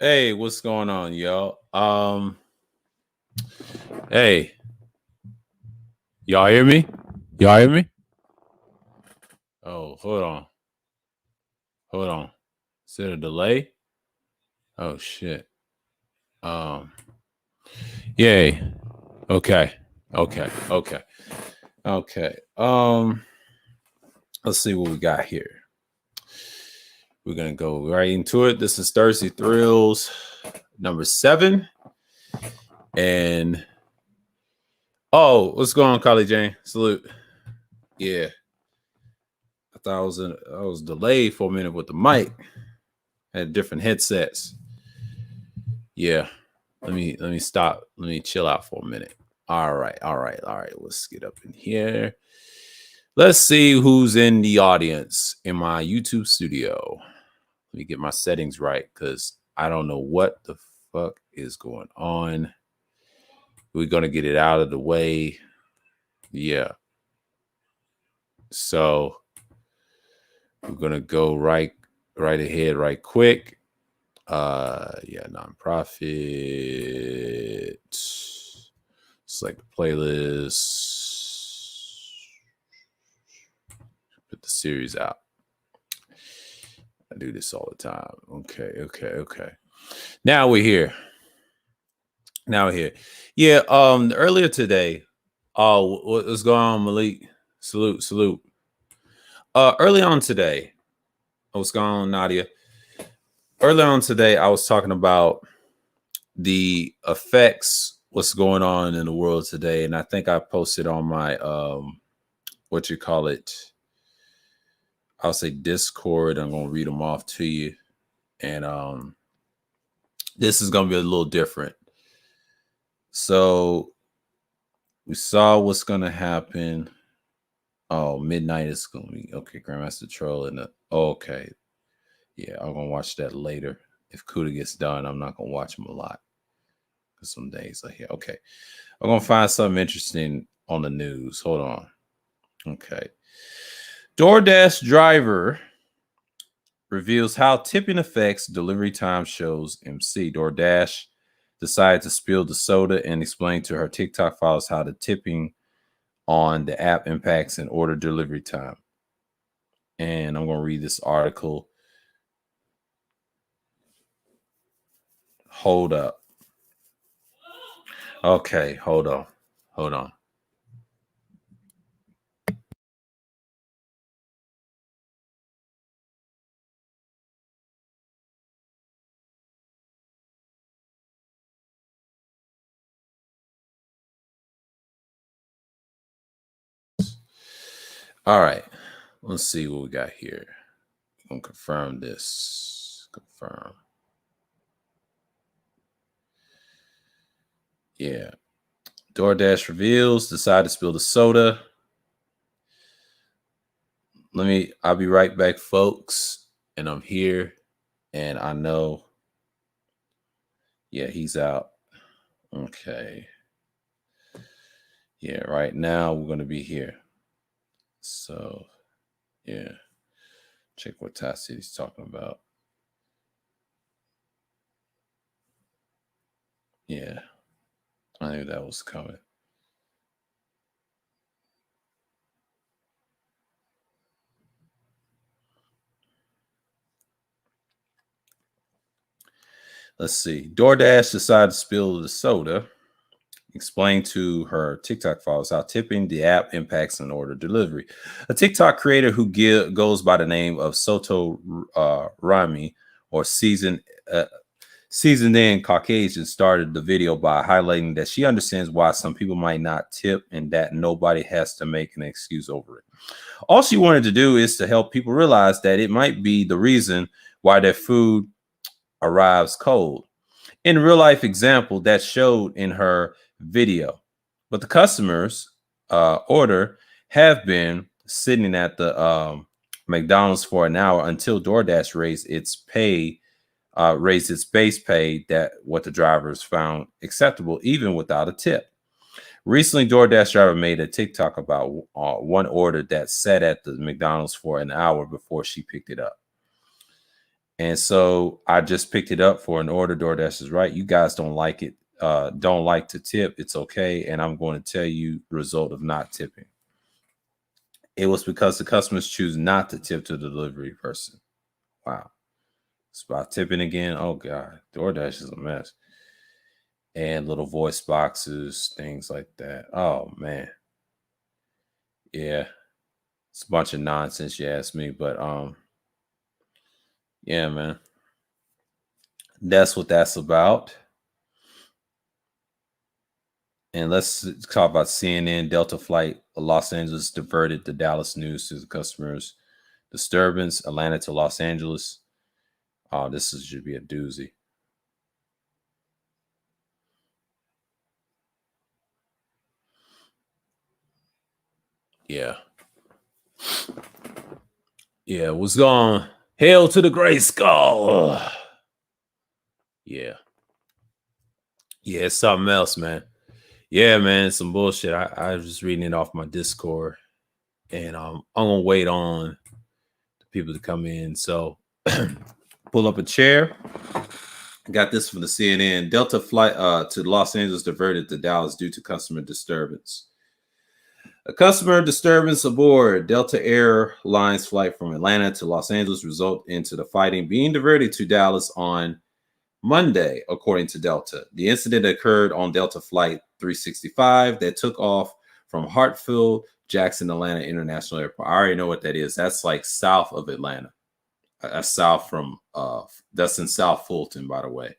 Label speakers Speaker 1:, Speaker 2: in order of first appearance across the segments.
Speaker 1: Hey, what's going on, y'all? Hey, y'all hear me? Y'all hear me? Oh, hold on. Is it a delay? Oh shit. Um, yay. Okay, okay. Okay. Let's see what we got here. We're gonna go right into it. This is Thursday Thrills number 7, and what's going on, Carly Jane? Salute. Yeah. I was delayed for a minute with the mic. Had different headsets. Yeah. Let me stop. Let me chill out for a minute. All right. Let's get up in here. Let's see who's in the audience in my YouTube studio. Let me get my settings right because I don't know what the fuck is going on. We're gonna get it out of the way. Yeah. So we're gonna go right ahead, right quick. Yeah, nonprofit. Select the playlist. Put the series out. I do this all the time. Okay. Now we're here. Yeah, earlier today. Oh, what's going on, Malik? Salute. Early on today. What's going on, Nadia? Early on today, I was talking about the effects, what's going on in the world today, and I think I posted on my what you call it, I'll say Discord. I'm gonna read them off to you, and this is gonna be a little different. So we saw what's gonna happen. Oh, midnight is gonna be okay. Grandmaster Troll and okay, yeah, I'm gonna watch that later. If Kuda gets done, I'm not gonna watch him a lot because some days like, yeah, okay. I'm gonna find something interesting on the news. Hold on. Okay. DoorDash driver reveals how tipping affects delivery time, shows MC. DoorDash decided to spill the soda and explain to her TikTok followers how the tipping on the app impacts an order delivery time. And I'm going to read this article. Hold up. Okay, hold on. All right. Let's see what we got here. I'm going to confirm this. Confirm. Yeah. DoorDash reveals, decide to spill the soda. I'll be right back, folks. And I'm here. And I know. Yeah, he's out. Okay. Yeah, right now we're going to be here. So, yeah. Check what Ty City's talking about. Yeah. I knew that was coming. Let's see. DoorDash decided to spill the soda. Explain to her TikTok followers how tipping the app impacts an order delivery. A TikTok creator who goes by the name of Soto Rami, or seasoned in Caucasian, started the video by highlighting that she understands why some people might not tip and that nobody has to make an excuse over it. All she wanted to do is to help people realize that it might be the reason why their food arrives cold. In real life example that showed in her video, but the customers order have been sitting at the McDonald's for an hour until DoorDash raised its base pay, that what the drivers found acceptable even without a tip. Recently, DoorDash driver made a TikTok about one order that sat at the McDonald's for an hour before she picked it up. And so I just picked it up for an order. DoorDash is right. You guys don't like it. Don't like to tip. It's okay. And I'm going to tell you the result of not tipping. It was because the customers choose not to tip to the delivery person. Wow. It's about tipping again. Oh God. DoorDash is a mess. And little voice boxes, things like that. Oh man. Yeah. It's a bunch of nonsense, you ask me. But yeah, man. That's what that's about. And let's talk about CNN. Delta flight Los Angeles diverted the Dallas news to the customers. Disturbance, Atlanta to Los Angeles. Oh, should be a doozy. Yeah. Yeah, what's going on? Hail to the gray skull. Ugh. Yeah. Yeah, it's something else, man. Yeah, man, it's some bullshit. I was just reading it off my Discord. And I'm gonna wait on the people to come in. So pull up a chair. Got this from the CNN. Delta flight to Los Angeles diverted to Dallas due to customer disturbance. A customer disturbance aboard Delta Airlines flight from Atlanta to Los Angeles result into the fighting being diverted to Dallas on Monday, according to Delta. The incident occurred on Delta Flight 365 that took off from Hartsfield Jackson Atlanta International Airport. I already know what that is. That's like south of Atlanta. That's south from that's in South Fulton, by the way.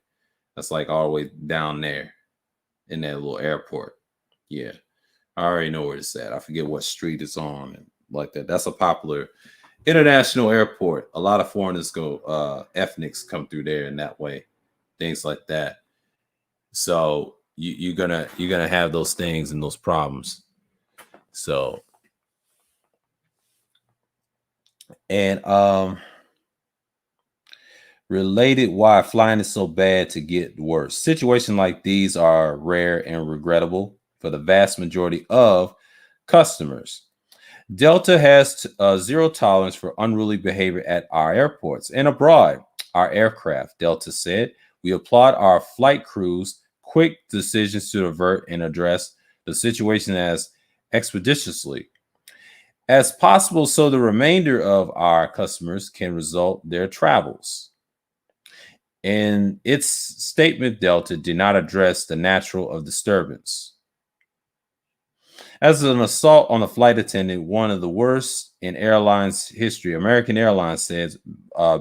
Speaker 1: That's like all the way down there in that little airport. Yeah. I already know where it's at. I forget what street it's on and like that. That's a popular international airport. A lot of foreigners go, ethnics come through there in that way, things like that. So you're gonna have those things and those problems. So and related why flying is so bad to get worse. Situations like these are rare and regrettable for the vast majority of customers. Delta has zero tolerance for unruly behavior at our airports and abroad. Our aircraft, Delta said, we applaud our flight crews' quick decisions to avert and address the situation as expeditiously as possible so the remainder of our customers can resume their travels. In its statement, Delta did not address the natural of disturbance. As an assault on a flight attendant, one of the worst in airlines history, American Airlines says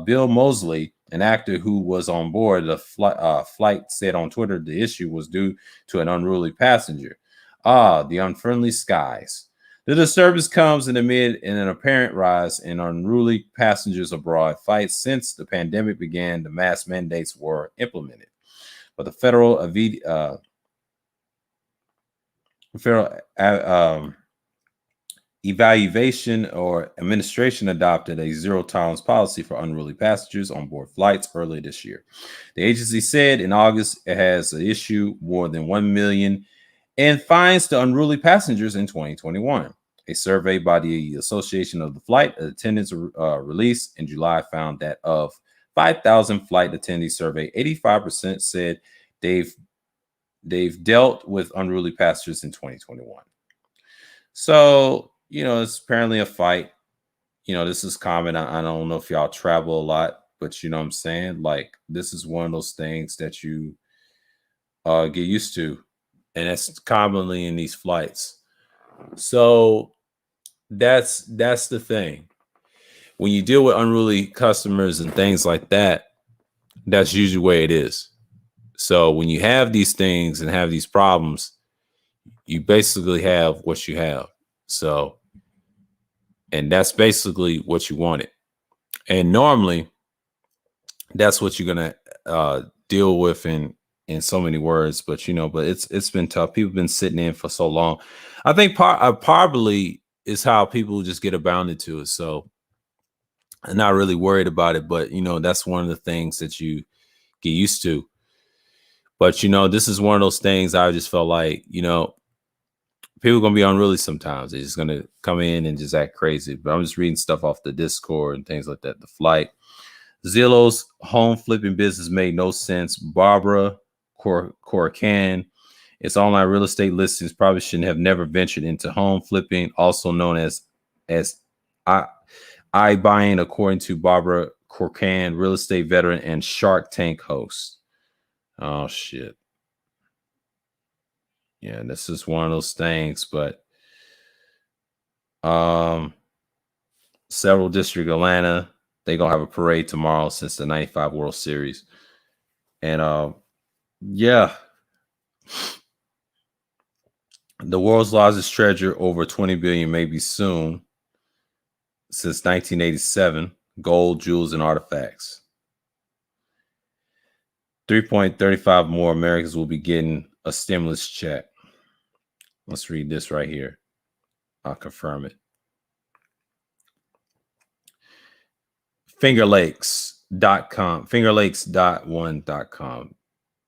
Speaker 1: Bill Moseley, an actor who was on board the flight, said on Twitter the issue was due to an unruly passenger. The unfriendly skies. The disturbance comes amid an apparent rise in unruly passengers abroad fights since the pandemic began. The mask mandates were implemented, but the federal evaluation or administration adopted a zero tolerance policy for unruly passengers on board flights earlier this year. The agency said in August it has issued more than 1 million in fines to unruly passengers in 2021. A survey by the Association of the Flight Attendants released in July found that of 5,000 flight attendees surveyed, 85% said they've dealt with unruly passengers in 2021. So, it's apparently a fight. This is common. I don't know if y'all travel a lot, but you know what I'm saying? Like, this is one of those things that you get used to. And that's commonly in these flights. So that's the thing. When you deal with unruly customers and things like that, that's usually where it is. So when you have these things and have these problems, you basically have what you have. So, and that's basically what you wanted. And normally that's what you're going to deal with in so many words, but it's been tough. People have been sitting in for so long. I think probably is how people just get abounded to it. So I'm not really worried about it, but that's one of the things that you get used to. But this is one of those things I just felt like, people are gonna be unruly sometimes. They're just gonna come in and just act crazy. But I'm just reading stuff off the Discord and things like that. The flight. Zillow's home flipping business made no sense. Barbara Corcoran, its online real estate listings probably shouldn't have never ventured into home flipping, also known as I buying, according to Barbara Corcoran, real estate veteran and Shark Tank host. Oh shit. Yeah, this is one of those things, but several district Atlanta, they gonna have a parade tomorrow since the 95 World Series. And yeah. The world's largest treasure, over 20 billion, maybe soon. Since 1987, gold, jewels, and artifacts. 3.35 more Americans will be getting a stimulus check. Let's read this right here. I'll confirm it. Fingerlakes.com, fingerlakes.one.com.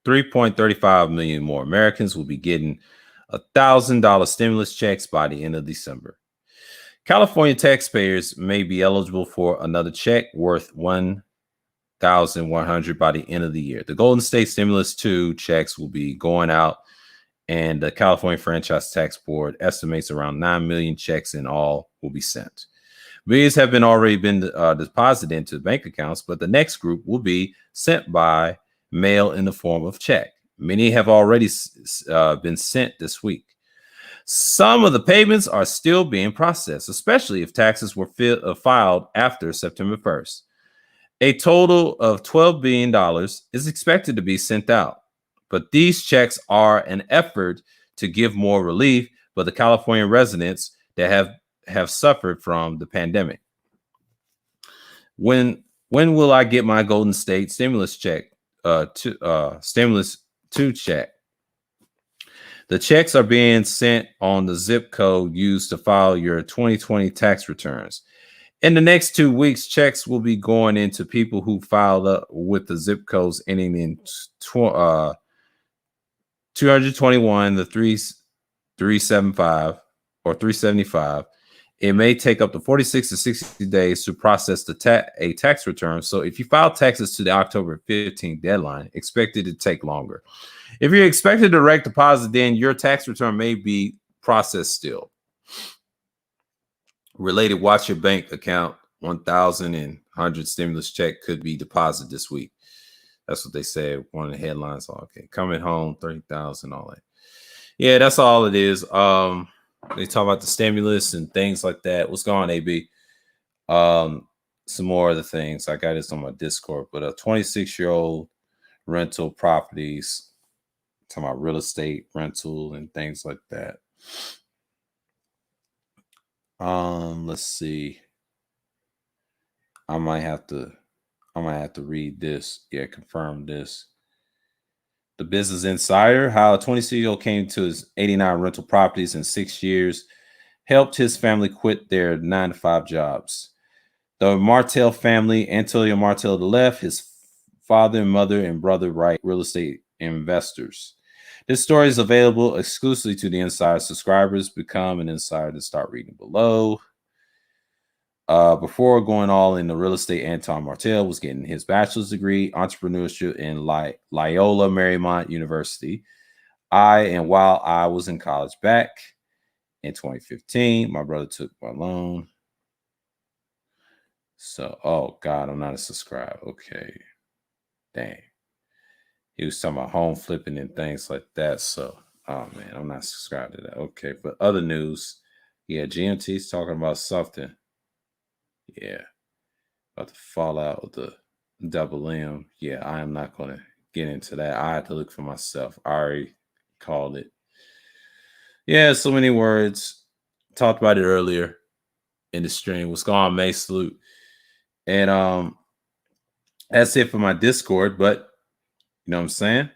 Speaker 1: 3.35 million more Americans will be getting $1,000 stimulus checks by the end of December. California taxpayers may be eligible for another check worth $1,100 by the end of the year. The Golden State Stimulus 2 checks will be going out, and the California Franchise Tax Board estimates around 9 million checks in all will be sent. Millions have already been deposited into bank accounts, but the next group will be sent by mail in the form of check. Many have already been sent this week. Some of the payments are still being processed, especially if taxes were filed after September 1st. A total of $12 billion is expected to be sent out, but these checks are an effort to give more relief for the California residents that have suffered from the pandemic. When will I get my Golden State stimulus check? Stimulus 2 check. The checks are being sent on the zip code used to file your 2020 tax returns. In the next 2 weeks, checks will be going into people who filed up with the zip codes ending in 221, the 375 or 375. It may take up to 46 to 60 days to process a tax return. So if you file taxes to the October 15th deadline, expect it to take longer. If you're expected direct deposit, then your tax return may be processed still. Related, watch your bank account. 1,100 stimulus check could be deposited this week. That's what they said. One of the headlines. Okay, coming home, 30,000, all that. Yeah, that's all it is. They talk about the stimulus and things like that. What's going on, AB? Some more of the things. I got this on my Discord, but a 26-year-old rental properties, talking about real estate rental and things like that. Let's see. I might have to read this. Yeah, confirm this. The Business Insider, how a 26-year-old came to his 89 rental properties in 6 years, helped his family quit their 9-to-5 jobs. The Martell family, Antonio Martell to the left, his father, mother, and brother right, real estate investors. This story is available exclusively to the Insider subscribers. Become an Insider to start reading below. Before going all in the real estate, Anton Martell was getting his bachelor's degree, entrepreneurship in Loyola Marymount University. While I was in college back in 2015, my brother took my loan. So, oh God, I'm not a subscriber. Okay. Dang. He was talking about home flipping and things like that. So, oh man, I'm not subscribed to that. Okay. But other news, yeah, GMT's talking about something. Yeah. About the fallout of the double M. Yeah, I am not going to get into that. I had to look for myself. I already called it. Yeah, so many words. Talked about it earlier in the stream. What's going on, May? Salute. And that's it for my Discord, but you know what I'm saying?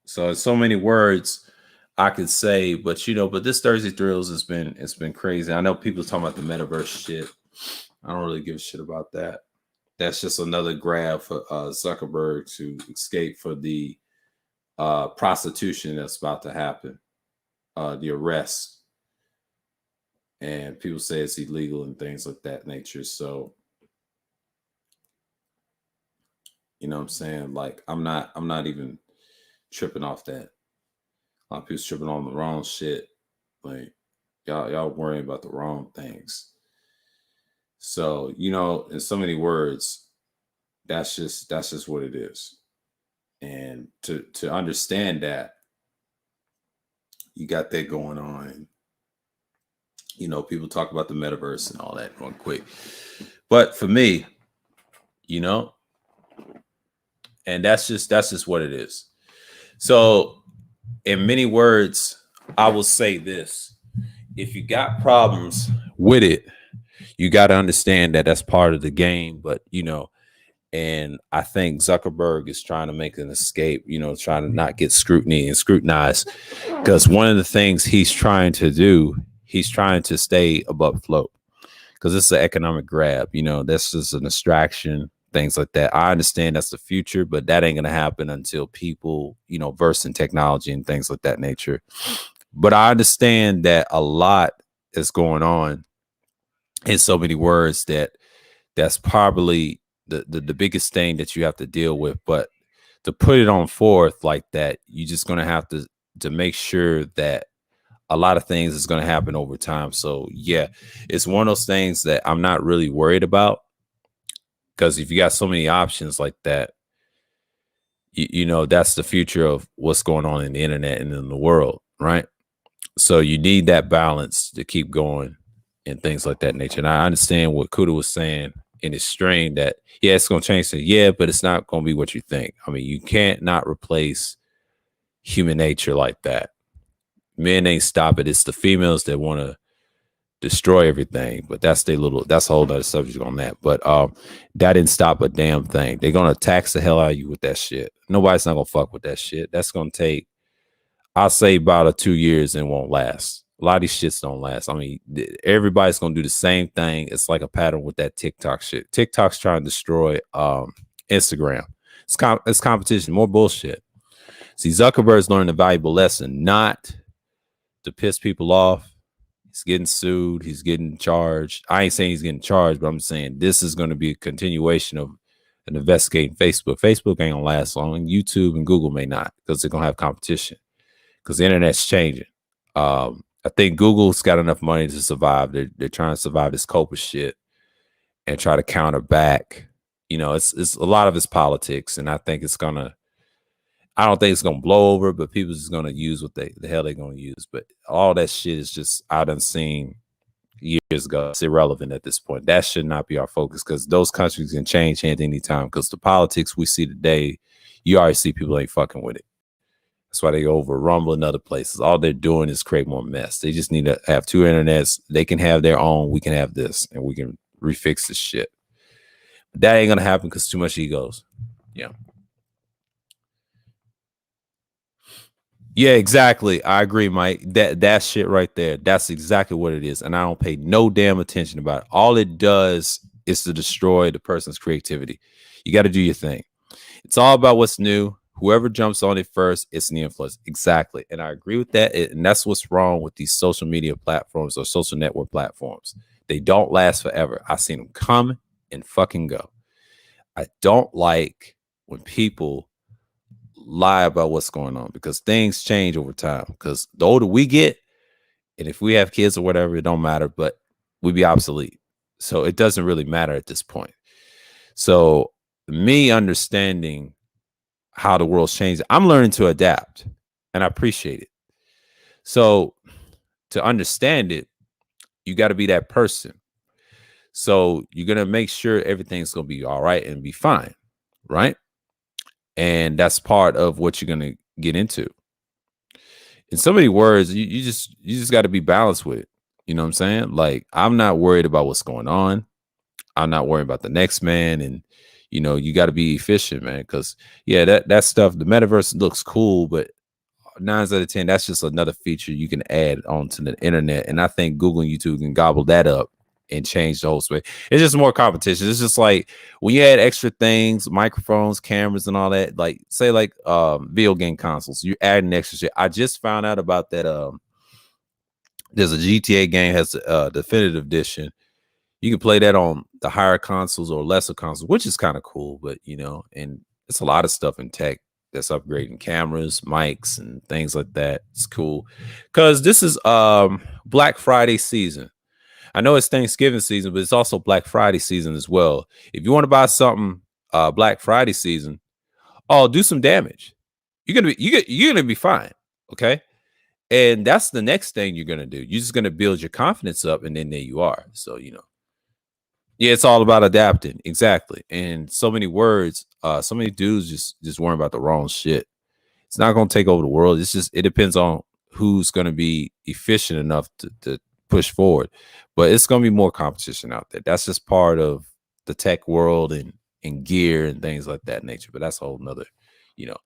Speaker 1: So there's so many words I could say, but but this Thursday Thrills it's been crazy. I know people talking about the Metaverse shit. I don't really give a shit about that. That's just another grab for Zuckerberg to escape for the prostitution that's about to happen, the arrest. And people say it's illegal and things like that nature. So You know what I'm saying? Like I'm not even tripping off that. A lot of people tripping on the wrong shit. Like y'all worrying about the wrong things. So, you know, in so many words, that's just what it is. And to understand that, you got that going on. You know, people talk about the metaverse and all that real quick. But for me, you know, and that's just what it is. So, in many words, I will say this. If you got problems with it, you got to understand that that's part of the game. But, you know, and I think Zuckerberg is trying to make an escape, you know, trying to not get scrutiny and scrutinized. Because one of the things he's trying to do, he's trying to stay above float. Because it's an economic grab, you know, that's just an distraction, things like that. I understand that's the future, but that ain't going to happen until people, you know, verse in technology and things like that nature. But I understand that a lot is going on in so many words that's probably the biggest thing that you have to deal with. But to put it on forth like that, you're just going to have to make sure that a lot of things is going to happen over time. So yeah, it's one of those things that I'm not really worried about, because if you got so many options like that, you know, that's the future of what's going on in the internet and in the world, right? So you need that balance to keep going and things like that nature. And I understand what Kuda was saying in his strain that, yeah, it's going to change. So, yeah, but it's not going to be what you think. I mean, you can't not replace human nature like that. Men ain't stop it. It's the females that want to destroy everything. But that's a whole other subject on that. But that didn't stop a damn thing. They're going to tax the hell out of you with that shit. Nobody's not going to fuck with that shit. That's going to take, I'll say, about 2 years and won't last. A lot of these shits don't last. I mean, everybody's gonna do the same thing. It's like a pattern with that TikTok shit. TikTok's trying to destroy Instagram. It's competition, more bullshit. See, Zuckerberg's learned a valuable lesson, not to piss people off. He's getting sued. He's getting charged. I ain't saying he's getting charged, but I'm saying this is going to be a continuation of an investigating Facebook. Facebook ain't gonna last long. YouTube and Google may not, because they're gonna have competition, because the internet's changing. I think Google's got enough money to survive. They're trying to survive this COPA shit and try to counter back. You know, it's a lot of it's politics, and I think I don't think it's gonna blow over, but people just gonna use what the hell they're gonna use. But all that shit is just I done seen years ago. It's irrelevant at this point. That should not be our focus, because those countries can change at any time. Because the politics we see today, you already see people ain't fucking with it. That's why they over Rumble and other places. All they're doing is create more mess. They just need to have 2 internets. They can have their own. We can have this, and we can refix this shit. But that ain't gonna happen because too much egos. Yeah. Yeah, exactly. I agree, Mike. That shit right there. That's exactly what it is. And I don't pay no damn attention about it. All it does is to destroy the person's creativity. You got to do your thing. It's all about what's new. Whoever jumps on it first, it's the influence. Exactly. And I agree with that. And that's what's wrong with these social media platforms or social network platforms. They don't last forever. I've seen them come and fucking go. I don't like when people lie about what's going on, because things change over time. Because the older we get, and if we have kids or whatever, it don't matter, but we be obsolete. So it doesn't really matter at this point. So me understanding how the world's changing, I'm learning to adapt, and I appreciate it. So to understand it, you got to be that person. So you're going to make sure everything's going to be all right and be fine, right? And that's part of what you're going to get into. In so many words, you just got to be balanced with it. You know what I'm saying? Like, I'm not worried about what's going on. I'm not worried about the next man. And, you know, you got to be efficient, man. Because, yeah, that stuff, the metaverse looks cool, but 9 out of 10, that's just another feature you can add onto the internet. And I think Google and YouTube can gobble that up and change the whole space. It's just more competition. It's just like when you add extra things, microphones, cameras, and all that, like say like video game consoles, you're adding extra shit. I just found out about that. There's a GTA game has a definitive edition. You can play that on the higher consoles or lesser consoles, which is kind of cool. But you know, and It's a lot of stuff in tech that's upgrading cameras, mics, and things like that. It's cool because this is Black Friday season. I know it's Thanksgiving season, but it's also Black Friday season as well. If you want to buy something Black Friday season, oh, do some damage. You're gonna be fine. Okay. And that's the next thing you're gonna do. You're just gonna build your confidence up, and then there you are. So yeah, it's all about adapting. Exactly. And so many words, so many dudes just worrying about the wrong shit. It's not gonna take over the world. It's just it depends on who's gonna be efficient enough to push forward. But it's gonna be more competition out there. That's just part of the tech world and gear and things like that nature. But that's a whole nother, you know.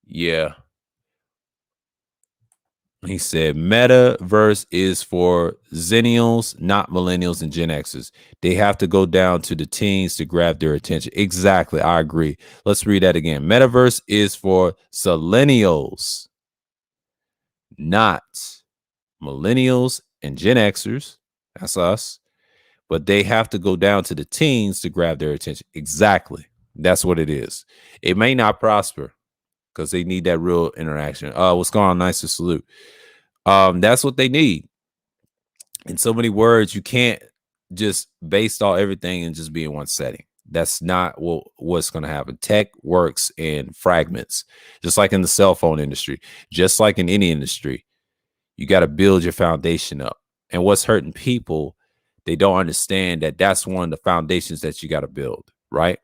Speaker 1: Yeah. He said Metaverse is for Zennials, not millennials and Gen Xers. They have to go down to the teens to grab their attention. Exactly. I agree. Let's read that again. Metaverse is for Zillennials, not millennials and Gen Xers. That's us. But they have to go down to the teens to grab their attention. Exactly. That's what it is. It may not prosper because they need that real interaction. What's going on? Nice to salute. That's what they need. In so many words, you can't just base all everything and just be in one setting. That's not what's going to happen. Tech works in fragments, just like in the cell phone industry, just like in any industry. You got to build your foundation up. And what's hurting people, they don't understand that that's one of the foundations that you got to build, right?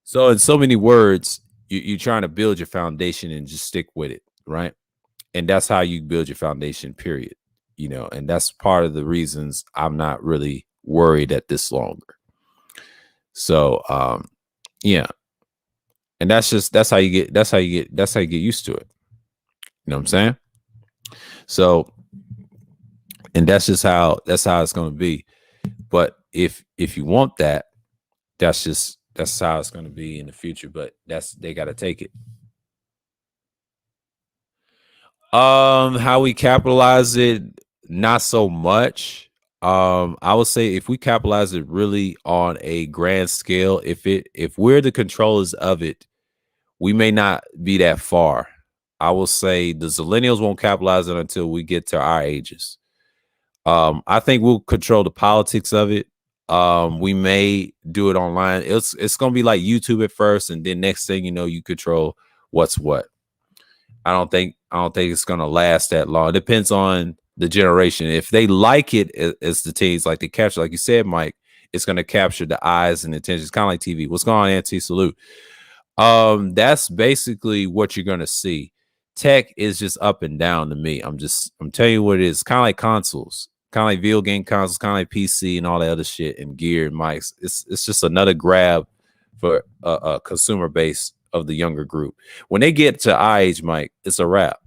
Speaker 1: So in so many words, you're trying to build your foundation and just stick with it, right? And that's how you build your foundation, period. And that's part of the reasons I'm not really worried at this longer. So yeah. And that's how you get used to it. You know what I'm saying? So, and that's how it's gonna be. But if you want that, that's how it's gonna be in the future. But they gotta take it. How we capitalize it, not so much. I would say if we capitalize it really on a grand scale, if we're the controllers of it, we may not be that far. I will say the Zillennials won't capitalize it until we get to our ages. I think we'll control the politics of it. We may do it online. It's gonna be like YouTube at first, and then next thing you know, you control what's what. I don't think it's gonna last that long. It depends on the generation. If they like it as the teens, like they capture, like you said, Mike, it's gonna capture the eyes and attention. It's kind of like TV. What's going on, Anti Salute? That's basically what you're gonna see. Tech is just up and down to me. I'm telling you what it is. Kind of like consoles, kind of like video game consoles, kind of like PC and all that other shit and gear and mics. It's just another grab for a consumer base of the younger group. When they get to our age, Mike, it's a wrap.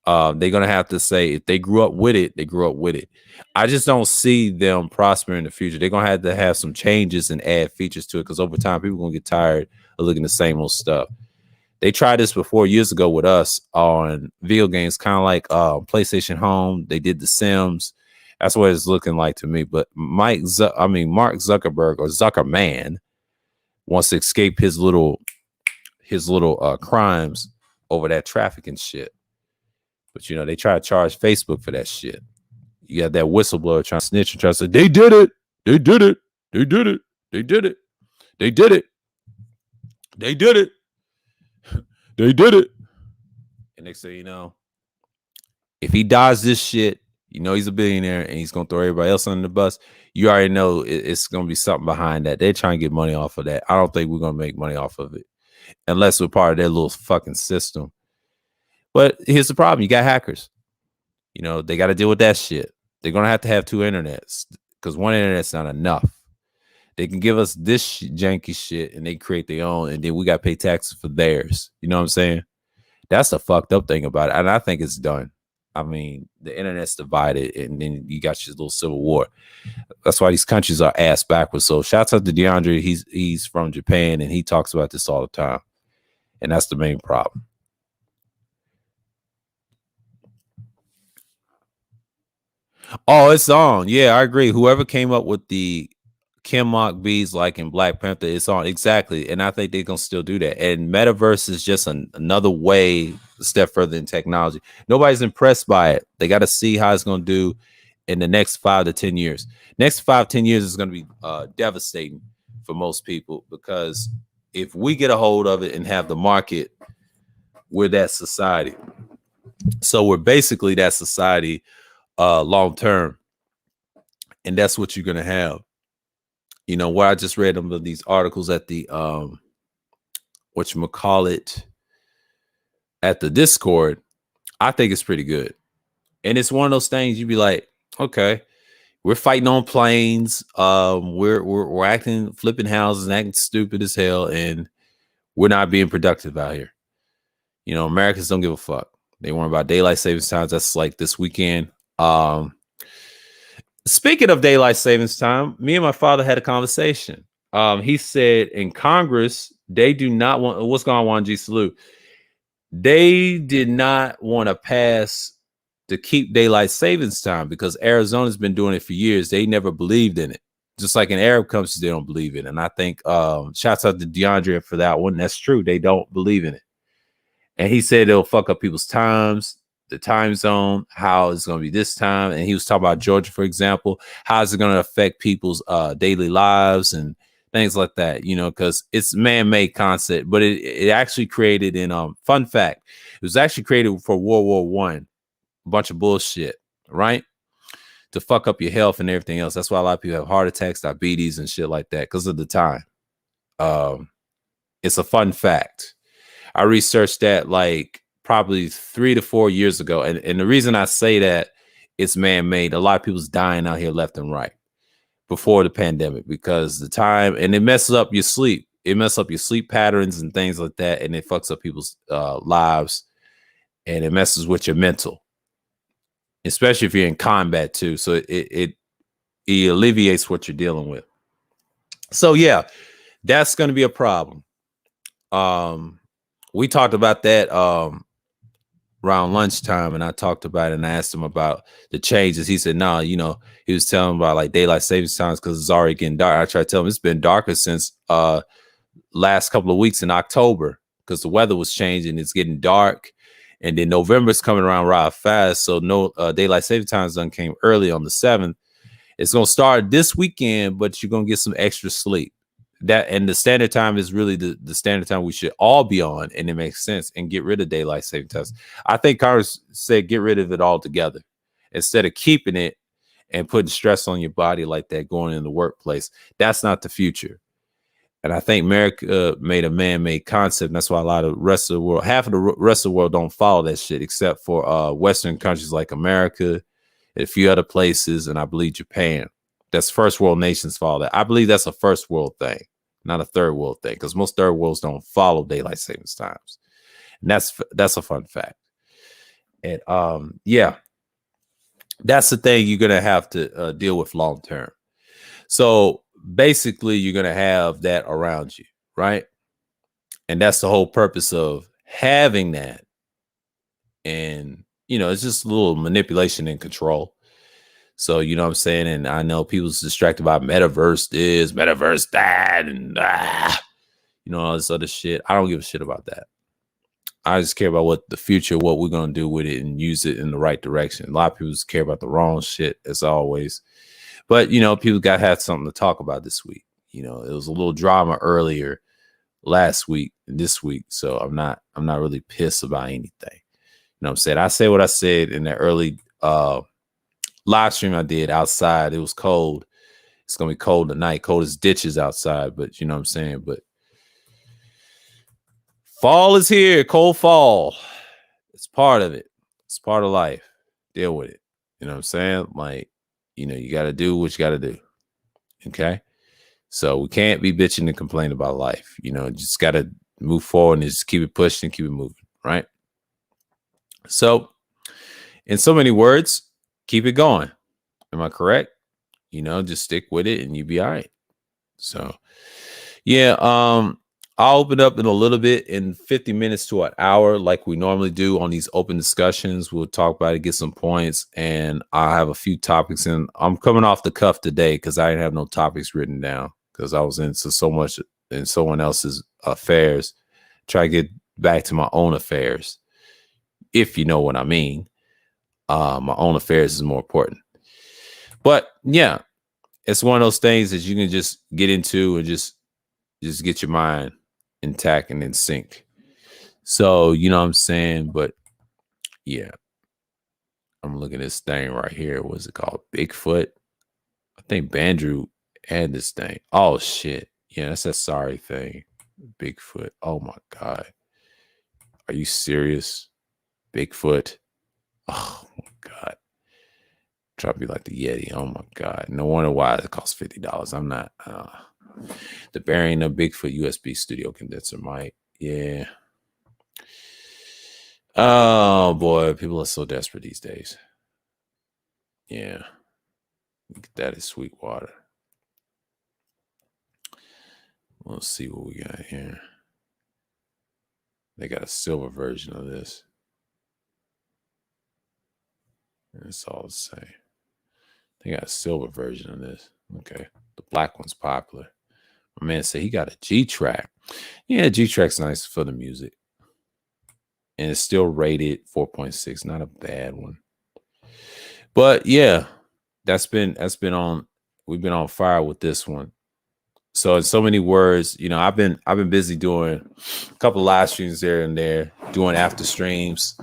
Speaker 1: They're gonna have to say if they grew up with it, they grew up with it. I just don't see them prosper in the future. They're gonna have to have some changes and add features to it because over time, people are gonna get tired of looking at the same old stuff. They tried this before years ago with us on video games, kind of like PlayStation Home. They did The Sims. That's what it's looking like to me. But Mark Zuckerberg or Zuckerman wants to escape his little crimes over that trafficking shit. But they try to charge Facebook for that shit. You got that whistleblower trying to snitch and try to say they did it, they did it, they did it, they did it, they did it, they did it, they did it. And next thing you know, if he does this shit, he's a billionaire and he's gonna throw everybody else under the bus. You already know it's gonna be something behind that. They're trying to get money off of that. I don't think we're gonna make money off of it unless we're part of their little fucking system. But here's the problem: you got hackers. They got to deal with that shit. They're gonna have to have two internets because one internet's not enough. They can give us this janky shit and they create their own, and then we got to pay taxes for theirs. You know what I'm saying? That's the fucked up thing about it, and I think it's done. I mean, the internet's divided, and then you got your little civil war. That's why these countries are ass backwards. So, shouts out to DeAndre. He's from Japan, and he talks about this all the time, and that's the main problem. Oh, it's on. Yeah, I agree. Whoever came up with the Kim Mock B's like in Black Panther. It's on exactly, and I think they're gonna still do that. And Metaverse is just another way, a step further in technology. Nobody's impressed by it. They got to see how it's gonna do in the next 5 to 10 years. Next 5-10 years is gonna be devastating for most people, because if we get a hold of it and have the market, we're that society. So we're basically that society long term, and that's what you're gonna have. You know, where I just read some of these articles at the whatchamacallit, at the Discord, I think it's pretty good. And it's one of those things you'd be like, okay, we're fighting on planes, we're acting, flipping houses and acting stupid as hell, and we're not being productive out here. You know, Americans don't give a fuck. They worry about daylight savings times. That's like this weekend. Speaking of daylight savings time, me and my father had a conversation. He said in Congress, they do not want, what's going on, G Salute? They did not want to pass to keep daylight savings time because Arizona's been doing it for years. They never believed in it. Just like in Arab countries, they don't believe in it. And I think shouts out to DeAndre for that one. That's true. They don't believe in it. And he said it'll fuck up people's times, the time zone, how it's going to be this time. And he was talking about Georgia, for example. How is it going to affect people's daily lives and things like that, you know, because it's man-made concept, but it actually created in fun fact, it was actually created for World War I, a bunch of bullshit, right? To fuck up your health and everything else. That's why a lot of people have heart attacks, diabetes, and shit like that because of the time. It's a fun fact. I researched that like probably 3 to 4 years ago. And the reason I say that it's man-made, a lot of people's dying out here left and right before the pandemic because the time, and it messes up your sleep. It messes up your sleep patterns and things like that. And it fucks up people's lives, and it messes with your mental, especially if you're in combat too. So it alleviates what you're dealing with. So yeah, that's going to be a problem. We talked about that around lunchtime, and I talked about it, and I asked him about the changes. He said, no, you know, he was telling about like daylight savings times because it's already getting dark. I tried to tell him it's been darker since last couple of weeks in October because the weather was changing. It's getting dark, and then November's coming around rather fast. So no daylight savings times done came early on the 7th. It's going to start this weekend, but you're going to get some extra sleep. That and the standard time is really the standard time we should all be on, and it makes sense, and get rid of daylight saving times. I think Congress said get rid of it altogether instead of keeping it and putting stress on your body like that going in the workplace. That's not the future. And I think America made a man-made concept. And that's why a lot of the rest of the world, half of the rest of the world don't follow that shit, except for Western countries like America, and a few other places, and I believe Japan. That's first world nations follow that. I believe that's a first world thing, not a third world thing, because most third worlds don't follow daylight savings times. And that's a fun fact. And yeah, that's the thing you're gonna have to deal with long term. So basically, you're gonna have that around you, right? And that's the whole purpose of having that. And you know, it's just a little manipulation and control. So, you know what I'm saying? And I know people's distracted by Metaverse this, Metaverse that, and you know, all this other shit. I don't give a shit about that. I just care about what the future, what we're going to do with it and use it in the right direction. A lot of people just care about the wrong shit, as always. But, you know, people got to have something to talk about this week. You know, it was a little drama earlier last week and this week. So I'm not really pissed about anything. You know what I'm saying? I say what I said in the early live stream I did outside. It was cold. It's gonna be cold tonight, cold as ditches outside, but you know what I'm saying. But fall is here, cold fall. It's part of it. It's part of life. Deal with it. You know what I'm saying? Like, you know, you got to do what you got to do. Okay. So we can't be bitching and complaining about life. You know, just got to move forward and just keep it pushing, keep it moving. Right. So, in so many words, keep it going. Am I correct? You know, just stick with it and you'll be all right. So, yeah. I'll open up in a little bit in 50 minutes to an hour, like we normally do on these open discussions. We'll talk about it, get some points, and I have a few topics. And I'm coming off the cuff today because I didn't have no topics written down because I was into so much in someone else's affairs. Try to get back to my own affairs, if you know what I mean. My own affairs is more important. But yeah, it's one of those things that you can just get into and just get your mind intact and in sync. So, you know what I'm saying? But yeah, I'm looking at this thing right here. What's it called? Bigfoot. I think Bandrew had this thing. Oh shit. Yeah, that's that sorry thing. Bigfoot. Oh my God. Are you serious? Bigfoot. Oh my God. Try to be like the Yeti. Oh my God. No wonder why it costs $50. I'm not the bearing of Bigfoot USB studio condenser mic. Yeah. Oh boy, people are so desperate these days. Yeah. That is Sweetwater. Let's see what we got here. They got a silver version of this. And it's all the same. They got a silver version of this. Okay. The black one's popular. My man said he got a G-Track. Yeah, G-Track's nice for the music. And it's still rated 4.6. Not a bad one. But yeah, that's been on. We've been on fire with this one. So in so many words, you know, I've been busy doing a couple of live streams there and there, doing after streams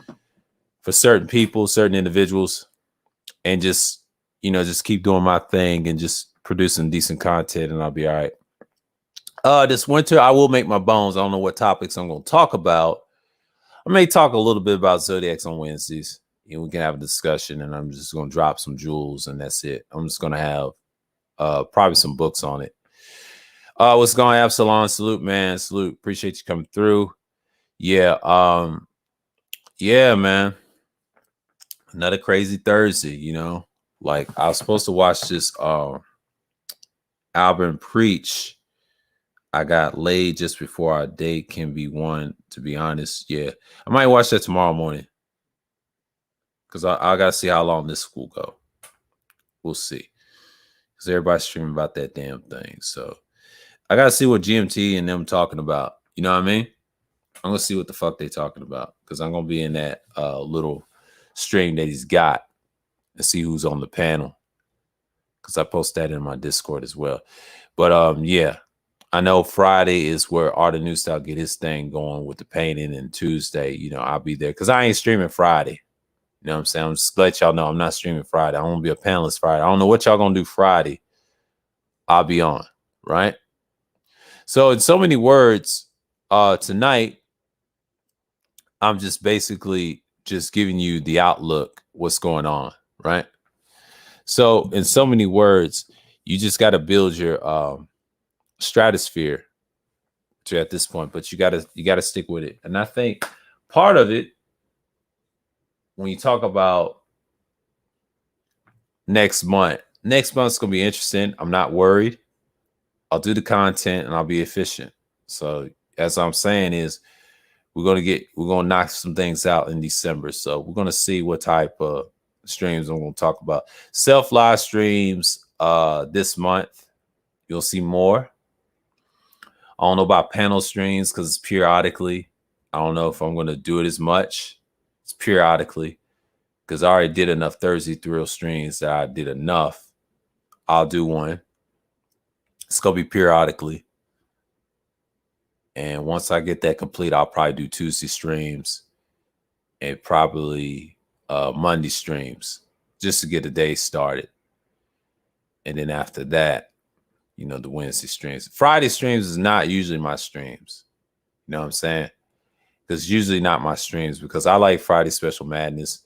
Speaker 1: for certain people, certain individuals, and just, you know, just keep doing my thing and just producing decent content, and I'll be all right. This winter, I will make my bones. I don't know what topics I'm going to talk about. I may talk a little bit about Zodiacs on Wednesdays, and we can have a discussion, and I'm just going to drop some jewels, and that's it. I'm just going to have probably some books on it. What's going on, Absalon? Salute, man. Salute. Appreciate you coming through. Yeah. Yeah, man. Another crazy Thursday, you know. Like, I was supposed to watch this album Preach. I got laid just before our date can be won, to be honest. Yeah. I might watch that tomorrow morning. Because I gotta see how long this will go. We'll see. Because everybody's streaming about that damn thing. So I gotta see what GMT and them talking about. You know what I mean? I'm gonna see what the fuck they talking about. Because I'm gonna be in that little stream that he's got and see who's on the panel. Because I post that in my Discord as well. But yeah. I know Friday is where Art of New Style get his thing going with the painting, and Tuesday, you know, I'll be there. Because I ain't streaming Friday. You know what I'm saying? I'm just let y'all know I'm not streaming Friday. I won't be a panelist Friday. I don't know what y'all gonna do Friday. I'll be on, right? So in so many words, tonight, I'm just basically just giving you the outlook, what's going on, right? So in so many words, you just got to build your stratosphere to at this point, but you gotta stick with it. And I think part of it, when you talk about next month's gonna be interesting. I'm not worried. I'll do the content and I'll be efficient. So as I'm saying is we're gonna knock some things out in December. So we're gonna see what type of streams I'm gonna talk about. Self live streams this month. You'll see more. I don't know about panel streams because it's periodically. I don't know if I'm gonna do it as much. It's periodically. Because I already did enough Thursday Thrill streams that I did enough. I'll do one. It's going to be periodically. And once I get that complete, I'll probably do Tuesday streams and probably Monday streams just to get the day started. And then after that, you know, the Wednesday streams. Friday streams is not usually my streams. You know what I'm saying? Because usually not my streams because I like Friday Special Madness.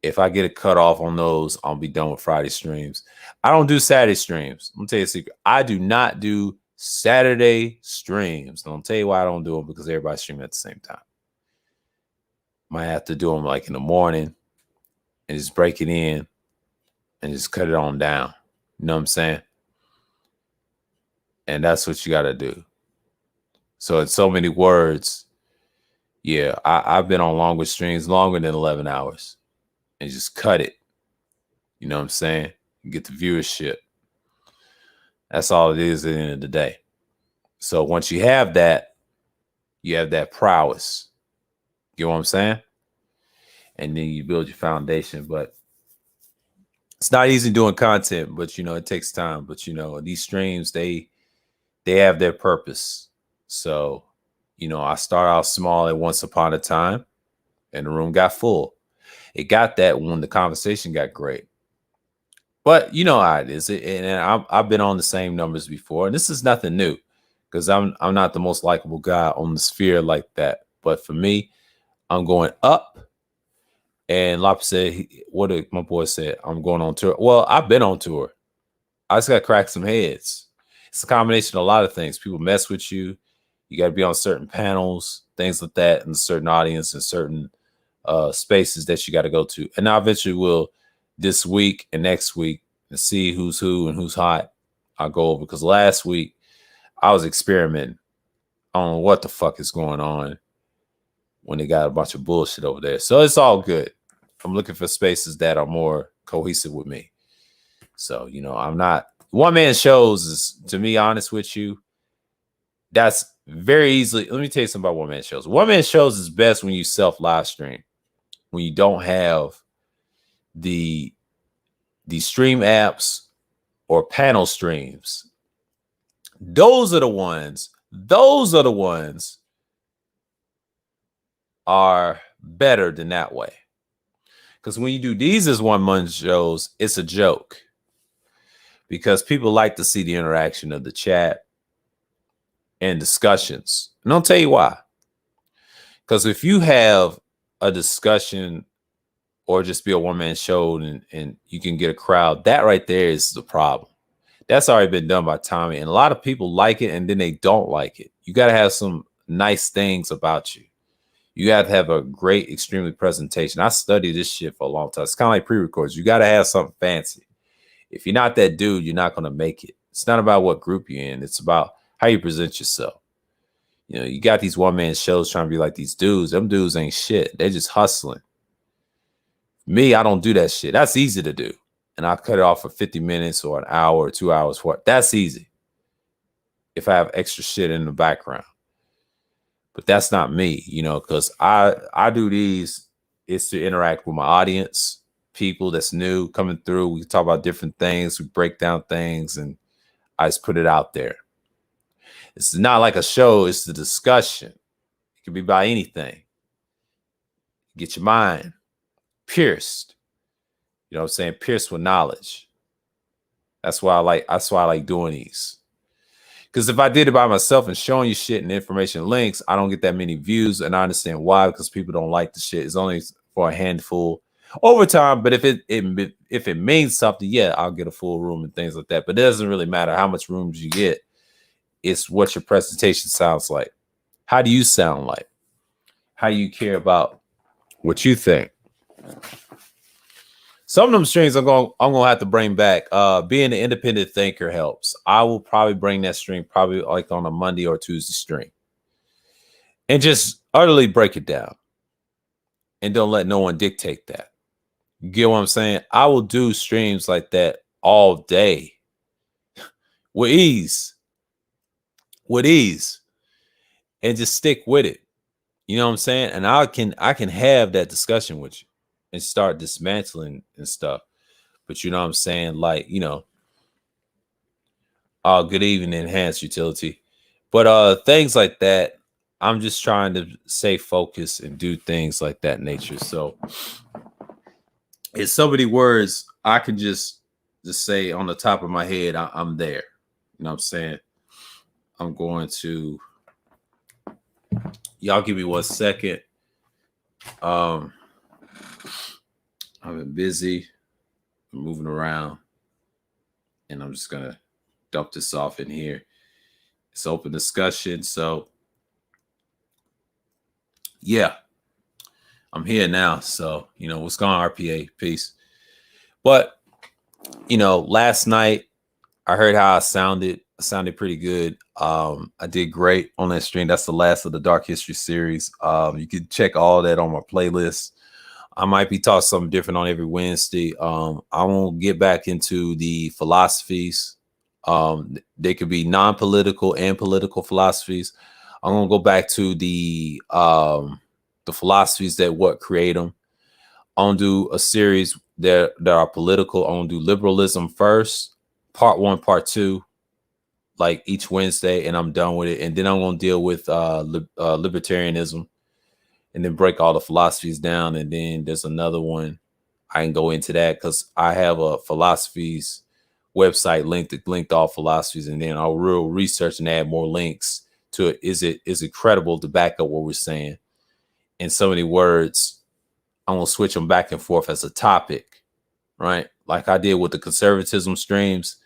Speaker 1: If I get a cutoff on those, I'll be done with Friday streams. I don't do Saturday streams. I'm gonna tell you a secret. I do not do Saturday streams. And I'll tell you why I don't do them, because everybody's streaming at the same time. Might have to do them like in the morning and just break it in and just cut it on down. You know what I'm saying? And that's what you got to do. So in so many words, yeah, I've been on longer streams, longer than 11 hours, and just cut it. You know what I'm saying? Get the viewership. That's all it is at the end of the day. So once you have that prowess. You know what I'm saying? And then you build your foundation. But it's not easy doing content, but it takes time. But these streams, they have their purpose. So, I start out small at once upon a time, and the room got full. It got that when the conversation got great. But you know how it is. And I've been on the same numbers before, and this is nothing new because I'm not the most likable guy on the sphere like that. But for me, I'm going up. And Lop said, what did my boy said? I'm going on tour. Well, I've been on tour. I just got to crack some heads. It's a combination of a lot of things. People mess with you. You got to be on certain panels, things like that, and certain audience and certain spaces that you got to go to. And I eventually will this week and next week and see who's who and who's hot. I'll go over because last week I was experimenting. I don't know what the fuck is going on when they got a bunch of bullshit over there. So it's all good. I'm looking for spaces that are more cohesive with me. So, I'm not one-man shows is, to be honest with you, that's very easily. Let me tell you something about one-man shows. One-man shows is best when you self-live stream, when you don't have the stream apps or panel streams. Those are the ones are better than that way. Because when you do these as one-man shows, it's a joke. Because people like to see the interaction of the chat and discussions. And I'll tell you why. Because if you have a discussion or just be a one-man show and you can get a crowd, that right there is the problem. That's already been done by Tommy. And a lot of people like it and then they don't like it. You got to have some nice things about you. You got to have a great, extremely presentation. I studied this shit for a long time. It's kind of like pre-records. You got to have something fancy. If you're not that dude, you're not going to make it. It's not about what group you're in. It's about how you present yourself. You got these one-man shows trying to be like these dudes. Them dudes ain't shit. They're just hustling. Me, I don't do that shit. That's easy to do. And I cut it off for 50 minutes or an hour or 2 hours for it. That's easy. If I have extra shit in the background. But that's not me, because I do these is to interact with my audience, people that's new coming through. We talk about different things. We break down things and I just put it out there. It's not like a show. It's the discussion. It can be about anything. Get your mind pierced. You know what I'm saying? Pierced with knowledge. That's why I like doing these. Because if I did it by myself and showing you shit and information links, I don't get that many views. And I understand why, because people don't like the shit. It's only for a handful over time. But if it means something, yeah, I'll get a full room and things like that. But it doesn't really matter how much rooms you get. It's what your presentation sounds like. How do you sound like? How you care about what you think? Some of them streams I'm gonna have to bring back. Being an independent thinker helps. I will probably bring that stream probably like on a Monday or Tuesday stream. And just utterly break it down. And don't let no one dictate that. You get what I'm saying? I will do streams like that all day. With ease. And just stick with it. You know what I'm saying? And I can have that discussion with you and start dismantling and stuff. But you know what I'm saying? Like, good evening, enhanced utility. But things like that, I'm just trying to stay focused and do things like that nature. So in so many words, I can just say on the top of my head, I'm there. You know what I'm saying? I'm going to, y'all give me 1 second. I've been busy, moving around, and I'm just going to dump this off in here. It's open discussion. So, yeah, I'm here now. So, what's going on, RPA? Peace. But, last night I heard how I sounded sounded pretty good. I did great on that stream. That's the last of the Dark History series. You can check all that on my playlist. I might be talking something different on every Wednesday. I won't get back into the philosophies. They could be non-political and political philosophies. I'm gonna go back to the philosophies that what create them. I'm gonna do a series that are political. I'm gonna do liberalism first, part 1, part 2, like each Wednesday, and I'm done with it. And then I'm gonna deal with libertarianism, and then break all the philosophies down. And then there's another one I can go into that because I have a philosophies website linked all philosophies, and then I'll real research and add more links to it. Is it credible to back up what we're saying? In so many words, I'm gonna switch them back and forth as a topic, right? Like I did with the conservatism streams.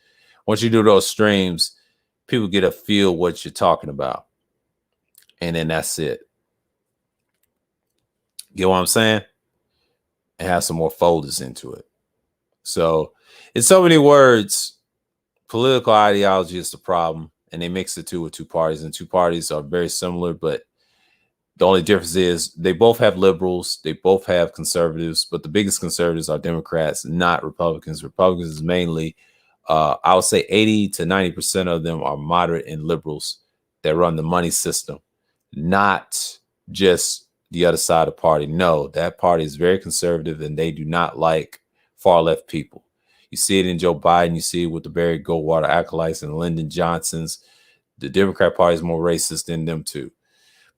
Speaker 1: Once you do those streams, people get a feel what you're talking about, and then that's it. Get what I'm saying? And have some more folders into it. So, in so many words, political ideology is the problem, and they mix the two with two parties, and two parties are very similar, but the only difference is they both have liberals, they both have conservatives, but the biggest conservatives are Democrats, not Republicans. Republicans is mainly, I would say 80 to 90% of them are moderate and liberals that run the money system, not just the other side of the party. No, that party is very conservative, and they do not like far left people. You see it in Joe Biden. You see it with the Barry Goldwater acolytes and Lyndon Johnsons. The Democrat Party is more racist than them too.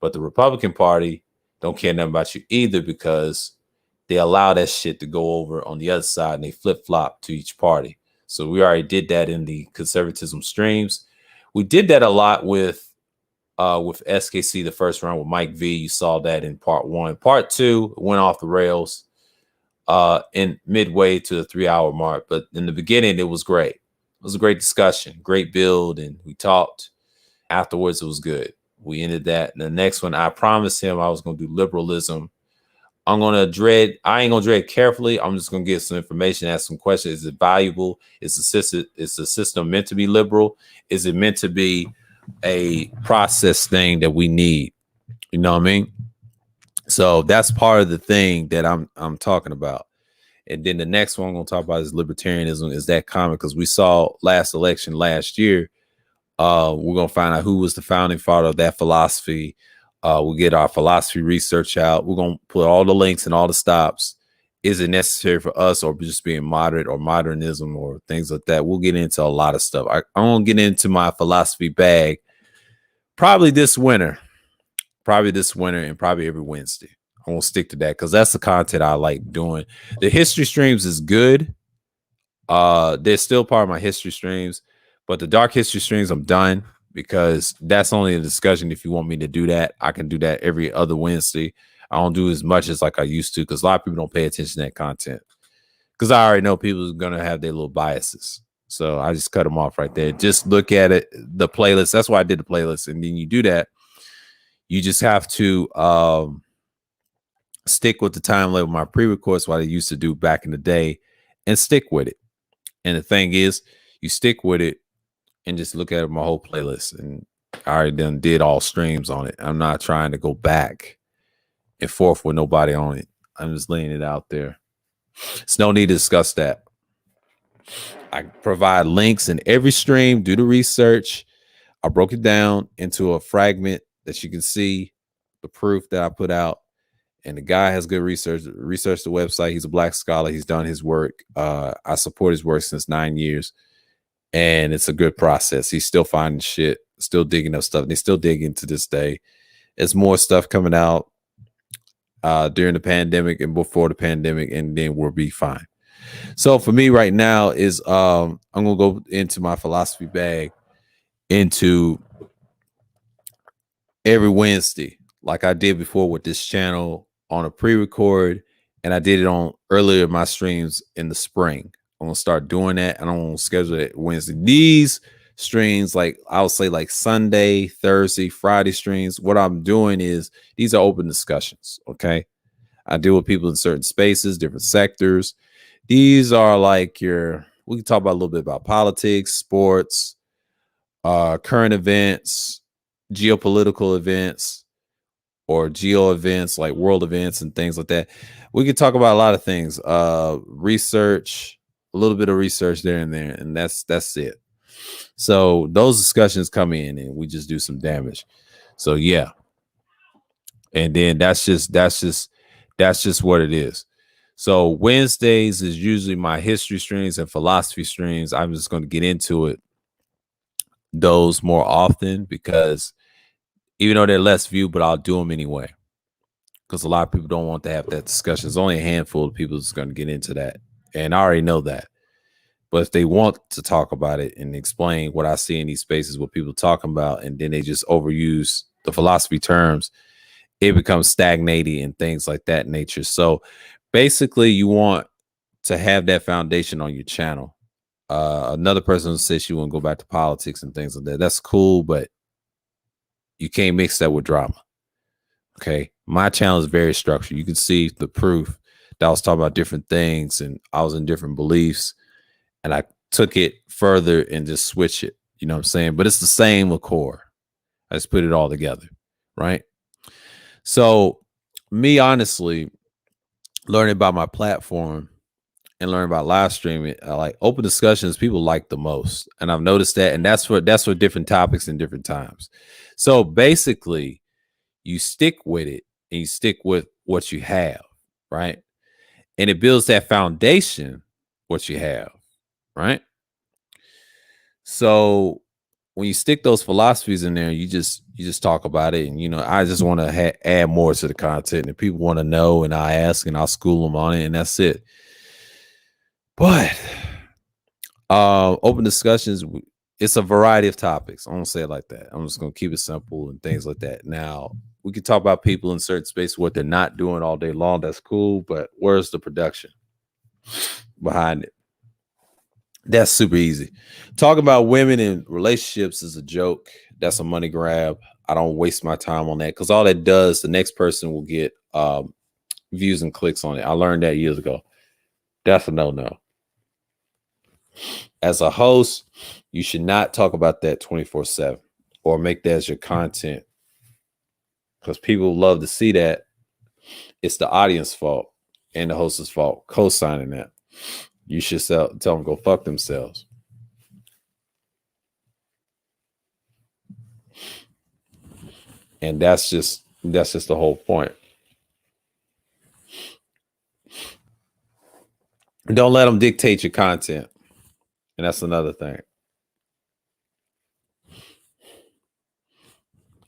Speaker 1: But the Republican Party don't care nothing about you either, because they allow that shit to go over on the other side, and they flip-flop to each party. So we already did that in the conservatism streams. We did that a lot with SKC, the first round with Mike V. You saw that in part 1. Part 2 went off the rails in midway to the 3-hour mark. But in the beginning, it was great. It was a great discussion, great build, and we talked. Afterwards, it was good. We ended that. And the next one, I promised him I was going to do liberalism. I ain't going to dread carefully. I'm just going to get some information, ask some questions. Is it valuable? Is the system meant to be liberal? Is it meant to be a process thing that we need? You know what I mean? So that's part of the thing that I'm talking about. And then the next one I'm going to talk about is libertarianism. Is that common? Because we saw last election last year. We're going to find out who was the founding father of that philosophy. We'll get our philosophy research out. We're going to put all the links and all the stops. Is it necessary for us, or just being moderate or modernism or things like that? We'll get into a lot of stuff. I'm going to get into my philosophy bag probably this winter, and probably every Wednesday. I won't stick to that because that's the content I like doing. The history streams is good. They're still part of my history streams. But the dark history streams, I'm done, because that's only a discussion. If you want me to do that, I can do that every other Wednesday. I don't do as much as like I used to, because a lot of people don't pay attention to that content, because I already know people are going to have their little biases. So I just cut them off right there. Just look at it, the playlist. That's why I did the playlist. And then you do that. You just have to stick with the time level, my pre-records, what I used to do back in the day, and stick with it. And the thing is, you stick with it and just look at my whole playlist. And I already did all streams on it. I'm not trying to go back and forth with nobody on it. I'm just laying it out there. There's no need to discuss that. I provide links in every stream. Do the research. I broke it down into a fragment that you can see the proof that I put out. And the guy has good research. Research the website. He's a Black scholar. He's done his work. I support his work since 9 years. And it's a good process. He's still finding shit, still digging up stuff. And he's still digging to this day. There's more stuff coming out during the pandemic and before the pandemic, and then we'll be fine. So for me right now is I'm gonna go into my philosophy bag into every Wednesday, like I did before with this channel, on a pre-record, and I did it on earlier in my streams in the spring. I'm gonna start doing that, and I'm gonna schedule it Wednesday. These streams, like I'll say, like Sunday, Thursday, Friday streams. What I'm doing is these are open discussions. Okay, I deal with people in certain spaces, different sectors. These are like we can talk about a little bit about politics, sports, current events, geopolitical events, or geo events like world events and things like that. We could talk about a lot of things. Research, a little bit of research there and there, and that's it. So those discussions come in and we just do some damage. So yeah. And then that's just what it is. So Wednesdays is usually my history streams and philosophy streams. I'm just going to get into it those more often because even though they're less viewed, but I'll do them anyway. Because a lot of people don't want to have that discussion. There's only a handful of people that's going to get into that. And I already know that. But if they want to talk about it and explain what I see in these spaces, what people talking about, and then they just overuse the philosophy terms, it becomes stagnating and things like that nature. So basically you want to have that foundation on your channel. Another person says she won't go back to politics and things like that. That's cool, but you can't mix that with drama. Okay. My channel is very structured. You can see the proof that I was talking about different things and I was in different beliefs and I took it further and just switch it. You know what I'm saying? But it's the same core. I just put it all together. Right. So me, honestly, learning about my platform and learning about live streaming, like open discussions, people like the most. And I've noticed that. And that's for different topics and different times. So basically, you stick with it and you stick with what you have, right? And it builds that foundation, what you have, right? So when you stick those philosophies in there, you just talk about it. And, I just want to add more to the content and people want to know and I ask and I'll school them on it and that's it. But open discussions, it's a variety of topics. I won't say it like that. I'm just going to keep it simple and things like that. Now, we can talk about people in certain spaces, what they're not doing all day long. That's cool. But where's the production behind it? That's super easy. Talk about women in relationships is a joke. That's a money grab. I don't waste my time on that because all that does, the next person will get views and clicks on it. I learned that years ago. That's a no-no. As a host, you should not talk about that 24/7 or make that as your content because people love to see that. It's the audience fault and the host's fault co-signing that. You should tell them go fuck themselves. And that's just the whole point. Don't let them dictate your content. And that's another thing.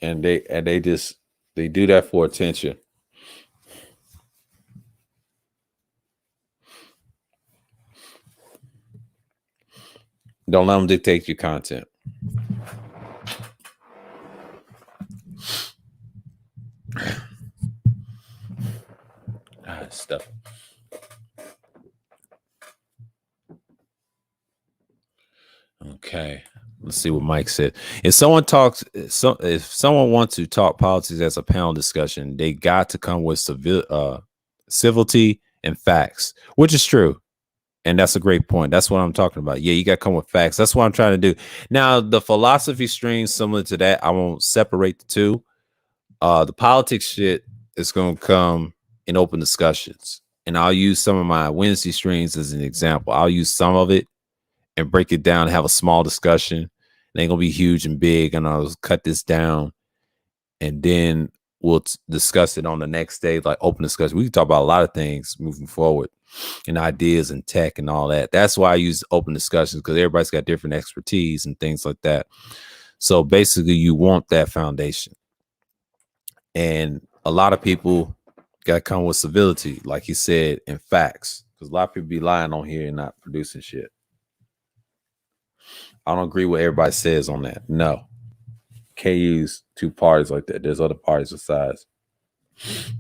Speaker 1: And they do that for attention. Don't let them dictate your content. Stuff. Okay. Let's see what Mike said. If someone wants to talk politics as a panel discussion, they got to come with civility and facts, which is true. And that's a great point. That's what I'm talking about. Yeah, you got to come with facts. That's what I'm trying to do. Now, the philosophy stream, similar to that, I won't separate the two. The politics shit is going to come in open discussions. And I'll use some of my Wednesday streams as an example. I'll use some of it and break it down, have a small discussion. It ain't going to be huge and big. And I'll cut this down. And then we'll discuss it on the next day, like open discussion. We can talk about a lot of things moving forward and ideas and tech and all that. That's why I use open discussions because everybody's got different expertise and things like that. So basically you want that foundation. And a lot of people got to come with civility, like he said, and facts. Because a lot of people be lying on here and not producing shit. I don't agree with what everybody says on that. No. Can't use two parties like that. There's other parties besides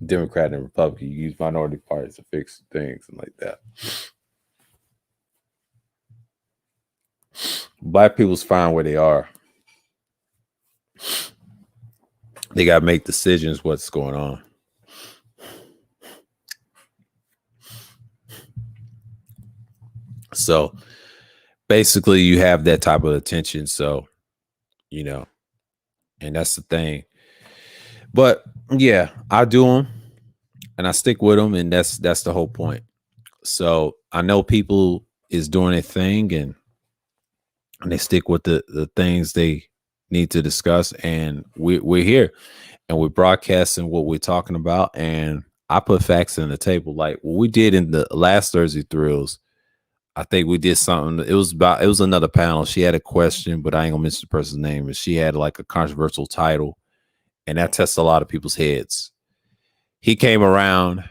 Speaker 1: Democrat and Republican. You use minority parties to fix things and like that. Black people's fine where they are. They got to make decisions what's going on. So basically you have that type of attention. So
Speaker 2: you know, and that's the thing. But yeah, I do them and I stick with them, and that's the whole point. So I know people is doing a thing, and they stick with the things they need to discuss, and we're here and we're broadcasting what we're talking about. And I put facts on the table, like what we did in the last Thursday Thrills. I think we did something. It was another panel. She had a question, but I ain't gonna mention the person's name. But she had like a controversial title, and that tested a lot of people's heads. He came around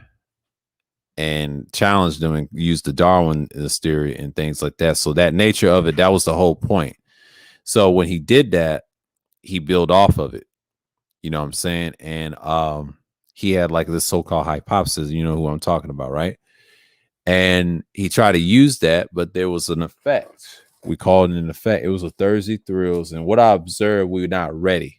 Speaker 2: and challenged them and used the Darwin theory and things like that. So that nature of it, that was the whole point. So when he did that, he built off of it. You know what I'm saying? And he had like this so-called hypothesis, you know who I'm talking about, right? And he tried to use that, but there was an effect. We called it an effect. It was a Thursday Thrills. And what I observed, we were not ready.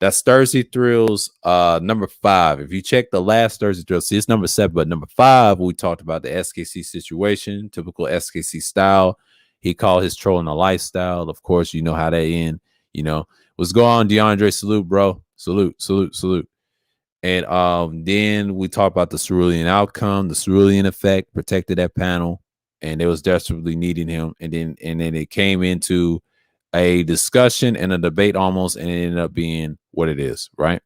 Speaker 2: That's Thursday Thrills, number 5. If you check the last Thursday Thrills, see, it's number 7, but number 5, we talked about the SKC situation, typical SKC style. He called his trolling a lifestyle. Of course, you know how they end. You know, what's going on, DeAndre? Salute, bro. Salute. And then we talked about the cerulean outcome, the cerulean effect, protected that panel, and they was desperately needing him. And then it came into a discussion and a debate almost, and it ended up being what it is, right?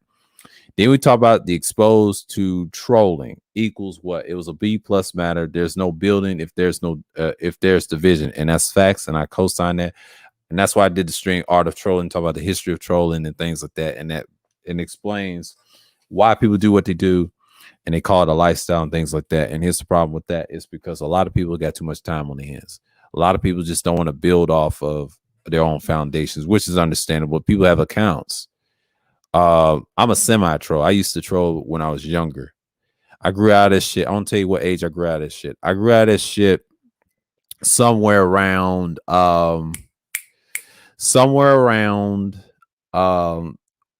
Speaker 2: Then we talk about the exposed to trolling equals what? It was a B plus matter. There's no building if there's no if there's division, and that's facts, and I co-sign that. And that's why I did the stream Art of Trolling, talk about the history of trolling and things like that, and that it explains why people do what they do, and they call it a lifestyle and things like that. And here's the problem with that is because a lot of people got too much time on their hands. A lot of people just don't want to build off of their own foundations, which is understandable. People have accounts. I'm a semi-troll. I used to troll when I was younger. I grew out of this shit. I won't tell you what age I grew out of this shit. I grew out of this shit somewhere around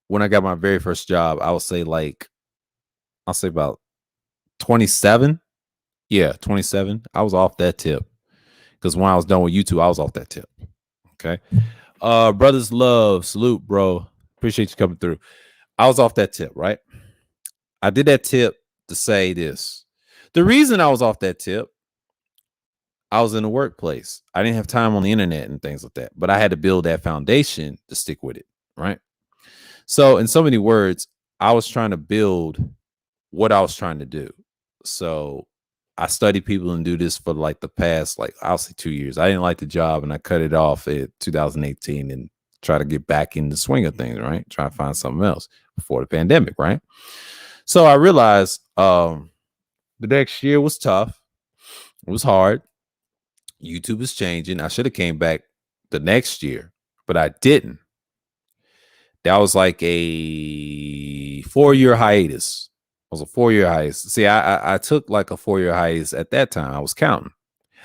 Speaker 2: when I got my very first job. I'll say about 27. Yeah, 27. I was off that tip. Because when I was done with YouTube, I was off that tip. Okay. Brothers love, salute, bro. Appreciate you coming through. I was off that tip, right? I did that tip to say this. The reason I was off that tip, I was in the workplace. I didn't have time on the internet and things like that, but I had to build that foundation to stick with it, right? So in so many words, I was trying to build what I was trying to do. So I studied people and do this for like the past, like I'll say 2 years. I didn't like the job and I cut it off in 2018 and try to get back in the swing of things, right? Try to find something else before the pandemic, right? So I realized the next year was tough. It was hard. YouTube is changing. I should have came back the next year, but I didn't. That was like a 4-year hiatus. It was a 4-year hiatus. See, I took like a 4-year hiatus at that time. I was counting.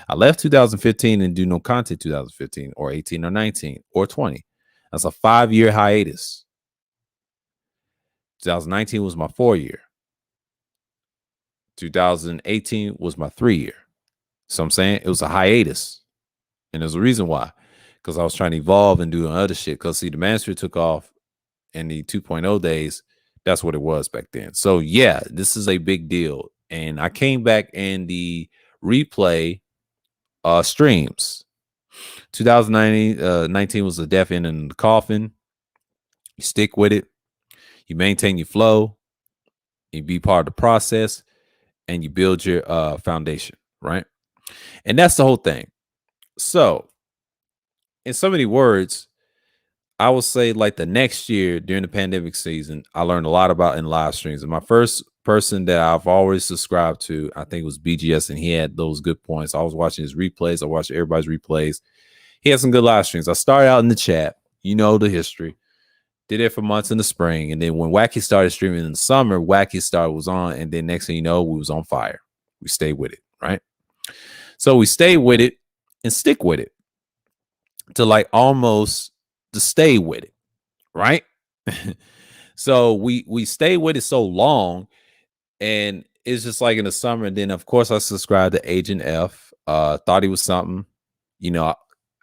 Speaker 2: I left 2015 and do no content 2015 or 18 or 19 or 20. That's a 5-year hiatus. 2019 was my 4-year. 2018 was my 3-year. So I'm saying it was a hiatus. And there's a reason why. Because I was trying to evolve and do other shit. Because see, the Mastery took off in the 2.0 days. That's what it was back then. So yeah, this is a big deal. And I came back in the replay streams. 2019 was the death end in the coffin. You stick with it. You maintain your flow. You be part of the process. And you build your foundation, right? And that's the whole thing. So, in so many words, I will say like the next year during the pandemic season, I learned a lot about in live streams. And my first person that I've always subscribed to, I think was BGS, and he had those good points. I was watching his replays. I watched everybody's replays. He had some good live streams. I started out in the chat. You know the history. Did it for months in the spring. And then when Wacky started streaming in the summer, Wacky Star was on. And then next thing you know, we was on fire. We stayed with it, right? So we stayed with it and stick with it to like almost to stay with it, right? So we stayed with it so long, and it's just like in the summer. And then of course I subscribed to Agent F. Thought he was something, you know.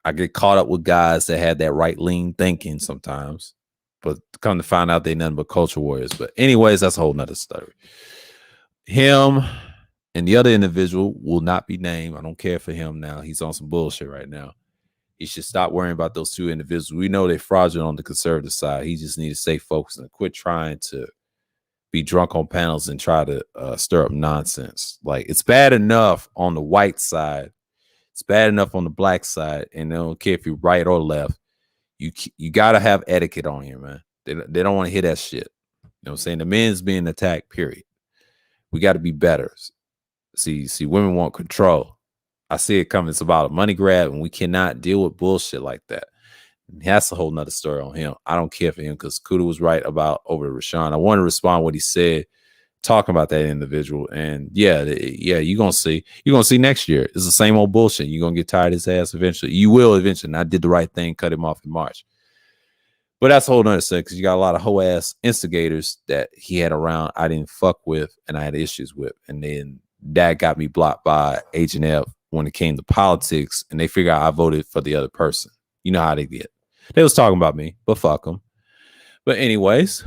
Speaker 2: I get caught up with guys that had that right lean thinking sometimes, but come to find out they nothing but culture warriors. But anyways, that's a whole nother story. Him and the other individual will not be named. I don't care for him now. He's on some bullshit right now. He should stop worrying about those two individuals. We know they're fraudulent on the conservative side. He just needs to stay focused and quit trying to be drunk on panels and try to stir up nonsense. Like, it's bad enough on the white side. It's bad enough on the black side. And they don't care if you're right or left. You got to have etiquette on here, man. They don't want to hear that shit. You know what I'm saying? The men's being attacked, period. We got to be better. See, women want control. I see it coming. It's about a money grab, and we cannot deal with bullshit like that. And that's a whole nother story on him. I don't care for him because Kuda was right about over Rashawn. I want to respond to what he said, talking about that individual. And yeah, you're gonna see. You're gonna see next year. It's the same old bullshit. You're gonna get tired of his ass eventually. You will eventually. And I did the right thing, cut him off in March. But that's a whole nother thing because you got a lot of hoe ass instigators that he had around I didn't fuck with and I had issues with. And then that got me blocked by Agent F when it came to politics, and they figure out I voted for the other person. You know how they get. They was talking about me, but fuck them. But anyways,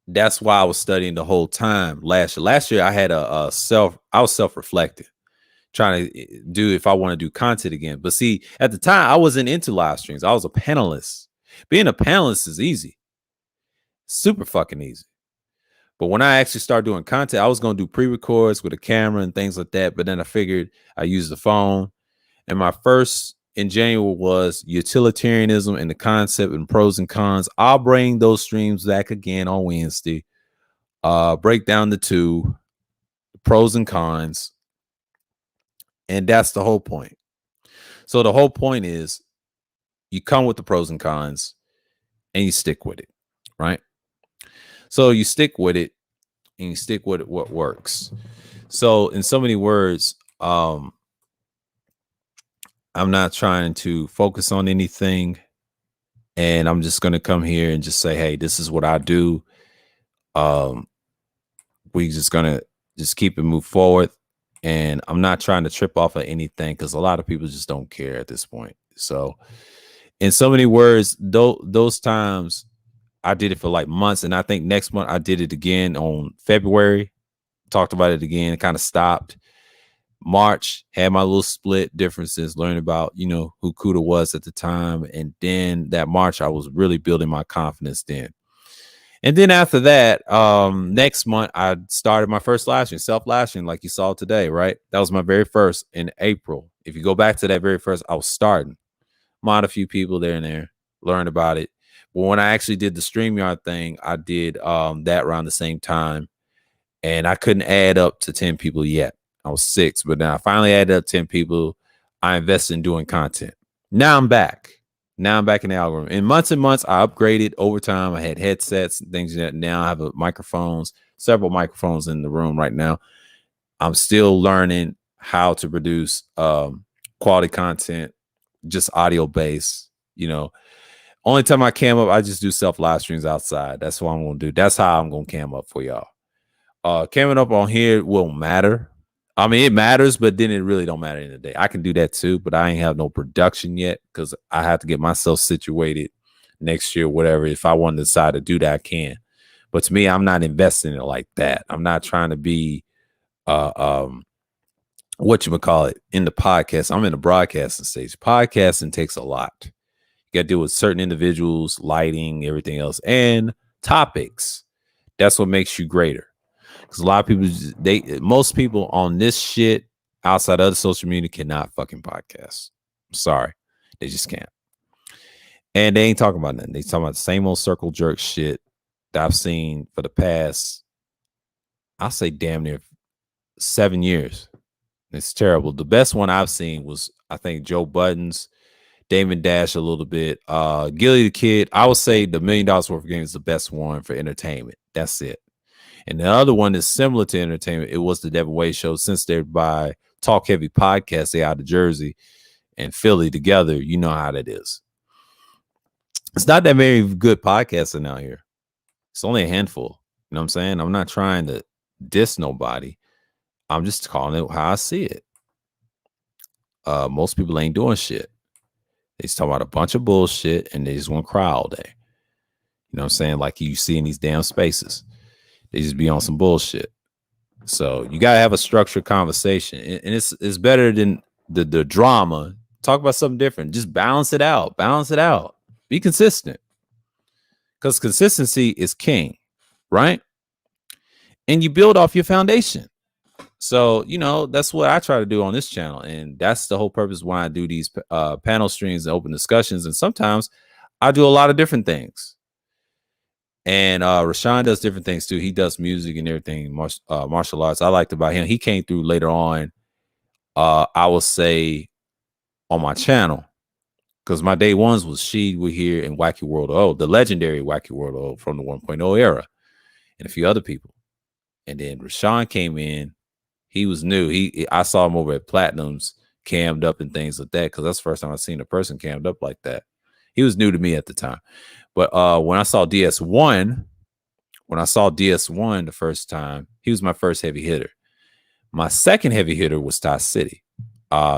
Speaker 2: that's why I was studying the whole time last year. Last year I had I was self-reflecting, trying to do if I want to do content again. But see, at the time I wasn't into live streams. I was a panelist. Being a panelist is easy. Super fucking easy. But when I actually started doing content, I was going to do pre-records with a camera and things like that. But then I figured I use the phone. And my first in January was utilitarianism and the concept and pros and cons. I'll bring those streams back again on Wednesday. Break down the two, the pros and cons. And that's the whole point. So the whole point is you come with the pros and cons and you stick with it, right? So you stick with it and you stick with it, what works. So in so many words, I'm not trying to focus on anything. And I'm just going to come here and just say, hey, this is what I do. We just going to just keep it move forward. And I'm not trying to trip off of anything because a lot of people just don't care at this point. So in so many words, those times, I did it for like months, and I think next month I did it again on February. Talked about it again, kind of stopped. March had my little split differences, learned about who Kuda was at the time, and then that March I was really building my confidence then. And then after that, next month I started my first live stream, self live stream, like you saw today, right? That was my very first in April. If you go back to that very first, I was starting, mod a few people there and there, learned about it. But when I actually did the StreamYard thing, I did that around the same time. And I couldn't add up to 10 people yet. I was 6, but now I finally added up 10 people. I invested in doing content. Now I'm back. Now I'm back in the algorithm. In months and months, I upgraded over time. I had headsets and things like that. Now I have several microphones in the room right now. I'm still learning how to produce quality content, just audio based, Only time I cam up, I just do self live streams outside. That's what I'm going to do. That's how I'm going to cam up for y'all. Camming up on here won't matter. I mean, it matters, but then it really don't matter in the day. I can do that too, but I ain't have no production yet because I have to get myself situated next year, whatever. If I want to decide to do that, I can. But to me, I'm not investing in it like that. I'm not trying to be what you would call it in the podcast. I'm in the broadcasting stage. Podcasting takes a lot. You got to deal with certain individuals, lighting, everything else, and topics. That's what makes you greater. Because a lot of people, most people on this shit outside other social media cannot fucking podcast. I'm sorry. They just can't. And they ain't talking about nothing. They talking about the same old circle jerk shit that I've seen for the past, I'll say damn near 7 years. It's terrible. The best one I've seen was, I think, Joe Budden's, Damon Dash a little bit. Gilly the Kid, I would say the $1 Million Worth of Game is the best one for entertainment. That's it. And the other one is similar to entertainment. It was the Devin Wade Show. Since they're by Talk Heavy Podcast, they out of Jersey and Philly together. You know how that is. It's not that many good podcasting out here. It's only a handful. You know what I'm saying? I'm not trying to diss nobody. I'm just calling it how I see it. most people ain't doing shit. They just talk about a bunch of bullshit and they just want to cry all day. You know what I'm saying? Like you see in these damn spaces. They just be on some bullshit. So you gotta have a structured conversation. And it's better than the drama. Talk about something different. Just balance it out. Balance it out. Be consistent. Because consistency is king, right? And you build off your foundation. So, you know, that's what I try to do on this channel. And that's the whole purpose why I do these panel streams and open discussions. And sometimes I do a lot of different things. And Rashawn does different things too. He does music and everything, martial arts. I liked about him. He came through later on, I will say, on my channel. Because my day ones was She Were Here and Wacky World O, the legendary Wacky World O from the 1.0 era, and a few other people. And then Rashawn came in. He was new. I saw him over at Platinums, cammed up and things like that, because that's the first time I've seen a person cammed up like that. He was new to me at the time. But when I saw DS1, the first time, he was my first heavy hitter. My second heavy hitter was Ty City.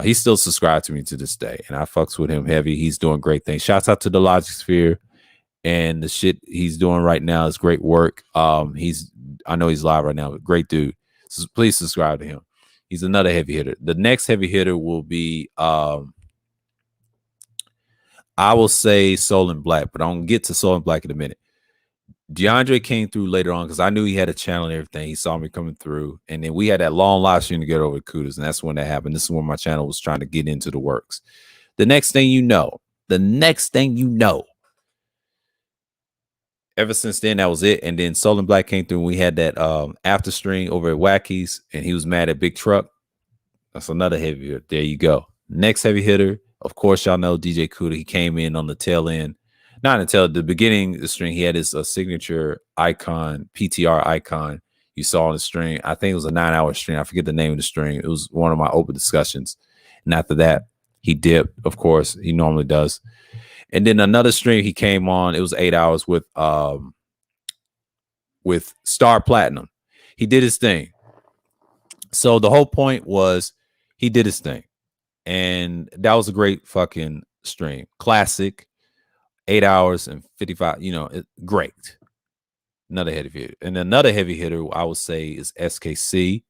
Speaker 2: He's still subscribed to me to this day, and I fucks with him heavy. He's doing great things. Shouts out to the Logic Sphere, and the shit he's doing right now is great work. I know he's live right now, but great dude. So please subscribe to him. He's another heavy hitter. The next heavy hitter will be I will say Soul and Black, but I'm gonna get to Soul and Black in a minute. DeAndre came through later on because I knew he had a channel and everything. He saw me coming through, and then we had that long live stream to get over Kudos, and that's when that happened. This is when my channel was trying to get into the works. The next thing you know, ever since then, that was it. And then Soul and Black came through, and we had that after stream over at Wacky's, and he was mad at Big Truck. That's another heavy hitter. There you go. Next heavy hitter, of course, y'all know DJ Kuda. He came in on the tail end. Not until the beginning of the string, he had his signature icon, PTR icon you saw on the string. I think it was a 9-hour string. I forget the name of the string. It was one of my open discussions. And after that, he dipped, of course. He normally does. And then another string he came on. It was 8 hours with Star Platinum. He did his thing. So the whole point was he did his thing. And that was a great fucking stream. Classic. 8 hours and 55, great. Another heavy hitter. And another heavy hitter I would say is SKC.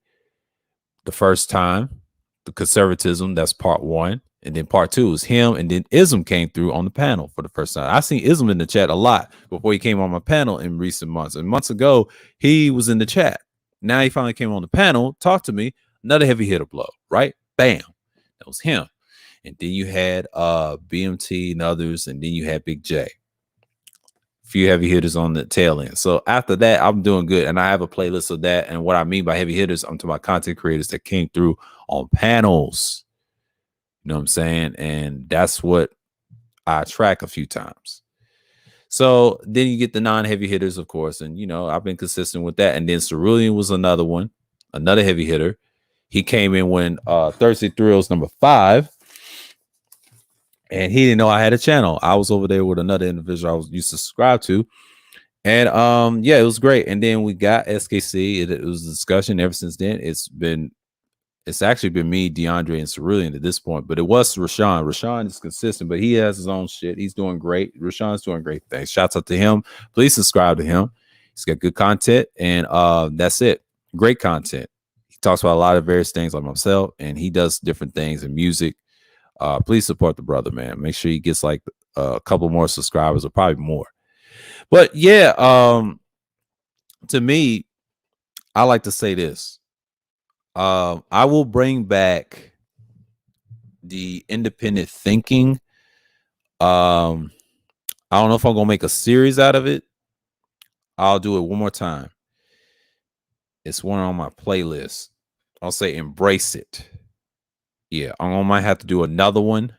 Speaker 2: The first time, the conservatism, that's part 1. And then part 2 was him. And then Ism came through on the panel for the first time. I seen Ism in the chat a lot before he came on my panel in recent months. And months ago, he was in the chat. Now he finally came on the panel, talked to me. Another heavy hitter blow, right? Bam. That was him. And then you had BMT and others, and then you had Big J. A few heavy hitters on the tail end. So after that, I'm doing good. And I have a playlist of that. And what I mean by heavy hitters, I'm talking about content creators that came through on panels. You know what I'm saying? And that's what I track a few times. So then you get the non-heavy hitters, of course. And, I've been consistent with that. And then Cerulean was another one, another heavy hitter. He came in when Thursday Thrills number 5. And he didn't know I had a channel. I was over there with another individual I was used to subscribe to. And it was great. And then we got SKC. It was a discussion. Ever since then, it's actually been me, DeAndre, and Cerulean at this point. But it was Rashawn. Rashawn is consistent, but he has his own shit. He's doing great. Rashawn's doing great things. Shouts out to him. Please subscribe to him. He's got good content. And that's it. Great content. He talks about a lot of various things like myself, and he does different things in music. Please support the brother, man. Make sure he gets like a couple more subscribers or probably more. But yeah, to me, I like to say this. I will bring back the independent thinking. I don't know if I'm gonna make a series out of it. I'll do it one more time. It's one on my playlist. I'll say embrace it. Yeah, I might have to do another one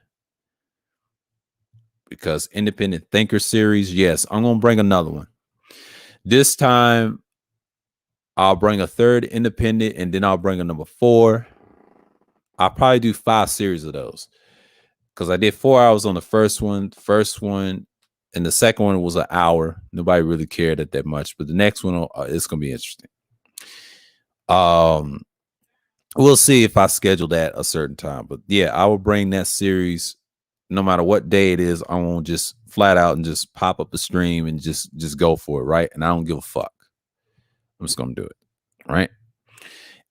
Speaker 2: because independent thinker series. Yes, I'm going to bring another one. This time, I'll bring a third independent, and then I'll bring a number 4. I'll probably do 5 series of those because I did 4 hours on the first one. And the second one was an hour. Nobody really cared that much, but the next one it's going to be interesting. we'll see if I schedule that a certain time. But yeah, I will bring that series no matter what day it is. I won't just flat out and just pop up a stream and just go for it, right? And I don't give a fuck. I'm just gonna do it, right?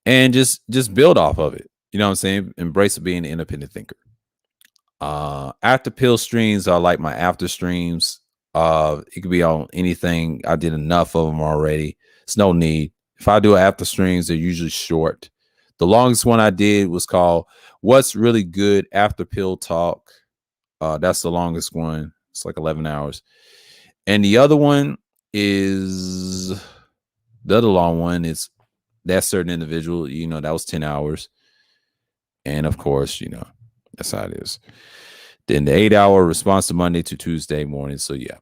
Speaker 2: And just build off of it. You know what I'm saying? Embrace being an independent thinker. After pill streams are like my after streams. It could be on anything. I did enough of them already. It's no need. If I do after streams, they're usually short. The longest one I did was called "What's Really Good After Pill Talk." That's the longest one. It's like 11 hours. And the other one is the other long one is that certain individual. You know, that was 10 hours. And of course, you know, that's how it is. Then the 8-hour response to Monday to Tuesday morning. So yeah.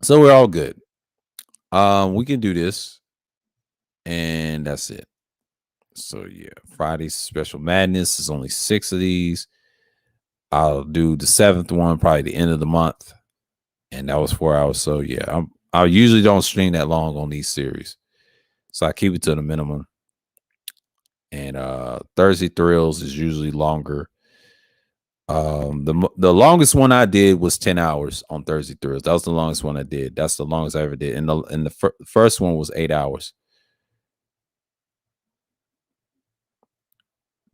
Speaker 2: So we're all good. We can do this. And that's it. So yeah. Friday's special madness is only 6 of these. I'll do the 7th one probably the end of the month. And that was 4 hours. So yeah, I usually don't stream that long on these series. So I keep it to the minimum. And Thursday Thrills is usually longer. The longest one I did was 10 hours on Thursday Thrills. That was the longest one I did. That's the longest I ever did. And the first one was 8 hours.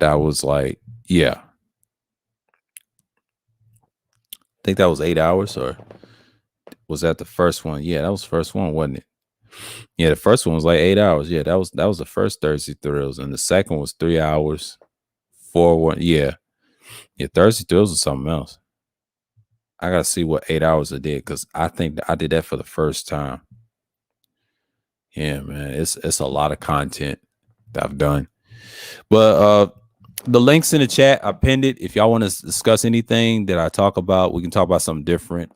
Speaker 2: That was like, yeah. I think that was 8 hours, or was that the first one? Yeah, that was the first one, wasn't it? Yeah, the first one was like 8 hours. Yeah, that was the first Thursday Thrills. And the second was 3 hours. 4-1. Yeah. Yeah, Thursday Thrills was something else. I gotta see what 8 hours I did, because I think I did that for the first time. Yeah, man, it's a lot of content that I've done. But the links in the chat, I pinned it. If y'all want to discuss anything that I talk about, we can talk about something different.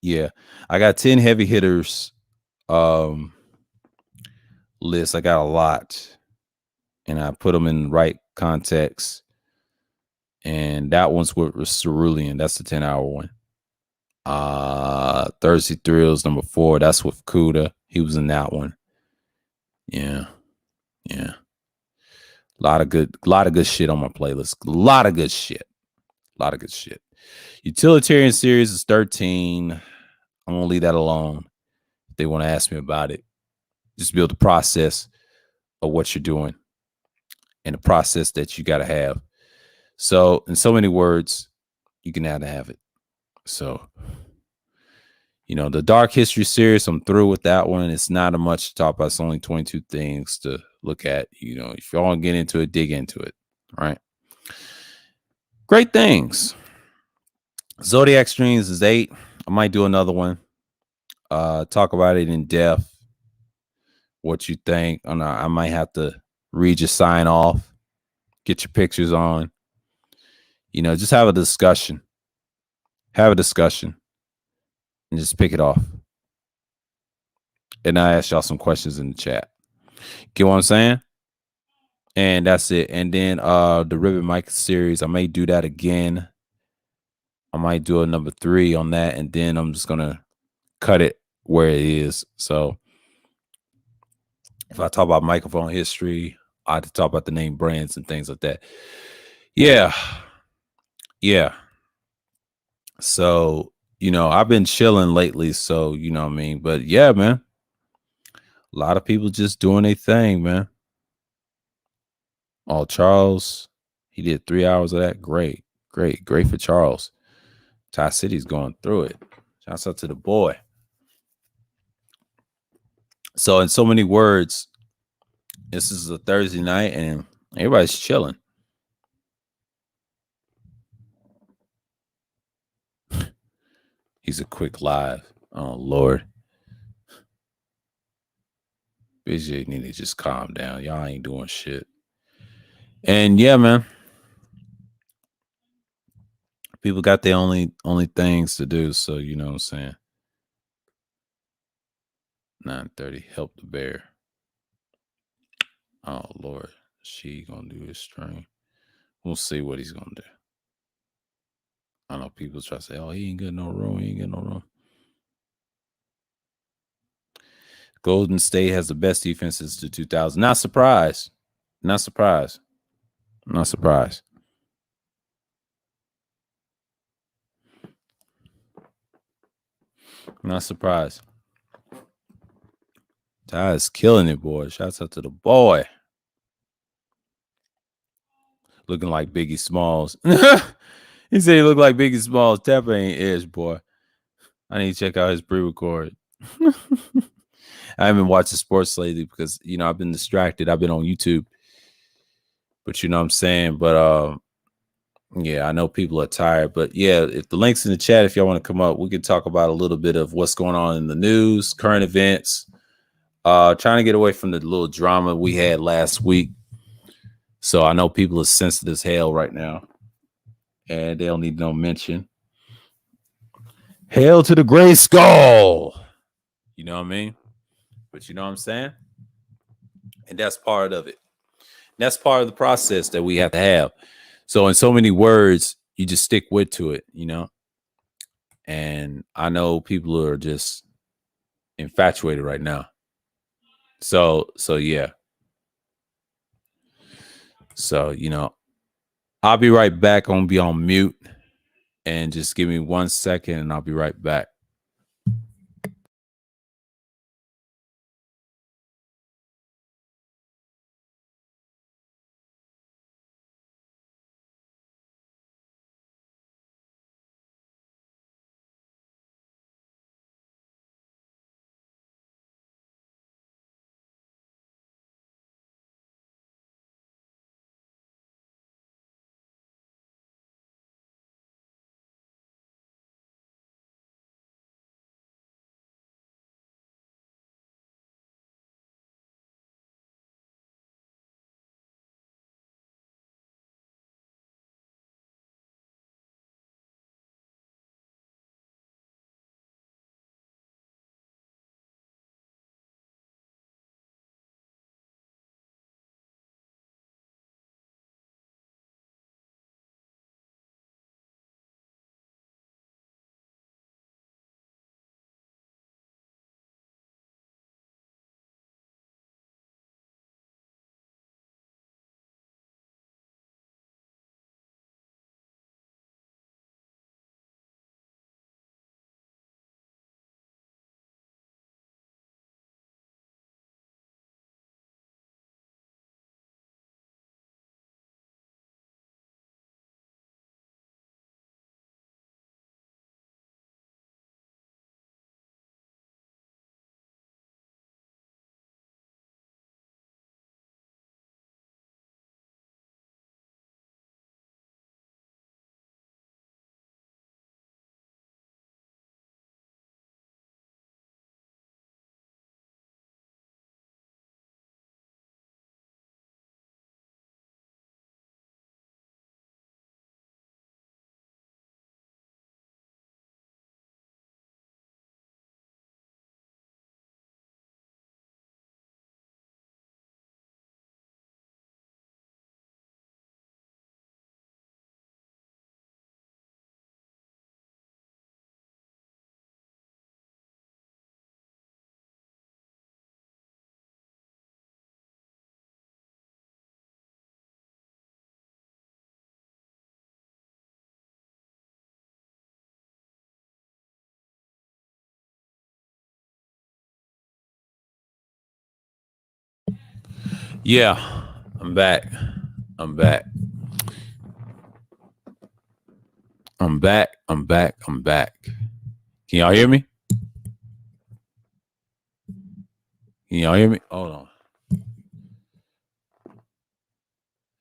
Speaker 2: Yeah, I got 10 heavy hitters list. I got a lot, and I put them in the right context. And that one's with Cerulean. That's the 10-hour one. Thursday Thrills number 4. That's with Kuda. He was in that one. Yeah. A lot of good shit on my playlist. A lot of good shit. Utilitarian series is 13. I'm gonna leave that alone. If they want to ask me about it, just build the process of what you're doing and the process that you got to have. So, in so many words, you can have it. So, you know, the Dark History series, I'm through with that one. It's not a much to talk about. It's only 22 things to look at. You know, if you want to get into it, dig into it. All right. Great things. Zodiac streams is 8. I might do another one. Talk about it in depth. What you think. I might have to read your sign off. Get your pictures on. You know, just have a discussion. And just pick it off. And I ask y'all some questions in the chat. Get what I'm saying? And that's it. And then the Ribbon Mic series, I may do that again. I might do a number 3 on that, and then I'm just gonna cut it where it is. So if I talk about microphone history, I have to talk about the name brands and things like that. Yeah. So, you know, I've been chilling lately, so you know what I mean. But yeah, man. A lot of people just doing their thing, man. Oh, Charles, he did 3 hours of that. Great for Charles. Ty City's going through it. Shouts out to the boy. So, in so many words, this is a Thursday night and everybody's chilling. He's a quick live. Oh, Lord. BJ need to just calm down. Y'all ain't doing shit. And yeah, man. People got their only things to do. So, you know what I'm saying? 9:30. Help the bear. Oh, Lord. She gonna do his stream. We'll see what he's gonna do. I know people try to say, oh, he ain't getting no room.
Speaker 1: Golden State has the best defense since the 2000s. Not surprised. Not surprised. Not surprised. Not surprised. Ty is killing it, boy. Shouts out to the boy. Looking like Biggie Smalls. He said he looked like Biggie Smalls. Tapper ain't ish, boy. I need to check out his pre-record. I haven't watched the sports lately because, you know, I've been distracted. I've been on YouTube. But you know what I'm saying? But yeah, I know people are tired. But yeah, if the link's in the chat, if y'all want to come up, we can talk about a little bit of what's going on in the news, current events. Trying to get away from the little drama we had last week. So I know people are sensitive as hell right now. And they don't need no mention. Hail to the gray skull. You know what I mean? But you know what I'm saying? And that's part of it. That's part of the process that we have to have. So in so many words, you just stick to it, you know? And I know people are just infatuated right now. So yeah. So, you know, I'll be right back. I'm going to be on mute. And just give me 1 second and I'll be right back. Yeah, I'm back. I'm back. I'm back. I'm back. I'm back. Can y'all hear me? Can y'all hear me? Hold on.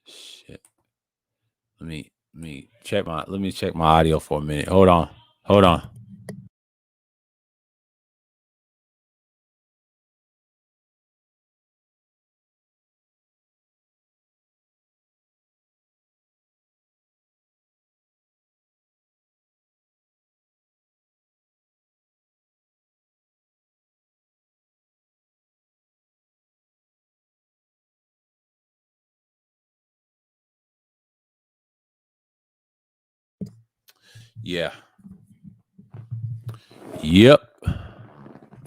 Speaker 1: Shit. Let me check my audio for a minute. Hold on. Hold on. Yeah. Yep.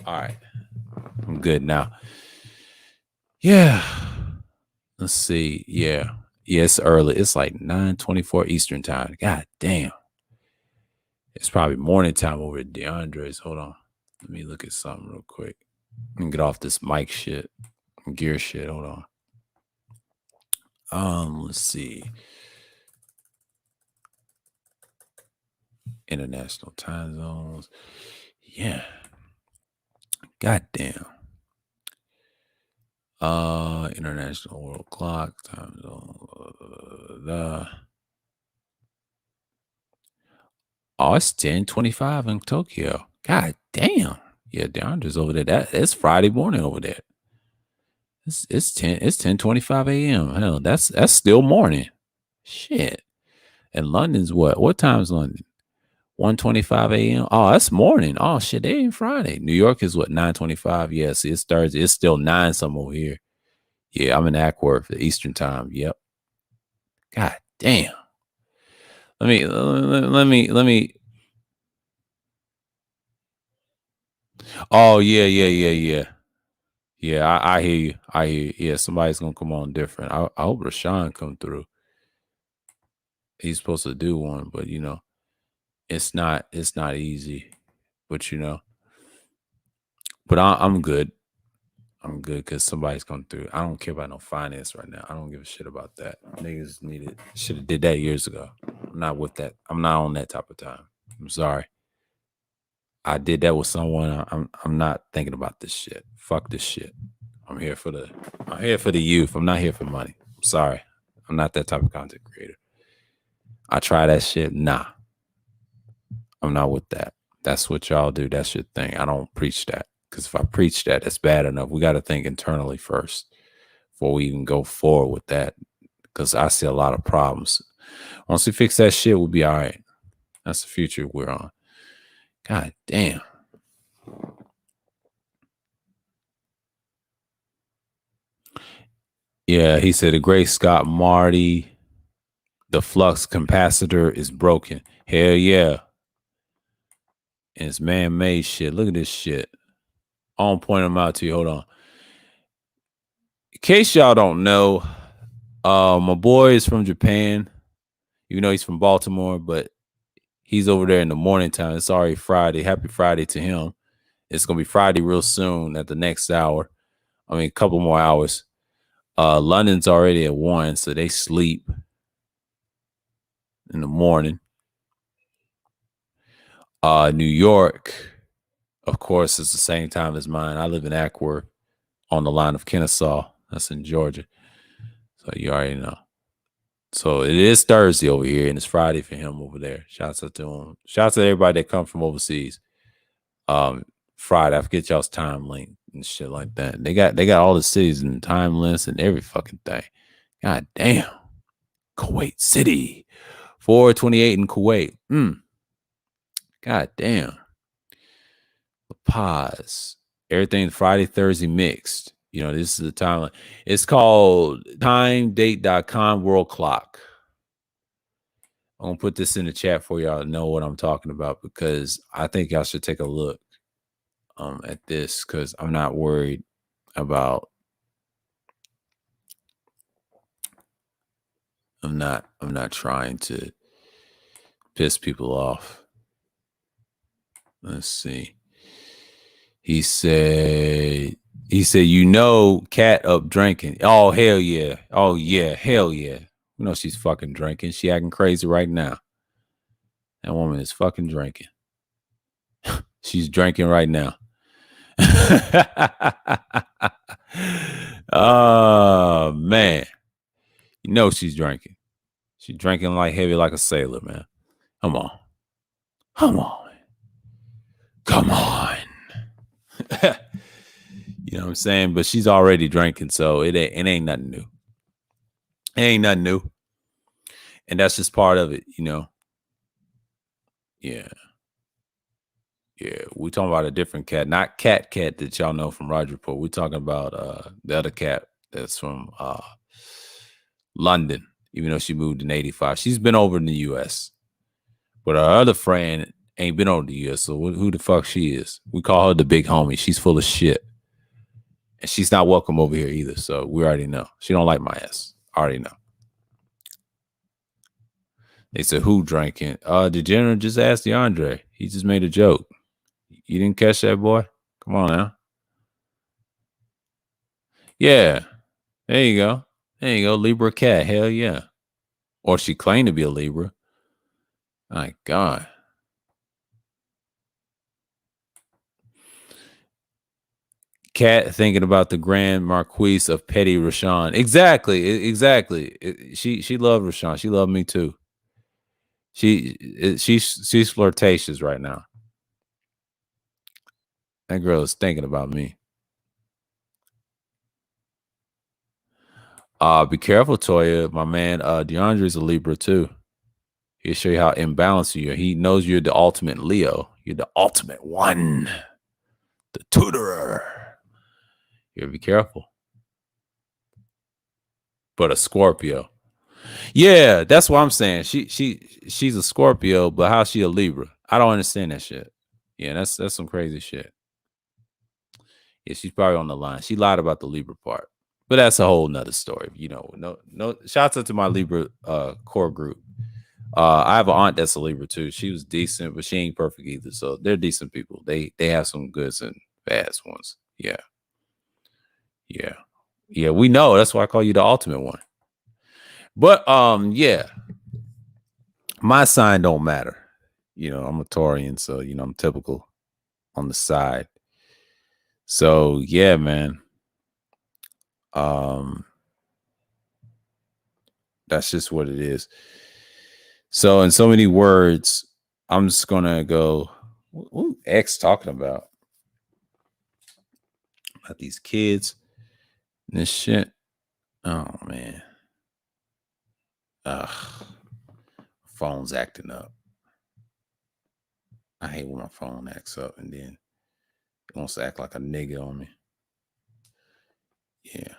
Speaker 1: All right. I'm
Speaker 2: good now. Yeah. Let's see. Yeah. Yeah, it's early. It's like 9:24 Eastern time. God damn. It's probably morning time over at DeAndre's. Hold on. Let me look at something real quick. And get off this mic shit. Gear shit. Hold on. Let's see. International time zones. Yeah. God damn. International world clock time zone. Oh, it's 10:25 in Tokyo. God damn. Yeah, DeAndre's over there. It's Friday morning over there. It's 10:25 a.m. Hell, that's still morning. Shit. And London's what? What time is London? 1:25 a.m. Oh, that's morning. Oh shit, they ain't Friday. New York is what, 9:25? Yes, it's Thursday. It's still 9 something over here. Yeah, I'm in Ackworth, Eastern time. Yep. God damn. Let me. Oh yeah. Yeah, I hear you. I hear you. Yeah, somebody's gonna come on different. I hope Rashawn come through. He's supposed to do one, but you know, it's not easy. But you know, but I'm good. I'm good because somebody's come through. I don't care about no finance right now. I don't give a shit about that. Niggas should have did that years ago. I'm not with that. I'm not on that type of time. I'm sorry. I did that with someone. I'm not thinking about this shit. Fuck this shit. I'm here for the youth. I'm not here for money. I'm sorry. I'm not that type of content creator. I try that shit. Nah. I'm not with that. That's what y'all do. That's your thing. I don't preach that. Because if I preach that, that's bad enough. We got to think internally first before we even go forward with that. Because I see a lot of problems. Once we fix that shit, we'll be all right. That's the future we're on. God damn. Yeah, he said the great Scott Marty, the flux capacitor is broken. Hell yeah. And it's man-made shit. Look at this shit. I'll point them out to you. Hold on. In case y'all don't know, my boy is from Japan. Even though he's from Baltimore, but he's over there in the morning time. It's already Friday. Happy Friday to him. It's going to be Friday real soon at the next hour. I mean, a couple more hours. London's already at 1, so they sleep in the morning. New York, of course, is the same time as mine. I live in Ackworth on the line of Kennesaw. That's in Georgia. So you already know. So it is Thursday over here, and it's Friday for him over there. Shouts out to him. Shouts out to everybody that come from overseas. Friday, I forget y'all's time link and shit like that. They got all the cities and time links and every fucking thing. God damn. Kuwait City. 428 in Kuwait. God damn. The pause. Everything Friday, Thursday mixed. You know, this is the time. It's called timedate.com world clock. I'm going to put this in the chat for y'all to know what I'm talking about because I think y'all should take a look at this because I'm not worried about. I'm not trying to piss people off. Let's see. He said, you know, Cat up drinking. Oh, hell yeah. Oh, yeah. Hell yeah. You know, she's fucking drinking. She acting crazy right now. That woman is fucking drinking. She's drinking right now. Oh, man. You know she's drinking. She's drinking like heavy like a sailor, man. Come on. You know what I'm saying? But she's already drinking, so it ain't nothing new. It ain't nothing new. And that's just part of it, you know? Yeah. Yeah, we're talking about a different cat, not Cat that y'all know from Roger Report. We're talking about the other cat that's from London, even though she moved in 85. She's been over in the U.S., but our other friend ain't been over the U.S., so who the fuck she is? We call her the big homie. She's full of shit. And she's not welcome over here either. So we already know. She don't like my ass. I already know. They said, who drinking? Degenerate just asked DeAndre. He just made a joke. You didn't catch that, boy? Come on now. Yeah. There you go. There you go. Libra cat. Hell yeah. Or she claimed to be a Libra. My God. Cat thinking about the Grand Marquise of Petty Rashawn. Exactly. She loved Rashawn. She loved me too. She's flirtatious right now. That girl is thinking about me. Be careful, Toya. My man, DeAndre's a Libra too. He'll show you how imbalanced you are. He knows you're the ultimate Leo. You're the ultimate one. The tutorer. You gotta be careful. But a Scorpio. Yeah, that's what I'm saying. She's a Scorpio, but how's she a Libra? I don't understand that shit. Yeah, that's some crazy shit. Yeah, she's probably on the line. She lied about the Libra part. But that's a whole nother story. You know, no shouts out to my Libra core group. I have an aunt that's a Libra too. She was decent, but she ain't perfect either. So they're decent people. They have some goods and bads ones. Yeah. We know. That's why I call you the ultimate one. But yeah. My sign don't matter. You know, I'm a Taurian, so you know I'm typical on the side. So yeah, man. That's just what it is. So in so many words, I'm just gonna go. What X talking about these kids and this shit? Oh man, phone's acting up. I hate when my phone acts up and then it wants to act like a nigga on me. Yeah,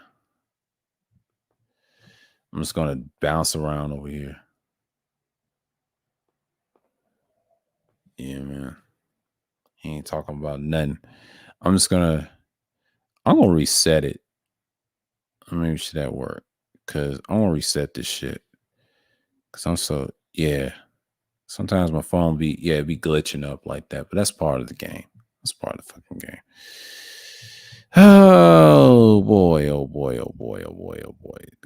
Speaker 2: I'm just gonna bounce around over here. Yeah, man. He ain't talking about nothing. I'm gonna reset it. Maybe should that work? Cause I'm gonna reset this shit. Cause I'm so sometimes my phone be glitching up like that, but that's part of the game. That's part of the fucking game. Oh boy.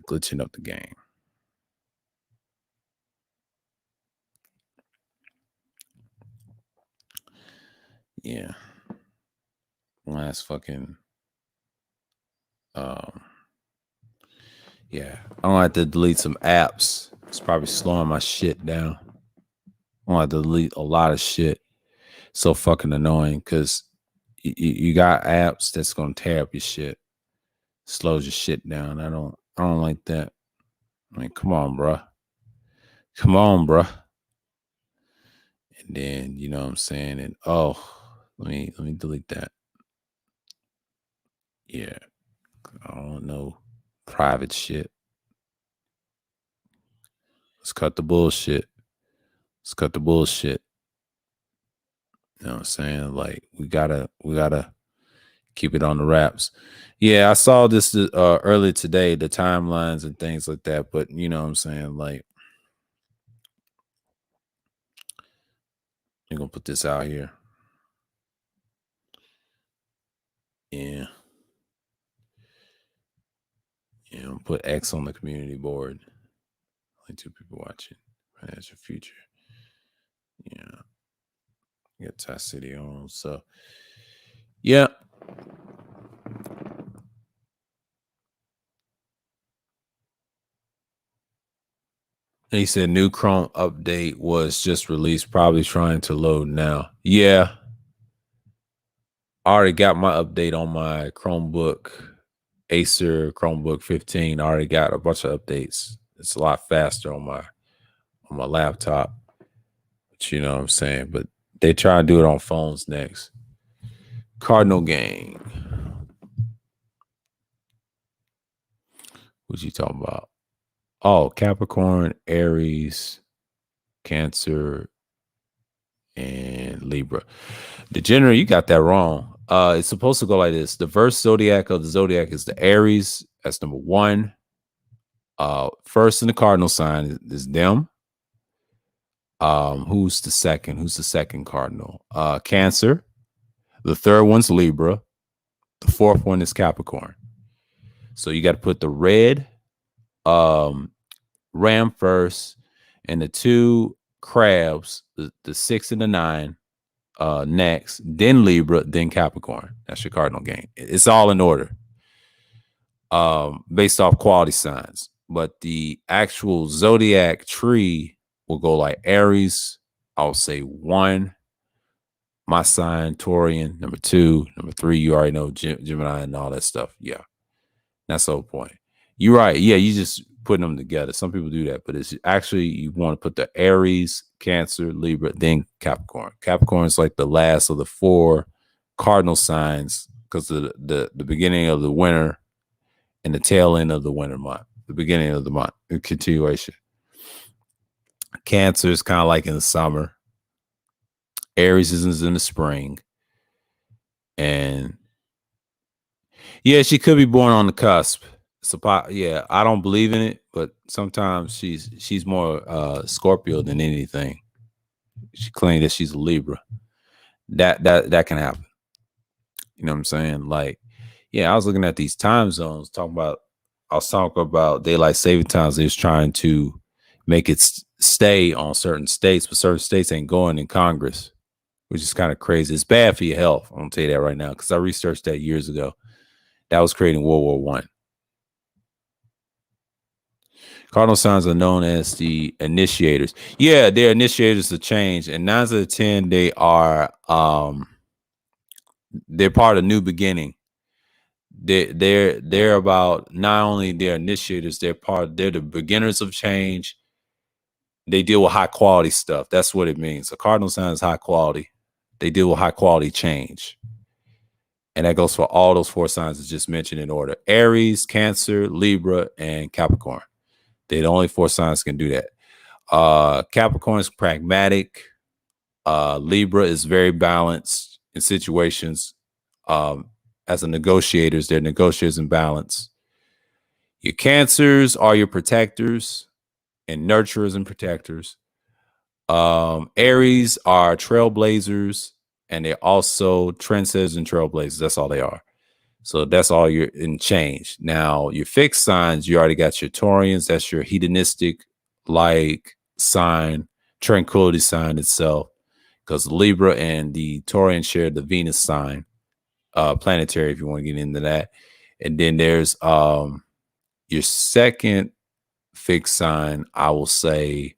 Speaker 2: Glitching up the game. Yeah. Last fucking yeah. I'm gonna have to delete some apps. It's probably slowing my shit down. I'm gonna have to delete a lot of shit. So fucking annoying because you got apps that's gonna tear up your shit, slows your shit down. I don't like that. I mean, come on, bruh. And then you know what I'm saying, and let me delete that. Yeah, I don't know private shit. Let's cut the bullshit. You know what I'm saying? Like we gotta keep it on the wraps. Yeah, I saw this earlier today, the timelines and things like that. But you know what I'm saying? Like, you're gonna put this out here. Yeah. You know, put X on the community board. Only 2 people watching. That's your future. Yeah. Get Test City on. So yeah. He said new Chrome update was just released, probably trying to load now. Yeah. I already got my update on my Chromebook, Acer Chromebook 15. I already got a bunch of updates. It's a lot faster on my laptop. But you know what I'm saying? But they try to do it on phones next. Cardinal Gang. What you talking about? Oh, Capricorn, Aries, Cancer, and Libra. Degenerate, you got that wrong. It's supposed to go like this. The first zodiac of the zodiac is the Aries. That's number one. First in the cardinal sign is them. Who's the second? Who's the second cardinal? Cancer. The third one's Libra. The fourth one is Capricorn. So you got to put the red ram first, and the two crabs, the 6 and the 9, next, then Libra, then Capricorn. That's your cardinal game. It's all in order, based off quality signs. But the actual zodiac tree will go like Aries. I'll say 1. My sign, Taurian. Number 2. Number 3, you already know Gemini and all that stuff. Yeah. That's the whole point. You're right. Yeah, you just putting them together. Some people do that, but it's actually you want to put the Aries, Cancer, Libra, then Capricorn. Capricorn is like the last of the 4 cardinal signs because of the beginning of the winter and the tail end of the winter month, the beginning of the month, the continuation. Cancer is kind of like in the summer. Aries is in the spring. And yeah, she could be born on the cusp. Yeah, I don't believe in it, but sometimes she's more Scorpio than anything. She claimed that she's a Libra. That can happen. You know what I'm saying? Like, yeah, I was looking at these time zones, I was talking about daylight saving times. They was trying to make it stay on certain states, but certain states ain't going in Congress, which is kind of crazy. It's bad for your health. I'm gonna tell you that right now, because I researched that years ago. That was creating World War I. Cardinal signs are known as the initiators. Yeah, they're initiators of change, and 9 out of 10, they are they're part of new beginning. They're about, not only they're initiators, they're the beginners of change. They deal with high quality stuff. That's what it means. A cardinal sign is high quality. They deal with high quality change. And that goes for all those 4 signs I just mentioned in order. Aries, Cancer, Libra, and Capricorn. They're the only 4 signs can do that. Capricorn is pragmatic. Libra is very balanced in situations. As a negotiators, they're negotiators in balance. Your Cancers are your protectors and nurturers and protectors. Aries are trailblazers, and they're also trendsetters and trailblazers. That's all they are. So that's all you're in change. Now, your fixed signs, you already got your Taurians. That's your hedonistic like sign, tranquility sign itself, because Libra and the Taurian share the Venus sign, planetary, if you want to get into that. And then there's your second fixed sign, I will say,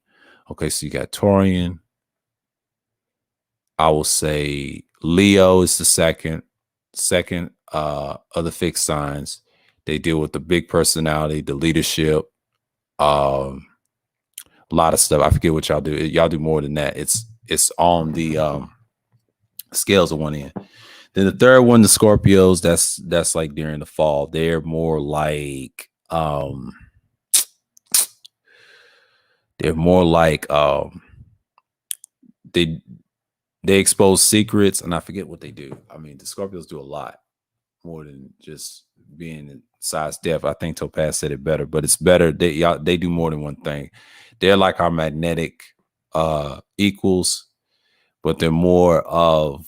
Speaker 2: okay, so you got Taurian. I will say Leo is the second of the fixed signs. They deal with the big personality, the leadership, a lot of stuff. I forget what y'all do. Y'all do more than that. It's on the scales of one end. Then the third one, the Scorpios, that's like during the fall. They're more like they expose secrets, and I forget what they do. I mean, the Scorpios do a lot more than just being in size depth. I think Topaz said it better, but it's better. They do more than one thing. They're like our magnetic equals, but they're more of,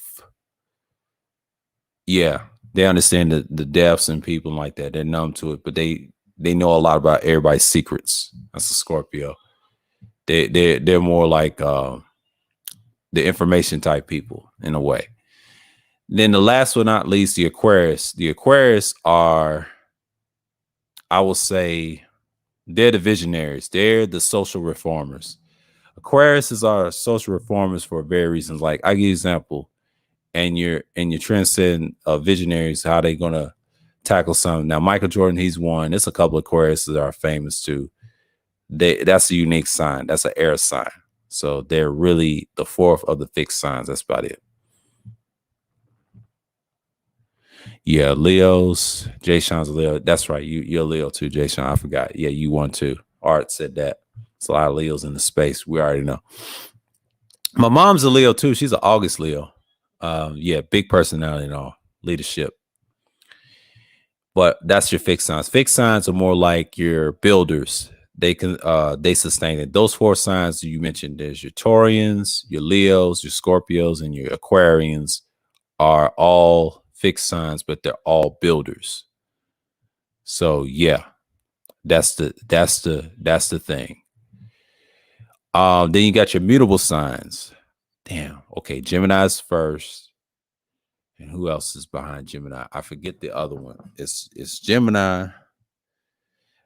Speaker 2: yeah, they understand the depths and people like that. They're numb to it, but they know a lot about everybody's secrets. That's a Scorpio. They're more like the information type people in a way. Then the last but not least, the Aquarius. The Aquarius are, I will say, they're the visionaries. They're the social reformers. Aquarius is our social reformers for various reasons. Like, I give you an example, and your trendsetting visionaries, how they gonna tackle something. Now, Michael Jordan, he's one. There's a couple of Aquarius that are famous too. That's a unique sign. That's an air sign. So they're really the fourth of the fixed signs. That's about it. Yeah, Leos. Jay Sean's a Leo. That's right. You're a Leo too, Jay Sean. I forgot. Yeah, you one too. Art said that. It's a lot of Leos in the space. We already know. My mom's a Leo too. She's an August Leo. Yeah, big personality and all. leadership. But that's your fixed signs. Fixed signs are more like your builders. They sustain it. Those 4 signs you mentioned, there's your Taurians, your Leos, your Scorpios, and your Aquarians are all fixed signs, but they're all builders. So yeah, that's the thing. Then you got your mutable signs. Damn. Okay, Gemini's first. And who else is behind Gemini? I forget the other one. It's Gemini.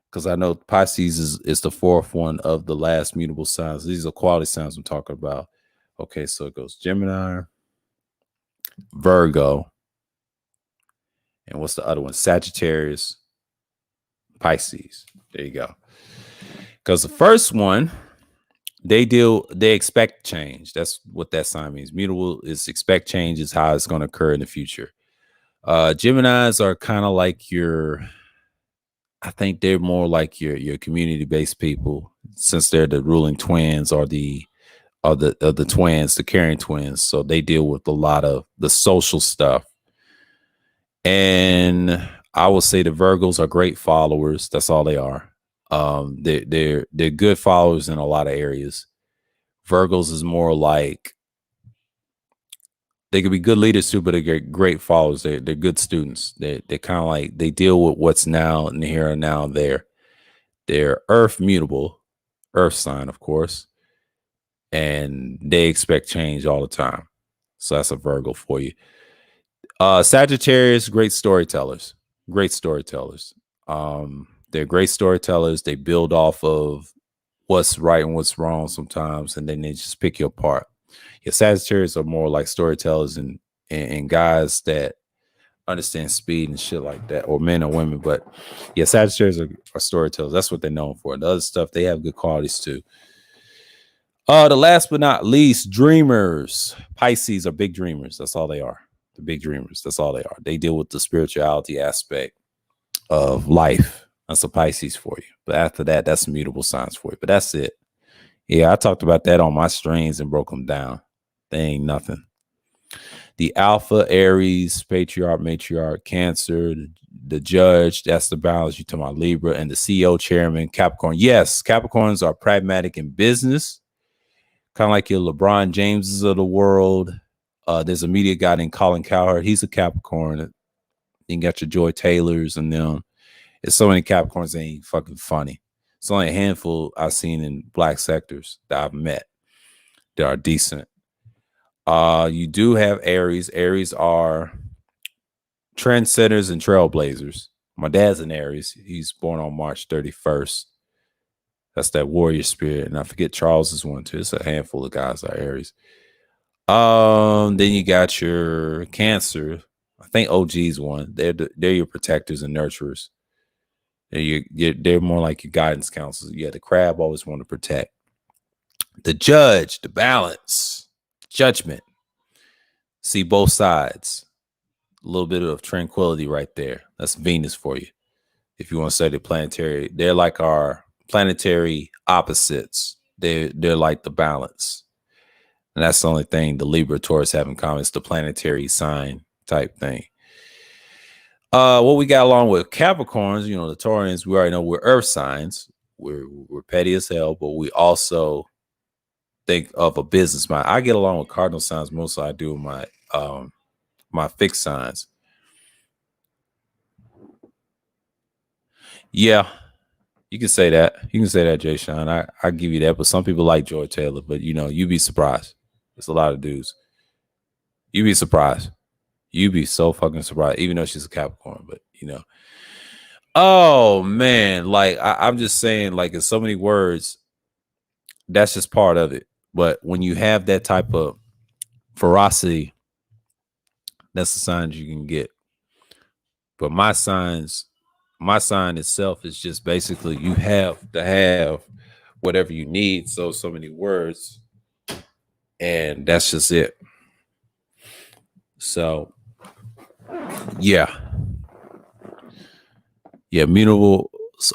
Speaker 2: Because I know Pisces is the 4th one of the last mutable signs. These are quality signs I'm talking about. Okay, so it goes Gemini, Virgo, and what's the other one? Sagittarius, Pisces. There you go. Because the first one, they expect change. That's what that sign means. Mutable is expect change, is how it's going to occur in the future. Geminis are kind of like I think they're more like your community-based people, since they're the ruling twins or the twins, the carrying twins. So they deal with a lot of the social stuff. And I will say the Virgos are great followers. That's all they are. They're good followers in a lot of areas. Virgos is more like, they could be good leaders too, but they're great followers. They're good students. They're kind of like, they deal with what's now and here and now there. They're earth mutable, earth sign, of course. And they expect change all the time. So that's a Virgo for you. Sagittarius, great storytellers. Great storytellers. They're great storytellers. They build off of what's right and what's wrong sometimes, and then they just pick you apart. Yeah, Sagittarius are more like storytellers and guys that understand speed and shit like that, or men or women. But yeah, Sagittarius are storytellers. That's what they're known for. The other stuff, they have good qualities too. The last but not least, dreamers. Pisces are big dreamers. That's all they are. The big dreamers. That's all they are. They deal with the spirituality aspect of life. That's a Pisces for you. But after that, that's mutable signs for you. But that's it. Yeah, I talked about that on my streams and broke them down. They ain't nothing. The Alpha, Aries, Patriarch, Matriarch, Cancer, the Judge, that's the balance. You're talking about Libra, and the CEO, Chairman, Capricorn. Yes, Capricorns are pragmatic in business, kind of like your LeBron Jameses of the world. There's a media guy named Colin Cowherd. He's a Capricorn. You got your Joy Taylors and them. It's so many Capricorns, they ain't fucking funny. It's only a handful I've seen in black sectors that I've met that are decent. You do have Aries. Aries are trendsetters and trailblazers. My dad's an Aries. He's born on March 31st. That's that warrior spirit. And I forget Charles is one too. It's a handful of guys that are Aries. Then you got your Cancer. I think OG's one. They're your protectors and nurturers. They're more like your guidance counselors. Yeah, the Crab always want to protect. The Judge, the balance, judgment. See both sides. A little bit of tranquility right there. That's Venus for you. If you want to say the planetary, they're like our planetary opposites. They're like the balance. And that's the only thing the Libra Taurus have in common. It's the planetary sign type thing. What we got along with Capricorns, the Taurians, we already know we're earth signs. We're petty as hell, but we also think of a business mind. I get along with cardinal signs mostly. I do my my fixed signs. Yeah, you can say that. You can say that, Jay Sean. I give you that. But some people like Joy Taylor. But you'd be surprised. There's a lot of dudes. You'd be surprised. You'd be so fucking surprised, even though she's a Capricorn. But oh man, like I'm just saying, like in so many words, that's just part of it. But when you have that type of ferocity, that's the signs you can get. But my sign itself is just basically you have to have whatever you need. So many words, and that's just it. So yeah, mutable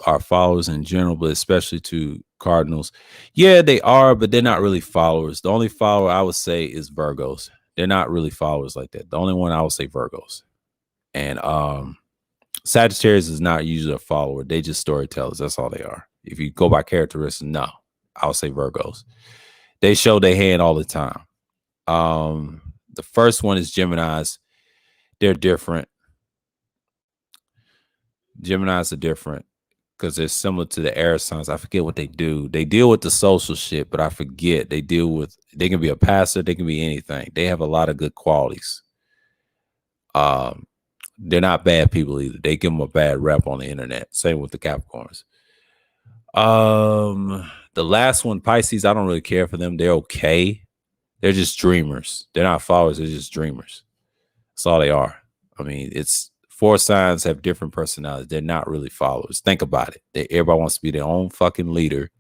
Speaker 2: are followers in general, but especially to cardinals. Yeah, they are, but they're not really followers. The only follower I would say is Virgos. They're not really followers like that. The only one I would say Virgos. And Sagittarius is not usually a follower. They just storytellers. That's all they are. If you go by characteristics, no, I would say Virgos. They show their hand all the time. The first one is Geminis. They're different. Geminis are different because they're similar to the air signs. I forget what they do. They deal with the social shit, but I forget. They can be a pastor. They can be anything. They have a lot of good qualities. They're not bad people either. They give them a bad rep on the internet. Same with the Capricorns. The last one, Pisces, I don't really care for them. They're okay. They're just dreamers. They're not followers. They're just dreamers. That's all they are. I mean, it's 4 signs have different personalities. They're not really followers. Think about it. Everybody wants to be their own fucking leader,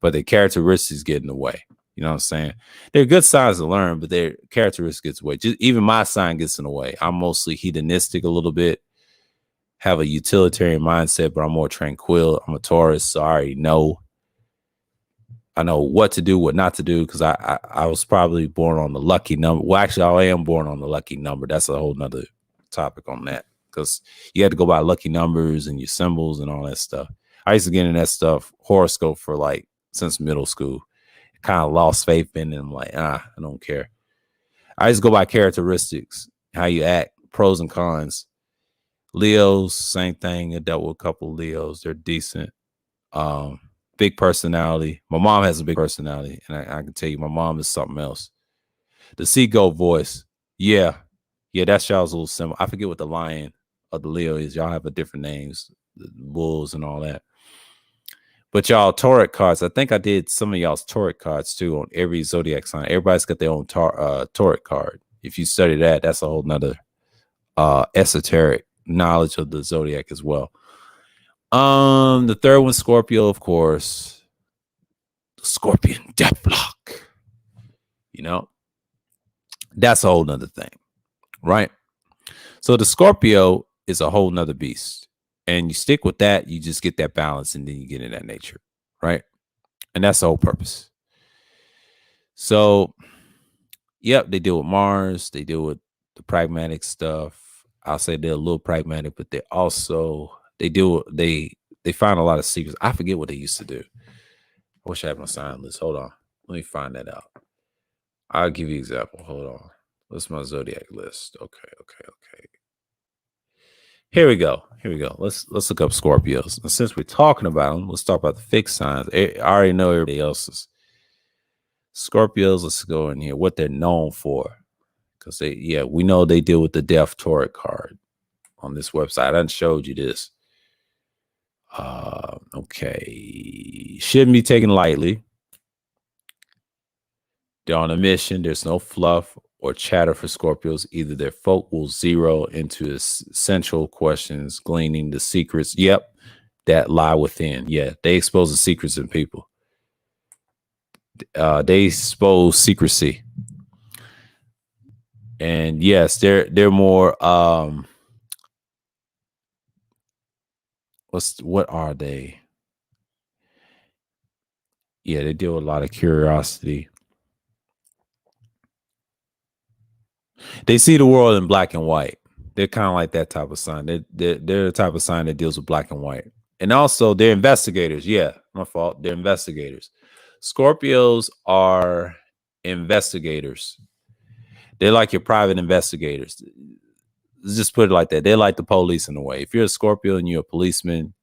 Speaker 2: but their characteristics get in the way. You know what I'm saying? They're good signs to learn, but their characteristics gets away. Just even my sign gets in the way. I'm mostly hedonistic a little bit, have a utilitarian mindset, but I'm more tranquil. I'm a Taurus, so I already know. I know what to do, what not to do, because I was probably born on the lucky number. Well, actually, I am born on the lucky number. That's a whole nother topic on that, because you had to go by lucky numbers and your symbols and all that stuff. I used to get in that stuff, horoscope, for like since middle school. Kind of lost faith in it. I'm like, I don't care. I just go by characteristics, how you act, pros and cons. Leos, same thing. I dealt with a couple of Leos. They're decent. Big personality. My mom has a big personality, and I can tell you my mom is something else. The seagull voice. Yeah, that's y'all's little symbol. I forget what the lion of the Leo is. Y'all have a different names, the wolves and all that. But y'all Tauric cards, I think I did some of y'all's Tauric cards too on every zodiac sign. Everybody's got their own Tauric card. If you study that, that's a whole nother esoteric knowledge of the zodiac as well. The third one, Scorpio, of course. The Scorpion death block. You know, that's a whole nother thing, right? So the Scorpio is a whole nother beast. And you stick with that, you just get that balance, and then you get in that nature, right? And that's the whole purpose. So, yep, they deal with Mars. They deal with the pragmatic stuff. I'll say they're a little pragmatic, but they find a lot of secrets. I forget what they used to do. I wish I had my sign list. Hold on. Let me find that out. I'll give you an example. Hold on. What's my zodiac list? Okay. Here we go. Let's look up Scorpios. And since we're talking about them, let's talk about the fixed signs. I already know everybody else's. Scorpios, let's go in here. What they're known for. Because we know they deal with the Death Tauric card on this website. I done showed you this. Okay. Shouldn't be taken lightly. They're on a mission. There's no fluff or chatter for Scorpios. Either their folk will zero into essential questions, gleaning the secrets. Yep, that lie within. Yeah, they expose the secrets in people. They expose secrecy. And yes, they're more what are they? Yeah, they deal with a lot of curiosity. They see the world in black and white. They're kind of like that type of sign. They're the type of sign that deals with black and white. And also, they're investigators. Yeah, my fault. They're investigators. Scorpios are investigators. They're like your private investigators. Let's just put it like that. They're like the police in a way. If you're a Scorpio and you're a policeman,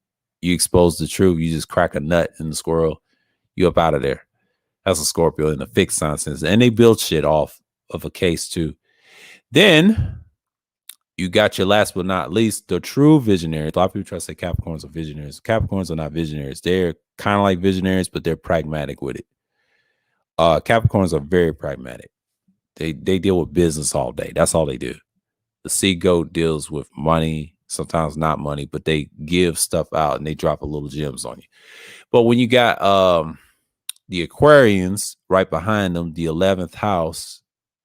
Speaker 2: you expose the truth. You just crack a nut in the squirrel. You up out of there. That's a Scorpio in the fixed sign sense. And they build shit off of a case too. Then you got your last but not least, the true visionaries. A lot of people try to say Capricorns are visionaries. Capricorns are not visionaries. They're kind of like visionaries, but they're pragmatic with it. Capricorns are very pragmatic. They deal with business all day. That's all they do. The sea goat deals with money, sometimes not money, but they give stuff out and they drop a little gems on you. But when you got the Aquarians right behind them, the 11th house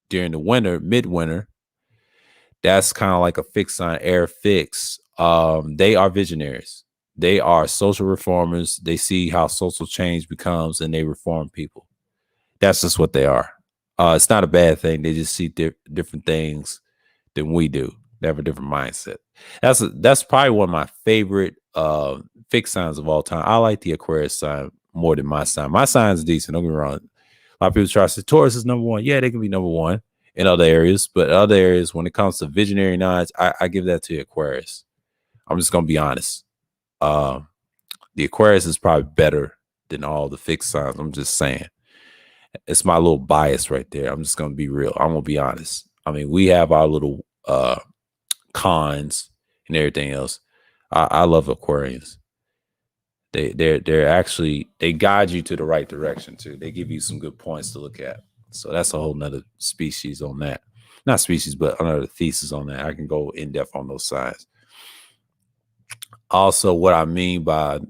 Speaker 2: during the winter, midwinter, that's kind of like a fixed sign, air fix. They are visionaries. They are social reformers. They see how social change becomes and they reform people. That's just what they are. It's not a bad thing. They just see different things than we do. They have a different mindset. That's probably one of my favorite fixed signs of all time. I like the Aquarius sign more than my sign. My sign's decent. Don't get me wrong. A lot of people try to say Taurus is number one. Yeah, they can be number one in other areas, but other areas, when it comes to visionary knowledge, I give that to Aquarius. I'm just gonna be honest. The Aquarius is probably better than all the fixed signs. I'm just saying. It's my little bias right there. I'm just gonna be real. I'm gonna be honest. I mean, we have our little cons and everything else. I love Aquarians. They're actually, they guide you to the right direction too. They give you some good points to look at. So that's a whole nother species on that. Not species, but another thesis on that. I can go in depth on those signs. Also, what I mean by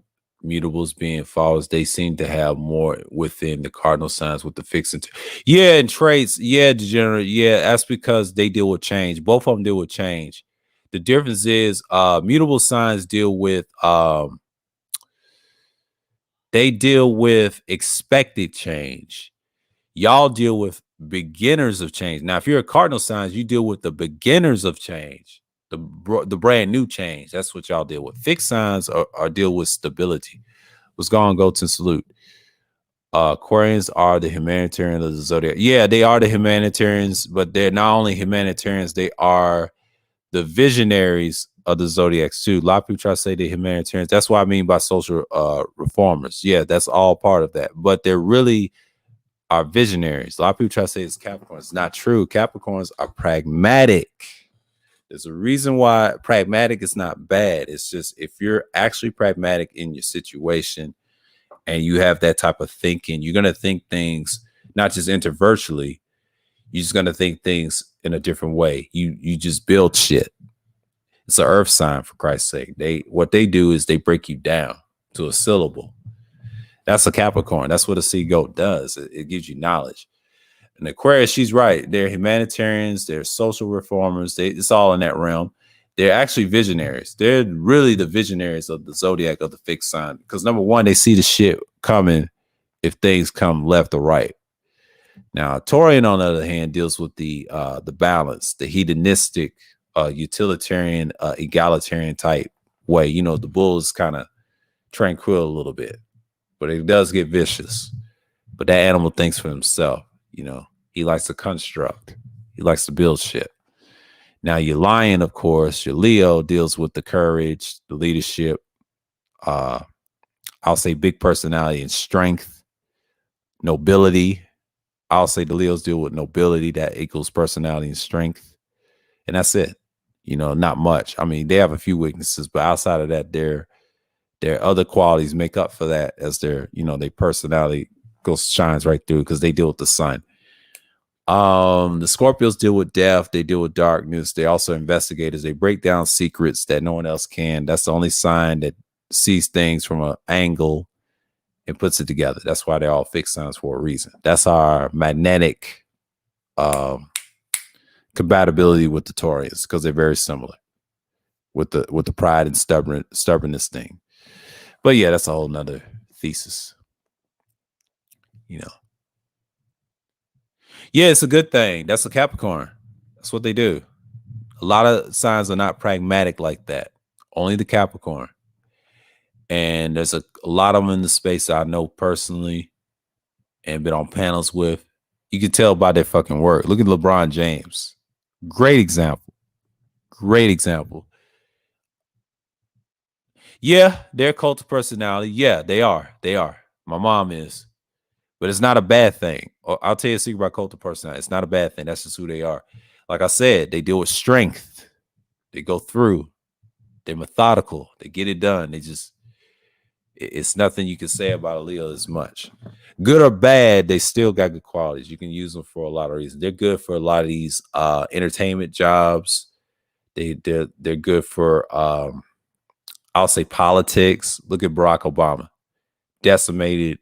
Speaker 2: mutables being false, they seem to have more within the cardinal signs with the fixed. Yeah, and traits. Yeah, degenerate. Yeah, that's because they deal with change. Both of them deal with change. The difference is mutable signs deal with they deal with expected change. Y'all deal with beginners of change. Now, if you're a cardinal signs, you deal with the beginners of change, the brand new change. That's what y'all deal with. Fixed signs are deal with stability. What's going on, Goats and Salute? Aquarians are the humanitarians of the zodiac. Yeah, they are the humanitarians, but they're not only humanitarians, they are the visionaries of the zodiacs too. A lot of people try to say they're humanitarians. That's what I mean by social reformers. Yeah, that's all part of that. But they're really are visionaries. A lot of people try to say it's Capricorns. It's not true. Capricorns are pragmatic. There's a reason why pragmatic is not bad. It's just if you're actually pragmatic in your situation and you have that type of thinking, you're going to think things not just introvertly. You're just going to think things in a different way. You just build shit. It's an earth sign, for Christ's sake. What they do is they break you down to a syllable. That's a Capricorn. That's what a sea goat does. It gives you knowledge. And Aquarius, she's right. They're humanitarians. They're social reformers. It's all in that realm. They're actually visionaries. They're really the visionaries of the zodiac of the fixed sign. Because number one, they see the shit coming if things come left or right. Now, Taurian, on the other hand, deals with the balance, the hedonistic, utilitarian, egalitarian type way. You know, the bull is kind of tranquil a little bit, but it does get vicious. But that animal thinks for himself. You know, he likes to construct. He likes to build shit. Now, your lion, of course, your Leo deals with the courage, the leadership. I'll say big personality and strength, nobility. I'll say the Leos deal with nobility that equals personality and strength. And that's it. You know, not much. I mean, they have a few weaknesses, but outside of that, their other qualities make up for that as their personality shines right through because they deal with the sun. The Scorpios deal with death. They deal with darkness. They also investigators. They break down secrets that no one else can. That's the only sign that sees things from an angle and puts it together. That's why they're all fixed signs for a reason. That's our magnetic compatibility with the Taurians because they're very similar with the pride and stubbornness thing. But yeah, that's a whole nother thesis. You know. Yeah, it's a good thing. That's a Capricorn. That's what they do. A lot of signs are not pragmatic like that. Only the Capricorn. And there's a lot of them in the space I know personally and been on panels with. You can tell by their fucking work. Look at LeBron James. Great example. Great example. Yeah, they're a cult of personality. Yeah, they are. They are. My mom is. But it's not a bad thing. I'll tell you a secret about cult of personality. It's not a bad thing. That's just who they are. Like I said, they deal with strength. They go through. They're methodical. They get it done. It's nothing you can say about a Leo as much. Good or bad, they still got good qualities. You can use them for a lot of reasons. They're good for a lot of these entertainment jobs. They're good for I'll say politics. Look at Barack Obama. Decimated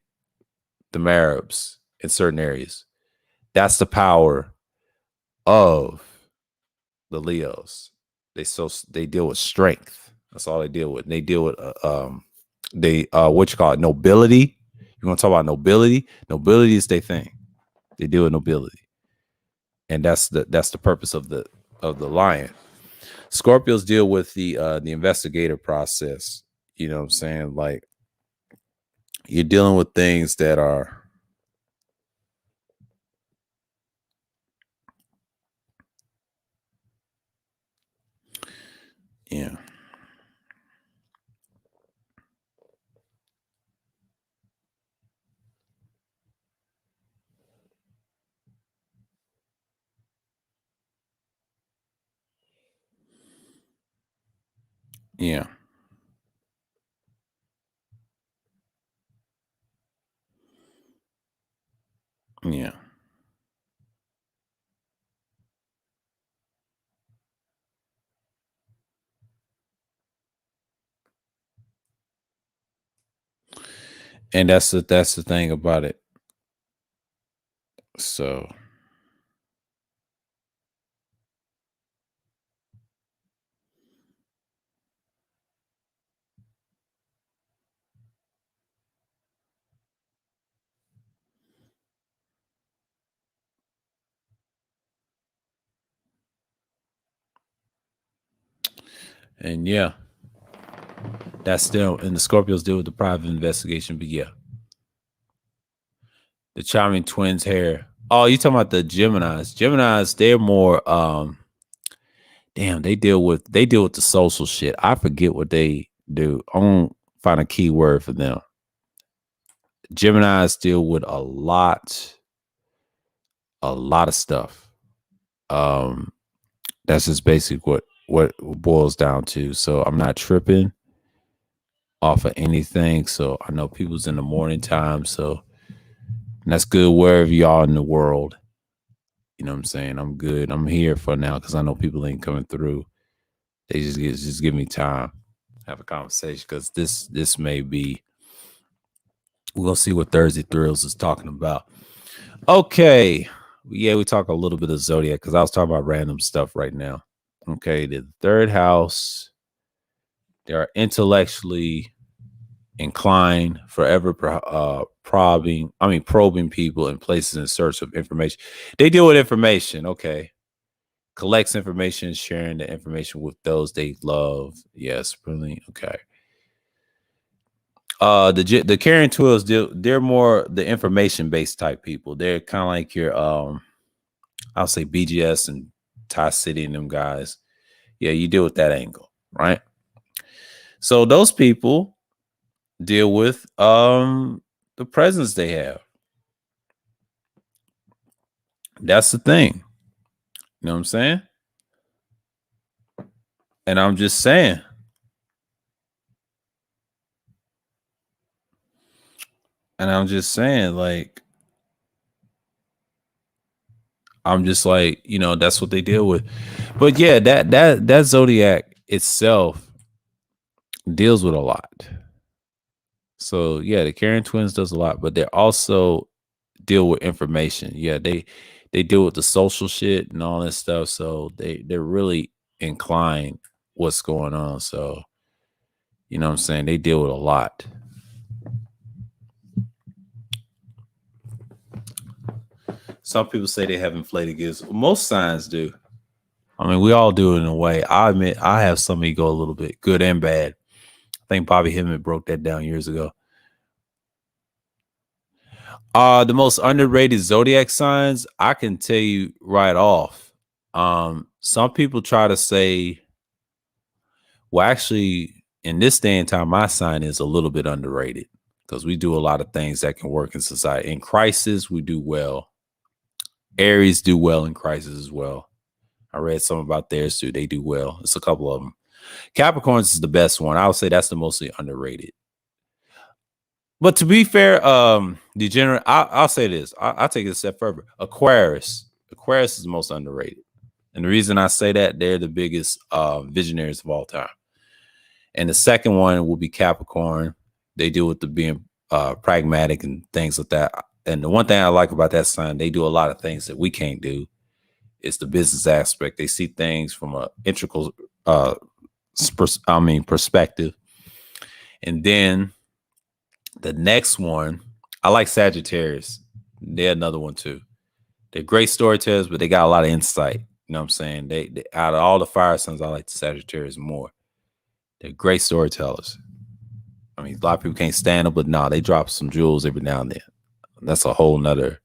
Speaker 2: the Arabs in certain areas. That's the power of the Leos. They deal with strength. That's all they deal with. And they deal with what you call it, nobility. You want to talk about nobility? Nobility is their thing. They deal with nobility, and that's the purpose of the lion. Scorpios deal with the investigative process. You know what I'm saying? Like, you're dealing with things that are yeah. Yeah. Yeah. And that's the thing about it. So and yeah, that's still, and the Scorpios deal with the private investigation, but yeah. The charming twins hair. Oh, you talking about the Geminis. Geminis, they're more damn, they deal with the social shit. I forget what they do. I won't find a key word for them. Geminis deal with a lot of stuff. Um, that's just basic what it boils down to. So I'm not tripping off of anything. So I know people's in the morning time. So that's good wherever you are in the world. You know what I'm saying? I'm good. I'm here for now because I know people ain't coming through. They just give me time, have a conversation, because this may be, we're gonna see what Thursday Thrills is talking about. Okay. Yeah, we talk a little bit of Zodiac because I was talking about random stuff right now. Okay, the third house, they are intellectually inclined, forever probing people in places in search of information. They deal with information, okay. Collects information, sharing the information with those they love. Yes, brilliant. Okay. The Karen twins, they're more the information based type people. They're kind of like your I'll say BGS and Ty City and them guys. Yeah, you deal with that angle, right? So those people deal with the presence they have. That's the thing. You know what I'm saying? And I'm just saying. And I'm just saying, like, I'm just like, that's what they deal with. But yeah, that Zodiac itself deals with a lot. So yeah, the Karen twins does a lot, but they also deal with information. Yeah, they deal with the social shit and all that stuff. So they're really inclined what's going on. So you know what I'm saying? They deal with a lot. Some people say they have inflated gifts. Most signs do. I mean, we all do it in a way. I admit I have some ego a little bit, good and bad. I think Bobby Hemmett broke that down years ago. The most underrated zodiac signs, I can tell you right off. Some people try to say, well, actually, in this day and time, my sign is a little bit underrated because we do a lot of things that can work in society. In crisis, we do well. Aries do well in crisis as well. I read some about theirs too. They do well. It's a couple of them. Capricorns is the best one. I would say that's the mostly underrated. But to be fair, degenerate, I'll say this. I'll take it a step further. Aquarius is the most underrated. And the reason I say that, they're the biggest visionaries of all time. And the second one will be Capricorn. They deal with the being pragmatic and things like that. And the one thing I like about that sign, they do a lot of things that we can't do. It's the business aspect. They see things from a integral perspective. And then the next one, I like Sagittarius. They're another one too. They're great storytellers, but they got a lot of insight. You know what I'm saying? They out of all the fire signs, I like the Sagittarius more. They're great storytellers. I mean, a lot of people can't stand them, but nah, they drop some jewels every now and then. That's a whole nother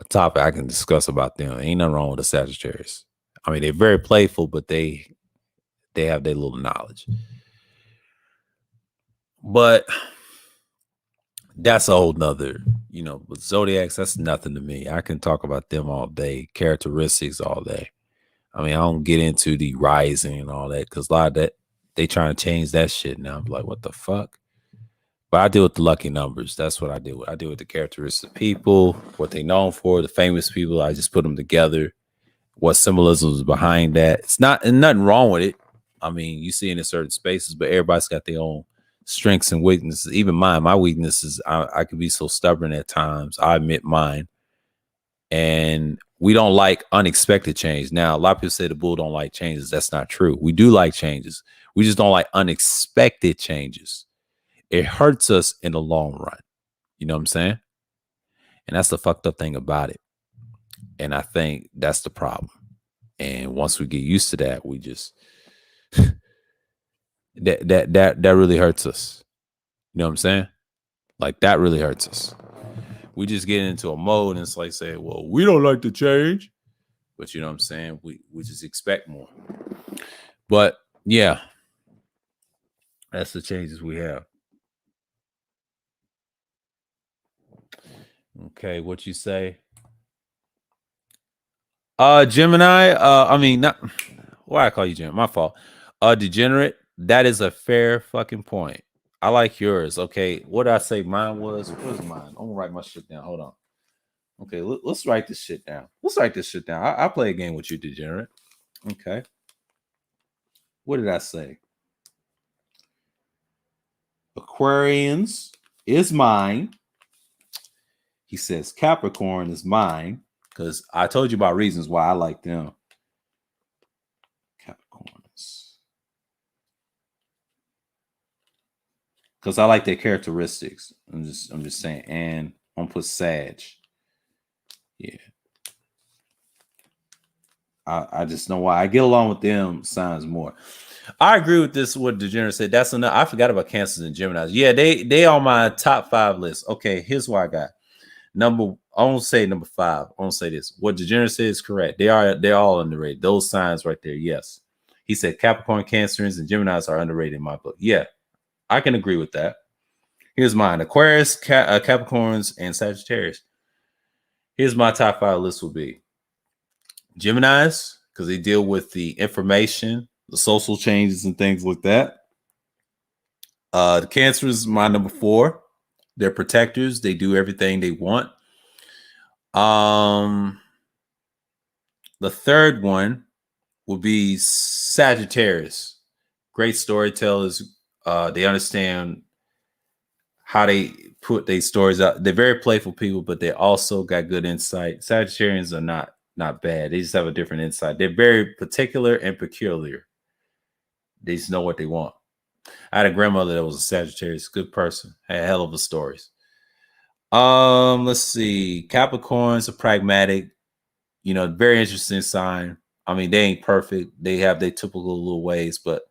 Speaker 2: topic I can discuss about them. Ain't nothing wrong with the Sagittarius. I mean, they're very playful, but they have their little knowledge. But that's a whole nother, you know, with zodiacs, that's nothing to me. I can talk about them all day, characteristics all day. I mean, I don't get into the rising and all that because a lot of that, they trying to change that shit now. I'm like, what the fuck? But I deal with the lucky numbers. That's what I deal with. I deal with the characteristics of people, what they known for, the famous people. I just put them together. What symbolism is behind that. It's not, and nothing wrong with it. I mean, you see it in certain spaces, but everybody's got their own strengths and weaknesses. Even mine, my weaknesses, I can be so stubborn at times. I admit mine. And we don't like unexpected change. Now, a lot of people say the bull don't like changes. That's not true. We do like changes. We just don't like unexpected changes. It hurts us in the long run. You know what I'm saying? And that's the fucked up thing about it. And I think that's the problem. And once we get used to that, we just that really hurts us. You know what I'm saying? Like that really hurts us. We just get into a mode and it's like saying, well, we don't like to change. But you know what I'm saying? We just expect more. But yeah, that's the changes we have. Okay, what you say? Gemini, I mean, not why I call you Gemini, my fault. Degenerate, that is a fair fucking point. I like yours. Okay, what did I say mine was? Where's mine? I'm gonna write my shit down. Hold on. Okay, let's write this shit down. Let's write this shit down. I play a game with you, Degenerate. Okay. What did I say? Aquarians is mine. He says Capricorn is mine because I told you about reasons why I like them. Capricorns. Because I like their characteristics. I'm just saying. And I'm gonna put Sag. Yeah. I just know why I get along with them signs more. I agree with this. What Degenerate said. That's enough. I forgot about Cancers and Geminis. Yeah, they on my top 5 list. Okay, here's what I got. I won't say number 5. I won't say this. What Degenerate said is correct. They're all underrated. Those signs right there. Yes. He said Capricorn, Cancers, and Geminis are underrated in my book. Yeah, I can agree with that. Here's mine. Aquarius, Capricorns, and Sagittarius. Here's my top 5 list will be Geminis, because they deal with the information, the social changes, and things like that. The Cancer is my number 4. They're protectors. They do everything they want. The third one will be Sagittarius. Great storytellers. They understand how they put their stories out. They're very playful people, but they also got good insight. Sagittarians are not bad. They just have a different insight. They're very particular and peculiar. They just know what they want. I had a grandmother that was a Sagittarius, good person, had hell of a stories. Let's see. Capricorns are pragmatic, very interesting sign. I mean, they ain't perfect. They have their typical little ways, but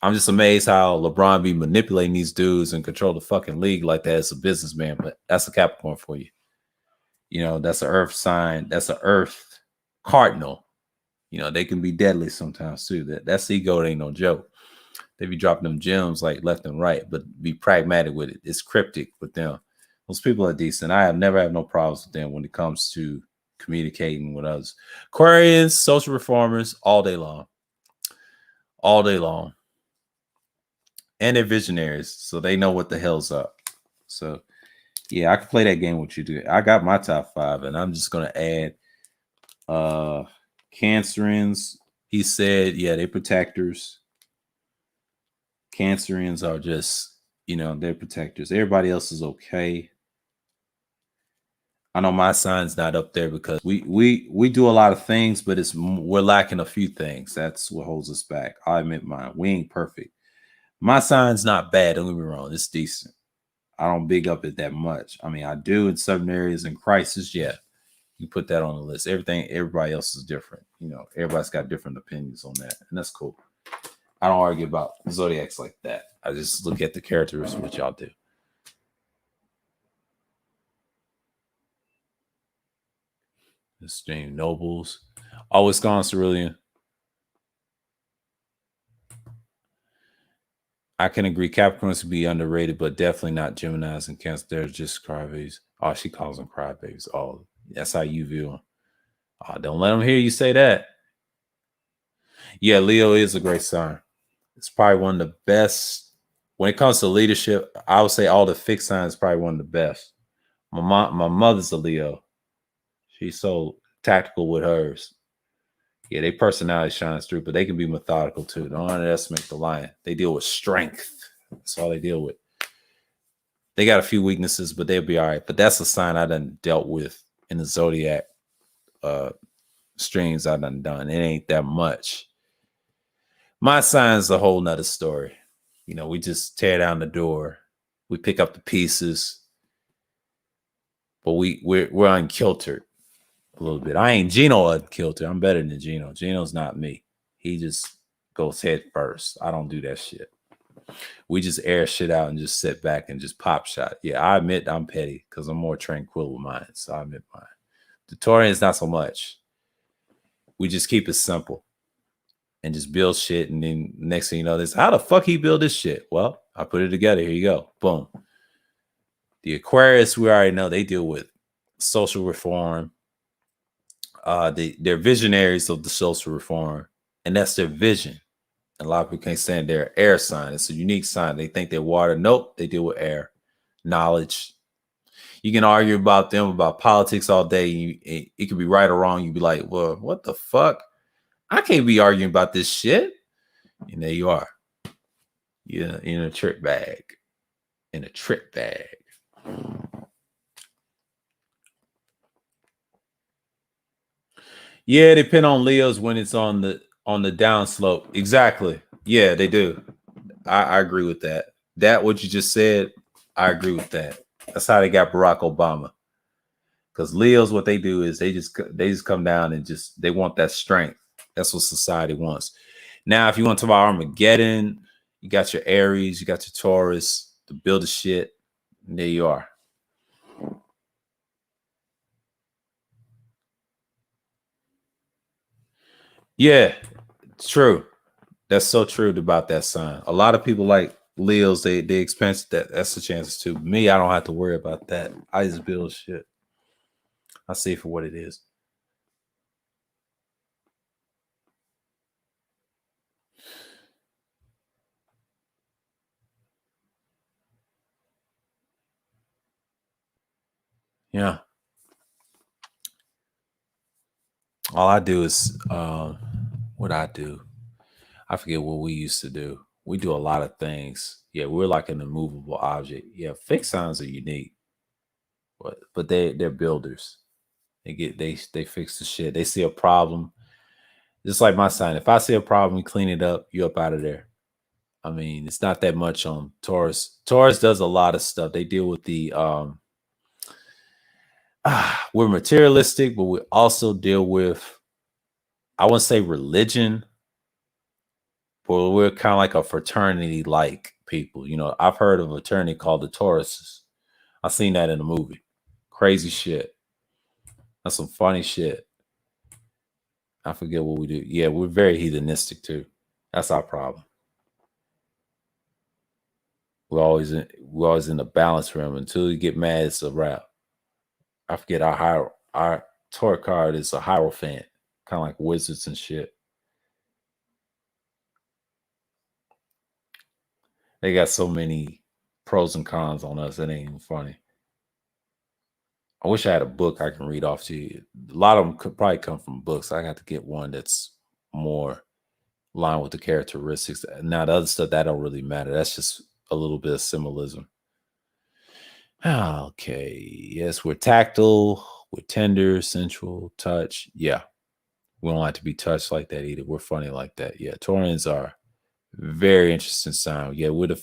Speaker 2: I'm just amazed how LeBron be manipulating these dudes and control the fucking league like that as a businessman. But that's a Capricorn for you. That's an earth sign. That's an earth cardinal. They can be deadly sometimes too. That's ego. It ain't no joke. They be dropping them gems like left and right, but be pragmatic with it. It's cryptic with them. Those people are decent. I have never had no problems with them when it comes to communicating with others. Aquarians, social reformers, all day long. All day long. And they're visionaries, so they know what the hell's up. So, yeah, I can play that game with you, dude. I got my top 5, and I'm just going to add Cancerians. He said, yeah, they're protectors. Cancerians are just, they're protectors. Everybody else is okay. I know my sign's not up there because we do a lot of things, but we're lacking a few things. That's what holds us back. I admit mine. We ain't perfect. My sign's not bad. Don't get me wrong. It's decent. I don't big up it that much. I mean, I do in certain areas in crisis. Yeah.
Speaker 1: You put that on the list. Everybody else is different. You know, everybody's got different opinions on that, and that's cool. I don't argue about zodiacs like that. I just look at the characters, what y'all do. The stream nobles. Always gone, Cerulean. I can agree Capricorns to be underrated, but definitely not Geminis and Cancer. They're just crybabies. Oh, she calls them crybabies. Oh, that's how you view them. Oh, don't let them hear you say that. Yeah, Leo is a great sign. It's probably one of the best. When it comes to leadership, I would say all the fixed signs is probably one of the best. My mother's a Leo. She's so tactical with hers. Yeah, their personality shines through, but they can be methodical too. Don't underestimate the lion. They deal with strength. That's all they deal with. They got a few weaknesses, but they'll be all right. But that's a sign I done dealt with in the Zodiac streams I done. It ain't that much. My sign's a whole nother story. You know, we just tear down the door. We pick up the pieces. But we're unkiltered a little bit. I ain't Gino unkiltered. I'm better than Gino. Gino's not me. He just goes head first. I don't do that shit. We just air shit out and just sit back and just pop shot. Yeah, I admit I'm petty because I'm more tranquil with mine. So I admit mine. The Taurians, not so much. We just keep it simple and just build shit. And then next thing you know, this, how the fuck he build this shit? Well, I put it together. Here you go. Boom. The Aquarius, we already know they deal with social reform. They're visionaries of the social reform, and that's their vision. A lot of people can't stand their air sign. It's a unique sign. They think they're water. Nope, they deal with air. Knowledge. You can argue about them, about politics all day. It could be right or wrong. You'd be like, well, what the fuck? I can't be arguing about this shit. And there you are. You're in a trick bag. In a trick bag. Yeah, depend on Leos when it's on the downslope. Exactly. Yeah, they do. I agree with that. That what you just said, I agree with that. That's how they got Barack Obama. Because Leos, what they do is they just come down and they want that strength. That's what society wants. Now, if you want to talk about Armageddon, you got your Aries, you got your Taurus to build the shit. And there you are. Yeah, it's true. That's so true about that sign. A lot of people like Leos, they expense that's the chances too. Me, I don't have to worry about that. I just build shit. I see it for what it is. Yeah. All I do is what I do. I forget what we used to do. We do a lot of things. Yeah, we're like an immovable object. Yeah, fixed signs are unique, but they're builders. They fix the shit. They see a problem. Just like my sign. If I see a problem, we clean it up. You up out of there. I mean, it's not that much on Taurus. Taurus does a lot of stuff. They deal with the we're materialistic, but we also deal with, I wouldn't say religion, but we're kind of like a fraternity like people. You know, I've heard of a fraternity called the Tauruses. I've seen that in a movie. Crazy shit. That's some funny shit. I forget what we do. Yeah, we're very heathenistic too. That's our problem. We're always in the balance realm. Until you get mad, it's a wrap. I forget our Taurus card is a Hierophant, kind of like wizards and shit. They got so many pros and cons on us. It ain't even funny. I wish I had a book I can read off to you. A lot of them could probably come from books. I got to get one that's more aligned with the characteristics. Now the other stuff that don't really matter. That's just a little bit of symbolism. Okay. Yes, we're tactile, we're tender, sensual, touch. Yeah. We don't like to be touched like that either. We're funny like that. Yeah. Taurians are very interesting sign. Yeah, we're the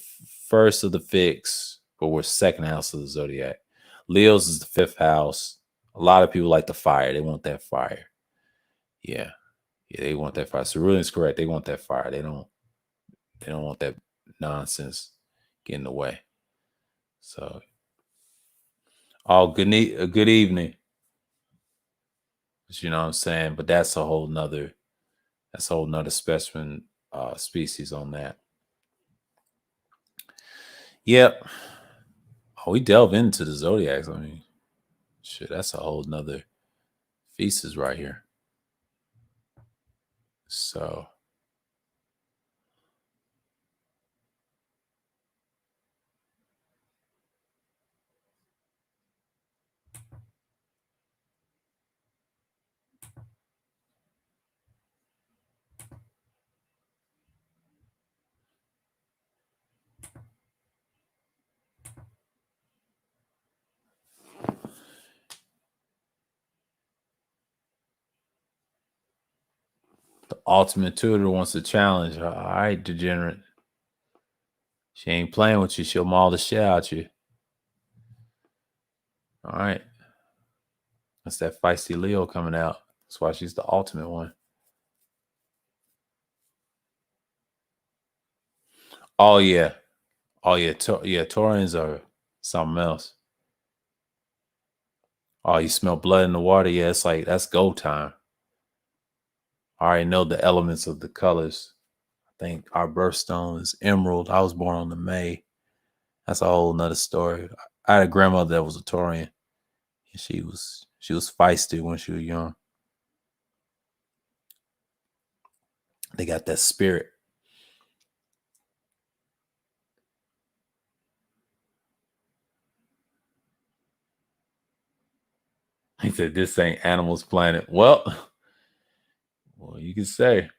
Speaker 1: first of the fix, but we're second house of the zodiac. Leos is the fifth house. A lot of people like the fire. They want that fire. Yeah. Yeah, they want that fire. So really is correct. They want that fire. They don't want that nonsense getting in the way. So good evening. You know what I'm saying? But that's a whole nother specimen species on that. Yep. Oh, we delve into the zodiacs. I mean, shit, that's a whole nother thesis right here. So the ultimate tutor wants a challenge. All right, degenerate. She ain't playing with you. She'll maul the shit out you. All right. That's that feisty Leo coming out. That's why she's the ultimate one. Oh, yeah. Oh, yeah. Taurians are something else. Oh, you smell blood in the water? Yeah, it's like, that's go time. I already know the elements of the colors. I think our birthstone is emerald. I was born on the May. That's a whole nother story. I had a grandmother that was a Taurian. And she was feisty when she was young. They got that spirit. He said, this ain't Animals Planet. Well, you can say.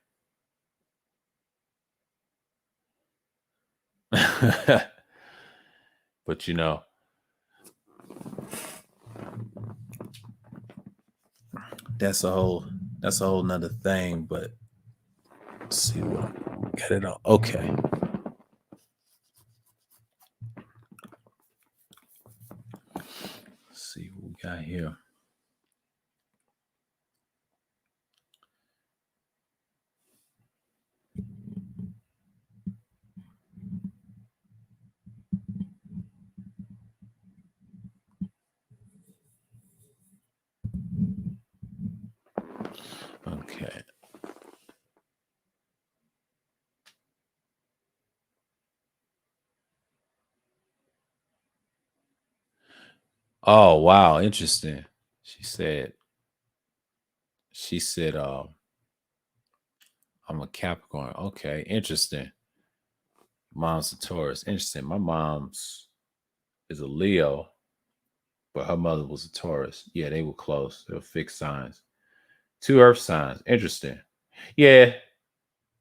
Speaker 1: But you know, that's a whole nother thing. But let's see what got it on. Okay. Let's see what we got here. Okay. Oh, wow. Interesting. She said, I'm a Capricorn. Okay. Interesting. Mom's a Taurus. Interesting. My mom's is a Leo, but her mother was a Taurus. Yeah, they were close. They were fixed signs. 2 earth signs. Interesting. Yeah.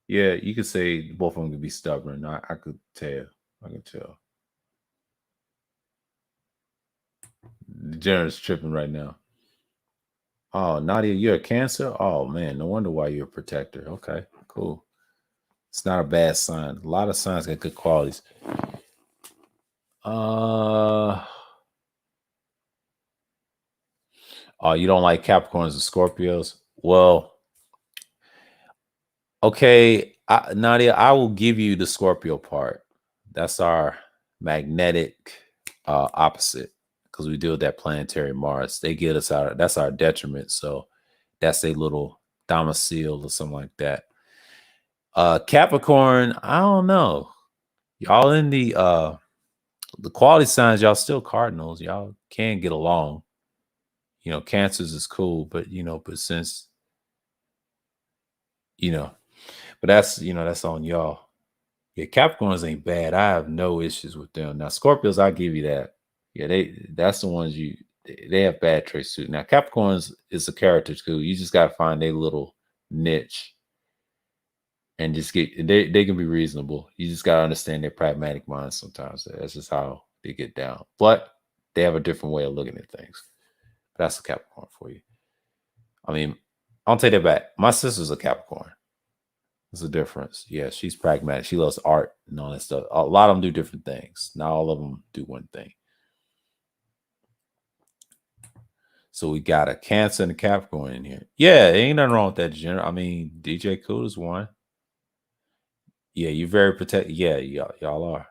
Speaker 1: Yeah, you could say both of them could be stubborn. I could tell. I could tell. Jared's tripping right now. Oh, Nadia, you're a Cancer? Oh, man. No wonder why you're a protector. Okay, cool. It's not a bad sign. A lot of signs got good qualities. Oh, you don't like Capricorns and Scorpios? Well, okay, Nadia, I will give you the Scorpio part. That's our magnetic opposite, because we deal with that planetary Mars. They get us out. That's our detriment. So that's a little domicile or something like that. Capricorn, I don't know. Y'all in the quality signs, y'all still cardinals. Y'all can get along. You know, Cancers is cool, but since but that's on y'all. Yeah, Capricorns ain't bad. I have no issues with them. Now, Scorpios, I'll give you that. Yeah, that's the ones they have bad traits too. Now, Capricorns is a character too. You just gotta find a little niche and just they can be reasonable. You just gotta understand their pragmatic minds sometimes. That's just how they get down. But they have a different way of looking at things. That's a Capricorn for you. I mean, I'll take that back. My sister's a Capricorn. There's a difference. Yeah, she's pragmatic. She loves art and all that stuff. A lot of them do different things. Not all of them do one thing. So we got a Cancer and a Capricorn in here. Yeah, ain't nothing wrong with that general. I mean, DJ Cool is one. Yeah, you're very protected. Yeah, y'all are.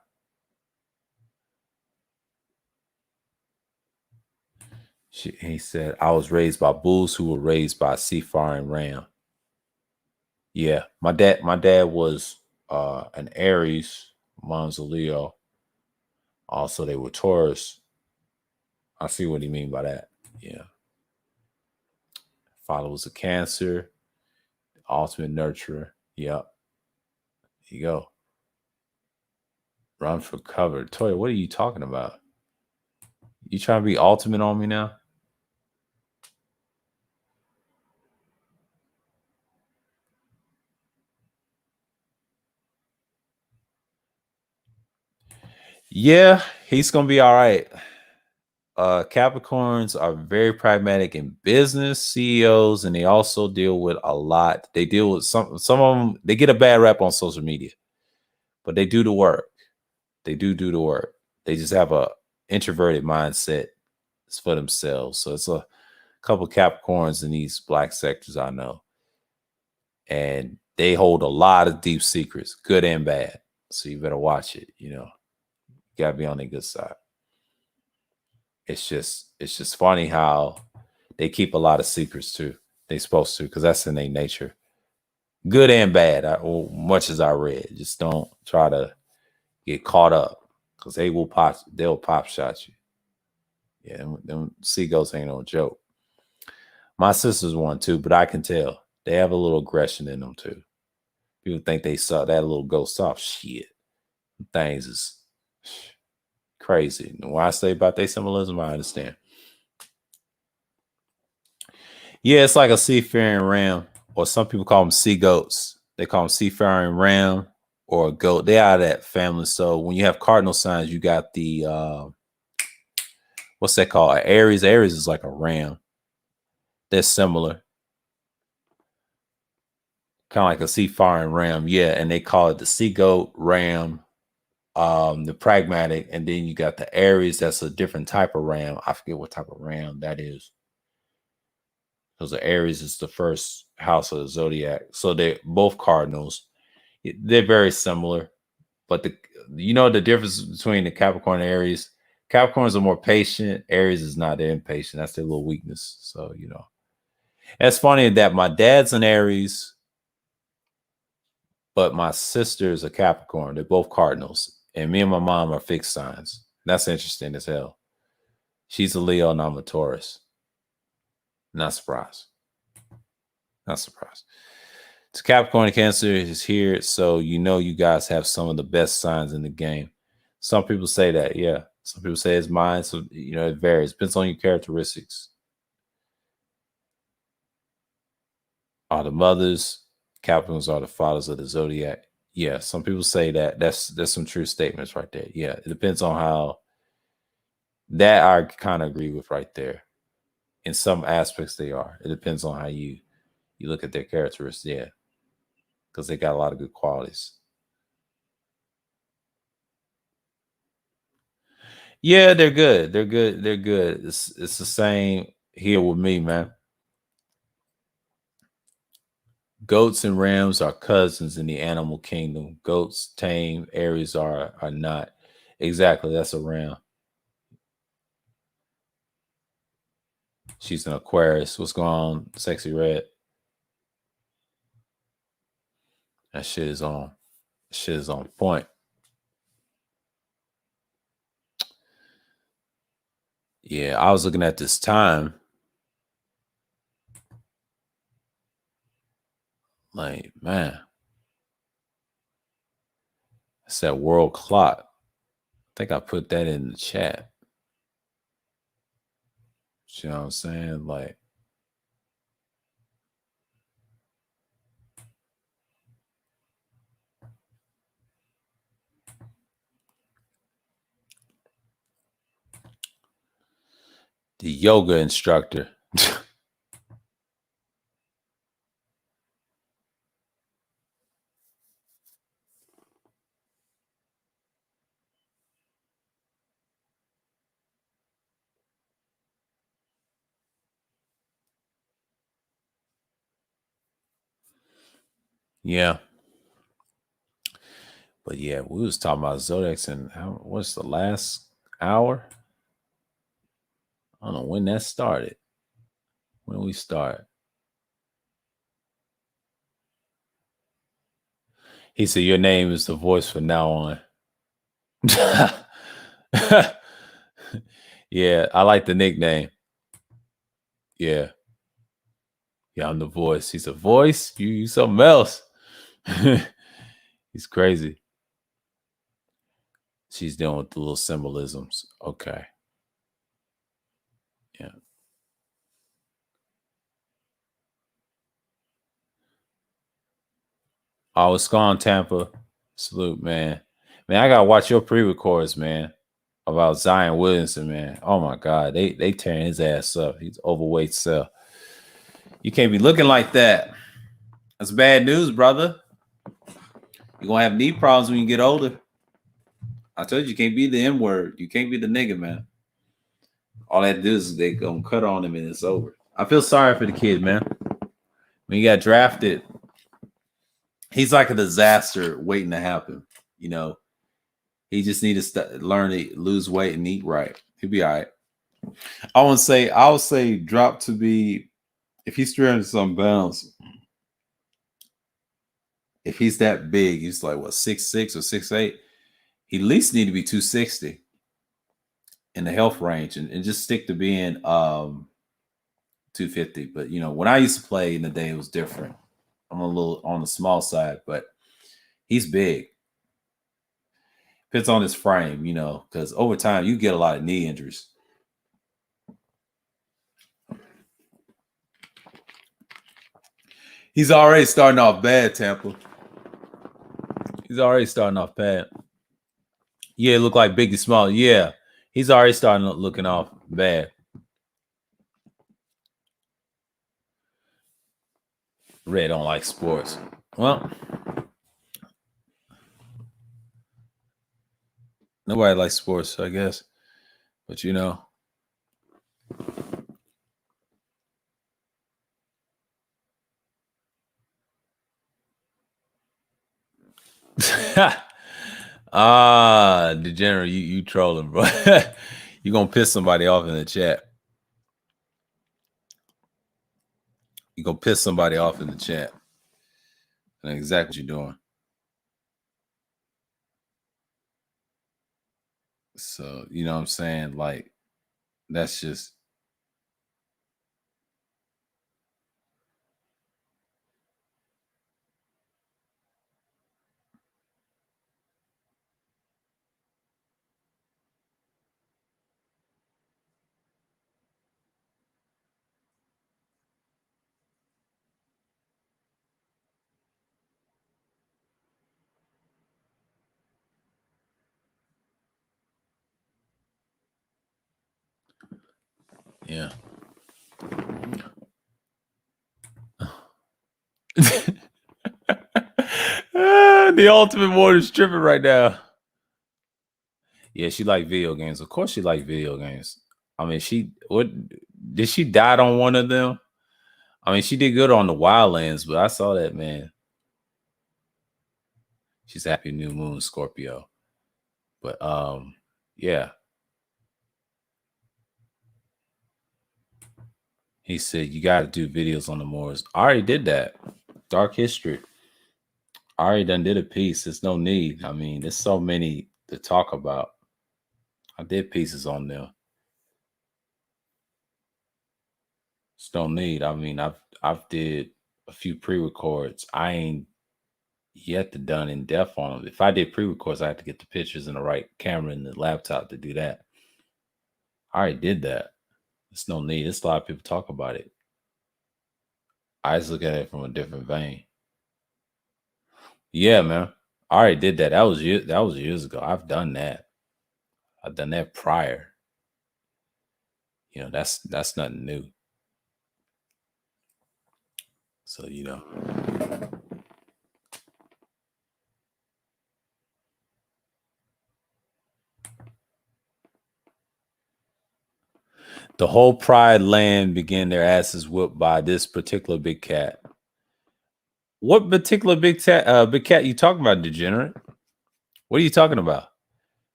Speaker 1: He said, I was raised by bulls who were raised by seafaring ram. Yeah, my dad was an Aries, mom's a Leo. Also, they were Taurus. I see what he mean by that. Yeah. Father was a Cancer, ultimate nurturer. Yep. There you go. Run for cover. Toya, what are you talking about? You trying to be ultimate on me now? Yeah, he's gonna be all right. Capricorns are very pragmatic in business, CEOs, and they also deal with a lot. They deal with some of them, they get a bad rap on social media, but they do the work. They do the work. They just have a introverted mindset for themselves. So it's a couple Capricorns in these black sectors I know. And they hold a lot of deep secrets, good and bad. So you better watch it, you gotta be on the good side. It's just funny how they keep a lot of secrets too. They supposed to, because that's in their nature. Good and bad, much as I read. Just don't try to get caught up, because they'll pop shot you. Yeah, them seagulls ain't no joke. My sister's one too, but I can tell they have a little aggression in them too. People think they saw that little ghost soft shit. Things is crazy. When I say about their symbolism, I understand. Yeah, it's like a seafaring ram, or some people call them sea goats. They call them seafaring ram or a goat. They are that family. So when you have cardinal signs, you got the what's that called? Aries. Aries is like a ram. They're similar. Kind of like a seafaring ram. Yeah, and they call it the sea goat, ram, the pragmatic, and then you got the Aries. That's a different type of ram. I forget what type of ram that is. Because the Aries is the first house of the zodiac. So they're both cardinals. They're very similar, but the difference between the Capricorn and Aries. Capricorns are more patient. Aries is not. They're impatient. That's their little weakness. So it's funny that my dad's an Aries, but my sister is a Capricorn. They're both cardinals, and me and my mom are fixed signs. That's interesting as hell. She's a Leo and I'm a Taurus. Not surprised. Not surprised. So Capricorn and Cancer is here, so you guys have some of the best signs in the game. Some people say that, yeah. Some people say it's mine, so it varies. Depends on your characteristics. Are the mothers, Capricorns are the fathers of the zodiac. Yeah, some people say that. That's some true statements right there. Yeah, it depends on how. That I kind of agree with right there. In some aspects, they are. It depends on how you look at their characteristics. Yeah, because they got a lot of good qualities. Yeah, they're good. They're good. They're good. It's the same here with me, man. Goats and rams are cousins in the animal kingdom. Goats tame, Aries are not. Exactly, that's a ram. She's an Aquarius. What's going on, Sexy Red? That shit is on. Shit is on point. Yeah, I was looking at this time. Like, man, it's that world clock. I think I put that in the chat. You know what I'm saying? Like, the yoga instructor.
Speaker 2: Yeah. But yeah, we was talking about zodiacs and what's the last hour? I don't know when that started. When we start. He said, your name is the voice from now on. Yeah, I like the nickname. Yeah. Yeah, I'm the voice. He's a voice. You something else. He's crazy. She's dealing with the little symbolisms. Okay. Yeah. Oh, it's gone, Tampa. Salute, man. Man, I gotta watch your pre-records, man, about Zion Williamson, man. Oh my God, they tearing his ass up. He's overweight self. You can't be looking like that. That's bad news, brother. You're gonna have knee problems when you get older. I told you can't be the N word. You can't be the nigga, man. All that do is they gonna cut on him and it's over. I feel sorry for the kid, man. When he got drafted, he's like a disaster waiting to happen. You know, he just need to learn to lose weight and eat right. He'll be all right. I would say drop to be, if he's 300 some pounds, if he's that big, he's like what 6'6" or 6'8", he at least need to be 260 in the health range and just stick to being 250. But you know, when I used to play in the day, it was different. I'm a little on the small side, but he's big. Depends on his frame, you know, because over time you get a lot of knee injuries. He's already starting off bad, Tampa. He's already starting off bad. Yeah, look like Biggie Small. Yeah, he's already starting looking off bad. Red don't like sports. Well, nobody likes sports, I guess. But you know. Degenerate, you trolling, bro. You gonna piss somebody off in the chat. You gonna piss somebody off in the chat. That's exactly what you're doing. So, you know what I'm saying? Like, that's just yeah. The ultimate warrior is tripping right now. Yeah, she like video games. Of course she like video games. I mean, what did she die on one of them? I mean, she did good on the Wildlands, but I saw that, man. She's happy new moon Scorpio. But yeah. He said you gotta do videos on the Moors. I already did that. Dark history. I already done did a piece. There's no need. I mean, there's so many to talk about. I did pieces on them. There's no need. I mean, I've did a few pre-records. I ain't yet to done in depth on them. If I did pre-records, I had to get the pictures and the right camera and the laptop to do that. I already did that. There's no need. There's a lot of people talk about it. I just look at it from a different vein. Yeah, man. I already did that. That was years ago. I've done that. I've done that prior. You know, that's nothing new. So, you know. The whole Pride land began their asses whooped by this particular big cat.
Speaker 1: What particular big cat you talking about, degenerate? What are you talking about?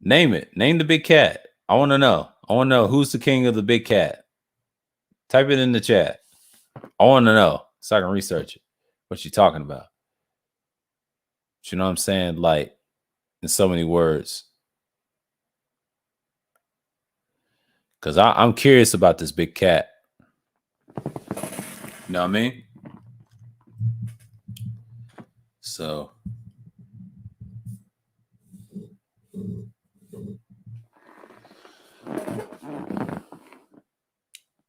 Speaker 1: Name it. Name the big cat. I want to know. I want to know who's the king of the big cat. Type it in the chat. I want to know so I can research it. What you talking about? You know what I'm saying? Like in so many words. Because I'm curious about this big cat. You know what I mean? So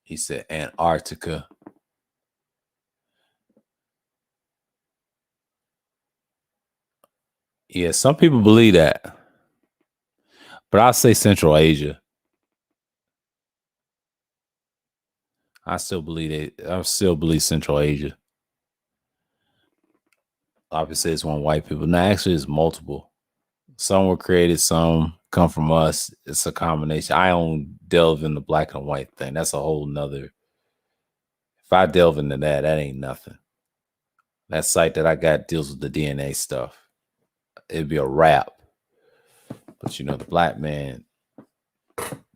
Speaker 1: he said Antarctica. Yeah, some people believe that. But I'll say Central Asia. I still believe Central Asia. Obviously, it's one white people. No, actually, it's multiple. Some were created, some come from us. It's a combination. I don't delve in the black and white thing. That's a whole nother. If I delve into that, that ain't nothing. That site that I got deals with the DNA stuff. It'd be a wrap. But you know, the black man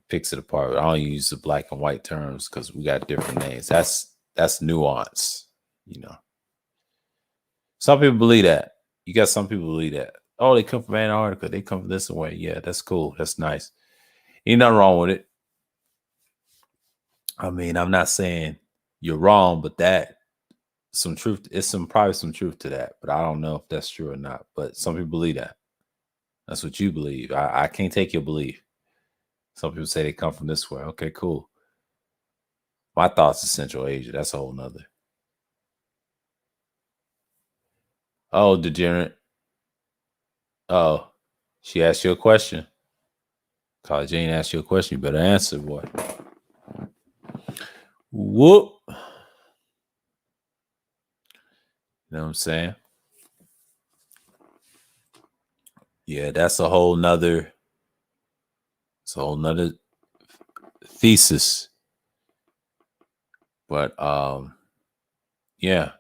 Speaker 1: picks it apart. I don't use the black and white terms because we got different names. That's nuance, you know. Some people believe that. You got some people believe that. Oh, they come from Antarctica. They come from this way. Yeah, that's cool. That's nice. Ain't nothing wrong with it. I mean, I'm not saying you're wrong, but that some truth. It's probably some truth to that, but I don't know if that's true or not. But some people believe that. That's what you believe. I can't take your belief. Some people say they come from this way. Okay, cool. My thoughts is Central Asia. That's a whole nother. Oh, degenerate. Oh, she asked you a question. College Jane asked you a question. You better answer, boy. Whoop. You know what I'm saying? Yeah, that's a whole nother. It's a whole nother thesis. But yeah.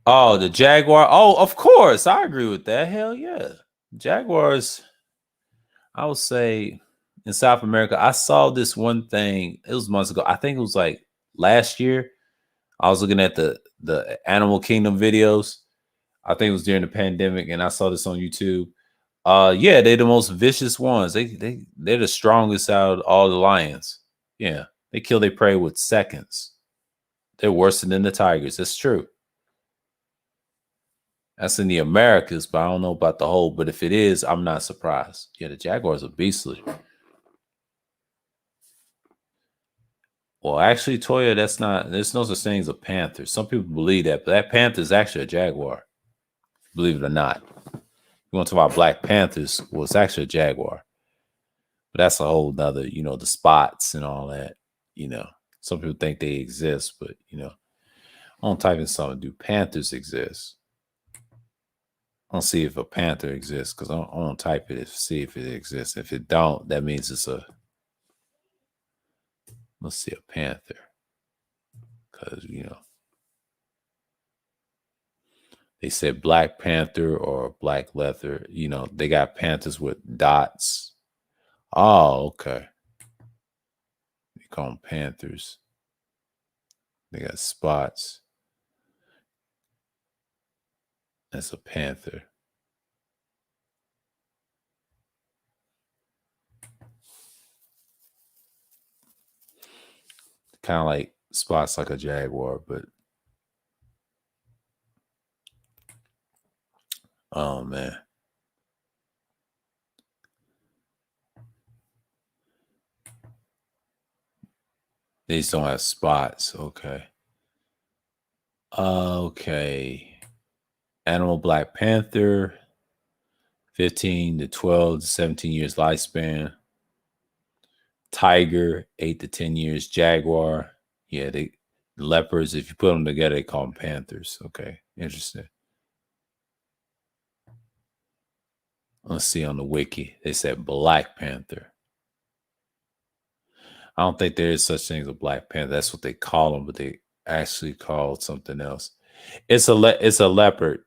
Speaker 1: Oh, the Jaguar. Oh, of course. I agree with that. Hell yeah. Jaguars, I would say in South America, I saw this one thing. It was months ago. I think it was like last year. I was looking at the Animal Kingdom videos. I think it was during the pandemic, and I saw this on YouTube. Yeah, they're the most vicious ones. They're the strongest out of all the lions. Yeah, they kill their prey with seconds. They're worse than the tigers. That's true. That's in the Americas, but I don't know about the whole. But if it is, I'm not surprised. Yeah, the Jaguars are beastly. Well, actually, Toya, that's not. There's no such thing as a panther. Some people believe that, but that panther is actually a jaguar. Believe it or not. You want to talk about Black Panthers? Well, it's actually a jaguar. But that's a whole nother, you know, the spots and all that. You know, some people think they exist, but you know, I don't type in something. Do panthers exist? I don't see if a panther exists because I don't type it to see if it exists. If it don't, that means it's a. Let's see a panther, because you know they said Black Panther or Black Leather. You know they got panthers with dots. Oh, okay. They call them panthers. They got spots. That's a panther. Kind of like spots like a jaguar, but oh man.
Speaker 2: They just don't have spots. Okay. Okay. Animal Black Panther, 15 to 12 to 17 years lifespan. Tiger, 8 to 10 years. Jaguar. Yeah, leopards, if you put them together, they call them panthers. Okay. Interesting. Let's see on the wiki. They said Black Panther. I don't think there is such thing as a Black Panther. That's what they call them, but they actually called something else. It's a leopard.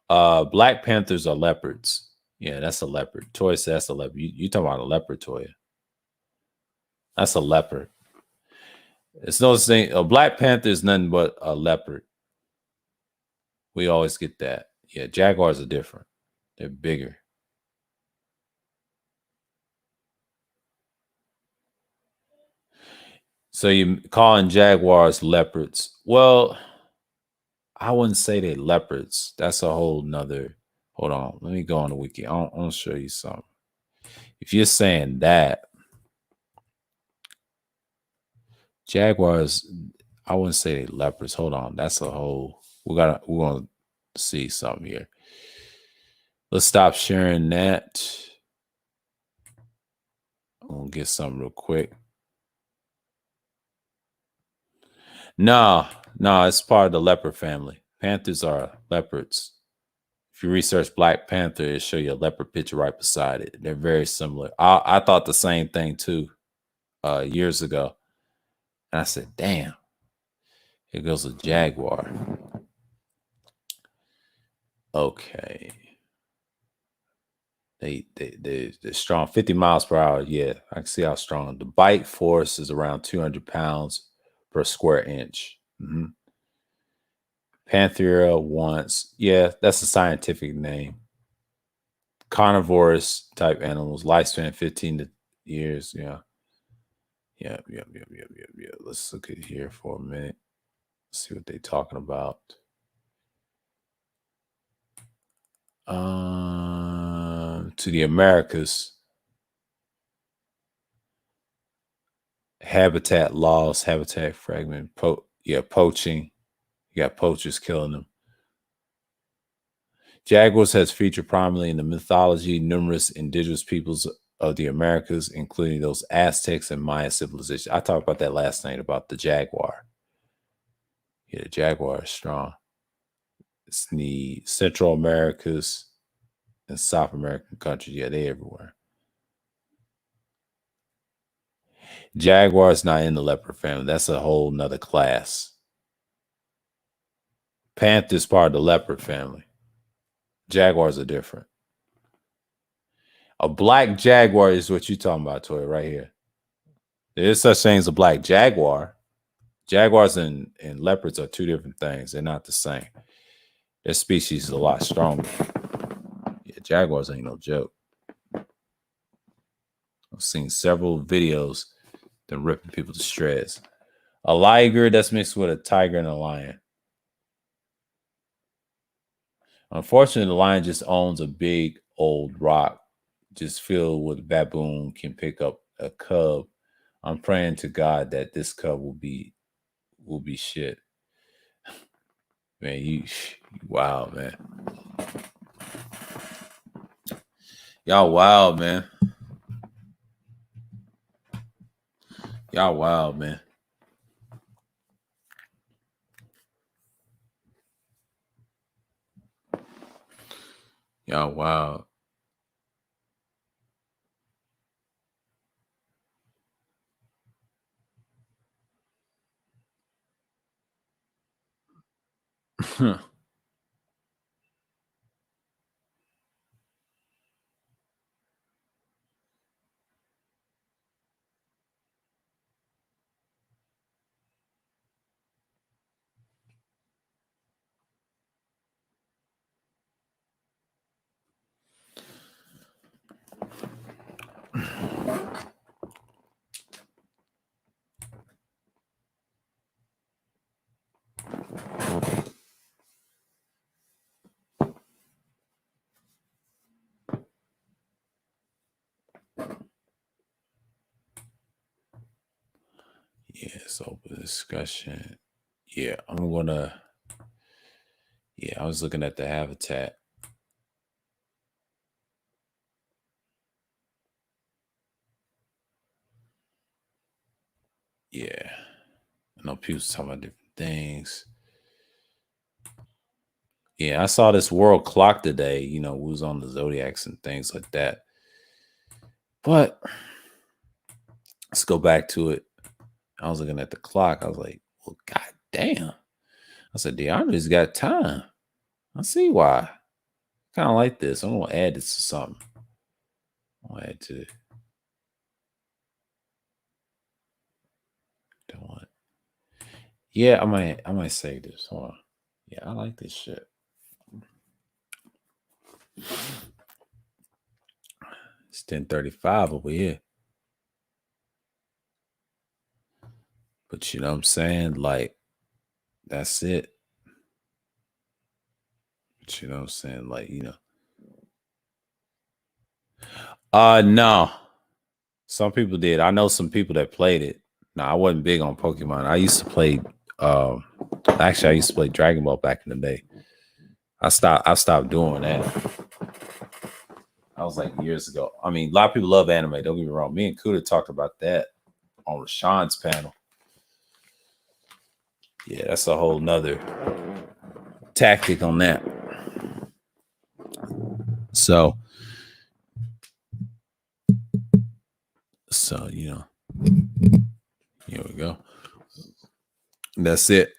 Speaker 2: Black Panthers are leopards. Yeah, that's a leopard. Toy says that's a leopard. You talking about a leopard, Toya? That's a leopard. It's no thing. A Black Panther is nothing but a leopard. We always get that. Yeah, jaguars are different. They're bigger. So you calling jaguars leopards? Well, I wouldn't say they leopards. That's a whole nother. Hold on. Let me go on the wiki. I'll show you something. If you're saying that, jaguars, I wouldn't say they leopards. Hold on. That's a whole. We're gonna see something here. Let's stop sharing that. I'm gonna get something real quick. No, it's part of the leopard family. Panthers are leopards. If you research Black Panther, it'll show you a leopard picture right beside it. They're very similar. I thought the same thing too years ago. And I said, damn, here goes a jaguar. Okay. They're strong. 50 miles per hour. Yeah, I can see how strong. The bite force is around 200 pounds per square inch. Mm-hmm. Panthera once. Yeah, that's a scientific name. Carnivorous type animals. Lifespan 15 years. Yeah. Yeah. Let's look at here for a minute. See what they're talking about. To the Americas. Habitat loss, habitat fragment, poaching. You got poachers killing them. Jaguars has featured prominently in the mythology numerous indigenous peoples of the Americas, including those Aztecs and Maya civilization. I talked about that last night about the jaguar. Yeah, the jaguar is strong. It's in the Central Americas and South American countries. Yeah, they everywhere. Jaguar is not in the leopard family. That's a whole nother class. Panther is part of the leopard family. Jaguars are different. A black jaguar is what you're talking about, Toy, right here. There is such thing as a black jaguar. Jaguars and leopards are two different things. They're not the same. Their species is a lot stronger. Yeah, jaguars ain't no joke. I've seen several videos them ripping people to shreds. A liger that's mixed with a tiger and a lion. Unfortunately, the lion just owns a big old rock just filled with baboon, can pick up a cub. I'm praying to God that this cub will be shit. Man, you wow, man. Y'all wild, man. Y'all wild, man. Y'all wild. Yes, open discussion. Yeah, I'm gonna. Yeah, I was looking at the habitat. Yeah, I know people talking about different things. Yeah, I saw this world clock today. You know, we was on the zodiacs and things like that. But let's go back to it. I was looking at the clock. I was like, well, god damn. I said, DeAndre's got time. I see why. Kind of like this. I'm gonna add this to something. I'll add to it. Don't want. Yeah, I might save this. Hold on. Yeah, I like this shit. It's 10:35 over here. But you know what I'm saying? Like, that's it. But you know what I'm saying? Like, you know. No. Some people did. I know some people that played it. No, I wasn't big on Pokemon. I used to play actually I used to play Dragon Ball back in the day. I stopped doing that. I was like years ago. I mean, a lot of people love anime. Don't get me wrong. Me and Kuda talked about that on Rashawn's panel. Yeah, that's a whole nother tactic on that. So you know, here we go. That's it.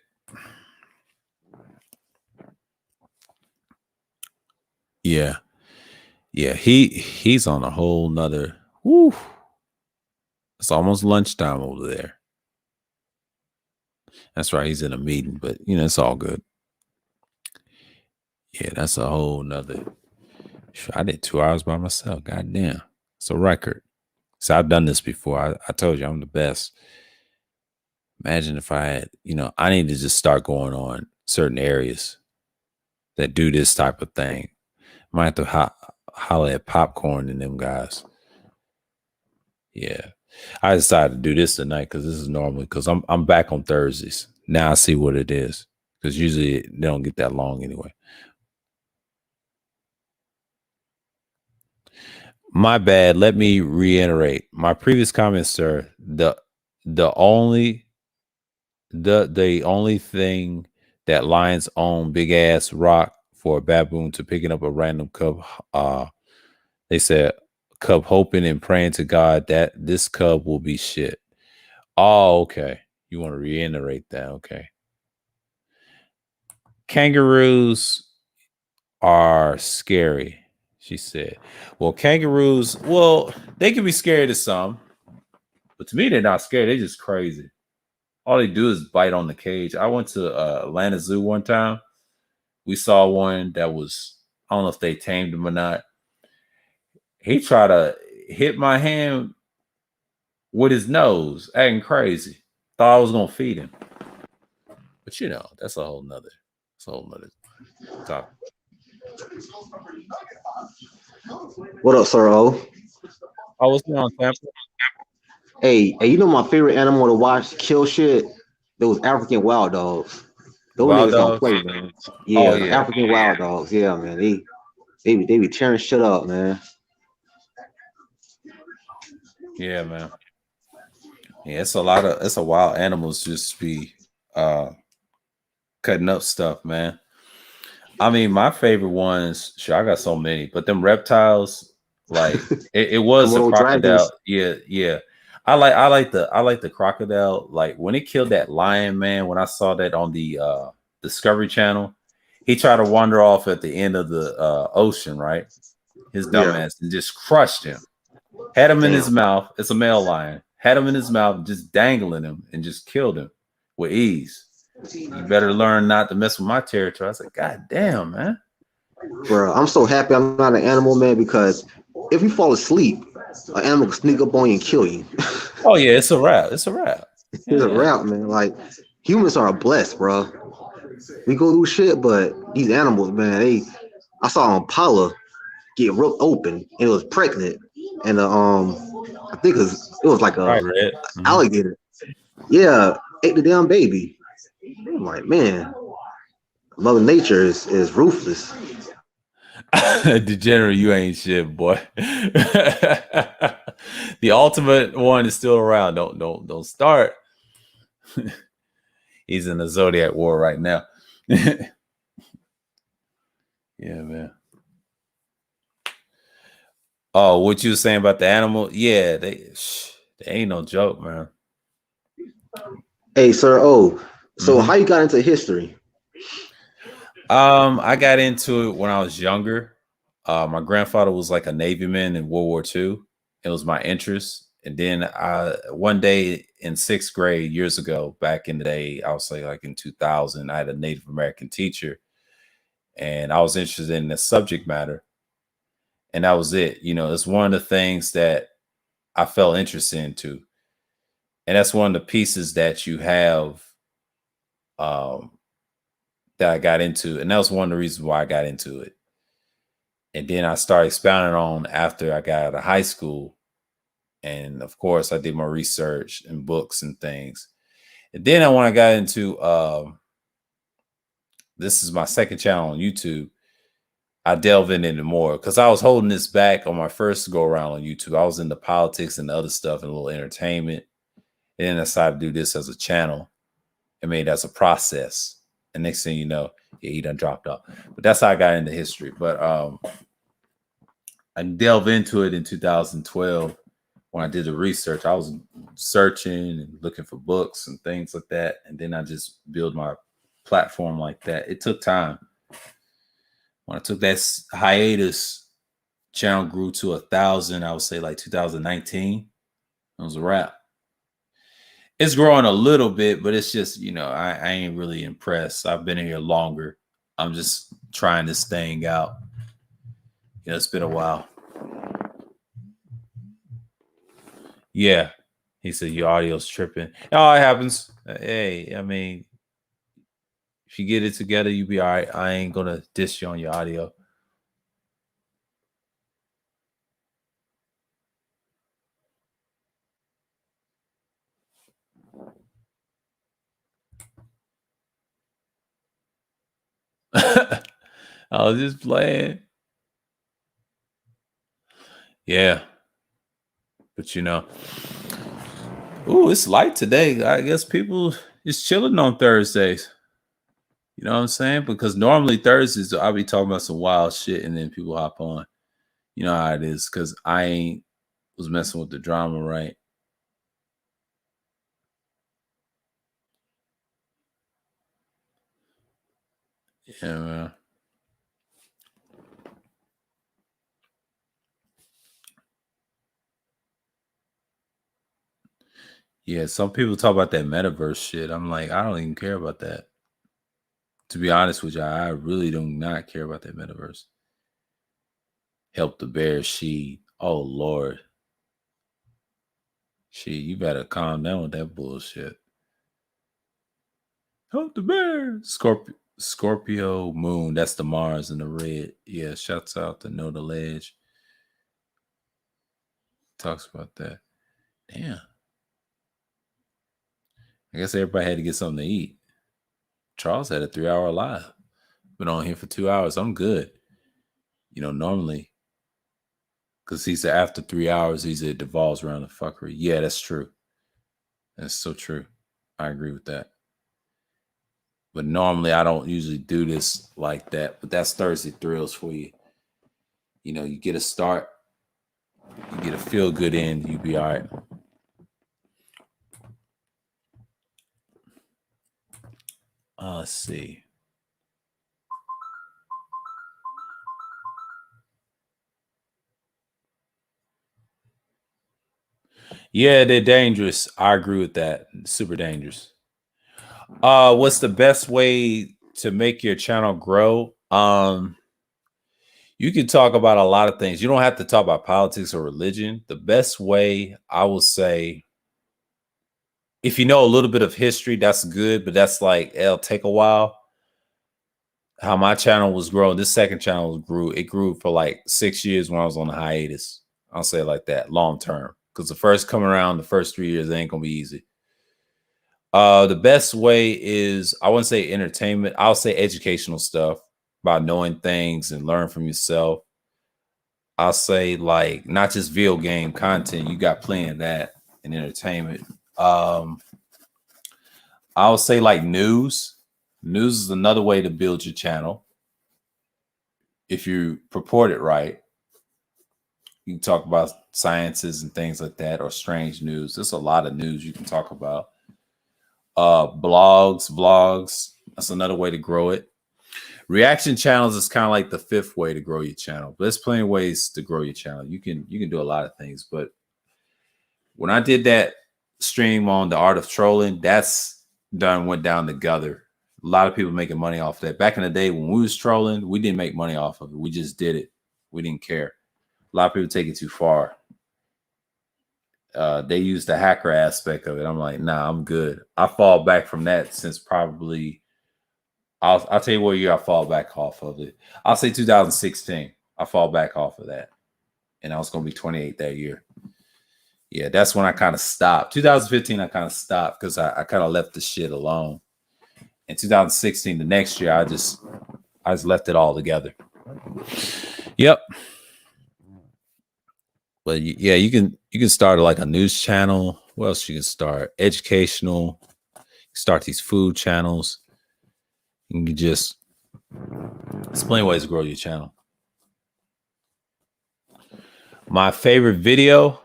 Speaker 2: Yeah. Yeah, he's on a whole nother. Woo. It's almost lunchtime over there. That's right, he's in a meeting, but you know, it's all good. Yeah, that's a whole nother. I did 2 hours by myself. God damn. It's a record. So I've done this before. I told you I'm the best. Imagine if I had, you know, I need to just start going on certain areas that do this type of thing. Might have to holler at Popcorn and them guys. Yeah. I decided to do this tonight because this is normally because I'm back on Thursdays. Now I see what it is. Because usually they don't get that long anyway. My bad. Let me reiterate my previous comments, sir. The only thing that lions own big ass rock for a baboon to picking up a random cub. They said cub hoping and praying to God that this cub will be shit. Oh, okay. You want to reiterate that? Okay. Kangaroos are scary, she said. Well, kangaroos, well, they can be scary to some, but to me, they're not scary. They're just crazy. All they do is bite on the cage. I went to Atlanta Zoo one time. We saw one that was, I don't know if they tamed him or not. He tried to hit my hand with his nose, acting crazy. Thought I was going to feed him. But you know, that's a whole nother topic.
Speaker 3: What up, Sir O?
Speaker 1: Oh, what's going on, Tampa?
Speaker 3: Hey, you know my favorite animal to watch kill shit? Those African wild dogs. Those
Speaker 1: Wild
Speaker 3: niggas don't
Speaker 1: dogs?
Speaker 3: play, man.
Speaker 1: Oh,
Speaker 3: Yeah, the
Speaker 1: yeah.
Speaker 3: African wild dogs. Yeah, man. They be tearing shit up, man.
Speaker 1: Yeah, man. Yeah, it's a wild animals just be cutting up stuff, man. I mean, my favorite ones, sure, I got so many, but them reptiles, like it was a
Speaker 3: Komodo
Speaker 1: crocodile.
Speaker 3: dragons.
Speaker 1: Yeah. I like the crocodile. Like when it killed that lion, man, when I saw that on the Discovery Channel, he tried to wander off at the end of the ocean, right? His dumbass and just crushed him. Had him in his mouth. It's a male lion. Had him in his mouth, just dangling him and just killed him with ease. You better learn not to mess with my territory. I was like, God damn, man.
Speaker 3: Bro, I'm so happy I'm not an animal, man, because if you fall asleep, an animal can sneak up on you and kill you.
Speaker 1: Oh, yeah, it's a wrap. It's a wrap.
Speaker 3: It's a wrap, man. Like, humans are blessed, bro. We go through shit, but these animals, man, I saw an impala get ripped open and it was pregnant. And I think it was like a alligator. Yeah, ate the damn baby. I'm like, man, Mother Nature is ruthless.
Speaker 1: Degenerate, you ain't shit, boy. The ultimate one is still around. Don't start. He's in the Zodiac war right now. Yeah, man. Oh, what you were saying about the animal? Yeah, they ain't no joke, man.
Speaker 3: Hey, sir. Oh, so how you got into history?
Speaker 1: I got into it when I was younger. My grandfather was like a Navy man in World War II. It was my interest. And then one day in 6th grade years ago, back in the day, I would say like in 2000, I had a Native American teacher and I was interested in the subject matter. And that was it. You know, it's one of the things that I felt interested into. And that's one of the pieces that you have that I got into. And that was one of the reasons why I got into it. And then I started expounding on after I got out of high school. And of course, I did my research and books and things. And then when I got into this is my second channel on YouTube, I delve into it more because I was holding this back on my first go around on YouTube. I was into politics and other stuff and a little entertainment. And then I decided to do this as a channel. I mean, that's a process. And next thing you know, yeah, he done dropped off. But that's how I got into history. But I delved into it in 2012 when I did the research. I was searching and looking for books and things like that. And then I just built my platform like that. It took time. When I took that hiatus, channel grew to 1,000, I would say like 2019. It was a wrap. It's growing a little bit, but it's just, you know, I ain't really impressed. I've been in here longer. I'm just trying this thing out. You know, it's been a while. Yeah. He said, your audio's tripping. Oh, it happens. Hey, I mean, if you get it together, you be all right. I ain't going to diss you on your audio. I was just playing. Yeah. But you know, ooh, it's light today. I guess people is chilling on Thursdays. You know what I'm saying? Because normally Thursdays I'll be talking about some wild shit and then people hop on. You know how it is, because I ain't was messing with the drama, right? Yeah, man. Yeah, some people talk about that metaverse shit. I'm like, I don't even care about that. To be honest with you, I really do not care about that metaverse. Help the bear, she. Oh Lord. She, you better calm down with that bullshit. Help the bear. Scorpio moon. That's the Mars and the red. Yeah, shouts out to Know the Ledge. Talks about that. Damn. I guess everybody had to get something to eat. Charles had a 3-hour live. Been on here for 2 hours. I'm good. You know, normally, because he said after 3 hours, he said it devolves around the fuckery. Yeah, that's true. That's so true. I agree with that. But normally, I don't usually do this like that. But that's Thursday Thrills for you. You know, you get a start, you get a feel good end, you be all right. Let's see. Yeah, they're dangerous. I agree with that. Super dangerous. What's the best way to make your channel grow? You can talk about a lot of things. You don't have to talk about politics or religion. The best way, I will say, if you know a little bit of history, that's good, but that's like, it'll take a while. How my channel was growing, this second channel grew. It grew for like 6 years when I was on the hiatus. I'll say it like that, long term. Because the first coming around, the first 3 years, it ain't gonna be easy. The best way is, I wouldn't say entertainment. I'll say educational stuff about knowing things and learn from yourself. I'll say like not just video game content. You got plenty of that in entertainment. I'll say like news. News is another way to build your channel. If you purport it right, you can talk about sciences and things like that, or strange news. There's a lot of news you can talk about. Vlogs. That's another way to grow it. Reaction channels is kind of like the fifth way to grow your channel. But there's plenty of ways to grow your channel. You can do a lot of things. But when I did that stream on the art of trolling, went down together. A lot of people making money off that. Back in the day when we was trolling, we didn't make money off of it. We just did it. We didn't care. A lot of people take it too far. They use the hacker aspect of it. I'm like, nah, I'm good. I fall back from that since probably, I'll tell you what year I fall back off of it. I'll say 2016. I fall back off of that. And I was going to be 28 that year. Yeah, that's when I kind of stopped. 2015, I kind of stopped because I kind of left the shit alone. In 2016, the next year, I just left it all together. Yep. But yeah, you can start like a news channel. What else you can start? Educational. Start these food channels. You can just, there's plenty of ways to grow your channel. My favorite video.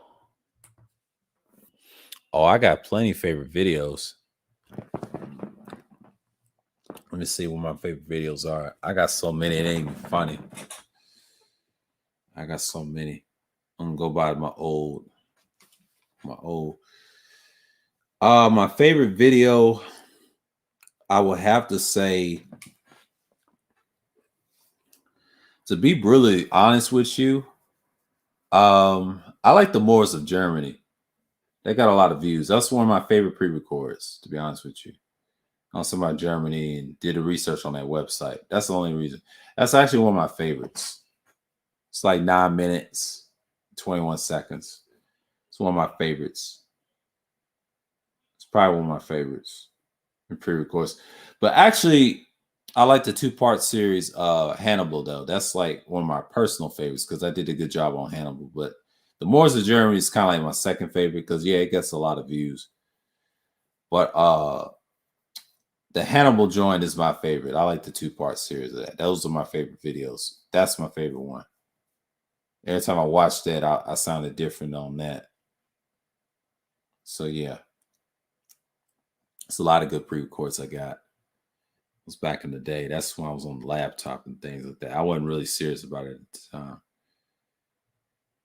Speaker 1: Oh, I got plenty of favorite videos. Let me see what my favorite videos are. I got so many, it ain't even funny. I got so many. I'm gonna go by my old. My favorite video, I would have to say, to be brutally honest with you, I like the Moors of Germany. They got a lot of views. That's one of my favorite pre-records, to be honest with you. On some about Germany and did the research on that website. That's the only reason. That's actually one of my favorites. It's like 9 minutes, 21 seconds. It's one of my favorites. It's probably one of my favorites in pre-records. But actually, I like the 2-part series Hannibal, though. That's like one of my personal favorites because I did a good job on Hannibal. But the Moors of Germany is kind of like my second favorite because, yeah, it gets a lot of views. But the Hannibal joint is my favorite. I like the 2-part series of that. Those are my favorite videos. That's my favorite one. Every time I watched that, I sounded different on that. So, yeah. It's a lot of good pre-records I got. It was back in the day. That's when I was on the laptop and things like that. I wasn't really serious about it at the time.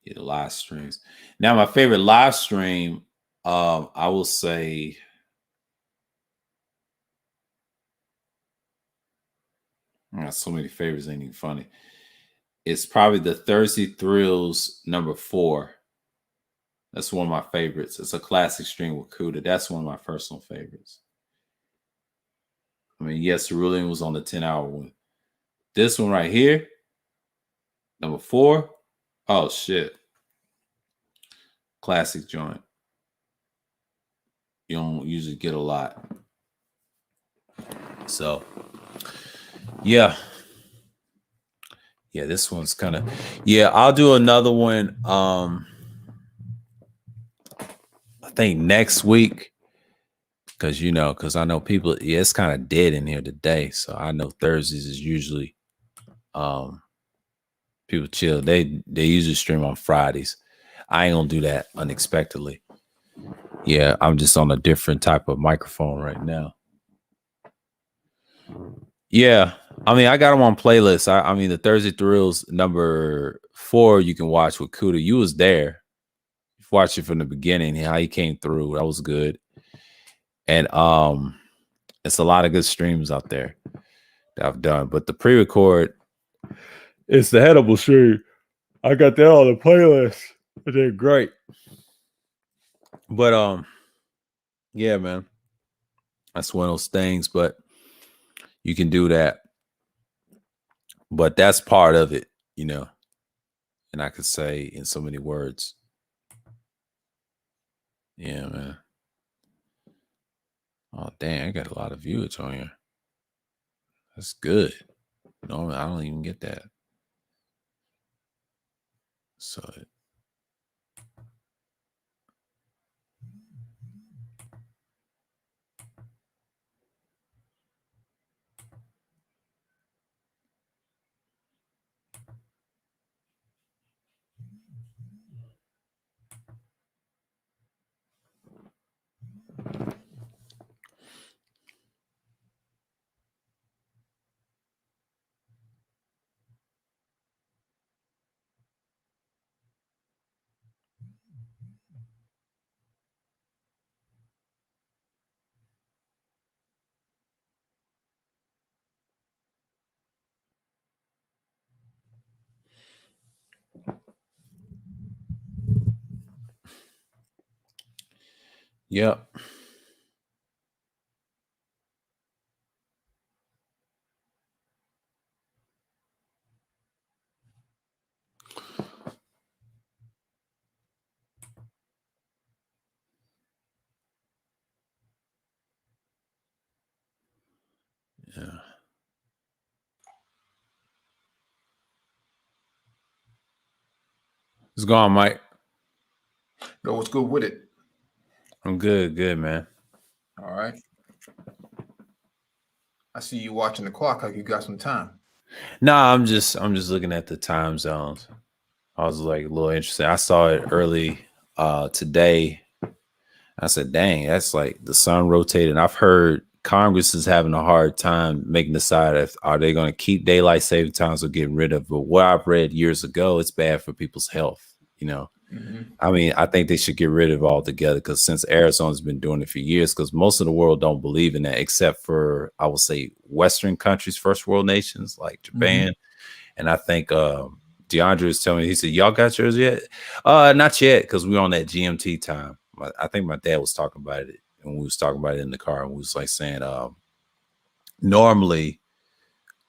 Speaker 1: Yeah, the live streams. Now, my favorite live stream, I will say, I got so many favorites, ain't even funny. It's probably the Thursday Thrills #4. That's one of my favorites. It's a classic stream with Kuda. That's one of my personal favorites. I mean, yes, Cerulean was on the 10-hour one. This one right here, #4. Oh, shit. Classic joint. You don't usually get a lot. So, yeah. Yeah, this one's kind of, yeah, I'll do another one. I think next week. Because I know people, yeah, it's kind of dead in here today. So I know Thursdays is usually people chill. They usually stream on Fridays. I ain't gonna do that unexpectedly. Yeah, I'm just on a different type of microphone right now. Yeah, I mean, I got them on playlists. I mean, the Thursday Thrills #4 you can watch with Kuda. You was there. You watched it from the beginning, how he came through. That was good. And it's a lot of good streams out there that I've done. But the pre-record, it's the Hannibal stream. I got that on the playlist. They're great. But yeah, man. That's one of those things, but you can do that. But that's part of it, And I could say in so many words. Yeah, man.
Speaker 2: Oh, dang, I got a lot of viewage on here. That's good. No, I don't even get that. So yep. Yeah. What's going on, Mike?
Speaker 4: Yo, what's good with it?
Speaker 2: I'm good, man.
Speaker 4: All right. I see you watching the clock like you got some time.
Speaker 2: Nah, I'm just looking at the time zones. I was like a little interested. I saw it early today. I said, dang, that's like the sun rotating. I've heard Congress is having a hard time making decide if are they going to keep daylight saving times or get rid of it. But what I've read years ago, it's bad for people's health, you know. I mean, I think they should get rid of it altogether because since Arizona's been doing it for years, because most of the world don't believe in that, except for I would say Western countries, first world nations like Japan. And I think DeAndre was telling me, he said, y'all got yours yet? Not yet, because we're on that GMT time. I think my dad was talking about it, and we was talking about it in the car, and we was like saying, normally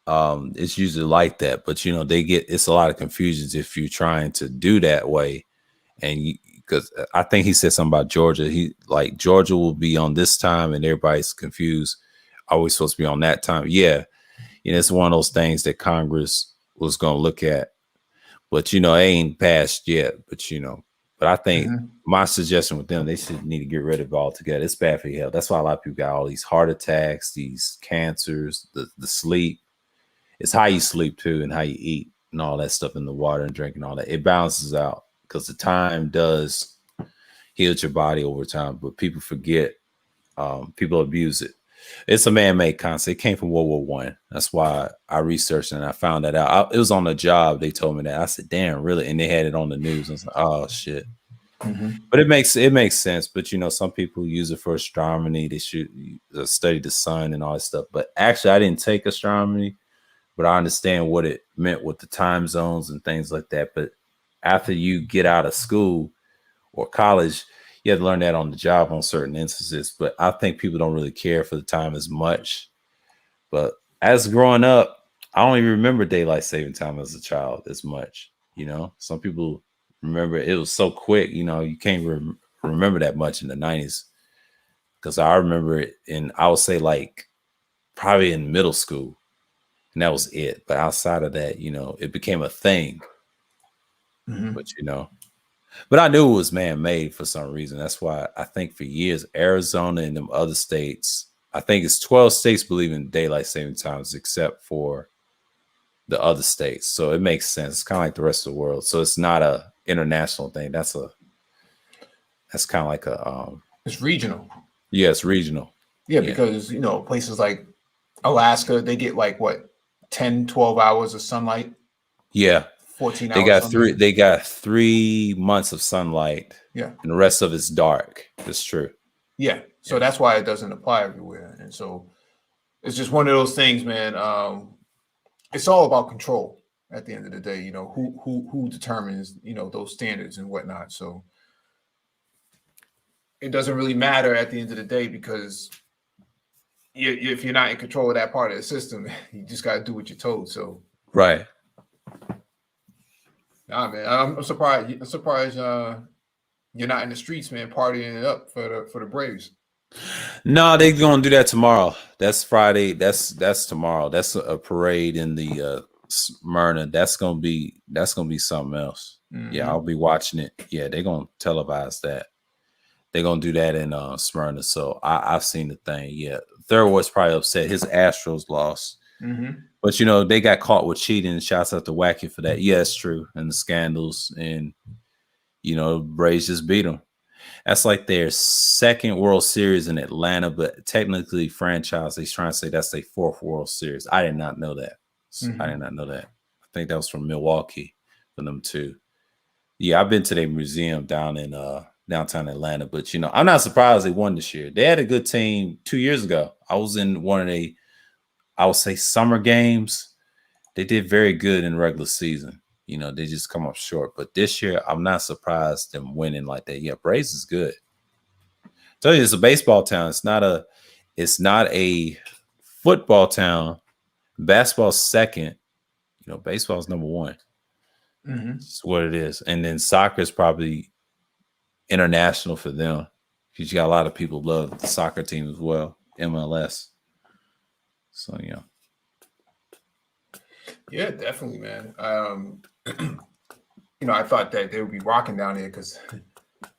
Speaker 2: it's usually like that, but you know, it's a lot of confusions if you're trying to do that way. And because I think he said something about Georgia. He like Georgia will be on this time and everybody's confused. Are we supposed to be on that time? Yeah. You know, it's one of those things that Congress was going to look at, but you know, it ain't passed yet, but you know, but I think my suggestion with them, they should need to get rid of it altogether. It's bad for your health. That's why a lot of people got all these heart attacks, these cancers, the sleep. It's how you sleep too and how you eat and all that stuff in the water and drinking all that. It balances out because the time does heal your body over time, but people forget, people abuse it. It's a man-made concept. It came from World War I. That's why I researched and I found that out. It was on the job. They told me that. I said, damn, really? And they had it on the news. I was like, oh shit. But it makes sense. But you know, some people use it for astronomy. They should study the sun and all that stuff. But actually, I didn't take astronomy, but I understand what it meant with the time zones and things like that. But after you get out of school or college, you have to learn that on the job on certain instances. But I think people don't really care for the time as much. But as growing up, I don't even remember daylight saving time as a child as much. You know, some people remember it was so quick. You know, you can't remember that much in the 90s because I remember it I would say like probably in middle school. And that was it. But outside of that, you know, it became a thing. But you know, but I knew it was man-made for some reason. That's why I think for years, Arizona and them other states, I think it's 12 states believe in daylight saving times except for the other states. So it makes sense. It's kind of like the rest of the world. So it's not a international thing. That's kind of like
Speaker 4: it's regional.
Speaker 2: Yeah, it's regional.
Speaker 4: Yeah, because you know, places like Alaska, they get like what 10, 12 hours of sunlight.
Speaker 2: Yeah.
Speaker 4: 14
Speaker 2: hours. They got 3 months of sunlight.
Speaker 4: Yeah.
Speaker 2: And the rest of it's dark. That's true.
Speaker 4: Yeah. So that's why it doesn't apply everywhere. And so it's just one of those things, man. It's all about control at the end of the day, you know, who determines, you know, those standards and whatnot. So it doesn't really matter at the end of the day because if you're not in control of that part of the system, you just got to do what you're told. So
Speaker 2: right.
Speaker 4: Nah, man, I'm surprised. I'm surprised you're not in the streets, man, partying it up for the Braves.
Speaker 1: No, they're gonna do that tomorrow. That's Friday. That's tomorrow. That's a parade in the Smyrna. That's gonna be something else. Yeah, I'll be watching it. Yeah, they're gonna televise that. They're gonna do that in Smyrna. So I've seen the thing. Yeah, Thurl was probably upset. His Astros lost, but they got caught with cheating. Shouts out to Wacky for that. Yeah, it's true. And the scandals, and Braves just beat them. That's like their second World Series in Atlanta, but technically franchise. He's trying to say that's their fourth World Series. I did not know that. I did not know that. I think that was from Milwaukee for them too. Yeah, I've been to their museum down in downtown Atlanta, but I'm not surprised they won this year. They had a good team 2 years ago. I was in one of I would say summer games. They did very good in regular season. They just come up short. But this year, I'm not surprised them winning like that. Yeah, Braves is good. I tell you, it's a baseball town. It's not a football town. Basketball's second. Baseball's number one. It's what it is. And then soccer is probably international for them because you got a lot of people love the soccer team as well, MLS. So, yeah.
Speaker 4: Yeah, definitely, man. I thought that they would be rocking down there because,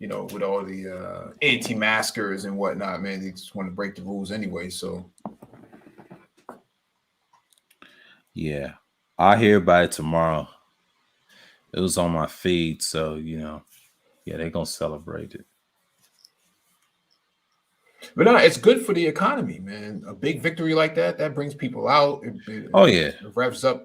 Speaker 4: with all the anti-maskers and whatnot, man, they just want to break the rules anyway. So,
Speaker 1: yeah, I'll hear about it tomorrow. It was on my feed, so yeah, they're gonna celebrate it.
Speaker 4: But no, it's good for the economy, man. A big victory like that brings people out. It revs up,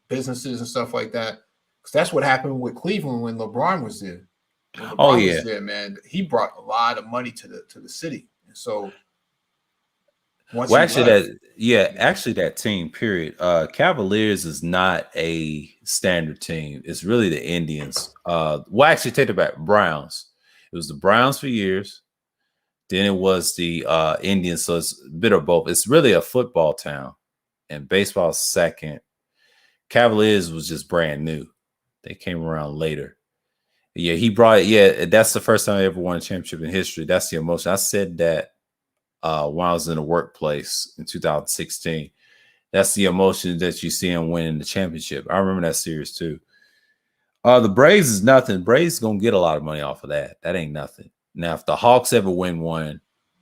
Speaker 4: businesses and stuff like that. Because that's what happened with Cleveland when LeBron was there. When LeBron was there, man. He brought a lot of money to the city. And so
Speaker 1: actually that team, period. Cavaliers is not a standard team. It's really the Indians. Actually take it back. Browns. It was the Browns for years. Then it was the Indians, so it's a bit of both. It's really a football town, and baseball second. Cavaliers was just brand new. They came around later. Yeah, he brought it. Yeah, that's the first time I ever won a championship in history. That's the emotion. I said that when I was in the workplace in 2016. That's the emotion that you see him winning the championship. I remember that series too. The Braves is nothing. Braves gonna get a lot of money off of that. That ain't nothing. Now, if the Hawks ever win one,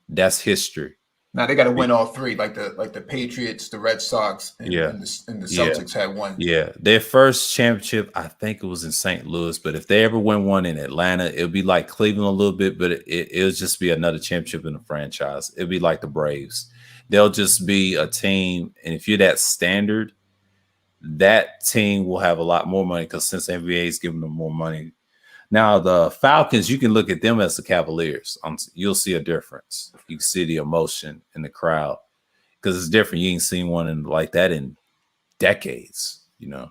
Speaker 1: that's history.
Speaker 4: Now they got to win all three, like the Patriots, the Red Sox, and the Celtics had one.
Speaker 1: Yeah, their first championship, I think it was in St. Louis. But if they ever win one in Atlanta, it'll be like Cleveland a little bit, but it'll just be another championship in the franchise. It'll be like the Braves. They'll just be a team, and if you're that standard, that team will have a lot more money because since the NBA is giving them more money. Now, the Falcons, you can look at them as the Cavaliers. You'll see a difference. You can see the emotion in the crowd because it's different. You ain't seen one like that in decades, But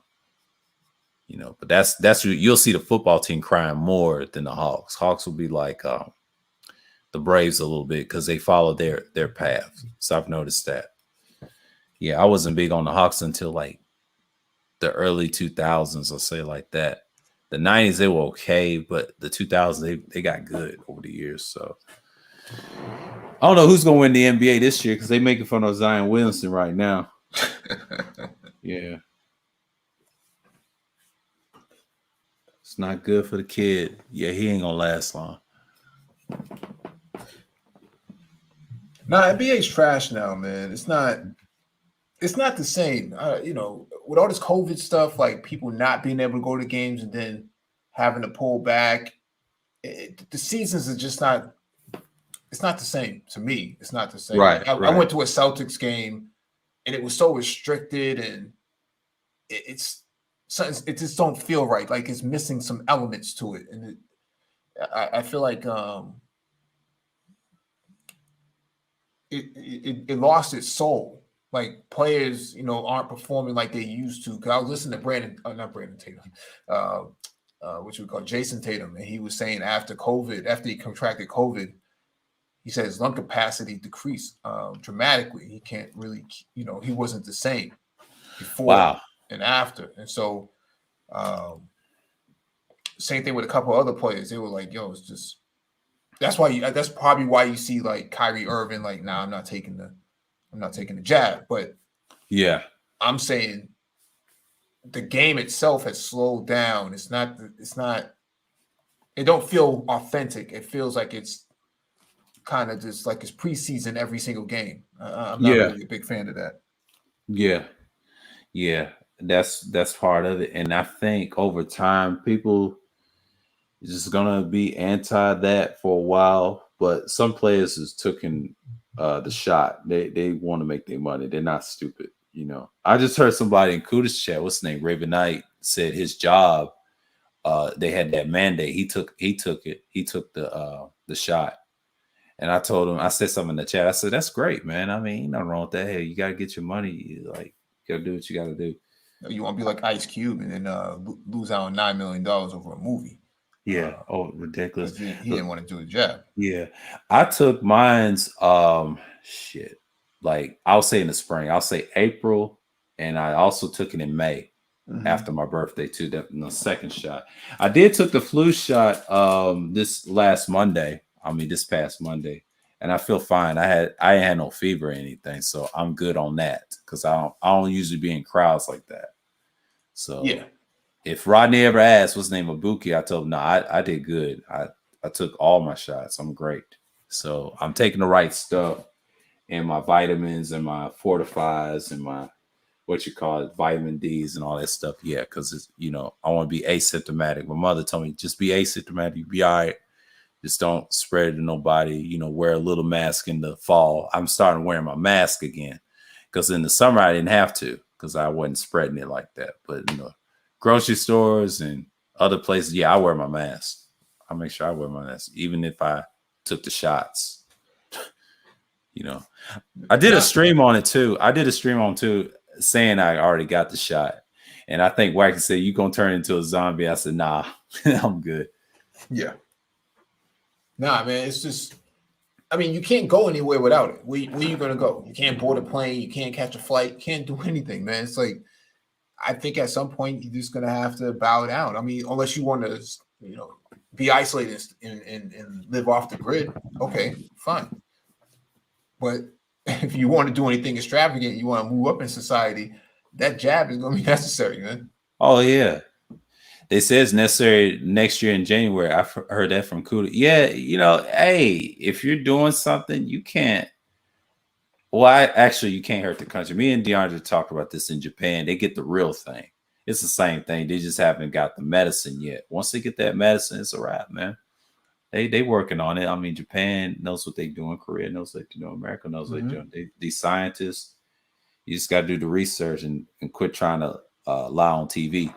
Speaker 1: that's you'll see the football team crying more than the Hawks. Hawks will be like the Braves a little bit because they follow their path. So I've noticed that. Yeah, I wasn't big on the Hawks until like the early 2000s, I'll say like that. The 90s, they were okay, but the 2000s, they got good over the years. So I don't know who's going to win the NBA this year because they're making fun of Zion Williamson right now. Yeah. It's not good for the kid. Yeah, he ain't going to last long.
Speaker 4: No, NBA's trash now, man. It's not the same. With all this COVID stuff, like people not being able to go to games and then having to pull back, the seasons are just not. It's not the same to me. It's not the same.
Speaker 1: Right.
Speaker 4: I went to a Celtics game, and it was so restricted, and it just don't feel right. Like it's missing some elements to it, and I feel like it lost its soul. Like players, aren't performing like they used to. Because I was listening to not Brandon Tatum, which we call Jason Tatum, and he was saying after he contracted COVID, he said his lung capacity decreased dramatically. He can't really, he wasn't the same before and after. And so, same thing with a couple other players. They were like, "Yo, it's just That's why that's probably why you see like Kyrie Irving like, nah, I'm not taking the jab. But
Speaker 1: Yeah.
Speaker 4: I'm saying the game itself has slowed down. It's not. It don't feel authentic. It feels like it's kind of just like it's preseason every single game. I'm not
Speaker 1: Yeah.
Speaker 4: really a big fan of that.
Speaker 1: Yeah. Yeah. That's part of it. And I think over time, people is just gonna be anti that for a while. But some players has taken the shot. They want to make their money. They're not stupid. You know, I just heard somebody in Kuda's chat, what's his name, Raven Knight, said his job, they had that mandate. He took it. He took the shot. And I told him, I said something in the chat. I said, that's great, man. I mean, ain't nothing wrong with that. Hey, you gotta get your money. Like, you gotta do what you gotta do.
Speaker 4: You want to be like Ice Cube and then lose out on $9 million over a movie.
Speaker 1: Yeah. Ridiculous.
Speaker 4: He didn't want to do the job.
Speaker 1: Yeah. I took mine's shit. Like I'll say in the spring, I'll say April, and I also took it in May after my birthday too. The second shot. I did took the flu shot this past Monday, and I feel fine. I ain't had no fever or anything, so I'm good on that because I don't usually be in crowds like that. So
Speaker 4: yeah.
Speaker 1: If Rodney ever asked what's the name of Buki, I told him, no, I did good. I took all my shots. I'm great. So I'm taking the right stuff and my vitamins and my fortifies and my vitamin D's and all that stuff. Yeah, because it's, I want to be asymptomatic. My mother told me just be asymptomatic, you be all right. Just don't spread it to nobody. Wear a little mask in the fall. I'm starting wearing my mask again because in the summer I didn't have to because I wasn't spreading it like that. But grocery stores and other places, yeah, I wear my mask. I make sure I wear my mask, even if I took the shots. I did a stream on it too. Saying I already got the shot. And I think Wacky said, you gonna turn into a zombie. I said, nah, I'm good.
Speaker 4: Yeah. Nah, man, it's just, you can't go anywhere without it. Where you gonna go? You can't board a plane. You can't catch a flight. You can't do anything, man. It's like, I think at some point you're just gonna have to bow down. Unless you want to, be isolated and live off the grid. Okay, fine. But if you want to do anything extravagant, you want to move up in society, that jab is gonna be necessary, man.
Speaker 1: Oh yeah, they say it's necessary next year in January. I've heard that from Kuda. Yeah, hey, if you're doing something, you can't. Well, you can't hurt the country. Me and DeAndre talked about this in Japan. They get the real thing. It's the same thing. They just haven't got the medicine yet. Once they get that medicine, it's a wrap, man. They working on it. Japan knows what they're doing. Korea knows what they're doing. America knows what they're doing. These scientists, you just got to do the research and quit trying to lie on TV.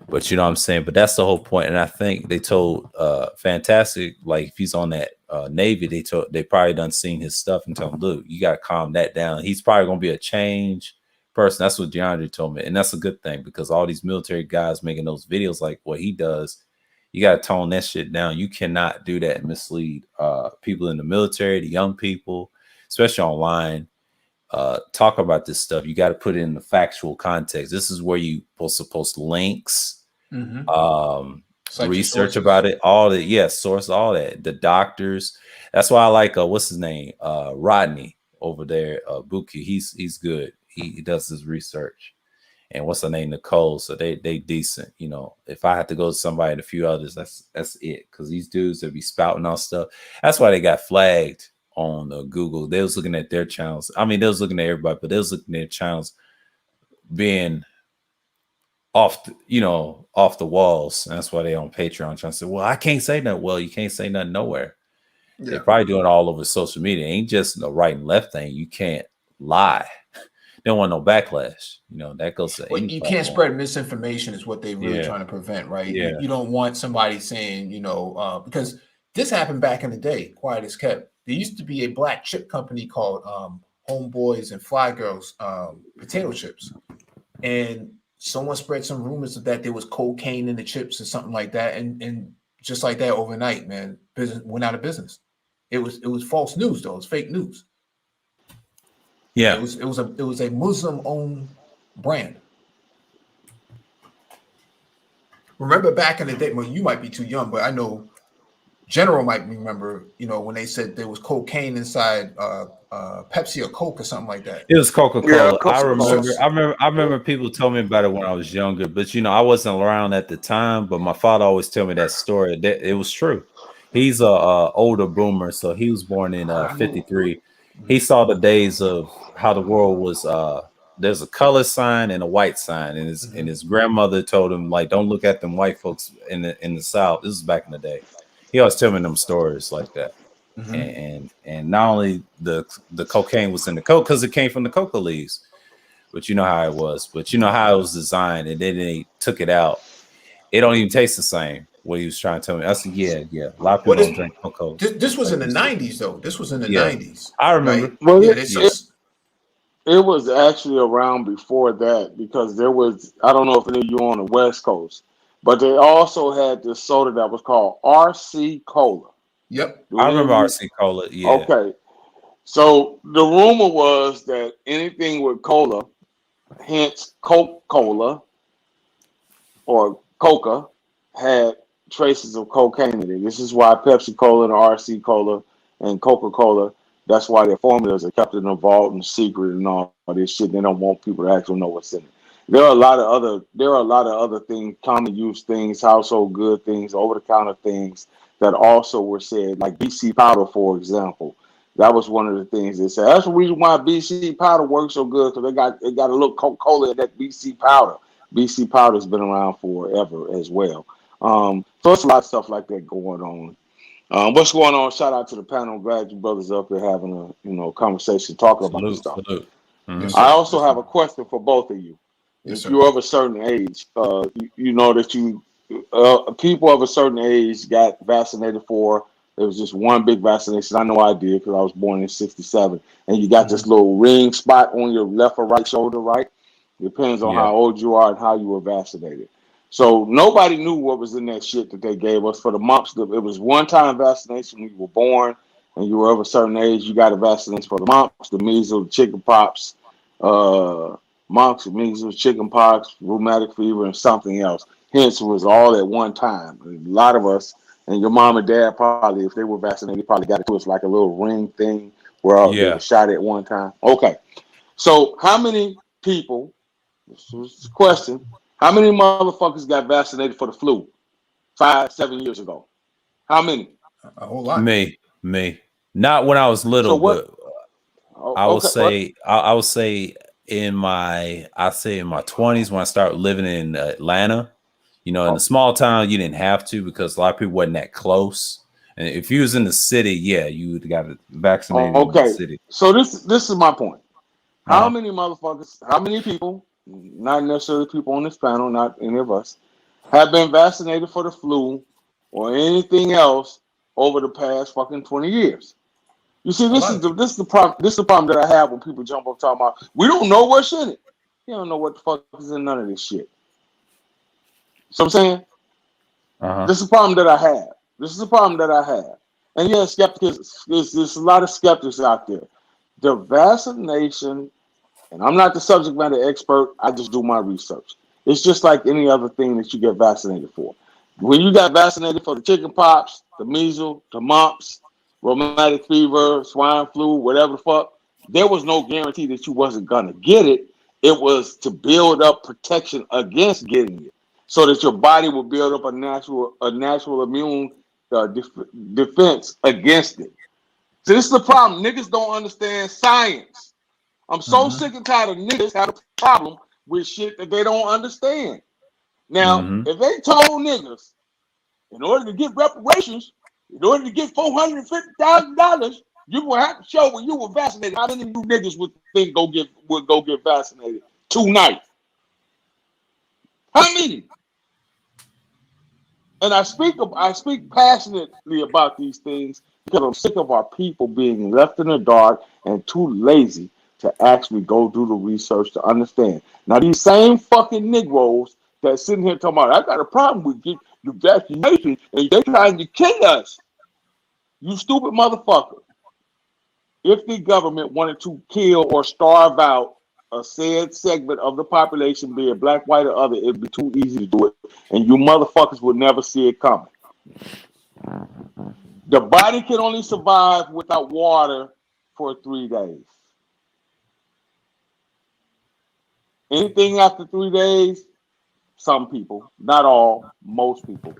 Speaker 1: But you know what I'm saying? But that's the whole point. And I think they told Fantastic, like if he's on that Navy, they probably done seen his stuff and told him, look, you got to calm that down. He's probably going to be a change person. That's what DeAndre told me. And that's a good thing because all these military guys making those videos like what he does, you got to tone that shit down. You cannot do that and mislead people in the military, the young people, especially online. Talk about this stuff. You got to put it in the factual context. This is where you post links, research about it, all that. Source all that. The doctors. That's why I like what's his name, Rodney over there, Buki. He's good. He does his research. And what's her name, Nicole? So they decent. If I had to go to somebody and a few others, that's it. Because these dudes that be spouting on stuff. That's why they got flagged on Google. They was looking at their channels. They was looking at everybody, but they was looking at their channels being off the walls. And that's why they on Patreon trying to say, well, I can't say nothing. Well, you can't say nothing nowhere. Yeah. They're probably doing it all over social media. It ain't just the right and left thing. You can't lie. They don't want no backlash. That goes to
Speaker 4: you
Speaker 1: platform.
Speaker 4: Can't spread misinformation is what they really trying to prevent, right?
Speaker 1: Yeah.
Speaker 4: You don't want somebody saying, because this happened back in the day, quiet as kept. There used to be a black chip company called Homeboys and Fly Girls potato chips. And someone spread some rumors of that there was cocaine in the chips or something like that. And just like that overnight, man, business went out of business. It was false news, though. It was fake news.
Speaker 1: Yeah.
Speaker 4: It was a Muslim-owned brand. Remember back in the day, well, you might be too young, but I know General might remember, when they said there was cocaine inside Pepsi or Coke or something like that.
Speaker 1: It was Coca-Cola.
Speaker 5: Yeah,
Speaker 1: I
Speaker 5: Coca-Cola.
Speaker 1: remember people told me about it when I was younger, but I wasn't around at the time. But my father always told me that story. That it was true. He's a older boomer, so he was born in 53. He saw the days of how the world was. There's a color sign and a white sign, and his grandmother told him, like, don't look at them white folks in the South. This is back in the day. He always tell me them stories like that. And not only the cocaine was in the coke because it came from the coca leaves, but you know how it was. But you know how it was designed, and then they took it out. It don't even taste the same. What he was trying to tell me, I said, yeah. A lot of people don't drink cocoa.
Speaker 4: This was in the 90s, though. This was in the 90s.
Speaker 1: I remember.
Speaker 4: Right?
Speaker 5: Well,
Speaker 4: Yeah,
Speaker 5: it was actually around before that because there was, I don't know if any of you on the West Coast, but they also had this soda that was called RC Cola.
Speaker 4: Yep.
Speaker 1: I remember RC Cola. Yeah.
Speaker 5: Okay. So the rumor was that anything with cola, hence Coca-Cola or Coca, had traces of cocaine in it. This is why Pepsi Cola and RC Cola and Coca-Cola, that's why their formulas are kept in the vault and secret and all this shit. They don't want people to actually know what's in it. There are a lot of other things, common use things, household good things, over-the-counter things that also were said, like BC powder, for example. That was one of the things they said. That's the reason why BC powder works so good, because they got a little Coca-Cola in that BC powder. BC powder's been around forever as well. So it's a lot of stuff like that going on. What's going on? Shout out to the panel. I'm glad you brothers up here having a conversation talking about this stuff.
Speaker 1: Mm-hmm.
Speaker 5: I also have a question for both of you.
Speaker 4: Yes,
Speaker 5: if
Speaker 4: sir.
Speaker 5: you're of a certain age, you know that people of a certain age got vaccinated for. There was just one big vaccination. I know I did because I was born in '67, and you got this little ring spot on your left or right shoulder, right? Depends on how old you are and how you were vaccinated. So nobody knew what was in that shit that they gave us for the mumps. It was one-time vaccination when you were born and you were of a certain age. You got a vaccination for the mumps, the measles, the chicken pox, mumps, measles, chicken pox, rheumatic fever, and something else. Hence, it was all at one time. A lot of us, and your mom and dad probably, if they were vaccinated, probably got it to us like a little ring thing where they were shot at one time. Okay. So how many people, this was the question, how many motherfuckers got vaccinated for the flu 5-7 years ago? How many?
Speaker 4: A whole lot.
Speaker 1: Me. Not when I was little,
Speaker 5: So what?
Speaker 1: but I would say in my 20s when I started living in Atlanta. In the small town, you didn't have to because a lot of people wasn't that close. And if you was in the city, you would got vaccinated in the city.
Speaker 5: So this is my point. How many motherfuckers, how many people, not necessarily people on this panel, not any of us, have been vaccinated for the flu or anything else over the past fucking 20 years? You see, this is the problem that I have when people jump up talking about, we don't know what's in it. You don't know what the fuck is in none of this shit. So I'm saying, this is the problem that I have. And yeah, skeptics, there's a lot of skeptics out there. The vaccination, and I'm not the subject matter expert, I just do my research. It's just like any other thing that you get vaccinated for. When you got vaccinated for the chicken pox, the measles, the mumps, rheumatic fever, swine flu, whatever the fuck, there was no guarantee that you wasn't gonna get it. It was to build up protection against getting it, so that your body will build up a natural immune defense against it. So this is the problem. Niggas don't understand science. I'm so sick and tired of niggas having a problem with shit that they don't understand. Now, if they told niggas, in order to get reparations, in order to get $450,000, you will have to show when you were vaccinated. How many of you niggas would think would go get vaccinated tonight? How many? And I speak passionately about these things because I'm sick of our people being left in the dark and too lazy to actually go do the research to understand. Now, these same fucking Negroes that sitting here talking about, I got a problem with the vaccination and they're trying to kill us. You stupid motherfucker. If the government wanted to kill or starve out a said segment of the population, be it black, white, or other, it'd be too easy to do it. And you motherfuckers would never see it coming. The body can only survive without water for 3 days. Anything after 3 days, some people, not all, most people.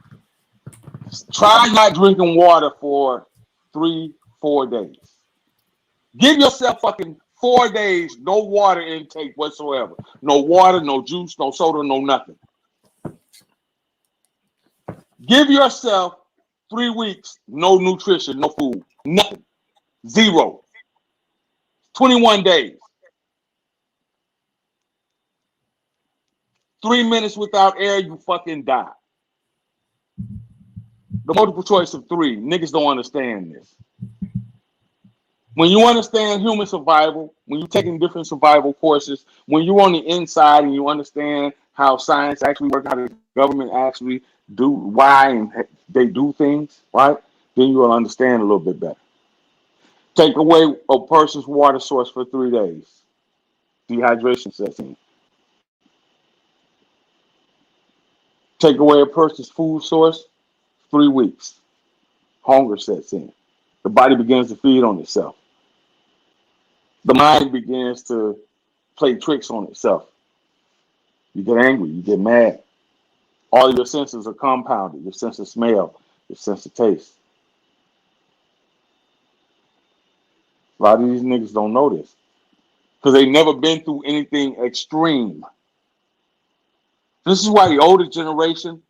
Speaker 5: Try not drinking water for 3-4 days. Give yourself fucking 4 days, no water intake whatsoever. No water, no juice, no soda, no nothing. Give yourself 3 weeks, no nutrition, no food, nothing. 0. 21 days. 3 minutes without air, you fucking die. The multiple choice of 3. Niggas don't understand this. When you understand human survival, when you're taking different survival courses, when you're on the inside and you understand how science actually works, how the government actually do, why and they do things, right? Then you will understand a little bit better. Take away a person's water source for 3 days. Dehydration sets in. Take away a person's food source, 3 weeks. Hunger sets in. The body begins to feed on itself. The mind begins to play tricks on itself. You get angry, you get mad. All of your senses are compounded. Your sense of smell, your sense of taste. A lot of these niggas don't know this because they've never been through anything extreme. This is why the older generation,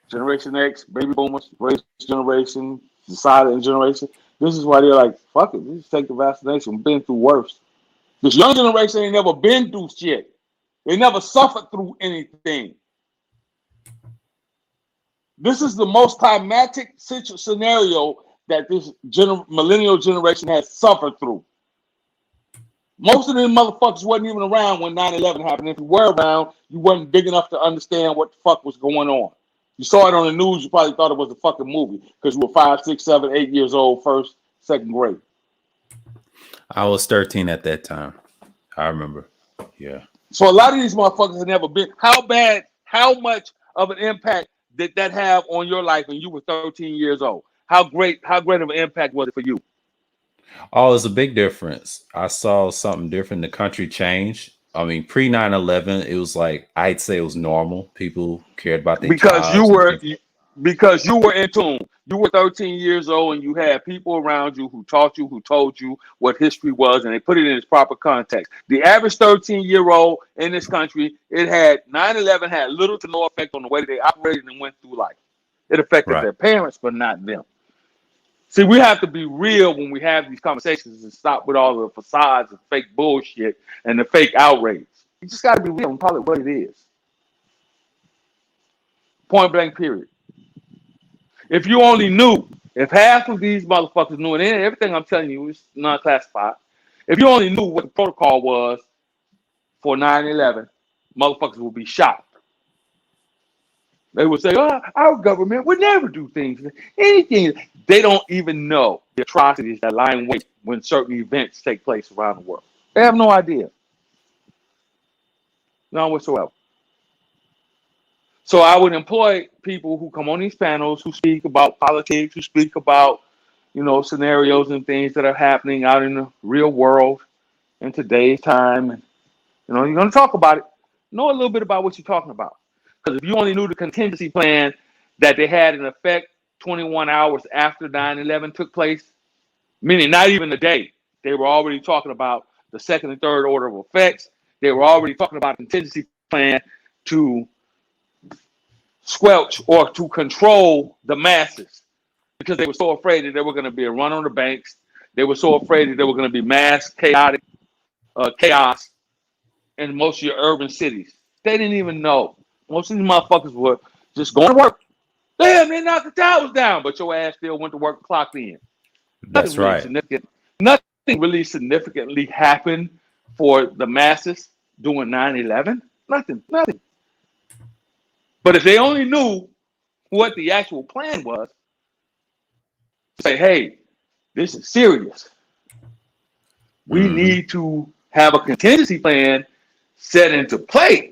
Speaker 5: Generation X, baby boomers, race generation, the silent generation, this is why they're like, fuck it, we just take the vaccination. We've been through worse. This young generation ain't never been through shit. They never suffered through anything. This is the most climatic scenario that this millennial generation has suffered through. Most of them motherfuckers wasn't even around when 9/11 happened. If you were around, you weren't big enough to understand what the fuck was going on. You saw it on the news, you probably thought it was a fucking movie because you were 5, 6, 7, 8 years old, first, second grade.
Speaker 1: I was 13 at that time. I remember. Yeah. So
Speaker 5: a lot of these motherfuckers have never been. How much of an impact did that have on your life when you were 13 years old? How great of an impact was it for you?
Speaker 1: Oh, it's a big difference. I saw something different. The country changed. I mean, pre 9/11, it was like, I'd say it was normal. People cared about their
Speaker 5: because you
Speaker 1: jobs.
Speaker 5: were in tune. You were 13 years old and you had people around you who taught you, who told you what history was, and they put it in its proper context. The average 13-year-old in this country, 9/11 had little to no effect on the way they operated and went through life. It affected their parents, but not them. See, we have to be real when we have these conversations and stop with all the facades and fake bullshit and the fake outrage. You just got to be real and call it what it is. Point blank, period. If you only knew, if half of these motherfuckers knew, and everything I'm telling you is non-classified, if you only knew what the protocol was for 9/11, motherfuckers would be shocked. They would say, oh, our government would never do anything. They don't even know the atrocities that lie in wait when certain events take place around the world. They have no idea. None whatsoever. So I would employ people who come on these panels, who speak about politics, who speak about, scenarios and things that are happening out in the real world in today's time. And, you're going to talk about it. Know a little bit about what you're talking about. Because if you only knew the contingency plan that they had in effect 21 hours after 9/11 took place, meaning not even the day, they were already talking about the second and third order of effects. They were already talking about a contingency plan to squelch or to control the masses because they were so afraid that there were going to be a run on the banks. They were so afraid that there were going to be mass chaos in most of your urban cities. They didn't even know. Most of these motherfuckers were just going to work. Damn, they knocked the towers down, but your ass still went to work and clocked in.
Speaker 1: That's right.
Speaker 5: Nothing really significantly happened for the masses doing 9/11. Nothing. But if they only knew what the actual plan was, say, hey, this is serious. We need to have a contingency plan set into play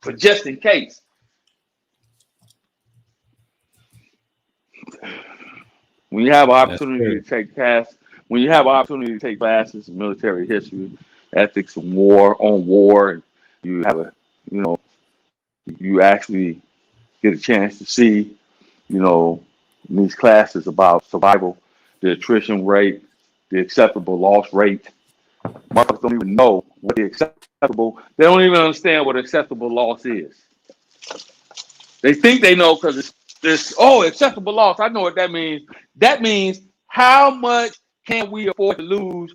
Speaker 5: for just in case. When you have an
Speaker 2: That's
Speaker 5: opportunity
Speaker 2: true.
Speaker 5: to take classes, when you have an opportunity to take classes in military history, ethics, and war, and you have a, you know, you actually get a chance to see, you know, in these classes about survival, the attrition rate, the acceptable loss rate. Motherfuckers don't even know what the acceptable. They don't even understand what acceptable loss is. They think they know because it's this. Oh, acceptable loss. I know what that means. That means how much can we afford to lose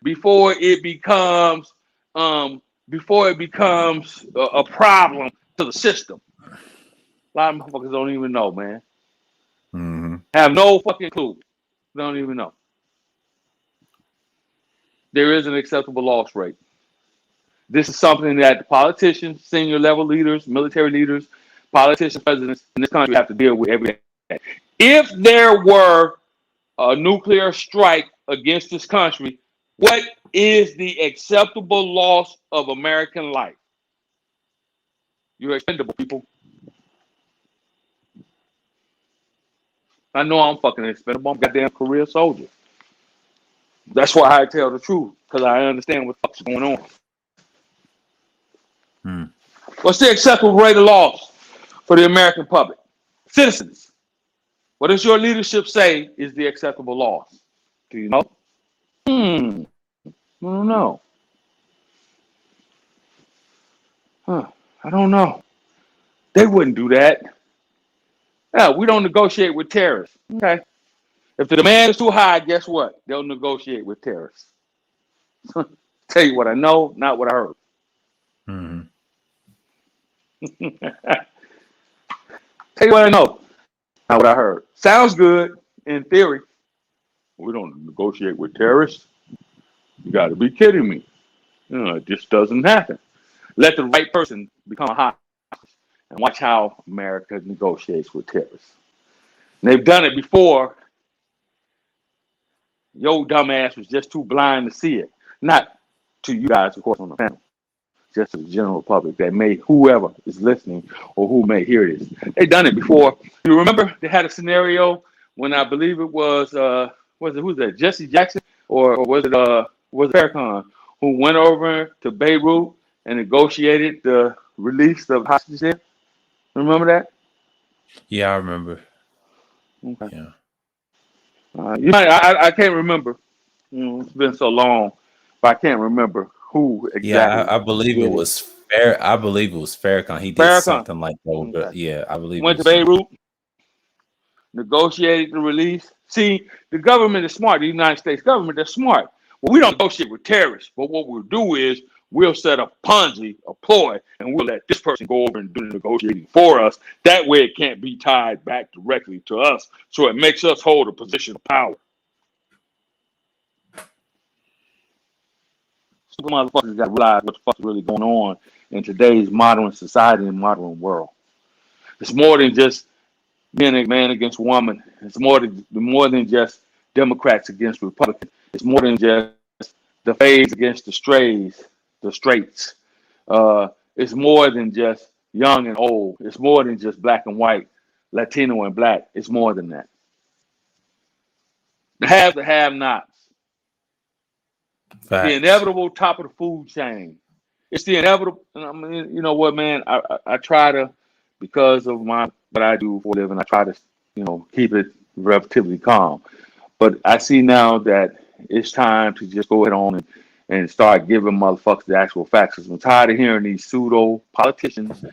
Speaker 5: before it becomes a problem to the system. A lot of motherfuckers don't even know, man.
Speaker 1: Mm-hmm.
Speaker 5: Have no fucking clue. Don't even know. There is an acceptable loss rate. This is something that the politicians, senior level leaders, military leaders, politicians, presidents in this country have to deal with every day. If there were a nuclear strike against this country, what is the acceptable loss of American life? You're expendable, people. I know I'm fucking expendable. I'm a goddamn career soldier. That's why I tell the truth, because I understand what the fuck's going on.
Speaker 1: Hmm.
Speaker 5: What's the acceptable rate of loss for the American public? Citizens. What does your leadership say is the acceptable loss? Do you know? I don't know. I don't know. They wouldn't do that. Yeah, we don't negotiate with terrorists. Okay. If the demand is too high, guess what? They'll negotiate with terrorists. Tell you what I know, not what I heard.
Speaker 1: Mm-hmm.
Speaker 5: Tell you what I know, not what I heard. Sounds good in theory. We don't negotiate with terrorists. You got to be kidding me. You know, it just doesn't happen. Let the right person become a hostage and watch how America negotiates with terrorists. And they've done it before. Your dumbass was just too blind to see it. Not to you guys, of course, on the panel. Just to the general public that may, whoever is listening or who may hear this. They've done it before. You remember they had a scenario when I believe it was who's that? Jesse Jackson or was it Farrakhan who went over to Beirut and negotiated the release of hostages there? Remember that?
Speaker 1: Yeah, I remember.
Speaker 5: Okay.
Speaker 1: Yeah.
Speaker 5: I can't remember. It's been so long, but I can't remember who exactly.
Speaker 1: Yeah, I believe it was fair. I believe it was Farrakhan. He did
Speaker 5: Farrakhan.
Speaker 1: something like that.
Speaker 5: Okay.
Speaker 1: But yeah, I believe
Speaker 5: Went
Speaker 1: it
Speaker 5: to
Speaker 1: was
Speaker 5: Beirut, negotiated the release. See, the government is smart. The United States government, they're smart. Well, we don't negotiate with terrorists, but what we'll do is we'll set up Ponzi, a ploy, and we'll let this person go over and do the negotiating for us. That way it can't be tied back directly to us, so it makes us hold a position of power. Super motherfuckers got to realize what the fuck is really going on in today's modern society and modern world. It's more than just man against woman. It's more than just Democrats against Republicans. It's more than just the fays against the strays, the straights. It's more than just young and old. It's more than just black and white, Latino and black. It's more than that. The haves, the have-nots.
Speaker 1: Facts.
Speaker 5: The inevitable top of the food chain. It's the inevitable. I mean, you know what, man? I try to, because of what I do for a living, I try to, keep it relatively calm. But I see now that it's time to just go ahead on and start giving motherfuckers the actual facts. I'm tired of hearing these pseudo politicians,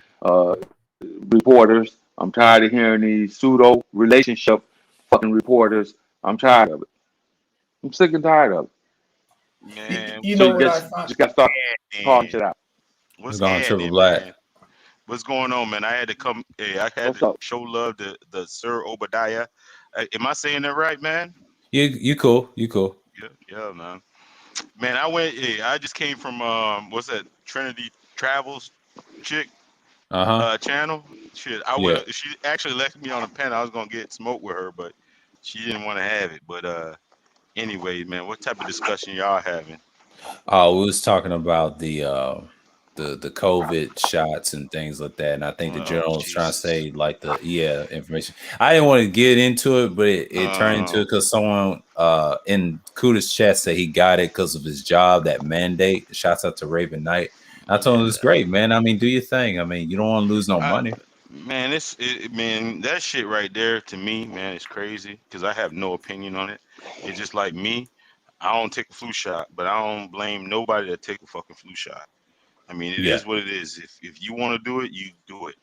Speaker 5: reporters. I'm tired of hearing these pseudo relationship fucking reporters. I'm tired of it. I'm sick and tired of it.
Speaker 6: Man,
Speaker 4: You
Speaker 5: So
Speaker 4: know
Speaker 5: you
Speaker 4: what I find?
Speaker 5: just got to start calling shit out.
Speaker 6: what's
Speaker 1: Gone triple
Speaker 6: happening,
Speaker 1: black.
Speaker 6: man? What's going on, man? I had to come. Hey, I had
Speaker 5: What's
Speaker 6: to
Speaker 5: up?
Speaker 6: show love to the Sir Obadiah. Am I saying that right, man?
Speaker 1: You cool. You cool.
Speaker 6: Yeah, man. Man, I just came from what's that? Trinity Travels chick channel. Shit,
Speaker 1: Yeah.
Speaker 6: She actually left me on a pen. I was gonna get smoked with her, but she didn't want to have it. But anyway, man, what type of discussion y'all having?
Speaker 1: Oh, we was talking about the the COVID shots and things like that. And I think the general was trying to say like information. I didn't want to get into it, but it turned into it because someone in Kuda's chat said he got it because of his job, that mandate. Shouts out to Raven Knight. I told him it's great, man. I mean, do your thing. I mean, you don't want to lose no money.
Speaker 6: Man, man, that shit right there to me, man, is crazy because I have no opinion on it. It's just like me. I don't take a flu shot, but I don't blame nobody that take a fucking flu shot. I mean, it is what it is. If you want to do it, you do it.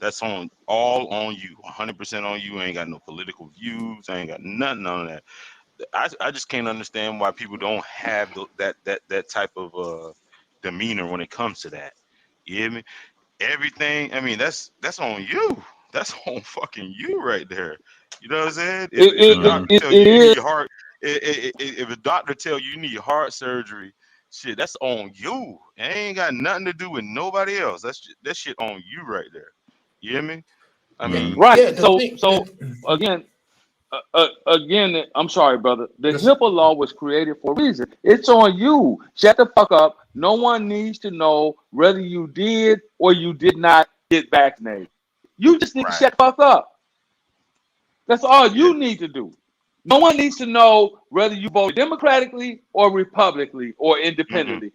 Speaker 6: That's all on you, 100% on you. I ain't got no political views. I ain't got nothing on that. I just can't understand why people don't have that type of demeanor when it comes to that. You hear me? Everything. I mean, that's on you. That's on fucking you right there. You know what I'm saying? If a doctor tell you need heart, if a doctor tell you need heart surgery, shit, that's on you. It ain't got nothing to do with nobody else. That shit on you right there. You hear me? I mean,
Speaker 5: right. Yeah, so again, I'm sorry, brother. The HIPAA law was created for a reason. It's on you. Shut the fuck up. No one needs to know whether you did or you did not get vaccinated. You just need to shut the fuck up. That's all you need to do. No one needs to know whether you vote democratically or republically or independently.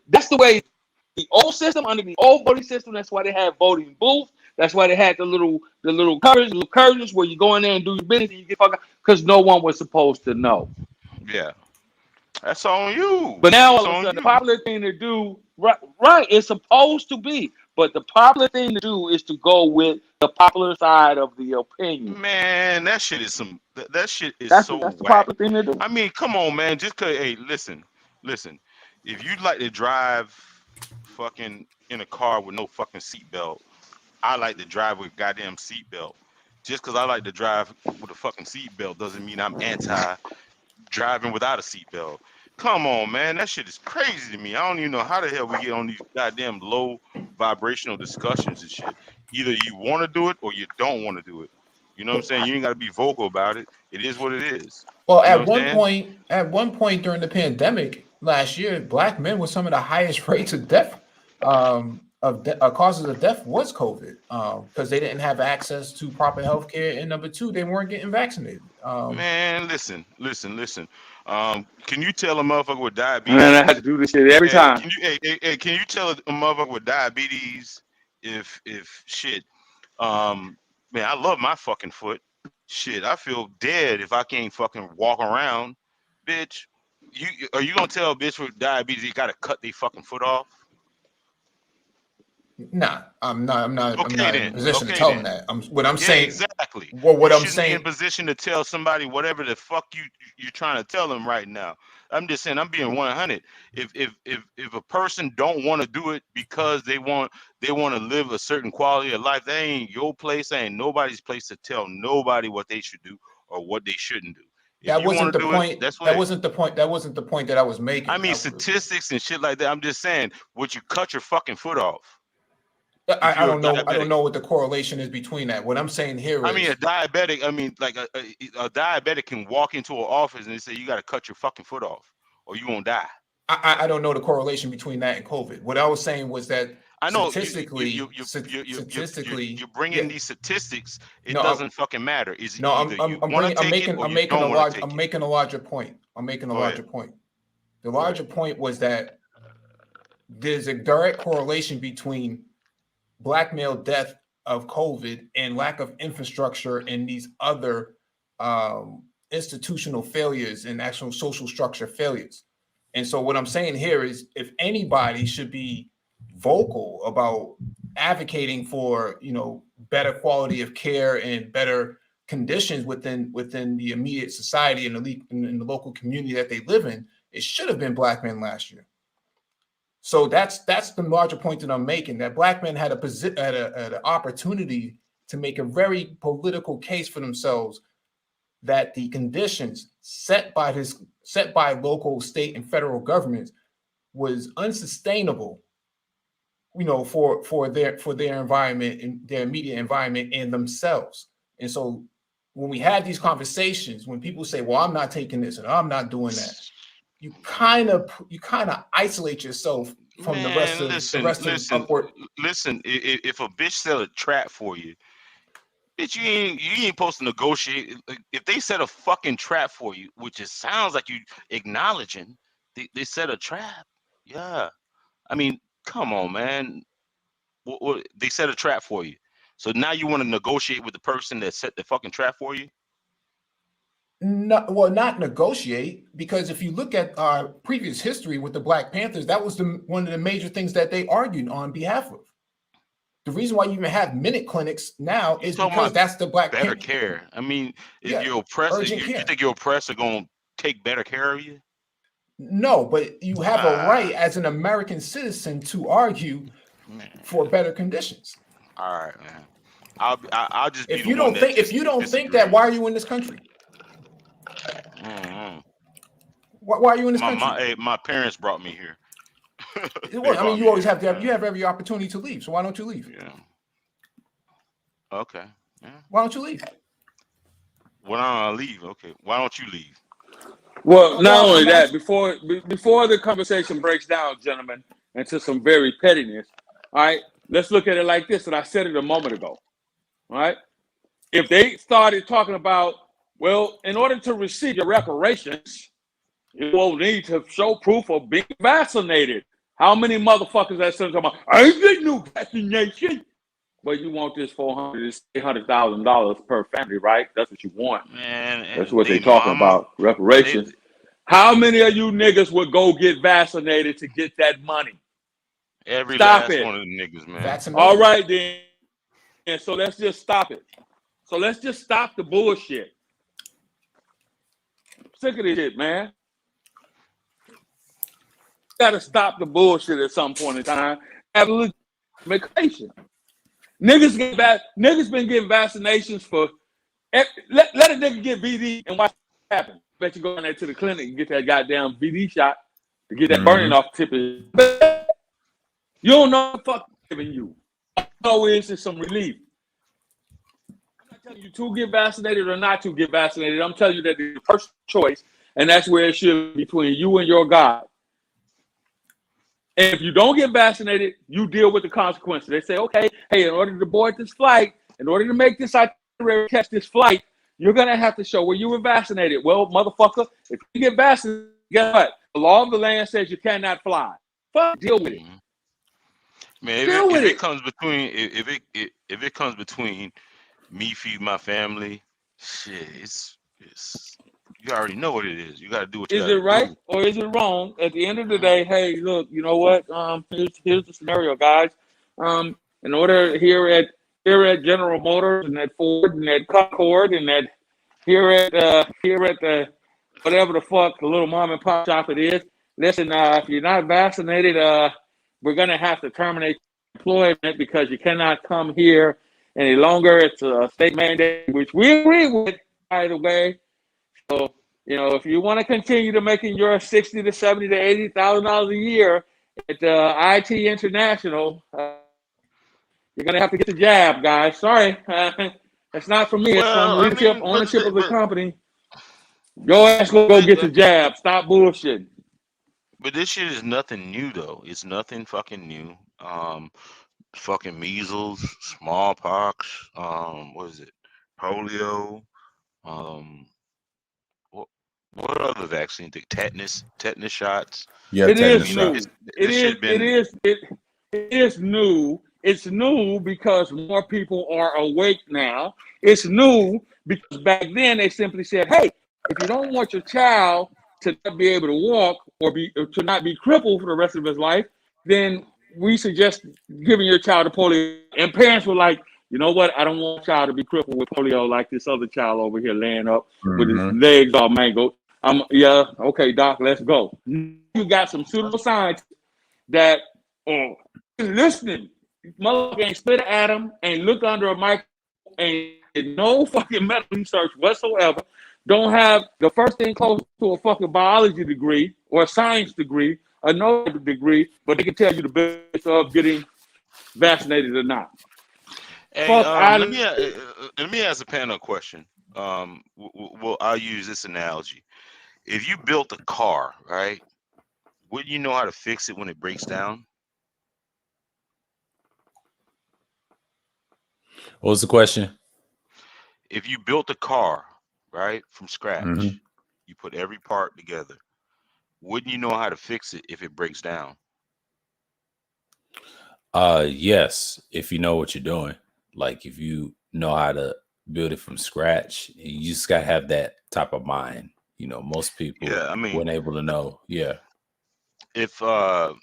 Speaker 5: That's the way the old system, under the old voting system, that's why they had voting booths. That's why they had the little curtains where you go in there and do your business and you get fucked up because no one was supposed to know.
Speaker 6: Yeah. That's on you.
Speaker 5: But now all of a sudden, the popular thing to do, right, it's supposed to be. But the popular thing to do is to go with the popular side of the opinion.
Speaker 6: Man, that shit is that's so
Speaker 5: that's the
Speaker 6: whack.
Speaker 5: popular thing to do.
Speaker 6: I mean, come on, man. Just cause, hey, listen. If you'd like to drive fucking in a car with no fucking seatbelt, I like to drive with a goddamn seatbelt. Just because I like to drive with a fucking seatbelt doesn't mean I'm anti driving without a seatbelt. Come on, man. That shit is crazy to me. I don't even know how the hell we get on these goddamn low vibrational discussions and shit. Either you want to do it or you don't want to do it. You know what I'm saying? You ain't got to be vocal about it. It is what it is.
Speaker 4: Well, at one point during the pandemic last year, black men with some of the highest rates of death causes of death was COVID, because they didn't have access to proper health care, and number two, they weren't getting vaccinated.
Speaker 6: Man, listen. Can you tell a motherfucker with diabetes?
Speaker 5: Man, I have to do this shit every time.
Speaker 6: Can you tell a motherfucker with diabetes if shit? Man, I love my fucking foot. Shit, I feel dead if I can't fucking walk around, bitch. Are you gonna tell a bitch with diabetes you gotta cut their fucking foot off?
Speaker 4: Nah, I'm not in a position to tell them that. I'm saying
Speaker 6: exactly.
Speaker 4: What I'm
Speaker 6: saying, be in a position to tell somebody whatever the fuck you're trying to tell them right now. I'm just saying, I'm being 100. If a person don't want to do it because they want to live a certain quality of life, that ain't your place. That ain't nobody's place to tell nobody what they should do or what they shouldn't do.
Speaker 4: That wasn't the point. That wasn't the point. That wasn't the point that I was making.
Speaker 6: I mean, statistics and shit like that. I'm just saying, would you cut your fucking foot off?
Speaker 4: I don't know. I don't know what the correlation is between that. What I'm saying here is,
Speaker 6: I mean, a diabetic. I mean, like a diabetic can walk into an office and they say you got to cut your fucking foot off, or you won't die.
Speaker 4: I don't know the correlation between that and COVID. What I was saying was that
Speaker 6: I know
Speaker 4: statistically,
Speaker 6: you're bringing these statistics. It doesn't fucking matter. I'm making
Speaker 4: a larger point. The larger point was that there's a direct correlation between black male death of COVID and lack of infrastructure and these other institutional failures and actual social structure failures. And so what I'm saying here is, if anybody should be vocal about advocating for, better quality of care and better conditions within the immediate society and in the local community that they live in, it should have been black men last year. So that's the larger point that I'm making, that black men had an opportunity to make a very political case for themselves that the conditions set by local, state, and federal governments was unsustainable, for their environment and their immediate environment and themselves. And so when we have these conversations, when people say, well, I'm not taking this and I'm not doing that, you kind of isolate yourself from the
Speaker 6: Man,
Speaker 4: rest of upward.
Speaker 6: listen. If a bitch set a trap for you, bitch, you ain't supposed to negotiate. If they set a fucking trap for you, which it sounds like you acknowledging, they set a trap. Yeah, I mean, come on, man. They set a trap for you, so now you want to negotiate with the person that set the fucking trap for you?
Speaker 4: No, well, not negotiate, because if you look at our previous history with the Black Panthers, that was one of the major things that they argued on behalf of. The reason why you even have minute clinics now is because that's the Black
Speaker 6: better
Speaker 4: Panther.
Speaker 6: care. I mean, if
Speaker 4: Yeah,
Speaker 6: your oppressor,
Speaker 4: urgent
Speaker 6: you
Speaker 4: care.
Speaker 6: think your oppressor gonna take better care of you?
Speaker 4: No, but you have a right as an American citizen to argue for better conditions.
Speaker 6: All right, man. I'll just be
Speaker 4: If
Speaker 6: the
Speaker 4: you
Speaker 6: one
Speaker 4: don't
Speaker 6: that
Speaker 4: think,
Speaker 6: just
Speaker 4: if you don't think that,
Speaker 6: disagrees.
Speaker 4: why are you in this country?
Speaker 6: Mm-hmm.
Speaker 4: Why are you in this country?
Speaker 6: My parents brought me here.
Speaker 4: Well, I mean, you always have to have, you have every opportunity to leave. So why don't you leave?
Speaker 6: Yeah. Okay. Yeah.
Speaker 4: Why don't you leave?
Speaker 6: When I leave, okay. Why don't you leave?
Speaker 5: Well, not only that, before the conversation breaks down, gentlemen, into some very pettiness, all right, let's look at it like this, and I said it a moment ago, all right? If they started talking about, well, in order to receive your reparations, you will need to show proof of being vaccinated. How many motherfuckers that said about, I ain't getting no vaccination? But you want this $800,000 per family, right? That's what you want.
Speaker 6: Man,
Speaker 5: that's what they're talking about, reparations. How many of you niggas would go get vaccinated to get that money?
Speaker 6: Every
Speaker 5: Stop
Speaker 6: last
Speaker 5: it.
Speaker 6: one of the niggas, man.
Speaker 4: Vaccinated.
Speaker 5: All right, then. And so let's just stop it. So let's just stop the bullshit. I'm sick of this shit, man. Gotta stop the bullshit at some point in time. Have a legitimation. Niggas been getting vaccinations for. Let a nigga get VD and watch what happens. Bet you go in there to the clinic and get that goddamn VD shot to get that burning off the tip of it. You don't know what the fuck giving you. All is some relief. I'm not telling you to get vaccinated or not to get vaccinated. I'm telling you that it's a personal choice, and that's where it should be between you and your God. And if you don't get vaccinated, you deal with the consequences. They say, okay, hey, in order to board this flight, in order to make this itinerary, catch this flight, you're going to have to show where you were vaccinated. Well, motherfucker, if you get vaccinated, guess what? The law of the land says you cannot fly. Fuck, deal with it.
Speaker 6: Man, if it comes between me feeding my family, shit, it's you already know what it is. You got to do what you got to do. Is it right
Speaker 5: or is it wrong? At the end of the day, hey, look, you know what? Here's the scenario, guys. In order here at General Motors and at Ford and at Concord and at here at the whatever the fuck the little mom and pop shop it is. Listen, if you're not vaccinated, we're gonna have to terminate employment because you cannot come here any longer. It's a state mandate, which we agree with, by the way. So, you know, if you want to continue to making your $60,000 to $70,000 to $80,000 a year at IT International, you're gonna have to get the jab, guys. Sorry, that's not for me. It's from leadership, ownership of the company. Go get the jab. Stop bullshitting.
Speaker 6: But this shit is nothing new, though. It's nothing fucking new. Fucking measles, smallpox. What is it? Polio. What other vaccine? The tetanus shots.
Speaker 1: Yeah,
Speaker 5: it
Speaker 1: tetanus
Speaker 5: is new.
Speaker 1: shots.
Speaker 5: It is new. It's new because more people are awake now. It's new because back then they simply said, "Hey, if you don't want your child to not be able to walk or to not be crippled for the rest of his life, then we suggest giving your child a polio." And parents were like, "You know what? I don't want a child to be crippled with polio like this other child over here laying up with his legs all mangled." Yeah, okay, doc, let's go. You got some pseudoscience that listening. Motherfucker ain't spit an atom, ain't looked under a microscope, ain't no fucking medical research whatsoever. Don't have the first thing close to a fucking biology degree or a science degree, a no degree, but they can tell you the benefits of getting vaccinated or not.
Speaker 6: Hey, let me ask the panel a question. Well, I'll use this analogy. If you built a car, right, wouldn't you know how to fix it when it breaks down?
Speaker 2: What was the question?
Speaker 6: If you built a car, right, from scratch,
Speaker 2: Mhm.
Speaker 6: you put every part together, wouldn't you know how to fix it if it breaks down?
Speaker 2: Yes, if you know what you're doing. Like if you know how to build it from scratch, you just gotta have that type of mind. Most people
Speaker 6: Yeah, I mean,
Speaker 2: weren't able to know. Yeah.
Speaker 6: if so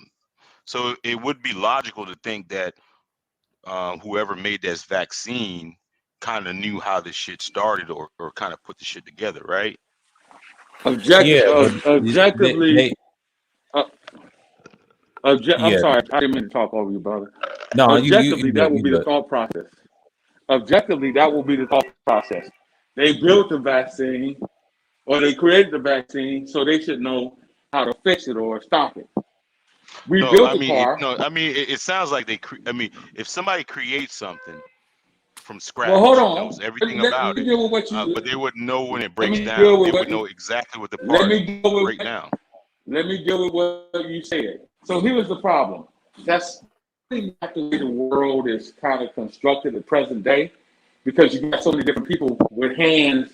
Speaker 6: it would be logical to think that whoever made this vaccine kind of knew how this shit started, or kind of put the shit together, right?
Speaker 2: Yeah, but
Speaker 5: Objectively, I'm
Speaker 2: yeah.
Speaker 5: sorry, I didn't mean to talk over you, brother.
Speaker 2: No,
Speaker 5: Objectively,
Speaker 2: you
Speaker 5: that
Speaker 2: good,
Speaker 5: will
Speaker 2: you
Speaker 5: be the
Speaker 2: good.
Speaker 5: thought process. Objectively, that will be the thought process. They built the vaccine, or they created the vaccine, so they should know how to fix it or stop it. We
Speaker 6: No,
Speaker 5: built
Speaker 6: I
Speaker 5: a
Speaker 6: mean,
Speaker 5: car.
Speaker 6: it sounds like I mean, if somebody creates something from
Speaker 5: Well, hold
Speaker 6: scratch, knows
Speaker 5: on.
Speaker 6: everything
Speaker 5: Let
Speaker 6: about
Speaker 5: me
Speaker 6: it,
Speaker 5: deal with what you.
Speaker 6: but they wouldn't know when it
Speaker 5: Let
Speaker 6: breaks
Speaker 5: me deal
Speaker 6: down. They
Speaker 5: with
Speaker 6: would
Speaker 5: what.
Speaker 6: know exactly what the
Speaker 5: Let
Speaker 6: parts
Speaker 5: me deal with.
Speaker 6: break down.
Speaker 5: Let me deal with what you said. So here's the problem. That's not the way the world is kind of constructed at present day, because you got so many different people with hands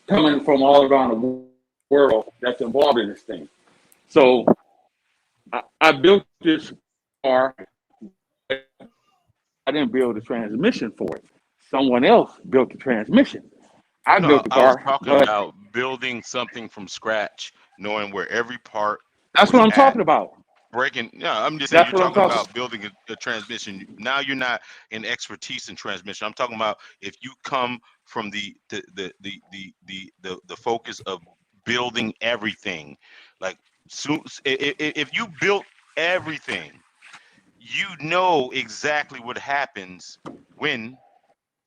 Speaker 5: coming from all around the world that's involved in this thing. So I built this car. I didn't build the transmission for it. Someone else built the transmission. I
Speaker 6: No,
Speaker 5: built the
Speaker 6: I was
Speaker 5: car,
Speaker 6: talking
Speaker 5: but
Speaker 6: about building something from scratch, knowing where every part
Speaker 5: that's what
Speaker 6: was
Speaker 5: I'm
Speaker 6: at.
Speaker 5: talking about.
Speaker 6: Breaking, yeah, I'm just saying,
Speaker 5: That's
Speaker 6: you're
Speaker 5: what I'm
Speaker 6: talking
Speaker 5: talking
Speaker 6: about building a transmission. Now you're not in expertise in transmission. I'm talking about if you come from the focus of building everything. Like, if you built everything, you know exactly what happens when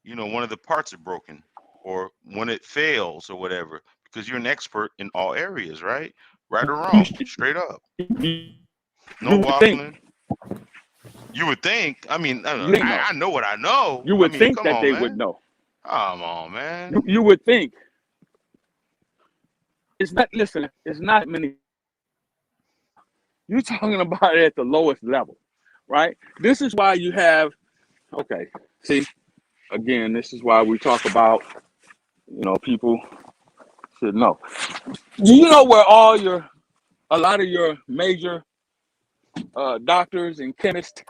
Speaker 6: one of the parts are broken, or when it fails, or whatever, because you're an expert in all areas, right? Right or wrong, straight up. No
Speaker 5: You would think.
Speaker 6: waffling. You would think. I mean,
Speaker 5: You didn't know.
Speaker 6: I know what I know.
Speaker 5: You
Speaker 6: I
Speaker 5: would
Speaker 6: mean,
Speaker 5: think
Speaker 6: come
Speaker 5: that
Speaker 6: on,
Speaker 5: they would
Speaker 6: man.
Speaker 5: know.
Speaker 6: Come on, man.
Speaker 5: You would think. It's not. Listen. It's not many. You're talking about it at the lowest level, right? This is why you have. Okay. See, again, this is why we talk about. People should know. Do you know where a lot of your major doctors and chemists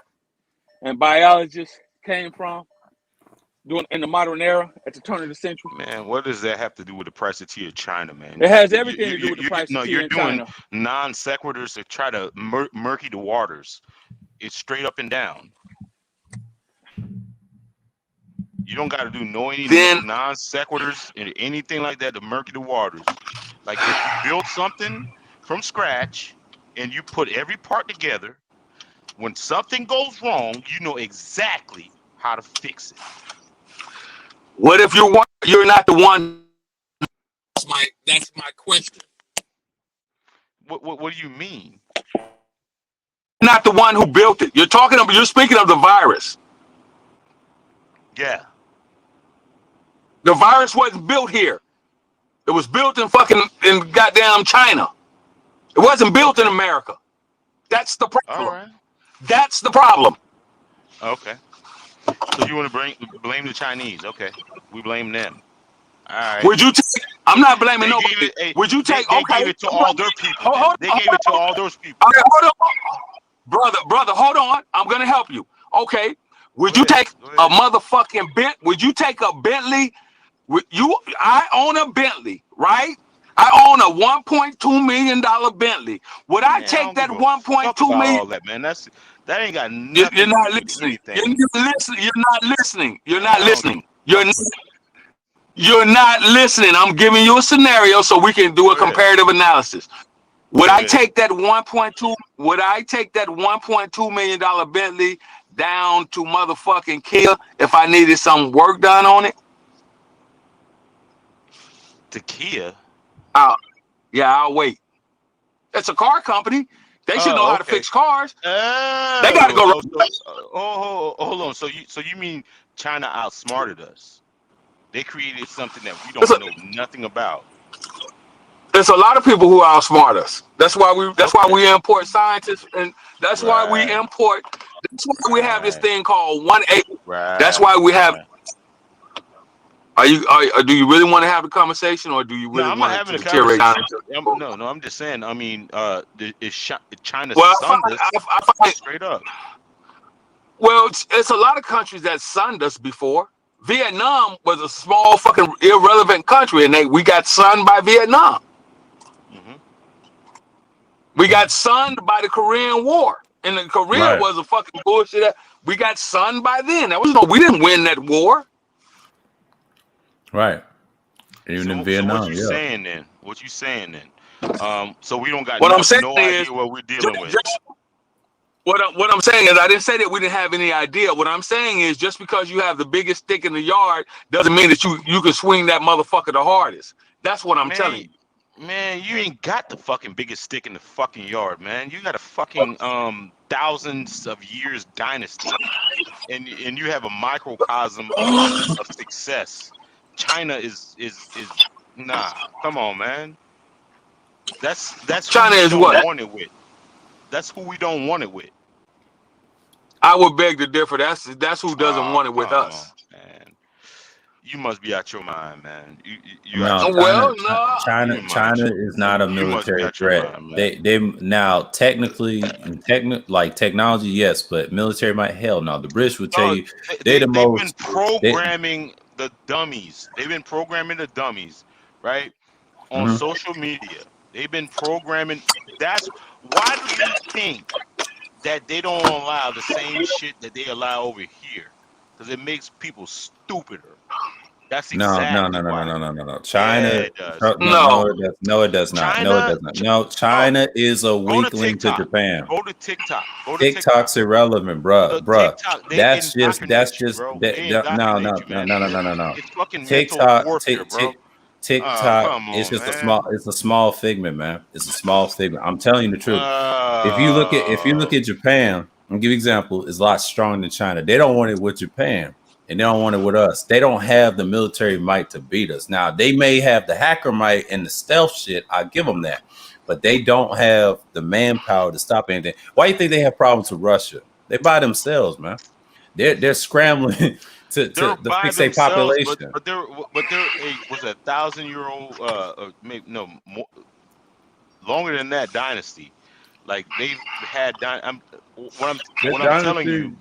Speaker 5: and biologists came from in the modern era at the turn of the century?
Speaker 6: Man, what does that have to do with the price of tea in China, man?
Speaker 5: It has everything to do with the price of tea
Speaker 6: You're
Speaker 5: in
Speaker 6: doing
Speaker 5: China.
Speaker 6: non sequiturs to try to murky the waters. It's straight up and down. You don't got to do any non sequiturs and anything like that to murky the waters. Like, if you build something from scratch and you put every part together, when something goes wrong, you know exactly how to fix it.
Speaker 5: What if you're not the one? That's my question.
Speaker 6: What do you mean?
Speaker 5: Not the one who built it. You're speaking of the virus.
Speaker 6: Yeah.
Speaker 5: The virus wasn't built here. It was built in goddamn China. It wasn't built in America. That's the problem.
Speaker 6: All right.
Speaker 5: That's the problem.
Speaker 6: Okay. So you want to blame the Chinese? Okay. We blame them. All right.
Speaker 5: Would you take? I'm not blaming nobody. Would you take?
Speaker 6: They gave it to all their people. They gave it to all those people.
Speaker 5: All right, hold on. Brother, hold on. I'm gonna help you. Okay. Would you take a motherfucking Would you take a Bentley? I own a Bentley, right? I own a $1.2 million Bentley. Would I take that 1.2 million?
Speaker 6: All that, man. That ain't got nothing.
Speaker 5: You're not listening. You're not listening. You're not listening. You're not listening. I'm giving you a scenario so we can do a comparative analysis. Would I take that 1.2? Would I take that $1.2 million Bentley down to motherfucking Kia if I needed some work done on it?
Speaker 6: To Kia?
Speaker 5: Yeah, I'll wait. It's a car company. They should know how to fix cars. They gotta go.
Speaker 6: Hold on. So you mean China outsmarted us? They created something that we don't know nothing about.
Speaker 7: there's a lot of people who outsmart us. That's why we import scientists, and that's why we import. That's why we have this thing called 1A. That's why we have. Do you really want to have a conversation, or do you really want to deteriorate?
Speaker 6: No, I'm just saying. I mean, is China sunned us straight up?
Speaker 7: Well, it's a lot of countries that sunned us before. Vietnam was a small fucking irrelevant country, and we got sunned by Vietnam. Mm-hmm. We got sunned by the Korean War, and the Korea was a fucking bullshit. We got sunned by then. We didn't win that war.
Speaker 1: Right. Even in Vietnam.
Speaker 6: So what you saying then? What you saying then? So we don't got
Speaker 7: what I'm saying
Speaker 6: no
Speaker 7: is,
Speaker 6: idea what we're dealing with.
Speaker 7: What I'm saying is, I didn't say that we didn't have any idea. What I'm saying is, just because you have the biggest stick in the yard doesn't mean that you can swing that motherfucker the hardest. That's what I'm telling you.
Speaker 6: Man, you ain't got the fucking biggest stick in the fucking yard, man. You got a fucking thousands of years dynasty, and you have a microcosm of success. China is nah. Come on, man. That's
Speaker 7: China is what?
Speaker 6: Want it with. That's who we don't want it with.
Speaker 7: I would beg to differ. That's who doesn't want it with us.
Speaker 6: Man. You must be out your mind, man.
Speaker 1: China is not a military threat. They now technically like technology, yes, but military might hell no. The British would tell you they've been
Speaker 6: programming the dummies. They've been programming the dummies, right? On social media. They've been programming. That's why do you think that they don't allow the same shit that they allow over here? Because it makes people stupider. That's exactly
Speaker 1: no. China, no, it does not. No, China is a weakling to Japan.
Speaker 6: Go to TikTok.
Speaker 1: TikTok's irrelevant, bruh. That's just no.
Speaker 6: It's fucking
Speaker 1: TikTok,
Speaker 6: warfare, bro.
Speaker 1: TikTok, it's a small figment, man. It's a small figment. I'm telling you the truth. If you look at Japan, I'll give you an example, it's a lot stronger than China. They don't want it with Japan, and they don't want it with us. They don't have the military might to beat us. Now, they may have the hacker might and the stealth shit. I give them that, but they don't have the manpower to stop anything. Why do you think they have problems with Russia? They by themselves, man. They're scrambling to fix their population.
Speaker 6: But they're was a 1,000-year-old maybe no more, longer than that dynasty. Like they've had I'm telling you,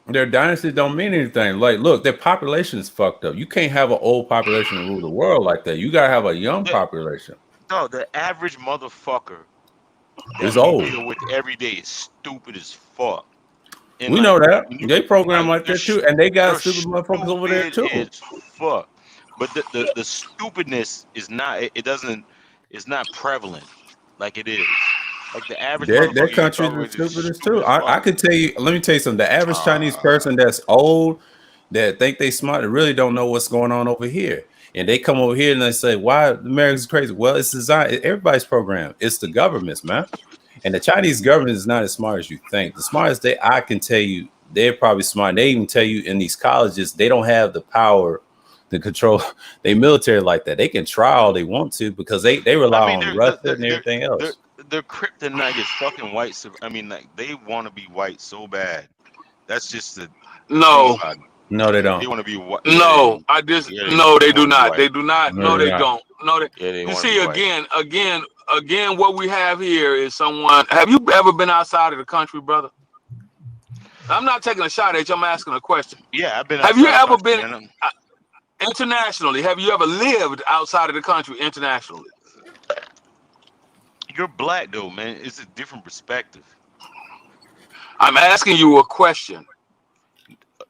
Speaker 1: their dynasty don't mean anything. Like, look, their population is fucked up. You can't have an old population to rule the world like that. You gotta have a young population.
Speaker 6: No, the average motherfucker
Speaker 1: is old.
Speaker 6: Deal with every day is stupid as fuck.
Speaker 1: And we know that they program like that too, and they got stupid motherfuckers over there too.
Speaker 6: It's fuck, but the stupidness is not. It's not prevalent like it is. Like the average.
Speaker 1: Their countries are stupid too. I could tell you. Let me tell you something. The average Chinese person that's old, that think they smart, really don't know what's going on over here, and they come over here and they say, "Why America's crazy?" Well, it's designed. Everybody's programmed. It's the governments, man. And the Chinese government is not as smart as you think. The smartest I can tell you, they're probably smart. They even tell you in these colleges, they don't have the power to control their military like that. They can try all they want to because they rely on Russia and everything else.
Speaker 6: Their kryptonite is fucking white. I mean, like they want to be white so bad. That's just the
Speaker 7: no,
Speaker 1: they don't.
Speaker 6: They want to be white.
Speaker 7: No, they do not. They do not. No, they don't. No, you see, again, what we have here is someone. Have you ever been outside of the country, brother? I'm not taking a shot at you. I'm asking a question.
Speaker 6: Yeah, I've been.
Speaker 7: Have you ever been internationally? Have you ever lived outside of the country internationally?
Speaker 6: You're black, though, man. It's a different perspective.
Speaker 7: I'm asking you a question.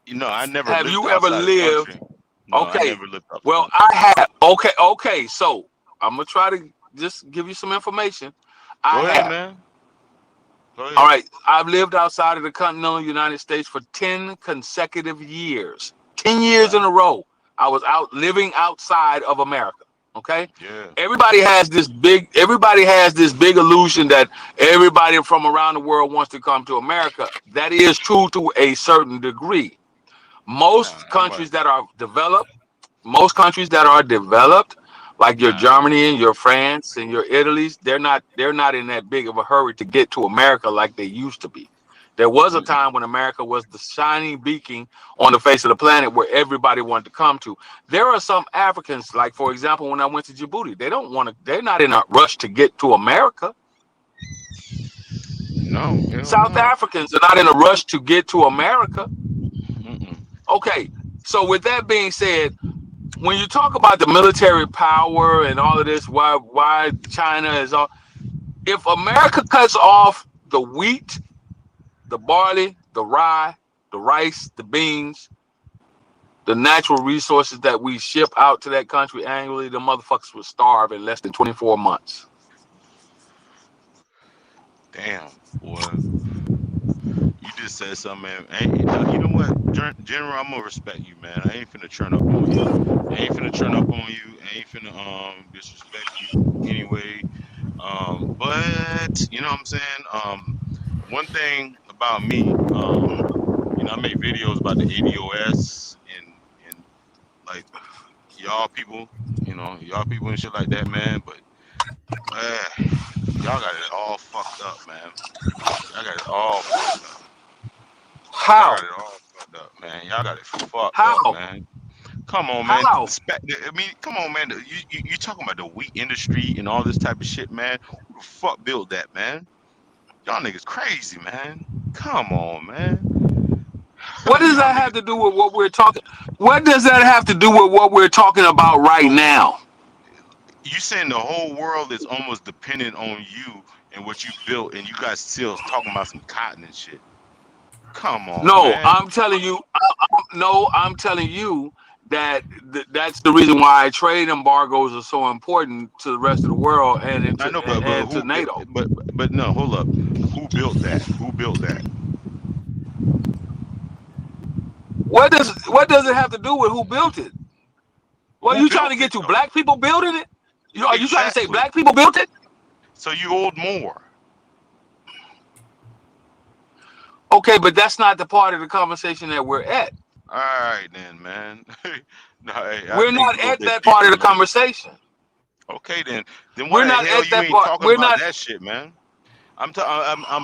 Speaker 6: You know, I never.
Speaker 7: Have you ever lived?
Speaker 6: No,
Speaker 7: okay.
Speaker 6: I never lived
Speaker 7: well, I have. Okay. So I'm gonna try to just give you some information.
Speaker 6: Go ahead, man. Go ahead.
Speaker 7: All right. I've lived outside of the continental United States for 10 consecutive years. 10 years in a row. I was living outside of America. Okay.
Speaker 6: Yeah.
Speaker 7: Everybody has this big illusion that everybody from around the world wants to come to America. That is true to a certain degree. Most countries that are developed, Like your
Speaker 6: Nah.
Speaker 7: Germany and your France and your Italy's, they're not in that big of a hurry to get to America like they used to be. There was a time when America was the shining beacon on the face of the planet where everybody wanted to come to. There are some Africans, like for example, when I went to Djibouti, they're not in a rush to get to America.
Speaker 6: No.
Speaker 7: South Africans are not in a rush to get to America. Okay, so with that being said, when you talk about the military power and all of this, why China is all, if America cuts off the wheat, the barley, the rye, the rice, the beans, the natural resources that we ship out to that country annually, the motherfuckers would starve in less than 24 months.
Speaker 6: Damn, boy. You just said something, man. You know what, General? I'm gonna respect you, man. I ain't finna turn up on you. I ain't finna disrespect you anyway. But you know what I'm saying? One thing about me, you know, I make videos about the ADOS and like y'all people and shit like that, man. But y'all got it all fucked up, man. Y'all got it all fucked up.
Speaker 7: How?
Speaker 6: Y'all got it all fucked up, man. Y'all got it fucked
Speaker 7: How?
Speaker 6: up, man. Come on, man.
Speaker 7: How?
Speaker 6: I mean, come on, man. You talking about the wheat industry and all this type of shit, man? Who the fuck built that, man? Y'all niggas crazy, man. Come on, man.
Speaker 7: What does that have to do with what we're talking? What does that have to do with what we're talking about right now?
Speaker 6: You saying the whole world is almost dependent on you and what you built, and you guys still talking about some cotton and shit. Come on,
Speaker 7: No,
Speaker 6: man.
Speaker 7: I'm telling you. I'm telling you that that's the reason why trade embargoes are so important to the rest of the world and
Speaker 6: I know,
Speaker 7: to NATO.
Speaker 6: But no, hold up. Who built that? Who built that?
Speaker 7: What does it have to do with who built it? Well,
Speaker 6: Who
Speaker 7: you trying to
Speaker 6: built
Speaker 7: get
Speaker 6: it,
Speaker 7: to
Speaker 6: though?
Speaker 7: black people building it? Are you trying to say
Speaker 6: Exactly.
Speaker 7: black people built it?
Speaker 6: So you owed more.
Speaker 7: Okay, but that's not the part of the conversation that we're at.
Speaker 6: All right, then, man. No, hey,
Speaker 7: We're not at that part of the conversation.
Speaker 6: Okay, then
Speaker 7: We're
Speaker 6: why
Speaker 7: not
Speaker 6: the hell
Speaker 7: at
Speaker 6: you
Speaker 7: that
Speaker 6: ain't
Speaker 7: part.
Speaker 6: talking
Speaker 7: We're
Speaker 6: about
Speaker 7: not.
Speaker 6: that shit, man? I'm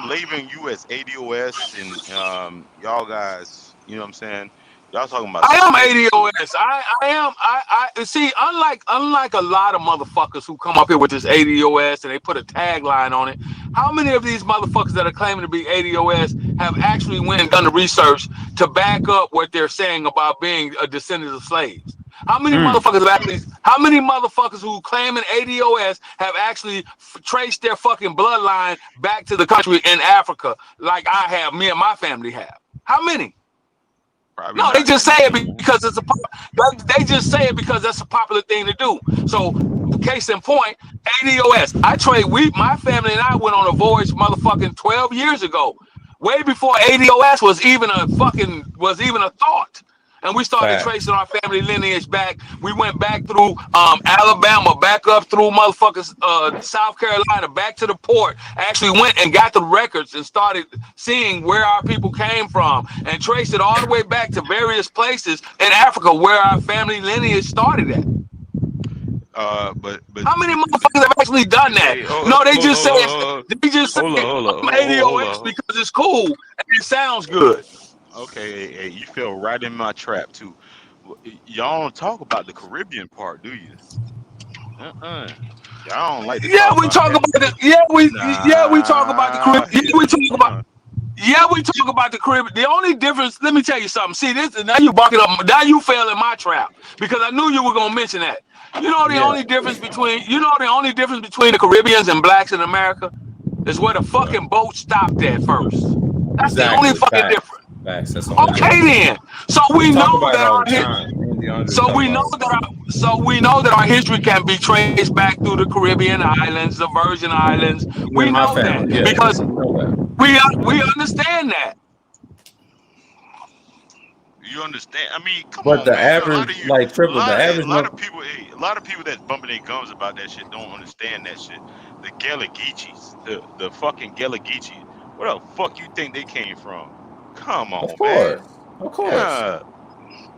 Speaker 6: labeling you as ADOS and y'all guys. You know what I'm saying? Y'all talking about.
Speaker 7: I am
Speaker 6: some shit.
Speaker 7: ADOS. I see. Unlike a lot of motherfuckers who come up here with this ADOS and they put a tagline on it. How many of these motherfuckers that are claiming to be ADOS have actually went and done the research to back up what they're saying about being a descendant of slaves? How many motherfuckers who claim an ADOS have actually traced their fucking bloodline back to the country in Africa, like I have, me and my family have? How many?
Speaker 6: Probably
Speaker 7: No,
Speaker 6: not
Speaker 7: they just
Speaker 6: that
Speaker 7: say it
Speaker 6: many,
Speaker 7: because they just say it because that's a popular thing to do. So, case in point, ADOS. I trade wheat. My family and I went on a voyage, motherfucking 12 years ago, way before ADOS was even a thought. And we started tracing our family lineage back. We went back through Alabama, back up through motherfuckers South Carolina, back to the port. Actually went and got the records and started seeing where our people came from and traced it all the way back to various places in Africa where our family lineage started at.
Speaker 6: But
Speaker 7: How many motherfuckers have actually done that? No, they just say I'm ADOS because it's cool and it sounds good.
Speaker 6: Okay, hey, you fell right in my trap too. Y'all don't talk about the Caribbean part, do you? Y'all don't like to talk about that.
Speaker 7: We talk about the Caribbean. We talk about the Caribbean. The only difference, let me tell you something. See this, now you bucking up. Now you fell in my trap because I knew you were gonna mention that. You know the only difference between the Caribbeans and blacks in America is where the fucking boat stopped at first. That's the only fucking difference.
Speaker 1: Facts. That's the only
Speaker 7: Okay then. So we know that our history can be traced back through the Caribbean islands, the Virgin Islands. We know that because we understand that.
Speaker 6: You understand? I mean, come
Speaker 1: but
Speaker 6: on,
Speaker 1: the
Speaker 6: man.
Speaker 1: average, like triple, the average.
Speaker 6: A lot of people that's bumping their gums about that shit don't understand that shit. The Galageechis, the fucking Galageechis. Where the fuck you think they came from? Come on, man.
Speaker 1: Of course.
Speaker 6: Yeah.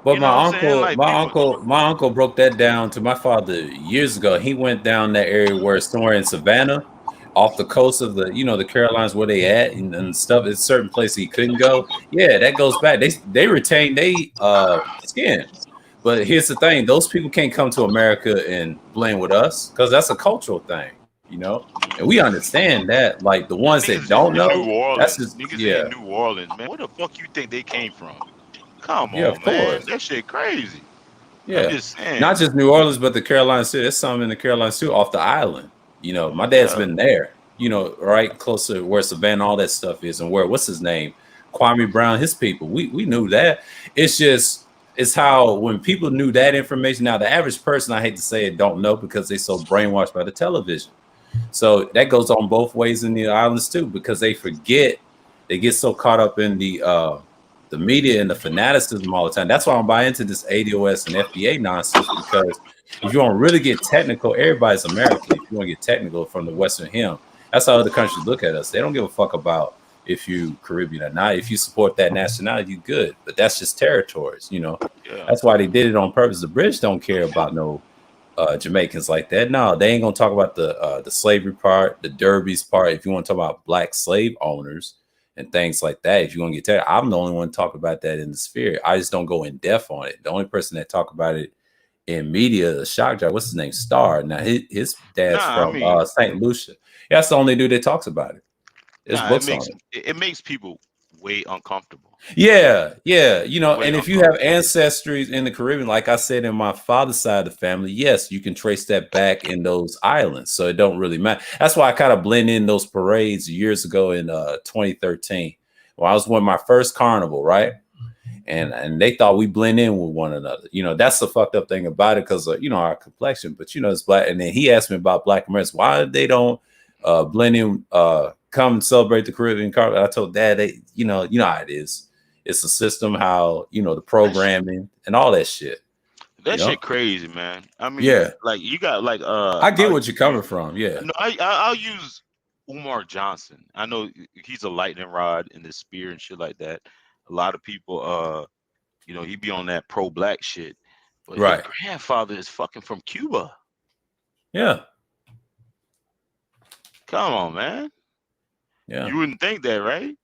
Speaker 1: But
Speaker 6: You know what I'm saying? Like people.
Speaker 1: my uncle broke that down to my father years ago. He went down that area where somewhere in Savannah, off the coast of the Carolinas where they at and stuff. It's certain places he couldn't go. Yeah, that goes back. They retain they skin. But here's the thing: those people can't come to America and blend with us because that's a cultural thing, and we understand that. Like the ones that
Speaker 6: Niggas
Speaker 1: don't
Speaker 6: in New
Speaker 1: know, that's
Speaker 6: Orleans.
Speaker 1: just
Speaker 6: Niggas
Speaker 1: yeah,
Speaker 6: in New Orleans, man. Where the fuck you think they came from? Come
Speaker 1: yeah, of
Speaker 6: on, man.
Speaker 1: course.
Speaker 6: That shit crazy. I'm
Speaker 1: Yeah,
Speaker 6: just saying.
Speaker 1: not just New Orleans, but the Carolinas too. There's some in the Carolinas too, off the island. My dad's
Speaker 6: Yeah.
Speaker 1: been there. Right close to where Savannah, all that stuff is, and what's his name, Kwame Brown, his people. We knew that. It's how when people knew that information. Now the average person, I hate to say it, don't know because they're so brainwashed by the television. So that goes on both ways in the islands too, because they forget. They get so caught up in the media and the fanaticism all the time. That's why I'm buying into this ADOS and FBA nonsense, because if you want to really get technical, everybody's American. If you want to get technical from the Western Hemisphere, that's how other countries look at us. They don't give a fuck about if you Caribbean or not. If you support that nationality, you good. But that's just territories,
Speaker 6: Yeah.
Speaker 1: That's why they did it on purpose. The British don't care about no Jamaicans like that. No, they ain't gonna talk about the slavery part, the derbies part. If you want to talk about black slave owners and things like that, if you want to get there, I'm the only one to talk about that in the sphere. I just don't go in depth on it. The only person that talk about it in media, the shock job, what's his name? Star. Now his dad's from St. Lucia. Yeah, that's the only dude that talks about it. There's books on it.
Speaker 6: It makes people way uncomfortable.
Speaker 1: Yeah.
Speaker 6: Way
Speaker 1: And if you have ancestries in the Caribbean, like I said, in my father's side of the family, yes, you can trace that back in those islands. So it don't really matter. That's why I kind of blend in those parades years ago in 2013. Well, I was with my first carnival, right? And they thought we blend in with one another. That's the fucked up thing about it because our complexion, but it's black. And then he asked me about Black Americans, why they don't blend in, come and celebrate the Caribbean carnival. I told Dad, you know how it is. It's a system, how the programming and all that shit.
Speaker 6: That shit crazy, man. I mean,
Speaker 1: yeah,
Speaker 6: like you got like
Speaker 1: I get what you're coming from. Yeah,
Speaker 6: no, I'll use Umar Johnson. I know he's a lightning rod in the spear and shit like that. A lot of people, he be on that pro-black shit. But
Speaker 1: right.
Speaker 6: His grandfather is fucking from Cuba.
Speaker 1: Yeah.
Speaker 6: Come on, man.
Speaker 1: Yeah.
Speaker 6: You wouldn't think that, right?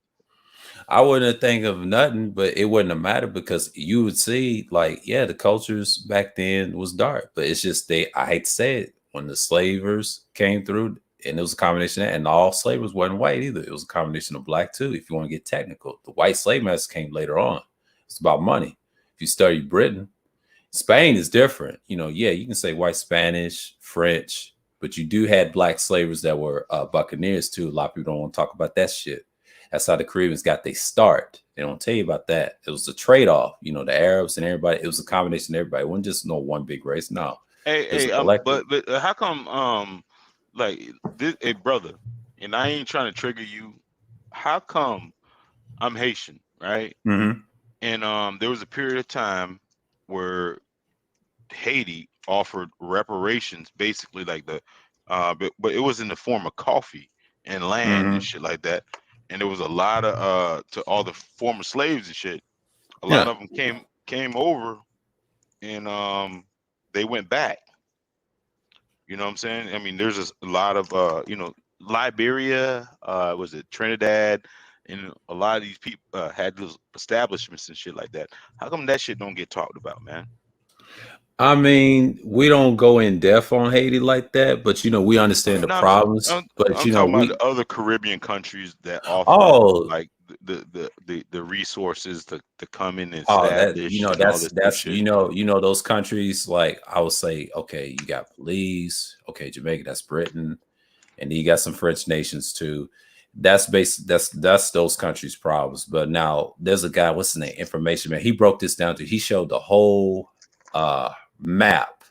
Speaker 1: I wouldn't think of nothing, but it wouldn't have mattered because you would see, like, yeah, the cultures back then was dark, but it's just I hate to say it, when the slavers came through, and it was a combination of that, and all slavers wasn't white either. It was a combination of black too, if you want to get technical. The white slave masters came later on. It's about money. If you study Britain, Spain is different. Yeah, you can say white Spanish, French, but you do have black slavers that were buccaneers too. A lot of people don't want to talk about that shit. That's how the Caribbeans got their start. They don't tell you about that. It was a trade-off. The Arabs and everybody. It was a combination of everybody. It wasn't just no one big race. No.
Speaker 6: But how come hey brother, and I ain't trying to trigger you. How come I'm Haitian, right?
Speaker 1: Mm-hmm.
Speaker 6: And there was a period of time where Haiti offered reparations, basically like but it was in the form of coffee and land and shit like that. And there was a lot of to all the former slaves and shit. A lot of them came over, and they went back. You know what I'm saying? I mean, there's a lot of Liberia, was it Trinidad, and a lot of these people had those establishments and shit like that. How come that shit don't get talked about, man?
Speaker 1: I mean, we don't go in depth on Haiti like that, but we understand the problems.
Speaker 6: I'm
Speaker 1: talking
Speaker 6: about the other Caribbean countries that offer like the resources to come in and establish.
Speaker 1: Those countries, like I would say, okay, you got Belize, okay, Jamaica, that's Britain, and then you got some French nations too. That's those countries' problems. But now there's a guy, what's his name? Information Man. He broke this down he showed the whole map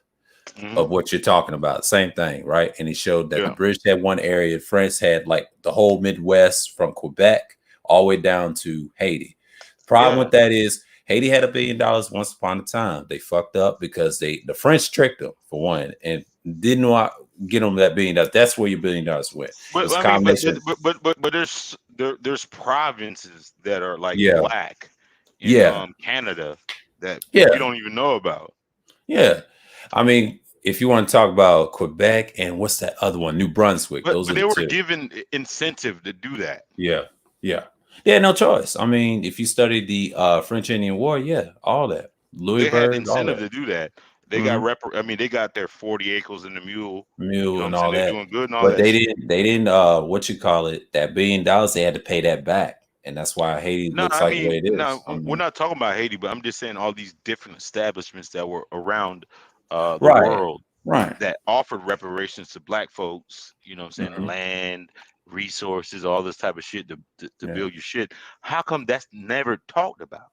Speaker 1: of what you're talking about. Same thing, right? And he showed that the British had one area, France had like the whole Midwest from Quebec all the way down to Haiti. The problem with that is Haiti had $1 billion once upon a time. They fucked up because the French tricked them for one and didn't want to get them that $1 billion. That's where your $1 billion went.
Speaker 6: But there's provinces that are like black in Canada that
Speaker 1: Yeah.
Speaker 6: we don't even know about.
Speaker 1: Yeah. I mean, if you want to talk about Quebec and what's that other one, New Brunswick, those
Speaker 6: But
Speaker 1: are
Speaker 6: they
Speaker 1: the
Speaker 6: were
Speaker 1: two.
Speaker 6: given incentive to do that.
Speaker 1: Yeah. Yeah. Yeah, no choice. I mean, if you study the French Indian War, yeah, all that.
Speaker 6: They had
Speaker 1: Louisburg, all
Speaker 6: incentive
Speaker 1: that.
Speaker 6: to do that. They got they got their 40 acres in the mule. You know
Speaker 1: Mule
Speaker 6: what
Speaker 1: and
Speaker 6: I'm saying?
Speaker 1: all
Speaker 6: They're
Speaker 1: that.
Speaker 6: doing good and all
Speaker 1: But
Speaker 6: that.
Speaker 1: they didn't what you call it, that $1 billion, they had to pay that back. And that's why Haiti
Speaker 6: No,
Speaker 1: looks
Speaker 6: I
Speaker 1: like the
Speaker 6: mean,
Speaker 1: way it is.
Speaker 6: no,
Speaker 1: I
Speaker 6: we're
Speaker 1: mean,
Speaker 6: not talking about Haiti, but I'm just saying all these different establishments that were around the
Speaker 1: right.
Speaker 6: world
Speaker 1: Right.
Speaker 6: that offered reparations to black folks, you know what I'm saying,
Speaker 1: Mhm.
Speaker 6: land, resources, all this type of shit to
Speaker 1: Yeah.
Speaker 6: build your shit. How come that's never talked about?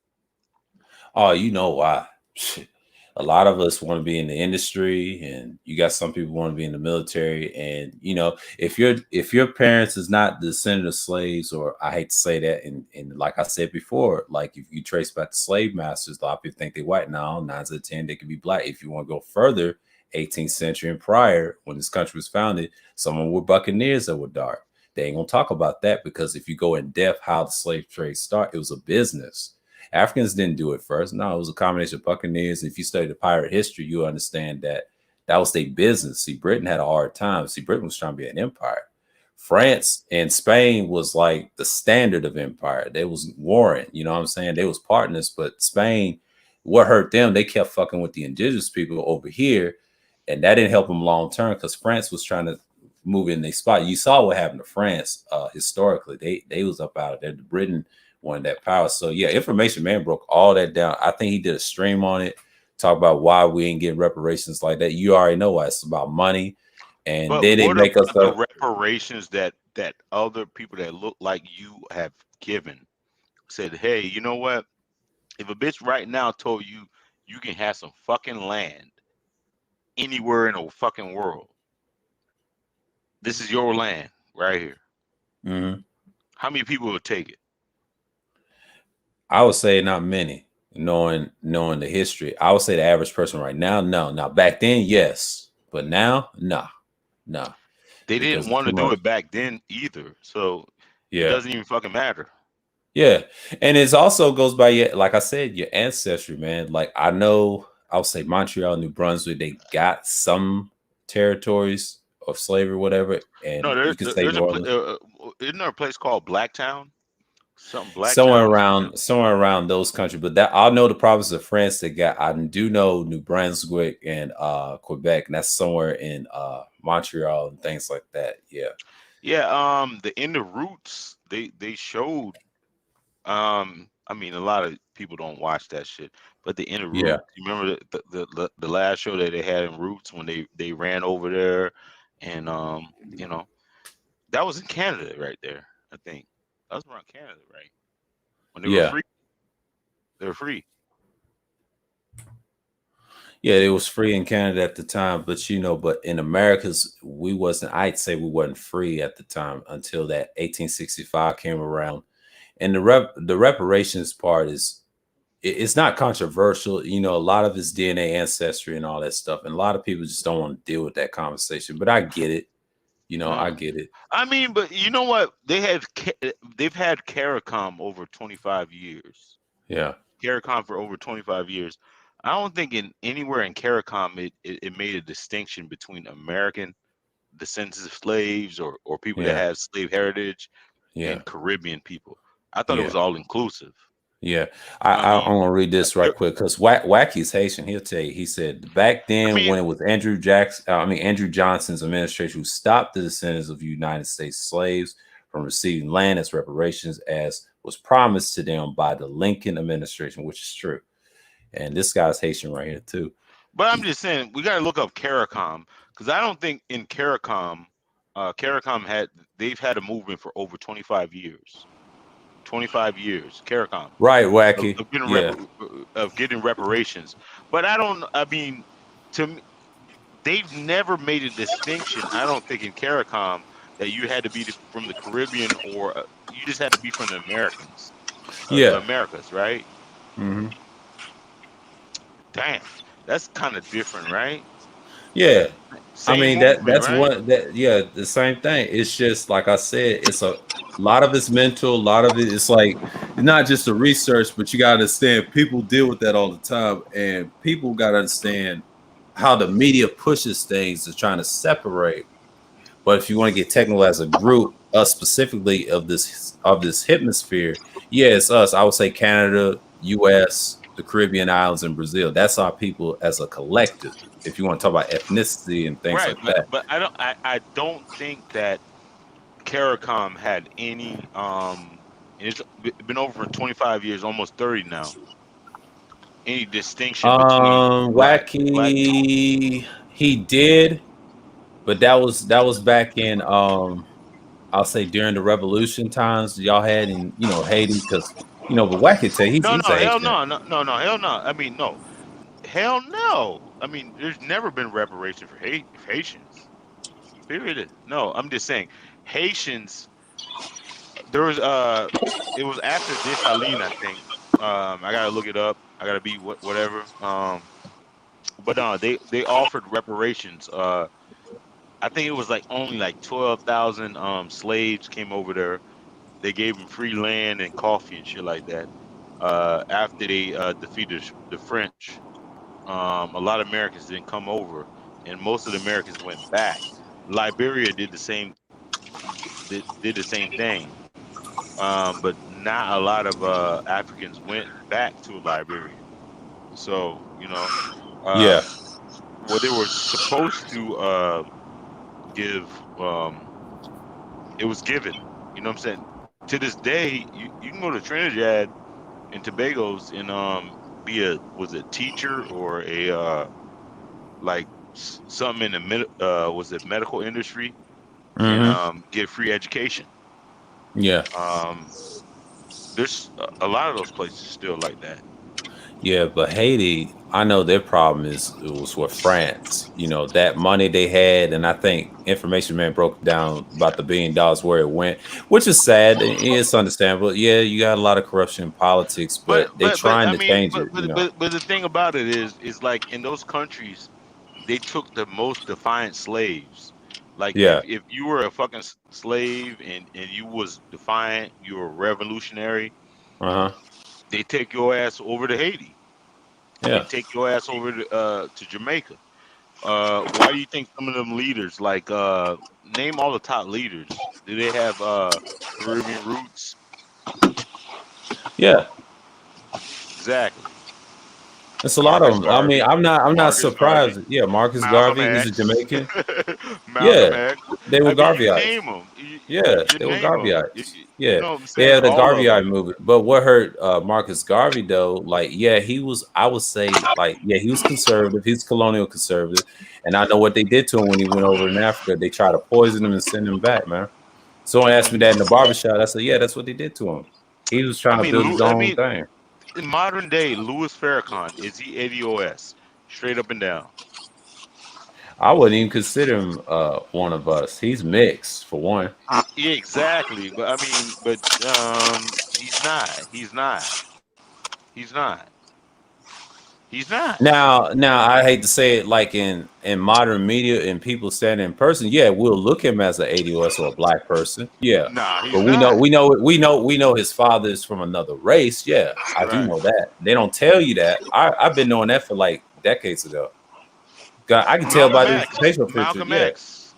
Speaker 1: Oh, you know why? Shit. A lot of us want to be in the industry, and you got some people want to be in the military. And you know, if your parents is not descendant of slaves, or I hate to say that, and like I said before, like if you trace back the slave masters, a lot of people think they're white. Now, 9 out of 10 they could be black. If you want to go further, 18th century and prior, when this country was founded, someone were buccaneers that were dark. They ain't gonna talk about that, because if you go in depth how the slave trade started, it was a business. Africans didn't do it first. No, it was a combination of buccaneers. If you study the pirate history, you understand that that was their business. See, Britain had a hard time. See, Britain was trying to be an empire. France and Spain was like the standard of empire. They was warring, you know what I'm saying? They was partners, but Spain, what hurt them, they kept fucking with the indigenous people over here, and that didn't help them long term, because France was trying to move in their spot. You saw what happened to France historically. They was up out of there. Britain wanted that power. So yeah, Information Man broke all that down. I think he did a stream on it, talk about why we ain't getting reparations like that. You already know why. It's about money. And
Speaker 6: But
Speaker 1: then they
Speaker 6: what
Speaker 1: make us
Speaker 6: about the reparations that other people that look like you have given? Said, hey, you know what? If a bitch right now told you you can have some fucking land anywhere in the fucking world, this is your land right here. How many people would take it?
Speaker 1: I would say not many, knowing the history. I would say the average person right now, no. Now back then, yes, but now, nah.
Speaker 6: They
Speaker 1: Because
Speaker 6: didn't want to
Speaker 1: too
Speaker 6: do
Speaker 1: much.
Speaker 6: it back then either, so it
Speaker 1: Yeah.
Speaker 6: doesn't even fucking matter.
Speaker 1: Yeah, and it also goes by your, like I said, your ancestry, man. Like I know, I'll say Montreal, New Brunswick, they got some territories of slavery, whatever, and
Speaker 6: No,
Speaker 1: you could say
Speaker 6: there's
Speaker 1: New Orleans,
Speaker 6: isn't there a place called Blacktown? Something
Speaker 1: somewhere
Speaker 6: Blacktown.
Speaker 1: around those countries. But that I know the province of France that got. I do know New Brunswick and Quebec, and that's somewhere in Montreal and things like that. Yeah.
Speaker 6: Yeah. In the Roots, they showed. I mean, a lot of people don't watch that shit, but the inner
Speaker 1: Yeah.
Speaker 6: Roots. You remember the last show that they had in Roots when they ran over there, and you know, that was in Canada right there. I think that was around Canada, right? When they were
Speaker 1: Yeah.
Speaker 6: free, they were free.
Speaker 1: Yeah, it was free in Canada at the time, but but in Americas, we wasn't. I'd say we wasn't free at the time until that 1865 came around, and the reparations part is it's not controversial. A lot of it's DNA ancestry and all that stuff, and a lot of people just don't want to deal with that conversation. But I get it. I get it.
Speaker 6: I mean, but you know what? They've had CARICOM over 25 years.
Speaker 1: Yeah.
Speaker 6: CARICOM for over 25 years. I don't think anywhere in CARICOM it made a distinction between American descendants of slaves or people that have slave heritage and Caribbean people. I thought it was all inclusive.
Speaker 1: Yeah, I'm gonna read this right quick because Wacky's Haitian. He'll tell you. He said back then when it was Andrew Johnson's administration who stopped the descendants of United States slaves from receiving land as reparations as was promised to them by the Lincoln administration, which is true. And this guy's Haitian right here too.
Speaker 6: But I'm just saying we got to look up CARICOM because I don't think in CARICOM, they've had a movement for over 25 years. 25 years, CARICOM.
Speaker 1: Right, Wacky.
Speaker 6: Of getting reparations. But to me, they've never made a distinction, I don't think, in CARICOM that you had to be from the Caribbean or you just had to be from the Americans. Americas, right?
Speaker 1: Mm-hmm.
Speaker 6: Damn, that's kind of different, right?
Speaker 1: Yeah. I mean
Speaker 6: movement,
Speaker 1: that's
Speaker 6: right?
Speaker 1: one that yeah, the same thing. It's just like I said, it's a lot of it's mental, a lot of it is like not just the research, but you gotta understand people deal with that all the time, and people gotta understand how the media pushes things to trying to separate. But if you want to get technical as a group, us specifically of this hemisphere, yeah, it's us. I would say Canada, US, the Caribbean islands, and Brazil. That's our people as a collective. If you want to talk about ethnicity and things
Speaker 6: Right,
Speaker 1: like that.
Speaker 6: but I don't think that CARICOM had any it's been over for 25 years, almost 30 now. Any distinction between black people?
Speaker 1: Wacky, he did, but that was back in I'll say during the revolution times y'all had in Haiti, because but Wacky tell
Speaker 6: No,
Speaker 1: he's
Speaker 6: no,
Speaker 1: a
Speaker 6: hell
Speaker 1: Haitian.
Speaker 6: no, no, no, no, hell no. I mean, no, hell no. I mean, there's never been reparation for Haitians. Period. No, I'm just saying Haitians. There was it was after Dessalines, I think. I gotta look it up. I gotta be whatever. But no, they offered reparations. I think it was like only like 12,000 slaves came over there. They gave them free land and coffee and shit like that. After they defeated the French, a lot of Americans didn't come over, and most of the Americans went back. Liberia did the same thing, but not a lot of Africans went back to Liberia. So uh,
Speaker 1: Yeah,
Speaker 6: what they were supposed to give, it was given. You know what I'm saying? To this day, you can go to Trinidad and Tobago's and be a teacher or a like something in the was it medical industry, and get free education.
Speaker 1: yeah.
Speaker 6: There's a lot of those places still like that.
Speaker 1: Yeah, but Haiti, I know their problem it was with France. That money they had, and I think Information Man broke down about the $1 billion where it went, which is sad. And it's understandable. Yeah, you got a lot of corruption in politics,
Speaker 6: But
Speaker 1: but they
Speaker 6: I
Speaker 1: trying to
Speaker 6: mean,
Speaker 1: change it.
Speaker 6: but the thing about it is like in those countries, they took the most defiant slaves. Like
Speaker 1: Yeah,
Speaker 6: if you were a fucking slave and you was defiant, you were revolutionary,
Speaker 1: uh-huh,
Speaker 6: they take your ass over to Haiti
Speaker 1: yeah.
Speaker 6: and take your ass over to Jamaica. Why do you think some of them leaders, like name all the top leaders? Do they have Caribbean roots?
Speaker 1: Yeah,
Speaker 6: Exactly.
Speaker 1: it's a lot of
Speaker 6: Marcus
Speaker 1: them. I mean,
Speaker 6: Garvey,
Speaker 1: I'm not
Speaker 6: Marcus Garvey,
Speaker 1: surprised. Yeah, Marcus
Speaker 6: Malcolm
Speaker 1: Garvey, he's a
Speaker 6: X,
Speaker 1: Jamaican.
Speaker 6: Malcolm
Speaker 1: Yeah,
Speaker 6: X.
Speaker 1: they were
Speaker 6: I mean, you
Speaker 1: Garveyites.
Speaker 6: name them.
Speaker 1: Yeah,
Speaker 6: You
Speaker 1: they were
Speaker 6: name them.
Speaker 1: Garveyites.
Speaker 6: You
Speaker 1: Yeah,
Speaker 6: know what I'm
Speaker 1: they
Speaker 6: saying?
Speaker 1: had the
Speaker 6: All of
Speaker 1: Garveyite
Speaker 6: them.
Speaker 1: movement. But what hurt Marcus Garvey though, like, yeah, he was. I would say, like, yeah, he was conservative. He's colonial conservative, and I know what they did to him when he went over in Africa. They tried to poison him and send him back, man. Someone asked me that in the barbershop. I said, yeah, that's what they did to him. He was
Speaker 6: I
Speaker 1: trying to
Speaker 6: mean,
Speaker 1: build his
Speaker 6: I
Speaker 1: own
Speaker 6: mean,
Speaker 1: thing.
Speaker 6: in modern day, Louis Farrakhan, is he ADOS? Straight up and down.
Speaker 1: I wouldn't even consider him one of us. He's mixed for one.
Speaker 6: Yeah, exactly. But I mean, but he's not. He's not. He's not. He's not.
Speaker 1: Now, I hate to say it, like in modern media and people standing in person, yeah, we'll look him as an ADOS or a black person, yeah.
Speaker 6: Nah,
Speaker 1: But
Speaker 6: he's
Speaker 1: we know,
Speaker 6: not.
Speaker 1: we know his father is from another race. Yeah, I do
Speaker 6: Right.
Speaker 1: know that. They don't tell you that. I've been knowing that for like decades ago. God, I can tell by
Speaker 6: Malcolm
Speaker 1: this
Speaker 6: X.
Speaker 1: facial picture.
Speaker 6: Malcolm
Speaker 1: Yeah,
Speaker 6: X.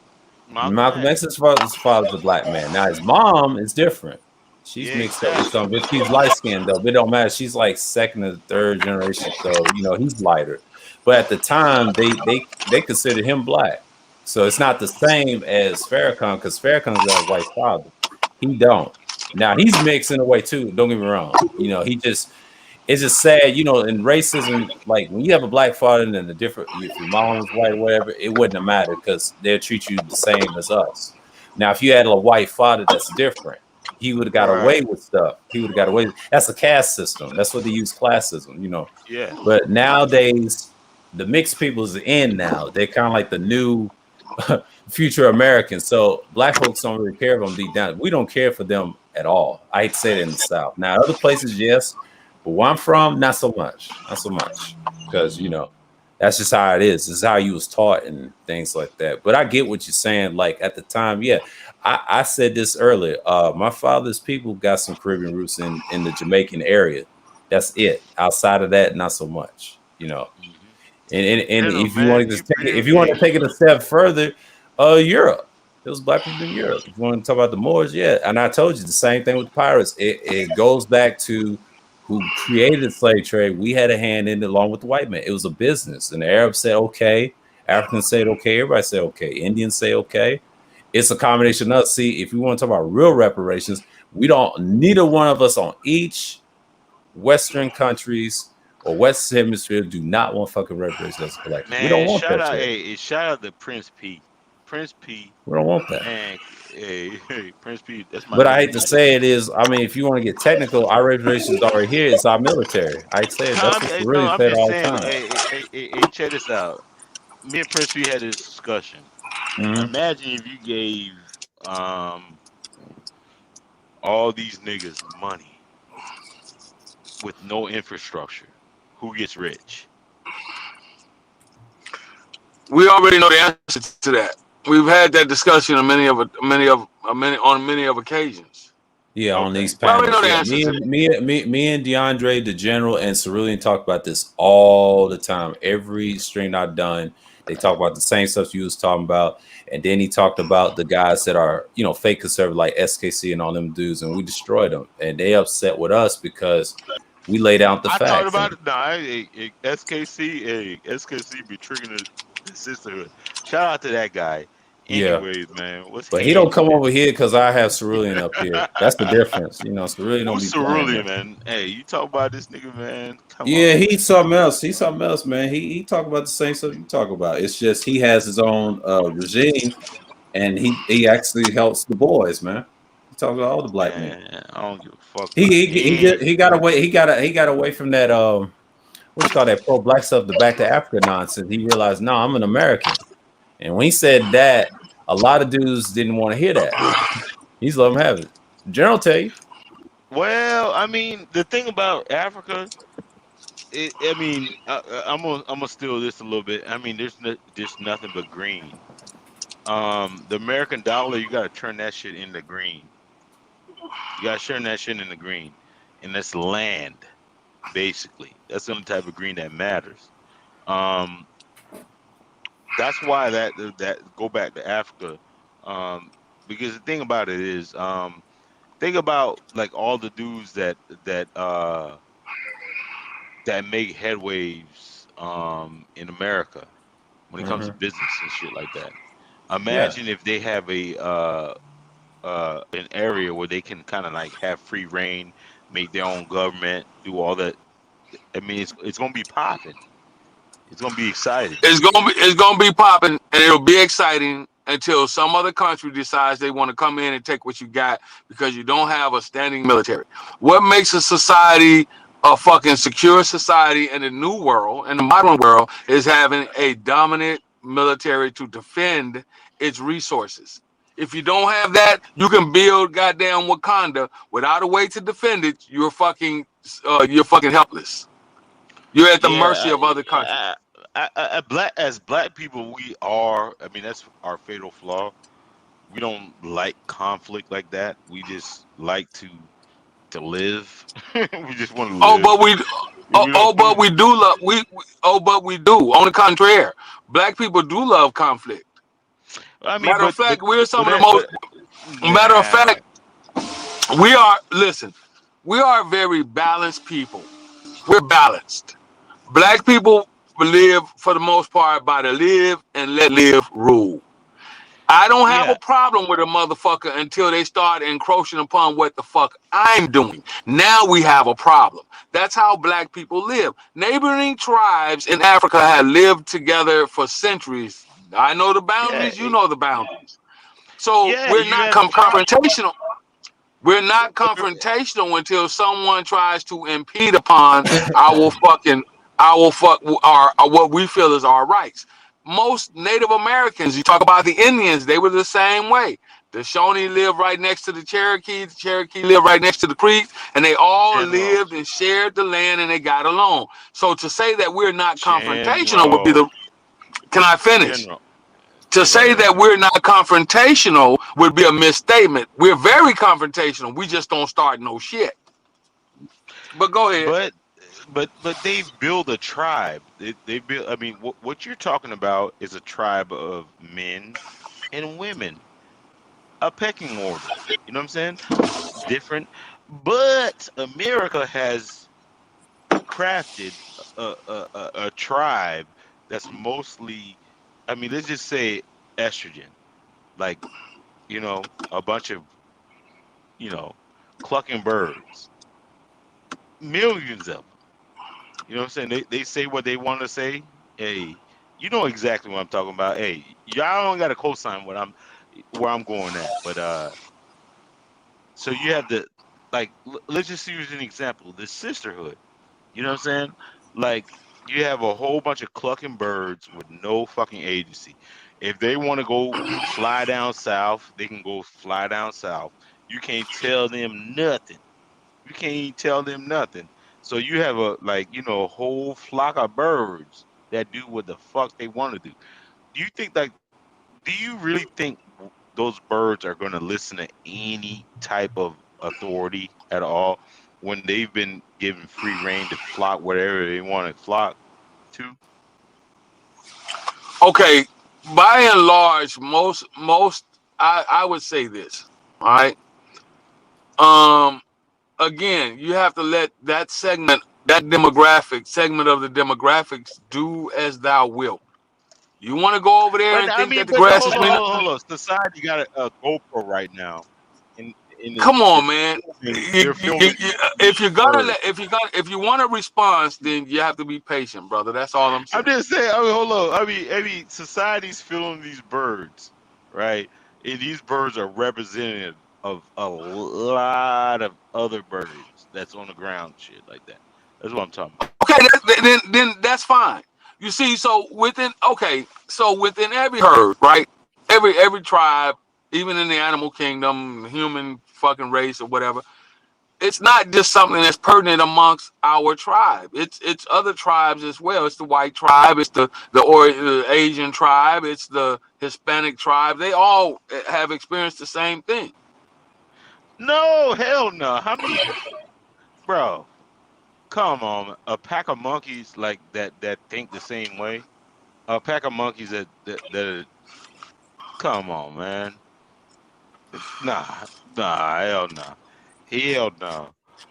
Speaker 6: Malcolm
Speaker 1: Malcolm
Speaker 6: X.
Speaker 1: X's father's a black man. Now his mom is different. She's
Speaker 6: Yeah,
Speaker 1: mixed up with
Speaker 6: exactly.
Speaker 1: some, but she's light skinned though. But it don't matter. She's like second or third generation, so he's lighter. But at the time, they considered him black, so it's not the same as Farrakhan because Farrakhan's got a white father. He don't. Now he's mixed in a way too. Don't get me wrong. It's just sad, in racism, like when you have a black father and then if your mom was white or whatever, it wouldn't have mattered because they'll treat you the same as us. Now, if you had a white father, that's different. He would have got away
Speaker 6: Right.
Speaker 1: with stuff. He would have got away. That's a caste system. That's what they use, classism,
Speaker 6: Yeah.
Speaker 1: But nowadays, the mixed people's in now. They're kind of like the new future Americans. So black folks don't really care for them deep down. We don't care for them at all. I hate to say it in the South. Now, other places, yes. But where I'm from, not so much. Not so much. Because, That's just how it is. This is how you was taught and things like that. But I get what you're saying. Like at the time, yeah. I said this earlier. My father's people got some Caribbean roots in the Jamaican area. That's it. Outside of that, not so much. You know. And if you want to just take it, if you want to take it a step further, Europe. There was black people in Europe. If you want to talk about the Moors, yeah. And I told you the same thing with the pirates. It goes back to who created the slave trade. We had a hand in it along with the white man. It was a business. And the Arabs said okay. Africans said okay. Everybody said okay. Indians say okay. It's a combination of us. See, if we want to talk about real reparations, we don't, neither one of us on each Western countries or West Hemisphere do not want fucking reparations as a collective.
Speaker 6: Man,
Speaker 1: We don't want
Speaker 6: shout
Speaker 1: that
Speaker 6: out,
Speaker 1: shit.
Speaker 6: shout out to Prince P. Prince P.
Speaker 1: We don't want that.
Speaker 6: Man, hey, Prince P. That's my.
Speaker 1: But I hate to say it is, I mean, if you want to get technical, our reparations already here. It's our military. I say it. That's what's really
Speaker 6: I'm
Speaker 1: said
Speaker 6: just
Speaker 1: all the
Speaker 6: saying.
Speaker 1: time.
Speaker 6: Hey, check this out. Me and Prince P had this discussion.
Speaker 1: Mhm.
Speaker 6: Imagine if you gave all these niggas money with no infrastructure. Who gets rich?
Speaker 7: We already know the answer to that. We've had that discussion on many of occasions.
Speaker 1: Yeah, on these
Speaker 7: Well, we
Speaker 1: panels.
Speaker 7: know the
Speaker 1: Yeah,
Speaker 7: answer to that.
Speaker 1: me and DeAndre, the general, and Cerulean talk about this all the time. Every stream I've done, they talk about the same stuff you was talking about. And then he talked about the guys that are, you know, fake conservative like SKC and all them dudes, and we destroyed them. And they upset with us because we laid out the
Speaker 6: I
Speaker 1: facts.
Speaker 6: thought about it. No, SKC be triggering the sisterhood. Shout out to that guy.
Speaker 1: Yeah.
Speaker 6: Anyways, man, what's
Speaker 1: But he don't come over here because I have Cerulean up here. That's the difference. You know, Cerulean don't be
Speaker 6: Who's
Speaker 1: playing
Speaker 6: Cerulean,
Speaker 1: that.
Speaker 6: man? Hey, you talk about this nigga, man. Come
Speaker 1: Yeah,
Speaker 6: on.
Speaker 1: he's something else. He's something else, man. He talk about the same stuff you talk about. It's just he has his own regime, and he actually helps the boys, man. He talks about all the black men.
Speaker 6: I don't give a fuck.
Speaker 1: He got away. He got away from that what you call that pro black stuff, the back to Africa nonsense. He realized, no, I'm an American, and when he said that, a lot of dudes didn't want to hear that. He's let them have it. General tell you.
Speaker 6: Well, I mean, the thing about Africa, I'm gonna steal this a little bit. I mean, there's nothing but green. The American dollar, you gotta turn that shit into green. You gotta turn that shit into green, and that's land, basically. That's the only type of green that matters. That's why that go back to Africa, because the thing about it is, think about like all the dudes that make headwaves in America when it comes to business and shit like that. Imagine if they have an area where they can kind of like have free reign, make their own government, do all that. I mean, it's gonna be popping. It's gonna be exciting.
Speaker 7: It's gonna be popping, and it'll be exciting until some other country decides they want to come in and take what you got because you don't have a standing military. What makes a society a fucking secure society in the new world, in the modern world, is having a dominant military to defend its resources. If you don't have that, you can build goddamn Wakanda without a way to defend it. You're fucking helpless. You're at the mercy of other countries.
Speaker 6: As black people, we are. I mean, that's our fatal flaw. We don't like conflict like that. We just like to live. We just want to live.
Speaker 7: But we do love. But we do. On the contrary, black people do love conflict.
Speaker 6: I mean,
Speaker 7: matter of fact, we're some of the most. Matter of fact, we are. Listen, we are very balanced people. We're balanced. Black people live for the most part by the live and let live rule. I don't have a problem with a motherfucker until they start encroaching upon what the fuck I'm doing. Now we have a problem. That's how black people live. Neighboring tribes in Africa have lived together for centuries. I know the boundaries, you know the boundaries. So we're not confrontational. We're not confrontational until someone tries to impede upon what we feel is our rights. Most Native Americans, you talk about the Indians, they were the same way. The Shawnee lived right next to the Cherokee lived right next to the Creeks, and they all
Speaker 6: General.
Speaker 7: lived and shared the land, and they got along. So to say that we're not confrontational would be
Speaker 6: General.
Speaker 7: Can I finish?
Speaker 6: General.
Speaker 7: To
Speaker 6: Go
Speaker 7: say
Speaker 6: ahead.
Speaker 7: that we're not confrontational would be a misstatement. We're very confrontational. We just don't start no shit. But go ahead.
Speaker 6: But they build a tribe. They build. I mean, what you're talking about is a tribe of men and women, a pecking order. You know what I'm saying? Different, but America has crafted a tribe that's mostly, I mean, let's just say estrogen, like, you know, a bunch of, you know, clucking birds, millions of them. You know what I'm saying? They say what they want to say. Hey, you know exactly what I'm talking about. Hey, y'all don't got to co-sign where I'm going at. But so you have the, like, let's just use an example, the sisterhood. You know what I'm saying? Like, you have a whole bunch of clucking birds with no fucking agency. If they want to go fly down south, they can go fly down south. You can't tell them nothing. You can't even tell them nothing. So you have a, like, you know, a whole flock of birds that do what the fuck they want to do. Do you think, like, do you really think those birds are going to listen to any type of authority at all when they've been given free reign to flock whatever they want to flock to?
Speaker 7: Okay, by and large, most I would say this. All right. Again, you have to let that segment of the demographics do as thou wilt. You want to go over there
Speaker 6: But
Speaker 7: and
Speaker 6: I
Speaker 7: think
Speaker 6: mean,
Speaker 7: that the
Speaker 6: but
Speaker 7: grass is greener?
Speaker 6: hold on. Society got a GoPro right now, and
Speaker 7: Come on, man.
Speaker 6: they're filming
Speaker 7: If you're gonna
Speaker 6: birds.
Speaker 7: if you want a response, then you have to be patient, brother. That's all I'm saying.
Speaker 6: I'm just saying. I mean, hold on. I mean, society's filming these birds, right? And these birds are representative of a lot of other birds that's on the ground, shit like that. That's what I'm talking about.
Speaker 7: Okay, then that's fine. You see, so within every herd, right? Every tribe, even in the animal kingdom, human fucking race or whatever, it's not just something that's pertinent amongst our tribe. It's other tribes as well. It's the white tribe, it's the Asian tribe, it's the Hispanic tribe. They all have experienced the same thing.
Speaker 6: No, hell no. How many, bro? Come on, a pack of monkeys like that think the same way. A pack of monkeys that come on, man. Nah, hell no. Hell no.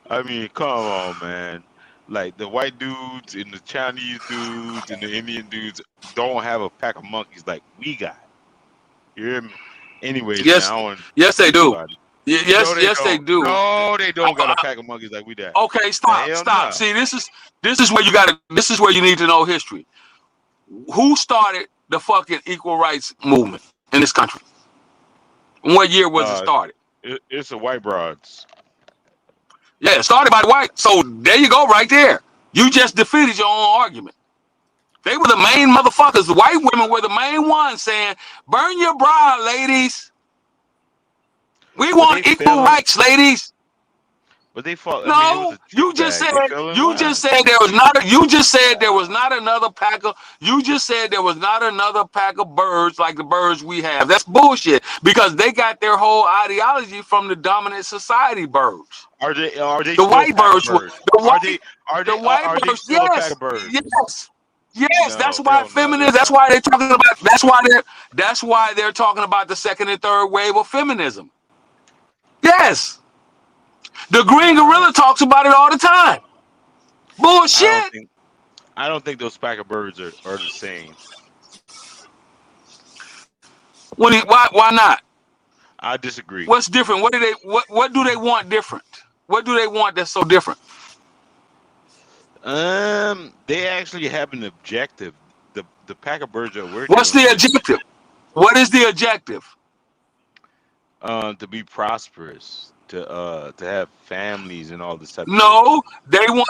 Speaker 6: I mean, come on, man. Like, the white dudes and the Chinese dudes and the Indian dudes don't have a pack of monkeys like we got. You hear me? Anyways, man, I don't want to
Speaker 7: Yes, they do.
Speaker 6: anybody.
Speaker 7: Yes, they do.
Speaker 6: No, they don't got a pack of monkeys like we got.
Speaker 7: Okay,
Speaker 6: Hell
Speaker 7: stop.
Speaker 6: no.
Speaker 7: See, this is where you need to know history. Who started the fucking equal rights movement in this country? And what year was it started?
Speaker 6: It's the white broads.
Speaker 7: Yeah, it started by the white. So there you go, right there. You just defeated your own argument. They were the main motherfuckers. The white women were the main ones saying, "Burn your bra, ladies. We want equal rights, ladies."
Speaker 6: But they fought.
Speaker 7: No,
Speaker 6: I mean, it was a
Speaker 7: you just
Speaker 6: bag.
Speaker 7: said there was not. You just said there was not another pack of. You just said there was not another pack of birds like the birds we have. That's bullshit because they got their whole ideology from the dominant society birds.
Speaker 6: Are they
Speaker 7: the white birds?
Speaker 6: Are they still a pack of birds?
Speaker 7: Yes.
Speaker 6: No,
Speaker 7: that's why feminists. That's why they're talking about. That's why they're talking about the second and third wave of feminism. Yes. The green gorilla talks about it all the time. Bullshit.
Speaker 6: I don't think those pack of birds are the same.
Speaker 7: Why not?
Speaker 6: I disagree.
Speaker 7: What's different? What do they want different? What do they want that's so different?
Speaker 6: They actually have an objective. The pack of birds that we're
Speaker 7: What's the objective? What is the objective?
Speaker 6: To be prosperous. to have families and all this type of shit.
Speaker 7: No, they want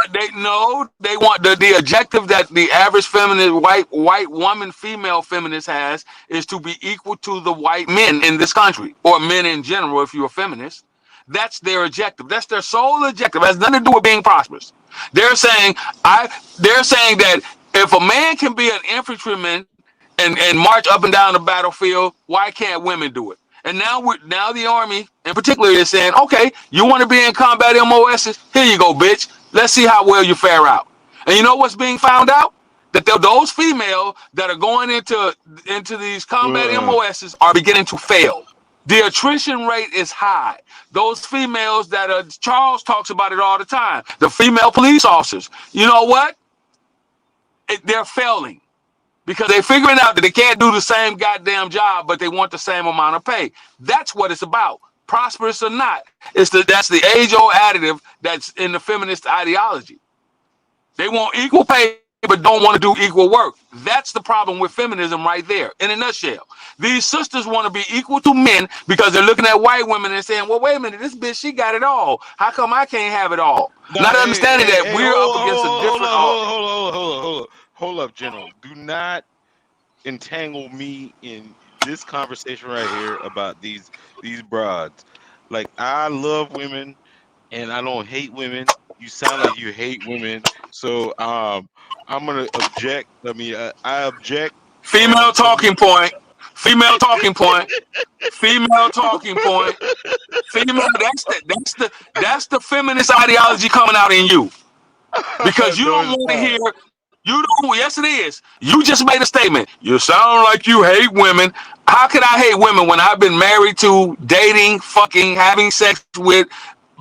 Speaker 7: the objective that the average feminist white woman, female feminist has is to be equal to the white men in this country, or men in general if you're a feminist. That's their objective. That's their sole objective. It has nothing to do with being prosperous. They're saying that if a man can be an infantryman and march up and down the battlefield, why can't women do it? And now the Army in particular is saying, okay, you want to be in combat MOSs? Here you go, bitch. Let's see how well you fare out. And you know what's being found out? That those females that are going into these combat MOSs are beginning to fail. The attrition rate is high. Those females that Charles talks about it all the time. The female police officers. You know what? They're failing. Because they're figuring out that they can't do the same goddamn job, but they want the same amount of pay. That's what it's about. Prosperous or not. That's the age-old additive that's in the feminist ideology. They want equal pay, but don't want to do equal work. That's the problem with feminism right there, in a nutshell. These sisters want to be equal to men because they're looking at white women and saying, well, wait a minute, this bitch, she got it all. How come I can't have it all? Not understanding that we're up against a different...
Speaker 6: Hold up, General. Do not entangle me in this conversation right here about these broads. Like, I love women and I don't hate women. You sound like you hate women. So I'm gonna object. I object.
Speaker 7: Female talking point. Female talking point. Female talking point. Female. That's the feminist ideology coming out in you, because you don't want to hear. You don't. Yes, it is. You just made a statement. You sound like you hate women. How could I hate women when I've been married to, dating, fucking, having sex with,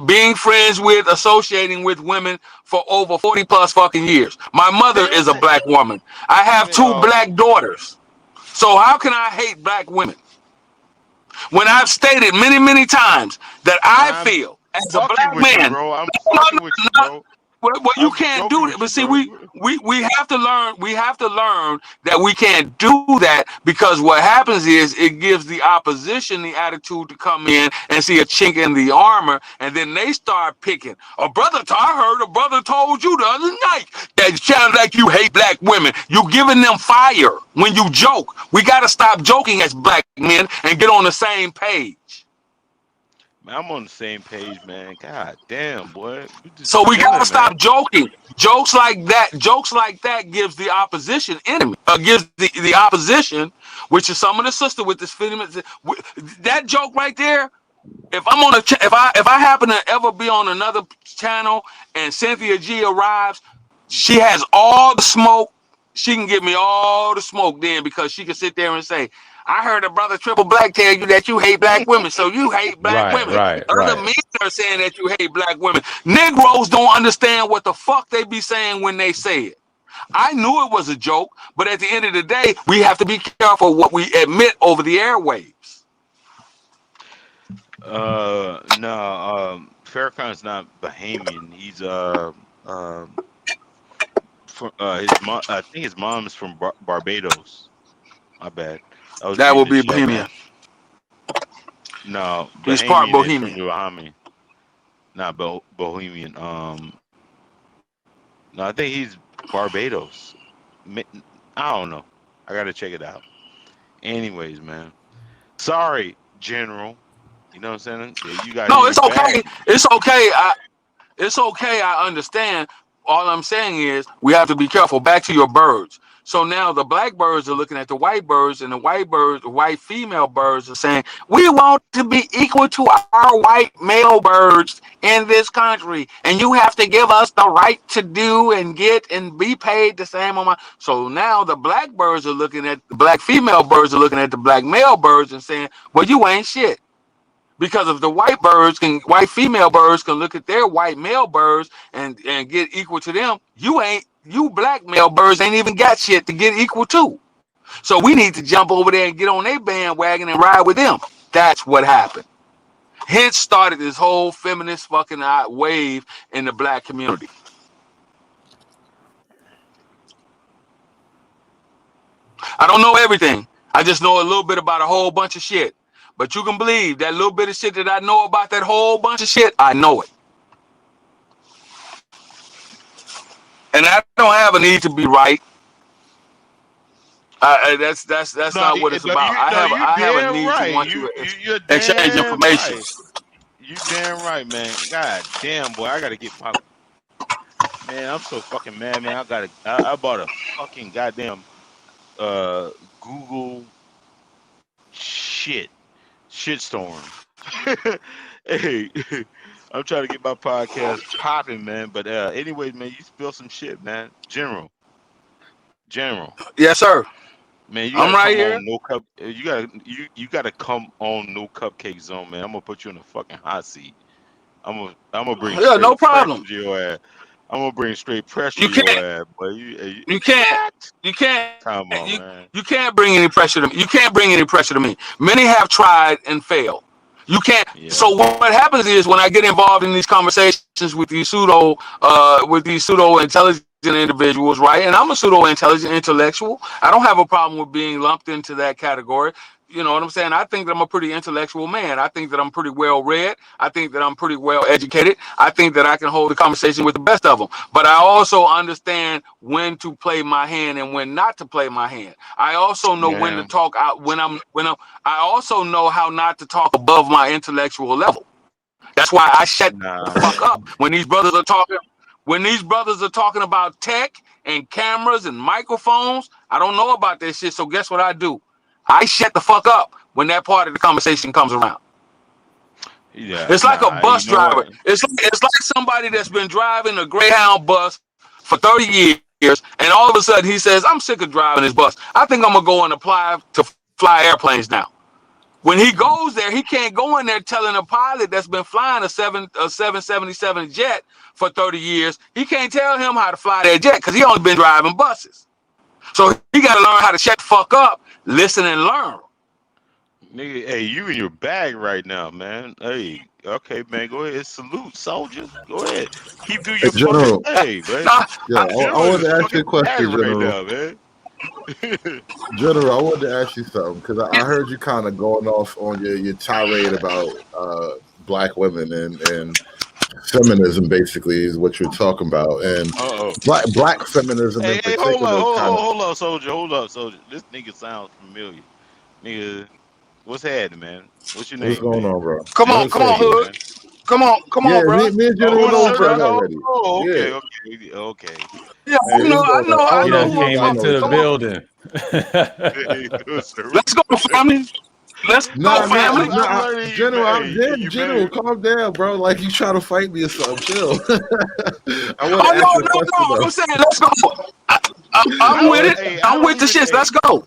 Speaker 7: being friends with, associating with women for over 40 plus fucking years? My mother is a black woman. I have 2 black daughters. So how can I hate black women when I've stated many, many times that I feel as a black man?
Speaker 6: Bro. I'm fucking with you, bro.
Speaker 7: Well, you can't do it. But see, we have to learn. We have to learn that we can't do that, because what happens is it gives the opposition the attitude to come in and see a chink in the armor, and then they start picking. I heard a brother told you the other night that it sounds like you hate black women. You giving them fire when you joke. We got to stop joking as black men and get on the same page.
Speaker 6: Man, I'm on the same page, man. God damn, boy.
Speaker 7: So we gotta stop joking. Jokes like that gives the opposition enemy. Gives the opposition, which is some of the sister with this film. That joke right there. If I'm on if I happen to ever be on another channel and Cynthia G arrives, she has all the smoke. She can give me all the smoke then, because she can sit there and say, I heard a brother Triple Black tell you that you hate black women, so you hate black women. Other men are saying that you hate black women. Negroes don't understand what the fuck they be saying when they say it. I knew it was a joke, but at the end of the day, we have to be careful what we admit over the airwaves.
Speaker 6: No, Farrakhan's not Bahamian. He's his mom. I think his mom's from Barbados. My bad.
Speaker 7: That would be Bohemian.
Speaker 6: No,
Speaker 7: he's part Bohemian.
Speaker 6: Not Bohemian. No, I think he's Barbados. I don't know. I gotta check it out. Anyways, man. Sorry, General. You know what I'm saying? Yeah, you guys.
Speaker 7: No, it's okay. It's okay. It's okay. I understand. All I'm saying is we have to be careful. Back to your birds. So now the black birds are looking at the white birds, and the white female birds are saying, we want to be equal to our white male birds in this country, and you have to give us the right to do and get and be paid the same amount. So now the black birds are looking at the black female birds are looking at the black male birds and saying, well, you ain't shit. Because if the white female birds can look at their white male birds and get equal to them, you black male birds ain't even got shit to get equal to. So we need to jump over there and get on their bandwagon and ride with them. That's what happened. Hence started this whole feminist fucking wave in the black community. I don't know everything. I just know a little bit about a whole bunch of shit. But you can believe that little bit of shit that I know about that whole bunch of shit, I know it. And I don't have a need to be right. That's not what it's about. I have a need to want to exchange information.
Speaker 6: Right. You damn right, man. God damn, boy, I gotta get my man. I'm so fucking mad, man. I bought a fucking goddamn Google shitstorm. Hey, I'm trying to get my podcast popping, man. But anyways, man, you spill some shit, man. General.
Speaker 7: Yes, sir.
Speaker 6: Man, you
Speaker 7: I'm right here.
Speaker 6: You gotta come on No Cupcake Zone, man. I'm gonna put you in a fucking hot seat. I'm gonna bring
Speaker 7: no problem
Speaker 6: to your ass. I'm gonna bring straight pressure to your ass, but
Speaker 7: you can't.
Speaker 6: Come on, man.
Speaker 7: You can't bring any pressure to me. You can't bring any pressure to me. Many have tried and failed. You can't.
Speaker 6: Yeah.
Speaker 7: So what happens is when I get involved in these conversations with these pseudo intelligent individuals, right? And I'm a pseudo intelligent intellectual. I don't have a problem with being lumped into that category. You know what I'm saying? I think that I'm a pretty intellectual man. I think that I'm pretty well read. I think that I'm pretty well educated. I think that I can hold a conversation with the best of them. But I also understand when to play my hand and when not to play my hand. I also know when to talk out I also know how not to talk above my intellectual level. That's why I shut the fuck up when these brothers are talking. When these brothers are talking about tech and cameras and microphones, I don't know about this shit. So guess what I do? I shut the fuck up when that part of the conversation comes around.
Speaker 6: Yeah,
Speaker 7: it's like a bus driver. It's like somebody that's been driving a Greyhound bus for 30 years, and all of a sudden he says, "I'm sick of driving this bus. I think I'm gonna go and apply to fly airplanes now." When he goes there, he can't go in there telling a pilot that's been flying a 777 jet for 30 years. He can't tell him how to fly that jet because he only been driving buses. So he got to learn how to shut the fuck up, listen and learn.
Speaker 6: Nigga, hey, you in your bag right now, man. Hey, okay, man, go ahead. Salute, soldiers. Go ahead. Keep doing your
Speaker 8: General.
Speaker 6: Hey, man.
Speaker 8: Yeah, I wanted to ask you a question, General.
Speaker 6: Right now, man.
Speaker 8: General, I wanted to ask you something because I heard you kind of going off on your tirade about black women and feminism. Basically, is what you're talking about, and black feminism.
Speaker 6: Hey,
Speaker 8: in particular.
Speaker 6: Hold up, soldier. This nigga sounds familiar, nigga. What's happening, man? What's your name?
Speaker 8: What's going on, bro?
Speaker 7: Come on, hood.
Speaker 6: Man?
Speaker 7: Come on, bro.
Speaker 8: Me and General know each other already.
Speaker 6: Okay.
Speaker 7: Yeah, I know.
Speaker 2: He done came into the building.
Speaker 7: Let's go, family. Let's go, family.
Speaker 8: General, calm down, bro. Like you trying to fight me or something. Chill.
Speaker 7: No. I'm saying, let's go. I'm with it. I'm with the shits. Let's go.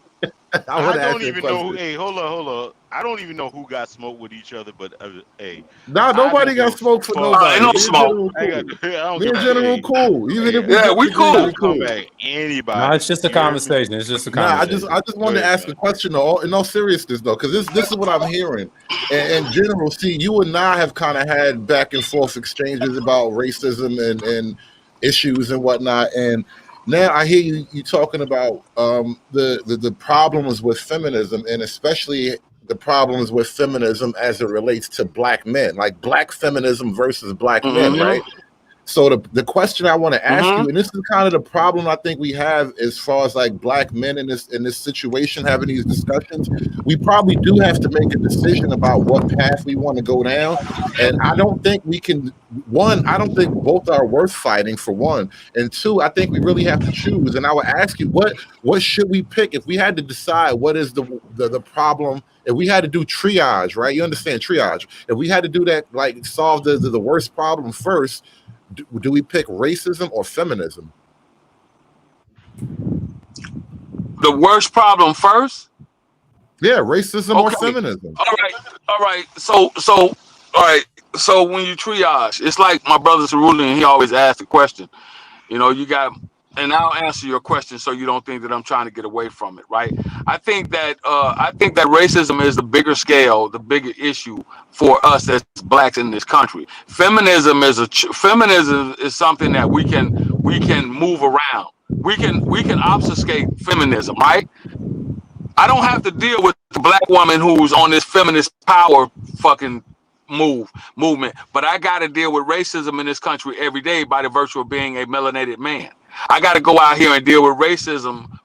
Speaker 6: I don't even know. Hey, hold on. I don't even know who got smoked with each other, but hey.
Speaker 8: Nobody got smoked for nobody.
Speaker 7: No smoke.
Speaker 8: Me and General cool.
Speaker 7: We cool.
Speaker 6: Come back, anybody.
Speaker 2: No, it's just a conversation. It's just a conversation.
Speaker 8: I just wanted to ask a question though, in all seriousness though, because this is what I'm hearing. And General, see, you and I have kind of had back and forth exchanges about racism and issues and whatnot, and now I hear you talking about the problems with feminism, and especially the problems with feminism as it relates to black men, like black feminism versus black men, right? So the question I want to ask you, and this is kind of the problem I think we have as far as like black men in this situation having these discussions, we probably do have to make a decision about what path we want to go down. And I don't think we can, one, I don't think both are worth fighting for one. And two, I think we really have to choose. And I would ask you, what should we pick if we had to decide what is the problem? If we had to do triage, right? You understand triage. If we had to do that, like solve the worst problem first, do we pick racism or feminism?
Speaker 7: The worst problem first?
Speaker 8: Yeah, racism or feminism.
Speaker 7: All right. So when you triage, it's like my brother Cerulean, he always asks the question. You know, you got, and I'll answer your question so you don't think that I'm trying to get away from it, right? I think that racism is the bigger scale, the bigger issue for us as blacks in this country. Feminism is something that we can move around. We can obfuscate feminism, right? I don't have to deal with the black woman who's on this feminist power fucking movement, but I got to deal with racism in this country every day by the virtue of being a melanated man. I got to go out here and deal with racism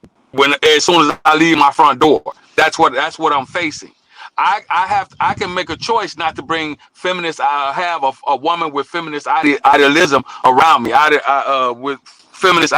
Speaker 7: as soon as I leave my front door. That's what I'm facing. I can make a choice not to bring feminists. I have a woman with feminist idealism around me, with feminist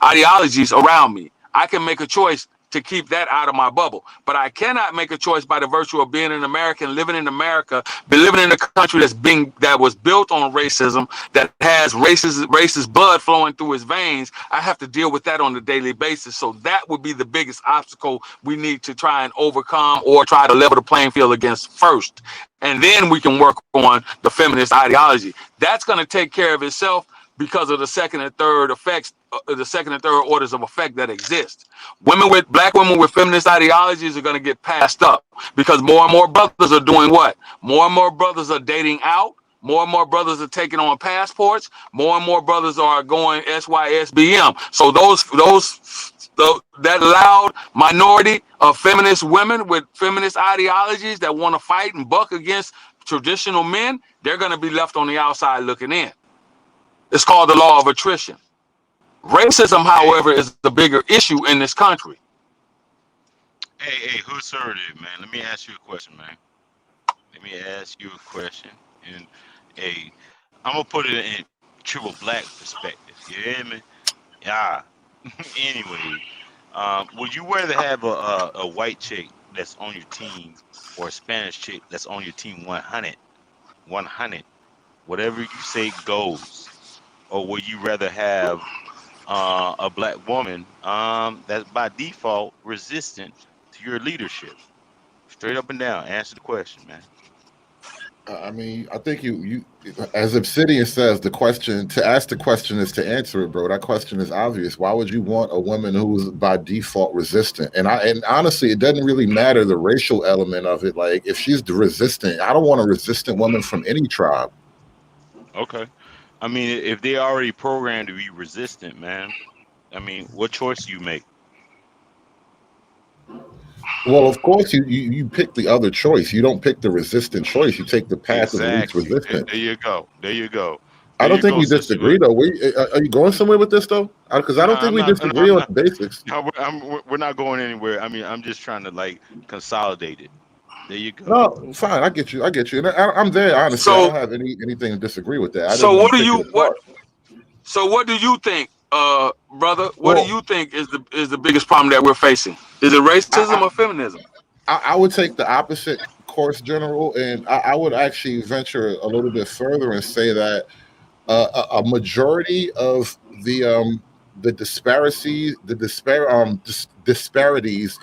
Speaker 7: ideologies around me. I can make a choice to keep that out of my bubble, but I cannot make a choice by the virtue of being an American, living in America, living in a country that was built on racism, that has racist blood flowing through its veins. I have to deal with that on a daily basis. So that would be the biggest obstacle we need to try and overcome, or try to level the playing field against first, and then we can work on the feminist ideology. That's going to take care of itself because of the second and third orders of effect that exist. Black women with feminist ideologies are going to get passed up because more and more brothers are doing what? More and more brothers are dating out. More and more brothers are taking on passports. More and more brothers are going SYSBM. So that loud minority of feminist women with feminist ideologies that want to fight and buck against traditional men, they're going to be left on the outside looking in. It's called the law of attrition. Racism, however, is the bigger issue in this country.
Speaker 6: Hey, who's assertive, man? Let me ask you a question, man. And hey, I'm gonna put it in triple black perspective. You hear me? Yeah. Anyway, would you rather have a white chick that's on your team or a Spanish chick that's on your team 100? Whatever you say goes. Or would you rather have a black woman that's by default resistant to your leadership? Straight up and down, answer the question, man.
Speaker 8: I mean, I think you as Obsidian says, to ask the question is to answer it, bro. That question is obvious. Why would you want a woman who's by default resistant? And honestly, it doesn't really matter the racial element of it. Like, if she's resistant, I don't want a resistant woman from any tribe.
Speaker 6: Okay. I mean, if they're already programmed to be resistant, man, I mean, what choice do you make?
Speaker 8: Well, of course, you pick the other choice. You don't pick the resistant choice. You take the path of least resistance.
Speaker 6: There you go.
Speaker 8: I don't think we disagree, though. Are you going somewhere with this, though? Because I don't think we disagree on the basics.
Speaker 6: No, we're not going anywhere. I mean, I'm just trying to, like, consolidate it. There you go.
Speaker 8: No, fine. I get you. And I'm there. Honestly, so, I don't have anything to disagree with that.
Speaker 7: So what do you think, brother? What do you think is the biggest problem that we're facing? Is it racism or feminism?
Speaker 8: I would take the opposite course, General, and I would actually venture a little bit further and say that a majority of the disparities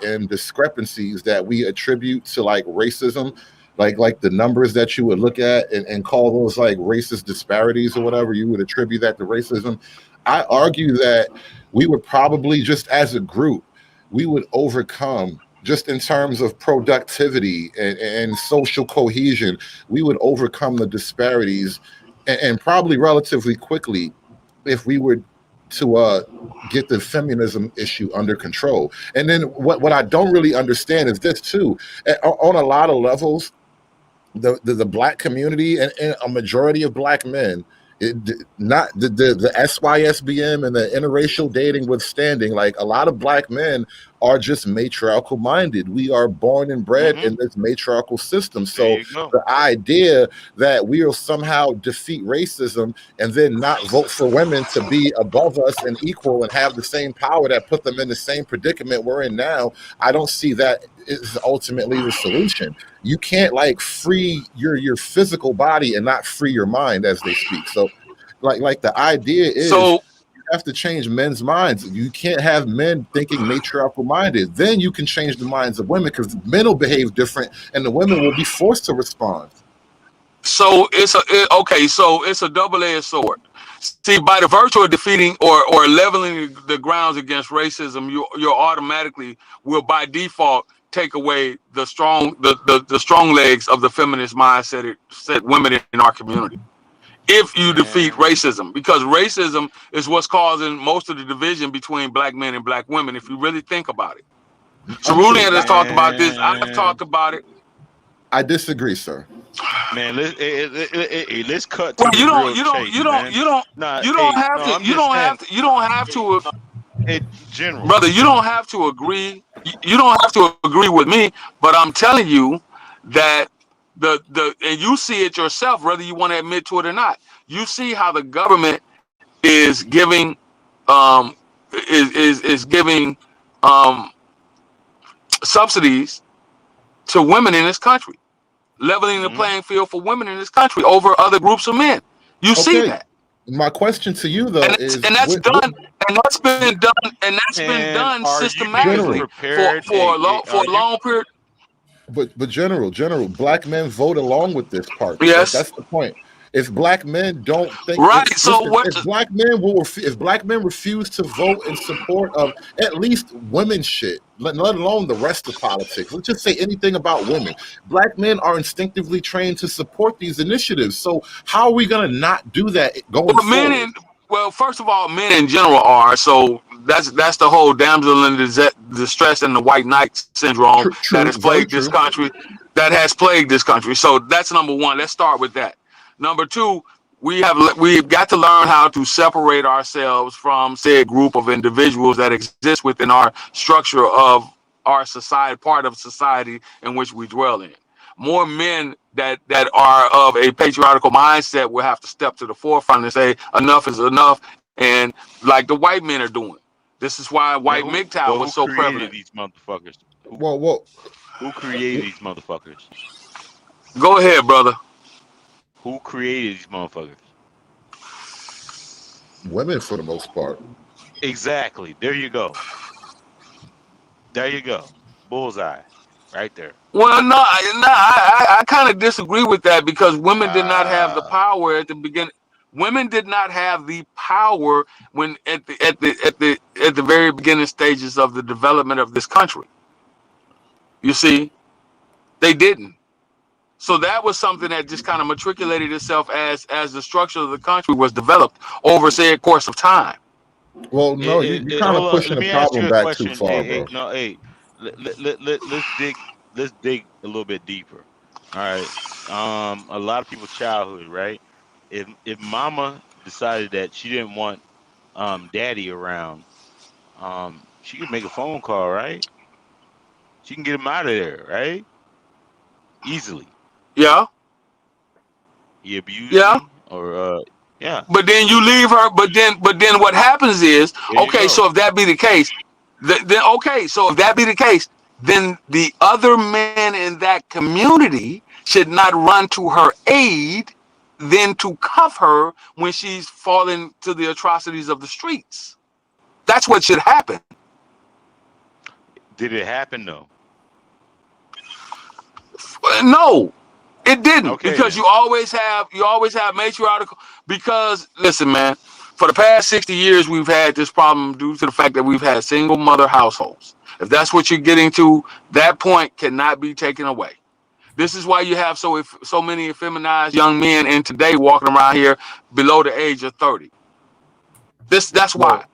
Speaker 8: and discrepancies that we attribute to, like, racism, like the numbers that you would look at and call those, like, racist disparities or whatever, you would attribute that to racism. I argue that we would probably, just as a group, we would overcome, just in terms of productivity and social cohesion, we would overcome the disparities and probably relatively quickly if we were to get the feminism issue under control. And then what I don't really understand is this too. On a lot of levels, the black community and a majority of black men, not the SYSBM and the interracial dating withstanding, like, a lot of black men are just matriarchal minded. We are born and bred in this matriarchal system. So the idea that we will somehow defeat racism and then not vote for women to be above us and equal and have the same power that put them in the same predicament we're in now, I don't see that is ultimately the solution. You can't, like, free your physical body and not free your mind, as they speak. So like the idea is, you have to change men's minds. You can't have men thinking matriarchal minded. Then you can change the minds of women, because men will behave different and the women will be forced to respond.
Speaker 7: So it's a double-edged sword. See, by the virtue of defeating or leveling the grounds against racism, you automatically will, by default, take away the strong legs of the feminist mindset set women in our community. If you defeat racism, because racism is what's causing most of the division between black men and black women, if you really think about it. Cerulean has talked about this. I've talked about it.
Speaker 8: I disagree, sir.
Speaker 6: Man, let's cut to
Speaker 7: Well,
Speaker 6: the
Speaker 7: you
Speaker 6: real
Speaker 7: don't
Speaker 6: chase, man. Nah,
Speaker 7: you don't
Speaker 6: hey,
Speaker 7: have
Speaker 6: no,
Speaker 7: to.
Speaker 6: I'm
Speaker 7: You
Speaker 6: just
Speaker 7: don't
Speaker 6: saying,
Speaker 7: have to. You don't have to.
Speaker 6: general.
Speaker 7: Brother, you don't have to agree. You don't have to agree with me, but I'm telling you that and you see it yourself, whether you want to admit to it or not. You see how the government is giving is giving subsidies to women in this country, leveling the playing field for women in this country over other groups of men. You see
Speaker 8: Okay.
Speaker 7: that.
Speaker 8: My question to you though is,
Speaker 7: That's been done
Speaker 6: Are you
Speaker 7: systematically
Speaker 6: niggas prepared?
Speaker 7: for a long period.
Speaker 8: but general, black men vote along with this part.
Speaker 7: Yes.
Speaker 8: That's the point. If black men don't think
Speaker 7: Right, so
Speaker 8: if black men refuse to vote in support of at least women's shit, let alone the rest of politics, let's just say anything about women, black men are instinctively trained to support these initiatives. So how are we gonna not do that going forward?
Speaker 7: Well, first of all, men in general are. So that's the whole damsel in distress and the white knight syndrome that has plagued this country. That has plagued this country. So that's number one. Let's start with that. Number two, we've got to learn how to separate ourselves from said group of individuals that exist within our structure of our society, part of society in which we dwell in. More men that are of a patriarchal mindset will have to step to the forefront and say enough is enough, and like the white men are doing. This is why white MGTOW was so prevalent.
Speaker 6: These motherfuckers.
Speaker 8: Who
Speaker 6: created these motherfuckers?
Speaker 7: Go ahead, brother.
Speaker 6: Who created these motherfuckers?
Speaker 8: Women, for the most part.
Speaker 6: Exactly. There you go. Bullseye. Right there.
Speaker 7: Well, no, I kind of disagree with that because women did not have the power at the beginning. Women did not have the power when at the very beginning stages of the development of this country. You see, they didn't. So that was something that just kind of matriculated itself as the structure of the country was developed over, say, a course of time.
Speaker 8: Well, no, you're kind of pushing the problem back too far, bro.
Speaker 6: Let's dig a little bit deeper. All right. A lot of people's childhood, right? If mama decided that she didn't want daddy around, she could make a phone call, right? She can get him out of there, right? Easily.
Speaker 7: Yeah.
Speaker 6: He abused me, or yeah.
Speaker 7: But then you leave her. But then what happens is, okay. So if that be the case, then the other men in that community should not run to her aid, then to cuff her when she's falling to the atrocities of the streets. That's what should happen.
Speaker 6: Did it happen though?
Speaker 7: No, it didn't.
Speaker 6: Okay,
Speaker 7: because
Speaker 6: then.
Speaker 7: you always have matriarchal. Because listen, man, for the past 60 years we've had this problem due to the fact that we've had single mother households. If that's what you're getting to, that point cannot be taken away. This is why you have so many effeminized young men in today walking around here below the age of 30. That's why.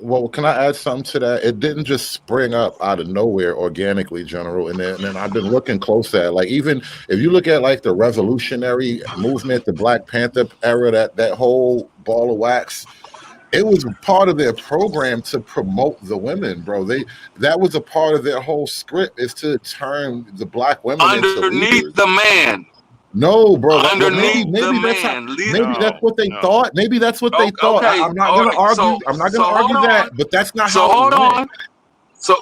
Speaker 8: Well, can I add something to that? It didn't just spring up out of nowhere organically, General. And then I've been looking close at, like, even if you look at like the revolutionary movement, the Black Panther era, that whole ball of wax, it was part of their program to promote the women, bro. That was a part of their whole script, is to turn the black women
Speaker 7: underneath
Speaker 8: into
Speaker 7: the man.
Speaker 8: No, bro.
Speaker 7: Underneath
Speaker 8: maybe that's what they thought. Maybe that's what they thought.
Speaker 7: Okay.
Speaker 8: I'm not going to argue. I'm not going to argue that. But that's not how.
Speaker 7: Hold on. So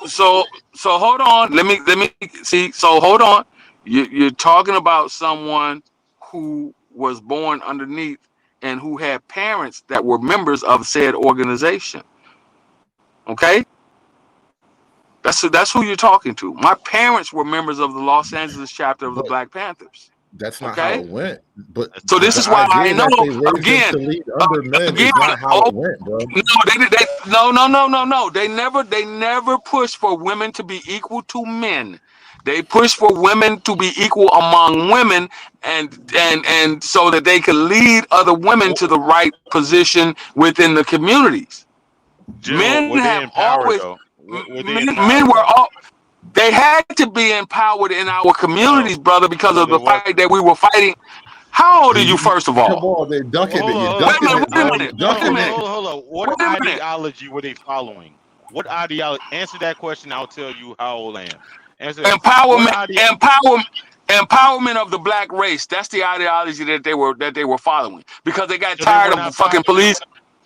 Speaker 7: hold on. Let me see. So hold on. You're talking about someone who was born underneath and who had parents that were members of said organization. Okay. That's who you're talking to. My parents were members of the Los Angeles chapter of the Black Panthers.
Speaker 8: That's not how it went. But
Speaker 7: so this is why I know again.
Speaker 8: Not how it went, bro.
Speaker 7: No. They never pushed for women to be equal to men. They pushed for women to be equal among women, and so that they could lead other women to the right position within the communities. Men have always. Men were all. They had to be empowered in our communities, brother, because of the fight that we were fighting. How old are you, first of
Speaker 8: Come
Speaker 7: all?
Speaker 8: on, they're ducking it. You're
Speaker 6: Hold
Speaker 8: ducking
Speaker 7: Wait a
Speaker 8: it,
Speaker 7: minute,
Speaker 8: bro.
Speaker 7: wait a minute, wait a minute.
Speaker 6: Hold on. What
Speaker 7: Wait a minute.
Speaker 6: ideology were they following? What ideology? Answer that question. I'll tell you how old I am. Answer that.
Speaker 7: Empowerment of the black race. That's the ideology that they were following, because they got tired of the fucking police.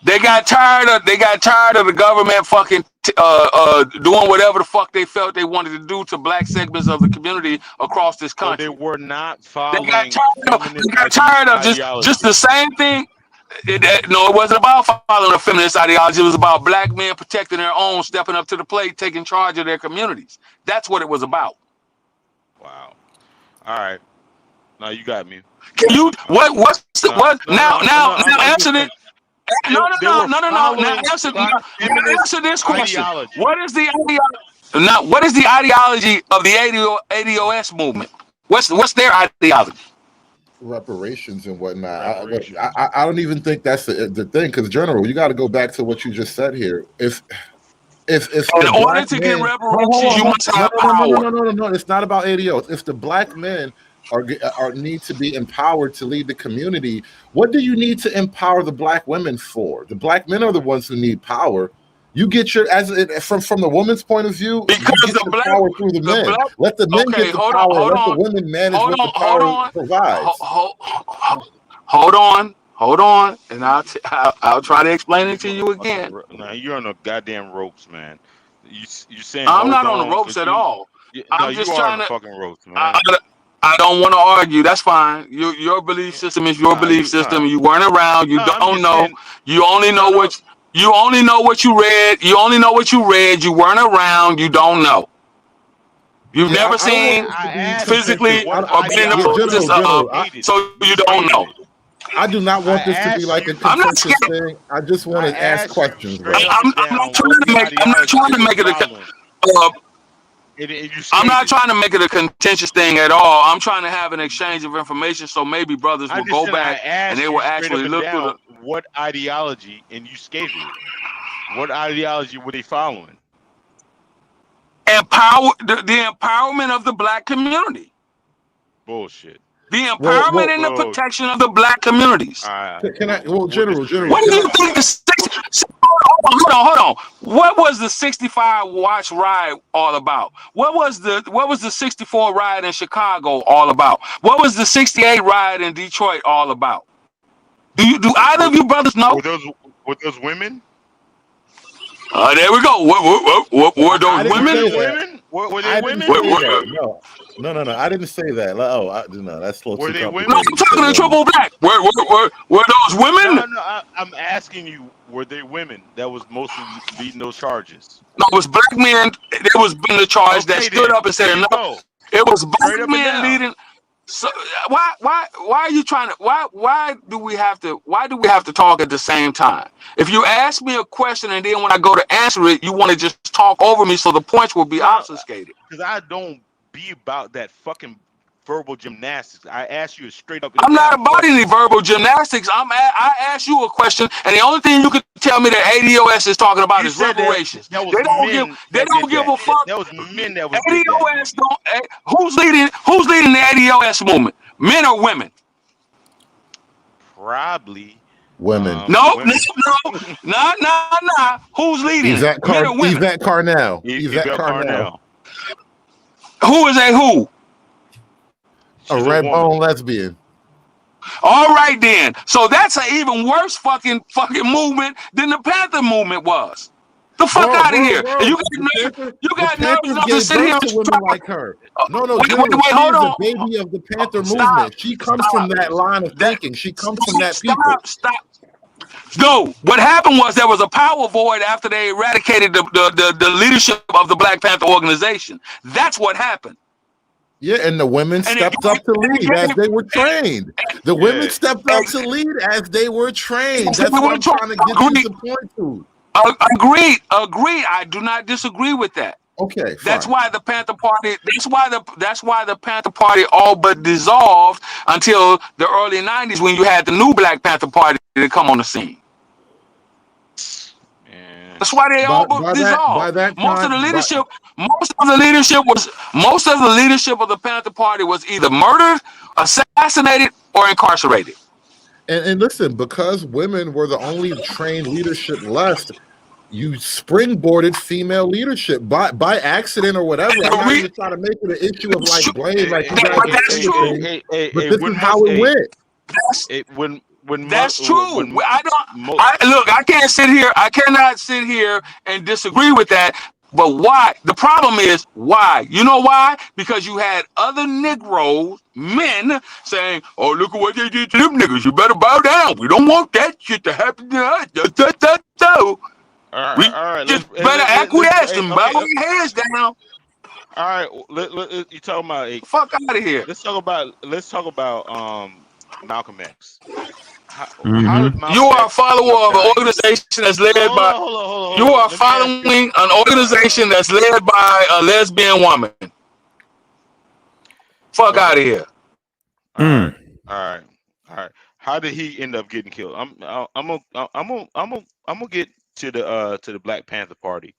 Speaker 7: They got tired of the government fucking doing whatever the fuck they felt they wanted to do to black segments of the community across this country.
Speaker 6: So they were not
Speaker 7: They
Speaker 6: following.
Speaker 7: got tired of just the same thing. No, it wasn't about following a feminist ideology. It was about black men protecting their own, stepping up to the plate, taking charge of their communities. That's what it was about.
Speaker 6: Wow. All right. Now you got me.
Speaker 7: Can you now answer this? No. Now answer this question.
Speaker 6: Ideology.
Speaker 7: What is the ideology? Now, what is the ideology of the ADOS movement? What's their ideology?
Speaker 8: Reparations and whatnot. I don't even think that's the thing, because General, you got to go back to what you just said here. If
Speaker 7: in order to get reparations, you must have power.
Speaker 8: No, it's not about ADOs. If the black men are need to be empowered to lead the community, what do you need to empower the black women for? The black men are the ones who need power. You get your from the woman's point of view,
Speaker 7: because
Speaker 8: you get the power through the men. Let the men get the power. Let the women manage what the power provides.
Speaker 7: Hold on, and I'll try to explain it to you again.
Speaker 6: Now you're on the goddamn ropes, man. You saying
Speaker 7: I'm not on the ropes at all. I'm just trying to
Speaker 6: fucking ropes, man.
Speaker 7: I don't want to argue. That's fine. Your belief system is your belief system. You weren't around. You don't know. You only know what you read. You only know what you read. You weren't around. You don't know. You've never seen physically or been in the process of, so you don't know.
Speaker 8: I do not want this to be like a contentious thing. I just want to ask questions.
Speaker 7: I'm not trying to make it I'm not trying to make it a contentious thing at all. I'm trying to have an exchange of information, so maybe brothers will go back and they will actually look through
Speaker 6: what ideology, and you skated it. What ideology were they following?
Speaker 7: The empowerment of the black community.
Speaker 6: Bullshit.
Speaker 7: The empowerment and the protection of the black communities.
Speaker 8: Can I? Well, General.
Speaker 7: What do you think hold on. What was the 65 watch ride all about? What was the 64 ride in Chicago all about? What was the 68 ride in Detroit all about? Do either of you brothers know?
Speaker 6: Were those women?
Speaker 7: There we go. Were those women?
Speaker 6: Were they women?
Speaker 8: No. I didn't say that. No, that's close.
Speaker 6: Were they women?
Speaker 7: No, I'm talking to triple black. Were those women?
Speaker 6: No. I'm asking you. Were they women that was mostly leading those charges?
Speaker 7: No, it was black men. It was being the charge that stood up and said enough. It was black men leading. So why are you trying to why do we have to talk at the same time? If you ask me a question and then when I go to answer it, you want to just talk over me so the points will be obfuscated.
Speaker 6: Because I don't be about that fucking verbal gymnastics. I ask you a straight up.
Speaker 7: I'm not about any verbal gymnastics. I asked you a question, and the only thing you could tell me that ADOS is talking about is reparations. They don't give a fuck.
Speaker 6: That was men that was
Speaker 7: ADOS don't. Who's leading the ADOS movement? Men or women?
Speaker 8: Probably women.
Speaker 7: No. Who's leading?
Speaker 8: Yvette Carnell.
Speaker 7: Who is a who?
Speaker 8: A red bone lesbian.
Speaker 7: All right then. So that's an even worse fucking movement than the Panther movement was. The fuck out of here. You got nerves enough to sit here
Speaker 8: to women like her. No,
Speaker 7: wait, hold on.
Speaker 8: She's the baby of the Panther movement. She comes from that line of thinking. She comes from that people.
Speaker 7: Stop. No, what happened was there was a power void after they eradicated the leadership of the Black Panther organization. That's what happened.
Speaker 8: Yeah, and the women stepped up to lead as they were trained. The women stepped up to lead as they were trained. That's what I'm trying to get you to point to.
Speaker 7: Agreed. I do not disagree with that.
Speaker 8: Okay, fine.
Speaker 7: That's why the Panther Party. That's why the Panther Party all but dissolved until the early '90s when you had the new Black Panther Party to come on the scene. That's why they all but dissolved. Most of the leadership. most of the leadership of the Panther Party was either murdered, assassinated, or incarcerated.
Speaker 8: And listen, because women were the only trained leadership left, you springboarded female leadership by accident or whatever. I'm not even trying to make it an issue of like blame, like you guys are saying, but this is how it went.
Speaker 7: That's true. I can't sit here. I cannot sit here and disagree with that. But why? The problem is why? You know why? Because you had other Negroes, men, saying, "Oh, look at what they did to them niggas. You better bow down. We don't want that shit to happen to us." We just better acquiesce and bow our heads down.
Speaker 6: All right, you talking about
Speaker 7: fuck out of here.
Speaker 6: Let's talk about Malcolm X.
Speaker 7: You are a follower of an organization that's led by. You are following an organization that's led by a lesbian woman. Fuck out of here.
Speaker 6: All right. How did he end up getting killed? I'm gonna get to the Black Panther Party.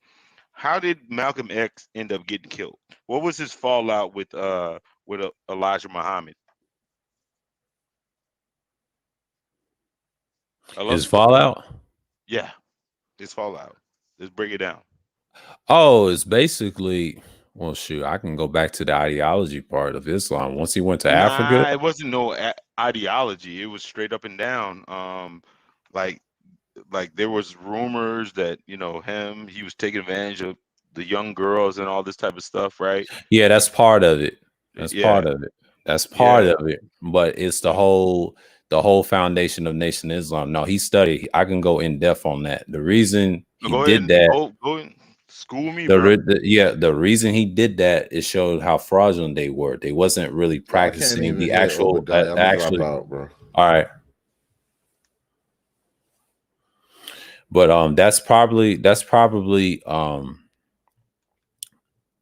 Speaker 6: How did Malcolm X end up getting killed? What was his fallout with Elijah Muhammad?
Speaker 2: His fallout?
Speaker 6: Yeah, his fallout. Let's break it down.
Speaker 2: Oh, it's basically, well, shoot, I can go back to the ideology part of Islam. Once he went to Africa,
Speaker 6: it wasn't no ideology. It was straight up and down. Like there was rumors that he was taking advantage of the young girls and all this type of stuff, right?
Speaker 2: Yeah, that's part of it. That's part of it. But it's the whole foundation of Nation Islam. No, he studied. I can go in depth on that. The reason he did that.
Speaker 6: Go and school me.
Speaker 2: The reason he did that, it showed how fraudulent they were. They wasn't really practicing the actual. Bro. All right. But that's probably the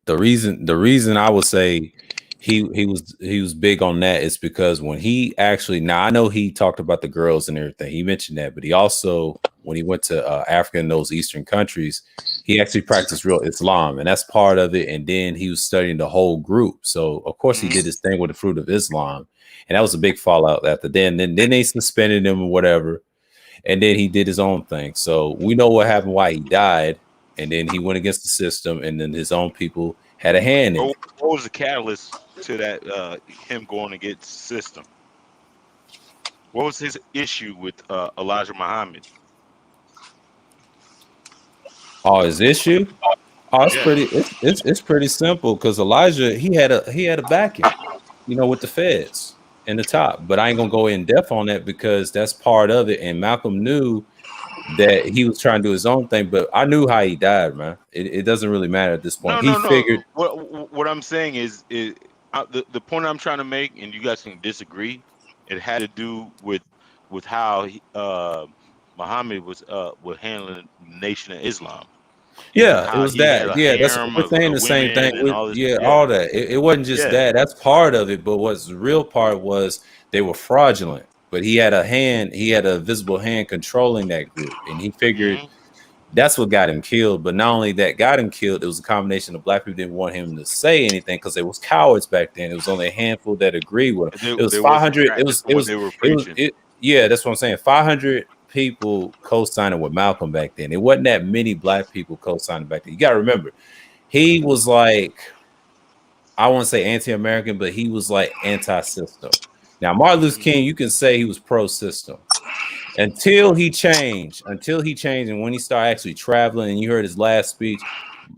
Speaker 2: reason I would say he was big on that is because when he actually, now I know he talked about the girls and everything, he mentioned that, but he also, when he went to Africa and those Eastern countries, he actually practiced real Islam, and that's part of it. And then he was studying the whole group, so of course he did his thing with the fruit of Islam, and that was a big fallout after then they suspended him or whatever. And then he did his own thing. So we know what happened, why he died. And then he went against the system. And then his own people had a hand in it.
Speaker 6: What was the catalyst to that, him going against the system? What was his issue with Elijah Muhammad?
Speaker 2: Oh, his issue? Oh, it's pretty simple, because Elijah, he had a backing, with the feds in the top, but I ain't gonna go in depth on that because that's part of it. And Malcolm knew that he was trying to do his own thing, but I knew how he died, man. It doesn't really matter at this point. He figured.
Speaker 6: What I'm saying is the point I'm trying to make, and you guys can disagree. It had to do with how Muhammad was handling the Nation of Islam.
Speaker 2: Yeah, it was that. Yeah, that's we're saying the same thing. All that. It wasn't just that. That's part of it. But what's the real part was they were fraudulent. But he had a visible hand controlling that group, and he figured that's what got him killed. But not only that got him killed, it was a combination of black people didn't want him to say anything because they was cowards back then. It was only a handful that agreed with him. It was 500. Yeah, that's what I'm saying. 500 people co-signing with Malcolm back then. It wasn't that many black people co-signing back then. You gotta remember, he was like, I won't say anti-American, but he was like anti-system. Now, Martin Luther King, you can say he was pro-system until he changed. And when he started actually traveling, and you heard his last speech,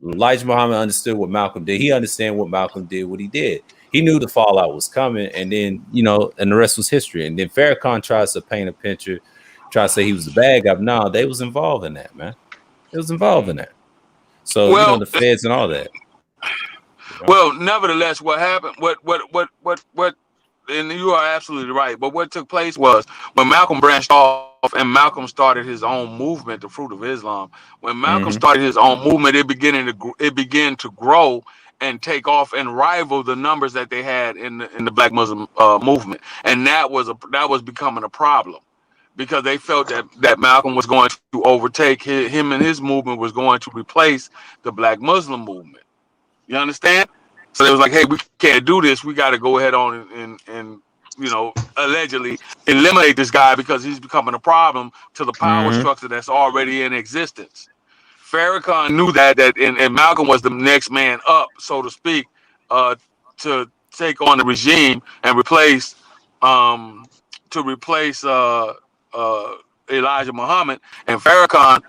Speaker 2: Elijah Muhammad understood what Malcolm did. He understood what Malcolm did, what he did. He knew the fallout was coming, and then and the rest was history. And then Farrakhan tries to paint a picture, try to say he was the bad guy. No, they was involved in that, man. It was involved in that. So the feds and all that.
Speaker 7: Well, nevertheless, what happened? What? And you are absolutely right. But what took place was when Malcolm branched off and Malcolm started his own movement, the Fruit of Islam. When Malcolm started his own movement, it began to grow and take off and rival the numbers that they had in the Black Muslim movement, and that was becoming a problem. Because they felt that Malcolm was going to overtake him, and his movement was going to replace the Black Muslim movement. You understand? So they was like, hey, we can't do this. We got to go ahead on and allegedly eliminate this guy because he's becoming a problem to the power structure that's already in existence. Farrakhan knew that and Malcolm was the next man up, so to speak, to take on the regime and replace Elijah Muhammad, and Farrakhan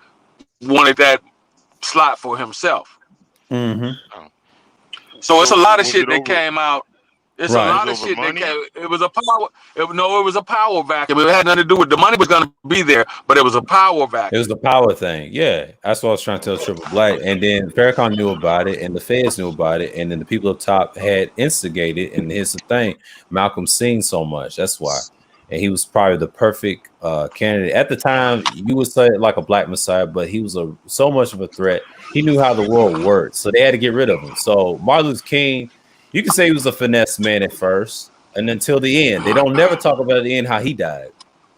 Speaker 7: wanted that slot for himself. So it's a lot of shit that came out. It's a lot of shit that came. It was a power. It was a power vacuum. It had nothing to do with the money was going to be there, but it was a power vacuum.
Speaker 1: It was the power thing. Yeah, that's what I was trying to tell Triple Black. And then Farrakhan knew about it, and the feds knew about it, and then the people up top had instigated. And here's the thing: Malcolm seen so much. That's why. And he was probably the perfect candidate at the time. You would say like a black messiah, but he was so much of a threat. He knew how the world worked, so they had to get rid of him. So Martin Luther King, you can say he was a finesse man at first, and until the end, they don't never talk about at the end how he died.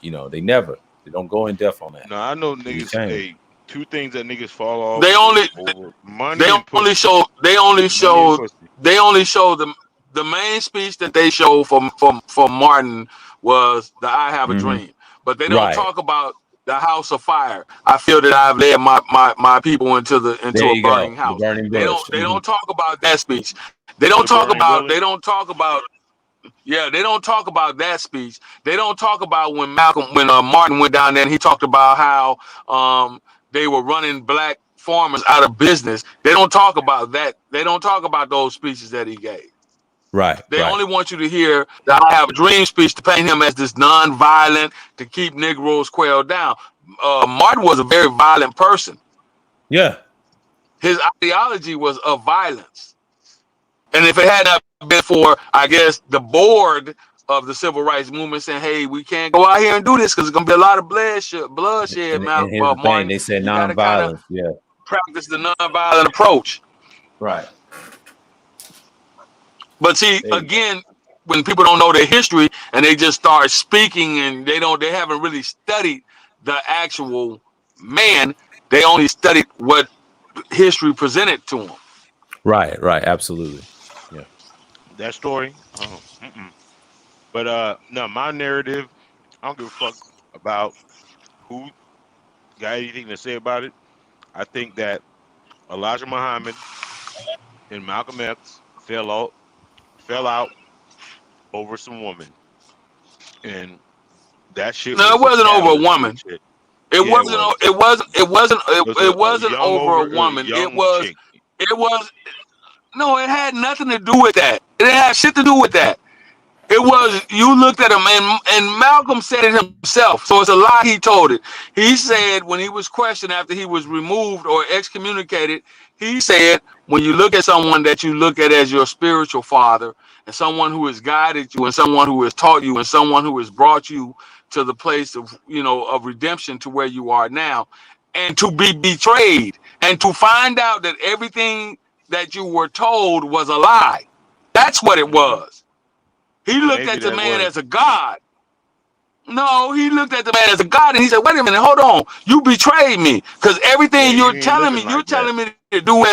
Speaker 1: They don't go in depth on that.
Speaker 6: No, I know niggas. Hey, two things that niggas fall off.
Speaker 7: They only show the main speech that they showed from Martin was the I Have a Dream, but they don't talk about the House of Fire. I feel that I've led my people into a burning house. They don't talk about that speech. They don't talk about that speech. They don't talk about when Martin went down there and he talked about how they were running black farmers out of business. They don't talk about that. They don't talk about those speeches that he gave.
Speaker 1: Right.
Speaker 7: They only want you to hear that I Have a Dream speech to paint him as this non-violent, to keep Negroes quailed down. Martin was a very violent person.
Speaker 1: Yeah.
Speaker 7: His ideology was of violence. And if it had not been for, I guess, the board of the civil rights movement saying, hey, we can't go out here and do this because it's going to be a lot of bloodshed, Martin.
Speaker 1: They said non-violence. Yeah.
Speaker 7: Practice the non-violent approach.
Speaker 1: Right.
Speaker 7: But see, again, when people don't know their history and they just start speaking and they haven't really studied the actual man, they only studied what history presented to them.
Speaker 1: Right, absolutely. Yeah.
Speaker 6: That story. But no, my narrative, I don't give a fuck about who got anything to say about it. I think that Elijah Muhammad and Malcolm X fell out over some woman, and that shit.
Speaker 7: No, it wasn't over a woman. It wasn't over a woman. It was. No, it had nothing to do with that. It had shit to do with that. It was, you looked at him, and Malcolm said it himself, so it's a lie he told it. He said when he was questioned after he was removed or excommunicated, he said, when you look at someone that you look at as your spiritual father, and someone who has guided you, and someone who has taught you, and someone who has brought you to the place of, of redemption to where you are now, and to be betrayed, and to find out that everything that you were told was a lie. That's what it was. He looked at the man as a god. No, he looked at the man as a god, and he said, wait a minute, hold on. You betrayed me. Because everything you're telling me, you're telling me to do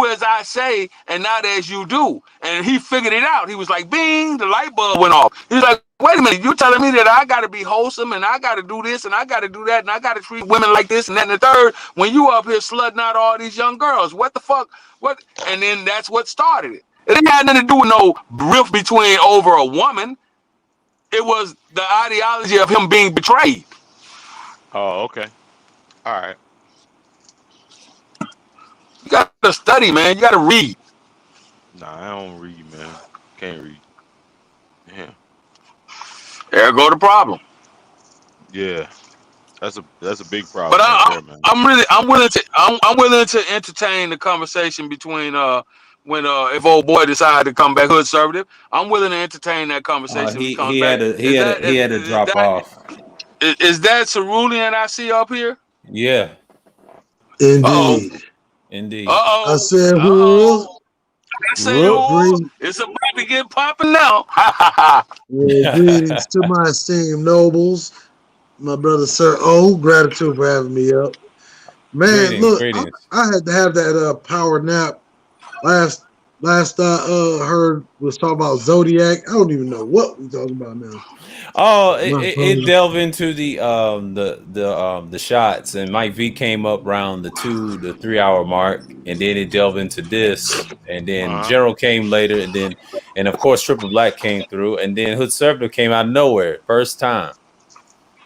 Speaker 7: as I say, and not as you do. And he figured it out. He was like, bing, the light bulb went off. He was like, wait a minute, you're telling me that I got to be wholesome, and I got to do this, and I got to do that, and I got to treat women like this, and that, and the third, when you up here slutting out all these young girls. What the fuck? What? And then that's what started it. It didn't have nothing to do with no rift between over a woman. It was the ideology of him being betrayed.
Speaker 6: Oh, okay. All right.
Speaker 7: You got to study, man. You got to read.
Speaker 6: Nah, I don't read, man. Can't read. Yeah.
Speaker 7: There go the problem.
Speaker 6: Yeah. That's a big problem.
Speaker 7: But I'm willing to entertain the conversation between if old boy decided to come back hood conservative. I'm willing to entertain that conversation.
Speaker 1: He had to drop off.
Speaker 7: Is that Cerulean I see up here?
Speaker 1: Yeah.
Speaker 9: Indeed.
Speaker 1: Indeed.
Speaker 9: I said who?
Speaker 7: It's about to get popping now.
Speaker 9: Greetings to my esteemed nobles, my brother Sir O. Gratitude for having me up. Man, greetings. I had to have that power nap last I heard was talking about Zodiac. I don't even know what we're talking about now.
Speaker 2: Oh, it delved into the shots, and Mike V came up around the 2 to 3 hour mark, and then it delved into this, and then General came later, and of course Triple Black came through, and then Hood Serpent came out of nowhere first time.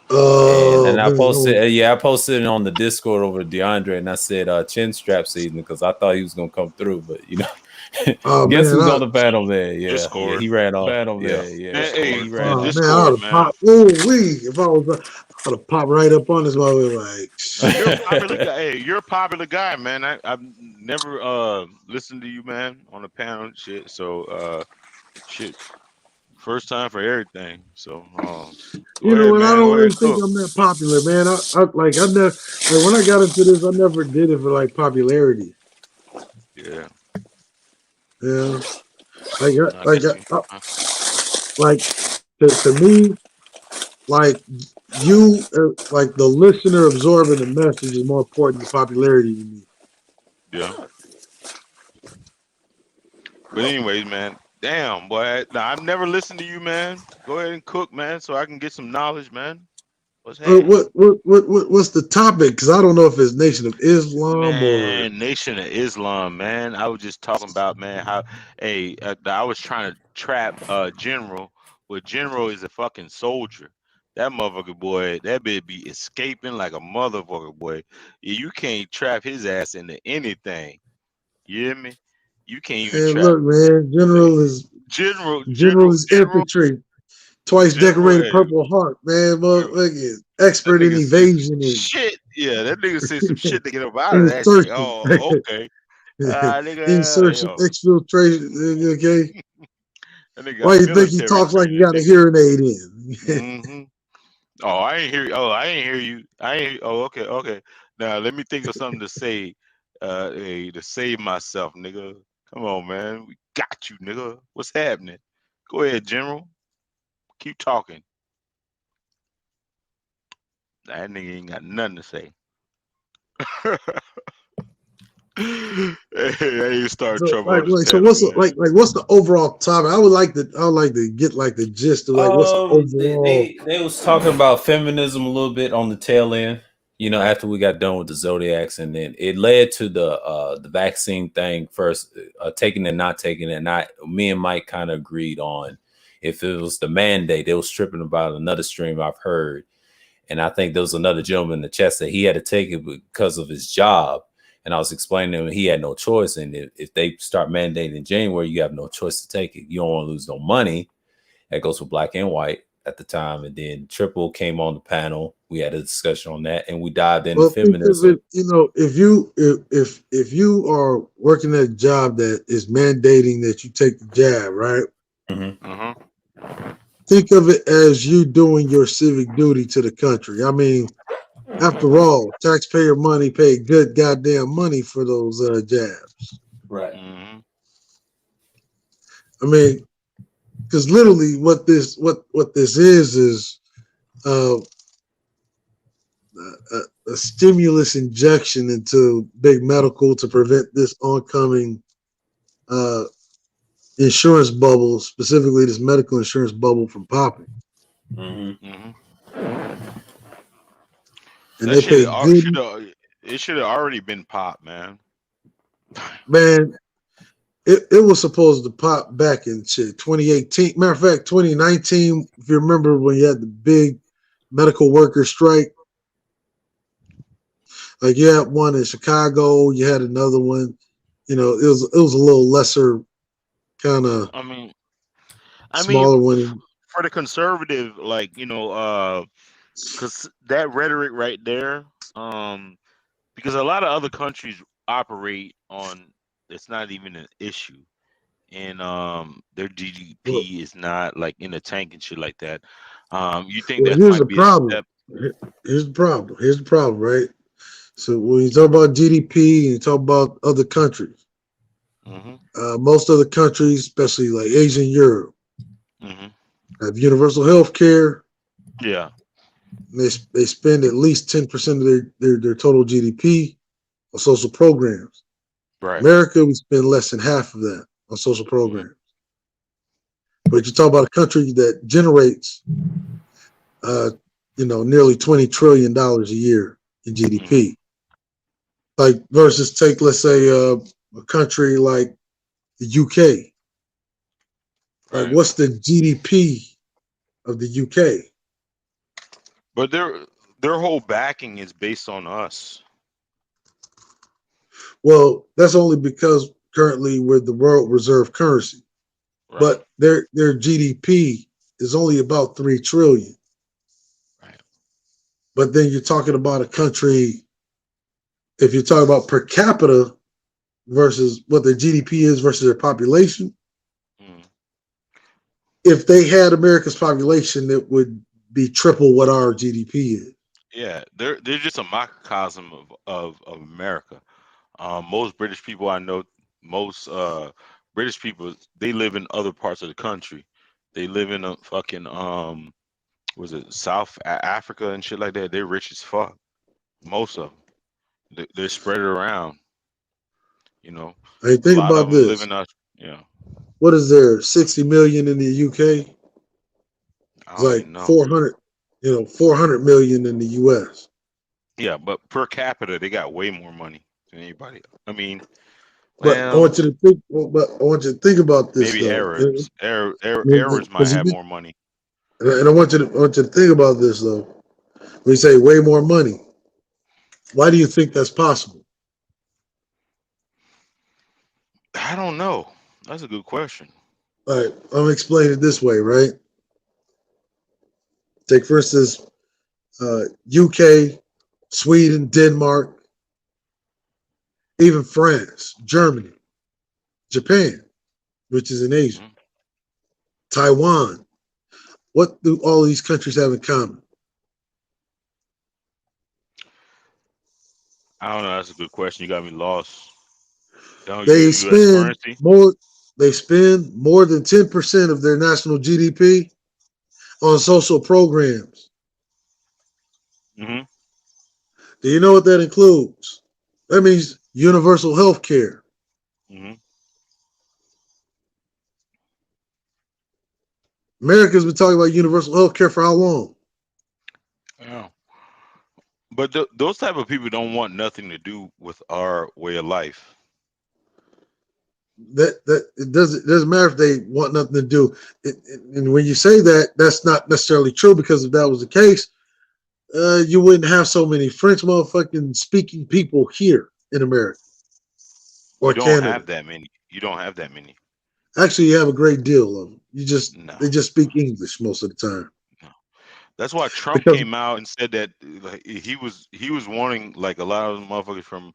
Speaker 2: And I posted, I posted it on the Discord over to DeAndre, and I said chin strap season because I thought he was gonna come through, but you know. Guess who's on the panel there? Yeah,
Speaker 6: Discord.
Speaker 2: Yeah, he ran off.
Speaker 6: Yeah.
Speaker 2: Hey,
Speaker 6: he
Speaker 2: ran off.
Speaker 6: Discord, man.
Speaker 9: If I would have popped right up on this mother like.
Speaker 6: You're a popular guy. Hey, you're a popular guy, man. I've never listened to you, man, on the panel and shit. So shit. First time for everything. So
Speaker 9: you know what? I don't really think I'm that popular, man. I never when I got into this, I never did it for like popularity.
Speaker 6: Yeah.
Speaker 9: Yeah. Like to me, like you, like the listener absorbing the message is more important than popularity to me.
Speaker 6: Yeah. But anyways, man, damn boy, I've never listened to you, man. Go ahead and cook, man, so I can get some knowledge, man. What's happening?
Speaker 9: What's the topic? Because I don't know if it's Nation of Islam or
Speaker 6: Nation of Islam, man. I was just talking about, man, how I was trying to trap General. Well, General is a fucking soldier. That motherfucker boy, that bitch be escaping like a motherfucker boy. You can't trap his ass into anything. You hear me? You can't even trap.
Speaker 9: Look, man, General is infantry. Twice decorated Purple Heart, man. Motherfucker, expert in evasion.
Speaker 6: Shit, yeah, that nigga said some shit to get up out of that shit. Oh, okay.
Speaker 9: Insertion, exfiltration. Okay. Why you think he talks like he got a hearing aid in?
Speaker 6: Oh, I ain't hear you. Oh, okay. Now let me think of something to say. To save myself, nigga. Come on, man. We got you, nigga. What's happening? Go ahead, General. Keep talking. That nigga ain't got nothing to say. Hey, start trouble.
Speaker 9: So what's the overall topic? I would like to get like the gist of like what's the overall.
Speaker 1: They was talking about feminism a little bit on the tail end. You know, after we got done with the Zodiacs, and then it led to the vaccine thing first, taking and not taking it. And me and Mike kind of agreed on if it was the mandate. They was tripping about another stream I've heard, and I think there was another gentleman in the chat that he had to take it because of his job. And I was explaining to him he had no choice. And if they start mandating in January, you have no choice to take it. You don't want to lose no money. That goes for black and white at the time. And then Triple came on the panel. We had a discussion on that, and we dived into feminism.
Speaker 9: If you are working at a job that is mandating that you take the jab, right?
Speaker 6: Mm-hmm.
Speaker 9: Think of it as you doing your civic duty to the country. I mean, after all, taxpayer money paid good goddamn money for those jabs.
Speaker 1: Right.
Speaker 6: Mm-hmm.
Speaker 9: I mean, because literally what this is a stimulus injection into big medical to prevent this oncoming insurance bubble, specifically this medical insurance bubble, from popping.
Speaker 6: Mm-hmm. Mm-hmm.
Speaker 9: And they pay
Speaker 6: it should have already been popped, man.
Speaker 9: Man, it was supposed to pop back in 2018. Matter of fact, 2019, if you remember when you had the big medical worker strike. Like you had one in Chicago, you had another one. You know, it was a little lesser kind of smaller one.
Speaker 6: For the conservative, like, because that rhetoric right there, because a lot of other countries operate on it's not even an issue, and their GDP is not like in the tank and shit like that. You think that might be a step?
Speaker 9: Here's the problem, right? So when you talk about GDP and you talk about other countries, most other countries, especially like Asia and Europe, have universal health care.
Speaker 6: Yeah.
Speaker 9: They spend at least 10% of their total GDP on social programs.
Speaker 6: Right.
Speaker 9: America, we spend less than half of that on social programs. But you talk about a country that generates, nearly $20 trillion a year in GDP. Like versus take, let's say, a country like the UK. Like,
Speaker 6: Right.
Speaker 9: what's the GDP of the UK?
Speaker 6: But their whole backing is based on us.
Speaker 9: Well, that's only because currently we're the world reserve currency.
Speaker 6: Right.
Speaker 9: But their GDP is only about 3 trillion.
Speaker 6: Right.
Speaker 9: But then you're talking about a country, if you're talking about per capita versus what their GDP is versus their population, if they had America's population, it would be triple what our GDP is.
Speaker 6: Yeah, they're just a microcosm of America. Most British people I know, most British people, they live in other parts of the country. They live in a fucking was it South Africa and shit like that. They're rich as fuck. Most of them, they're spread around. You know,
Speaker 9: Hey,
Speaker 6: a
Speaker 9: think
Speaker 6: lot of
Speaker 9: about
Speaker 6: them live
Speaker 9: this.
Speaker 6: in us. Yeah,
Speaker 9: What is there? 60 million in the UK?
Speaker 6: I
Speaker 9: It's
Speaker 6: don't
Speaker 9: like
Speaker 6: even know.
Speaker 9: 400 million in the US.
Speaker 6: Yeah, but per capita, they got way more money than anybody. I mean,
Speaker 9: But I
Speaker 6: well,
Speaker 9: want you to think. But I want you to think about this
Speaker 6: maybe
Speaker 9: though,
Speaker 6: Arabs. Arabs might have more money.
Speaker 9: and I want you to think about this though. When you say way more money, why do you think that's possible?
Speaker 6: I don't know. That's a good question.
Speaker 9: All right, I'm gonna explain it this way, right? Take for instance, UK, Sweden, Denmark, even France, Germany, Japan, which is in Asia, Taiwan. What do all these countries have in common?
Speaker 6: I don't know. That's a good question. You got me lost. Don't
Speaker 9: They
Speaker 6: use U.S.
Speaker 9: spend
Speaker 6: currency.
Speaker 9: more. They spend more than 10% of their national GDP on social programs.
Speaker 6: Mm-hmm.
Speaker 9: Do you know what that includes? That means universal health care.
Speaker 6: Mm-hmm.
Speaker 9: America's been talking about universal health care for how long?
Speaker 6: Yeah. But those type of people don't want nothing to do with our way of life.
Speaker 9: That it doesn't matter if they want nothing to do. And when you say that, that's not necessarily true, because if that was the case, you wouldn't have so many French motherfucking speaking people here in America or
Speaker 6: You don't
Speaker 9: Canada.
Speaker 6: have that many. You don't have that many.
Speaker 9: Actually, you have a great deal of them.
Speaker 6: No.
Speaker 9: They just speak English most of the time.
Speaker 6: No. That's why Trump
Speaker 9: Because
Speaker 6: came out and said that like, he was wanting like a lot of motherfuckers from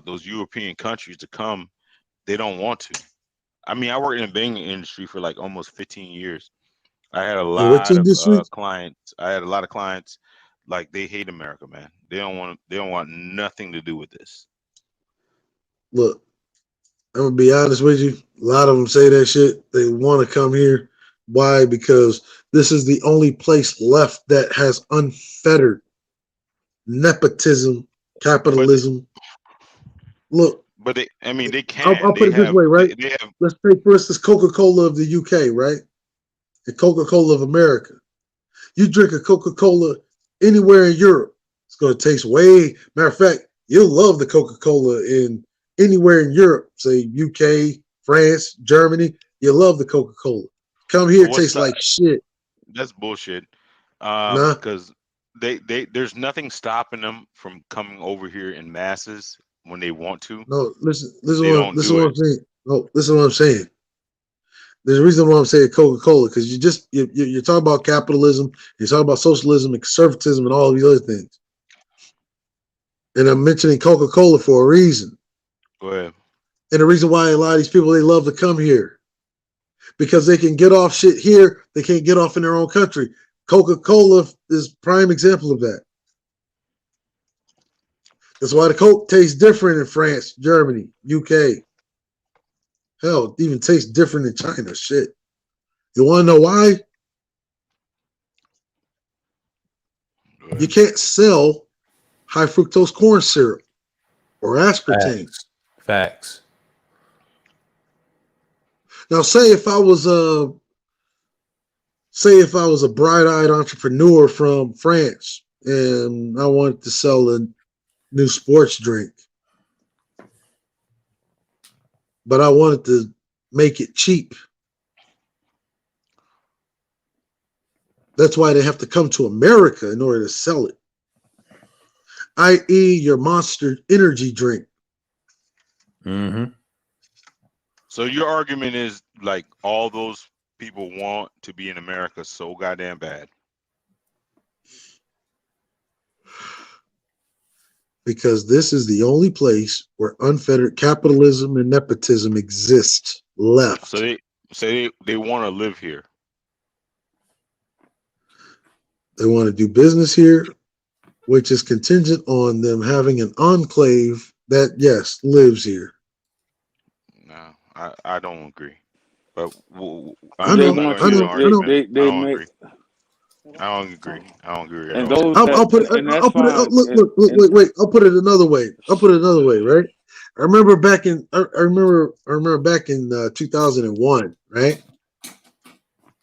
Speaker 6: those European countries to come. They don't want to. I mean, I worked in the banking industry for like almost 15 years. I had a
Speaker 9: which
Speaker 6: lot of
Speaker 9: industry?
Speaker 6: clients. I had a lot of clients like they hate America, man. They don't want nothing to do with this.
Speaker 9: Look, I'm gonna be honest with you. A lot of them say that shit. They want to come here. Why? Because this is the only place left that has unfettered nepotism, capitalism. Look,
Speaker 6: But they, I mean, they
Speaker 9: I'll
Speaker 6: can.
Speaker 9: put
Speaker 6: They
Speaker 9: it this
Speaker 6: have.
Speaker 9: way, right?
Speaker 6: They have.
Speaker 9: Let's take, for instance, Coca-Cola of the UK, right? And Coca-Cola of America. You drink a Coca-Cola anywhere in Europe, it's going to taste way. Matter of fact, you'll love the Coca-Cola in anywhere in Europe, say UK, France, Germany. You love the Coca-Cola. Come here, it
Speaker 6: What's
Speaker 9: tastes like shit.
Speaker 6: That's bullshit.
Speaker 9: Nah,
Speaker 6: Because there's nothing stopping them from coming over here in masses when they want to.
Speaker 9: no. Listen,
Speaker 6: They don't
Speaker 9: listen
Speaker 6: do
Speaker 9: what
Speaker 6: it.
Speaker 9: I'm saying. No, listen what I'm saying. There's a reason why I'm saying Coca-Cola, because you're talking about capitalism, you're talking about socialism and conservatism and all these other things. And I'm mentioning Coca-Cola for a reason.
Speaker 6: Go ahead.
Speaker 9: And the reason why a lot of these people, they love to come here, because they can get off shit here they can't get off in their own country. Coca-Cola is prime example of that. That's why the Coke tastes different in France, Germany, UK. Hell, it even tastes different in China. Shit. You want to know why?
Speaker 6: Go
Speaker 9: You
Speaker 6: ahead.
Speaker 9: can't sell high fructose corn syrup or aspartame.
Speaker 1: Facts. Facts.
Speaker 9: Now, say if I was a bright-eyed entrepreneur from France and I wanted to sell a new sports drink, but I wanted to make it cheap. That's why they have to come to America in order to sell it, i.e. your Monster energy drink.
Speaker 1: Mm-hmm.
Speaker 6: So your argument is like all those people want to be in America so goddamn bad.
Speaker 9: Because this is the only place where unfettered capitalism and nepotism exist left.
Speaker 6: So they say they want to live here.
Speaker 9: They want to do business here, which is contingent on them having an enclave that, yes, lives here.
Speaker 6: No, I don't agree. But
Speaker 9: I don't
Speaker 6: agree. I don't agree.
Speaker 5: And those
Speaker 9: I'll put it. Wait. I'll put it another way. Right? I remember back in 2001, right?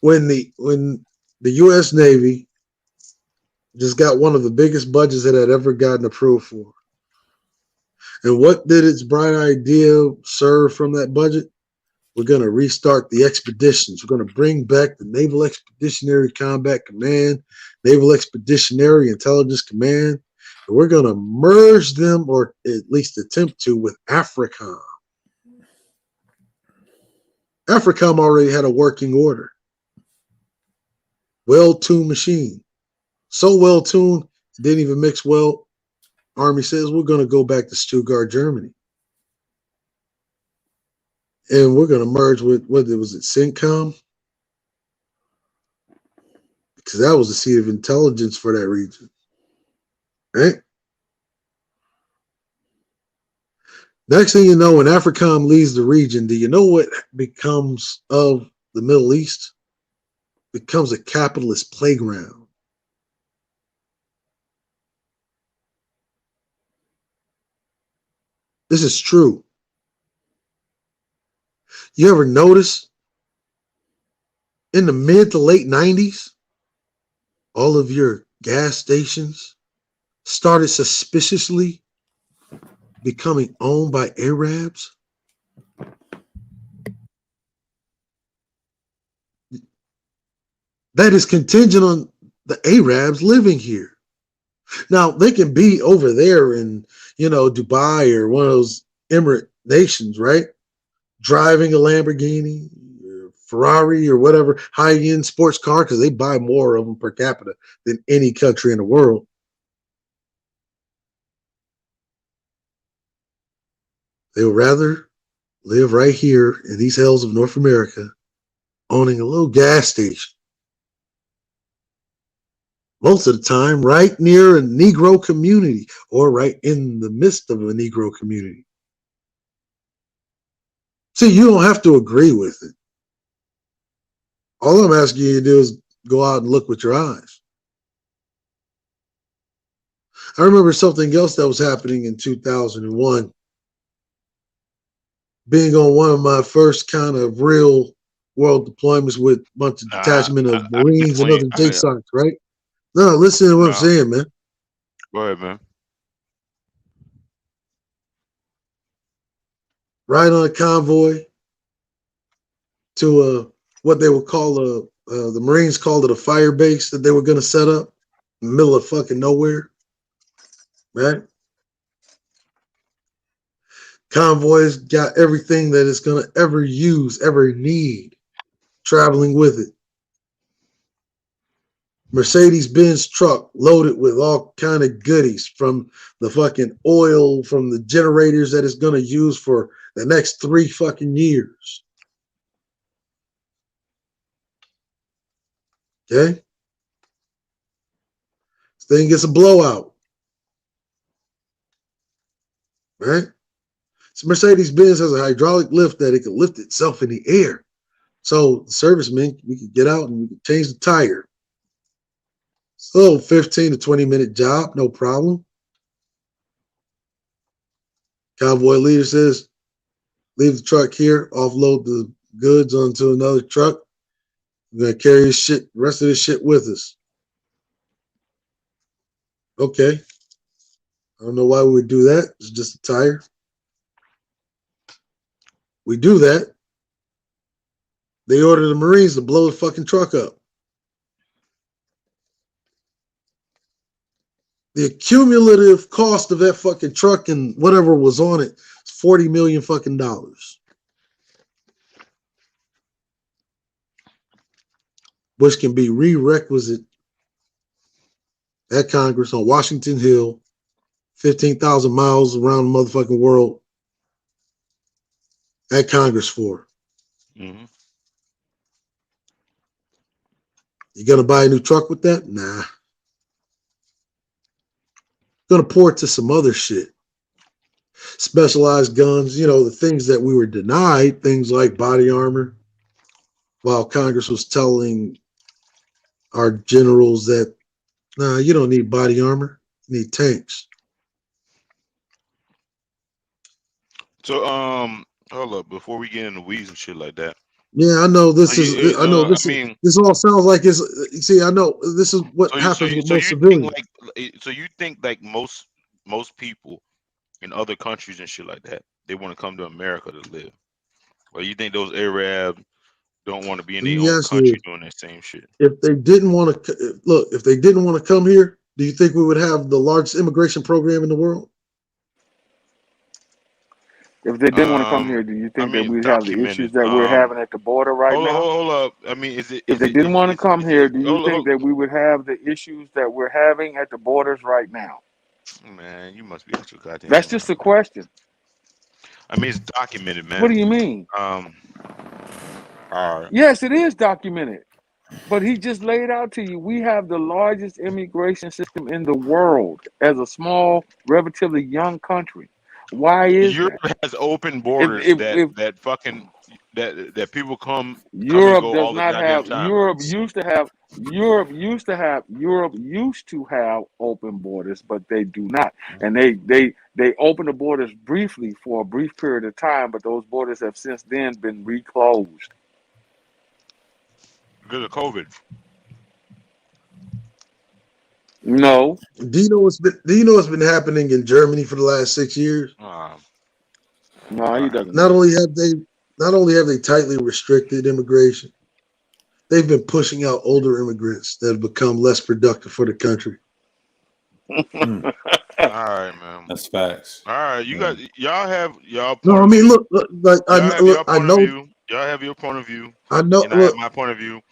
Speaker 9: When the U.S. Navy just got one of the biggest budgets it had ever gotten approved for. And what did its bright idea serve from that budget? We're going to restart the expeditions. We're going to bring back the Naval Expeditionary Combat Command, Naval Expeditionary Intelligence Command, and we're going to merge them, or at least attempt to, with AFRICOM. AFRICOM already had a working order. Well-tuned machine. So well-tuned, didn't even mix well. Army says, we're going to go back to Stuttgart, Germany. And we're going to merge with, what was it, CENTCOM? Because that was the seat of intelligence for that region. Right? Next thing you know, when AFRICOM leaves the region, do you know what becomes of the Middle East? It becomes a capitalist playground. This is true. You ever notice in the mid to late 90s, all of your gas stations started suspiciously becoming owned by Arabs? That is contingent on the Arabs living here. Now, they can be over there in, Dubai or one of those Emirate nations, right? Driving a Lamborghini, or Ferrari, or whatever high-end sports car, because they buy more of them per capita than any country in the world. They would rather live right here in these hells of North America, owning a little gas station. Most of the time, right near a Negro community or right in the midst of a Negro community. See, you don't have to agree with it. All I'm asking you to do is go out and look with your eyes. I remember something else that was happening in 2001. Being on one of my first kind of real world deployments with a bunch of detachment of Marines and other JSOCs, right? No, listen to what I'm saying, man.
Speaker 6: Go ahead, man.
Speaker 9: Right on a convoy to what they would call the Marines called it a fire base that they were going to set up in the middle of fucking nowhere, right? Convoys got everything that it's going to ever use, ever need, traveling with it. Mercedes-Benz truck loaded with all kind of goodies, from the fucking oil, from the generators that it's going to use for the next 3 fucking years. Okay? This thing gets a blowout. Right? So Mercedes-Benz has a hydraulic lift that it can lift itself in the air. So the servicemen, we could get out and we could change the tire. So 15 to 20 minute job, no problem. Convoy leader says, leave the truck here, offload the goods onto another truck. We're gonna carry this shit, the rest of this shit with us. Okay. I don't know why we would do that. It's just a tire. We do that. They order the Marines to blow the fucking truck up. The cumulative cost of that fucking truck and whatever was on it is $40 million fucking dollars. Which can be re-requisite at Congress on Washington Hill, 15,000 miles around the motherfucking world at Congress for.
Speaker 6: Mm-hmm.
Speaker 9: You gonna buy a new truck with that? Nah. Gonna pour it to some other shit. Specialized guns, you know, the things that we were denied, things like body armor, while Congress was telling our generals that, nah, you don't need body armor, you need tanks.
Speaker 6: So hold up before we get into weeds and shit like that.
Speaker 9: Yeah, I know this is. I know this.
Speaker 6: I mean,
Speaker 9: this all sounds like it's. You see, I know this is what happens with most civilians.
Speaker 6: So you think like most people in other countries and shit like that, they want to come to America to live, or you think those Arab don't want to be in their own country doing that same shit?
Speaker 9: If they didn't want to look, if they didn't want to come here, do you think we would have the largest immigration program in the world?
Speaker 5: If they didn't want to come here, do you think that we'd have the issues that we're having at the border right now?
Speaker 6: Hold up. I mean, is it?
Speaker 5: If they didn't want to come here, do you think that we would have the issues that we're having at the borders right now?
Speaker 6: Man, you must be out your goddamn.
Speaker 5: That's just a question.
Speaker 6: I mean, it's documented, man.
Speaker 5: What do you mean?
Speaker 6: All right.
Speaker 5: Yes, it is documented. But he just laid out to you, we have the largest immigration system in the world as a small, relatively young country. Why is
Speaker 6: Europe has open borders that people come?
Speaker 5: Europe
Speaker 6: come and go
Speaker 5: does
Speaker 6: all
Speaker 5: not
Speaker 6: the
Speaker 5: have.
Speaker 6: time.
Speaker 5: Europe used to have open borders, but they do not. And they opened the borders briefly for a brief period of time, but those borders have since then been reclosed
Speaker 6: because of COVID.
Speaker 5: No.
Speaker 9: Do you know what's been happening in Germany for the last 6 years?
Speaker 5: No, he doesn't.
Speaker 9: Not only have they tightly restricted immigration, they've been pushing out older immigrants that have become less productive for the country.
Speaker 6: All right, man.
Speaker 1: That's facts.
Speaker 6: All right, y'all have y'all.
Speaker 9: No, I mean, look, like I know.
Speaker 6: Y'all have your point of view.
Speaker 9: I know.
Speaker 6: And I have my point of view.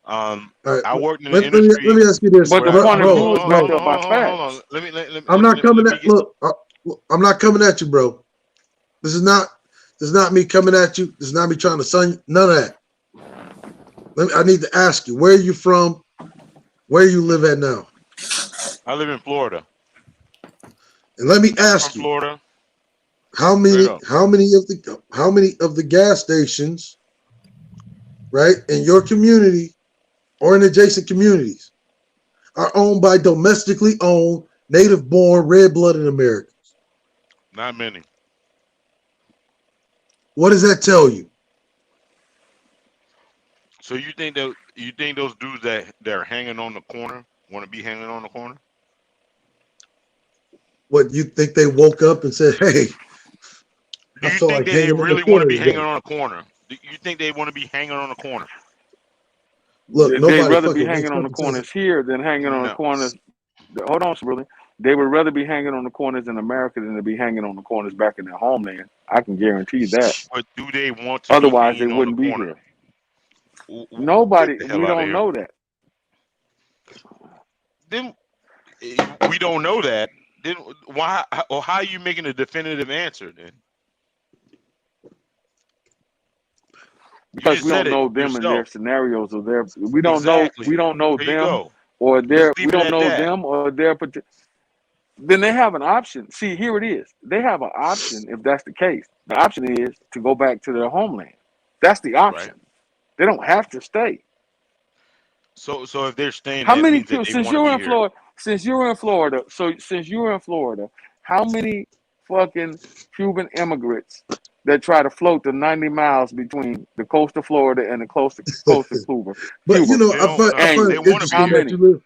Speaker 9: Right,
Speaker 6: I worked in the industry.
Speaker 9: Let me ask you this.
Speaker 5: But the point of view is backed up by facts.
Speaker 9: I'm not coming at. Look, I'm not coming at you, bro. This is not me coming at you. This is not me trying to sun you. None of that. I need to ask you, where are you from? Where you live at now?
Speaker 6: I live in Florida.
Speaker 9: And let me ask you,
Speaker 6: Florida.
Speaker 9: how many of the gas stations, right, in your community or in adjacent communities are owned by domestically owned, native-born, red-blooded Americans?
Speaker 6: Not many.
Speaker 9: What does that tell you?
Speaker 6: So you think those dudes that are hanging on the corner want to be hanging on the corner?
Speaker 9: What, you think they woke up and said, "Hey"?
Speaker 6: Do you think they really want to be hanging on a corner? Do you think they want to be hanging on a corner?
Speaker 9: Look,
Speaker 5: they'd rather be hanging on the corners here than hanging on the corners. Hold on, really. They would rather be hanging on the corners in America than to be hanging on the corners back in their homeland. I can guarantee that.
Speaker 6: But do they want to?
Speaker 5: Otherwise, they wouldn't be here. Nobody. We don't know that.
Speaker 6: Then we don't know that. Then why? Or how are you making a definitive answer then?
Speaker 5: Because we don't know them and their scenarios or their. We don't know. We don't know them or their. We don't know them or their. Then they have an option. See, here it is. They have an option if that's the case. The option is to go back to their homeland. That's the option. Right. They don't have to stay.
Speaker 6: So if they're staying,
Speaker 5: how many people? Since you're in Florida, since you're in Florida, how many fucking Cuban immigrants that try to float the 90 miles between the coast of Florida and the coast of Cuba.
Speaker 9: But you know,
Speaker 6: They
Speaker 9: I
Speaker 6: don't.
Speaker 9: find I
Speaker 6: No,
Speaker 9: find
Speaker 6: they
Speaker 9: it
Speaker 6: want to be
Speaker 5: How
Speaker 9: interesting
Speaker 6: here.
Speaker 9: that
Speaker 5: many?
Speaker 9: you live.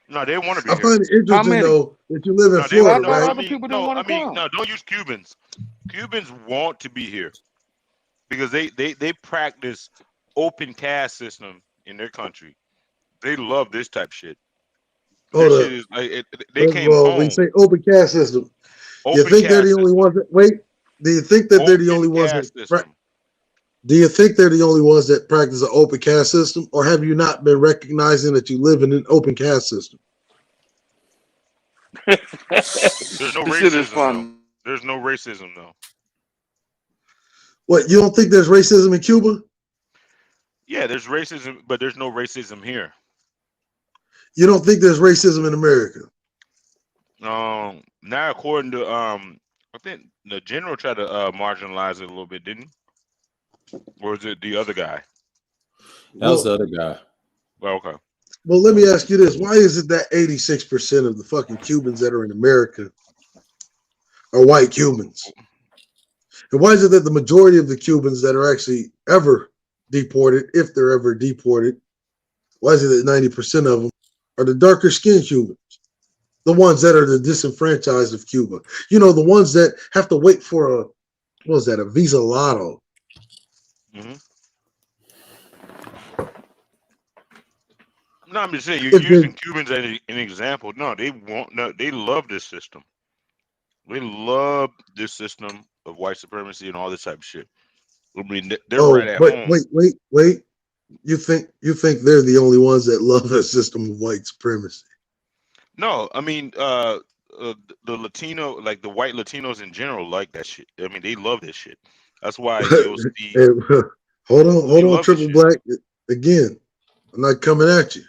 Speaker 6: No, they want to be
Speaker 9: I
Speaker 6: here.
Speaker 9: find it
Speaker 5: How
Speaker 9: interesting
Speaker 5: many?
Speaker 9: though that you live in
Speaker 6: No, they.
Speaker 5: Well, I
Speaker 9: Florida,
Speaker 6: No,
Speaker 5: thought
Speaker 6: I
Speaker 9: right?
Speaker 5: other
Speaker 6: mean,
Speaker 5: people didn't
Speaker 6: no,
Speaker 5: want
Speaker 6: I
Speaker 5: to
Speaker 6: mean,
Speaker 5: come.
Speaker 6: no. Don't use Cubans. Cubans want to be here because they practice open caste system in their country. They love this type of shit. This
Speaker 9: Hold
Speaker 6: shit
Speaker 9: up.
Speaker 6: is like they
Speaker 9: First of
Speaker 6: came
Speaker 9: all, when you
Speaker 6: home.
Speaker 9: say open caste system, you
Speaker 6: Open
Speaker 9: think they're the
Speaker 6: caste
Speaker 9: only
Speaker 6: system.
Speaker 9: ones that wait? Do you think that they're the
Speaker 6: Open
Speaker 9: only ones that
Speaker 6: caste system.
Speaker 9: do you think they're the only ones that practice an open caste system, or have you not been recognizing that you live in an open caste system?
Speaker 6: There's no
Speaker 5: This shit is
Speaker 6: racism though.
Speaker 5: fun.
Speaker 6: There's no racism though.
Speaker 9: What, you don't think there's racism in Cuba?
Speaker 6: Yeah, there's racism, but there's no racism here.
Speaker 9: You don't think there's racism in America?
Speaker 6: Now according to I think the general tried to marginalize it a little bit, didn't he? Or is it the other guy?
Speaker 1: That was the
Speaker 9: Well,
Speaker 1: other guy.
Speaker 6: Well, okay.
Speaker 9: well, let me ask you this: why is it that 86% of the fucking Cubans that are in America are white Cubans? And why is it that the majority of the Cubans that are actually ever deported, if they're ever deported, why is it that 90% of them are the darker skinned Cubans? The ones that are the disenfranchised of Cuba. You know, the ones that have to wait for a, what was that, a visa lotto.
Speaker 6: Mm-hmm. No, I'm just saying you're
Speaker 9: If
Speaker 6: using
Speaker 9: they,
Speaker 6: Cubans as an example. No, they love this system. They love this system of white supremacy and all this type of shit. I mean, they're right
Speaker 9: oh,
Speaker 6: at
Speaker 9: but
Speaker 6: home.
Speaker 9: wait. You think they're the only ones that love a system of white supremacy?
Speaker 6: No, I mean, the Latino, like the white Latinos in general, like that shit. I mean, they love this shit. That's why you'll see
Speaker 9: Hey, hold
Speaker 6: they
Speaker 9: on,
Speaker 6: love this
Speaker 9: Triple
Speaker 6: shit.
Speaker 9: Black. Again, I'm not coming at you.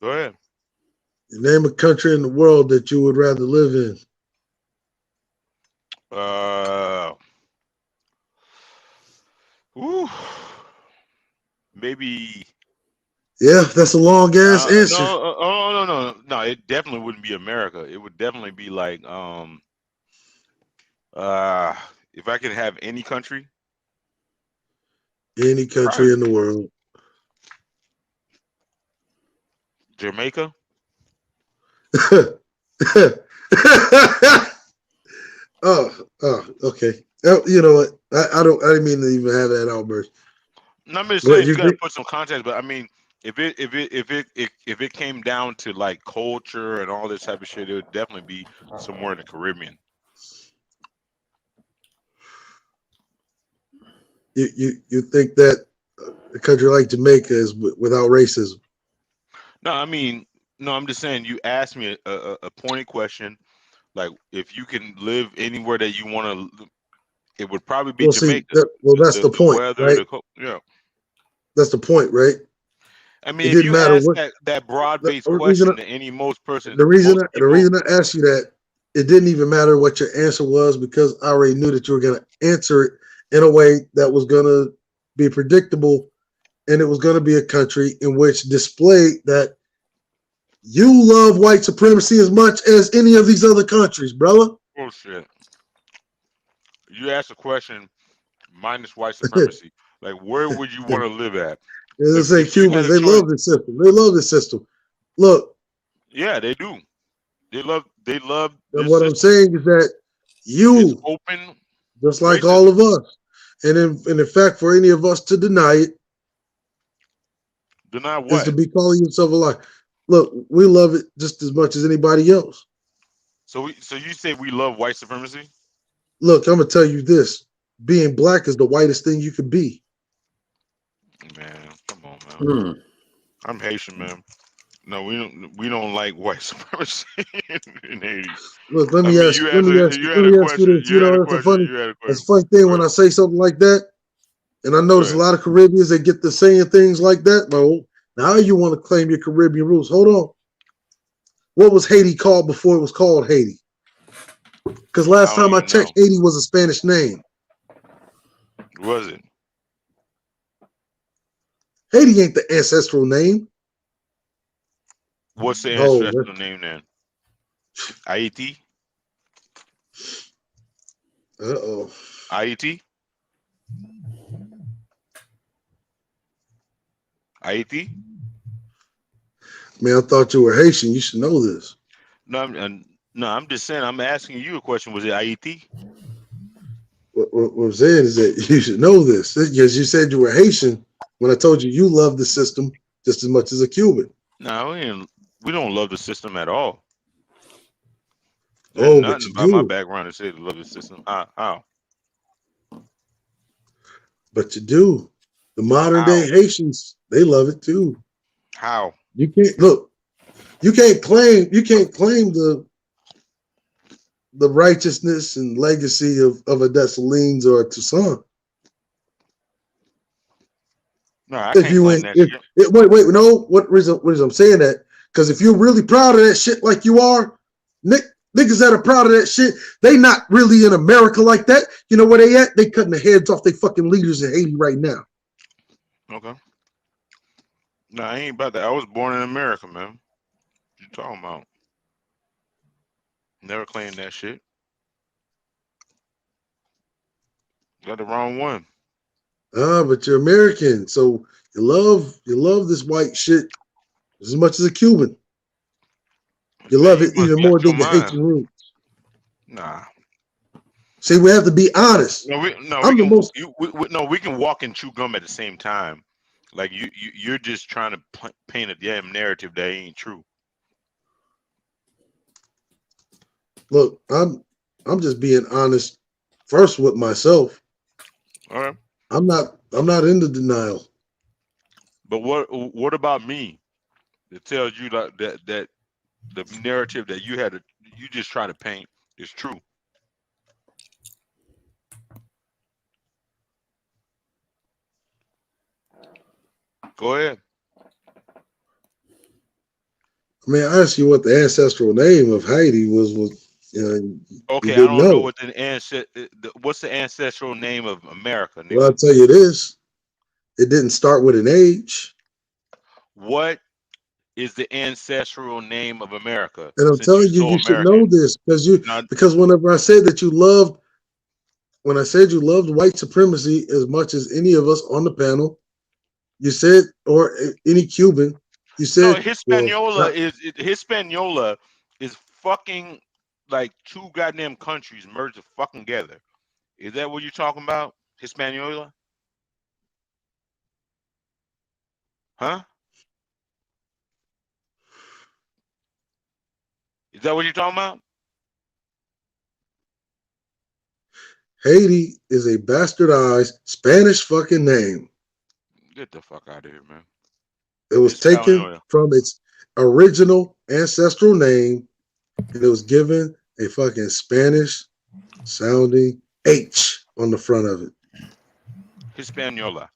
Speaker 6: Go ahead.
Speaker 9: Name a country in the world that you would rather live in.
Speaker 6: Ooh, maybe.
Speaker 9: Yeah, that's a long ass answer.
Speaker 6: No. It definitely wouldn't be America. It would definitely be like if I could have any country,
Speaker 9: Any country in the world.
Speaker 6: Jamaica.
Speaker 9: Okay. You know what? I didn't mean to even have that outburst.
Speaker 6: No, I'm just
Speaker 9: But
Speaker 6: saying you gotta
Speaker 9: think,
Speaker 6: put some context. But I mean, if it came down to like culture and all this type of shit, it would definitely be somewhere in the Caribbean.
Speaker 9: you think that a country like Jamaica is without racism?
Speaker 6: No, I mean, no, I'm just saying you asked me a pointed question. Like, if you can live anywhere that you want to, it would probably be
Speaker 9: Well,
Speaker 6: Jamaica.
Speaker 9: that's the point,
Speaker 6: weather,
Speaker 9: right?
Speaker 6: yeah.
Speaker 9: That's the point, right?
Speaker 6: I mean,
Speaker 9: It
Speaker 6: if
Speaker 9: didn't
Speaker 6: you
Speaker 9: matter
Speaker 6: ask
Speaker 9: what
Speaker 6: that broad-based
Speaker 9: the reason.
Speaker 6: question to any most person,
Speaker 9: The reason
Speaker 6: most people,
Speaker 9: I asked you that, it didn't even matter what your answer was, because I already knew that you were going to answer it in a way that was going to be predictable, and it was going to be a country in which displayed that you love white supremacy as much as any of these other countries, brother.
Speaker 6: bullshit. You asked a question minus white supremacy. Like, where would you want to live at?
Speaker 9: They say
Speaker 6: If you had
Speaker 9: Cubans,
Speaker 6: a
Speaker 9: they
Speaker 6: choice,
Speaker 9: love this system. They love this system. Look,
Speaker 6: yeah, they do. They love this
Speaker 9: what I'm
Speaker 6: system.
Speaker 9: saying is that
Speaker 6: It's
Speaker 9: you,
Speaker 6: open,
Speaker 9: just like
Speaker 6: racism.
Speaker 9: all of us, and in fact, for any of us to deny it,
Speaker 6: Deny
Speaker 9: is to
Speaker 6: what?
Speaker 9: be calling yourself a liar. Look, we love it just as much as anybody else.
Speaker 6: So you say we love white supremacy?
Speaker 9: Look, I'm gonna tell you this: being black is the whitest thing you could be.
Speaker 6: Man, come on, man. I'm Haitian, man. No, we don't like white supremacy in Haiti.
Speaker 9: Look, let
Speaker 6: I
Speaker 9: me
Speaker 6: mean,
Speaker 9: ask
Speaker 6: you
Speaker 9: you this. You know, that's a funny thing when I say something like that, and I notice a lot of Caribbeans that get to saying things like that. Well, now you want to claim your Caribbean roots? Hold on. What was Haiti called before it was called Haiti? Because last time I checked, Haiti was a Spanish name.
Speaker 6: Was it?
Speaker 9: Haiti ain't the ancestral name.
Speaker 6: What's the ancestral name then? Haiti?
Speaker 9: Uh-oh.
Speaker 6: IET? IET?
Speaker 9: Man, I thought you were Haitian. You should know this.
Speaker 6: No, I'm just saying. I'm asking you a question. Was it IET?
Speaker 9: What I'm saying is that you should know this because you said you were Haitian when I told you love the system just as much as a Cuban.
Speaker 6: No, we don't love the system at all. There's
Speaker 9: Oh, but
Speaker 6: nothing
Speaker 9: you
Speaker 6: about my
Speaker 9: do.
Speaker 6: background that says to love the system. How?
Speaker 9: But you do. The modern
Speaker 6: How?
Speaker 9: day Haitians, they love it too.
Speaker 6: How?
Speaker 9: You can't look. You can't claim the righteousness and legacy of a Dessalines or a Toussaint.
Speaker 6: No, I
Speaker 9: If
Speaker 6: can't
Speaker 9: you
Speaker 6: claim
Speaker 9: went,
Speaker 6: that
Speaker 9: if
Speaker 6: shit.
Speaker 9: wait, no, what reason I'm saying that? Because if you're really proud of that shit like you are, niggas that are proud of that shit, they not really in America like that. You know where they at? They cutting the heads off their fucking leaders in Haiti right now.
Speaker 6: Okay. No, I ain't about that. I was born in America, man. What you talking about? Never claimed that shit. Got the wrong one.
Speaker 9: But you're American, so you love this white shit as much as a Cuban. You
Speaker 6: Man,
Speaker 9: love
Speaker 6: you
Speaker 9: it
Speaker 6: must
Speaker 9: even
Speaker 6: be out
Speaker 9: more
Speaker 6: your
Speaker 9: than your
Speaker 6: mind.
Speaker 9: Haitian roots.
Speaker 6: Nah.
Speaker 9: See, we have to be honest.
Speaker 6: No, we
Speaker 9: I'm the
Speaker 6: can.
Speaker 9: most.
Speaker 6: We can walk and chew gum at the same time. Like you're just trying to paint a damn narrative that ain't true.
Speaker 9: Look, I'm just being honest first with myself.
Speaker 6: All right.
Speaker 9: I'm not into denial.
Speaker 6: But what about me? That tells you that the narrative that you just try to paint is true. Go ahead.
Speaker 9: I mean, I asked you what the ancestral name of Haiti was. You
Speaker 6: Okay, I
Speaker 9: didn't
Speaker 6: don't know
Speaker 9: know.
Speaker 6: what what's the ancestral name of America,
Speaker 9: Well,
Speaker 6: nigga?
Speaker 9: I'll tell you this: it didn't start with an age.
Speaker 6: What is the ancestral name of America?
Speaker 9: And I'm
Speaker 6: Since you're
Speaker 9: telling you,
Speaker 6: so
Speaker 9: you should know
Speaker 6: American.
Speaker 9: this
Speaker 6: Now,
Speaker 9: because whenever I said that when I said you loved white supremacy as much as any of us on the panel, you said, or any Cuban, you
Speaker 6: no,
Speaker 9: said, well,
Speaker 6: Hispaniola is fucking like two goddamn countries merged fucking together. Is that what you're talking about? Hispaniola? Huh? Is that what you're talking about?
Speaker 9: Haiti is a bastardized Spanish fucking name.
Speaker 6: Get the fuck out of here, man.
Speaker 9: It was taken
Speaker 6: Hispaniola.
Speaker 9: from its original ancestral name, and it was given a fucking Spanish sounding H on the front of it.
Speaker 6: Hispaniola.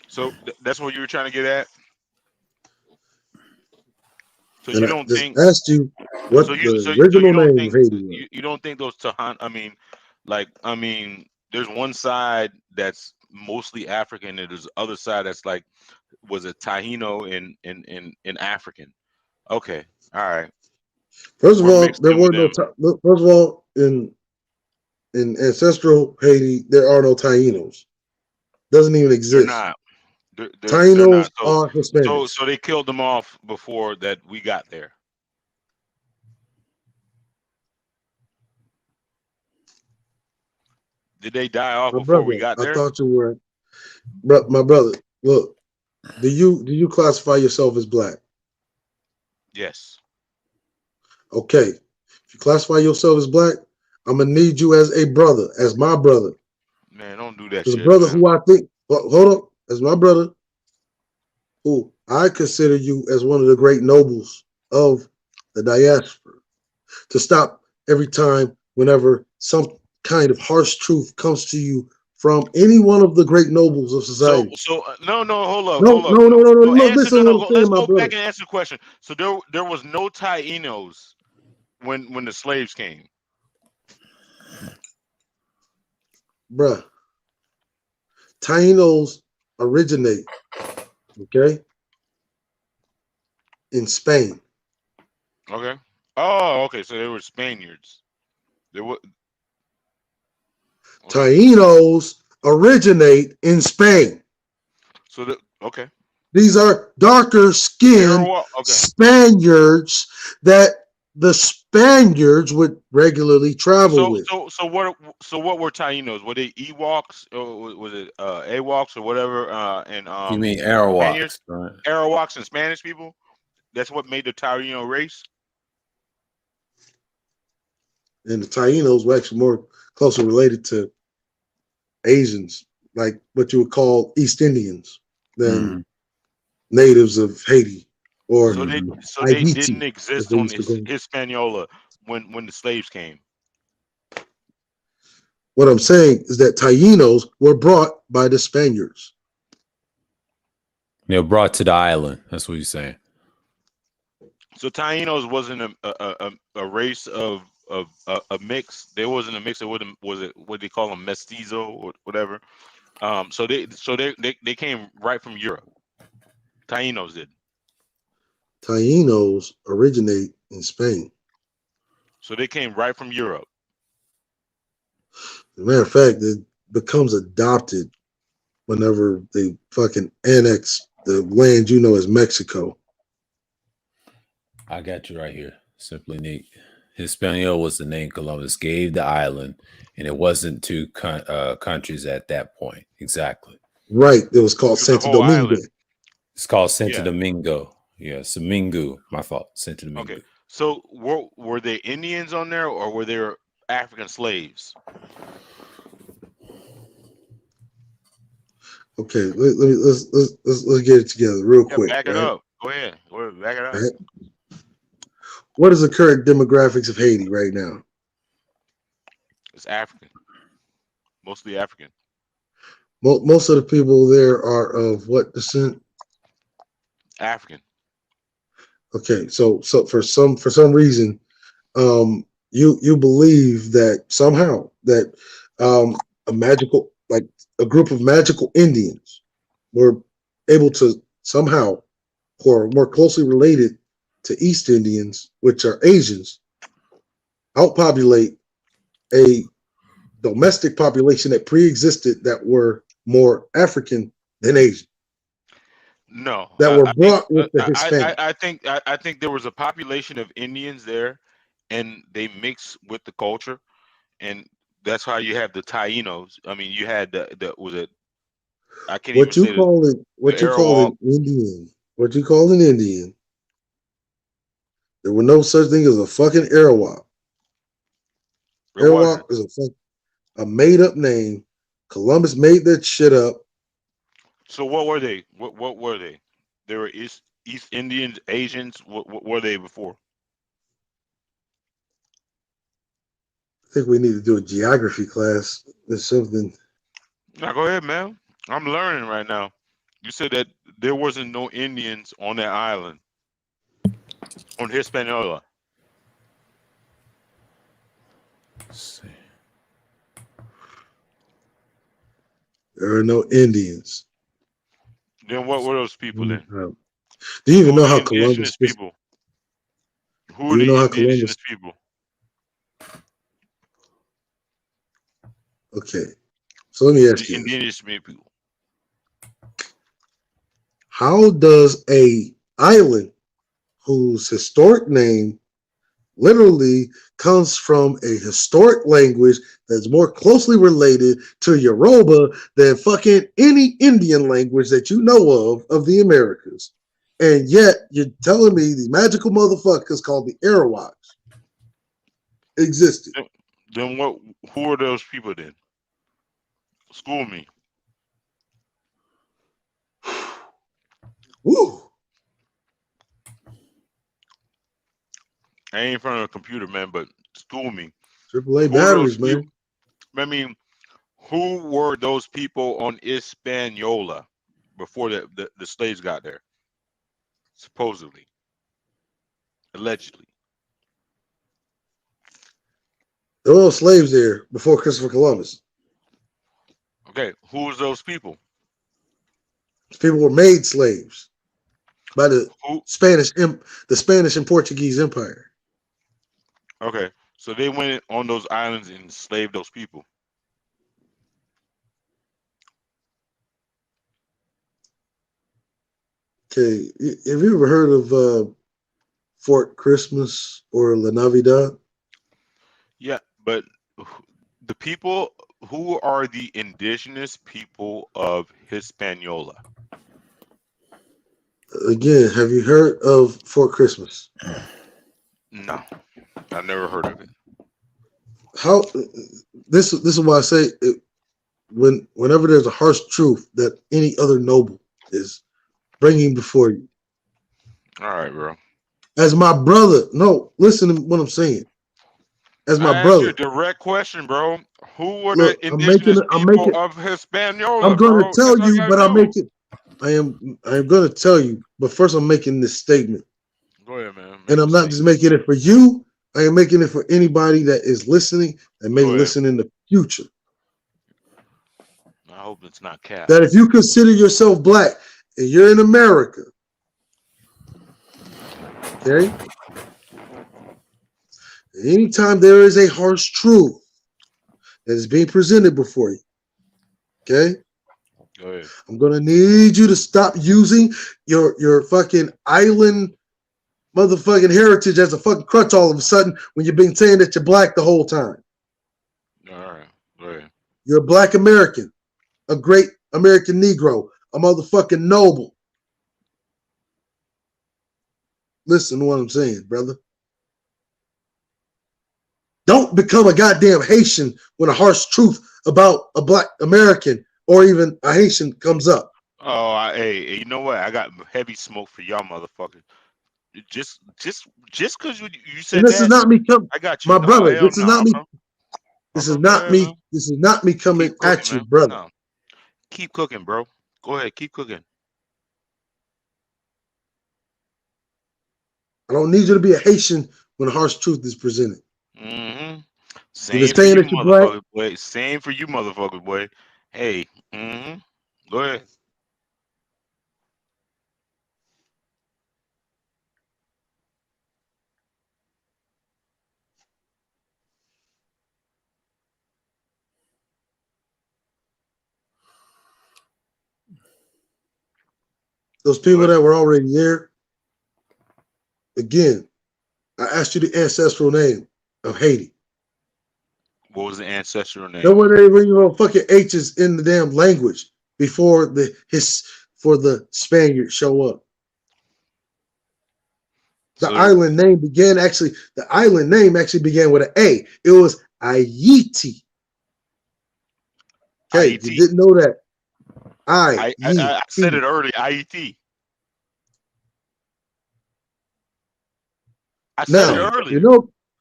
Speaker 6: So that's what you were trying to get at. So
Speaker 9: And
Speaker 6: you
Speaker 9: I
Speaker 6: don't
Speaker 9: just
Speaker 6: think?
Speaker 9: asked you what
Speaker 6: So
Speaker 9: the
Speaker 6: you
Speaker 9: original
Speaker 6: don't
Speaker 9: name of
Speaker 6: think
Speaker 9: Haiti was.
Speaker 6: you don't think those Tahan? I mean, there's one side that's mostly African, and there's the other side that's like was a Taino in African. Okay, all right.
Speaker 9: First of
Speaker 6: We're
Speaker 9: all,
Speaker 6: mixed
Speaker 9: there
Speaker 6: in with
Speaker 9: were no.
Speaker 6: them.
Speaker 9: First of all, in ancestral Haiti, there are no Tainos. Doesn't even
Speaker 6: They're
Speaker 9: exist.
Speaker 6: not. They're
Speaker 9: Tainos
Speaker 6: not. So
Speaker 9: are Hispanics.
Speaker 6: so they killed them off before that we got there. Did they die off
Speaker 9: My
Speaker 6: before we
Speaker 9: brother,
Speaker 6: got
Speaker 9: I
Speaker 6: there?
Speaker 9: thought you were, my brother. Look, do you classify yourself as black?
Speaker 6: Yes.
Speaker 9: Okay, if you classify yourself as black, I'm gonna need you as a brother, as my brother,
Speaker 6: Man, don't do that
Speaker 9: as a
Speaker 6: shit,
Speaker 9: brother
Speaker 6: man.
Speaker 9: who I think. Well, hold up, as my brother, who I consider you as one of the great nobles of the diaspora. To stop every time, whenever some kind of harsh truth comes to you from any one of the great nobles of
Speaker 6: So
Speaker 9: society.
Speaker 6: no, hold up,
Speaker 9: No,
Speaker 6: hold up.
Speaker 9: no, no, no, no.
Speaker 6: No,
Speaker 9: Look,
Speaker 6: answer.
Speaker 9: listen
Speaker 6: No,
Speaker 9: to what
Speaker 6: no.
Speaker 9: I'm saying,
Speaker 6: Let's
Speaker 9: my
Speaker 6: go
Speaker 9: brother.
Speaker 6: back and answer the question. So there was no Tainos when the slaves came.
Speaker 9: Bruh, Tainos originate, okay, in Spain.
Speaker 6: Okay. Oh, okay. So they were Spaniards. They were.
Speaker 9: Taínos originate in Spain.
Speaker 6: So okay.
Speaker 9: These are darker skinned
Speaker 6: Okay.
Speaker 9: Spaniards that the Spaniards would regularly travel with.
Speaker 6: So what were Taínos? Were they Ewoks or was it Awoks or whatever? And
Speaker 1: You mean
Speaker 6: Spaniards,
Speaker 1: Arawaks, right?
Speaker 6: Arawaks and Spanish people. That's what made the Taíno race.
Speaker 9: And the Taínos were actually more closely related to Asians, like what you would call East Indians, than natives of Haiti or
Speaker 6: So they
Speaker 9: Haiti,
Speaker 6: didn't
Speaker 9: as
Speaker 6: exist
Speaker 9: they
Speaker 6: on
Speaker 9: used to go.
Speaker 6: Hispaniola when the slaves came.
Speaker 9: What I'm saying is that Taínos were brought by the Spaniards.
Speaker 2: They were brought to the island. That's what he's saying.
Speaker 6: So Taínos wasn't a race of a mix. There wasn't a mix. It was it what they call them mestizo or whatever. So they came right from Europe. Taínos did.
Speaker 9: Taínos originate in Spain.
Speaker 6: So they came right from Europe.
Speaker 9: As a matter of fact, it becomes adopted whenever they fucking annex the land you know as Mexico.
Speaker 2: I got you right here. Simply neat. Hispaniola was the name Columbus gave the island, and it wasn't two countries at that point. Exactly.
Speaker 9: Right. It was called Santo Domingo.
Speaker 6: Island.
Speaker 2: It's called Santo Domingo. Yeah, Samingo. My fault. Santo Domingo.
Speaker 6: Okay. So were they Indians on there, or were there African slaves?
Speaker 9: Okay, let's get it together real quick.
Speaker 6: Back it up. Go ahead. Back it up.
Speaker 9: Right. What is the current demographics of Haiti right now?
Speaker 6: It's African. Mostly African.
Speaker 9: Most of the people there are of what descent?
Speaker 6: African.
Speaker 9: Okay, so for some reason, you believe that somehow that a group of magical Indians were able to somehow, who are more closely related to East Indians, which are Asians, outpopulate a domestic population that pre-existed that were more African than Asian.
Speaker 6: No,
Speaker 9: that were brought with the Hispanic.
Speaker 6: I think there was a population of Indians there, and they mix with the culture, and that's how you have the Taínos. I mean, you had the was it? I can't
Speaker 9: What
Speaker 6: even
Speaker 9: you
Speaker 6: say
Speaker 9: call it? What you call an Indian? What you call an Indian? There were no such thing as a fucking Arawak. Arawak is a made up name. Columbus made that shit up.
Speaker 6: So what were they? What were they? They were East Indians, Asians. What were they before?
Speaker 9: I think we need to do a geography class or something.
Speaker 6: Now go ahead, man. I'm learning right now. You said that there wasn't no Indians on that island, on Hispaniola.
Speaker 2: Let's see.
Speaker 9: There are no Indians.
Speaker 6: Then what were those people then?
Speaker 9: Do you even know how Columbus
Speaker 6: people? Who are the indigenous people?
Speaker 9: Okay, so let me ask you:
Speaker 6: indigenous people.
Speaker 9: How does a island whose historic name literally comes from a historic language that's more closely related to Yoruba than fucking any Indian language that you know of the Americas, and yet you're telling me the magical motherfuckers called the Arawaks existed?
Speaker 6: Then what? Who are those people then? School me.
Speaker 9: Woo.
Speaker 6: I ain't in front of a computer, man, but school me.
Speaker 9: AAA batteries, man.
Speaker 6: I mean, who were those people on Hispaniola before the slaves got there? Supposedly. Allegedly.
Speaker 9: There were slaves there before Christopher Columbus.
Speaker 6: Okay, who was those people?
Speaker 9: People were made slaves by the Spanish and Portuguese Empire.
Speaker 6: Okay, so they went on those islands and enslaved those people.
Speaker 9: Okay, have you ever heard of Fort Christmas or La Navidad?
Speaker 6: Yeah, but the people who are the indigenous people of Hispaniola.
Speaker 9: Again, have you heard of Fort Christmas?
Speaker 6: No, I've never heard of it.
Speaker 9: How this is why I say it, whenever there's a harsh truth that any other noble is bringing before you.
Speaker 6: All right, bro.
Speaker 9: As my brother, no, listen to what I'm saying. As my
Speaker 6: I asked you a
Speaker 9: brother,
Speaker 6: direct question, bro. Who were
Speaker 9: look,
Speaker 6: the indigenous
Speaker 9: I'm
Speaker 6: people
Speaker 9: making,
Speaker 6: of Hispaniola,
Speaker 9: I'm going to
Speaker 6: bro?
Speaker 9: tell
Speaker 6: That's all you
Speaker 9: you,
Speaker 6: gotta
Speaker 9: but I'm
Speaker 6: do.
Speaker 9: making, I am going to tell you, but first I'm making this statement,
Speaker 6: Go ahead, man.
Speaker 9: and I'm not just making it for you. I am making it for anybody that is listening and may
Speaker 6: Go ahead.
Speaker 9: listen in the future.
Speaker 6: I hope it's not cap.
Speaker 9: That if you consider yourself black and you're in America, okay? Anytime there is a harsh truth that is being presented before you, okay?
Speaker 6: Go ahead.
Speaker 9: I'm gonna need you to stop using your fucking island motherfucking heritage as a fucking crutch all of a sudden when you've been saying that you're black the whole time.
Speaker 6: All right. Go ahead.
Speaker 9: You're a black American, a great American Negro, a motherfucking noble. Listen to what I'm saying, brother. Don't become a goddamn Haitian when a harsh truth about a black American or even a Haitian comes up.
Speaker 6: Oh, hey, you know what? I got heavy smoke for y'all, motherfuckers. Just because you said
Speaker 9: And this
Speaker 6: that,
Speaker 9: is not me coming,
Speaker 6: I got you.
Speaker 9: my
Speaker 6: No,
Speaker 9: brother.
Speaker 6: hell
Speaker 9: This is
Speaker 6: no.
Speaker 9: not me. This is not me.
Speaker 6: Man.
Speaker 9: This is not me coming
Speaker 6: Keep cooking,
Speaker 9: at you,
Speaker 6: man.
Speaker 9: brother.
Speaker 6: No. Keep cooking, bro. Go ahead, keep cooking.
Speaker 9: I don't need you to be a Haitian when a harsh truth is presented.
Speaker 6: Mm-hmm.
Speaker 9: You're
Speaker 6: Same for
Speaker 9: saying
Speaker 6: you,
Speaker 9: that you're black.
Speaker 6: motherfuckers, boy. Same for you, motherfuckers, boy. Hey, go ahead.
Speaker 9: Those people that were already there. Again, I asked you the ancestral name of Haiti.
Speaker 6: What was the ancestral name?
Speaker 9: No one ever even fucking H's in the damn language before the Spaniards show up. The island name began with an A. It was Haiti. Okay, you didn't know that.
Speaker 6: I said it early. IET. I said it early.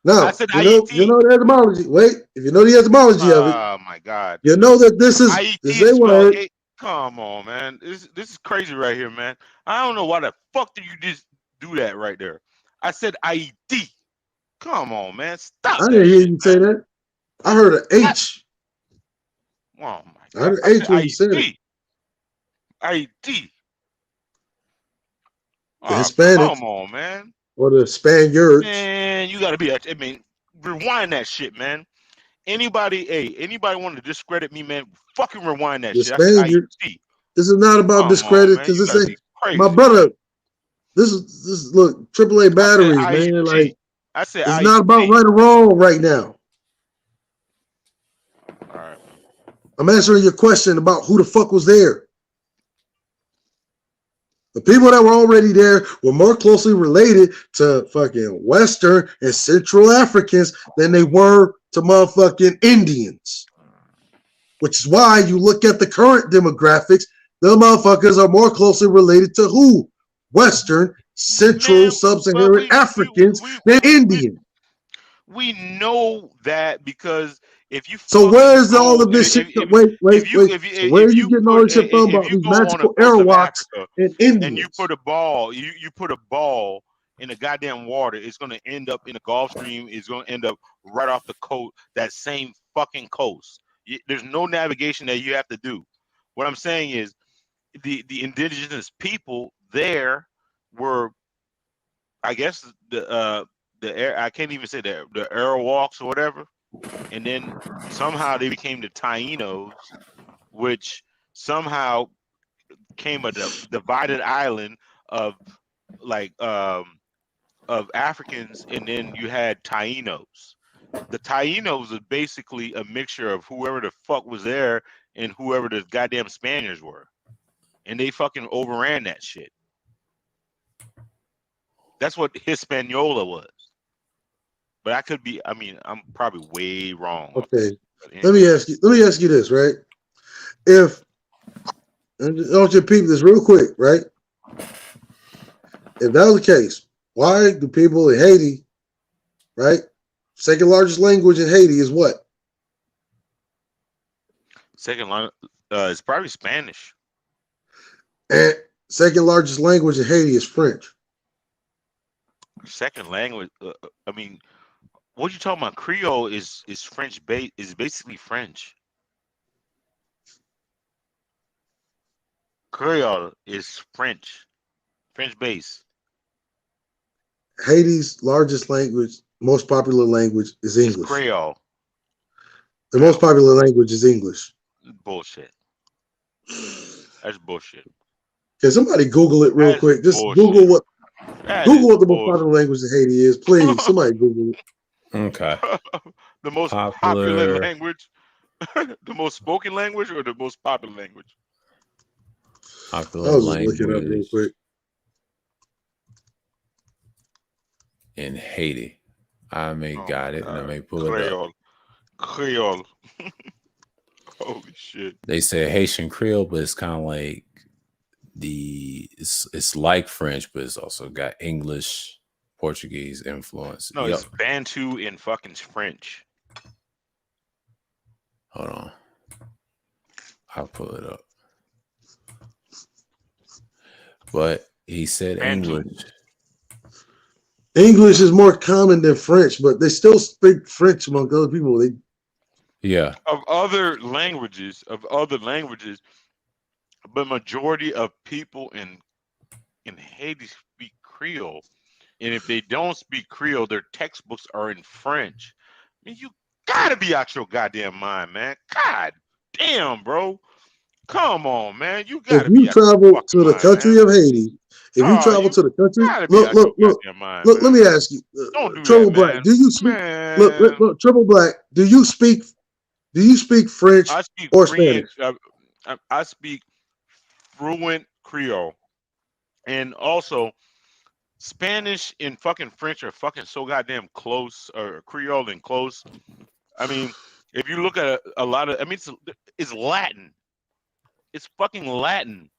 Speaker 9: I said you know the etymology. Wait, if you know the etymology of it,
Speaker 6: oh my God,
Speaker 9: you know that this is a word.
Speaker 6: Come on, man. This is crazy right here, man. I don't know why the fuck did you just do that right there. I said IET. Come on, man. Stop.
Speaker 9: I didn't hear you say that. I heard an H.
Speaker 6: Oh my God.
Speaker 9: I heard H when you said it.
Speaker 6: IET.
Speaker 9: The Hispanics.
Speaker 6: Come on, man.
Speaker 9: Or the Spaniards.
Speaker 6: Man, you gotta be. I mean, rewind that shit, man. Anybody want to discredit me, man? Fucking rewind that shit. I said IET.
Speaker 9: This is not about discredit because this ain't my brother. Man. This is look AAA batteries, man. Like
Speaker 6: I said
Speaker 9: it's not about right or wrong right now.
Speaker 6: All right.
Speaker 9: I'm answering your question about who the fuck was there. The people that were already there were more closely related to fucking Western and Central Africans than they were to motherfucking Indians. Which is why you look at the current demographics, the motherfuckers are more closely related to who? Western, Central, Sub-Saharan Africans than Indian.
Speaker 6: We know that because if you
Speaker 9: where's all of this shit? Wait. So where are you getting all this shit from about these magical airwalks and Indians?
Speaker 6: And you put a ball, you put a ball in the goddamn water, it's going to end up in the Gulf Stream. It's going to end up right off the coast, that same fucking coast. There's no navigation that you have to do. What I'm saying is the indigenous people there were, I guess, the air. I can't even say the airwalks or whatever. And then somehow they became the Tainos, which somehow came a divided island of like of Africans, and then you had Tainos. The Tainos is basically a mixture of whoever the fuck was there and whoever the goddamn Spaniards were, and they fucking overran that shit. That's what Hispaniola was. But I could be. I mean, I'm probably way wrong.
Speaker 9: Okay. Let me ask you this, right? If and I want you to peep this real quick, right? If that was the case, why do people in Haiti, right? Second largest language in Haiti is what?
Speaker 6: Second language, it's probably Spanish.
Speaker 9: And second largest language in Haiti is French.
Speaker 6: Second language. I mean, what you talking about? Creole is French based. Is basically French. Creole is French based.
Speaker 9: Haiti's largest language, most popular language is
Speaker 6: It's
Speaker 9: English.
Speaker 6: Creole.
Speaker 9: The most popular language is English.
Speaker 6: Bullshit. That's bullshit.
Speaker 9: Can somebody Google it real
Speaker 6: That's
Speaker 9: quick? Just
Speaker 6: bullshit.
Speaker 9: Google what
Speaker 6: That
Speaker 9: Google
Speaker 6: is
Speaker 9: what the most
Speaker 6: bullshit.
Speaker 9: popular language in Haiti is, please. Somebody Google it.
Speaker 1: Okay.
Speaker 6: The most popular language, the most spoken language, or the most popular language?
Speaker 1: Popular
Speaker 9: I'll just look it up real
Speaker 1: language
Speaker 9: quick.
Speaker 1: in Haiti. I may got it, and I may pull it up.
Speaker 6: Creole. Holy shit.
Speaker 1: They say Haitian Creole, but it's kind of like it's like French, but it's also got English, Portuguese influence.
Speaker 6: No, it's Bantu in fucking French.
Speaker 1: Hold on. I'll pull it up. But he said
Speaker 6: Bantu.
Speaker 1: English.
Speaker 9: English is more common than French, but they still speak French among other people.
Speaker 6: Of other languages, but majority of people in Haiti speak Creole. And if they don't speak Creole, their textbooks are in French. I mean, you gotta be out your goddamn mind, man. God damn, bro. Come on, man. You gotta
Speaker 9: If you
Speaker 6: be out your
Speaker 9: travel
Speaker 6: fucking
Speaker 9: to the
Speaker 6: mind,
Speaker 9: country
Speaker 6: man.
Speaker 9: of Haiti, if you travel to the country,
Speaker 6: Gotta be out your goddamn mind,
Speaker 9: look.
Speaker 6: man.
Speaker 9: Let me ask you,
Speaker 6: Don't do
Speaker 9: Triple
Speaker 6: that,
Speaker 9: Black.
Speaker 6: man.
Speaker 9: Do you speak?
Speaker 6: Man.
Speaker 9: Look, Triple Black. Do you speak French
Speaker 6: I speak
Speaker 9: or
Speaker 6: French.
Speaker 9: Spanish?
Speaker 6: I speak fluent Creole, and also Spanish and fucking French are fucking so goddamn close, or Creole and close. I mean, if you look at a lot of, I mean, it's Latin. It's fucking Latin.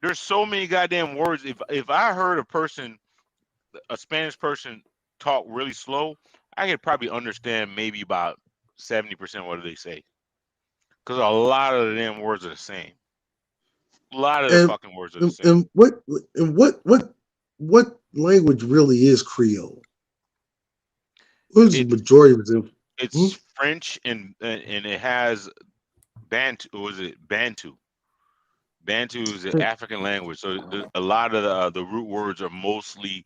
Speaker 6: There's so many goddamn words. If I heard a Spanish person talk really slow, I could probably understand maybe about 70% what they say. Because a lot of the damn words are the same. A lot of the fucking words are the same.
Speaker 9: And what language really is Creole? What is the majority of them?
Speaker 6: It's French and it has Bantu. Was it Bantu? Bantu is an African language, so a lot of the root words are mostly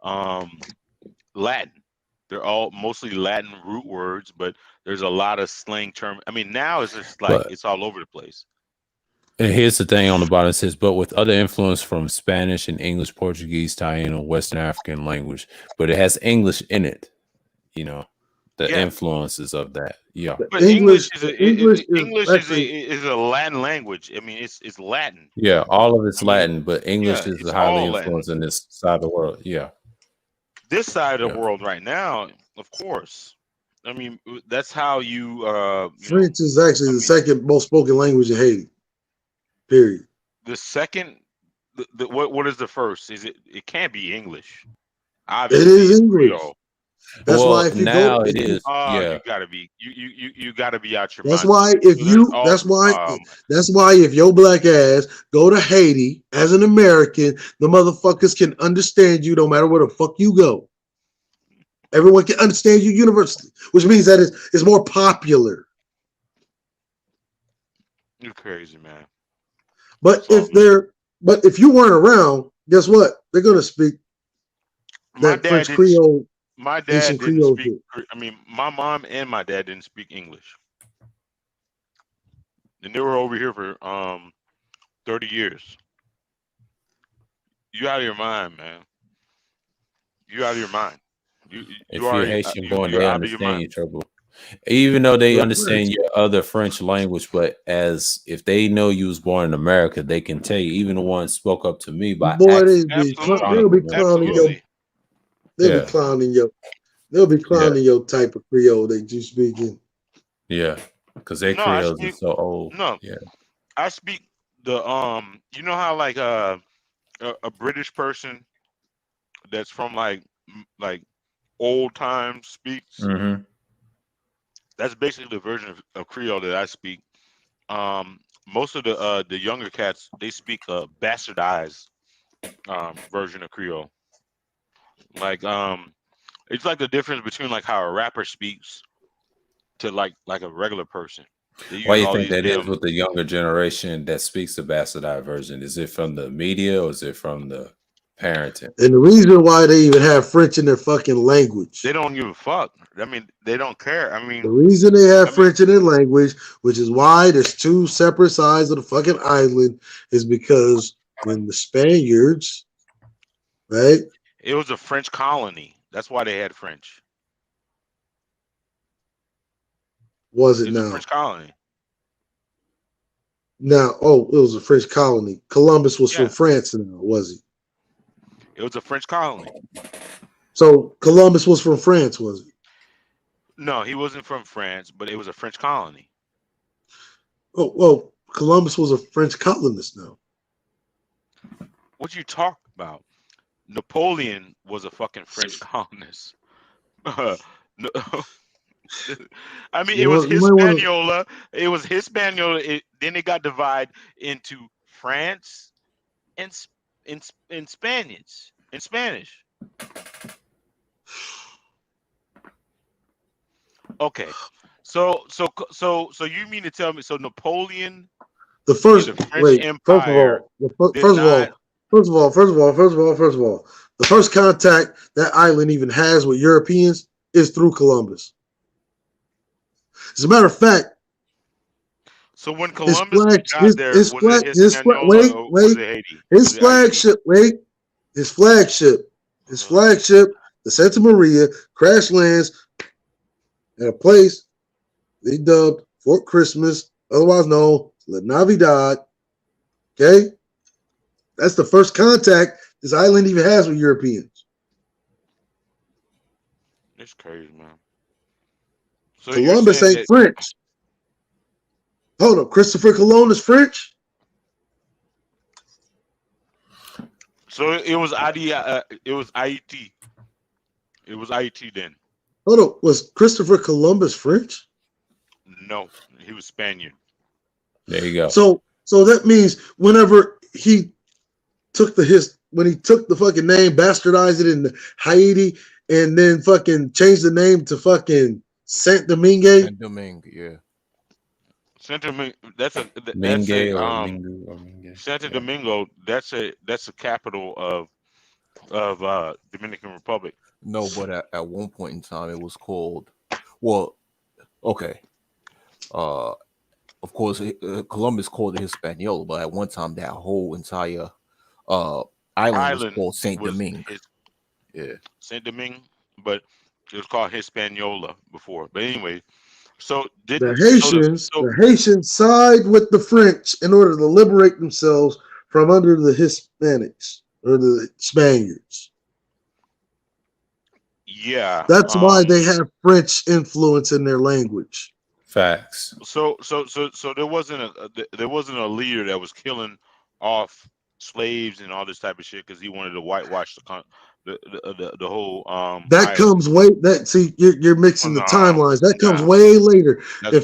Speaker 6: Latin. They're all mostly Latin root words, but there's a lot of slang term. I mean, now it's just like it's all over the place.
Speaker 1: And here's the thing on the bottom, it says, but with other influence from Spanish and English, Portuguese, Taino, Western African language, but it has English in it. You know, the influences of that. Yeah.
Speaker 6: But English is a Latin language. I mean, it's Latin.
Speaker 1: Yeah, all of it's Latin, but English is highly influenced in this side of the world. Yeah.
Speaker 6: This side of the world right now, of course. I mean, that's how you
Speaker 9: French is actually the second most spoken language in Haiti. Period.
Speaker 6: The second, what is the first? It can't be English. Obviously,
Speaker 9: it is English.
Speaker 6: Creole.
Speaker 9: That's why if you
Speaker 1: now
Speaker 9: go,
Speaker 1: it is.
Speaker 6: You gotta be you gotta be out your
Speaker 9: that's
Speaker 6: mind.
Speaker 9: Why if you that's why if your black ass go to Haiti as an American, the motherfuckers can understand you no matter where the fuck you go. Everyone can understand you universally, which means that it's more popular.
Speaker 6: You're crazy, man.
Speaker 9: But if you weren't around, guess what? They're gonna speak that French Creole.
Speaker 6: My dad didn't speak. I mean, my mom and my dad didn't speak English, and they were over here for 30 years. You out of your mind, man. You out of your mind.
Speaker 1: If
Speaker 6: You
Speaker 1: you're
Speaker 6: already
Speaker 1: Haitian born,
Speaker 6: you're
Speaker 1: they
Speaker 6: out of your
Speaker 1: understand
Speaker 6: mind.
Speaker 1: your trouble. Even though they
Speaker 9: Well,
Speaker 1: understand your other French language, but as if they know you was born in America, they can tell you. Even the ones spoke up to me by
Speaker 9: boy,
Speaker 1: accent.
Speaker 9: they'll be
Speaker 6: Absolutely.
Speaker 9: clowning your,
Speaker 6: Absolutely.
Speaker 9: they'll be
Speaker 1: Yeah,
Speaker 9: clowning your, they'll be clowning your type of Creole that you speak in.
Speaker 1: yeah, because their
Speaker 6: No, I
Speaker 1: Creoles are
Speaker 6: speak
Speaker 1: so old.
Speaker 6: no.
Speaker 1: Yeah.
Speaker 6: I speak the you know how like a British person that's from like old times speaks.
Speaker 1: Mm-hmm.
Speaker 6: That's basically the version of Creole that I speak. Most of the younger cats, they speak a bastardized version of Creole. Like it's like the difference between like how a rapper speaks to like a regular person. They
Speaker 1: Why
Speaker 6: use
Speaker 1: do you
Speaker 6: all
Speaker 1: think
Speaker 6: these
Speaker 1: that is
Speaker 6: damn.
Speaker 1: with the younger generation that speaks the bastardized version? Is it from the media or is it from the parenting?
Speaker 9: And the reason why they even have French in their fucking language,
Speaker 6: They don't give a fuck. I mean, they don't care.
Speaker 9: the reason they
Speaker 6: I
Speaker 9: have
Speaker 6: mean,
Speaker 9: French in their language, which is why there's two separate sides of the fucking island, is because when the Spaniards, right?
Speaker 6: it was a French colony. That's why they had French.
Speaker 9: Was it
Speaker 6: It's a
Speaker 9: now?
Speaker 6: French colony.
Speaker 9: Now, oh, it was a French colony. Columbus was from
Speaker 6: Yeah,
Speaker 9: France now, was he?
Speaker 6: it was a French colony.
Speaker 9: So Columbus was from France, was he?
Speaker 6: No, he wasn't from France, but it was a French colony.
Speaker 9: Oh, well, Columbus was a French colonist now.
Speaker 6: What you talk about? Napoleon was a fucking French colonist. No, I mean, it was
Speaker 9: You might want to.
Speaker 6: Hispaniola. It was Hispaniola. Then it got divided into France and in Spanish. In Spanish. Okay. So you mean to tell me Napoleon
Speaker 9: The
Speaker 6: and
Speaker 9: first,
Speaker 6: the French
Speaker 9: wait, first of
Speaker 6: Empire
Speaker 9: all,
Speaker 6: did not.
Speaker 9: first of all, the first contact that island even has with Europeans is through Columbus. As a matter of fact,
Speaker 6: So when
Speaker 9: his
Speaker 6: Columbus
Speaker 9: flag,
Speaker 6: got there, was it Hispaniola or was it Haiti?
Speaker 9: his
Speaker 6: Was it Haiti?
Speaker 9: his flagship, the Santa Maria, crash lands at a place they dubbed Fort Christmas, otherwise known as La Navidad. Okay, that's the first contact this island even has with Europeans.
Speaker 6: It's crazy, man. So
Speaker 9: Columbus
Speaker 6: you're saying
Speaker 9: ain't French. Hold up, Christopher Colon is French?
Speaker 6: so it was it was Haiti. It was Haiti then.
Speaker 9: Hold up, was Christopher Columbus French?
Speaker 6: No, he was Spaniard.
Speaker 1: There you go.
Speaker 9: So that means whenever he took when he took the fucking name, bastardized it into Haiti, and then fucking changed the name to fucking Saint Domingue.
Speaker 10: And Domingue, yeah.
Speaker 6: Santo Domingo. That's a
Speaker 1: Mingue or Mingu or Mingue.
Speaker 6: Santo
Speaker 1: Yeah.
Speaker 6: Domingo. That's a capital of Dominican Republic.
Speaker 10: No, but at one point in time, it was called. Well, okay. Of course, Columbus called it Hispaniola, but at one time, that whole entire island was called Saint Domingue. Yeah,
Speaker 6: Saint Domingue, but it was called Hispaniola before. But anyway, so
Speaker 9: The Haitians side with the French in order to liberate themselves from under the Hispanics or the Spaniards.
Speaker 6: Yeah,
Speaker 9: That's why they have French influence in their language.
Speaker 1: Facts.
Speaker 6: So there wasn't a leader that was killing off slaves and all this type of shit because he wanted to whitewash the whole
Speaker 9: that
Speaker 6: island.
Speaker 9: comes way that see you're mixing the timelines. That comes way later.
Speaker 6: That's
Speaker 9: In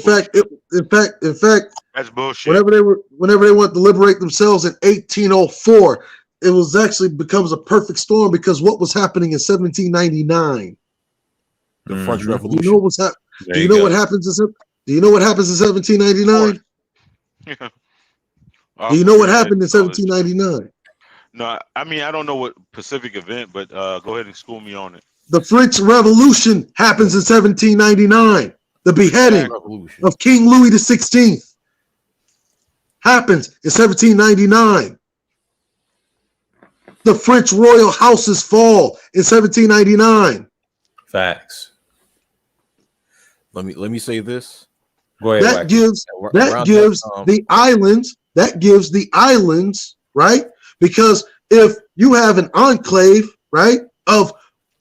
Speaker 9: fact,
Speaker 6: that's bullshit.
Speaker 9: Whenever they want to liberate themselves in 1804, it was actually becomes a perfect storm because what was happening in 1799?
Speaker 10: the French
Speaker 9: Do you
Speaker 10: Revolution.
Speaker 9: know what's happening? Do you know what happens in 1799? Do you know what happened in 1799?
Speaker 6: No, I mean I don't know what specific event, but go ahead and school me on it.
Speaker 9: The French Revolution happens in 1799. The beheading of King Louis XVI happens in 1799. the French royal house's fall in 1799.
Speaker 1: Facts.
Speaker 10: Let me say this.
Speaker 1: Go ahead.
Speaker 9: That gives the islands. That gives the islands, right? Because if you have an enclave, right, of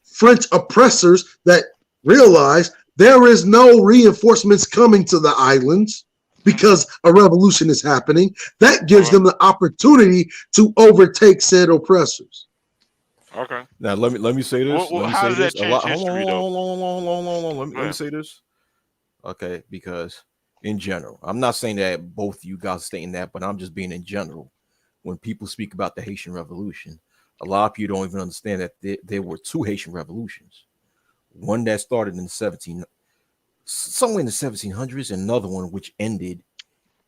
Speaker 9: French oppressors that realize there is no reinforcements coming to the islands because a revolution is happening, that gives them the opportunity to overtake said oppressors.
Speaker 6: Okay.
Speaker 10: Now let me say this.
Speaker 6: Well, how does that change history, though?
Speaker 10: Hold on. Let me say this. Okay, because in general, I'm not saying that both of you guys are saying that, but I'm just being in general. When people speak about the Haitian Revolution, a lot of people don't even understand that there were two Haitian revolutions. One that started in somewhere in the 1700s, and another one which ended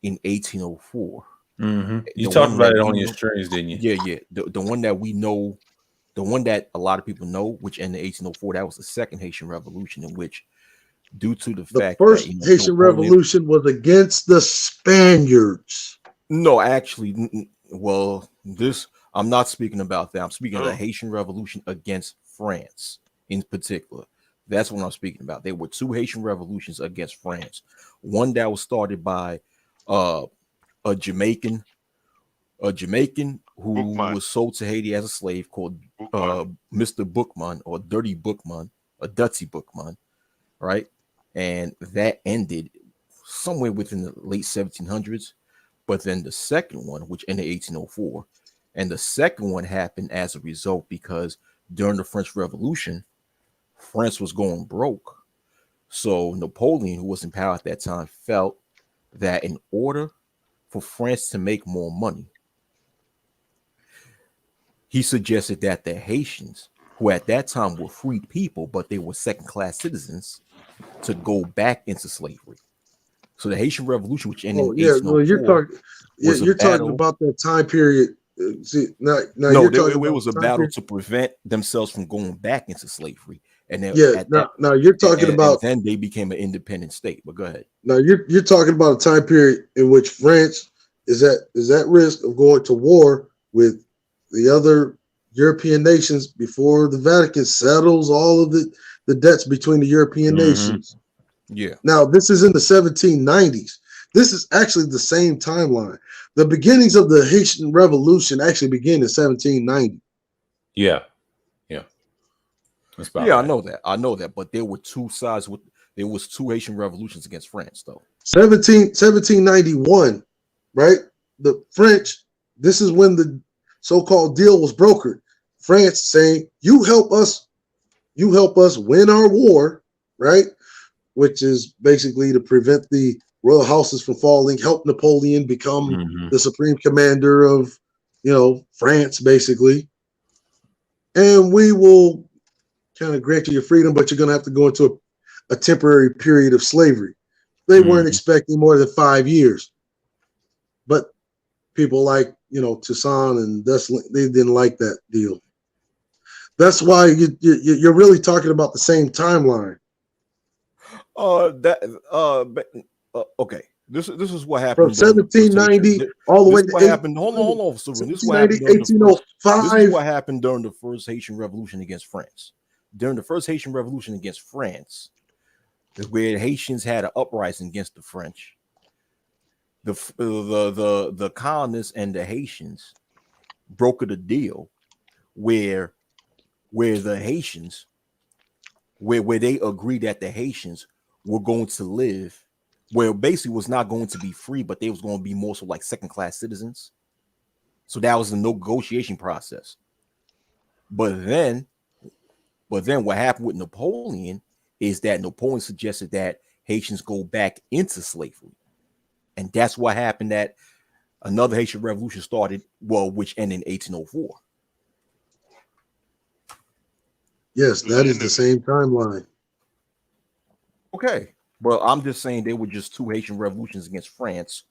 Speaker 10: in 1804.
Speaker 1: Mm-hmm. You talked about it on your streams, didn't you?
Speaker 10: Yeah. The one that we know, the one that a lot of people know, which ended in 1804, that was the second Haitian Revolution, in which, due to the fact
Speaker 9: the first
Speaker 10: that
Speaker 9: Haitian Revolution was against the Spaniards.
Speaker 10: No, actually, well, this I'm not speaking about that. I'm speaking of the Haitian Revolution against France in particular. That's what I'm speaking about. There were two Haitian revolutions against France. One that was started by a Jamaican who was sold to Haiti as a slave called Mr. Bookman, or Dirty Bookman, or Dutsy Bookman, right? And that ended somewhere within the late 1700s. But then the second one, which ended 1804, and the second one happened as a result because during the French Revolution, France was going broke. So Napoleon, who was in power at that time, felt that in order for France to make more money, he suggested that the Haitians, who at that time were freed people, but they were second-class citizens, to go back into slavery. So the Haitian Revolution, which ended in 1804,
Speaker 9: you're talking about that time period. See,
Speaker 10: no, it was a battle to prevent themselves from going back into slavery. And then
Speaker 9: now you're talking about,
Speaker 10: and then they became an independent state. But go ahead.
Speaker 9: Now you're talking about a time period in which France is at risk of going to war with the other European nations before the Vatican settles all of the debts between the European nations.
Speaker 10: Yeah.
Speaker 9: Now this is in the 1790s. This is actually the same timeline. The beginnings of the Haitian Revolution actually begin in 1790.
Speaker 1: Yeah.
Speaker 10: That's about right. I know that. But there were two sides. There was two Haitian revolutions against France, though.
Speaker 9: 1791, right? The French. This is when the so-called deal was brokered. France saying, "You help us win our war," right? Which is basically to prevent the royal houses from falling, help Napoleon become the supreme commander of, France, basically. And we will kind of grant you your freedom, but you're going to have to go into a temporary period of slavery. They weren't expecting more than 5 years. But people like, Toussaint and Dessalines, they didn't like that deal. That's why you're really talking about the same timeline.
Speaker 10: Okay. This is what happened
Speaker 9: from 1790 all the way to
Speaker 10: what happened. Hold on. So this is what happened during the first Haitian Revolution against France. During the first Haitian Revolution against France, where the Haitians had an uprising against the French, the colonists and the Haitians brokered a deal where the Haitians, where they agreed that the Haitians were going to live, where basically was not going to be free, but they was going to be more so like second-class citizens. So that was the negotiation process. But then what happened with Napoleon is that Napoleon suggested that Haitians go back into slavery. And that's what happened, that another Haitian revolution started, which ended in 1804.
Speaker 9: Yes, that is the same timeline.
Speaker 10: Okay. Well, I'm just saying they were just two Haitian revolutions against France,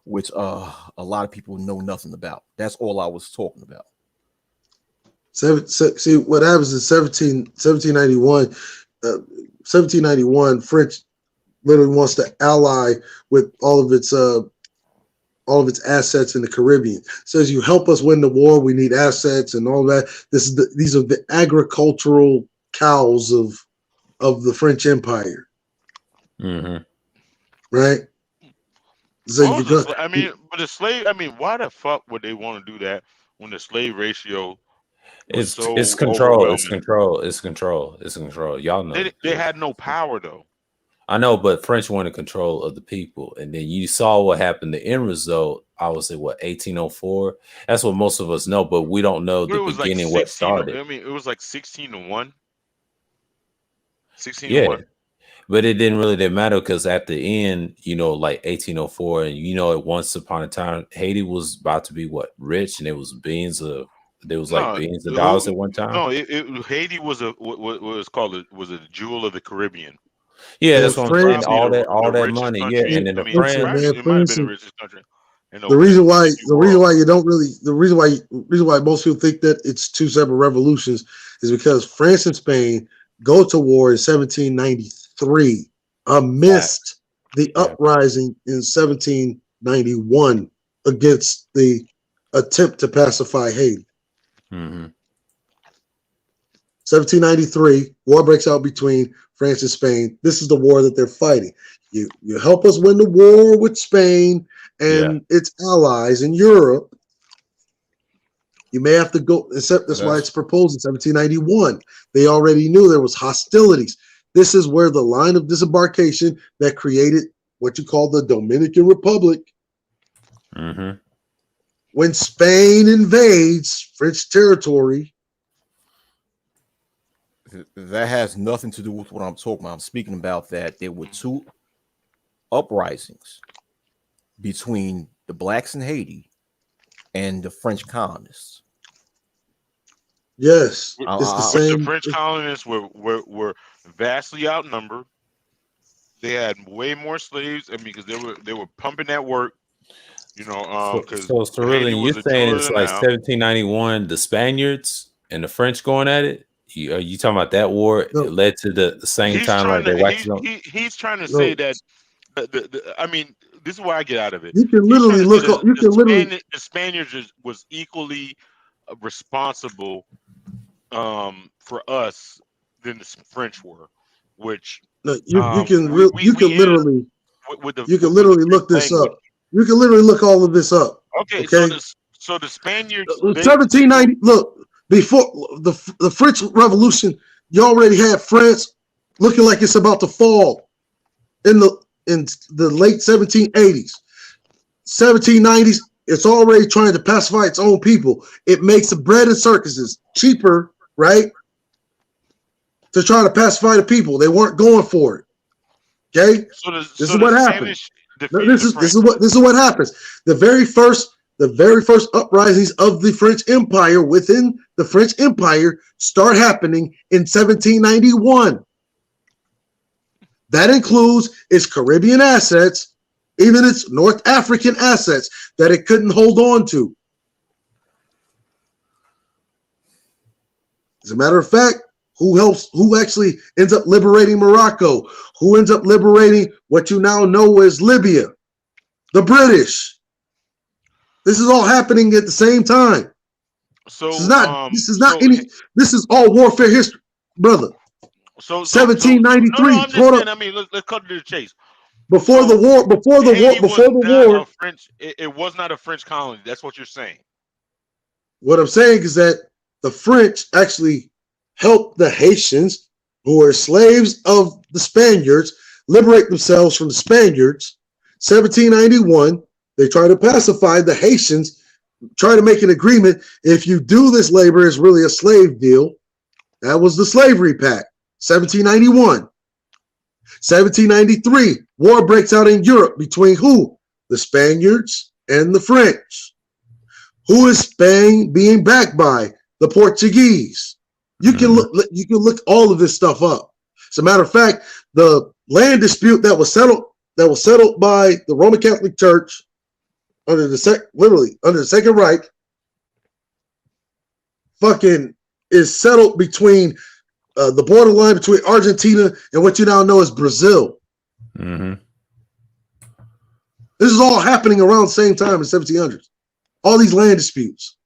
Speaker 10: which a lot of people know nothing about. That's all I was talking about.
Speaker 9: See, what happens in 1791, French literally wants to ally with all of its all of its assets in the Caribbean. It says you help us win the war, we need assets and all that. These are the agricultural cows of the French Empire.
Speaker 2: Mm-hmm.
Speaker 9: Right? So
Speaker 6: but the slave. I mean, why the fuck would they want to do that when the slave ratio?
Speaker 2: It's
Speaker 6: so
Speaker 2: control. It's control. It's control. It's control. Y'all know
Speaker 6: they had no power though.
Speaker 2: I know, but French wanted control of the people, and then you saw what happened. The end result, I would say, 1804. That's what most of us know, but we don't know the beginning. Like what started?
Speaker 6: I mean, it was like 16-1.
Speaker 2: 16-1. But it didn't matter because at the end, like 1804, and once upon a time, Haiti was about to be rich, and it was billions of dollars at one time.
Speaker 6: No, Haiti was was a jewel of the Caribbean.
Speaker 2: Yeah, that's what I'm saying. All that money,
Speaker 6: country.
Speaker 2: And then the
Speaker 6: France, it might have been the richest country.
Speaker 9: The reason why most people think that it's two separate revolutions is because France and Spain go to war in 1793 amidst the uprising in 1791 against the attempt to pacify Haiti.
Speaker 2: Mm-hmm.
Speaker 9: 1793, war breaks out between France and Spain. This is the war that they're fighting. You help us win the war with Spain and its allies in Europe. You may have to go, except that's why it's proposed in 1791. They already knew there was hostilities. This is where the line of disembarkation that created what you call the Dominican Republic.
Speaker 2: Mm-hmm.
Speaker 9: When Spain invades French territory.
Speaker 10: That has nothing to do with what I'm talking about. I'm speaking about that there were two uprisings between the blacks in Haiti and the French colonists.
Speaker 9: Yes, it's the same.
Speaker 6: The French colonists were vastly outnumbered. They had way more slaves, because they were pumping that work.
Speaker 2: So really, you're saying it's like 1791, the Spaniards and the French going at it. Are you talking about that war? No. It led to the same time like they waxed on?
Speaker 6: He's trying to say that. I mean, this is where I get out of it.
Speaker 9: You can literally look up.
Speaker 6: The Spaniards was equally responsible for us than the French were, which
Speaker 9: you can literally look this up. You can literally look all of this up.
Speaker 6: Okay? So the Spaniards
Speaker 9: 1790. Look. Before the French Revolution, you already had France looking like it's about to fall in the late 1780s. 1790s, it's already trying to pacify its own people. It makes the bread and circuses cheaper, right? To try to pacify the people. They weren't going for it. Okay? This is what happens. This is what happens. The very first uprisings of the French Empire within the French Empire start happening in 1791. That includes its Caribbean assets, even its North African assets that it couldn't hold on to. As a matter of fact, who actually ends up liberating Morocco? Who ends up liberating what you now know as Libya? The British. This is all happening at the same time.
Speaker 6: So
Speaker 9: this is all warfare history, brother.
Speaker 6: So
Speaker 9: 1793.
Speaker 6: I mean, let's cut to the chase.
Speaker 9: Before the war,
Speaker 6: it was not a French colony. That's what you're saying.
Speaker 9: What I'm saying is that the French actually helped the Haitians, who were slaves of the Spaniards, liberate themselves from the Spaniards. 1791. They try to pacify the Haitians, try to make an agreement. If you do this labor, it's really a slave deal. That was the Slavery Pact, 1791. 1793, war breaks out in Europe between who? The Spaniards and the French. Who is Spain being backed by? The Portuguese. You can look all of this stuff up. As a matter of fact, the land dispute that was settled by the Roman Catholic Church under the Second Reich, fucking is settled between the borderline between Argentina and what you now know as Brazil.
Speaker 2: Mm-hmm.
Speaker 9: This is all happening around the same time in 1700s. All these land disputes.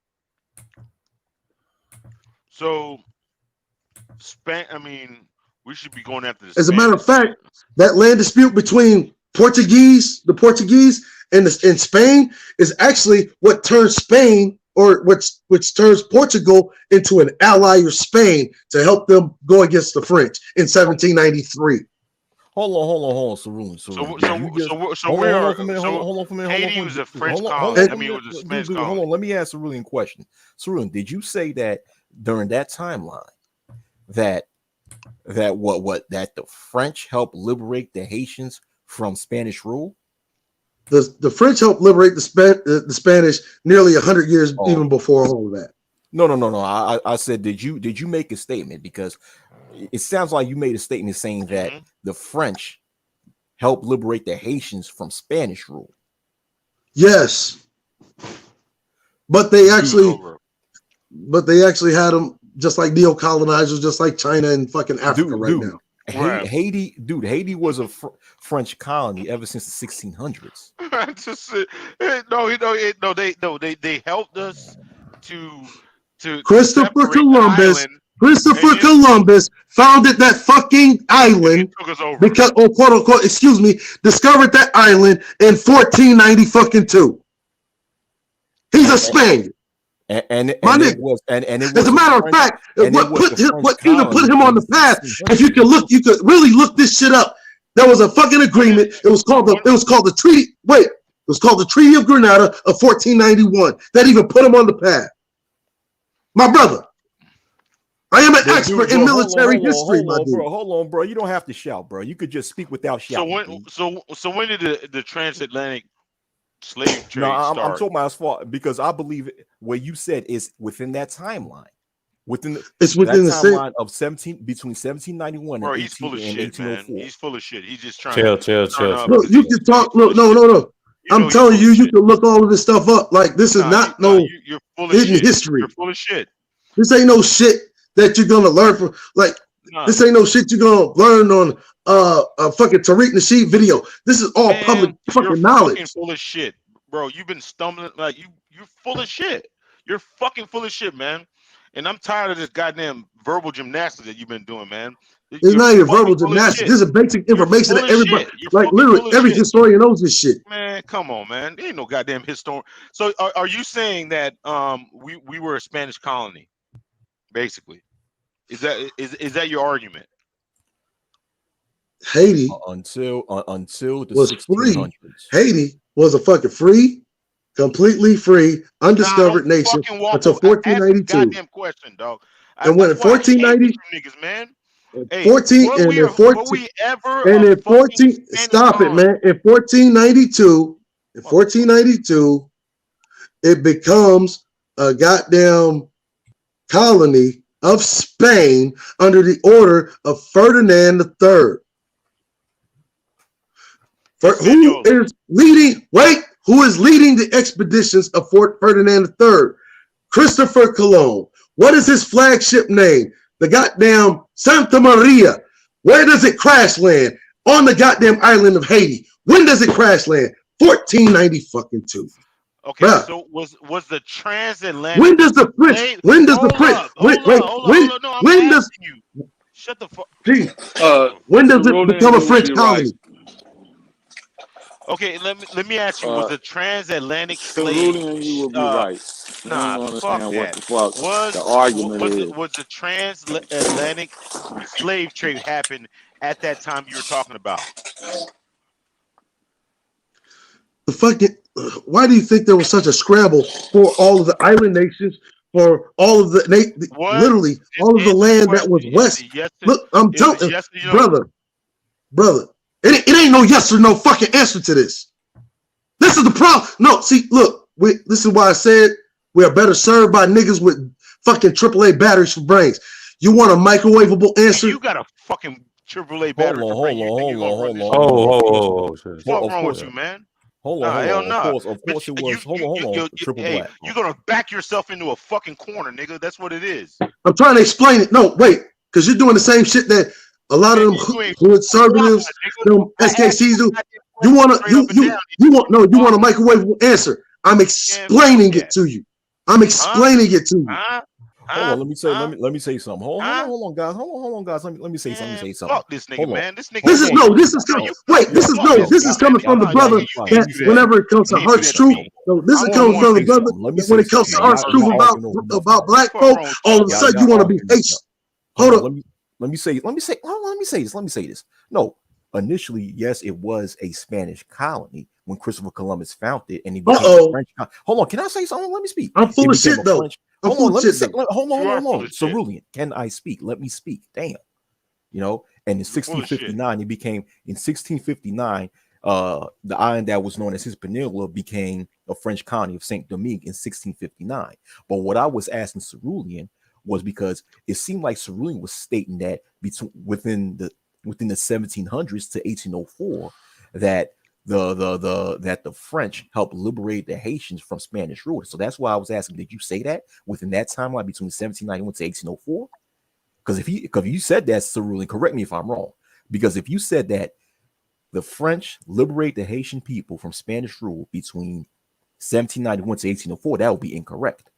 Speaker 6: So, I mean, we should be going after the
Speaker 9: As a matter of
Speaker 6: Spanish.
Speaker 9: fact, that land dispute between the Portuguese and Spain is actually what turns Spain, or which turns Portugal into an ally of Spain to help them go against the French in 1793.
Speaker 10: Hold on, Saroon.
Speaker 6: Haiti was a French colony. I mean, it was a Spanish colony.
Speaker 10: Hold on, let me ask Saroon a question. Saroon, did you say that during that timeline that the French helped liberate the Haitians from Spanish rule?
Speaker 9: The French helped liberate the Spanish nearly 100 years even before all of that.
Speaker 10: No. I said, did you make a statement? Because it sounds like you made a statement saying that the French helped liberate the Haitians from Spanish rule.
Speaker 9: Yes, but they actually had them just like neo-colonizers, just like China and fucking Africa now.
Speaker 10: Haiti was a French colony ever since the 1600s.
Speaker 6: They helped us to
Speaker 9: Christopher Columbus. Christopher Columbus founded that fucking island because, or quote unquote, discovered that island in 1492. He's a Spanian.
Speaker 10: As a matter of fact, what even put him on the path? If you could really look this shit up. There was a fucking agreement. It was called the Treaty. Wait, it was called the Treaty of Grenada of 1491. That even put him on the path. My brother, I am an expert in military history, my dude. Hold on, bro. You don't have to shout, bro. You could just speak without shouting.
Speaker 6: So when did the transatlantic slave trade start?
Speaker 10: I'm talking about as far, because I believe what you said is within that timeline. Within the timeline of between 1791
Speaker 6: bro,
Speaker 10: and
Speaker 6: he's full of shit, 1804. Man. He's full of shit. He's just trying
Speaker 2: chill.
Speaker 9: Look, you can talk. Look, no. I'm telling you, you can look all of this stuff up. Like, this is not
Speaker 6: you're full of
Speaker 9: hidden
Speaker 6: shit.
Speaker 9: history.
Speaker 6: You're full of shit.
Speaker 9: This ain't no shit that you're gonna learn from. Like, this ain't no shit you're gonna learn on a fucking Tariq Nasheed video. This is all public fucking knowledge.
Speaker 6: Fucking full of shit, bro. You've been stumbling like you're full of shit. You're fucking full of shit, man. And I'm tired of this goddamn verbal gymnastics that you've been doing, man.
Speaker 9: It's not even verbal gymnastics. This is basic information that everybody, like literally every historian knows this shit.
Speaker 6: Man, come on, man. There ain't no goddamn historian. So are you saying that we were a Spanish colony, basically? Is that your argument?
Speaker 9: Haiti
Speaker 10: until the
Speaker 9: was
Speaker 10: 1600s.
Speaker 9: Free. Haiti was a fucking free, completely free, undiscovered nation until 1492.
Speaker 6: Goddamn question, dog.
Speaker 9: And when in 1490,
Speaker 6: niggas, man.
Speaker 9: Hey, 14 and then 14 and then 14. Stop it, man. In 1492, it becomes a goddamn colony of Spain under the order of Ferdinand III. Who is leading the expeditions of Fort Ferdinand III? Christopher Colon. What is his flagship name? The goddamn Santa Maria. Where does it crash land? On the goddamn island of Haiti. When does it crash land? 1492.
Speaker 6: Okay, bruh. So was the transatlantic?
Speaker 9: When does the French? When does the French? When does
Speaker 6: you shut the fuck?
Speaker 9: When does it become a French colony?
Speaker 6: Okay, let me ask you: was the transatlantic slave?
Speaker 5: You will be right.
Speaker 6: Nah, fuck that. Was the transatlantic slave trade happen at that time you were talking about?
Speaker 9: The fucking. Why do you think there was such a scramble for all of the island nations, for all of literally all of the land that was west? Look, I'm telling you, brother. It ain't no yes or no fucking answer to this. This is the problem. No, see, look, this is why I said we are better served by niggas with fucking AAA batteries for brains. You want a microwavable answer?
Speaker 6: You got a fucking AAA battery for brains.
Speaker 2: Hold on.
Speaker 6: What's wrong with you, man?
Speaker 10: Hold on. Of course it was. Hold on.
Speaker 6: Hey, you're gonna back yourself into a fucking corner, nigga. That's what it is.
Speaker 9: I'm trying to explain it. No, wait, because you're doing the same shit that a lot of them conservatives, them SKCs do. You want to
Speaker 6: straight up and down.
Speaker 9: you want a microwave answer. I'm explaining it to you. I'm explaining it to you.
Speaker 10: Hold on, let me say something. Hold on, guys. Hold on, guys. Let me say something.
Speaker 6: Fuck this nigga, man. This nigga.
Speaker 9: This is coming from the brother that whenever it comes to Heart's truth. No, this is coming from the brother that when it comes to Heart's truth about black folk, all of a sudden you want to be Haitian. Hold on.
Speaker 10: Let me say this. No, initially, yes, it was a Spanish colony when Christopher Columbus found it, and he became a French colony. Hold on, can I say something? Let me speak.
Speaker 9: I'm full of shit though.
Speaker 10: Hold on. Cerulean, can I speak? Let me speak. Damn. You know, and in 1659, it became in 1659, the island that was known as Hispaniola became a French colony of Saint Domingue in 1659. But what I was asking Cerulean was because it seemed like Cerulean was stating that within the 1700s to 1804 that the French helped liberate the Haitians from Spanish rule. So that's why I was asking, did you say that within that timeline between 1791 to 1804? Because if you said that, Cerulean, correct me if I'm wrong. Because if you said that the French liberate the Haitian people from Spanish rule between 1791 to 1804, that would be incorrect.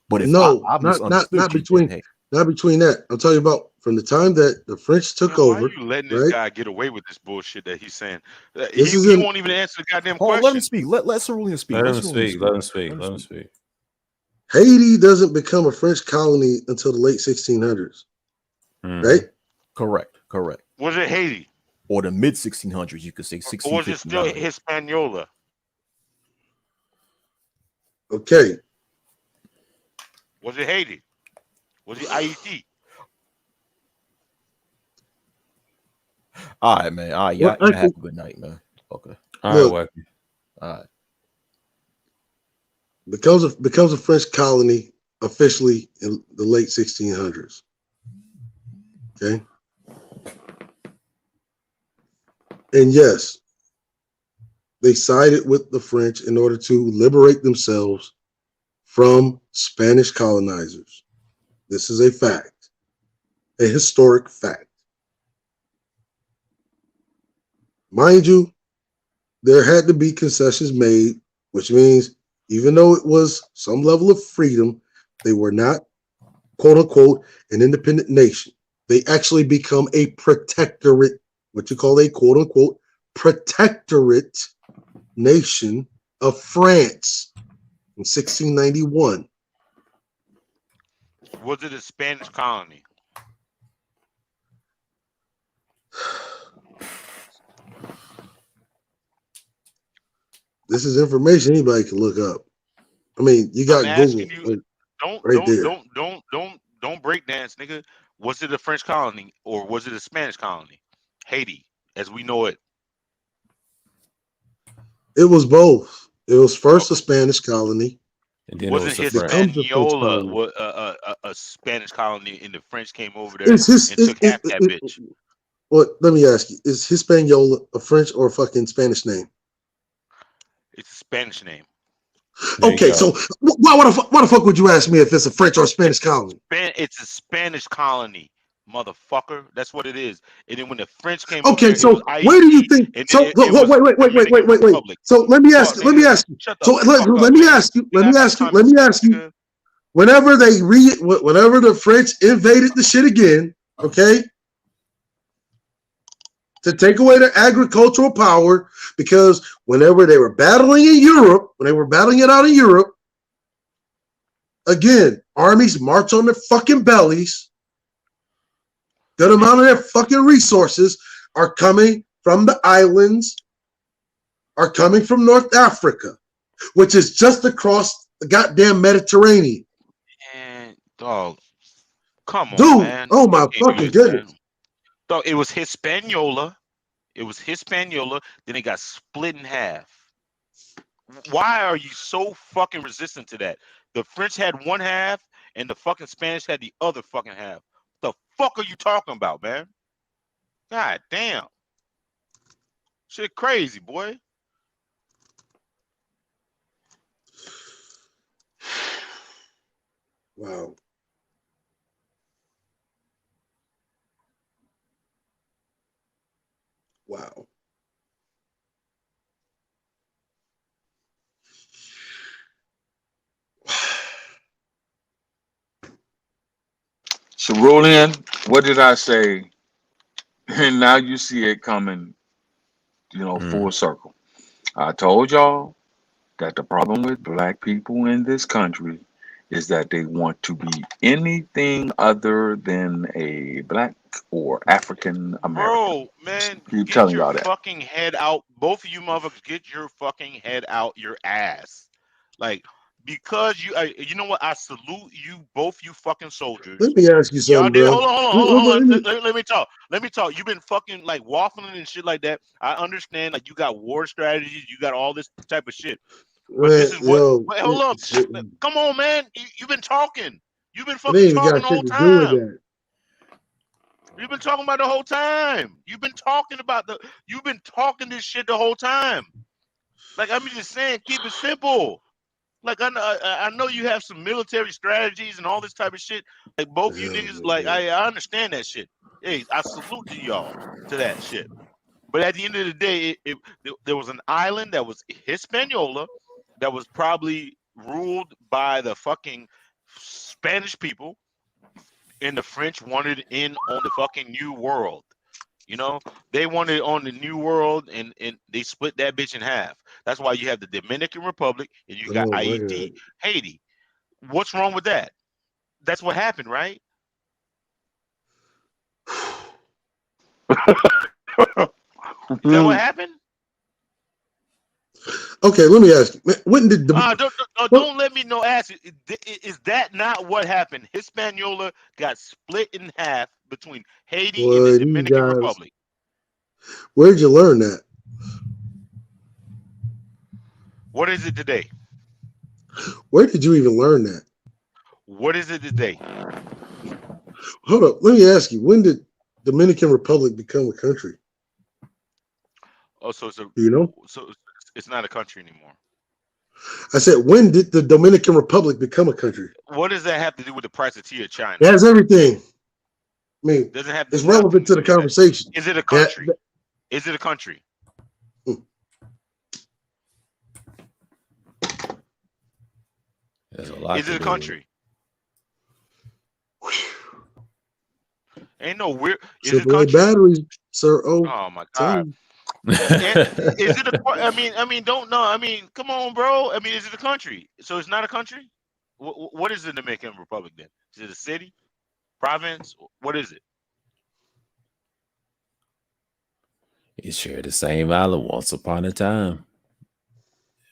Speaker 10: But if not between
Speaker 9: that. I'll tell you about from the time that the French took over.
Speaker 6: Why are you letting this guy get away with this bullshit that he's saying? He won't even answer the goddamn question.
Speaker 10: Let him speak. Let Cerulean speak.
Speaker 1: Let him speak.
Speaker 9: Haiti doesn't become a French colony until the late 1600s. Right?
Speaker 10: Correct.
Speaker 6: Was it Haiti?
Speaker 10: Or the mid 1600s, you could say 1659. Or was it still
Speaker 6: Hispaniola?
Speaker 9: Okay.
Speaker 6: Was it Haiti? Was it Haiti?
Speaker 10: All right, man. All right, y'all have a good night, man. Okay.
Speaker 1: All right, Wacky.
Speaker 10: All right.
Speaker 9: Becomes a French colony officially in the late 1600s. Okay. And yes, they sided with the French in order to liberate themselves from Spanish colonizers. This is a fact, a historic fact. Mind you, there had to be concessions made, which means even though it was some level of freedom, they were not, quote unquote, an independent nation. They actually become a protectorate, what you call a quote unquote protectorate nation of France in 1691.
Speaker 6: Was it a Spanish colony?
Speaker 9: This is information anybody can look up. I mean, you got Google.
Speaker 6: Don't break dance, nigga. Was it a French colony or was it a Spanish colony? Haiti, as we know it.
Speaker 9: It was both. It was first a Spanish colony.
Speaker 6: And then wasn't Hispaniola a Spanish colony and the French came over there and took half that bitch?
Speaker 9: Well, let me ask you, is Hispaniola a French or a fucking Spanish name?
Speaker 6: It's a Spanish name.
Speaker 9: Okay, so why the fuck would you ask me if it's a French or a Spanish colony?
Speaker 6: It's a Spanish colony, motherfucker. That's what it is. And then when the French came
Speaker 9: over
Speaker 6: there,
Speaker 9: so where do you think? So wait. So let me ask you. So let me ask you. Whenever the French invaded the shit again, okay, to take away their agricultural power, because whenever they were battling in Europe, when they were battling it out in Europe, again, armies march on their fucking bellies. Good amount of their fucking resources are coming from the islands, are coming from North Africa, which is just across the goddamn Mediterranean.
Speaker 6: And dog, come on,
Speaker 9: dude,
Speaker 6: man.
Speaker 9: Oh my fucking goodness.
Speaker 6: Man. Dog, it was Hispaniola. Then it got split in half. Why are you so fucking resistant to that? The French had one half and the fucking Spanish had the other fucking half. The fuck are you talking about, man? God damn. Shit crazy, boy.
Speaker 9: Wow. Wow.
Speaker 5: Cerulean, what did I say? And now you see it coming, full circle. I told y'all that the problem with black people in this country is that they want to be anything other than a black or African American.
Speaker 6: Bro, man,
Speaker 5: Keep
Speaker 6: get
Speaker 5: telling
Speaker 6: your
Speaker 5: y'all that.
Speaker 6: fucking head out. Both of you motherfuckers, get your fucking head out your ass. Like, because you know what? I salute you, both you fucking soldiers.
Speaker 9: Let me ask you
Speaker 6: Y'all
Speaker 9: something,
Speaker 6: did.
Speaker 9: bro.
Speaker 6: Hold on. Let me talk. Let me talk. You've been fucking like waffling and shit like that. I understand. Like, you got war strategies. You got all this type of shit. But
Speaker 9: Man,
Speaker 6: this is what.
Speaker 9: yo,
Speaker 6: Wait, hold up.
Speaker 9: it
Speaker 6: Come on, man. You've been talking. You've been
Speaker 9: ain't
Speaker 6: fucking
Speaker 9: even
Speaker 6: talking
Speaker 9: got
Speaker 6: the
Speaker 9: shit
Speaker 6: whole
Speaker 9: to do with
Speaker 6: time.
Speaker 9: that.
Speaker 6: You've been talking about the whole time. You've been talking about You've been talking this shit the whole time. Like, I'm just saying, keep it simple. Like, I know you have some military strategies and all this type of shit. Like, both you niggas, like, I understand that shit. Hey, I salute to y'all to that shit. But at the end of the day, there was an island that was Hispaniola that was probably ruled by the fucking Spanish people, and the French wanted in on the fucking New World. You know, they wanted on the New World, and they split that bitch in half. That's why you have the Dominican Republic and you got
Speaker 9: Oh my
Speaker 6: Haiti. Haiti. What's wrong with that? That's what happened, right? Is that what happened?
Speaker 9: Okay, let me ask you. When did the
Speaker 6: Don't let me know. Ask you, is that not what happened? Hispaniola got split in half between Haiti and the
Speaker 9: these
Speaker 6: Dominican
Speaker 9: guys?
Speaker 6: Republic.
Speaker 9: Where'd you learn that?
Speaker 6: What is it today?
Speaker 9: Where did you even learn that?
Speaker 6: What is it today?
Speaker 9: Hold up, let me ask you. When did Dominican Republic become a country?
Speaker 6: Oh, so it's
Speaker 9: Do you know?
Speaker 6: so it's not a country anymore.
Speaker 9: I said, when did the Dominican Republic become a country?
Speaker 6: What does that have to do with the price of tea of China?
Speaker 9: It has everything. I mean,
Speaker 6: Doesn't have
Speaker 9: it's relevant to the conversation.
Speaker 6: Is it a country? Is it a country?
Speaker 2: There's a lot.
Speaker 6: Is it a country? Ain't no weird. Is it a country?
Speaker 9: Batteries, sir.
Speaker 6: Oh my god. Is it a? I mean, don't know. I mean, come on, bro. I mean, is it a country? So it's not a country. What is the Dominican Republic then? Is it a city, province? What is it?
Speaker 2: It shared the same island once upon a time.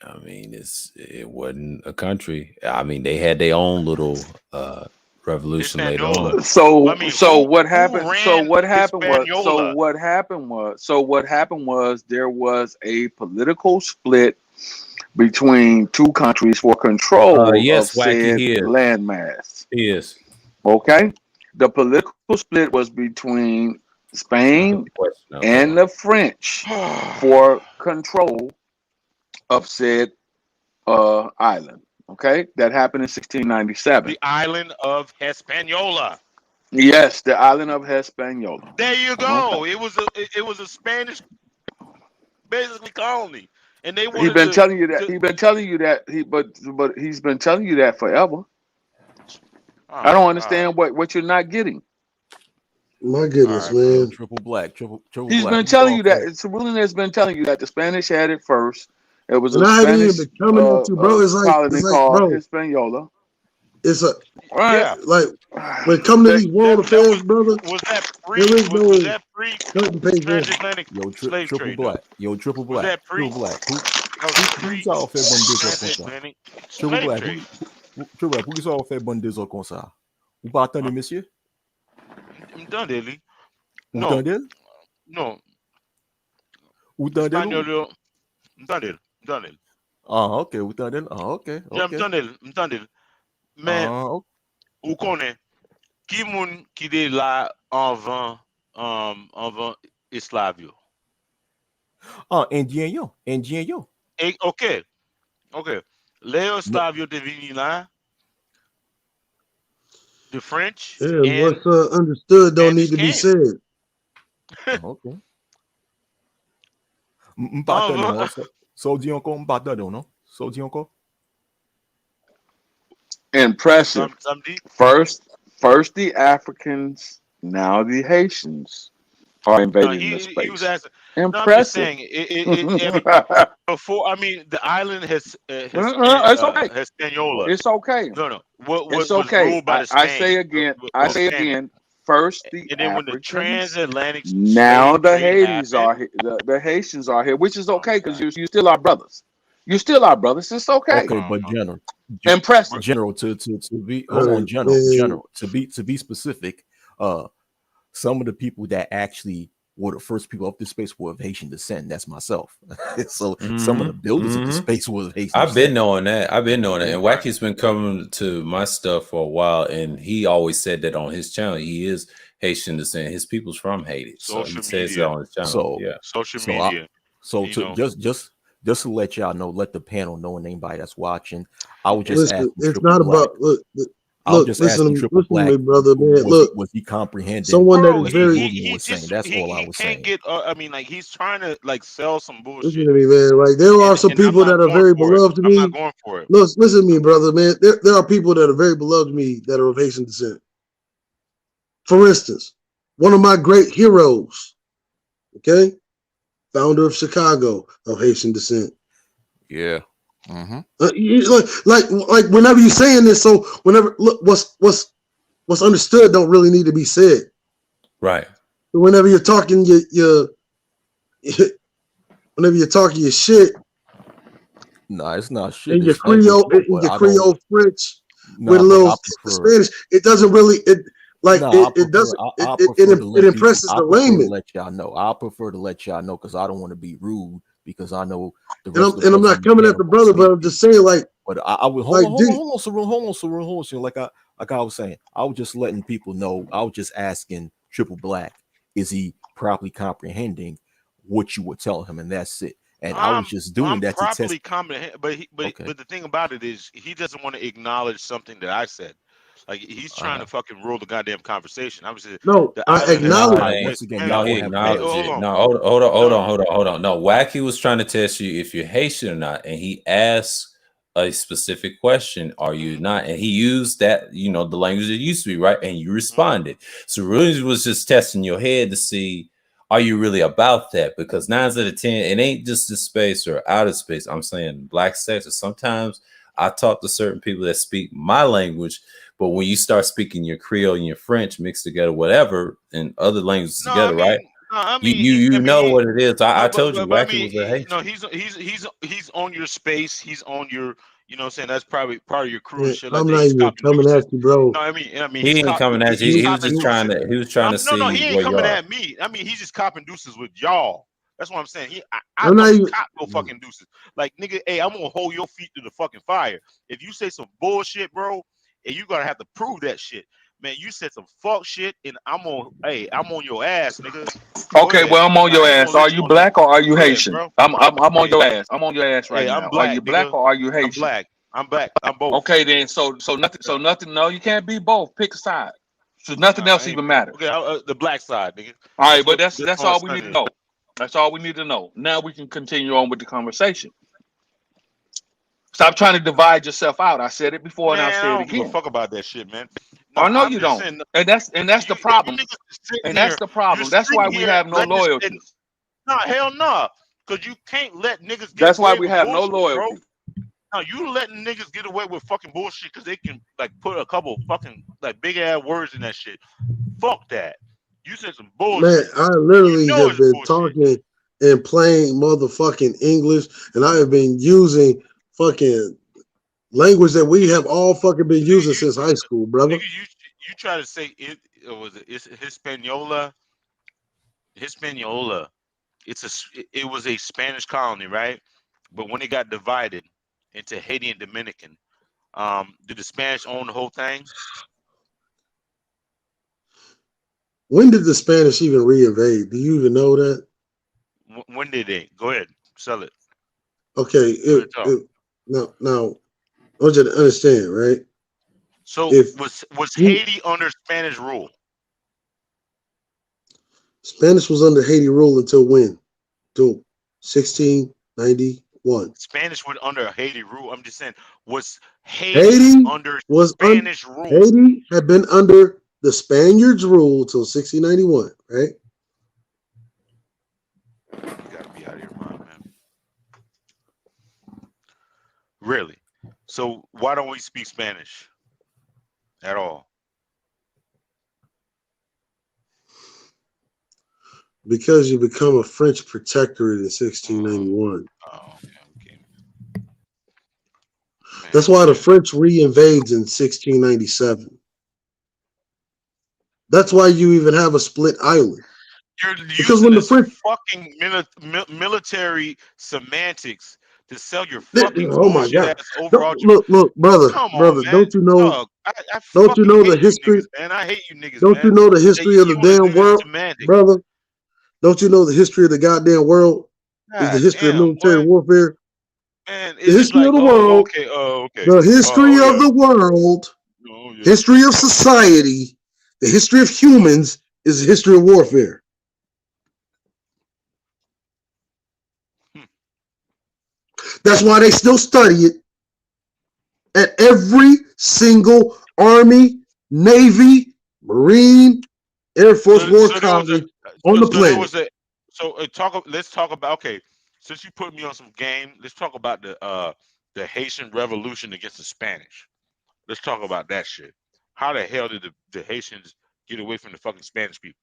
Speaker 2: I mean, it wasn't a country. I mean, they had their own little revolution later on.
Speaker 5: So what happened was there was a political split between two countries for control
Speaker 2: yes,
Speaker 5: of said landmass.
Speaker 2: Yes.
Speaker 5: Okay. The political split was between Spain and the French for control of said island. Okay, that happened in 1697.
Speaker 6: The island of Hispaniola.
Speaker 5: Yes, the island of Hispaniola.
Speaker 6: There you go.
Speaker 5: Okay.
Speaker 6: It was a Spanish, basically, colony, and they wanted.
Speaker 5: He's been telling you that. He's been telling you that. But he's been telling you that forever. I don't understand what you're not getting.
Speaker 9: My goodness, man.
Speaker 10: Triple black.
Speaker 5: He's been telling you that. Cerulean has been telling you that the Spanish had it first. It was a Spanish colony called Hispaniola.
Speaker 9: It's a
Speaker 5: right.
Speaker 9: Like when it comes to these world affairs, brother.
Speaker 6: Was that free?
Speaker 9: There is no
Speaker 6: Was that free transatlantic slave
Speaker 10: triple
Speaker 6: trade?
Speaker 10: Black. Yo, triple black.
Speaker 6: Was that free?
Speaker 10: Triple black.
Speaker 6: Free transatlantic
Speaker 10: Triple black.
Speaker 6: trade.
Speaker 10: Triple black. Pour que ça fait bonne deux heures comme ça. Vous pas attendez, monsieur?
Speaker 6: M'tendez-li?
Speaker 10: Vous entendez?
Speaker 6: Non.
Speaker 10: Vous entendez?
Speaker 6: M'tendez.
Speaker 10: Ah, ok. Vous entendez? Ah, ok.
Speaker 6: M'tendez. Mais ou connaît qui moun qui est là avant esclavio?
Speaker 10: Ah, indien yo.
Speaker 6: OK. Les esclavio de vini là. The French
Speaker 9: and what's understood don't need to be said.
Speaker 10: OK. M'pardonne, so dit encore m'pardonne, non? So dit encore.
Speaker 5: Impressive. First First the Africans, now the Haitians are invading the
Speaker 6: he was
Speaker 5: space.
Speaker 6: asking. No, I'm just
Speaker 5: Impressive.
Speaker 6: saying. I mean, before. I mean, the island has
Speaker 5: It's okay.
Speaker 6: Hispaniola.
Speaker 5: It's okay.
Speaker 6: No. What
Speaker 5: It's
Speaker 6: was
Speaker 5: okay.
Speaker 6: ruled by the
Speaker 5: I say
Speaker 6: Spanish?
Speaker 5: again.
Speaker 6: Of Spanish.
Speaker 5: First the
Speaker 6: And then when the
Speaker 5: Africans,
Speaker 6: transatlantic
Speaker 5: now
Speaker 6: slave
Speaker 5: the
Speaker 6: trade
Speaker 5: Hades
Speaker 6: happened.
Speaker 5: are here, the Haitians are here, which is
Speaker 6: Oh
Speaker 5: okay
Speaker 6: my
Speaker 5: because
Speaker 6: God.
Speaker 5: you still are brothers. You still are brothers. It's okay.
Speaker 10: Okay, but general,
Speaker 5: Impressive.
Speaker 10: general to be
Speaker 9: All
Speaker 10: hold on,
Speaker 9: right,
Speaker 10: general,
Speaker 9: man.
Speaker 10: to be specific. Some of the people that actually were the first people up this space were of Haitian descent. That's myself. So some of the builders of the space were of Haitian
Speaker 1: I've been
Speaker 10: descent.
Speaker 1: knowing that. I've been knowing that. And
Speaker 6: Right.
Speaker 1: Wacky's been coming to my stuff for a while, and he always said that on his channel. He is Haitian descent. His people's from Haiti, so he
Speaker 6: Social
Speaker 1: says that
Speaker 6: media.
Speaker 1: on his channel.
Speaker 10: So
Speaker 1: Yeah.
Speaker 6: Social
Speaker 10: so
Speaker 6: media.
Speaker 10: so
Speaker 6: You
Speaker 10: to
Speaker 6: know.
Speaker 10: just to let y'all know, let the panel know and anybody that's watching, I would just ask
Speaker 9: Listen, it's
Speaker 10: Triple
Speaker 9: not
Speaker 10: Black.
Speaker 9: about look.
Speaker 10: I was
Speaker 9: Look,
Speaker 10: just
Speaker 9: listen
Speaker 10: asking
Speaker 9: to
Speaker 10: Triple
Speaker 9: me,
Speaker 10: Black,
Speaker 9: brother, man. Look,
Speaker 10: was he comprehending
Speaker 9: someone that
Speaker 6: Bro,
Speaker 9: is
Speaker 10: what the
Speaker 9: very
Speaker 10: movement was saying?
Speaker 6: just
Speaker 10: That's all I
Speaker 6: he
Speaker 10: was
Speaker 6: can't
Speaker 10: saying.
Speaker 6: get. I mean, like he's trying to like sell some
Speaker 9: listen
Speaker 6: bullshit,
Speaker 9: to me, man. Like there are some
Speaker 6: and I'm
Speaker 9: people
Speaker 6: not
Speaker 9: that are
Speaker 6: going
Speaker 9: very
Speaker 6: for it.
Speaker 9: beloved to
Speaker 6: I'm not
Speaker 9: me.
Speaker 6: going for it.
Speaker 9: Look, listen to me, brother, man. There are people that are very beloved to me that are of Haitian descent. For instance, one of my great heroes, okay, founder of Chicago, of Haitian descent.
Speaker 10: Yeah.
Speaker 9: Like whenever you're saying this, so whenever look, what's understood don't really need to be said.
Speaker 1: Right.
Speaker 9: So whenever you're talking whenever you're talking your shit
Speaker 10: No, it's not shit.
Speaker 9: in your
Speaker 10: It's language,
Speaker 9: Creole, in
Speaker 10: but
Speaker 9: your
Speaker 10: I don't.
Speaker 9: Creole French with
Speaker 10: Nah,
Speaker 9: a
Speaker 10: but
Speaker 9: little
Speaker 10: I prefer.
Speaker 9: Spanish, it doesn't really
Speaker 10: No, I
Speaker 9: it
Speaker 10: prefer.
Speaker 9: doesn't
Speaker 10: I prefer to
Speaker 9: it
Speaker 10: let people.
Speaker 9: impresses
Speaker 10: I
Speaker 9: the
Speaker 10: prefer to
Speaker 9: layman.
Speaker 10: let y'all know. I prefer to let y'all know because I don't want to be rude because I know the
Speaker 9: And
Speaker 10: rest of the
Speaker 9: I'm
Speaker 10: brothers
Speaker 9: not
Speaker 10: on the
Speaker 9: coming at
Speaker 10: panel
Speaker 9: the
Speaker 10: gonna
Speaker 9: brother, but
Speaker 10: sleep.
Speaker 9: I'm just saying
Speaker 10: But I would
Speaker 9: like dude,
Speaker 10: hold on, Saroon. Like I was saying, I was just letting people know. I was just asking Triple Black, is he properly comprehending what you were telling him, and that's it. And I was just doing
Speaker 6: I'm
Speaker 10: that to test.
Speaker 6: properly comprehend, but
Speaker 10: Okay.
Speaker 6: but the thing about it is he doesn't want to acknowledge something that I said. Like he's trying to fucking rule the goddamn conversation. I was
Speaker 9: no,
Speaker 6: the
Speaker 9: I
Speaker 6: island has
Speaker 1: No,
Speaker 9: acknowledge.
Speaker 1: it
Speaker 6: divided.
Speaker 1: ain't.
Speaker 10: Once again,
Speaker 6: Hey,
Speaker 10: y'all
Speaker 1: No, he
Speaker 10: gonna have
Speaker 6: hey,
Speaker 1: acknowledged
Speaker 6: hold
Speaker 1: it.
Speaker 6: on.
Speaker 1: No, hold on. No, Wacky was trying to test you if you're Haitian or not, and he asked a specific question: "Are you not?" And he used that, the language that used to be right, and you responded. So really, was just testing your head to see, are you really about that? Because 9 out of 10, it ain't just the space or outer space. I'm saying black sector. Sometimes I talk to certain people that speak my language. But when you start speaking your Creole and your French mixed together, whatever, and other languages
Speaker 6: No, I
Speaker 1: together, right?
Speaker 6: mean, no, I
Speaker 1: You
Speaker 6: mean,
Speaker 1: you you know what it is. I
Speaker 6: no,
Speaker 1: told you,
Speaker 6: I
Speaker 1: Wacky
Speaker 6: mean,
Speaker 1: was a
Speaker 6: no,
Speaker 1: Haitian.
Speaker 6: he's on your space. He's on your, you know, what I'm saying that's probably part of your crew and
Speaker 9: Man,
Speaker 6: shit like
Speaker 9: I'm
Speaker 6: that.
Speaker 9: not
Speaker 6: He's
Speaker 9: even
Speaker 6: copping
Speaker 9: coming
Speaker 6: deuces.
Speaker 9: at you, bro.
Speaker 6: No, I mean,
Speaker 1: He ain't coming at you.
Speaker 6: he's
Speaker 1: He was
Speaker 6: copping
Speaker 1: just trying
Speaker 6: deuces.
Speaker 1: to. He was trying to
Speaker 6: No, he
Speaker 1: see
Speaker 6: ain't
Speaker 1: where you
Speaker 6: coming
Speaker 1: are.
Speaker 6: at me. I mean, he's just copping deuces with y'all. That's what I'm saying. I
Speaker 9: I'm not
Speaker 6: don't
Speaker 9: even.
Speaker 6: cop no fucking deuces. Like nigga, hey, I'm gonna hold your feet to the fucking fire. If you say some bullshit, bro, and you gonna have to prove that shit. Man, you said some fuck shit, and I'm on your ass, nigga. Go
Speaker 5: Okay,
Speaker 6: ahead.
Speaker 5: well, I'm on
Speaker 6: I
Speaker 5: your
Speaker 6: ain't
Speaker 5: ass.
Speaker 6: gonna
Speaker 5: Are
Speaker 6: let you
Speaker 5: you
Speaker 6: on that.
Speaker 5: black or are you
Speaker 6: Go ahead,
Speaker 5: Haitian?
Speaker 6: bro.
Speaker 5: I'm on
Speaker 6: Hey,
Speaker 5: your ass. I'm on your ass right
Speaker 6: hey,
Speaker 5: now.
Speaker 6: I'm
Speaker 5: Are
Speaker 6: black,
Speaker 5: you black
Speaker 6: nigga.
Speaker 5: or are you
Speaker 6: I'm
Speaker 5: Haitian?
Speaker 6: black. I'm black. I'm both.
Speaker 5: Okay, then. So nothing. No, you can't be both. Pick a side. So nothing else
Speaker 6: I ain't,
Speaker 5: even matters.
Speaker 6: okay, the black side, nigga.
Speaker 5: All right,
Speaker 6: Let's
Speaker 5: but
Speaker 6: go.
Speaker 5: that's
Speaker 6: How
Speaker 5: all
Speaker 6: it's
Speaker 5: we need to
Speaker 6: sunny.
Speaker 5: know. That's all we need to know. Now we can continue on with the conversation. Stop trying to divide yourself out. I said it before and I'll
Speaker 6: Man,
Speaker 5: say
Speaker 6: I
Speaker 5: it
Speaker 6: don't give a
Speaker 5: again.
Speaker 6: fuck about that shit, man. No,
Speaker 5: I know
Speaker 6: I'm
Speaker 5: you
Speaker 6: just
Speaker 5: don't.
Speaker 6: saying.
Speaker 5: And that's the
Speaker 6: If you
Speaker 5: problem.
Speaker 6: niggas sitting
Speaker 5: And that's
Speaker 6: here,
Speaker 5: the
Speaker 6: you
Speaker 5: problem. That's why
Speaker 6: sitting
Speaker 5: we
Speaker 6: here
Speaker 5: have no
Speaker 6: letting this shit.
Speaker 5: loyalty.
Speaker 6: No, hell no. Cause you can't let niggas get
Speaker 5: That's why
Speaker 6: away
Speaker 5: we
Speaker 6: with
Speaker 5: have no
Speaker 6: bullshit, bro.
Speaker 5: loyalty.
Speaker 6: No, you letting niggas get away with fucking bullshit because they can like put a couple fucking like big ass words in that shit. Fuck that. You said some
Speaker 9: Man,
Speaker 6: bullshit.
Speaker 9: I
Speaker 6: You
Speaker 9: literally
Speaker 6: know
Speaker 9: have
Speaker 6: it's
Speaker 9: been
Speaker 6: bullshit.
Speaker 9: talking in plain motherfucking English, and I have been using fucking language that we have all fucking been using since high school, brother.
Speaker 6: Nigga, you try to say it's Hispaniola. Hispaniola. It was a Spanish colony, right? But when it got divided into Haiti and Dominican, did the Spanish own the whole thing?
Speaker 9: When did the Spanish even reinvade? Do you even know that?
Speaker 6: When did they? Go ahead, sell it.
Speaker 9: Okay,
Speaker 6: Go ahead, talk.
Speaker 9: now I want you to understand, right?
Speaker 6: So
Speaker 9: If
Speaker 6: was Haiti under Spanish rule?
Speaker 9: Spanish was under Haiti rule until when? Till 1690 What?
Speaker 6: Spanish went under Haiti rule. I'm just saying, was Haiti under Spanish rule?
Speaker 9: Haiti had been under the Spaniards' rule till 1691, right?
Speaker 6: You gotta be out of your mind, man. Really? So why don't we speak Spanish at all?
Speaker 9: Because you become a French protectorate in 1691.
Speaker 6: Oh, okay.
Speaker 9: That's why the French re-invades in 1697. That's why you even have a split island.
Speaker 6: You're
Speaker 9: because when the French
Speaker 6: fucking military semantics to sell your fucking
Speaker 9: oh my God!
Speaker 6: overall.
Speaker 9: Look, brother,
Speaker 6: Come
Speaker 9: brother,
Speaker 6: on, man.
Speaker 9: don't you know?
Speaker 6: Dog, I
Speaker 9: don't you know the history,
Speaker 6: niggas, man? I hate you niggas.
Speaker 9: Don't
Speaker 6: man.
Speaker 9: you know the history of the damn world,
Speaker 6: semantics.
Speaker 9: brother? Don't you know the history of the goddamn world is the history of military warfare?
Speaker 6: Man,
Speaker 9: the history of the world.
Speaker 6: Okay.
Speaker 9: The history of the world. History of society. The history of humans is the history of warfare. That's why they still study it at every single Army, Navy, Marine, Air Force War College on the planet.
Speaker 6: Let's talk about, okay, since you put me on some game, let's talk about the Haitian Revolution against the Spanish. Let's talk about that shit. How the hell did the Haitians get away from the fucking Spanish people?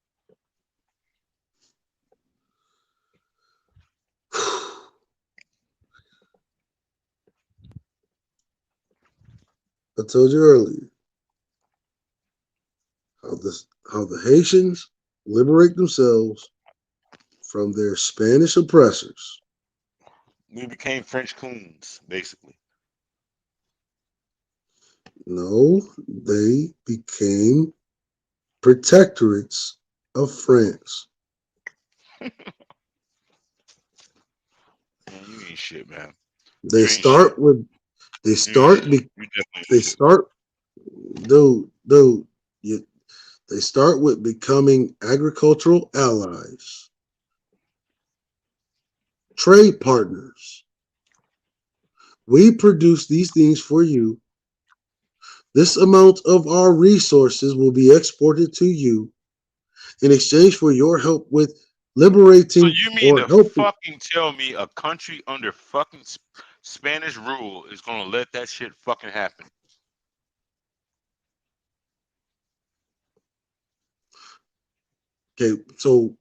Speaker 9: I told you earlier how the Haitians liberate themselves from their Spanish oppressors.
Speaker 6: We became French coons, basically.
Speaker 9: No, they became protectorates of France.
Speaker 6: Man, you ain't shit, man.
Speaker 9: They start with becoming agricultural allies, trade partners. We produce these things for you. This amount of our resources will be exported to you in exchange for your help with liberating.
Speaker 6: So you mean to fucking tell me a country under fucking Spanish rule is gonna let that shit fucking happen?
Speaker 9: Okay, so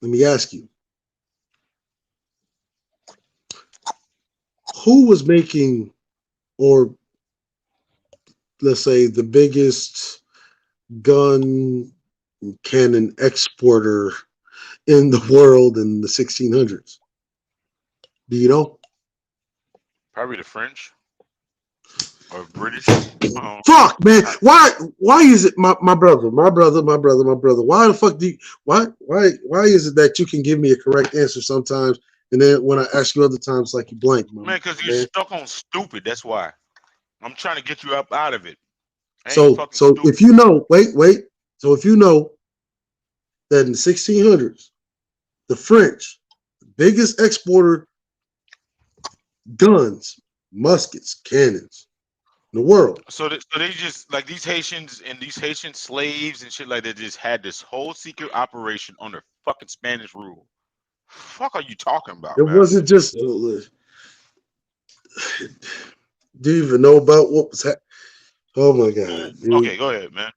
Speaker 9: let me ask you. Who was making, or let's say the biggest gun cannon exporter in the world in the 1600s? Do you know?
Speaker 6: Probably the French or British.
Speaker 9: Fuck, man. Why is it my brother? Why the fuck do you, why is it that you can give me a correct answer sometimes, and then when I ask you other times, like you blank?
Speaker 6: Man, because you're stuck on stupid. That's why. I'm trying to get you up out of it.
Speaker 9: So if you know, wait. So if you know that in the 1600s, the French, the biggest exporter guns, muskets, cannons in the world.
Speaker 6: So they just, like, these Haitians and these Haitian slaves and shit like that just had this whole secret operation under fucking Spanish rule. Fuck are you talking about?
Speaker 9: It wasn't just. Do you even know about what was happening? Oh my God. Dude.
Speaker 6: Okay, go ahead, man.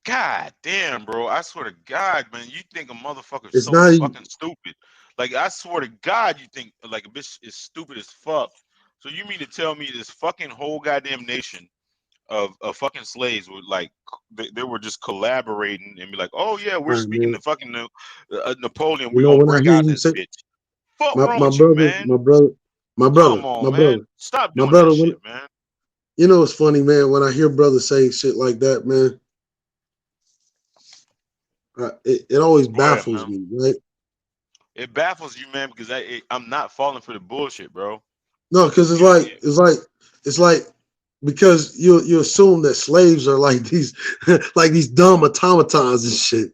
Speaker 6: God damn, bro. I swear to God, man, you think a motherfucker's fucking stupid. Like, I swear to God, you think like a bitch is stupid as fuck. So you mean to tell me this fucking whole goddamn nation of fucking slaves were like, they were just collaborating and be like, oh yeah, we're speaking to fucking Napoleon. We're gonna break out this bitch. Fuck wrong with you, man?
Speaker 9: My brother.
Speaker 6: Come on, man. Stop doing that shit, man.
Speaker 9: You know it's funny, man, when I hear brothers say shit like that, man. It always baffles me, right?
Speaker 6: It baffles you, man, because I'm not falling for the bullshit, bro.
Speaker 9: No, because it's like because you assume that slaves are like these like these dumb automatons and shit.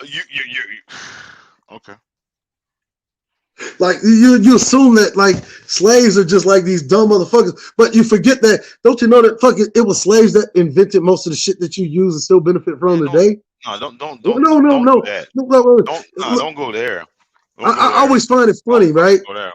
Speaker 6: You okay.
Speaker 9: Like you assume that like slaves are just like these dumb motherfuckers, but you forget that. Don't you know that fucking it was slaves that invented most of the shit that you use and still benefit from
Speaker 6: Man,
Speaker 9: today?
Speaker 6: don't
Speaker 9: No,
Speaker 6: do that. Don't go there. Don't go
Speaker 9: I
Speaker 6: there.
Speaker 9: always find it
Speaker 6: Don't
Speaker 9: funny,
Speaker 6: fucking
Speaker 9: right?
Speaker 6: go there.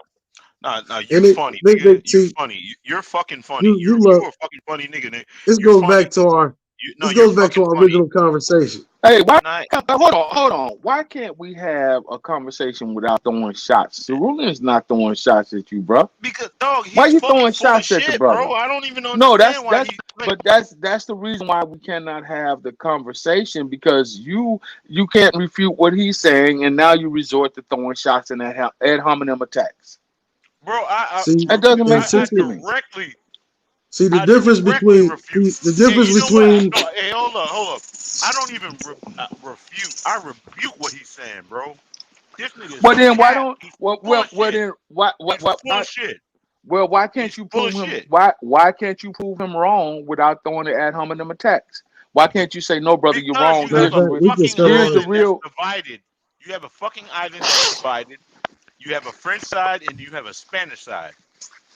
Speaker 6: Nah, you
Speaker 9: And
Speaker 6: funny,
Speaker 9: they
Speaker 6: nigga. You
Speaker 9: see
Speaker 6: funny. You're fucking funny.
Speaker 9: you
Speaker 6: You
Speaker 9: love
Speaker 6: a fucking funny nigga, nigga.
Speaker 9: this
Speaker 6: You're
Speaker 9: goes
Speaker 6: funny.
Speaker 9: back to our
Speaker 6: You're fucking funny.
Speaker 9: original conversation.
Speaker 5: Hey, why?
Speaker 6: Nah,
Speaker 5: Hold on. Why can't we have a conversation without throwing shots? Cerulean's not throwing shots at you, bro.
Speaker 6: because dog,
Speaker 5: Why
Speaker 6: he's
Speaker 5: you
Speaker 6: fucking
Speaker 5: throwing
Speaker 6: full of
Speaker 5: shots at the
Speaker 6: shit,
Speaker 5: brother?
Speaker 6: bro. I don't even
Speaker 5: No,
Speaker 6: understand why he. Like,
Speaker 5: that's the reason why we cannot have the conversation, because you can't refute what he's saying, and now you resort to throwing shots and ad hominem attacks.
Speaker 6: bro,
Speaker 9: See,
Speaker 5: That doesn't make
Speaker 9: and
Speaker 5: sense to me.
Speaker 6: directly.
Speaker 9: see the
Speaker 6: I
Speaker 9: difference
Speaker 6: directly
Speaker 9: between
Speaker 6: refute.
Speaker 9: the difference
Speaker 6: Hey, you know what?
Speaker 9: between
Speaker 6: No, hey, hold up. I don't even refute. I rebuke what he's saying, bro. This nigga is
Speaker 5: But then why
Speaker 6: cap.
Speaker 5: don't
Speaker 6: He's full of shit.
Speaker 5: then why
Speaker 6: He's full of shit.
Speaker 5: well, why can't
Speaker 6: He's
Speaker 5: you
Speaker 6: full
Speaker 5: prove
Speaker 6: of
Speaker 5: him
Speaker 6: shit.
Speaker 5: why can't you prove him wrong without throwing the ad hominem attacks? Why can't you say, no, brother, you're
Speaker 6: Because
Speaker 5: wrong?
Speaker 6: you have a
Speaker 9: we can
Speaker 6: fucking
Speaker 9: settle
Speaker 5: Here's
Speaker 9: on
Speaker 5: the
Speaker 9: it.
Speaker 6: island that's
Speaker 5: real.
Speaker 6: divided. You have a fucking island that's divided. You have a French side and you have a Spanish side.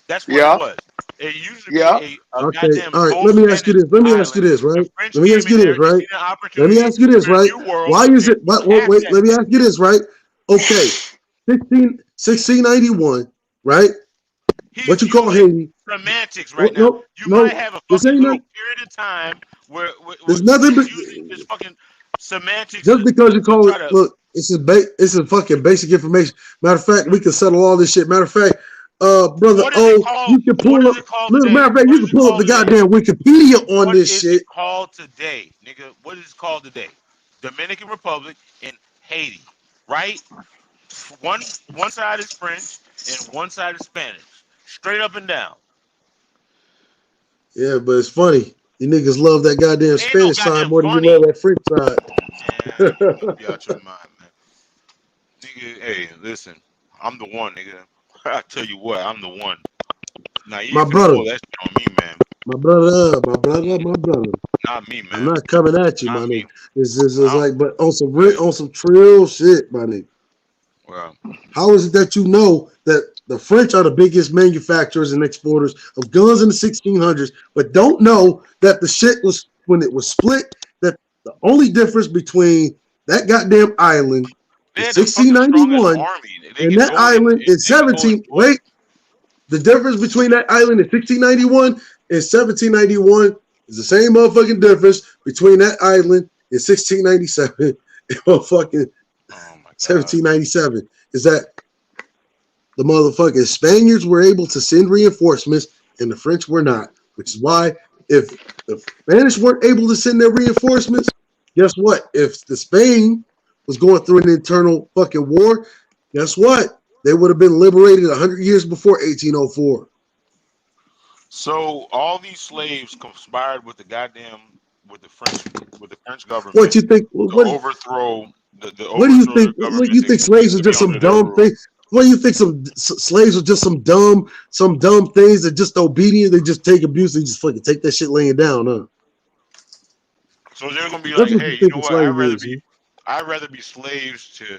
Speaker 6: That's what it
Speaker 5: Yeah,
Speaker 6: was. It used to
Speaker 5: yeah.
Speaker 6: be a
Speaker 9: Okay,
Speaker 6: goddamn
Speaker 9: all right.
Speaker 6: gold
Speaker 9: Let me ask you
Speaker 6: Spanish
Speaker 9: this. Let me ask you
Speaker 6: island.
Speaker 9: this,
Speaker 6: The
Speaker 9: right?
Speaker 6: French
Speaker 9: Let me ask
Speaker 6: came
Speaker 9: you
Speaker 6: in
Speaker 9: this,
Speaker 6: there. They
Speaker 9: right?
Speaker 6: seen an
Speaker 9: Let me
Speaker 6: opportunity
Speaker 9: ask you this,
Speaker 6: for the
Speaker 9: right?
Speaker 6: new world.
Speaker 9: Why is
Speaker 6: They
Speaker 9: it?
Speaker 6: tapped
Speaker 9: Wait.
Speaker 6: that
Speaker 9: Let me
Speaker 6: shit.
Speaker 9: ask you this, right? Okay, 1691, right?
Speaker 6: He's
Speaker 9: What you call
Speaker 6: using
Speaker 9: Haiti?
Speaker 6: semantics right now.
Speaker 9: No,
Speaker 6: You might
Speaker 9: no.
Speaker 6: have a
Speaker 9: This
Speaker 6: fucking
Speaker 9: ain't
Speaker 6: little
Speaker 9: nothing.
Speaker 6: period of time where
Speaker 9: There's nothing.
Speaker 6: he's using this fucking semantics
Speaker 9: Just because you
Speaker 6: to
Speaker 9: call it,
Speaker 6: try to.
Speaker 9: look, it's a fucking basic information. Matter of fact, we can settle all this shit. Matter of fact, brother
Speaker 6: What is it
Speaker 9: O,
Speaker 6: called?
Speaker 9: you can
Speaker 6: What
Speaker 9: pull
Speaker 6: is
Speaker 9: up.
Speaker 6: it called
Speaker 9: Look, matter
Speaker 6: today?
Speaker 9: of fact,
Speaker 6: What
Speaker 9: you
Speaker 6: is
Speaker 9: can
Speaker 6: it
Speaker 9: pull up the
Speaker 6: called today?
Speaker 9: goddamn Wikipedia on
Speaker 6: What
Speaker 9: this
Speaker 6: is
Speaker 9: shit.
Speaker 6: it called today, nigga? What is it called today? Dominican Republic and Haiti, right? One side is French and one side is Spanish, straight up and down.
Speaker 9: Yeah, but it's funny. You niggas love that goddamn
Speaker 6: Ain't no
Speaker 9: Spanish side
Speaker 6: goddamn
Speaker 9: more than you
Speaker 6: funny.
Speaker 9: love that French side.
Speaker 6: Man, you must be out your mind, man. Nigga, hey, listen, I'm the one, nigga. I tell you what, I'm the one. Now you
Speaker 9: My
Speaker 6: ain't finna
Speaker 9: brother,
Speaker 6: pull that shit on me, man.
Speaker 9: my brother.
Speaker 6: Not me,
Speaker 9: I'm
Speaker 6: man.
Speaker 9: not coming at you,
Speaker 6: Not
Speaker 9: my
Speaker 6: me.
Speaker 9: nigga. This is
Speaker 6: I
Speaker 9: like, but on
Speaker 6: hey,
Speaker 9: some trill shit, my nigga.
Speaker 6: well,
Speaker 9: How is it that you know that the French are the biggest manufacturers and exporters of guns in the 1600s, but don't know that the shit was when it was split, that the only difference between that goddamn island in
Speaker 6: they're the fucking strongest
Speaker 9: 1691
Speaker 6: army. They
Speaker 9: and
Speaker 6: can
Speaker 9: that
Speaker 6: go in.
Speaker 9: island in
Speaker 6: They can go in
Speaker 9: 17,
Speaker 6: boy.
Speaker 9: wait, the difference between that island in 1691 and 1791 is the same motherfucking difference between that island in 1697 and motherfucking
Speaker 6: Oh my god.
Speaker 9: 1797. Is that the motherfucking Spaniards were able to send reinforcements and the French were not, which is why if the Spanish weren't able to send their reinforcements, guess what? If the Spain was going through an internal fucking war, guess what? They would have been liberated 100 years before 1804.
Speaker 6: So all these slaves conspired with the French
Speaker 9: What
Speaker 6: government
Speaker 9: you think?
Speaker 6: to overthrow
Speaker 9: What do you think?
Speaker 6: their
Speaker 9: What
Speaker 6: government
Speaker 9: you think?
Speaker 6: to
Speaker 9: Slaves are
Speaker 6: be
Speaker 9: just some
Speaker 6: under their
Speaker 9: dumb
Speaker 6: rule.
Speaker 9: things. What do you think? Some slaves are just some dumb things that just obedient. They just take abuse. They just fucking take that shit laying down, huh?
Speaker 6: So they're gonna be
Speaker 9: That's
Speaker 6: like,
Speaker 9: what
Speaker 6: hey,
Speaker 9: you
Speaker 6: you
Speaker 9: think
Speaker 6: know
Speaker 9: of
Speaker 6: what?
Speaker 9: slavery is.
Speaker 6: I'd rather be slaves to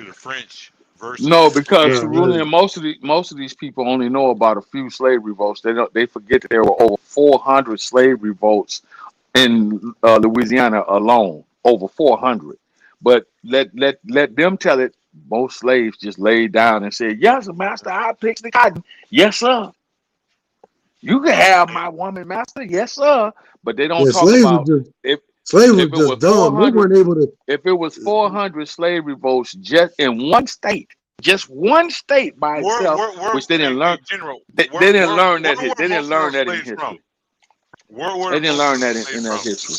Speaker 6: the French
Speaker 5: No,
Speaker 6: versus
Speaker 5: because
Speaker 9: Yeah, yeah.
Speaker 5: Cerulean, most of these people only know about a few slave revolts. They forget that there were over 400 slave revolts in Louisiana alone, over 400. But let them tell it. Most slaves just laid down and said, "Yes, master, I picked the cotton. Yes, sir. You can have my woman, master. Yes, sir." But they don't
Speaker 9: Yeah,
Speaker 5: talk about if
Speaker 9: slaves were
Speaker 5: if it
Speaker 9: just
Speaker 5: was
Speaker 9: dumb. They
Speaker 5: 400
Speaker 9: weren't able to.
Speaker 5: if it was 400 slave revolts just in one state, just one state by itself, which they didn't learn.
Speaker 6: hey, General,
Speaker 5: They
Speaker 6: where
Speaker 5: didn't
Speaker 6: where
Speaker 5: learn
Speaker 6: where
Speaker 5: that.
Speaker 6: were
Speaker 5: They didn't
Speaker 6: most of
Speaker 5: learn
Speaker 6: those
Speaker 5: that in
Speaker 6: slaves from?
Speaker 5: history.
Speaker 6: Where were
Speaker 5: They didn't
Speaker 6: most of
Speaker 5: learn that
Speaker 6: those
Speaker 5: in
Speaker 6: slaves
Speaker 5: that
Speaker 6: from?
Speaker 5: history.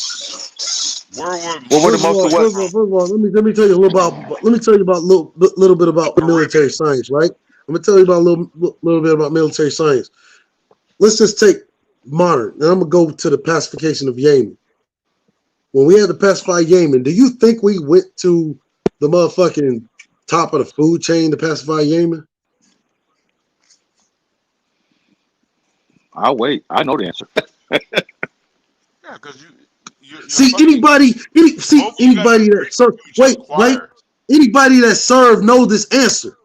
Speaker 6: Where were
Speaker 5: What were the
Speaker 6: most of
Speaker 5: most of
Speaker 6: those
Speaker 5: what?
Speaker 6: slaves from?
Speaker 9: First of all, let me tell you a little about. Let me tell you about little bit
Speaker 6: The
Speaker 9: about military
Speaker 6: Caribbean.
Speaker 9: science, right? I'm gonna tell you about a little bit about military science. Let's just take modern, and I'm gonna go to the pacification of Yemen. When we had to pacify Yemen, do you think we went to the motherfucking top of the food chain to pacify Yemen?
Speaker 5: I'll wait. I know the answer.
Speaker 6: Yeah, because
Speaker 9: See anybody that serve. Wait. Anybody that serve know this answer.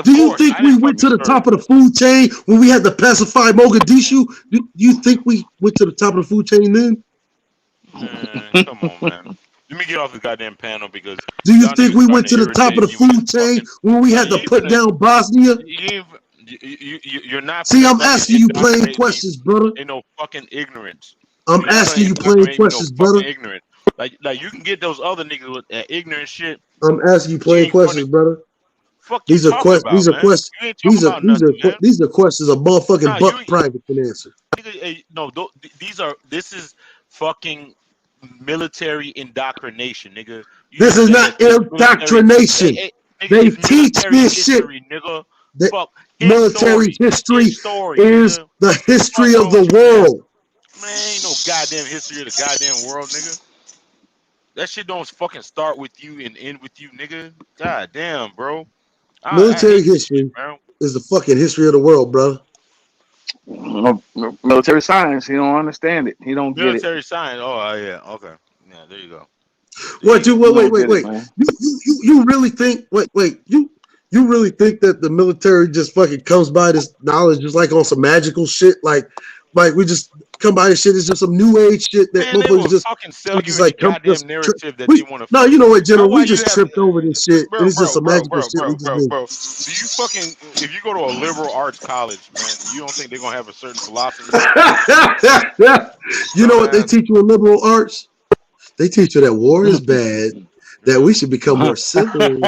Speaker 9: Do you think we went to the top of the food chain when we had to pacify Mogadishu? Do you think we went to the top of the food chain then?
Speaker 6: Man, come on, man. Let me get off the goddamn panel because.
Speaker 9: Do you think we went to the top of the food chain when we had to put down Bosnia?
Speaker 6: You're not.
Speaker 9: See, I'm asking you plain questions, brother.
Speaker 6: Ain't no fucking ignorance.
Speaker 9: I'm asking you plain questions, brother.
Speaker 6: Ignorant. Like you can get those other niggas with that ignorant shit.
Speaker 9: I'm asking you plain questions, brother. These are questions. These are questions. These are questions a motherfucking Buck Private can answer.
Speaker 6: No, this is fucking military indoctrination, nigga.
Speaker 9: This is not indoctrination. They teach this shit.
Speaker 6: Nigga.
Speaker 9: Military history is the history of the world.
Speaker 6: Man, ain't no goddamn history of the goddamn world, nigga. That shit don't fucking start with you and end with you, nigga. God damn, bro.
Speaker 9: Military history is the fucking history of the world, brother.
Speaker 5: Military science, he don't understand it. He don't get it.
Speaker 6: Military science. Oh yeah, okay. Yeah, there you go.
Speaker 9: Wait. You really think? Wait. You really think that the military just fucking comes by this knowledge just like on some magical shit? Like we just come by this shit. It's just some new age shit that motherfuckers just
Speaker 6: fucking sell you
Speaker 9: like
Speaker 6: goddamn narrative that you want to.
Speaker 9: No, you know what, General? We just tripped over this shit. And it's just some magical shit.
Speaker 6: Bro. Do you fucking if you go to a liberal arts college, man, you don't think they're gonna have a certain philosophy?
Speaker 9: You know what they teach you in liberal arts? They teach you that war is bad, that we should become more civil.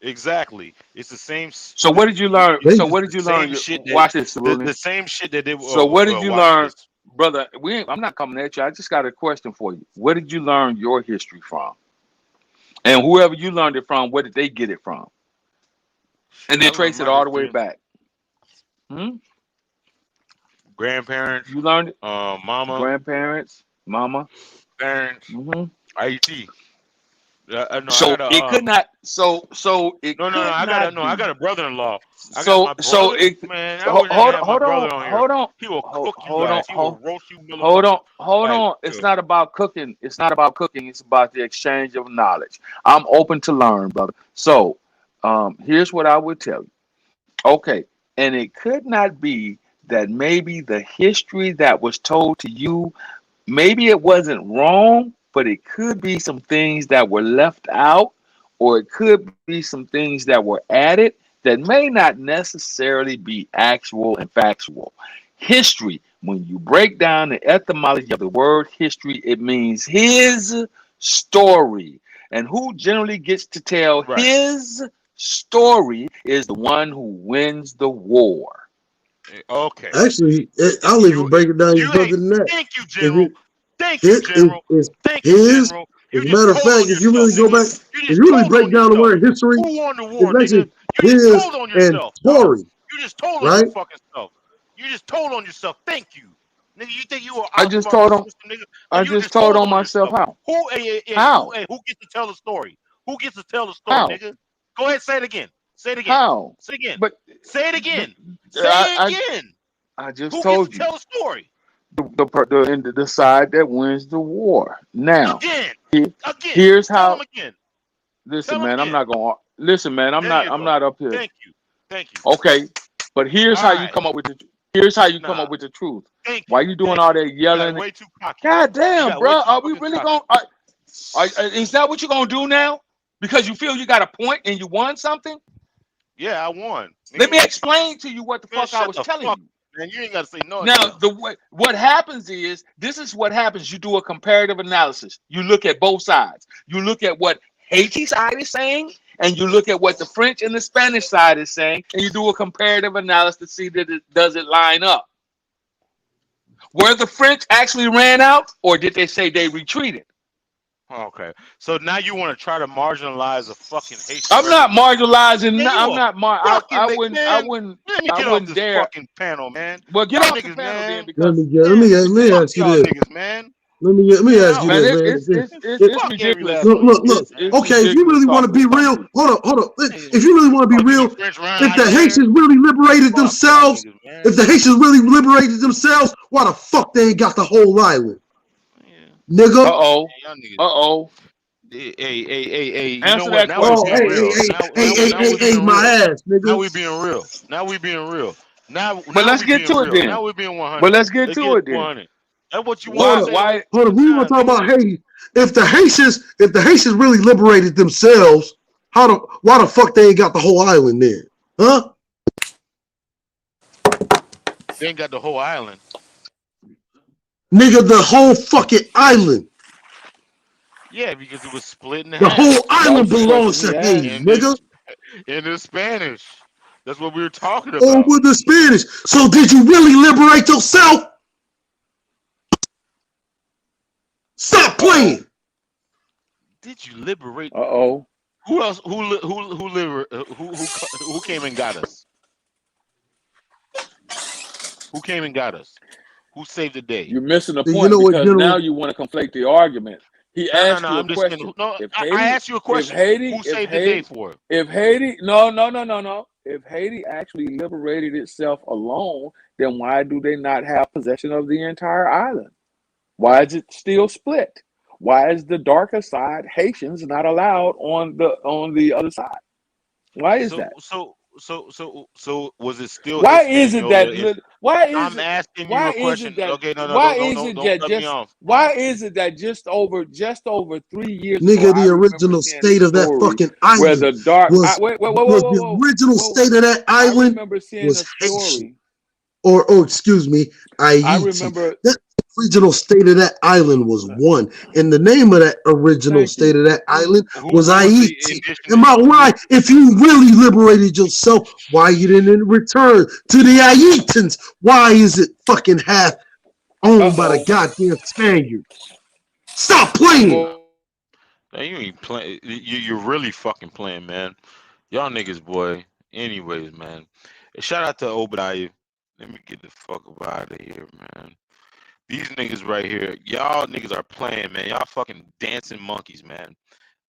Speaker 6: Exactly. It's the same.
Speaker 5: So what did you learn? Watch this.
Speaker 6: The same shit that they.
Speaker 5: So what did you learn, brother? I'm not coming at you. I just got a question for you. Where did you learn your history from? And whoever you learned it from, where did they get it from? And then trace it all the way back.
Speaker 6: Grandparents.
Speaker 5: You learned it.
Speaker 6: Mama.
Speaker 5: Grandparents. Mama.
Speaker 6: Parents. IT.
Speaker 5: So it could not. So it.
Speaker 6: No. I got a brother-in-law.
Speaker 5: Hold on.
Speaker 6: He will cook you guys. He will roast you.
Speaker 5: Hold on. It's not about cooking. It's about the exchange of knowledge. I'm open to learn, brother. So, here's what I would tell you. Okay, and it could not be that maybe the history that was told to you, maybe it wasn't wrong. But it could be some things that were left out, or it could be some things that were added that may not necessarily be actual and factual. History, when you break down the etymology of the word history, it means his story. And who generally gets to tell his story is the one who wins the war.
Speaker 6: Okay.
Speaker 9: Actually, I'll even break it down even further than that.
Speaker 6: Thank you, General. Thank you, General.
Speaker 9: Thank you, General. As a matter of fact, if you really go back, if you really break down the word history, it's actually his and Tory.
Speaker 6: You just told on your fucking self. You just told on yourself. Thank you. Nigga, you think you were
Speaker 5: I just told on myself. How?
Speaker 6: How? Who gets to tell the story? Who gets to tell the story, nigga? Go ahead, say it again. Say it again.
Speaker 5: How?
Speaker 6: Say it again.
Speaker 5: But
Speaker 6: say it again. Say it again.
Speaker 5: I just
Speaker 6: who
Speaker 5: told
Speaker 6: gets to tell the story?
Speaker 5: The side that wins the war. Now, here's how. Listen, man, I'm not going. Listen, man, I'm not up here.
Speaker 6: Thank you.
Speaker 5: Okay, but here's how you come up with the. Here's how you come up with the truth. Why you doing all that yelling?
Speaker 6: Way too cocky.
Speaker 5: God damn, bro, are we really going? Is that what you're gonna do now? Because you feel you got a point and you won something?
Speaker 6: Yeah, I won.
Speaker 5: Let me explain to you what the fuck I was telling you.
Speaker 6: Man, you ain't got to say no.
Speaker 5: Now, what happens is, this is what happens. You do a comparative analysis. You look at both sides. You look at what Haiti side is saying, and you look at what the French and the Spanish side is saying, and you do a comparative analysis to see that does it line up. Were the French actually ran out, or did they say they retreated?
Speaker 6: Okay, so now you want to try to marginalize a fucking Haitian.
Speaker 5: I'm not marginalizing. I wouldn't dare.
Speaker 6: Fucking panel, man.
Speaker 5: Well, get off the panel, man.
Speaker 9: Let me ask you this,
Speaker 6: niggas, man.
Speaker 9: Let me
Speaker 6: Man,
Speaker 9: ask you
Speaker 5: Man,
Speaker 9: this,
Speaker 5: it,
Speaker 9: man.
Speaker 5: it's it's it's
Speaker 9: It-
Speaker 5: it's
Speaker 6: fuck every
Speaker 5: ridiculous.
Speaker 6: last
Speaker 9: look,
Speaker 6: one of
Speaker 9: look,
Speaker 6: you
Speaker 9: look.
Speaker 6: niggas, man.
Speaker 5: It's
Speaker 9: Okay, if you
Speaker 5: ridiculous
Speaker 9: really want to
Speaker 5: talking
Speaker 9: be
Speaker 5: about
Speaker 9: real,
Speaker 5: this.
Speaker 9: hold on.
Speaker 6: Niggas,
Speaker 9: If you really want to be
Speaker 6: fuck
Speaker 9: real,
Speaker 6: niggas French round
Speaker 9: if
Speaker 6: out
Speaker 9: the
Speaker 6: here.
Speaker 9: Haitians really liberated
Speaker 6: Fuck y'all
Speaker 9: themselves,
Speaker 6: niggas,
Speaker 9: if
Speaker 6: man.
Speaker 9: the Haitians really liberated themselves, why the fuck they ain't got the whole island,
Speaker 6: Yeah.
Speaker 9: nigga?
Speaker 5: Uh-oh.
Speaker 6: Y'all niggas.
Speaker 5: Uh-oh.
Speaker 6: Hey, you know
Speaker 5: Answer
Speaker 6: what?
Speaker 5: that
Speaker 6: Now we
Speaker 9: Oh,
Speaker 5: question.
Speaker 6: being
Speaker 9: hey,
Speaker 6: real. Now we being
Speaker 9: my
Speaker 6: real.
Speaker 9: ass,
Speaker 6: Now
Speaker 9: nigga.
Speaker 6: we being real. Now we being real.
Speaker 5: But
Speaker 6: Now
Speaker 5: let's
Speaker 6: we
Speaker 5: get
Speaker 6: being
Speaker 5: to it
Speaker 6: real.
Speaker 5: then.
Speaker 6: Now we being
Speaker 5: But
Speaker 6: 100.
Speaker 5: let's get
Speaker 6: Let's
Speaker 5: to
Speaker 6: get
Speaker 5: it then.
Speaker 6: 100. That's what you
Speaker 9: Hold
Speaker 6: want to
Speaker 9: up,
Speaker 6: say
Speaker 5: Why
Speaker 9: hold up.
Speaker 6: all the
Speaker 9: We want to
Speaker 6: time,
Speaker 9: talk
Speaker 6: nigga.
Speaker 9: about Haiti. If the Haitians really liberated themselves, why the fuck they ain't got the whole island then? Huh?
Speaker 6: They ain't got the whole island.
Speaker 9: Nigga, the whole fucking island.
Speaker 6: Yeah, because it was split in
Speaker 9: The
Speaker 6: half.
Speaker 9: whole
Speaker 5: that was
Speaker 9: island
Speaker 5: the
Speaker 9: belongs
Speaker 5: question he
Speaker 9: to
Speaker 5: asked.
Speaker 9: Haiti,
Speaker 6: In
Speaker 9: nigga.
Speaker 6: this in the Spanish. That's what we were talking
Speaker 9: Or
Speaker 6: about.
Speaker 9: with the Spanish. So did you really liberate yourself? Stop
Speaker 5: Uh-oh.
Speaker 9: playing.
Speaker 6: Did you liberate?
Speaker 5: Uh-oh.
Speaker 6: Who else? Who came and got us? Who came and got us? Who saved the day?
Speaker 5: You're missing the
Speaker 9: You
Speaker 5: point
Speaker 9: know what,
Speaker 5: because now
Speaker 9: General?
Speaker 5: you want to conflate the argument. He
Speaker 6: No.
Speaker 5: asked you a
Speaker 6: I'm just saying.
Speaker 5: question.
Speaker 6: No,
Speaker 5: If
Speaker 6: I
Speaker 5: Haiti,
Speaker 6: asked you a
Speaker 5: if
Speaker 6: question.
Speaker 5: Haiti,
Speaker 6: Who
Speaker 5: if
Speaker 6: saved the day
Speaker 5: Haiti,
Speaker 6: for it?
Speaker 5: if Haiti, no. If Haiti actually liberated itself alone, then why do they not have possession of the entire island? Why is it still split? Why is the darker side, Haitians, not allowed on the other side? Why is that?
Speaker 6: So was it still
Speaker 5: Why is it
Speaker 6: Hispaniola?
Speaker 5: that why is
Speaker 6: I'm
Speaker 5: it
Speaker 6: asking you
Speaker 5: why
Speaker 6: a
Speaker 5: is
Speaker 6: question.
Speaker 5: it that
Speaker 6: Okay, no,
Speaker 5: why is it
Speaker 6: don't
Speaker 5: that
Speaker 6: cut me
Speaker 5: just
Speaker 6: off.
Speaker 5: why is it that just over 3 years ago
Speaker 9: Nigga,
Speaker 5: I
Speaker 9: the
Speaker 5: remember
Speaker 9: original
Speaker 5: seeing a
Speaker 9: state of that
Speaker 5: story
Speaker 9: fucking
Speaker 5: where
Speaker 9: island
Speaker 5: the dark
Speaker 9: was
Speaker 5: wait whoa whoa whoa
Speaker 9: was
Speaker 5: whoa
Speaker 9: the
Speaker 5: whoa
Speaker 9: original
Speaker 5: whoa
Speaker 9: state of that
Speaker 5: I
Speaker 9: island
Speaker 5: remember seeing
Speaker 9: was
Speaker 5: a
Speaker 9: Haitian.
Speaker 5: story
Speaker 9: Or excuse me,
Speaker 5: I
Speaker 9: Haiti.
Speaker 5: remember
Speaker 9: That original state of that island was one. And the name of that original
Speaker 5: thank
Speaker 9: state
Speaker 5: you
Speaker 9: of that island was
Speaker 6: Who was the
Speaker 9: Haiti. And
Speaker 6: indigenous?
Speaker 9: my why, if you really liberated yourself, why you didn't return to the Haitians? Why is it fucking half owned by the
Speaker 5: uh-oh
Speaker 9: goddamn Spaniard? Stop playing.
Speaker 5: well
Speaker 6: Now, you ain't playing. You're really fucking playing, man. Y'all niggas, boy. Anyways, man. Shout out to Obadiah. Let me get the fuck up out of here, man. These niggas right here, y'all niggas are playing, man. Y'all fucking dancing monkeys, man.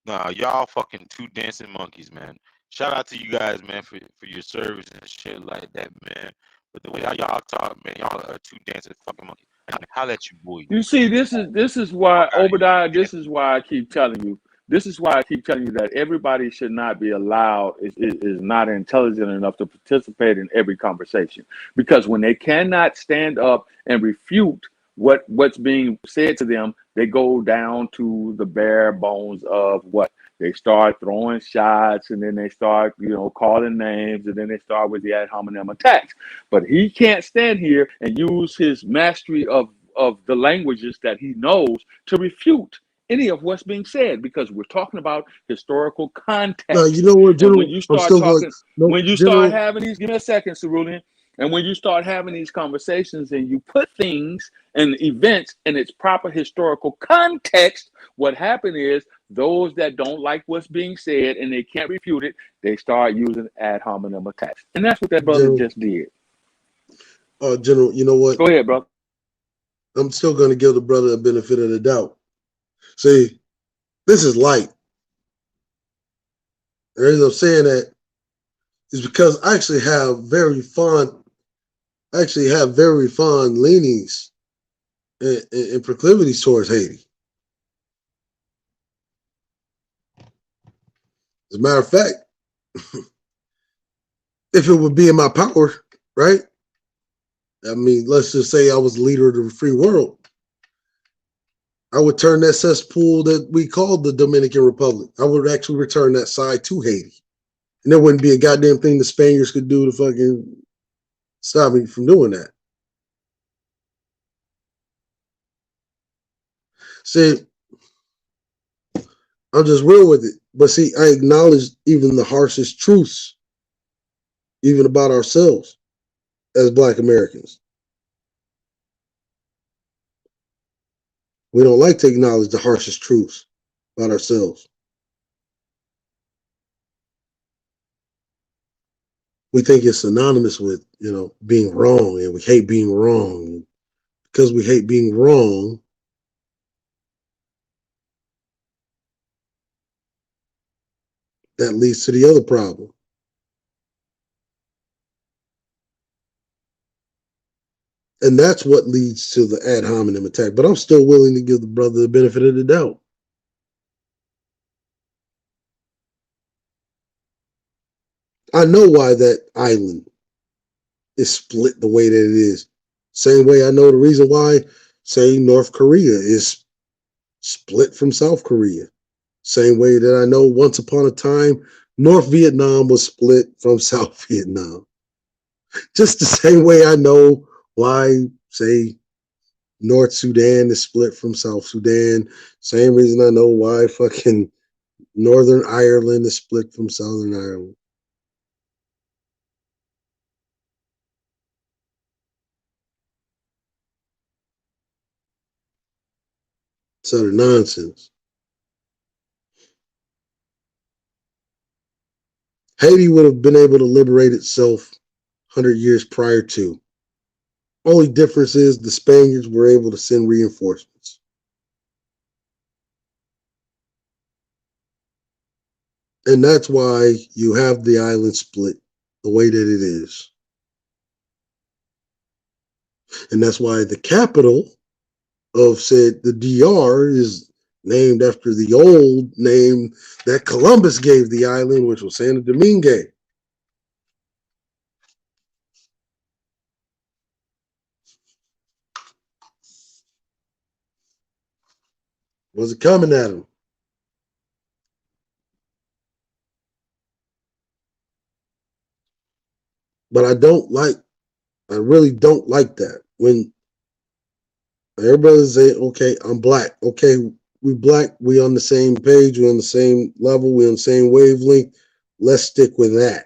Speaker 6: Nah, y'all fucking two dancing monkeys, man. Shout out to you guys, man, for your service and shit like that, man. But the way y'all talk, man, y'all are two dancing fucking monkeys. Holla at you, boy.
Speaker 5: you see this is why
Speaker 6: Fuck out of
Speaker 5: Obadiah
Speaker 6: here.
Speaker 5: this is why I keep telling you that everybody should not be allowed is not intelligent enough to participate in every conversation because when they cannot stand up and refute what's being said to them, they go down to the bare bones of what they start throwing shots and then they start calling names and then they start with the ad hominem attacks. But he can't stand here and use his mastery of the languages that he knows to refute any of what's being said because we're talking about historical
Speaker 9: Now, you
Speaker 5: context.
Speaker 9: know what,
Speaker 5: And when
Speaker 9: General?
Speaker 5: you
Speaker 9: I'm
Speaker 5: start
Speaker 9: still going.
Speaker 5: talking,
Speaker 9: No,
Speaker 5: when you start
Speaker 9: General.
Speaker 5: having these, give me a second, Cerulean. And when you start having these conversations and you put things and events in its proper historical context, what happened is those that don't like what's being said and they can't refute it, they start using ad hominem attacks. And that's what that brother
Speaker 9: General.
Speaker 5: just did.
Speaker 9: General, you know what?
Speaker 5: Go ahead, bro.
Speaker 9: I'm still going to give the brother a benefit of the doubt. See, this is light. The reason I'm saying that is because I actually have very fond leanings and proclivities towards Haiti. As a matter of fact, if it would be in my power, right? I mean, let's just say I was the leader of the free world. I would turn that cesspool that we called the Dominican Republic. I would actually return that side to Haiti. And there wouldn't be a goddamn thing the Spaniards could do to fucking stop me from doing that. See, I'm just real with it. But see, I acknowledge even the harshest truths, even about ourselves as Black Americans. We don't like to acknowledge the harshest truths about ourselves. We think it's synonymous with, being wrong, and we hate being wrong. Because we hate being wrong, that leads to the other problem. And that's what leads to the ad hominem attack. But I'm still willing to give the brother the benefit of the doubt. I know why that island is split the way that it is. Same way I know the reason why, say, North Korea is split from South Korea. Same way that I know once upon a time, North Vietnam was split from South Vietnam. Just the same way I know why, say, North Sudan is split from South Sudan. Same reason I know why fucking Northern Ireland is split from Southern Ireland. It's utter nonsense. Haiti would have been able to liberate itself 100 years prior to. Only difference is the Spaniards were able to send reinforcements. And that's why you have the island split the way that it is. And that's why the capital of, said, the DR is named after the old name that Columbus gave the island, which was Santo Domingo. Was it coming at him? But I really don't like that. When everybody say, okay, I'm black. Okay, we black, we on the same page, we on the same level, we on the same wavelength. Let's stick with that.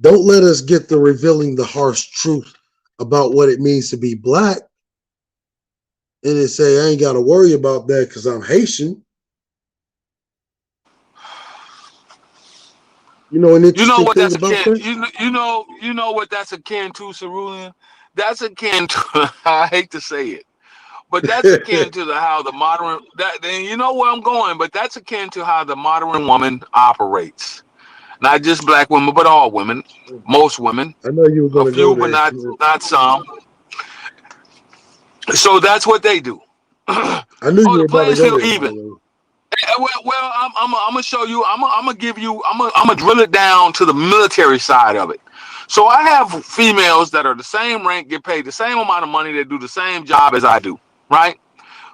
Speaker 9: Don't let us get to revealing the harsh truth about what it means to be black. And then say, I ain't got to worry about that because I'm Haitian. You know an interesting thing about that?
Speaker 7: You know what that's akin to, Cerulean? That's akin to, I hate to say it, but that's akin to how the modern, and you know where I'm going, but that's akin to how the modern woman operates. Not just black women, but all women, most women.
Speaker 9: I know you were going
Speaker 7: a
Speaker 9: to
Speaker 7: few,
Speaker 9: go there.
Speaker 7: but not some. So that's what they do.
Speaker 9: I knew you were
Speaker 7: the
Speaker 9: about to
Speaker 7: playing
Speaker 9: go
Speaker 7: field
Speaker 9: there.
Speaker 7: even. Well, I'm gonna show you. I'm gonna give you. I'm gonna drill it down to the military side of it. So I have females that are the same rank, get paid the same amount of money, they do the same job as I do, right?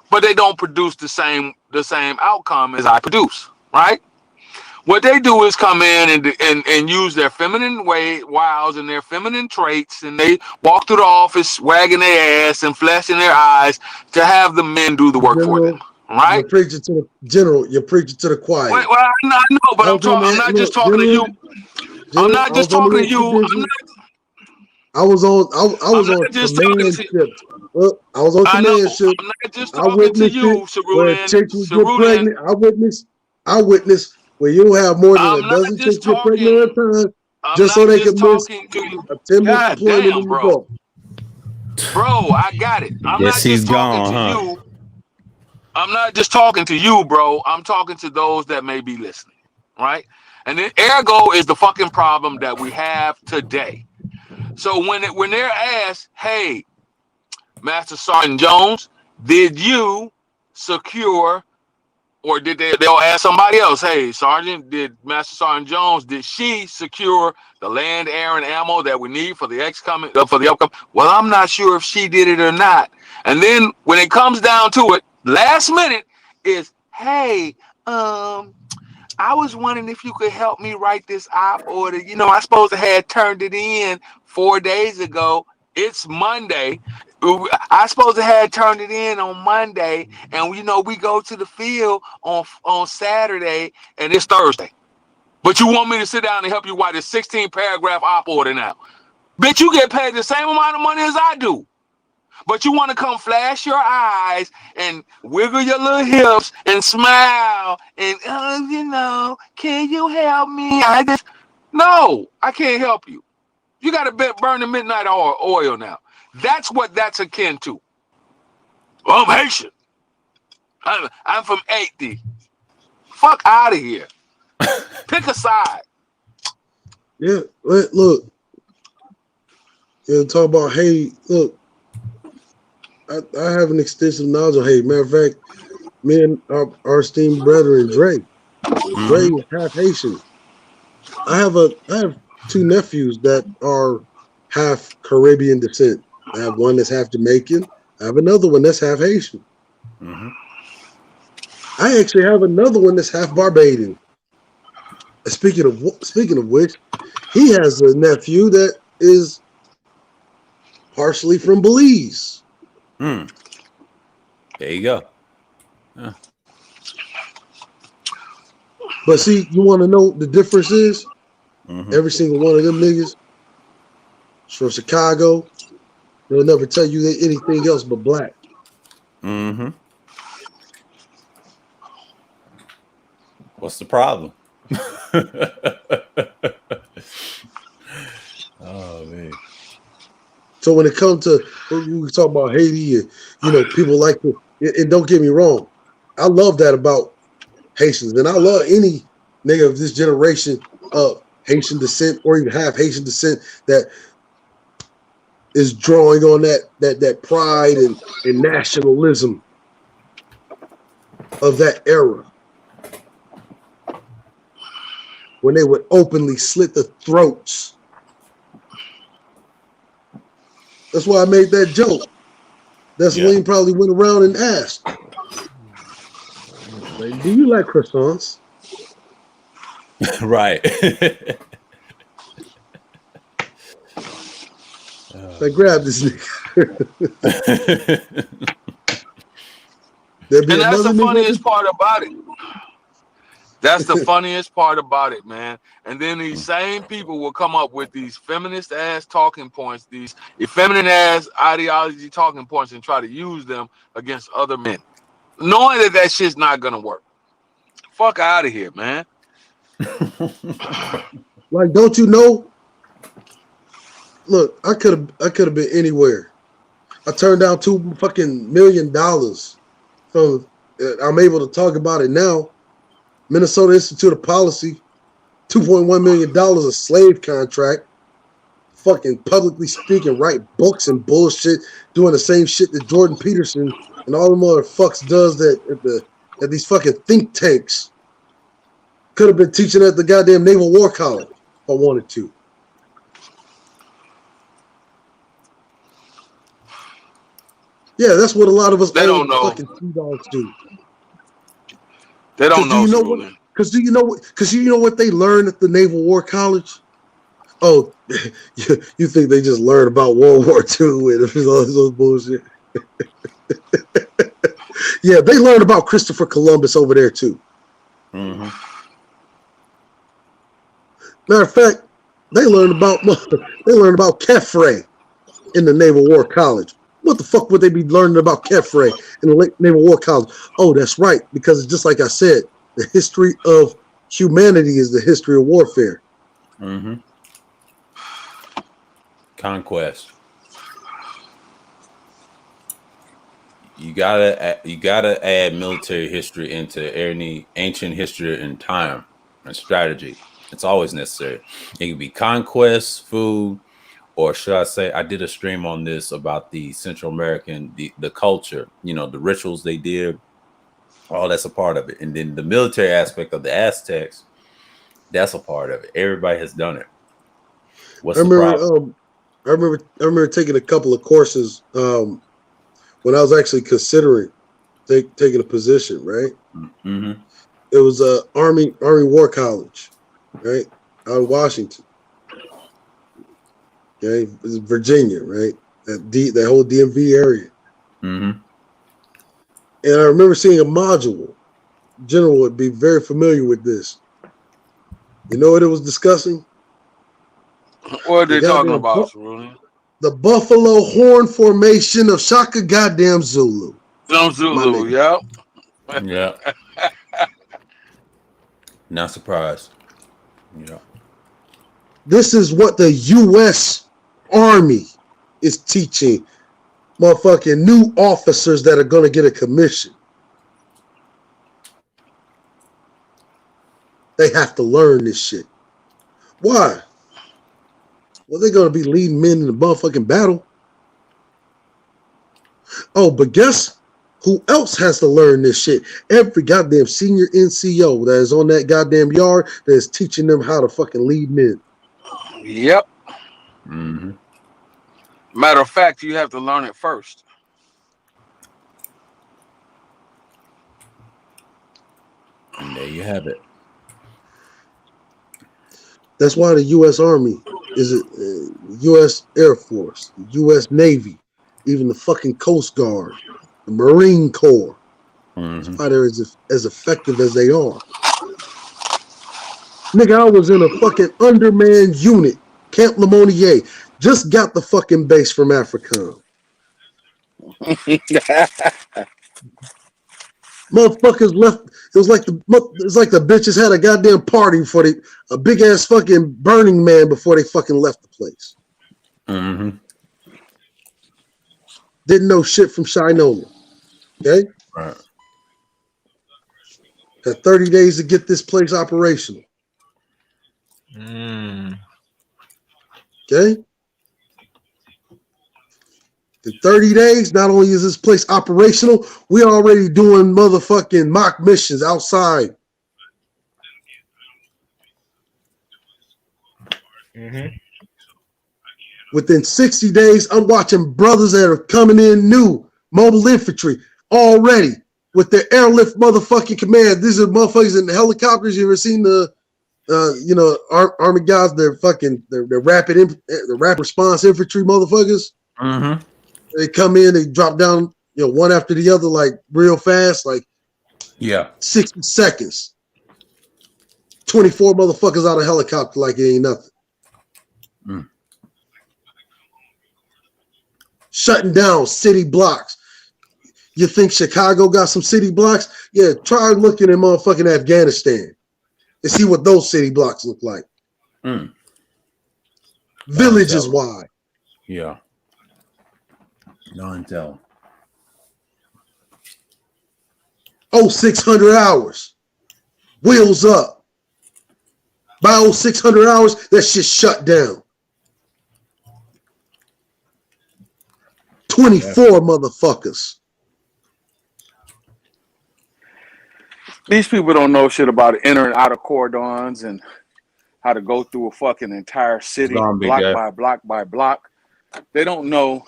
Speaker 7: But they don't produce the same outcome as I produce, right? What they do is come in and use their feminine wiles and their feminine traits, and they walk through the office wagging their ass and flashing their eyes to have the men do the work for them, right?
Speaker 9: You're preaching to the general. You're preaching to the choir.
Speaker 7: Well, I know, but I'm not just talking to you. I'm not just talking to you.
Speaker 9: I was on command ship. I was on command ship.
Speaker 7: I'm not just talking to you,
Speaker 9: where chicks would get pregnant. I witnessed where you have more than a dozen chicks get pregnant at a time, just so they could miss a 10-month deployment in the Gulf.
Speaker 7: Bro, I got it. I'm not just talking to you. I'm not just talking to you, bro. I'm talking to those that may be listening, right? And then ergo is the fucking problem that we have today. So when they're asked, hey, Master Sergeant Jones, did you secure, or they'll ask somebody else, hey, Sergeant, did Master Sergeant Jones, did she secure the land, air, and ammo that we need for the upcoming? Well, I'm not sure if she did it or not. And then when it comes down to it, last minute is, hey, I was wondering if you could help me write this op order. You know, I supposed to had turned it in 4 days ago. It's Monday. I supposed to had turned it in on Monday, and you know we go to the field on Saturday, and it's Thursday. But you want me to sit down and help you write a 16-paragraph op order now? Bitch, you get paid the same amount of money as I do. But you want to come flash your eyes and wiggle your little hips and smile and, you know, can you help me? No, I can't help you. You got to burn the midnight oil now. That's what that's akin to. Well, I'm Haitian. I'm from Haiti. Fuck out of here. Pick a side.
Speaker 9: Yeah, look. Talk about Haiti. Look, I have an extensive knowledge of Haiti. Matter of fact, me and our esteemed brethren, Dre is half Haitian. I have two nephews that are half Caribbean descent. I have one that's half Jamaican. I have another one that's half Haitian.
Speaker 1: Mm-hmm.
Speaker 9: I actually have another one that's half Barbadian. Speaking of which, he has a nephew that is partially from Belize.
Speaker 1: There you go. Yeah.
Speaker 9: But see, you want to know the difference is every single one of them niggas is from Chicago. They'll never tell you anything else but black.
Speaker 1: Mm-hmm. What's the problem? Oh man.
Speaker 9: So when it comes to we talk about Haiti, and people like to, and don't get me wrong, I love that about Haitians, and I love any nigga of this generation of Haitian descent or even half Haitian descent that is drawing on that pride and nationalism of that era when they would openly slit the throats. That's why I made that joke. Celine probably went around and asked, like, do you like croissants?
Speaker 1: Right.
Speaker 9: Like, grab this nigga.
Speaker 7: And that's the funniest part about it. That's the funniest part about it, man. And then these same people will come up with these feminist ass talking points, these effeminate ass ideology talking points, and try to use them against other men, knowing that shit's not gonna work. Fuck out of here, man.
Speaker 9: Like, don't you know? Look, I could have been anywhere. I turned down $2 million. So I'm able to talk about it now. Minnesota Institute of Policy, $2.1 million a slave contract. Fucking publicly speaking, write books and bullshit, doing the same shit that Jordan Peterson and all the motherfucks does that at these fucking think tanks. Could have been teaching at the goddamn Naval War College if I wanted to. Yeah, that's what a lot of us
Speaker 7: don't know.
Speaker 9: fucking T-dogs do.
Speaker 7: They don't know.
Speaker 9: Because do you know what they learn at the Naval War College? Oh, you think they just learn about World War II and all this bullshit? Yeah, they learn about Christopher Columbus over there too.
Speaker 1: Mm-hmm.
Speaker 9: Matter of fact, they learned about Kefre in the Naval War College. What the fuck would they be learning about Kefre in the Naval War College? Oh, that's right, because it's just like I said, the history of humanity is the history of warfare.
Speaker 1: Mm-hmm. Conquest. You gotta add military history into any ancient history and time and strategy. It's always necessary. It can be conquest, food, or should I say, I did a stream on this about the Central American, the culture, the rituals they did. All that's a part of it. And then the military aspect of the Aztecs, that's a part of it. Everybody has done it. What's the problem?
Speaker 9: I remember taking a couple of courses when I was actually considering taking a position, right?
Speaker 1: Mm-hmm.
Speaker 9: It was Army War College, right? Out of Washington. Okay, it was Virginia, right? That whole DMV area.
Speaker 1: Mm-hmm.
Speaker 9: And I remember seeing a module. General would be very familiar with this. You know what it was discussing?
Speaker 7: What are they talking about, Cerulean?
Speaker 9: The Buffalo Horn Formation of Shaka Goddamn Zulu.
Speaker 7: Zulu, yeah.
Speaker 1: Yeah. Not surprised. Yeah.
Speaker 9: This is what the U.S. Army is teaching motherfucking new officers that are going to get a commission. They have to learn this shit. Why? Well, they're gonna be leading men in the motherfucking battle. Oh, but guess who else has to learn this shit? Every goddamn senior NCO that is on that goddamn yard that is teaching them how to fucking lead men.
Speaker 7: Yep.
Speaker 1: Mm-hmm.
Speaker 7: Matter of fact, you have to learn it first.
Speaker 1: And there you have it.
Speaker 9: That's why the U.S. Army is a U.S. Air Force, the U.S. Navy, even the fucking Coast Guard, the Marine Corps.
Speaker 1: Mm-hmm.
Speaker 9: That's why they're as effective as they are. Nigga, I was in a fucking undermanned unit, Camp Lemonnier. Just got the fucking base from Africom. Motherfuckers left. It's like the bitches had a goddamn party for a big ass fucking Burning Man before they fucking left the place.
Speaker 1: Mm-hmm.
Speaker 9: Didn't know shit from Shinola. Okay?
Speaker 1: Right.
Speaker 9: Had 30 days to get this place operational. Okay? In 30 days, not only is this place operational, we're already doing motherfucking mock missions outside.
Speaker 10: Mm-hmm.
Speaker 9: Within 60 days, I'm watching brothers that are coming in new, mobile infantry, already with their airlift motherfucking command. These are motherfuckers in the helicopters. You ever seen the, Army guys? They're rapid response infantry motherfuckers.
Speaker 1: Mm-hmm.
Speaker 9: They come in, they drop down, one after the other, like real fast, like 60 seconds. 24 motherfuckers out of helicopter like it ain't nothing.
Speaker 1: Mm.
Speaker 9: Shutting down city blocks. You think Chicago got some city blocks? Yeah, try looking in motherfucking Afghanistan and see what those city blocks look like.
Speaker 1: Mm.
Speaker 9: Villages wide.
Speaker 1: Yeah. Non-tell.
Speaker 9: 600 hours. Wheels up. By 600 hours, that shit shut down. 24 motherfuckers.
Speaker 7: These people don't know shit about inner and outer cordons and how to go through a fucking entire city, block by block by block. They don't know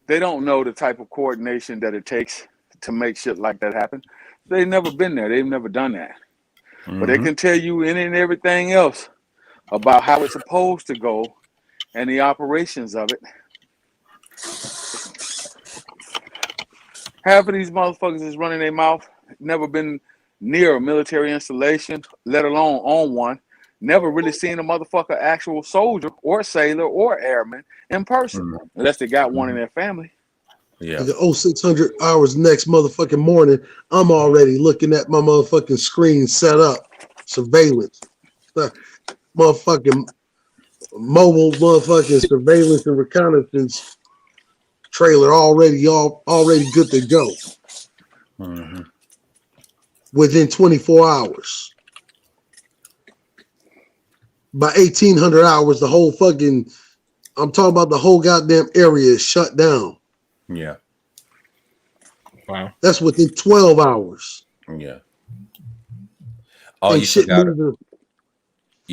Speaker 7: the type of coordination that it takes to make shit like that happen. They've never been there. They've never done that. Mm-hmm. But they can tell you any and everything else about how it's supposed to go and the operations of it. Half of these motherfuckers is running their mouth, never been near a military installation, let alone on one. Never really seen a motherfucker, actual soldier or sailor or airman in person, unless they got one in their family.
Speaker 1: Yeah.
Speaker 9: The 600 hours next motherfucking morning, I'm already looking at my motherfucking screen set up, surveillance, motherfucking mobile motherfucking surveillance and reconnaissance trailer already good to go.
Speaker 1: Mm-hmm.
Speaker 9: Within 24 hours. By 1800 hours, the whole fucking, I'm talking about the whole goddamn area is shut down.
Speaker 1: Yeah.
Speaker 10: Wow.
Speaker 9: That's within 12 hours.
Speaker 1: Yeah. Oh, you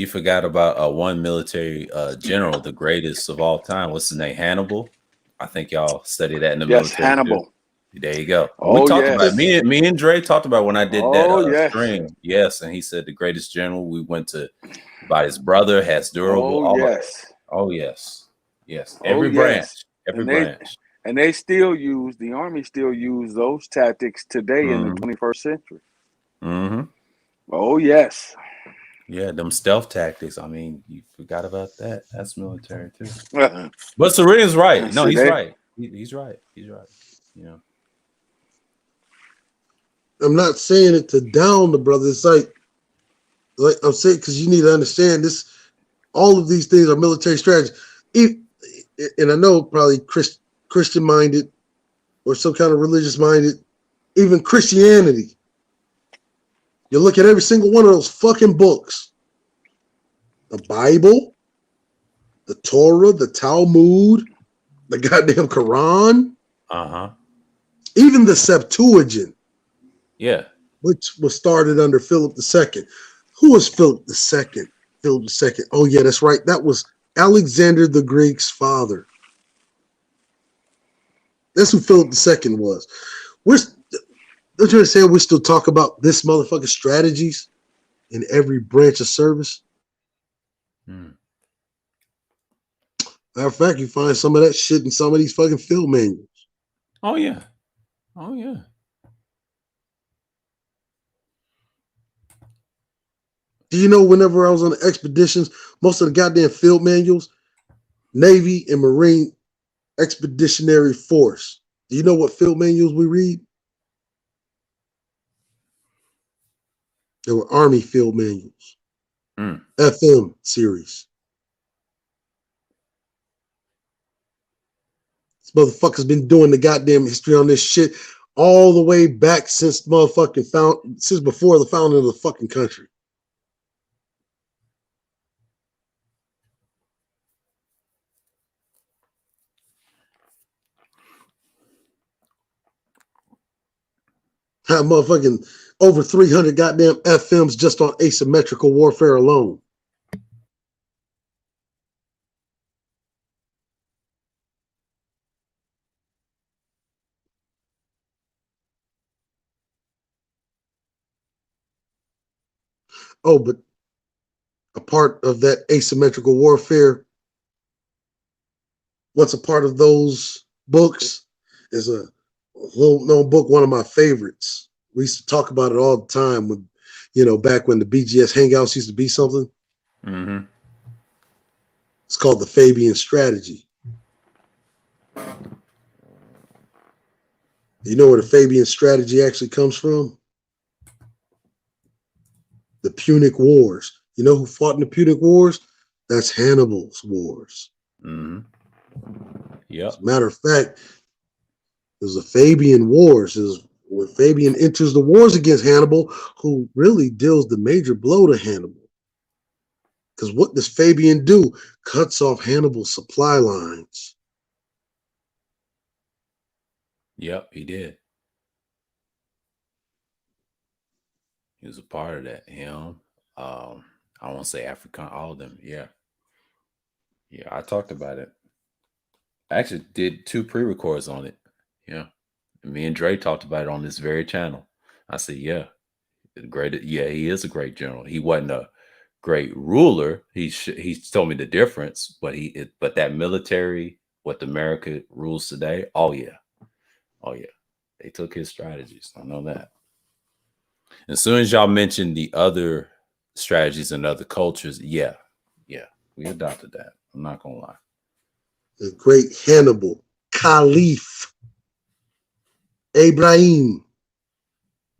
Speaker 1: forgot about one military general, the greatest of all time. What's his name? Hannibal. I think y'all studied that in the military.
Speaker 7: Yes, Hannibal.
Speaker 1: Too. There you go.
Speaker 7: Oh,
Speaker 1: we talked about it. Me and Dre talked about when I did that stream. Yes, and he said the greatest general. We went to by his brother has durable.
Speaker 7: Oh, yes.
Speaker 1: Yes. Every branch.
Speaker 7: And they still use, the Army still use those tactics today in the 21st century.
Speaker 1: Mm-hmm.
Speaker 7: Oh, yes.
Speaker 1: Yeah, them stealth tactics. I mean, you forgot about that. That's military too. But Serena's right. No, he's right. He's right. He's right.
Speaker 9: I'm not saying it to down the brother. It's like I'm saying, because you need to understand this. All of these things are military strategy. And I know probably Christian minded or some kind of religious minded, even Christianity You look at every single one of those fucking books. The Bible, the Torah, the Talmud, the goddamn Quran. Even the Septuagint.
Speaker 1: Yeah.
Speaker 9: Which was started under Philip II. Who was Philip II? Philip II. Oh, yeah, that's right. That was Alexander the Greek's father. That's who Philip II was. Don't you understand we still talk about this motherfucking strategies in every branch of service? Matter of fact, you find some of that shit in some of these fucking field manuals.
Speaker 1: Oh, yeah. Oh, yeah.
Speaker 9: Do you know whenever I was on the expeditions, most of the goddamn field manuals, Navy and Marine Expeditionary Force. Do you know what field manuals we read? They were Army field manuals. FM series. This motherfucker's been doing the goddamn history on this shit all the way back since before the founding of the fucking country. Have motherfucking over 300 goddamn FMs just on asymmetrical warfare alone. Oh, but a part of that asymmetrical warfare, what's a part of those books is a little known book, one of my favorites. We used to talk about it all the time when, back when the BGS Hangouts used to be something. It's called the Fabian Strategy. You know where the Fabian Strategy actually comes from? The Punic Wars. You know who fought in the Punic Wars? That's Hannibal's wars.
Speaker 1: Yep.
Speaker 9: As a matter of fact, there's the Fabian Wars. Is when Fabian enters the wars against Hannibal, who really deals the major blow to Hannibal. Because what does Fabian do? Cuts off Hannibal's supply lines.
Speaker 1: Yep, he did. He was a part of that. Him. I won't say African, all of them. Yeah. Yeah, I talked about it. I actually did 2 pre-records on it. Yeah. Me and Dre talked about it on this very channel. I said, yeah, he is a great general. He wasn't a great ruler. He told me the difference, but that military, what America rules today, oh yeah. They took his strategies. I know that. As soon as y'all mentioned the other strategies and other cultures, yeah, we adopted that. I'm not gonna lie.
Speaker 9: The great Hannibal, Caliph, Ibrahim,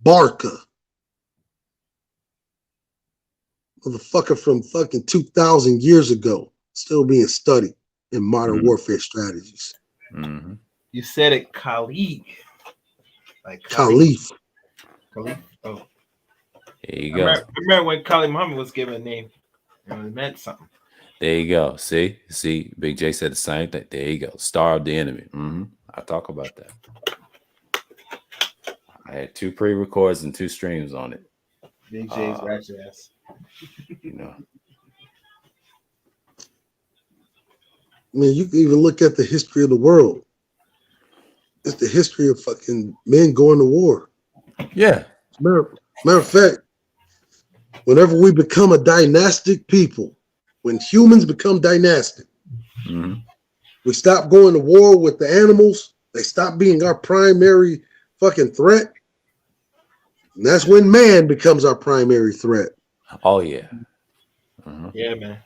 Speaker 9: Barca. Motherfucker from fucking 2,000 years ago, still being studied in modern warfare strategies.
Speaker 11: You said it, Khalid. Like
Speaker 9: Caliph.
Speaker 11: Khalid. Oh.
Speaker 1: There you go.
Speaker 11: I remember when Khalid Muhammad was given a name. It meant something.
Speaker 1: There you go. See, Big J said the same thing. There you go. Star of the enemy. I talk about that. I had 2 pre-records and 2 streams on it.
Speaker 11: Big J's ratchet ass.
Speaker 9: I mean, you can even look at the history of the world. It's the history of fucking men going to war.
Speaker 1: Yeah.
Speaker 9: Matter of fact, whenever we become a dynastic people, when humans become dynastic, we stop going to war with the animals. They stop being our primary fucking threat. And that's when man becomes our primary threat.
Speaker 1: Oh, yeah.
Speaker 11: Yeah, man.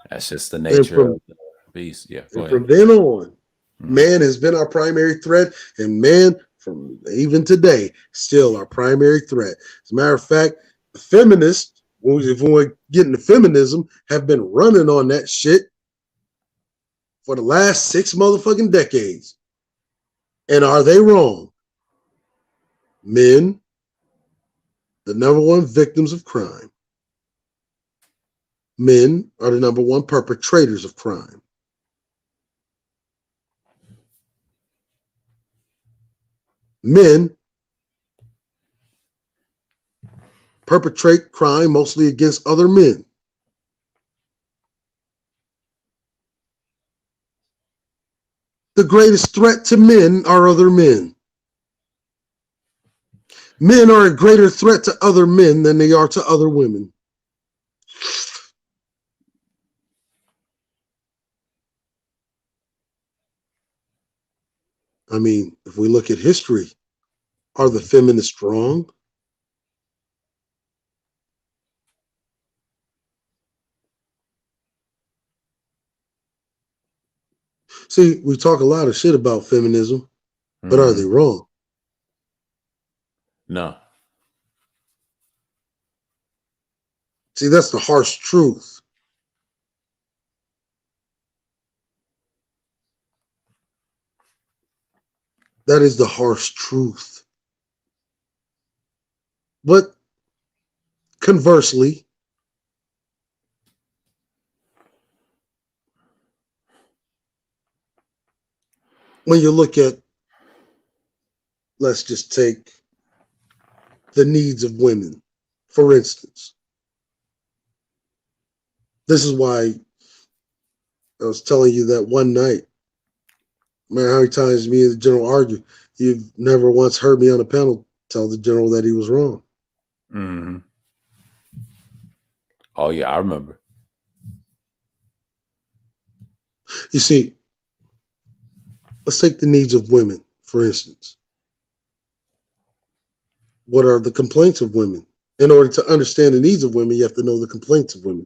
Speaker 1: That's just the nature of the beast. Yeah.
Speaker 9: From then on, man has been our primary threat, and man, from even today, still our primary threat. As a matter of fact, the feminists, if we're getting to feminism, have been running on that shit for the last 6 motherfucking decades. And are they wrong? Men the number one victims of crime. Men are the number one perpetrators of crime. Men perpetrate crime mostly against other men. The greatest threat to men are other men. Men are a greater threat to other men than they are to other women. I mean, if we look at history, are the feminists strong? See, we talk a lot of shit about feminism, but are they wrong?
Speaker 1: No.
Speaker 9: See, that's the harsh truth. That is the harsh truth. But conversely, when you look at, let's just take the needs of women, for instance. This is why I was telling you that one night, man, how many times me and the general argue, you've never once heard me on a panel tell the general that he was wrong.
Speaker 1: Mm-hmm. Oh, yeah, I remember.
Speaker 9: You see, let's take the needs of women, for instance. What are the complaints of women? In order to understand the needs of women, you have to know the complaints of women.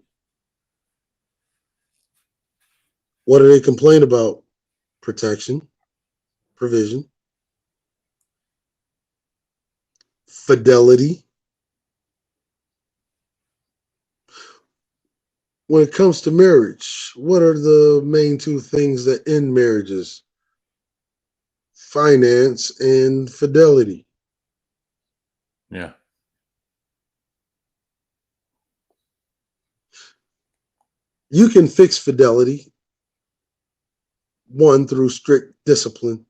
Speaker 9: What do they complain about? Protection, provision, fidelity. When it comes to marriage, what are the main two things that end marriages? Finance and fidelity.
Speaker 1: Yeah.
Speaker 9: You can fix fidelity, one, through strict discipline.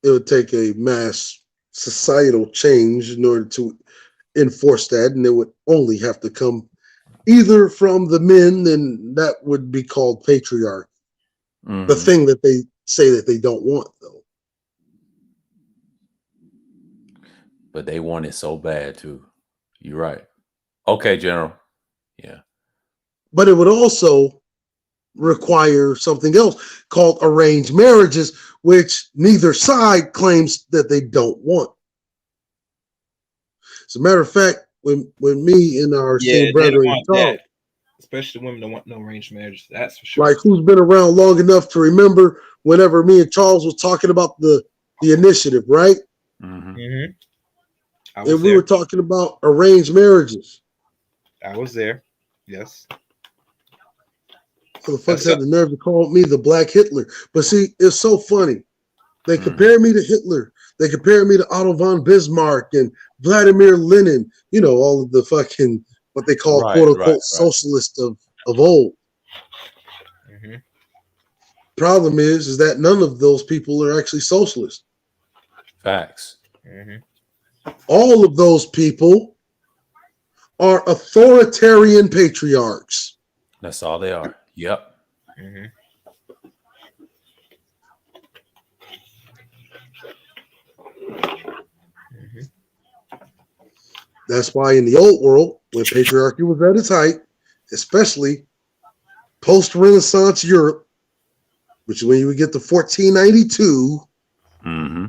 Speaker 9: It would take a mass societal change in order to enforce that, and it would only have to come either from the men, and that would be called patriarchy.
Speaker 1: Mm-hmm.
Speaker 9: The thing that they say that they don't want, though.
Speaker 1: But they want it so bad, too. You're right. Okay, General. Yeah.
Speaker 9: But it would also require something else called arranged marriages, which neither side claims that they don't want. As a matter of fact, when me and our same brethren talk,
Speaker 11: especially women don't want no arranged marriage. That's for sure.
Speaker 9: like who's been around long enough to remember whenever me and Charles was talking about the initiative, right?
Speaker 1: Mm-hmm.
Speaker 11: Mm-hmm.
Speaker 9: And we were talking about arranged marriages.
Speaker 11: I was there. Yes.
Speaker 9: So the fuckers had the nerve to call me the Black Hitler. But see, it's so funny. They compare me to Hitler. They compare me to Otto von Bismarck and Vladimir Lenin. You know, all of the fucking, what they call, quote unquote, socialists of old.
Speaker 11: Mm-hmm.
Speaker 9: Problem is that none of those people are actually socialists.
Speaker 1: Facts.
Speaker 11: Mm-hmm.
Speaker 9: All of those people are authoritarian patriarchs.
Speaker 1: That's all they are. Yep.
Speaker 11: Mm-hmm.
Speaker 9: That's why in the old world, when patriarchy was at its height, especially post-Renaissance Europe, which is when you would get to 1492,
Speaker 1: mm-hmm.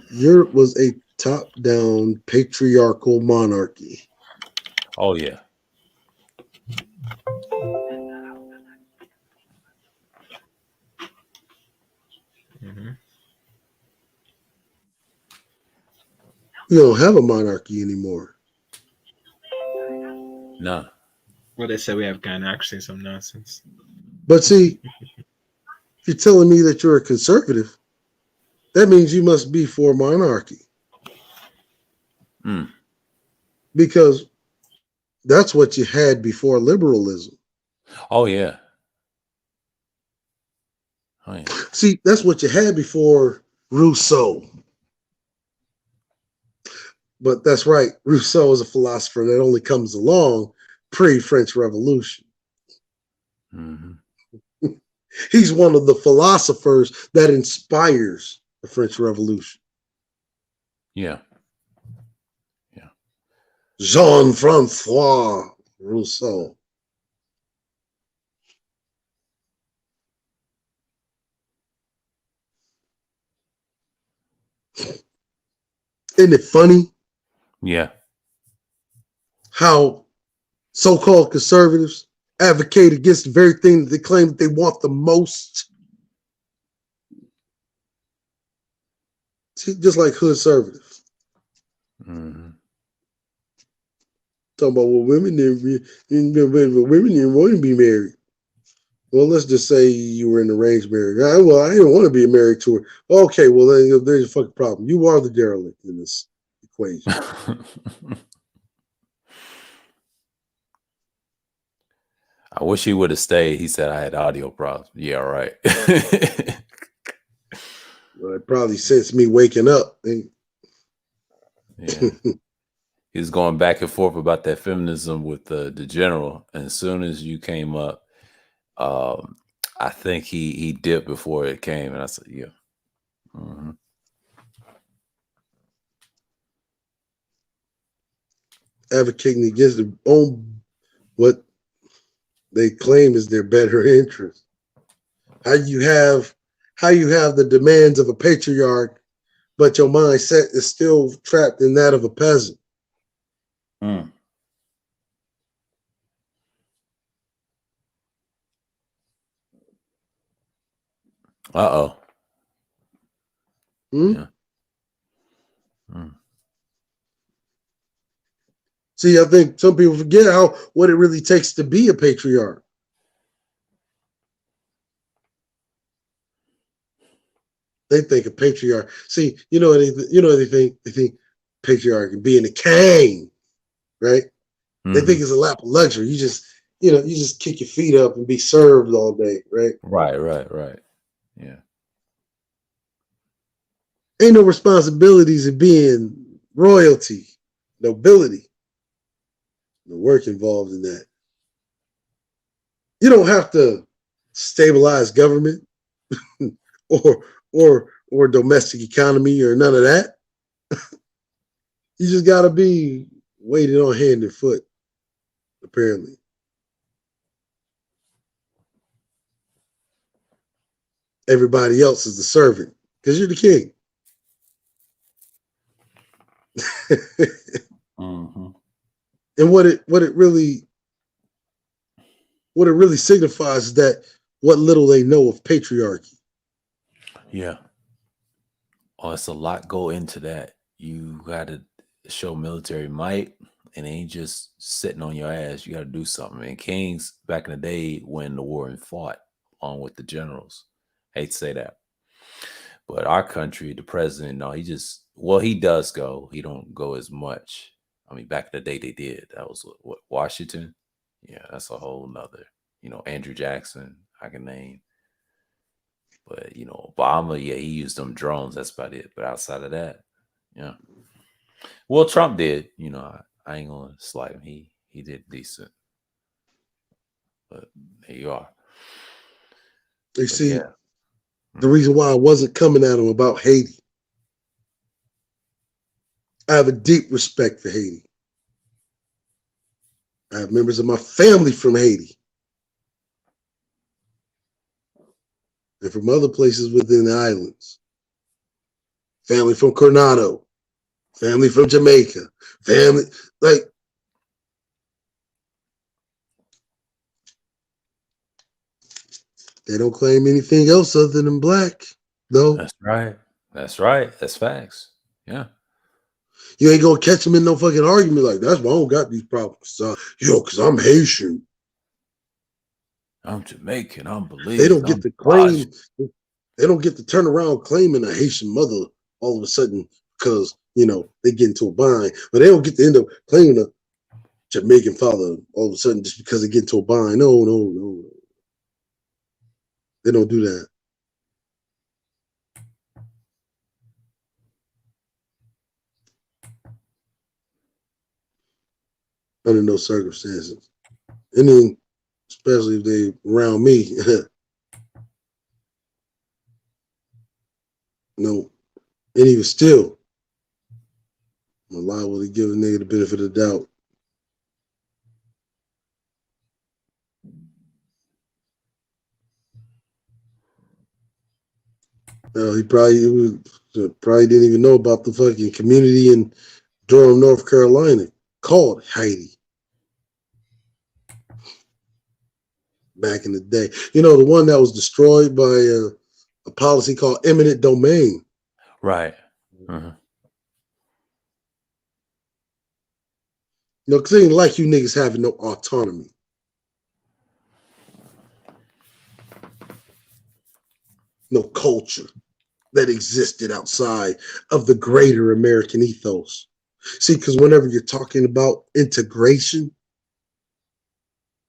Speaker 9: Europe was a top-down patriarchal monarchy.
Speaker 1: Oh, yeah.
Speaker 11: Mm-hmm.
Speaker 9: We don't have a monarchy anymore.
Speaker 1: No.
Speaker 11: Well, they say we have gynocracy, some nonsense.
Speaker 9: But see, you're telling me that you're a conservative, that means you must be for monarchy. Because that's what you had before liberalism.
Speaker 2: Oh yeah. Oh yeah.
Speaker 9: See, that's what you had before Rousseau. But that's right. Rousseau is a philosopher that only comes along pre-French Revolution.
Speaker 2: Mm-hmm.
Speaker 9: He's one of the philosophers that inspires the French Revolution.
Speaker 2: Yeah. Yeah.
Speaker 9: Jean-Francois Rousseau. Isn't it funny?
Speaker 2: Yeah.
Speaker 9: How so-called conservatives advocate against the very thing that they claim that they want the most. See, just like hood conservatives.
Speaker 2: Mm-hmm.
Speaker 9: Talking about, well, women didn't want to be married. Well, let's just say you were in arranged marriage. Well, I didn't want to be married to her. Okay, well, then there's a fucking problem. You are the derelict in this equation.
Speaker 2: I wish he would have stayed. He said I had audio problems. Yeah, right.
Speaker 9: Well, it probably since me waking up.
Speaker 2: Yeah. He was going back and forth about that feminism with the general. And as soon as you came up, I think he dipped before it came. And I said, yeah. Mm-hmm.
Speaker 9: Advocating against their own, what they claim is their better interest. How you have the demands of a patriarch, but your mindset is still trapped in that of a peasant.
Speaker 2: Mm. Uh-oh.
Speaker 9: Hmm?
Speaker 2: Yeah. Mm.
Speaker 9: See, I think some people forget what it really takes to be a patriarch. They think a patriarch. See, they think patriarch and being a king, right?
Speaker 2: Mm-hmm.
Speaker 9: They think it's a lap of luxury. You just kick your feet up and be served all day, right?
Speaker 2: Right. Yeah.
Speaker 9: Ain't no responsibilities of being royalty, nobility. No work involved in that. You don't have to stabilize government or domestic economy or none of that. You just got to be waited on hand and foot, apparently. Everybody else is the servant because you're the king.
Speaker 2: Mm-hmm.
Speaker 9: And what it really signifies is that what little they know of patriarchy.
Speaker 2: Yeah. Oh, it's a lot go into that. You got to show military might, and it ain't just sitting on your ass. You got to do something. And kings back in the day win the war and fought along with the generals. Hate to say that, but our country, the president, no, he does go. He don't go as much. I mean, back in the day they did. That was what, Washington. Yeah, that's a whole nother. Andrew Jackson, I can name. But Obama, yeah, he used them drones. That's about it. But outside of that, yeah. Well, Trump did. I ain't gonna slight him. He did decent. But there you are.
Speaker 9: You see, the reason why I wasn't coming at him about Haiti. I have a deep respect for Haiti. I have members of my family from Haiti. And from other places within the islands. Family from Coronado. Family from Jamaica. Family, like, they don't claim anything else other than black, though.
Speaker 2: That's right. That's facts. Yeah.
Speaker 9: You ain't gonna catch them in no fucking argument like that's why I don't got these problems. Because I'm Haitian.
Speaker 2: I'm Jamaican. I'm
Speaker 9: They
Speaker 2: Belize.
Speaker 9: don't get
Speaker 2: I'm
Speaker 9: to
Speaker 2: Raj.
Speaker 9: claim. They don't get to turn around claiming a Haitian mother all of a sudden because they get into a bind, but they don't get to end up claiming a Jamaican father all of a sudden just because they get into a bind. No, no, no. They don't do that. Under no circumstances. And then, especially if they around me. No. And even still, I'm liable to give a nigga the benefit of the doubt. He probably didn't even know about the fucking community in Durham, North Carolina, called Haiti back in the day. The one that was destroyed by a policy called eminent domain.
Speaker 2: Right. Uh-huh.
Speaker 9: Because it ain't like you niggas having no autonomy. No culture that existed outside of the greater American ethos. See, because whenever you're talking about integration,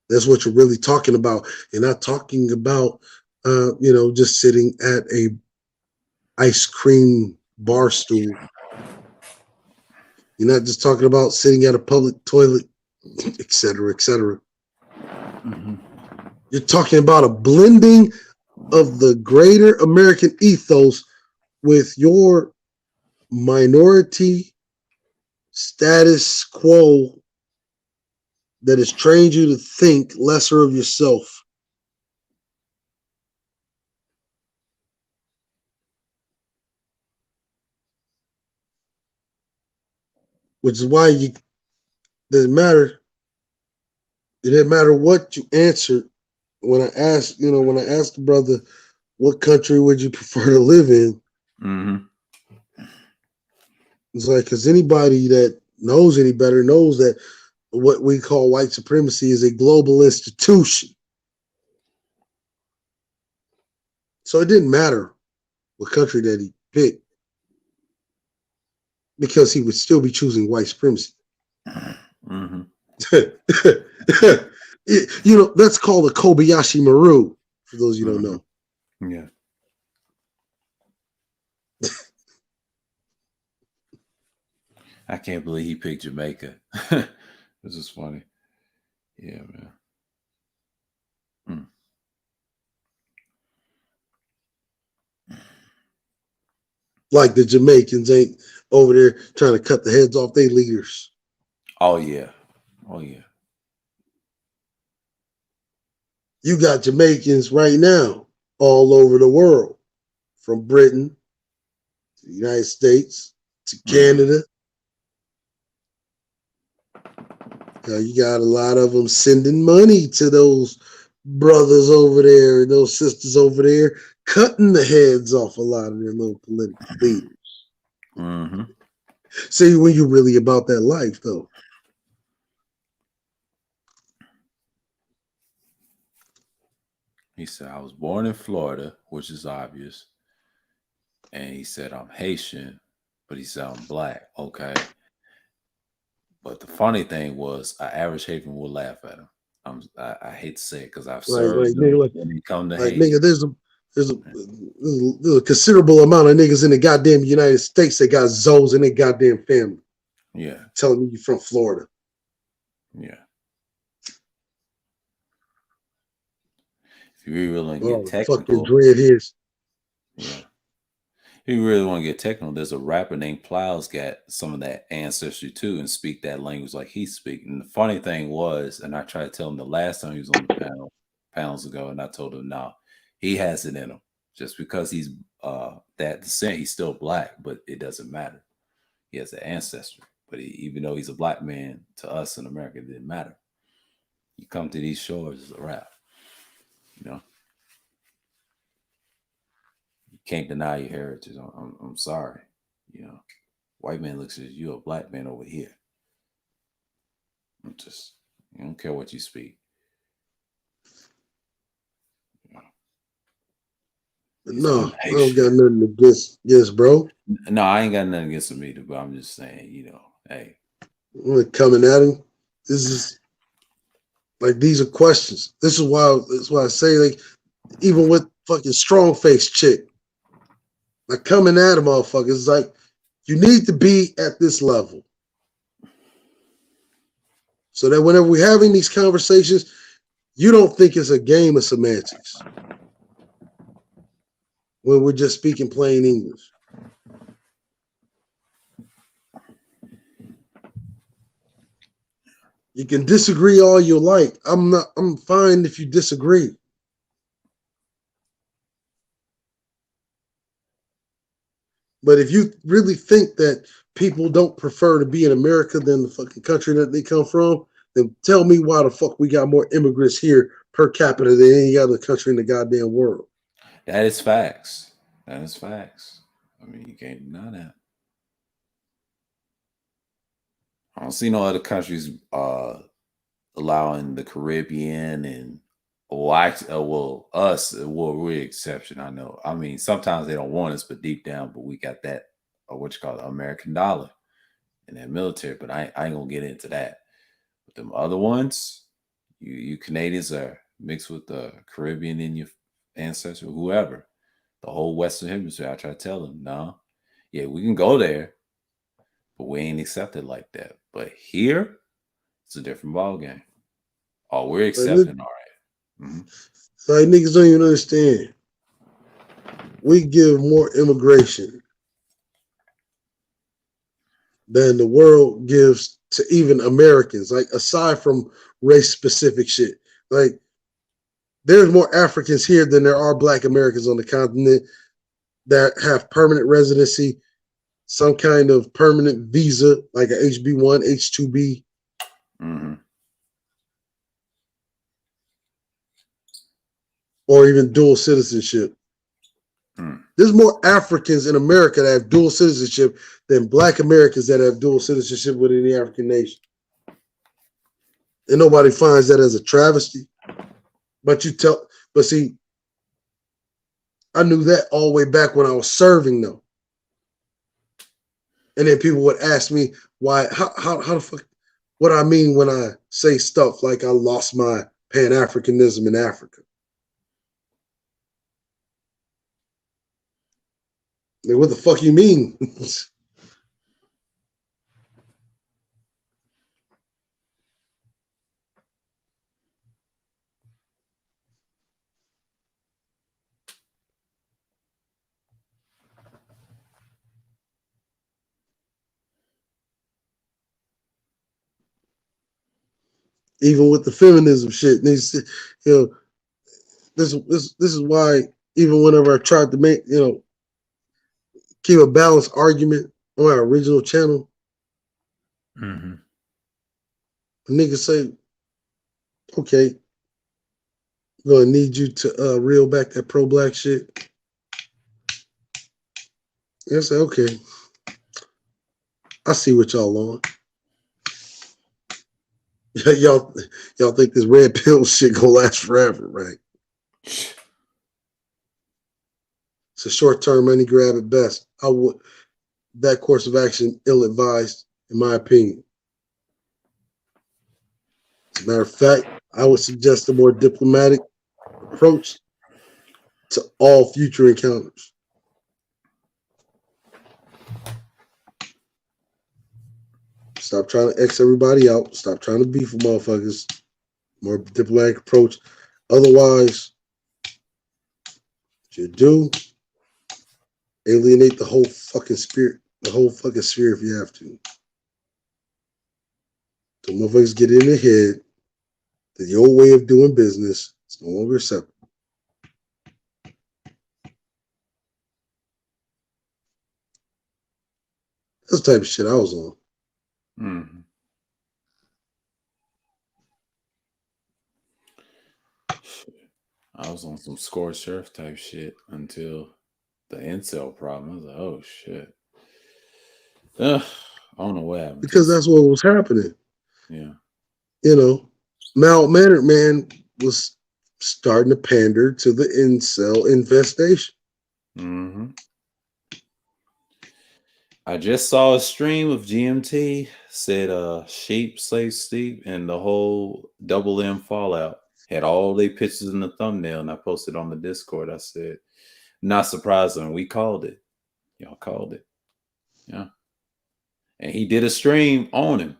Speaker 9: that's what you're really talking about. You're not talking about, just sitting at a ice cream bar stool. You're not just talking about sitting at a public toilet, et cetera, et cetera.
Speaker 2: Mm-hmm.
Speaker 9: You're talking about a blending of the greater American ethos with your minority status quo that has trained you to think lesser of yourself. Which is why it didn't matter what you answered when I asked the brother, what country would you prefer to live in?
Speaker 2: Mm-hmm.
Speaker 9: It's like, because anybody that knows any better knows that what we call white supremacy is a global institution. So it didn't matter what country that he picked, because he would still be choosing white supremacy.
Speaker 2: Mm-hmm.
Speaker 9: That's called a Kobayashi Maru, for those you don't know.
Speaker 2: Yeah. I can't believe he picked Jamaica. This is funny. Yeah, man.
Speaker 9: Like the Jamaicans ain't over there trying to cut the heads off their leaders.
Speaker 2: Oh, yeah. Oh, yeah.
Speaker 9: You got Jamaicans right now all over the world, from Britain to the United States to Canada. You got a lot of them sending money to those brothers over there and those sisters over there, cutting the heads off a lot of their little political leaders.
Speaker 2: Mm-hmm.
Speaker 9: See, when you're really about that life, though.
Speaker 2: He said, I was born in Florida, which is obvious. And he said, I'm Haitian, but he said, I'm black. Okay. But the funny thing was, an average Haitian will laugh at him. I hate to say it because I've served them when they come to Haiti.
Speaker 9: Nigga, there's a considerable amount of niggas in the goddamn United States that got Zoes in their goddamn family.
Speaker 2: Yeah.
Speaker 9: Telling me you're from Florida.
Speaker 2: Yeah. If you really want to get technical,
Speaker 9: fucking dread his.
Speaker 2: Yeah. If you really want to get technical, there's a rapper named Plows got some of that ancestry too and speak that language like he's speaking. And the funny thing was, and I tried to tell him the last time he was on the panel pounds ago, and I told him, no, he has it in him. Just because he's that descent, he's still black, but it doesn't matter. He has the ancestry. But even though he's a black man, to us in America, it didn't matter. You come to these shores, it's a wrap. You can't deny your heritage. I'm sorry. White man looks at you, a black man over here. You don't care what you speak.
Speaker 9: No, I don't got nothing against bro.
Speaker 1: No, I ain't got nothing against him either, but I'm just saying, hey.
Speaker 9: We're coming at him. This is like these are questions. This is why I say, like, even with fucking strong face chick, like coming at him, motherfuckers, it's like you need to be at this level. So that whenever we're having these conversations, you don't think it's a game of semantics. When we're just speaking plain English. You can disagree all you like. I'm fine if you disagree. But if you really think that people don't prefer to be in America than the fucking country that they come from, then tell me why the fuck we got more immigrants here per capita than any other country in the goddamn world.
Speaker 1: That is facts. That is facts. I mean, you can't deny that. I don't see no other countries allowing the Caribbean and us. Well, we're exception. I know. I mean, sometimes they don't want us, but deep down, but we got that what you call the American dollar in that military. But I ain't gonna get into that. But them other ones, you Canadians are mixed with the Caribbean in your ancestry, whoever. The whole Western Hemisphere. I try to tell them, no, yeah, we can go there, but we ain't accepted like that. But here, it's a different ballgame. Oh, we're accepting, all right. Mm-hmm.
Speaker 9: So like, niggas don't even understand. We give more immigration than the world gives to even Americans. Like, aside from race-specific shit, like, there's more Africans here than there are Black Americans on the continent that have permanent residency, some kind of permanent visa, like a HB1, H2B.
Speaker 1: Mm-hmm.
Speaker 9: Or even dual citizenship.
Speaker 1: Mm.
Speaker 9: There's more Africans in America that have dual citizenship than Black Americans that have dual citizenship within the African nation. And nobody finds that as a travesty. But see, I knew that all the way back when I was serving, though. And then people would ask me why, how the fuck, what I mean when I say stuff like I lost my Pan-Africanism in Africa. Like, what the fuck you mean? Even with the feminism shit, this is why even whenever I tried to make, keep a balanced argument on our original channel,
Speaker 1: Mm-hmm.
Speaker 9: a nigga say, okay, I'm gonna need you to reel back that pro-Black shit. And I say, okay, I see what y'all on. y'all think this red pill shit gonna last forever, right? It's a short-term money grab at best. That course of action ill-advised, in my opinion. As a matter of fact, I would suggest a more diplomatic approach to all future encounters. Stop trying to X everybody out. Stop trying to beef with motherfuckers. More diplomatic approach. Otherwise, if you do, alienate the whole fucking spirit, the whole fucking sphere if you have to. So motherfuckers get in their head that the old way of doing business is no longer acceptable. That's the type of shit I was on.
Speaker 1: Mm-hmm. I was on some scorched earth type shit until the incel problem. I was like, oh shit. I don't know what happened.
Speaker 9: Because that's what was happening.
Speaker 1: Yeah.
Speaker 9: Mild-mannered man was starting to pander to the incel infestation.
Speaker 1: Mm-hmm. I just saw a stream of GMT said Sheep Slave Steep and the whole Double M Fallout had all their pictures in the thumbnail, and I posted on the Discord. I said, not surprising, we called it. Y'all called it. Yeah. And he did a stream on him.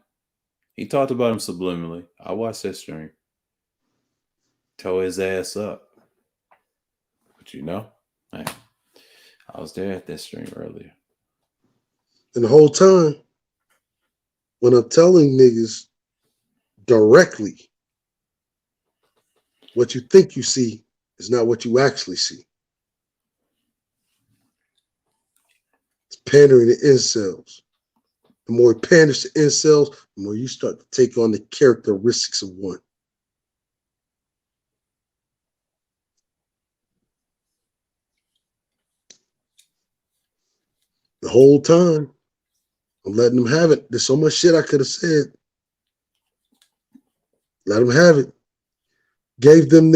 Speaker 1: He talked about him subliminally. I watched that stream. Tore his ass up. But you know, I was there at that stream earlier.
Speaker 9: And the whole time, when I'm telling niggas directly, what you think you see is not what you actually see. It's pandering to incels. The more it panders to incels, the more you start to take on the characteristics of one. The whole time, I'm letting them have it. There's so much shit I could have said. Let them have it. Gave them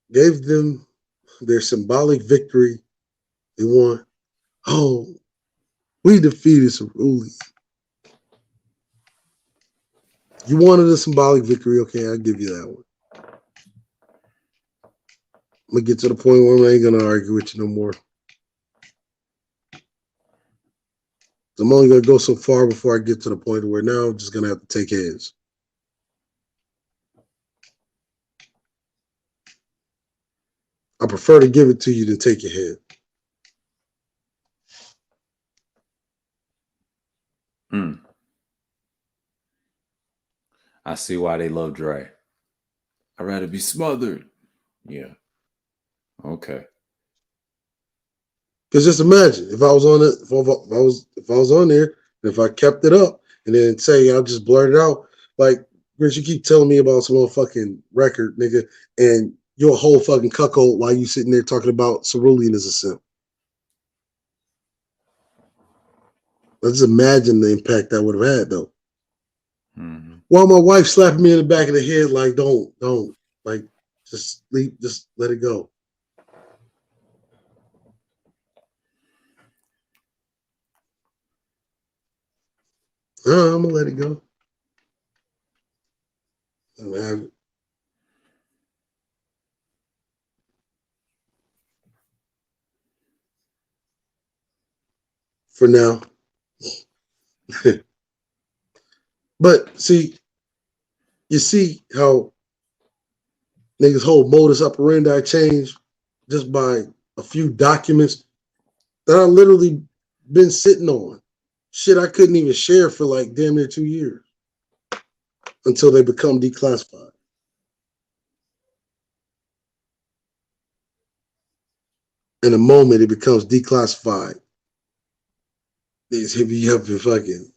Speaker 9: their symbolic victory. They won. Oh, we defeated Cerulli. You wanted a symbolic victory? Okay, I'll give you that one. I'm gonna get to the point where I ain't gonna argue with you no more. I'm only gonna go so far before I get to the point where now I'm just gonna have to take heads. I prefer to give it to you than take your head.
Speaker 1: I see why they love Dre. I'd rather be smothered. Yeah. Okay.
Speaker 9: Because just imagine if I was on it, if I was on there, and if I kept it up and then say I'll just blurt it out, like Rich, you keep telling me about some motherfucking record, nigga, and you're a whole fucking cuckold while you sitting there talking about cerulean as a simp. Let's imagine the impact that would have had, though. Mm-hmm. While my wife slapping me in the back of the head, like, don't, like, just leave, just let it go. I'm gonna let it go. I'm gonna have it. For now. But see, you see how niggas' whole modus operandi changed just by a few documents that I literally been sitting on. Shit I couldn't even share for like damn near 2 years until they become declassified. In a moment, it becomes declassified. These hippie up and fucking,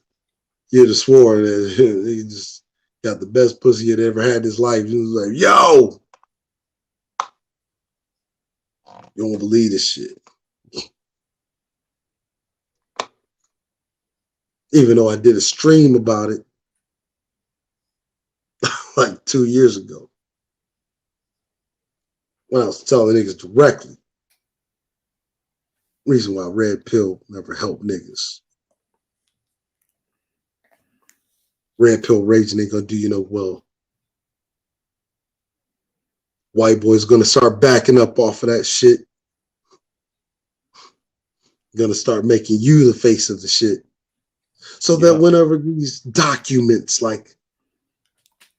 Speaker 9: you'd have sworn that he just got the best pussy he'd ever had in his life. He was like, yo, you won't believe this shit. Even though I did a stream about it like 2 years ago. When I was telling niggas directly. Reason why red pill never helped niggas. Red pill raging ain't gonna do you no well. White boys gonna start backing up off of that shit. Gonna start making you the face of the shit. So that whenever these documents like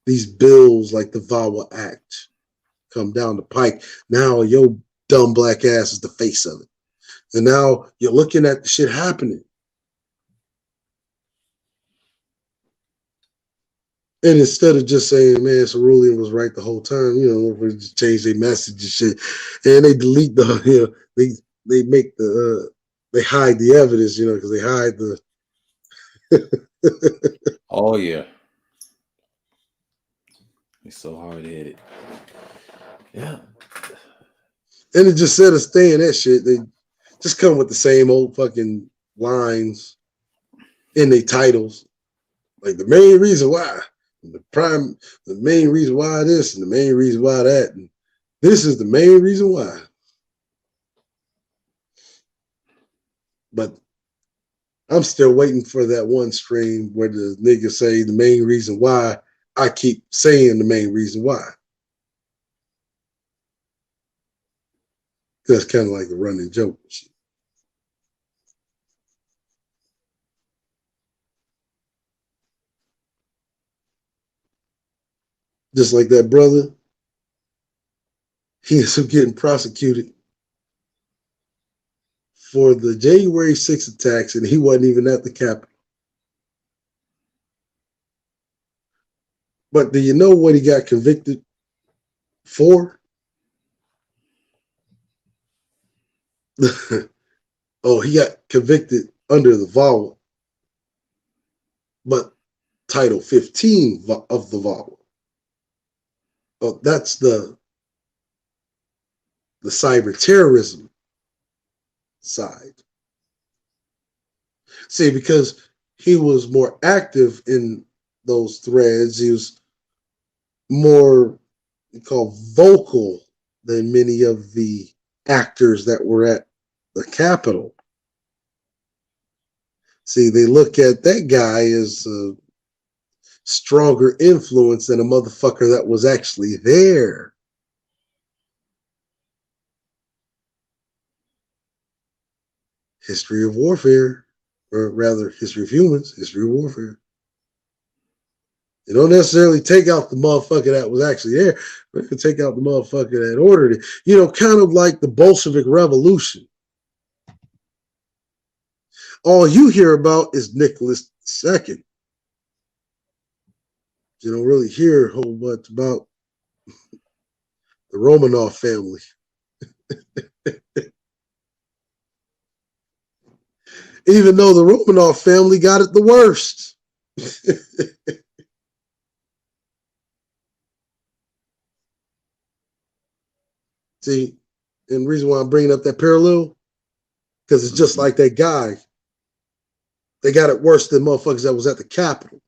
Speaker 9: these bills like the VAWA Act come down the pike, now your dumb black ass is the face of it. And now you're looking at the shit happening. And instead of just saying, man, Cerulean was right the whole time, you know, we just change their message and shit. And they delete the, you know, they make the, they hide the evidence, you know, because they hide the.
Speaker 1: Oh, yeah. It's so hard-headed. Yeah.
Speaker 9: And it just said to stay in that shit. They just come with the same old fucking lines in their titles. Like the main reason why. The main reason why this and the main reason why that. And this is the main reason why. But I'm still waiting for that one stream where the nigga say the main reason why I keep saying the main reason why. That's kind of like a running joke. Just like that brother, he ends up getting prosecuted for the January 6th attacks, and he wasn't even at the Capitol. But do you know what he got convicted for? Oh, he got convicted under the VAWA, but Title 15 of the VAWA. Oh, that's the cyber terrorism side. See, because he was more active in those threads, he was more called vocal than many of the actors that were at the Capitol. See, they look at that guy as a stronger influence than a motherfucker that was actually there. History of warfare, or rather, history of humans, history of warfare. You don't necessarily take out the motherfucker that was actually there, but you can take out the motherfucker that ordered it. You know, kind of like the Bolshevik Revolution. All you hear about is Nicholas II. You don't really hear a whole bunch about the Romanov family. Even though the Romanov family got it the worst. See, and the reason why I'm bringing up that parallel, because it's just like that guy. They got it worse than motherfuckers that was at the Capitol.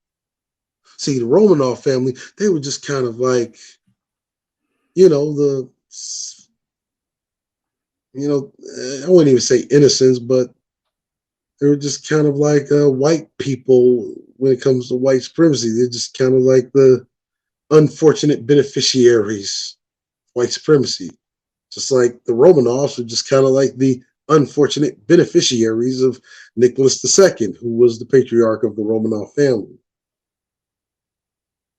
Speaker 9: See, the Romanov family, they were just kind of like, I wouldn't even say innocents, but they were just kind of like white people when it comes to white supremacy. They're just kind of like the unfortunate beneficiaries of white supremacy. Just like the Romanovs were just kind of like the unfortunate beneficiaries of Nicholas II, who was the patriarch of the Romanov family.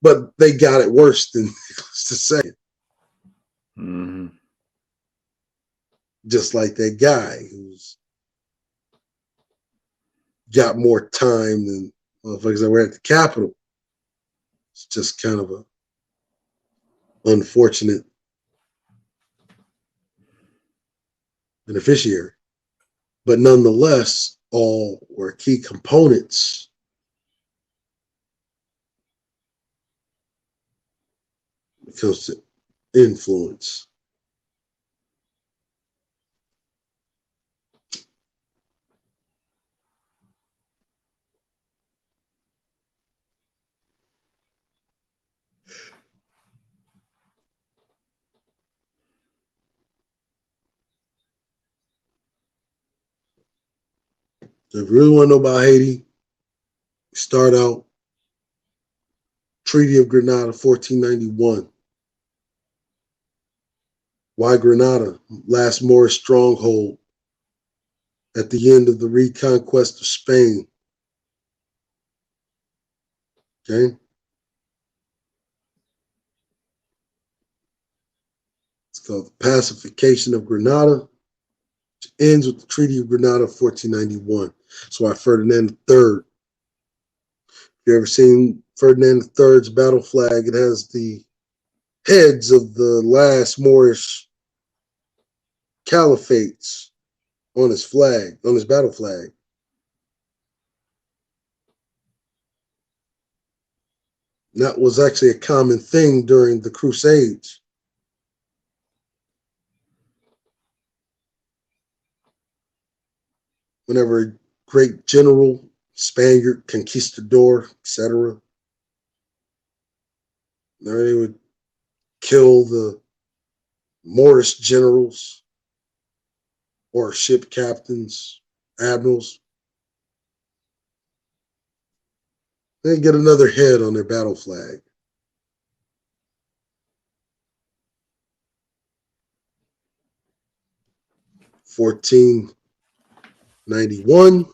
Speaker 9: But they got it worse than Nicholas II.
Speaker 1: Mm-hmm.
Speaker 9: Just like that guy who's got more time than motherfuckers that were at the Capitol. It's just kind of a unfortunate beneficiary. But nonetheless, all were key components when it comes to influence. So if you really want to know about Haiti, start out Treaty of Grenada, 1491. Why Grenada? Last Moorish stronghold at the end of the reconquest of Spain. Okay? It's called the Pacification of Grenada, which ends with the Treaty of Grenada of 1491. That's why Ferdinand III. If you ever seen Ferdinand III's battle flag, it has the heads of the last Moorish caliphates on his flag, on his battle flag. And that was actually a common thing during the Crusades. Whenever a great general, Spaniard, conquistador, etc., they would kill the Moorish generals or ship captains, admirals. They get another head on their battle flag. (1491).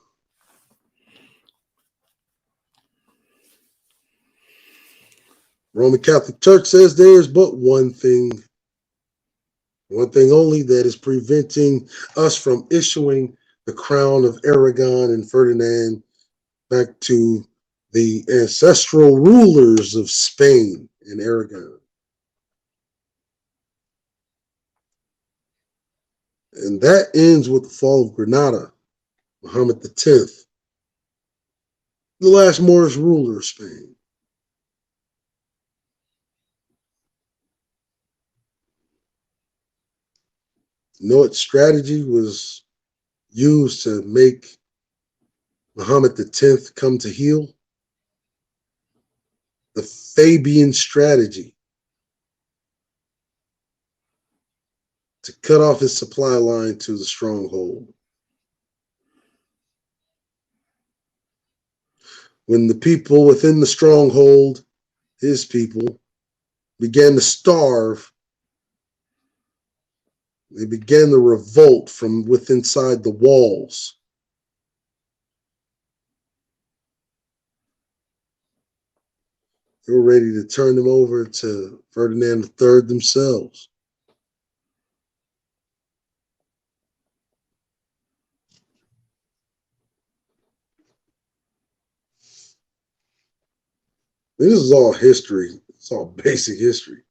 Speaker 9: Roman Catholic Church says there is but one thing only that is preventing us from issuing the crown of Aragon and Ferdinand back to the ancestral rulers of Spain and Aragon. And that ends with the fall of Granada, Muhammad X, the last Moorish ruler of Spain. You know what strategy was used to make Muhammad X come to heel? The Fabian strategy. To cut off his supply line to the stronghold. When the people within the stronghold, his people, began to starve, they began to revolt from within inside the walls. They were ready to turn them over to Ferdinand III themselves. This is all history. It's all basic history.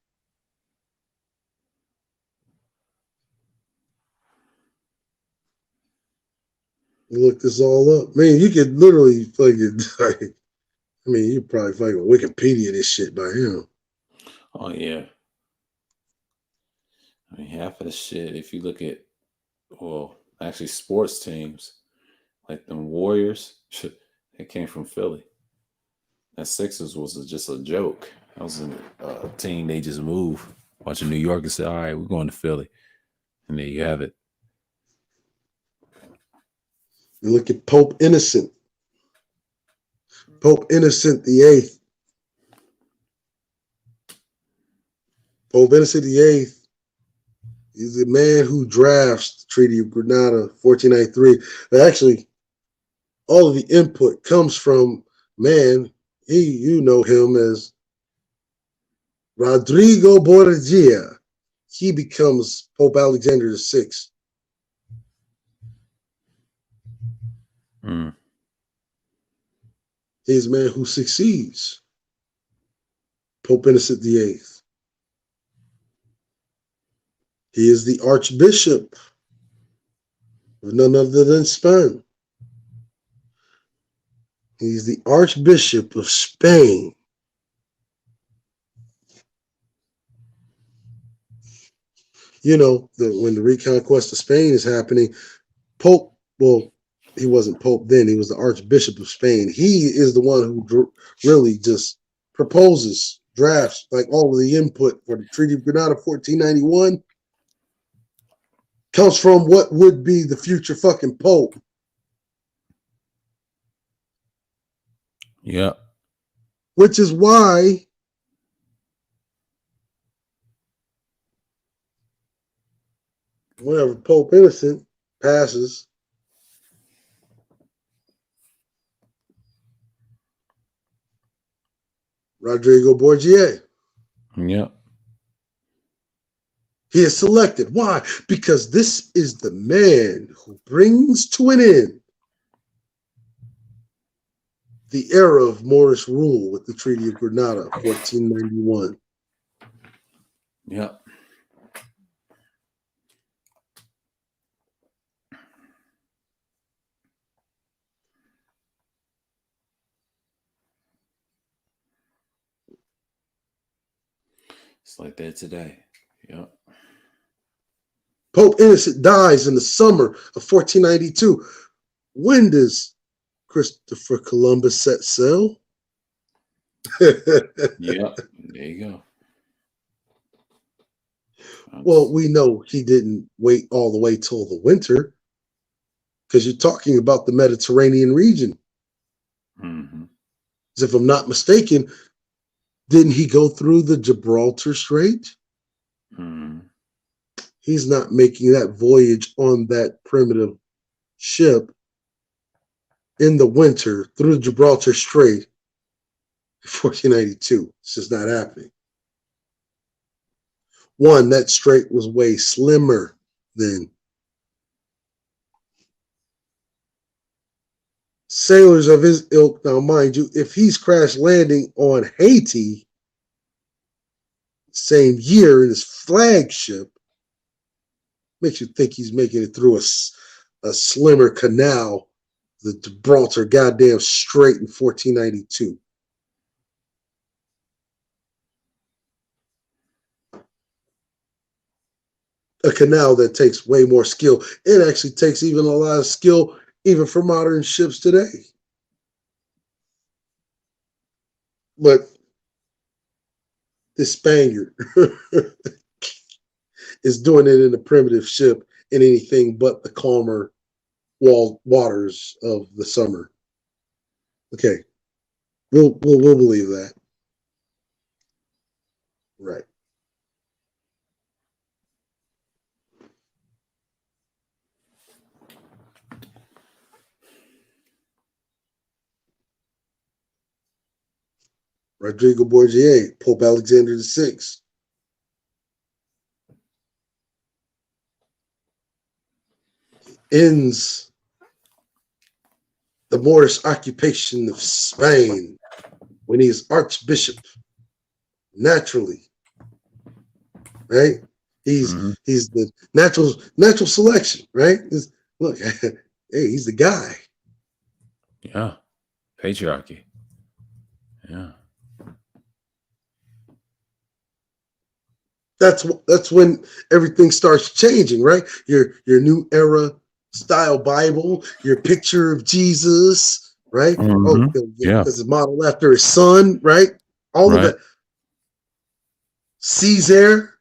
Speaker 9: You look this all up. Man, you could literally fucking, like, I mean, you probably fucking Wikipedia this shit by him.
Speaker 1: Oh, yeah. I mean, half of the shit, if you look at, well, actually sports teams, like the Warriors, they came from Philly. That Sixers was just a joke. That was a team they just moved. A bunch of New Yorkers said, all right, we're going to Philly. And there you have it.
Speaker 9: You look at Pope Innocent. Pope Innocent VIII. Pope Innocent VIII is the man who drafts the Treaty of Granada, 1493. But actually, all of the input comes from, man, you know him as Rodrigo Borgia. He becomes Pope Alexander VI. He's the man who succeeds Pope Innocent VIII. He is the Archbishop of none other than Spain. He's the Archbishop of Spain. You know, when the reconquest of Spain is happening, Pope, well, he wasn't Pope then, he was the Archbishop of Spain. He is the one who really just proposes, drafts, like all of the input for the Treaty of Granada 1491 comes from what would be the future fucking Pope.
Speaker 1: Yeah.
Speaker 9: Which is why whenever Pope Innocent passes, Rodrigo Borgia.
Speaker 1: Yeah.
Speaker 9: He is selected. Why? Because this is the man who brings to an end the era of Moorish rule with the Treaty of Granada, 1491.
Speaker 1: Yeah. It's like that today. Yeah.
Speaker 9: Pope Innocent dies in the summer of 1492. When does Christopher Columbus set sail?
Speaker 1: Yeah. There you go.
Speaker 9: Well, we know he didn't wait all the way till the winter, because you're talking about the Mediterranean region.
Speaker 1: Mm-hmm.
Speaker 9: As if I'm not mistaken, didn't he go through the Gibraltar Strait?
Speaker 1: Mm-hmm.
Speaker 9: He's not making that voyage on that primitive ship in the winter through the Gibraltar Strait in 1492. It's just not happening. One, that strait was way slimmer then. Sailors of his ilk, now mind you, if he's crash landing on Haiti same year in his flagship, makes you think he's making it through a slimmer canal, the Gibraltar goddamn Strait in 1492. A canal that takes way more skill. It actually takes even a lot of skill, even for modern ships today. But this Spaniard is doing it in a primitive ship in anything but the calmer waters of the summer. Okay, we'll believe that. Right. Rodrigo Borgia, Pope Alexander VI. Ends the Moorish occupation of Spain when he is Archbishop. Naturally, right? He's the natural selection, right? Look, hey, he's the guy.
Speaker 1: Yeah, patriarchy. Yeah.
Speaker 9: That's when everything starts changing, right? Your new era style Bible, your picture of Jesus, right?
Speaker 1: Mm-hmm.
Speaker 9: Oh, because it's modeled after his son, right? All of that. Caesar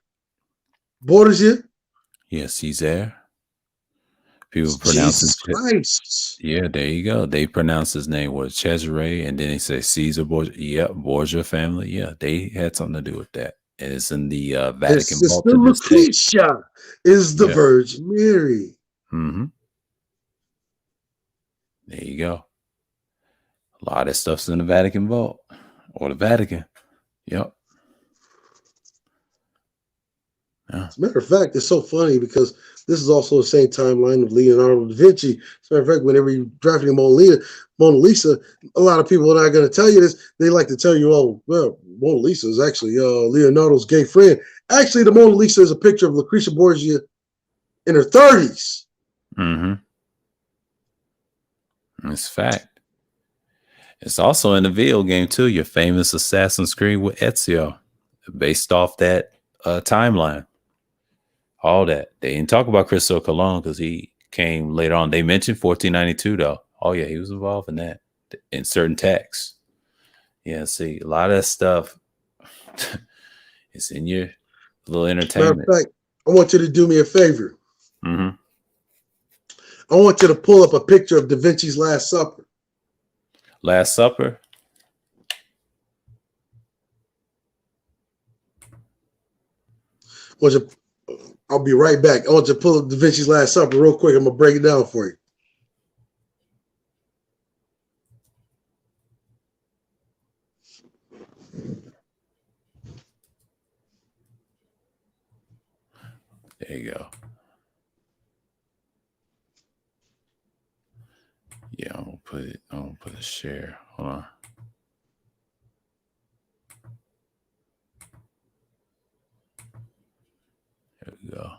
Speaker 9: borders you.
Speaker 1: Yeah, Caesar. People
Speaker 9: It's
Speaker 1: pronounce
Speaker 9: Jesus Christ.
Speaker 1: Yeah, there you go. They pronounce his name was Cesare, and then they say Caesar Borgia. Yeah, Borgia family. Yeah, they had something to do with that. And it's in the Vatican
Speaker 9: His
Speaker 1: vault
Speaker 9: sister
Speaker 1: to this day.
Speaker 9: Lucretia is the Virgin Mary.
Speaker 1: Mm-hmm. There you go. A lot of stuff's in the Vatican vault or the Vatican. Yep. Yeah.
Speaker 9: As a matter of fact, it's so funny because this is also the same timeline of Leonardo da Vinci. As a matter of fact, whenever you're drafting Mona Lisa, a lot of people are not going to tell you this. They like to tell you, oh, well, Mona Lisa is actually Leonardo's gay friend. Actually, the Mona Lisa is a picture of Lucretia Borgia in her 30s.
Speaker 1: Mm-hmm. It's fact. It's also in the video game too. Your famous Assassin's Creed with Ezio, based off that timeline. All that. They didn't talk about Christopher Colon because he came later on. They mentioned 1492 though. Oh yeah, he was involved in that in certain texts. Yeah, see, a lot of that stuff is in your little entertainment.
Speaker 9: Matter of fact, I want you to do me a favor.
Speaker 1: Mm-hmm.
Speaker 9: I want you to pull up a picture of Da Vinci's Last Supper.
Speaker 1: Last Supper.
Speaker 9: I'll be right back. I want you to pull up Da Vinci's Last Supper real quick. I'm going to break it down for you.
Speaker 1: There you go. Yeah, I'm gonna put a share. Hold on. There we go.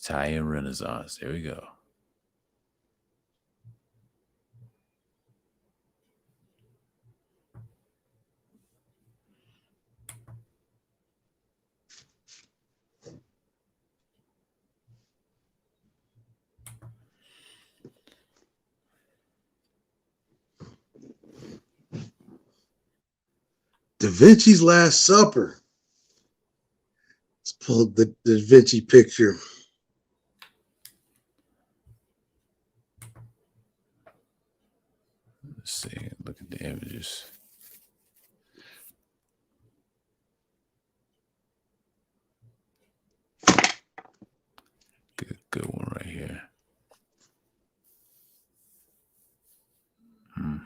Speaker 1: Italian Renaissance. There we go.
Speaker 9: Da Vinci's Last Supper. Let's pull up the Da Vinci picture.
Speaker 2: Let's see. Look at the images. Good one right here. Hmm.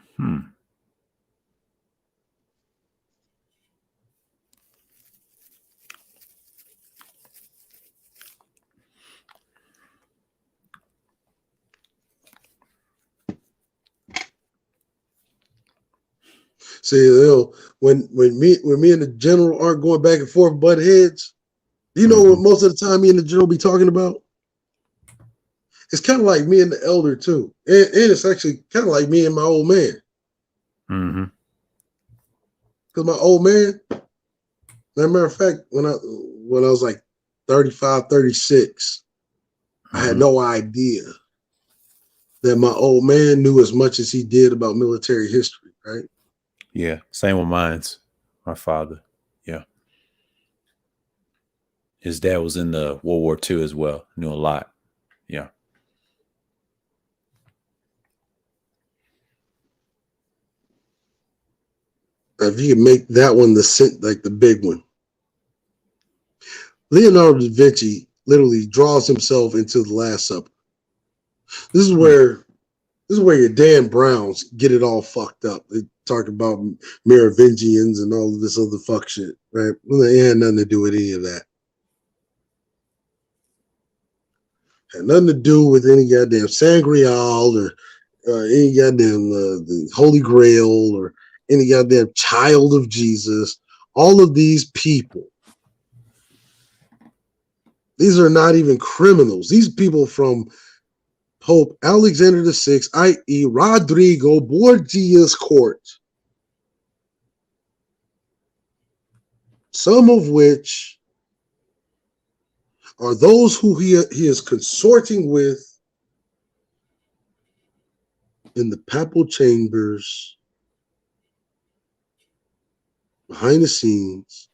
Speaker 9: See, when me and the general aren't going back and forth, butt heads. Do you know what most of the time me and the general be talking about? It's kind of like me and the elder too, and it's actually kind of like me and my old man.
Speaker 2: Mm-hmm.
Speaker 9: Because my old man, as a matter of fact, when I was like 35, 36, I had no idea that my old man knew as much as he did about military history, right?
Speaker 2: Yeah, same with mine's. My father. Yeah. His dad was in the World War II as well. Knew a lot. Yeah.
Speaker 9: If you can make that one the big one. Leonardo da Vinci literally draws himself into the Last Supper. This is where your Dan Browns get it all fucked up. They talk about Merovingians and all of this other fuck shit, right? Well, it had nothing to do with any of that. Had nothing to do with any goddamn Sangreal or any goddamn the Holy Grail or any goddamn child of Jesus. All of these people, these are not even criminals. These people from Pope Alexander VI, i.e. Rodrigo Borgia's court, some of which are those who he is consorting with in the papal chambers, behind the scenes,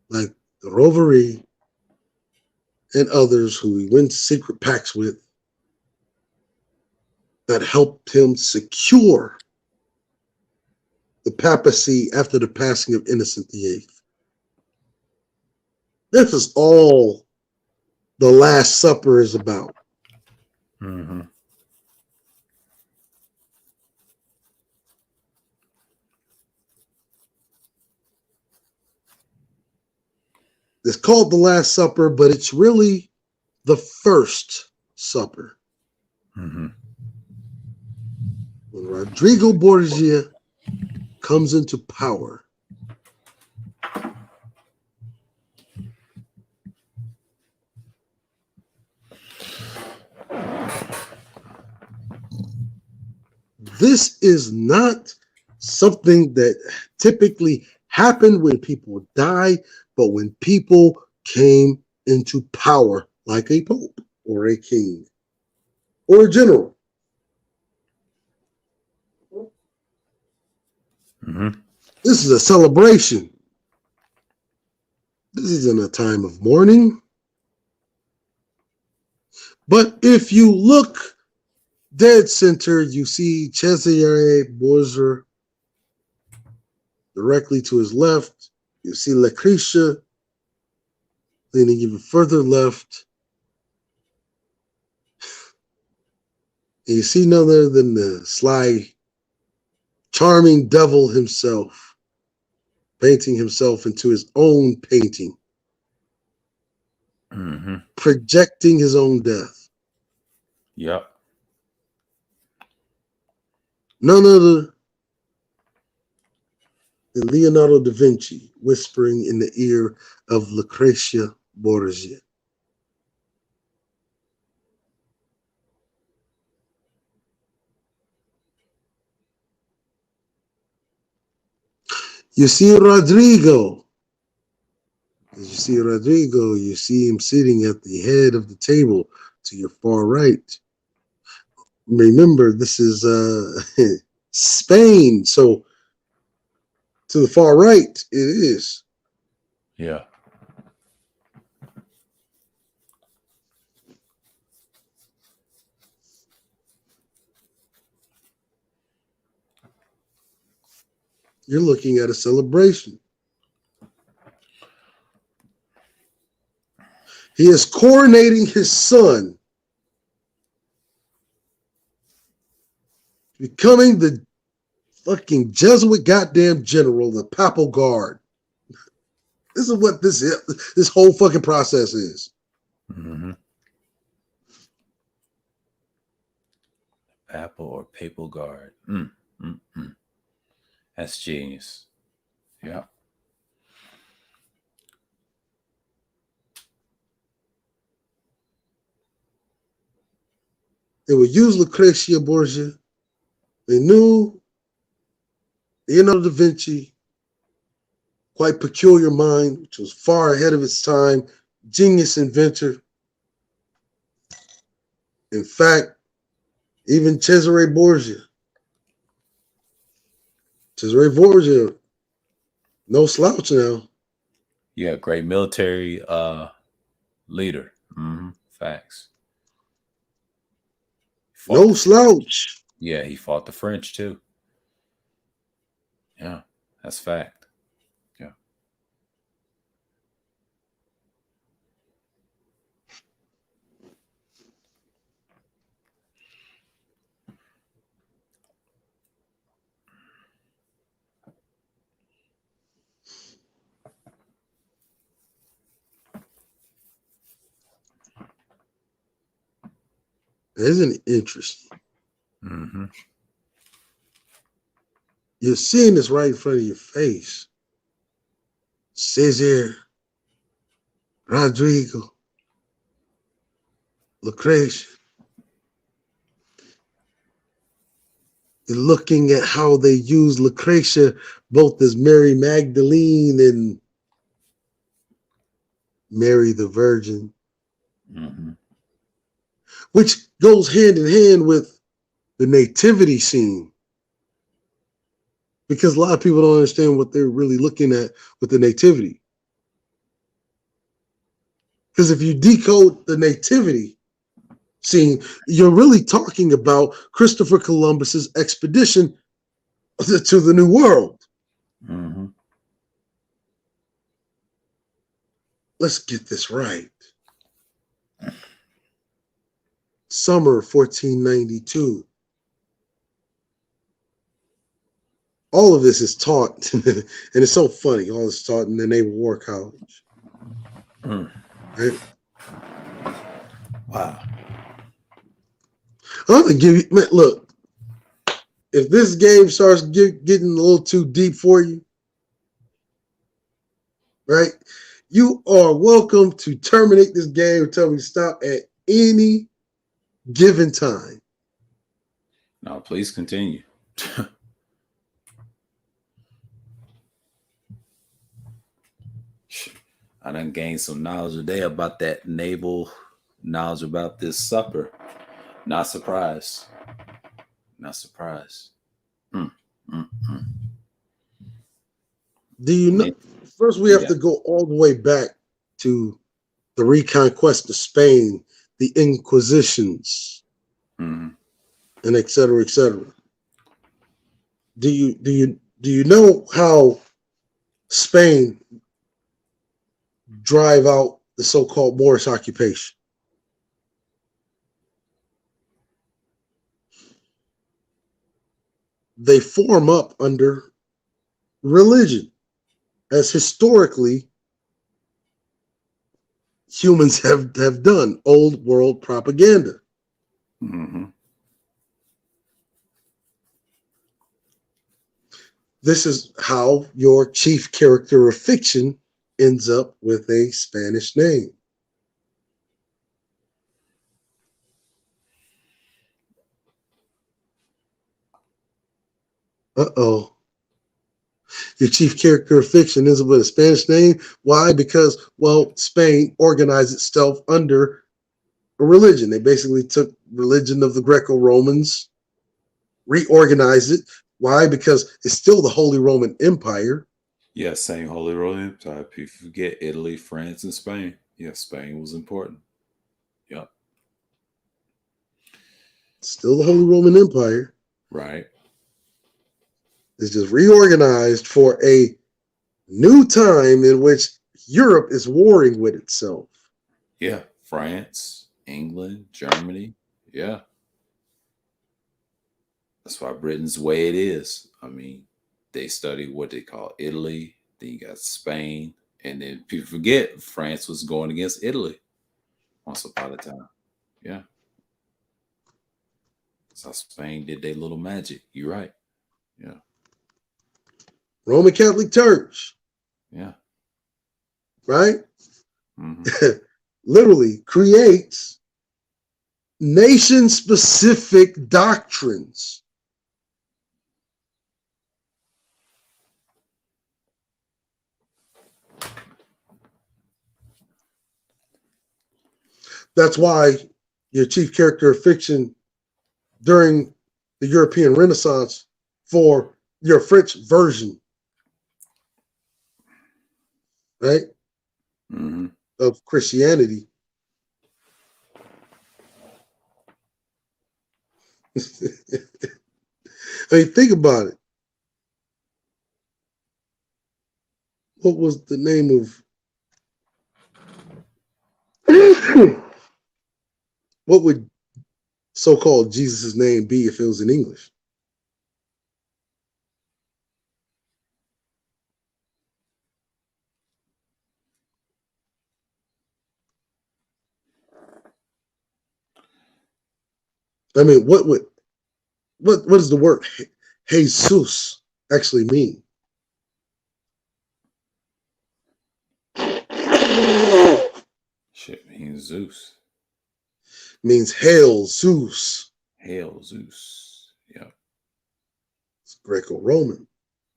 Speaker 9: like the Rovere and others who he went secret pacts with, that helped him secure the papacy after the passing of Innocent VIII. This is all the Last Supper is about.
Speaker 2: Mm-hmm.
Speaker 9: It's called the Last Supper, but it's really the First Supper.
Speaker 2: Mm-hmm.
Speaker 9: When Rodrigo Borgia comes into power, this is not something that typically happened when people die, but when people came into power, like a pope or a king or a general.
Speaker 2: Mm-hmm.
Speaker 9: This is a celebration. This isn't a time of mourning. But if you look dead center, you see Cesare Borgia. Directly to his left, you see Lucretia. Leaning even further left, and you see none other than the sly, charming devil himself, painting himself into his own painting, projecting his own death.
Speaker 1: Yep.
Speaker 9: None other than Leonardo da Vinci whispering in the ear of Lucretia Borgia. You see Rodrigo. As you see Rodrigo, you see him sitting at the head of the table to your far right. Remember, this is Spain, so To the far right, it is.
Speaker 1: Yeah.
Speaker 9: You're looking at a celebration. He is coronating his son, becoming the fucking Jesuit goddamn general, the Papal Guard. This is what this whole fucking process is.
Speaker 1: Mm-hmm. Papal or Papal Guard. That's genius. Yeah.
Speaker 9: They would use Lucrezia Borgia. They knew Leonardo da Vinci, quite peculiar mind, which was far ahead of its time, genius inventor. In fact, even Cesare Borgia. Cesare Borgia, no slouch now.
Speaker 1: Yeah, great military leader. Facts.
Speaker 9: No slouch.
Speaker 1: Yeah, he fought the French too. Yeah, that's fact. Yeah.
Speaker 9: Isn't it interesting?
Speaker 1: Mm-hmm.
Speaker 9: You're seeing this right in front of your face. Cesare, Rodrigo, Lucrezia. You're looking at how they use Lucrezia both as Mary Magdalene and Mary the Virgin, which goes hand in hand with the nativity scene. Because a lot of people don't understand what they're really looking at with the nativity. Because if you decode the nativity scene, you're really talking about Christopher Columbus's expedition to the New World.
Speaker 1: Mm-hmm.
Speaker 9: Let's get this right. Summer 1492. All of this is taught, and it's so funny. All this is taught in the Naval War College. Right?
Speaker 1: Wow.
Speaker 9: I'm gonna give you, man, look, if this game starts getting a little too deep for you, right, you are welcome to terminate this game and tell me to stop at any given time.
Speaker 1: No, please continue. I done gained some knowledge today about that naval knowledge about this supper. Not surprised. Not surprised.
Speaker 9: Do you know? First, we have to go all the way back to the reconquest of Spain, the Inquisitions, and et cetera, et cetera. Do you know how Spain drive out the so-called Moorish occupation? They form up under religion, as historically humans have done, old world propaganda. This is how your chief character of fiction ends up with a Spanish name. Uh-oh. Your chief character of fiction ends up with a Spanish name. Why? Because, well, Spain organized itself under a religion. They basically took religion of the Greco-Romans, reorganized it, Why? Because it's still the Holy Roman Empire.
Speaker 1: Yeah, same Holy Roman Empire. People forget Italy, France, and Spain. Yeah, Spain was important. Yep.
Speaker 9: Still the Holy Roman Empire.
Speaker 1: Right.
Speaker 9: It's just reorganized for a new time in which Europe is warring with itself.
Speaker 1: Yeah. France, England, Germany. Yeah. That's why Britain's the way it is. I mean, they study what they call Italy. Then you got Spain. And then people forget France was going against Italy once upon a time. Yeah. That's how Spain did their little magic. You're right. Yeah.
Speaker 9: Roman Catholic Church.
Speaker 1: Yeah.
Speaker 9: Right?
Speaker 1: Mm-hmm.
Speaker 9: Literally creates nation-specific doctrines. That's why your chief character of fiction during the European Renaissance for your French version, right,
Speaker 1: Mm-hmm.
Speaker 9: of Christianity. I mean, think about it. What was the name of what would so-called Jesus' name be if it was in English? I mean, what does the word Jesus actually mean?
Speaker 1: Shit means Zeus.
Speaker 9: Means hail Zeus.
Speaker 1: Hail Zeus. Yeah.
Speaker 9: It's Greco-Roman.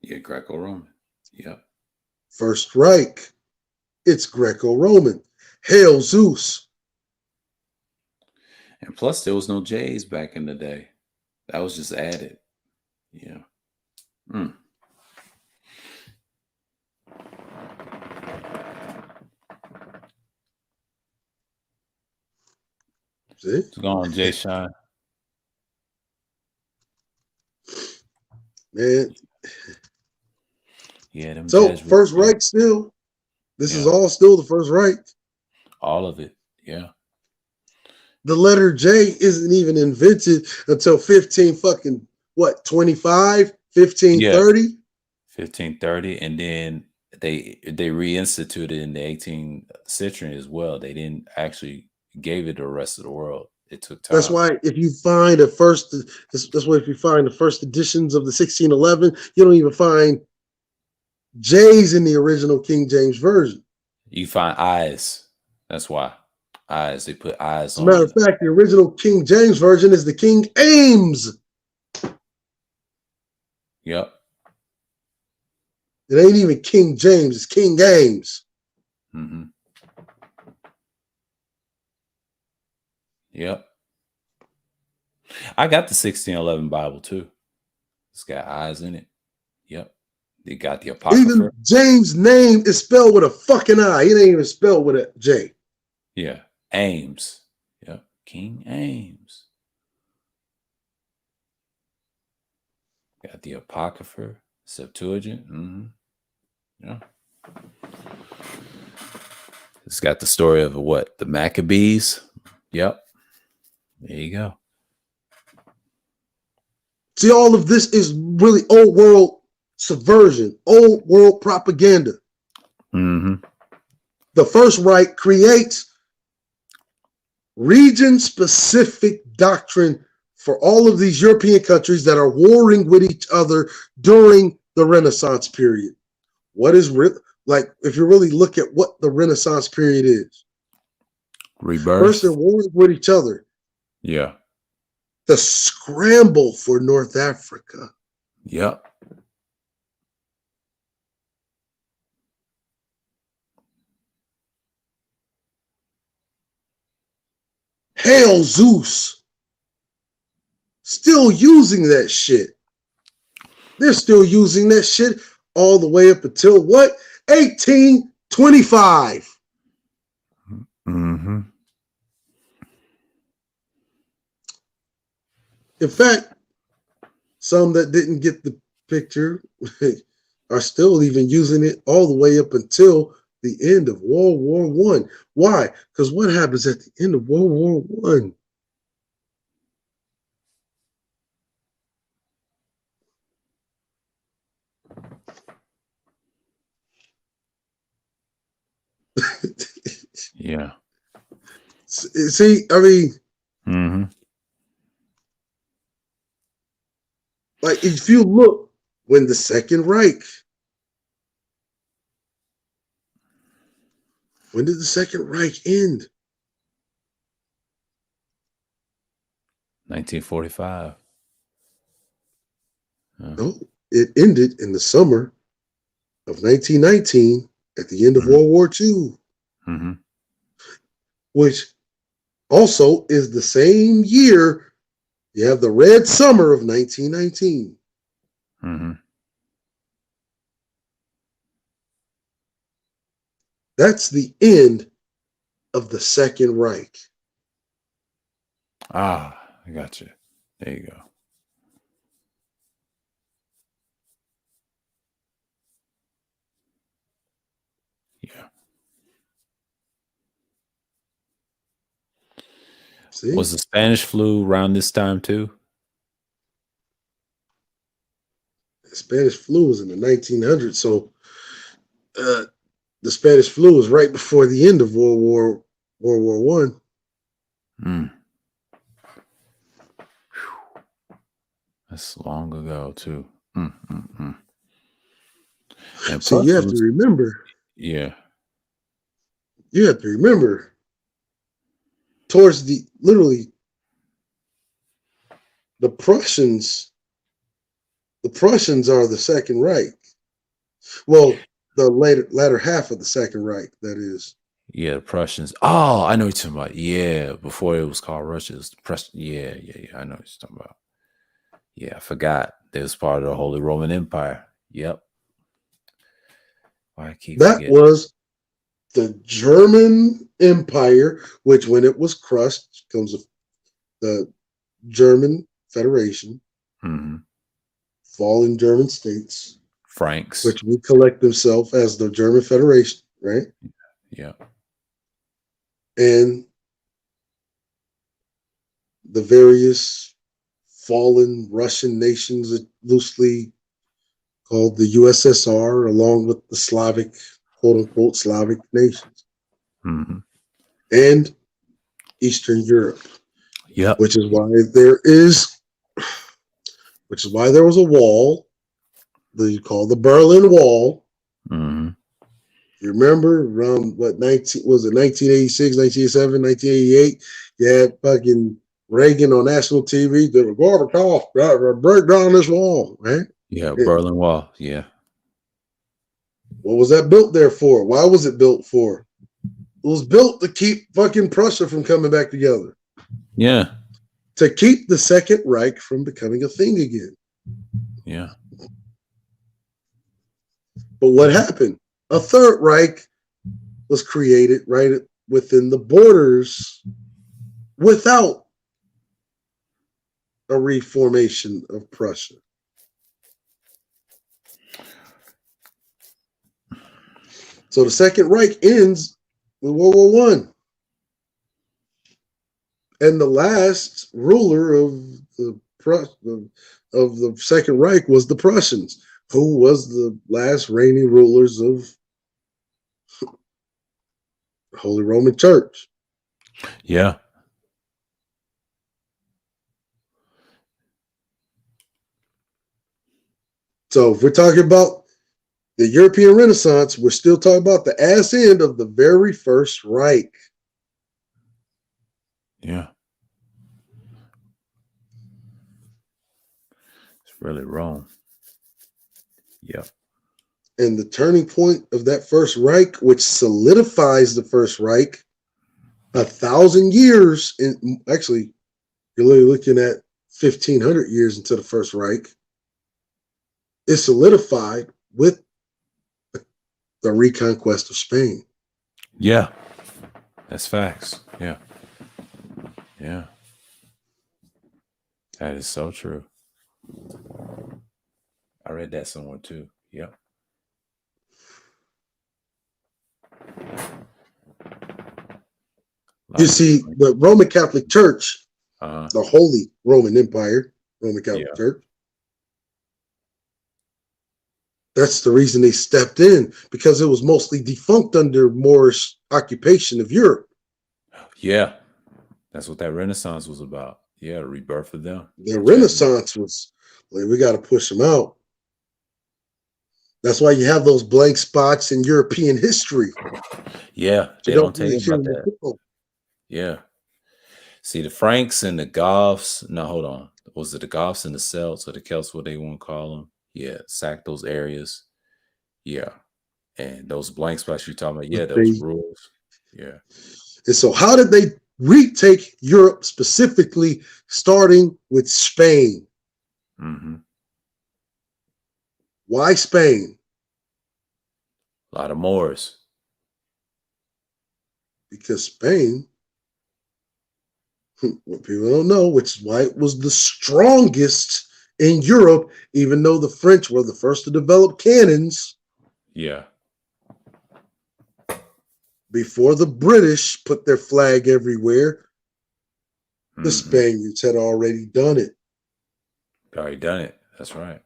Speaker 1: Yeah, Greco-Roman. Yeah.
Speaker 9: First Reich. It's Greco-Roman. Hail Zeus.
Speaker 1: And plus, there was no J's back in the day. That was just added. Yeah. Mm.
Speaker 9: See?
Speaker 1: What's going on, Jay Shine?
Speaker 9: Man.
Speaker 1: Yeah. Them
Speaker 9: So
Speaker 1: Jesuits,
Speaker 9: First
Speaker 1: yeah.
Speaker 9: Reich still. This is
Speaker 1: Yeah.
Speaker 9: all still the First Reich.
Speaker 1: All of it. Yeah.
Speaker 9: The letter J isn't even invented until 1525, 1530?
Speaker 1: 1530. And then they reinstituted in the 18th century as well. They didn't actually gave it to the rest of the world. It took time.
Speaker 9: That's why if you find that's why if you find the first editions of the 1611, you don't even find J's in the original King James Version.
Speaker 1: You find eyes. That's why. Eyes. They put eyes
Speaker 9: As a
Speaker 1: on
Speaker 9: matter of fact, the original King James Version is the King Ames.
Speaker 1: Yep.
Speaker 9: It ain't even King James, it's King Ames.
Speaker 1: Mm-hmm. Yep. I got the 1611 Bible too. It's got eyes in it. Yep. They got the Apocrypha.
Speaker 9: Even James' name is spelled with a fucking I. It ain't even spelled with a J.
Speaker 1: Yeah. Ames. Yep. King Ames. Got the Apocrypha, Septuagint. Mm-hmm. Yeah. It's got the story of what? The Maccabees. Yep. There you go.
Speaker 9: See, all of this is really old world subversion, old world propaganda.
Speaker 1: Mm-hmm.
Speaker 9: The First Reich creates region-specific doctrine for all of these European countries that are warring with each other during the Renaissance period. What is like, if you really look at what the Renaissance period is?
Speaker 1: Rebirth.
Speaker 9: First, they're warring with each other.
Speaker 1: Yeah.
Speaker 9: The scramble for North Africa.
Speaker 1: Yep.
Speaker 9: Hail Zeus. Still using that shit. They're still using that shit all the way up until what? 1825.
Speaker 2: Mm-hmm.
Speaker 9: In fact, some that didn't get the picture are still even using it all the way up until the end of World War I. Why? Because what happens at the end of World War I?
Speaker 2: Yeah.
Speaker 9: See, I mean,
Speaker 2: Mm-hmm.
Speaker 9: like if you look when the Second Reich, when did the Second Reich end?
Speaker 2: 1945.
Speaker 9: No, it ended in the summer of 1919 at the end of World War II,
Speaker 2: Mm-hmm.
Speaker 9: which also is the same year you have the Red Summer of 1919.
Speaker 2: Mm-hmm.
Speaker 9: That's the end of the Second Reich.
Speaker 2: Ah, I got you. There you go. Yeah.
Speaker 9: See?
Speaker 2: Was the Spanish flu around this time too?
Speaker 9: The Spanish flu was in the 1900s, so the Spanish flu was right before the end of World War One.
Speaker 2: Mm. That's long ago too. And
Speaker 9: See,
Speaker 2: plus
Speaker 9: you
Speaker 2: it
Speaker 9: have to
Speaker 2: was,
Speaker 9: remember.
Speaker 2: yeah.
Speaker 9: You have to remember. Towards the literally, the Prussians are the Second Reich. Well, the latter half of the Second Reich, that is.
Speaker 2: Yeah, the Prussians. Oh, I know what you're talking about. Yeah, before it was called Russia, it was the Prussian. Yeah. I know what you're talking about. Yeah, I forgot. They was part of the Holy Roman Empire. Yep. I keep
Speaker 9: That
Speaker 2: forgetting.
Speaker 9: was the German Empire, which when it was crushed comes the German Federation,
Speaker 2: Mm-hmm.
Speaker 9: fallen German states,
Speaker 2: Franks.
Speaker 9: which would collect themselves as the German Federation, right?
Speaker 2: Yeah.
Speaker 9: And the various fallen Russian nations loosely called the USSR, along with the Slavic, quote unquote, Slavic nations,
Speaker 2: Mm-hmm.
Speaker 9: and Eastern Europe.
Speaker 2: Yep.
Speaker 9: Which is why there was a wall that you call the Berlin Wall.
Speaker 2: Mm-hmm.
Speaker 9: You remember around 1986, 1987, 1988? You had fucking Reagan on national TV. They were Gorbachev, break down this wall, right?
Speaker 2: Yeah, Berlin Wall. Yeah.
Speaker 9: What was that built there for? Why was it built for? It was built to keep fucking Prussia from coming back together.
Speaker 2: Yeah.
Speaker 9: To keep the Second Reich from becoming a thing again.
Speaker 2: Yeah.
Speaker 9: But what happened? A Third Reich was created right within the borders without a reformation of Prussia. So the Second Reich ends with World War I. And the last ruler of the Second Reich was the Prussians, who was the last reigning rulers of Holy Roman Church.
Speaker 2: Yeah.
Speaker 9: So if we're talking about the European Renaissance, we're still talking about the ass end of the very first Reich.
Speaker 2: Yeah. It's really wrong. Yep.
Speaker 9: And the turning point of that first Reich, which solidifies the first Reich, 1,000 years in, actually, you're literally looking at 1,500 years into the first Reich. is solidified with the reconquest of Spain.
Speaker 2: Yeah. That's facts. Yeah. Yeah. That is so true. I read that somewhere too. Yep.
Speaker 9: You see, the Roman Catholic Church,
Speaker 2: Uh-huh.
Speaker 9: the Holy Roman Empire, Roman Catholic Church, that's the reason they stepped in, because it was mostly defunct under Moorish occupation of Europe.
Speaker 2: Yeah. That's what that Renaissance was about. Yeah, the rebirth of them.
Speaker 9: The Renaissance was, like, we got to push them out. That's why you have those blank spots in European history.
Speaker 2: Yeah, they
Speaker 9: You
Speaker 2: don't tell you about that. Yeah. See, the Franks and the Goths. No, hold on. Was it the Goths and the Celts, or the Celts, what they want to call them? Yeah, sack those areas. Yeah. And those blank spots you're talking about, yeah, those rules. Yeah.
Speaker 9: And so how did they retake Europe, specifically starting with Spain?
Speaker 2: Mm-hmm.
Speaker 9: Why Spain?
Speaker 2: A lot of Moors.
Speaker 9: Because Spain, what people don't know, which is why it was the strongest in Europe, even though the French were the first to develop cannons.
Speaker 2: Yeah.
Speaker 9: Before the British put their flag everywhere, the Spaniards had already done it.
Speaker 2: Already done it. That's right.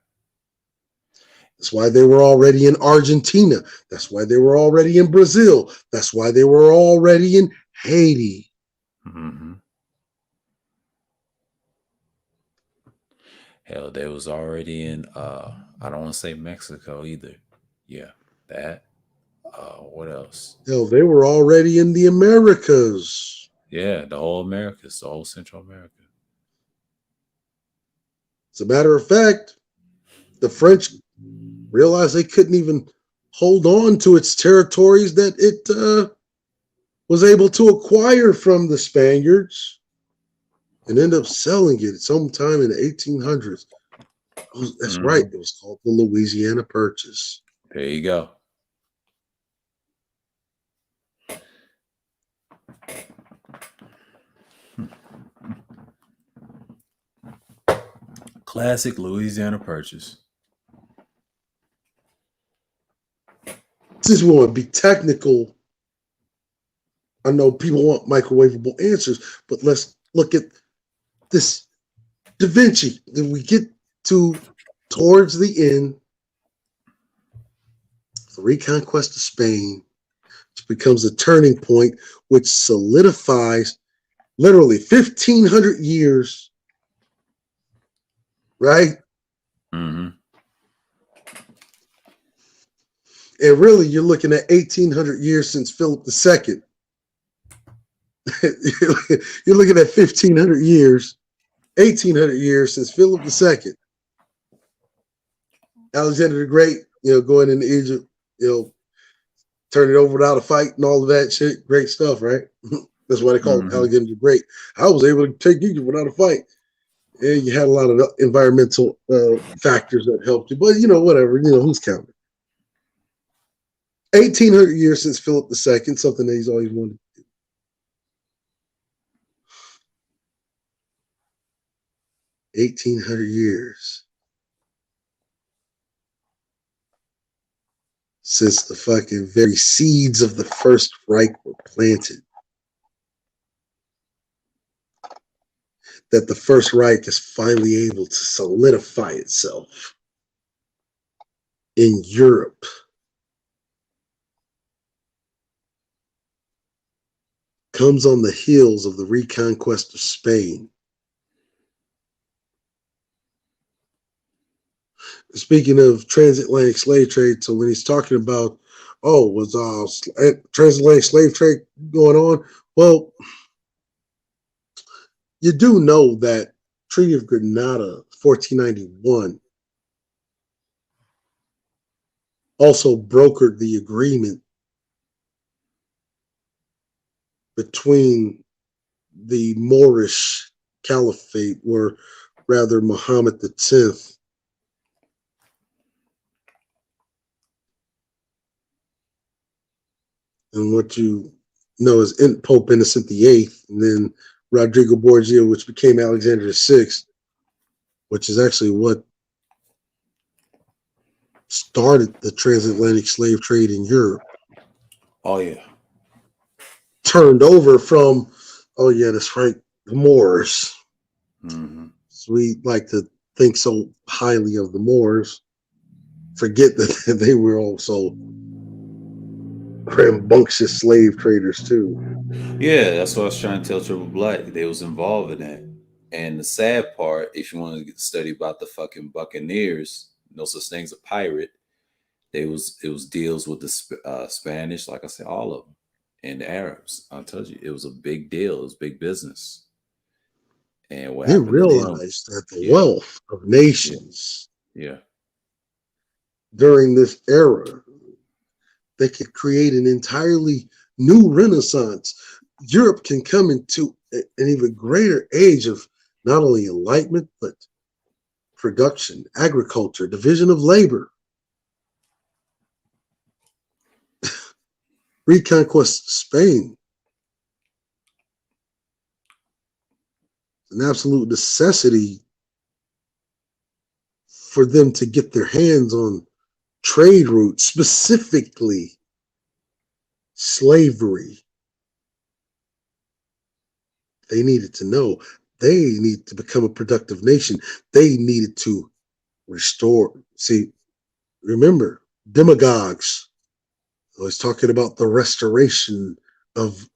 Speaker 9: That's why they were already in Argentina. That's why they were already in Brazil. That's why they were already in Haiti.
Speaker 2: Mm-hmm. Hell, they was already in I don't want to say Mexico either. Yeah, that. What else?
Speaker 9: Hell, they were already in the Americas.
Speaker 2: Yeah, the whole Americas, the whole Central America.
Speaker 9: As a matter of fact, the French realized they couldn't even hold on to its territories that it was able to acquire from the Spaniards, and ended up selling it sometime in the 1800s. That's right. It was called the Louisiana Purchase.
Speaker 2: There you go. Classic Louisiana Purchase.
Speaker 9: Since we want to be technical, I know people want microwavable answers, but let's look at this Da Vinci. Then we get to towards the end, the reconquest of Spain, which becomes a turning point, which solidifies literally 1,500 years, right?
Speaker 2: Mm-hmm.
Speaker 9: And really, you're looking at 1,800 years since Philip II. You're looking at 1,500 years, 1,800 years since Philip II. Alexander the Great, going into Egypt, turn it over without a fight and all of that shit. Great stuff, right? That's why they call him Alexander the Great. I was able to take Egypt without a fight. Yeah, you had a lot of environmental factors that helped you, but whatever. Who's counting? 1,800 years since Philip II, something that he's always wanted to do. $1,800 years since the fucking very seeds of the First Reich were planted. That the First Reich is finally able to solidify itself in Europe. Comes on the heels of the reconquest of Spain. Speaking of transatlantic slave trade, so when he's talking about, was transatlantic slave trade going on? Well, you do know that Treaty of Grenada, 1491, also brokered the agreement between the Moorish Caliphate, or rather Muhammad X, and what you know as Pope Innocent VIII, and then Rodrigo Borgia, which became Alexander VI, which is actually what started the transatlantic slave trade in Europe.
Speaker 1: Oh yeah.
Speaker 9: Turned over from, oh yeah, that's right, the Moors.
Speaker 1: Mm-hmm.
Speaker 9: So we like to think so highly of the Moors, forget that they were also rambunctious slave traders too.
Speaker 1: Yeah, that's what I was trying to tell Triple Black. They was involved in that. And the sad part, if you want to study about the fucking Buccaneers, no such thing as a pirate. It was deals with the Spanish, like I said, all of them, and the Arabs. I told you, it was a big deal. It was big business. And what
Speaker 9: They
Speaker 1: happened to them?
Speaker 9: realized that the wealth of nations
Speaker 1: Yeah.
Speaker 9: during this era, they could create an entirely new renaissance. Europe can come into an even greater age of not only enlightenment, but production, agriculture, division of labor, reconquest Spain. An absolute necessity for them to get their hands on trade routes, specifically slavery. They needed to know. They need to become a productive nation. They needed to restore. See, remember, demagogues always talking about the restoration of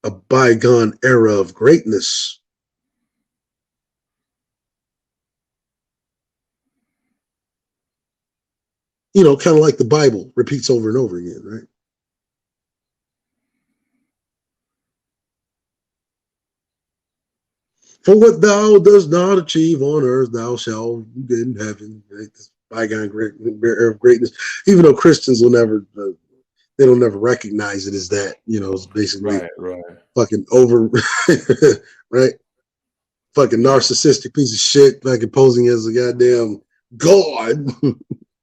Speaker 9: a bygone era of greatness. You know, kind of like the Bible repeats over and over again, right? For what thou dost not achieve on earth, thou shalt get in heaven. Right? This bygone era of greatness. Even though Christians will never, they don't never recognize it as that. You know, it's basically
Speaker 1: Right.
Speaker 9: fucking over, right? Fucking narcissistic piece of shit, fucking posing as a goddamn god.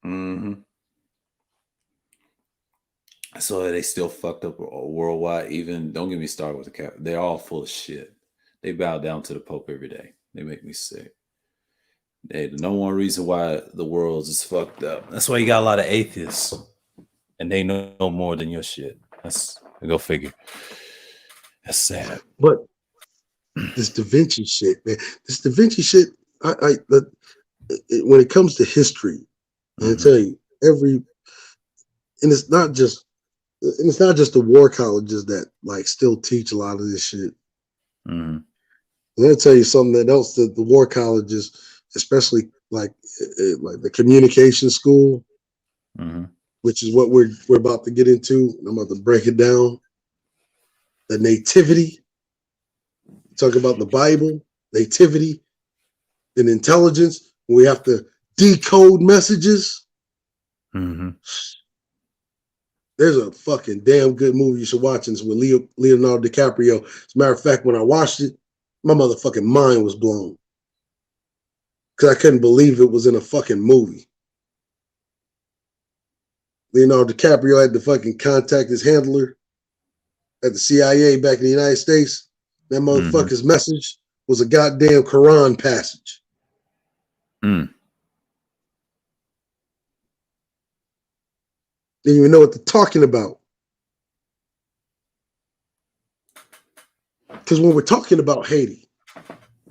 Speaker 1: Mm-hmm. So they still fucked up worldwide. Even don't get me started with the cap. They're all full of shit. They bow down to the Pope every day. They make me sick. They the number one reason why the world is fucked up. That's why you got a lot of atheists, and they know more than your shit. That's go figure. That's sad.
Speaker 9: But this Da Vinci shit, man. This Da Vinci shit. When it comes to history, I tell you, and it's not just the war colleges that like still teach a lot of this shit.
Speaker 1: Mm-hmm.
Speaker 9: I'm gonna tell you something else that the war colleges, especially like the communication school, which is what we're about to get into. I'm about to break it down. The nativity. Talk about the Bible, nativity, and intelligence. We have to decode messages.
Speaker 1: Mm-hmm.
Speaker 9: There's a fucking damn good movie you should watch. And it's with Leonardo DiCaprio. As a matter of fact, when I watched it, my motherfucking mind was blown. Because I couldn't believe it was in a fucking movie. Leonardo DiCaprio had to fucking contact his handler at the CIA back in the United States. That motherfucker's message was a goddamn Quran passage.
Speaker 1: Mm.
Speaker 9: Didn't even know what they're talking about. Because when we're talking about Haiti,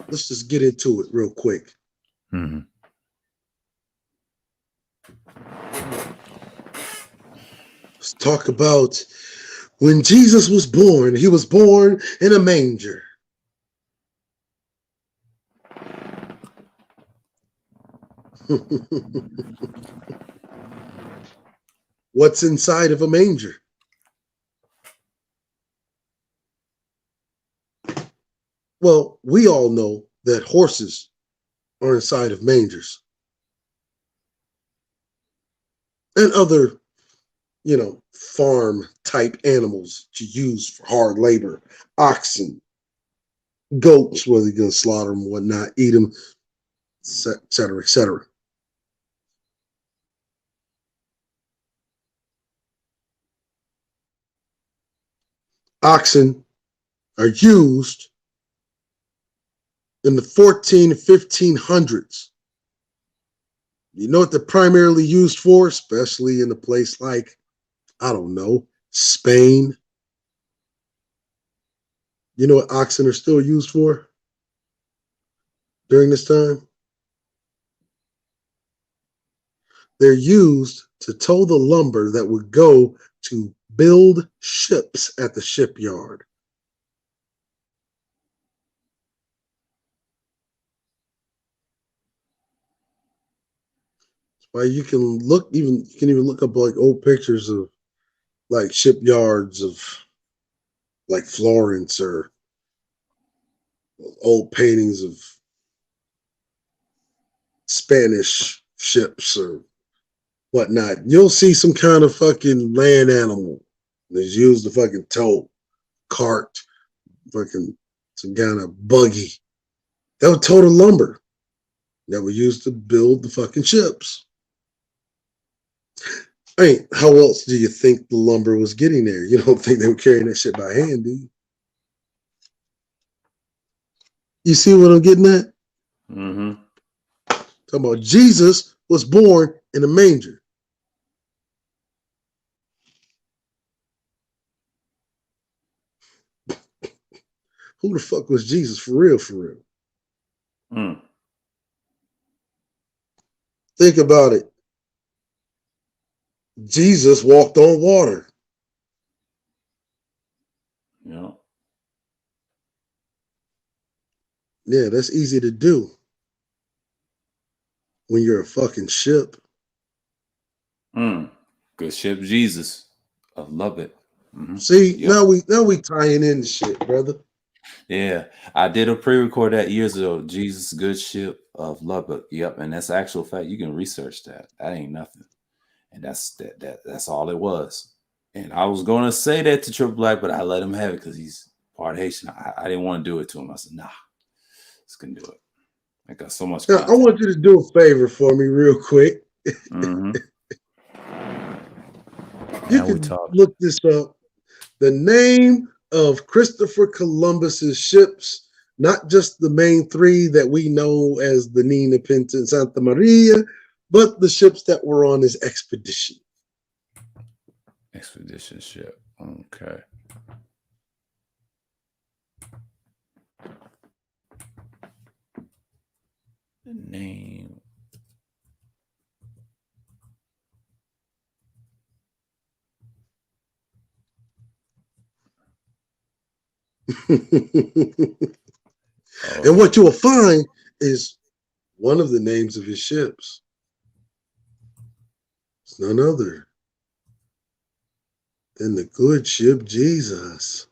Speaker 9: let's just get into it real quick.
Speaker 1: Mm-hmm.
Speaker 9: Let's talk about when Jesus was born. He was born in a manger. What's inside of a manger? Well, we all know that horses are inside of mangers. And other, farm type animals to use for hard labor. Oxen, goats, whether you're going to slaughter them, whatnot, eat them, et cetera, et cetera. oxen are used in the 14 and 1500s. You know what they're primarily used for, especially in a place like, I don't know, Spain? You know what oxen are still used for during this time? They're used to tow the lumber that would go to build ships at the shipyard. Well, you can even look up like old pictures of like shipyards of like Florence, or old paintings of Spanish ships or whatnot. You'll see some kind of fucking land animal that's used to fucking tow, cart, fucking some kind of buggy. That would tow the lumber that were used to build the fucking ships. I mean, how else do you think the lumber was getting there? You don't think they were carrying that shit by hand, do you? You see what I'm getting at?
Speaker 1: Mm-hmm.
Speaker 9: Talking about Jesus was born in a manger. Who the fuck was Jesus for real, for real?
Speaker 1: Mm.
Speaker 9: Think about it. Jesus walked on water.
Speaker 1: Yeah.
Speaker 9: Yeah, that's easy to do when you're a fucking ship.
Speaker 1: Good ship, Jesus. I love it. Mm-hmm.
Speaker 9: See,
Speaker 1: Yep.
Speaker 9: now we tying in the shit, brother.
Speaker 1: Yeah, I did a pre-record that years ago. Jesus, good ship of Lubbock. Yep, and that's actual fact. You can research that. That ain't nothing, and that's all it was. And I was gonna say that to Triple Black, but I let him have it because he's part Haitian. I didn't want to do it to him. I said, nah, just gonna do it. I got so much
Speaker 9: Now,
Speaker 1: content.
Speaker 9: I want you to do a favor for me real quick.
Speaker 1: Mm-hmm.
Speaker 9: You can look this up. The name of Christopher Columbus's ships, not just the main three that we know as the Nina, Pinta, and Santa Maria, but the ships that were on his expedition.
Speaker 1: Expedition ship. Okay. The name.
Speaker 9: And what you will find is one of the names of his ships. It's none other than the good ship Jesus.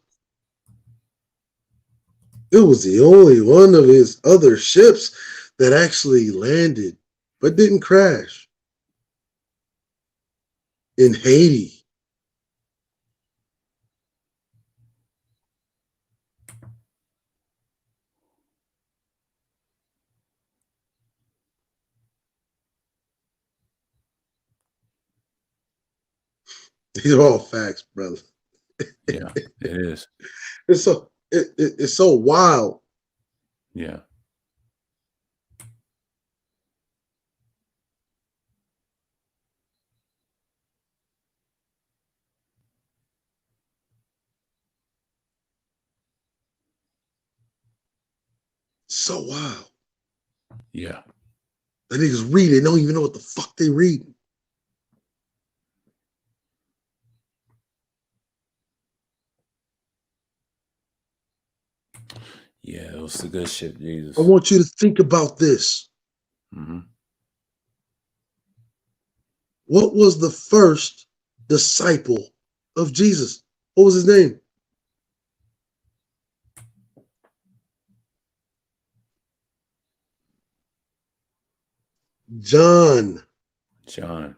Speaker 9: It was the only one of his other ships that actually landed, but didn't crash, in Haiti. These are all facts, brother.
Speaker 1: Yeah, it is.
Speaker 9: It's so wild.
Speaker 1: Yeah.
Speaker 9: So wild.
Speaker 1: Yeah.
Speaker 9: The niggas read it, don't even know what the fuck they reading.
Speaker 1: Yeah, it was a good ship, Jesus.
Speaker 9: I want you to think about this.
Speaker 1: Mm-hmm.
Speaker 9: What was the first disciple of Jesus? What was his name? John.
Speaker 1: John.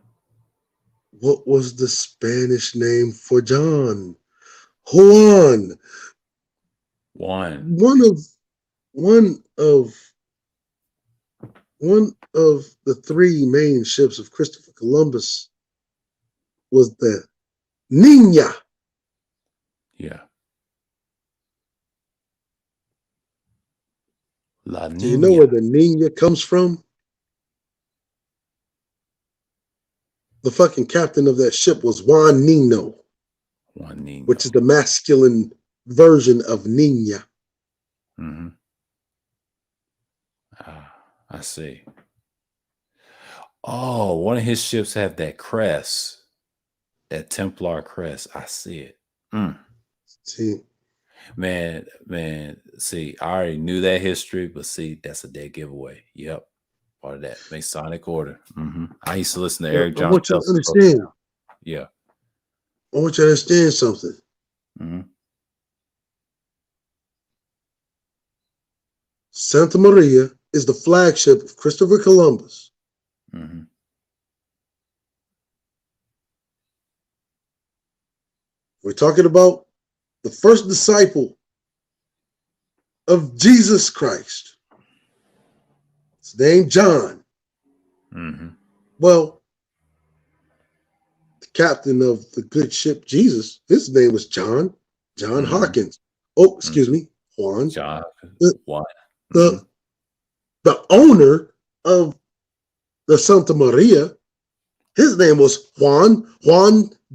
Speaker 9: What was the Spanish name for John? Juan.
Speaker 1: One.
Speaker 9: One of the three main ships of Christopher Columbus was the Niña.
Speaker 1: Yeah.
Speaker 2: La
Speaker 9: Do you know where
Speaker 2: Nina.
Speaker 9: the Nina comes from? The fucking captain of that ship was Juan Nino,
Speaker 2: Juan Nino.
Speaker 9: which is the masculine version of Nina.
Speaker 2: Mm-hmm. I see. Oh, one of his ships have that crest, that Templar crest. I see it.
Speaker 9: See,
Speaker 2: Man, see, I already knew that history, but see, that's a dead giveaway. Yep. Part of that Masonic order. I used to listen to
Speaker 9: now,
Speaker 2: Eric
Speaker 9: I
Speaker 2: John
Speaker 9: want you to
Speaker 2: Pelson.
Speaker 9: understand.
Speaker 2: Yeah.
Speaker 9: I want you to understand something. Santa Maria is the flagship of Christopher Columbus. We're talking about the first disciple of Jesus Christ. His name John. Well, the captain of the good ship Jesus, his name was John Hawkins. Oh, excuse me, Juan.
Speaker 2: John.
Speaker 9: Juan. The owner of the Santa Maria, his name was Juan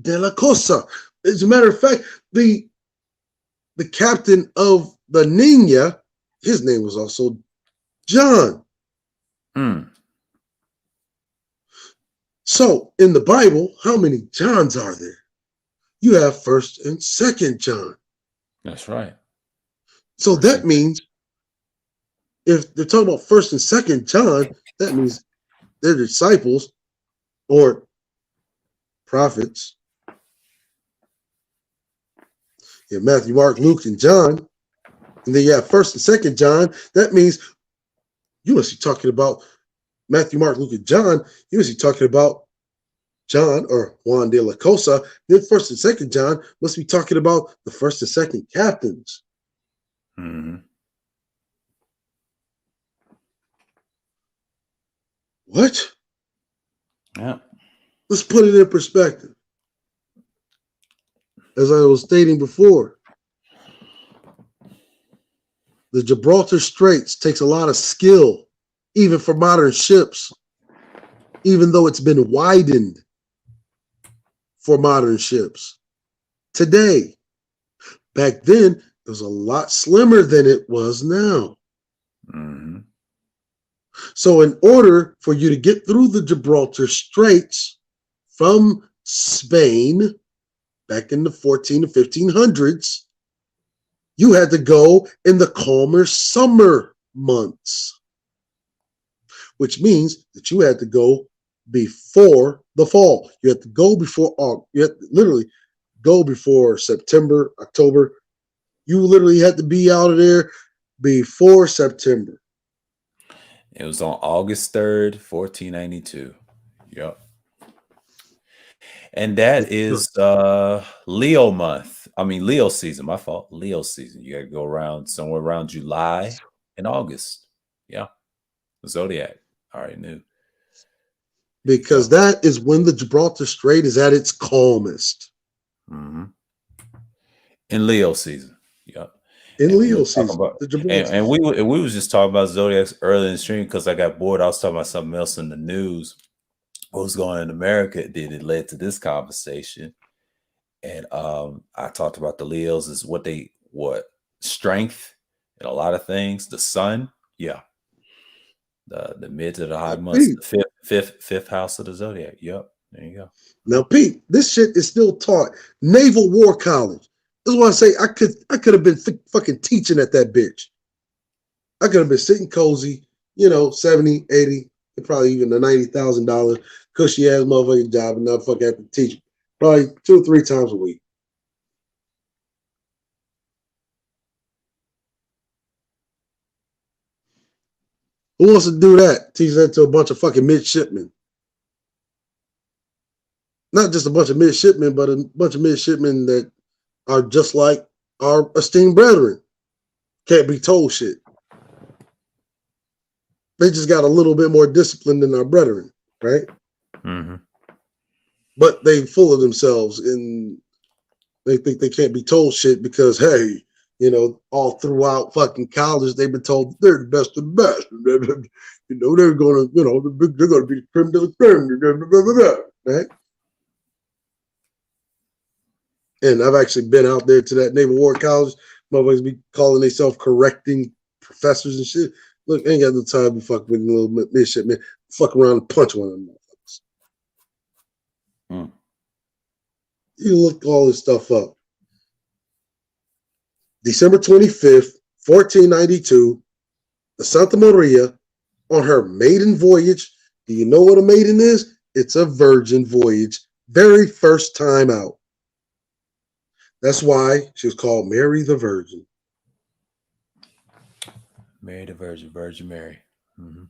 Speaker 9: de la Cosa. As a matter of fact, the captain of the Nina, his name was also John. So in the Bible, how many Johns are there? You have 1st and 2nd John.
Speaker 2: That's right.
Speaker 9: So that means if they're talking about 1st and 2nd John, that means they're disciples or prophets. You have Matthew, Mark, Luke, and John. And then you have 1st and 2nd John. That means you must be talking about Matthew, Mark, Luke, and John. You must be talking about John or Juan de la Cosa. Then 1st and 2nd John must be talking about the 1st and 2nd captains. What?
Speaker 2: Yeah.
Speaker 9: Let's put it in perspective. As I was stating before, the Gibraltar Straits takes a lot of skill, even for modern ships, even though it's been widened for modern ships. Today, back then, it was a lot slimmer than it was now. So in order for you to get through the Gibraltar Straits from Spain back in the 14 to 1500s, you had to go in the calmer summer months, which means that you had to go before the fall. You had to go before August. You had to literally go before September, October. You literally had to be out of there before September.
Speaker 2: It was on August 3rd, 1492. Yep. And that is Leo month. I mean, Leo season. My fault. Leo season. You got to go around somewhere around July and August. Yeah. Zodiac. I already knew.
Speaker 9: Because that is when the Gibraltar Strait is at its calmest.
Speaker 2: In Leo season. Yep.
Speaker 9: In Leo season.
Speaker 2: And we was just talking about zodiacs early in the stream because I got bored. I was talking about something else in the news. What was going on in America? It led to this conversation. And I talked about the Leos is what strength and a lot of things. The sun, yeah. The mid to the high months, the fifth house of the zodiac. Yep. There you go.
Speaker 9: Now, Pete, this shit is still taught. Naval War College. This is why I say I could have been fucking teaching at that bitch. I could have been sitting cozy, $70, $80, probably even a $90,000 cushy ass motherfucking job, and not fucking have to teach probably 2 or 3 times a week. Who wants to do that? Teach that to a bunch of fucking midshipmen. Not just a bunch of midshipmen, but a bunch of midshipmen that are just like our esteemed brethren. Can't be told shit. They just got a little bit more discipline than our brethren, right? But they full of themselves and they think they can't be told shit because, hey, all throughout fucking college, they've been told they're the best of the best. They're gonna, they're gonna be the creme de la creme, right? And I've actually been out there to that Naval War College. Motherfuckers be calling themselves correcting professors and shit. Look, I ain't got no time to fuck with little midshipmen. Fuck around and punch one of them motherfuckers. You look all this stuff up. December 25th, 1492, the Santa Maria on her maiden voyage. Do you know what a maiden is? It's a virgin voyage. Very first time out. That's why she was called Mary the Virgin.
Speaker 2: Mary the Virgin, Virgin Mary. Mm-hmm.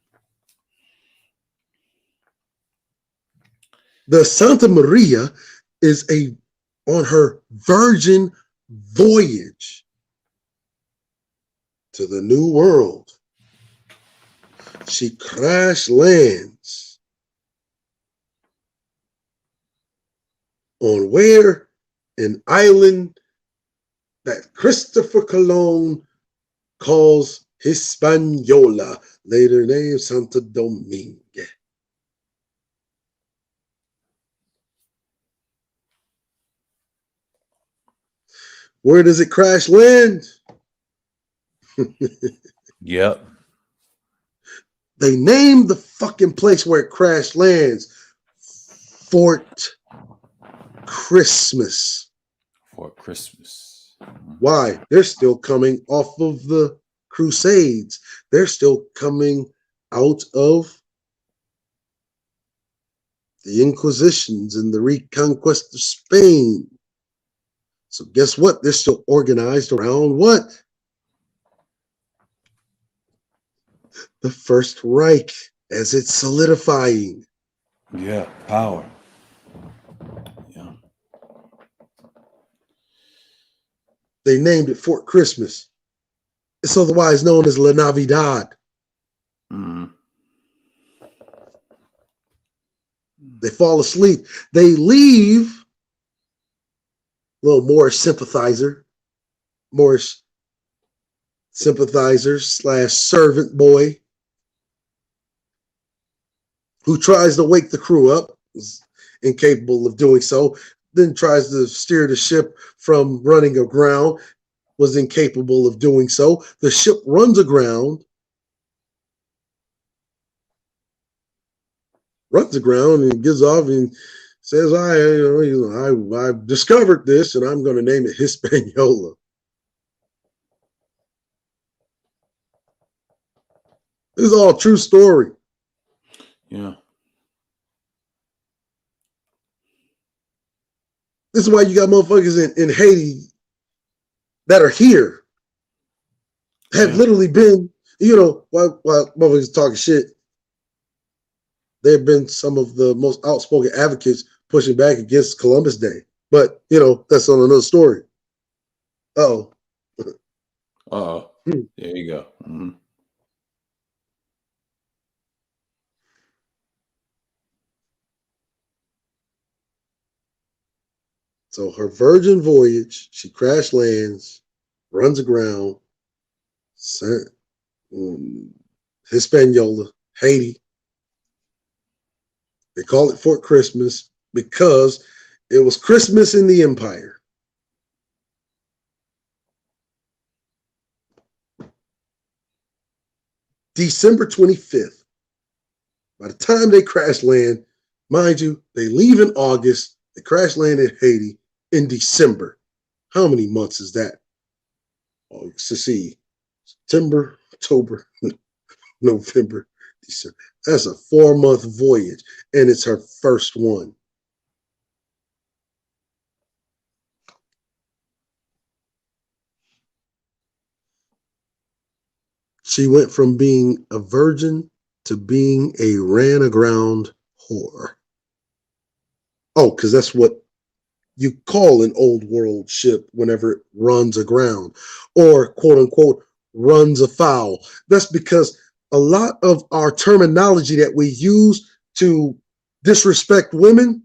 Speaker 9: The Santa Maria is on her virgin voyage to the New World. She crash lands on where? An island that Christopher Colon calls Hispaniola, later name Santo Domingue. Where does it crash land?
Speaker 2: Yep.
Speaker 9: They named the fucking place where it crash lands Fort Christmas.
Speaker 1: For Christmas.
Speaker 9: Why? They're still coming off of the Crusades. They're still coming out of the Inquisitions and the reconquest of Spain. So guess what? They're still organized around what? The First Reich as it's solidifying.
Speaker 1: Yeah, power. Yeah.
Speaker 9: They named it Fort Christmas. It's otherwise known as La Navidad.
Speaker 1: Mm-hmm.
Speaker 9: They fall asleep. They leave. Little Moorish sympathizer / servant boy who tries to wake the crew up, is incapable of doing so, then tries to steer the ship from running aground, was incapable of doing so. The ship runs aground and gives off and says, I've discovered this and I'm going to name it Hispaniola. This is all a true story.
Speaker 1: Yeah.
Speaker 9: This is why you got motherfuckers in Haiti that are here. Have literally been, while motherfuckers talking shit, there have been some of the most outspoken advocates pushing back against Columbus Day. But, that's on another story. Uh-oh.
Speaker 1: Uh-oh. There you go. Mm-hmm.
Speaker 9: So her virgin voyage, she crash lands, runs aground, Hispaniola, Haiti. They call it Fort Christmas because it was Christmas in the Empire. December 25th. By the time they crash land, mind you, they leave in August, they crash land in Haiti in December. How many months is that? Oh, let's see. September, October, November, December. That's a 4-month voyage, and it's her first one. She went from being a virgin to being a ran aground whore. Oh, because that's what you call an old world ship whenever it runs aground or quote unquote runs afoul. That's because a lot of our terminology that we use to disrespect women,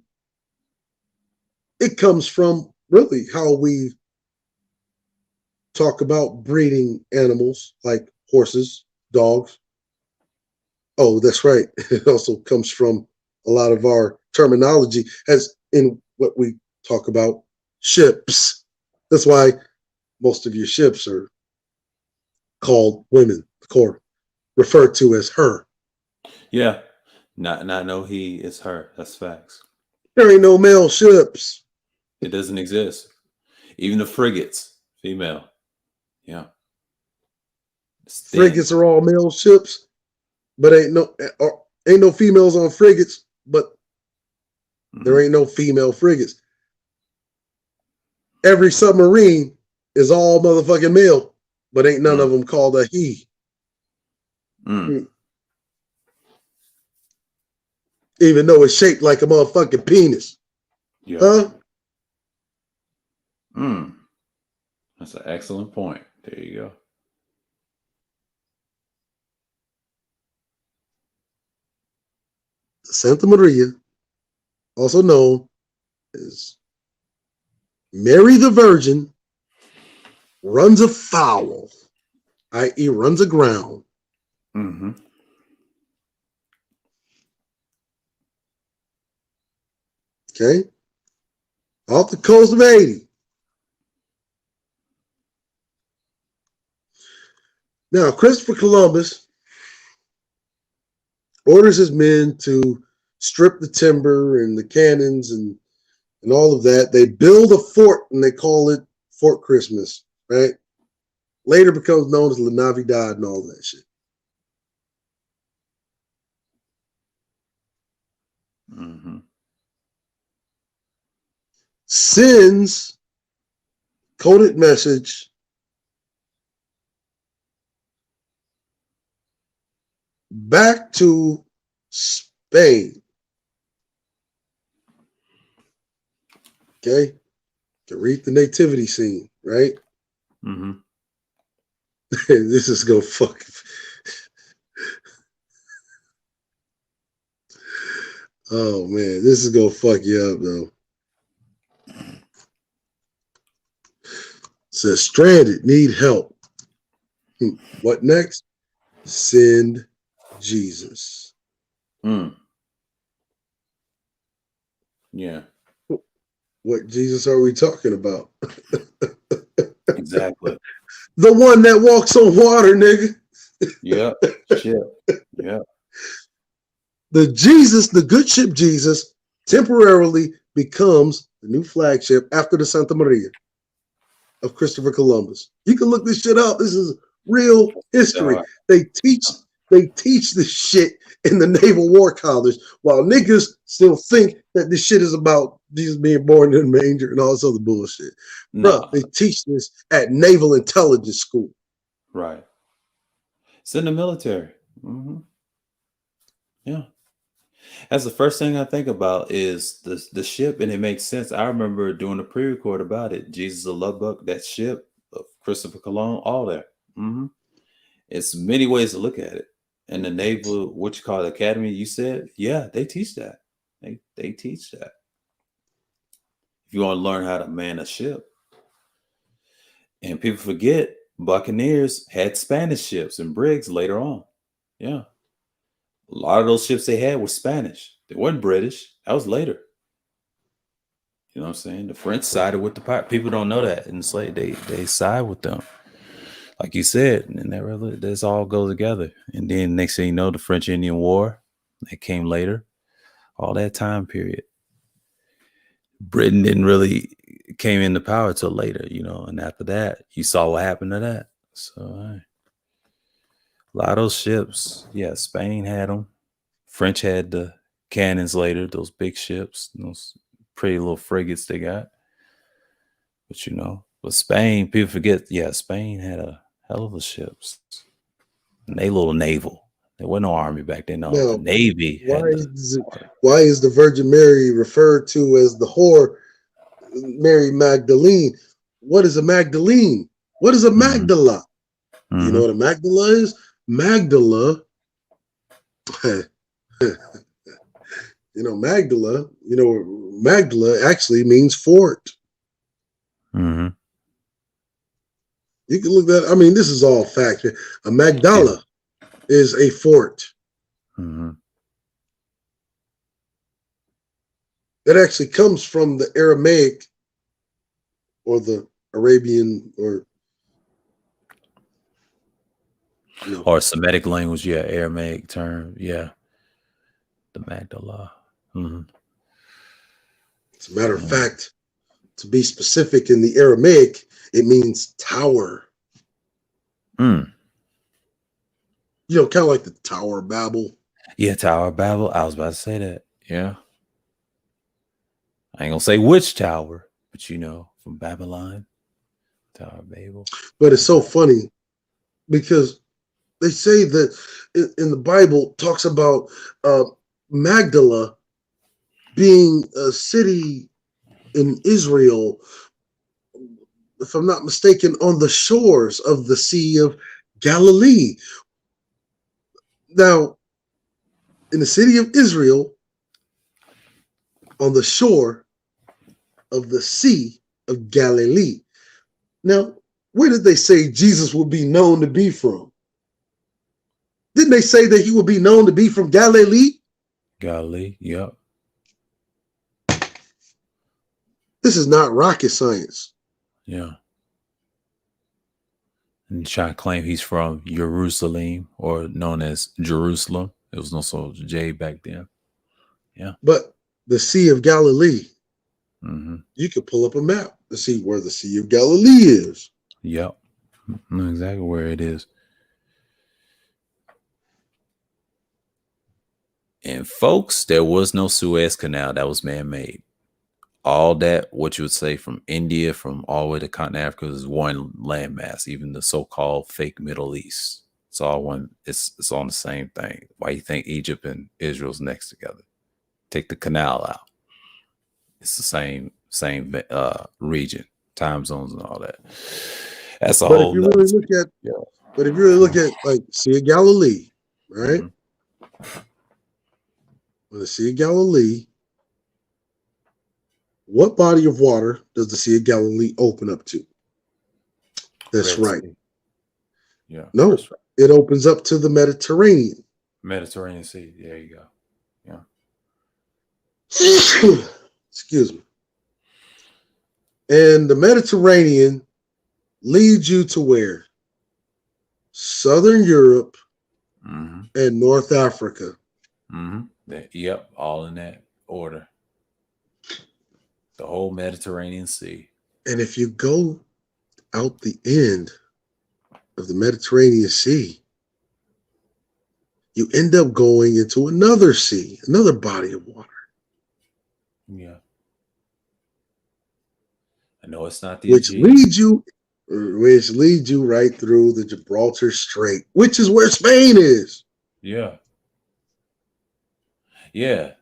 Speaker 9: it comes from really how we talk about breeding animals like horses, dogs. Oh, that's right. It also comes from a lot of our terminology as in what we talk about ships. That's why most of your ships are called women, or referred to as her.
Speaker 1: Yeah. Not no he, it's her. That's facts.
Speaker 9: There ain't no male ships.
Speaker 1: It doesn't exist. Even the frigates, female. Yeah. It's thin.
Speaker 9: Frigates are all male ships, but ain't no females on frigates, but there ain't no female frigates. Every submarine is all motherfucking male, but ain't none of them called a he. Even though it's shaped like a motherfucking penis.
Speaker 1: Yeah.
Speaker 9: Huh?
Speaker 1: That's an excellent point. There you go.
Speaker 9: Santa Maria, also known as Mary the Virgin, runs afoul, i.e., runs aground. Okay? Off the coast of Haiti. Now, Christopher Columbus orders his men to strip the timber and the cannons and all of that. They build a fort and they call it Fort Christmas, right? Later becomes known as La Navidad and all that shit. Sends coded message back to Spain. Okay? To read the nativity scene, right? This is gonna fuck. Oh man, this is gonna fuck you up though. Says stranded, need help. What next? Send Jesus.
Speaker 1: Yeah.
Speaker 9: What Jesus are we talking about?
Speaker 1: Exactly.
Speaker 9: The one that walks on water, nigga.
Speaker 1: Yeah. Shit. Yeah.
Speaker 9: The Jesus, the good ship Jesus, temporarily becomes the new flagship after the Santa Maria of Christopher Columbus. You can look this shit up. This is real history. They teach this shit in the Naval War College, while niggas still think that this shit is about Jesus being born in a manger and all this other bullshit. Bro, they teach this at Naval Intelligence School.
Speaker 1: Right. It's in the military. Yeah. That's the first thing I think about is the ship, and it makes sense. I remember doing a pre-record about it. Jesus of Lubbock, that ship of Christopher Columbus, all that. It's many ways to look at it. And the Naval, what you call it, Academy, you said, yeah, they teach that. They teach that. If you want to learn how to man a ship. And people forget Buccaneers had Spanish ships and brigs later on. Yeah. A lot of those ships they had were Spanish. They weren't British. That was later. You know what I'm saying? The French sided with the pirate. People don't know that. And it's like they side with them. Like you said, and this all goes together. And then next thing you know, the French-Indian War, that came later. All that time period. Britain didn't really came into power till later, you know, and after that, you saw what happened to that. So a lot of those ships, yeah, Spain had them. French had the cannons later, those big ships, those pretty little frigates they got. But you know, but Spain, people forget, yeah, Spain had a hell of a ships. And they little naval. There wasn't no army back then. No, the Navy.
Speaker 9: Why is the Virgin Mary referred to as the whore Mary Magdalene? What is a Magdalene? What is a Magdala? You know what a Magdala is? Magdala. Magdala actually means fort. You can look that. I mean, this is all fact. A Magdala is a fort.
Speaker 2: Mm-hmm.
Speaker 9: That actually comes from the Aramaic or the Arabian
Speaker 2: or Semitic language, Aramaic term, the Magdala. Mm-hmm.
Speaker 9: As a matter of fact, to be specific, in the Aramaic, it means tower.
Speaker 2: Mm.
Speaker 9: You know, kind of like the Tower of Babel.
Speaker 2: Yeah, Tower of Babel. I was about to say that. Yeah. I ain't gonna say which tower, but from Babylon, Tower of Babel.
Speaker 9: But it's so funny because they say that in the Bible talks about Magdala being a city in Israel, if I'm not mistaken, on the shores of the Sea of Galilee. Now, in the city of Israel, on the shore of the Sea of Galilee. Now, where did they say Jesus would be known to be from? Didn't they say that he would be known to be from Galilee?
Speaker 2: Galilee, yep.
Speaker 9: This is not rocket science.
Speaker 2: Yeah. And trying to claim he's from Jerusalem, or known as Jerusalem. It was also J back then. Yeah.
Speaker 9: But the Sea of Galilee,
Speaker 2: mm-hmm.
Speaker 9: You could pull up a map to see where the Sea of Galilee is.
Speaker 2: Yep. I know exactly where it is. And folks, there was no Suez Canal. That was man-made. All that, what you would say from India, from all the way to continent Africa, is one landmass. Even the so-called fake Middle East. It's all one. It's on the same thing. Why you think Egypt and Israel's next together? Take the canal out. It's the same region, time zones, and all that. That's a whole.
Speaker 9: If you really look at like Sea of Galilee, right? Mm-hmm. When the Sea of Galilee, what body of water does the Sea of Galilee open up to? That's right.
Speaker 2: Yeah.
Speaker 9: No, right. It opens up to the Mediterranean.
Speaker 2: Mediterranean Sea. There you go. Yeah.
Speaker 9: Excuse me. And the Mediterranean leads you to where? Southern Europe and North Africa.
Speaker 2: Yep, all in that order. The whole Mediterranean Sea.
Speaker 9: And if you go out the end of the Mediterranean Sea, you end up going into another sea, another body of water.
Speaker 2: Yeah. I know it's not the
Speaker 9: which leads you right through the Gibraltar Strait, which is where Spain is.
Speaker 2: Yeah. Yeah.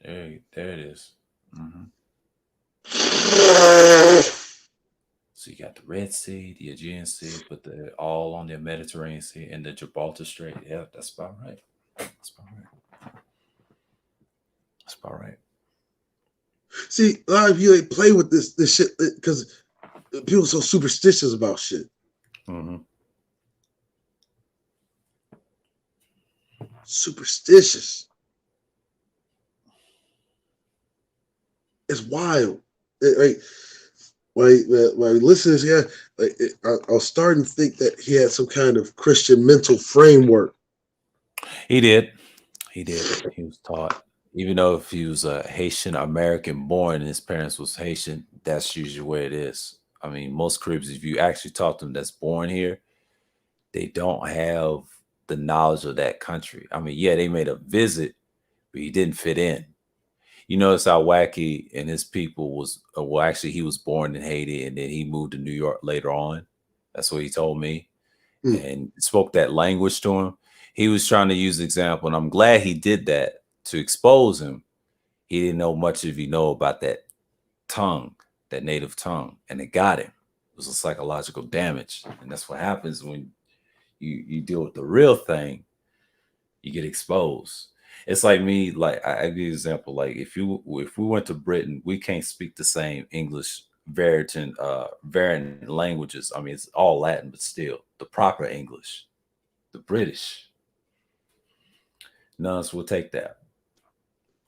Speaker 2: There it is. Mm-hmm. So you got the Red Sea, the Aegean Sea, but they're all on the Mediterranean Sea and the Gibraltar Strait. Yeah, that's about right. That's about right.
Speaker 9: See, a lot of you play with this shit because people are so superstitious about shit.
Speaker 2: Mm-hmm.
Speaker 9: Superstitious. It's wild. When I listen to this guy, I was starting to think that he had some kind of Christian mental framework.
Speaker 2: He did. He was taught. Even though if he was a Haitian American born and his parents was Haitian, that's usually where it is. I mean, most Caribbeans, if you actually talk to them that's born here, they don't have the knowledge of that country. I mean, yeah, they made a visit, but he didn't fit in. You notice how Wacky and his people was, well, actually, he was born in Haiti and then he moved to New York later on. That's what he told me. And spoke that language to him. He was trying to use the example, and I'm glad he did that to expose him. He didn't know much if he know about that tongue, that native tongue, and it got him. It was a psychological damage. And that's what happens when you deal with the real thing, you get exposed. It's like me, like I give you an example, like if we went to Britain, we can't speak the same English
Speaker 1: varying languages. I mean, it's all Latin, but still the proper English, the British. None of us will take that.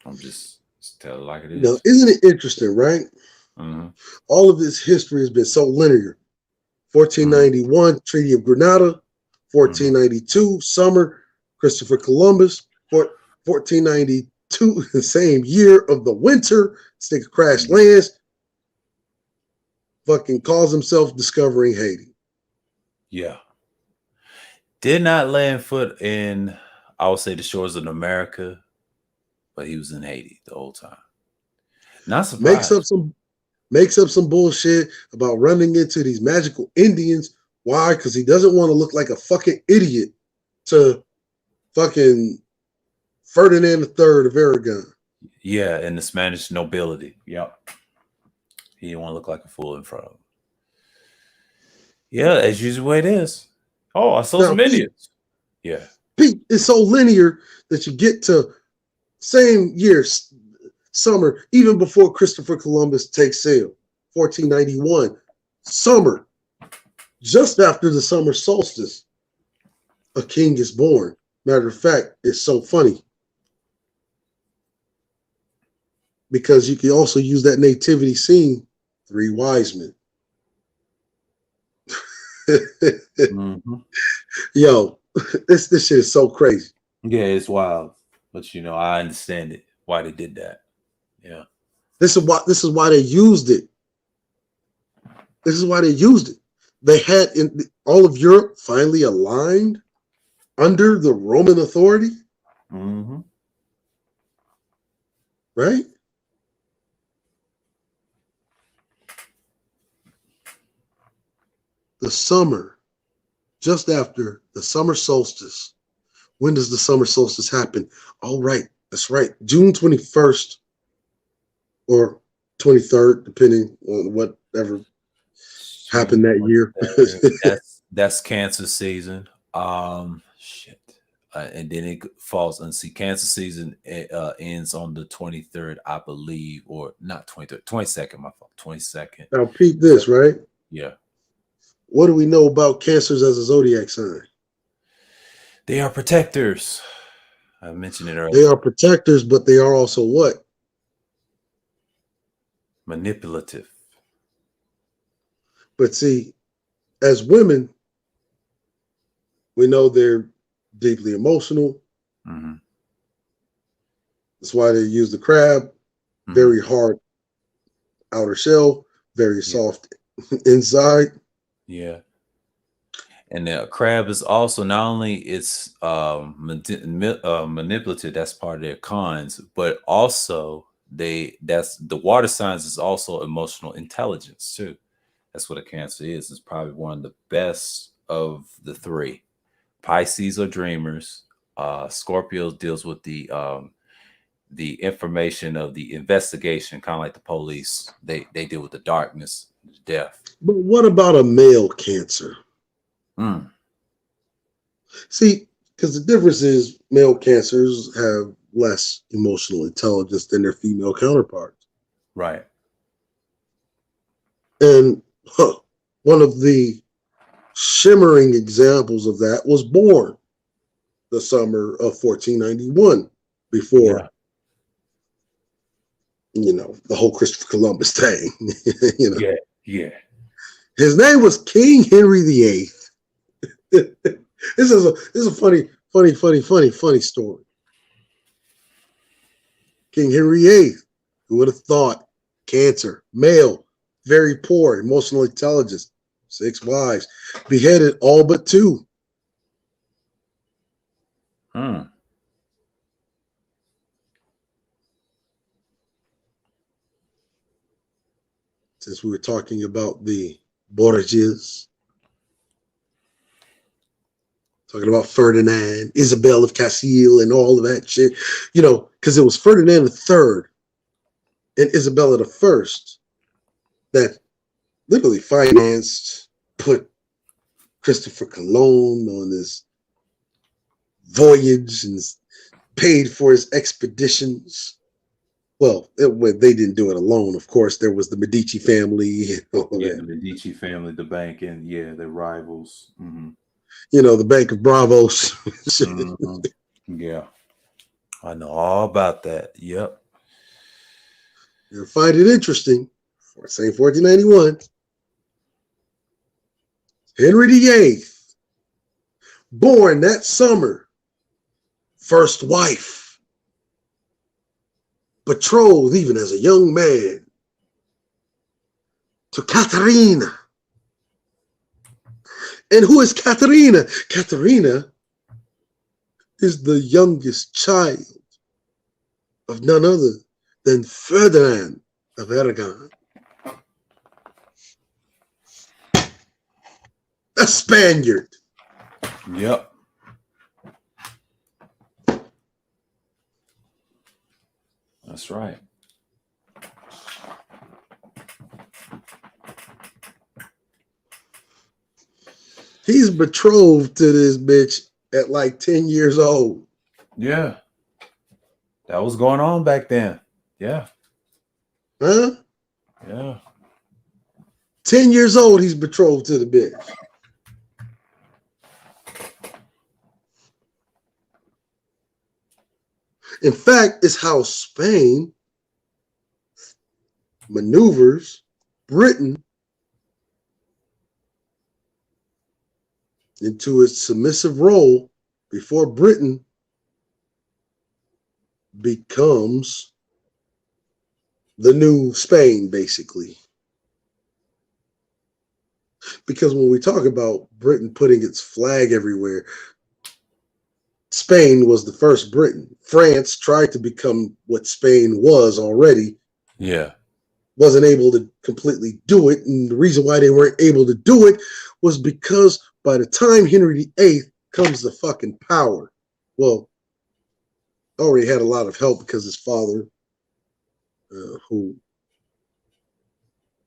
Speaker 1: I'm just tell it like it is.
Speaker 9: You know, isn't it interesting, right?
Speaker 1: Mm-hmm.
Speaker 9: All of this history has been so linear. 1491, Treaty of Granada. 1492, summer, Christopher Columbus. 1492, the same year of the winter, this nigga crash lands. Fucking calls himself discovering Haiti.
Speaker 1: Yeah. Did not land foot in, I would say, the shores of America, but he was in Haiti the whole time. Not surprised.
Speaker 9: Makes up some bullshit about running into these magical Indians. Why? Because he doesn't want to look like a fucking idiot to fucking Ferdinand III of Aragon.
Speaker 1: Yeah, and the Spanish nobility. Yep. He didn't want to look like a fool in front of him. Yeah, as usual it is. Oh, I saw some Indians. Yeah.
Speaker 9: Pete, it's so linear that you get to same year, summer, even before Christopher Columbus takes sail. 1491, summer. Just after the summer solstice, a king is born. Matter of fact, it's so funny because you can also use that nativity scene, 3 wise men.
Speaker 1: Mm-hmm.
Speaker 9: Yo, this shit is so crazy.
Speaker 1: Yeah, it's wild, but you know, I understand it why they did that. Yeah,
Speaker 9: this is why they used it. This is why they used it. They had in all of Europe finally aligned under the Roman authority.
Speaker 1: Mm-hmm.
Speaker 9: Right? The summer, just after the summer solstice. When does the summer solstice happen? All right, that's right. June 21st or 23rd, depending on whatever happened that year.
Speaker 1: that's Cancer season. Shit. And then it falls and see Cancer season ends on the 23rd, I believe, or not 23rd, 22nd, my fault, 22nd.
Speaker 9: Now, peep this, right?
Speaker 1: Yeah.
Speaker 9: What do we know about Cancers as a zodiac sign?
Speaker 1: They are protectors. I mentioned it earlier.
Speaker 9: They are protectors, but they are also what?
Speaker 1: Manipulative.
Speaker 9: But see, as women, we know they're deeply emotional.
Speaker 1: Mm-hmm.
Speaker 9: That's why they use the crab. Mm-hmm. Very hard outer shell, very soft inside.
Speaker 1: Yeah. And the crab is also not only it's manipulative, that's part of their cons, but also that's the water signs is also emotional intelligence too. That's what a Cancer is. It's probably one of the best of the 3. Pisces are dreamers. Scorpio deals with the information of the investigation, kind of like the police. They deal with the darkness, death.
Speaker 9: But what about a male Cancer? See, because the difference is male Cancers have less emotional intelligence than their female counterparts.
Speaker 1: Right.
Speaker 9: And one of the shimmering examples of that was Born, the summer of 1491, before, you know, the whole Christopher Columbus thing. You know?
Speaker 1: Yeah. His
Speaker 9: name was King Henry VIII. This is a funny story. King Henry VIII, who would have thought? Cancer, male, very poor, emotional intelligence, 6 wives, beheaded all but 2. Since we were talking about the Borgias, talking about Ferdinand, Isabel of Castile, and all of that shit, you know, because it was Ferdinand III and Isabella I that literally financed, put Christopher Colon on this voyage and paid for his expeditions. Well, they didn't do it alone. Of course, there was the Medici family and all
Speaker 1: Yeah,
Speaker 9: that.
Speaker 1: the Medici family, the bank, and yeah, the rivals.
Speaker 9: You know, the Bank of Bravos.
Speaker 1: Yeah, I know all about that. Yep.
Speaker 9: You'll find it interesting. For St. 1491, Henry VIII, born that summer, first wife, betrothed even as a young man to Katharina. And who is Katharina? Katharina is the youngest child of none other than Ferdinand of Aragon. A Spaniard.
Speaker 1: Yep. That's right.
Speaker 9: He's betrothed to this bitch at like 10 years old.
Speaker 1: Yeah. That was going on back then. Yeah.
Speaker 9: Huh?
Speaker 1: Yeah.
Speaker 9: 10 years old, he's betrothed to the bitch. In fact, it's how Spain maneuvers Britain into its submissive role before Britain becomes the new Spain, basically. Because when we talk about Britain putting its flag everywhere, Spain was the first Britain. France tried to become what Spain was already.
Speaker 1: Yeah.
Speaker 9: Wasn't able to completely do it. And the reason why they weren't able to do it was because by the time Henry VIII comes to fucking power, well, already had a lot of help because his father,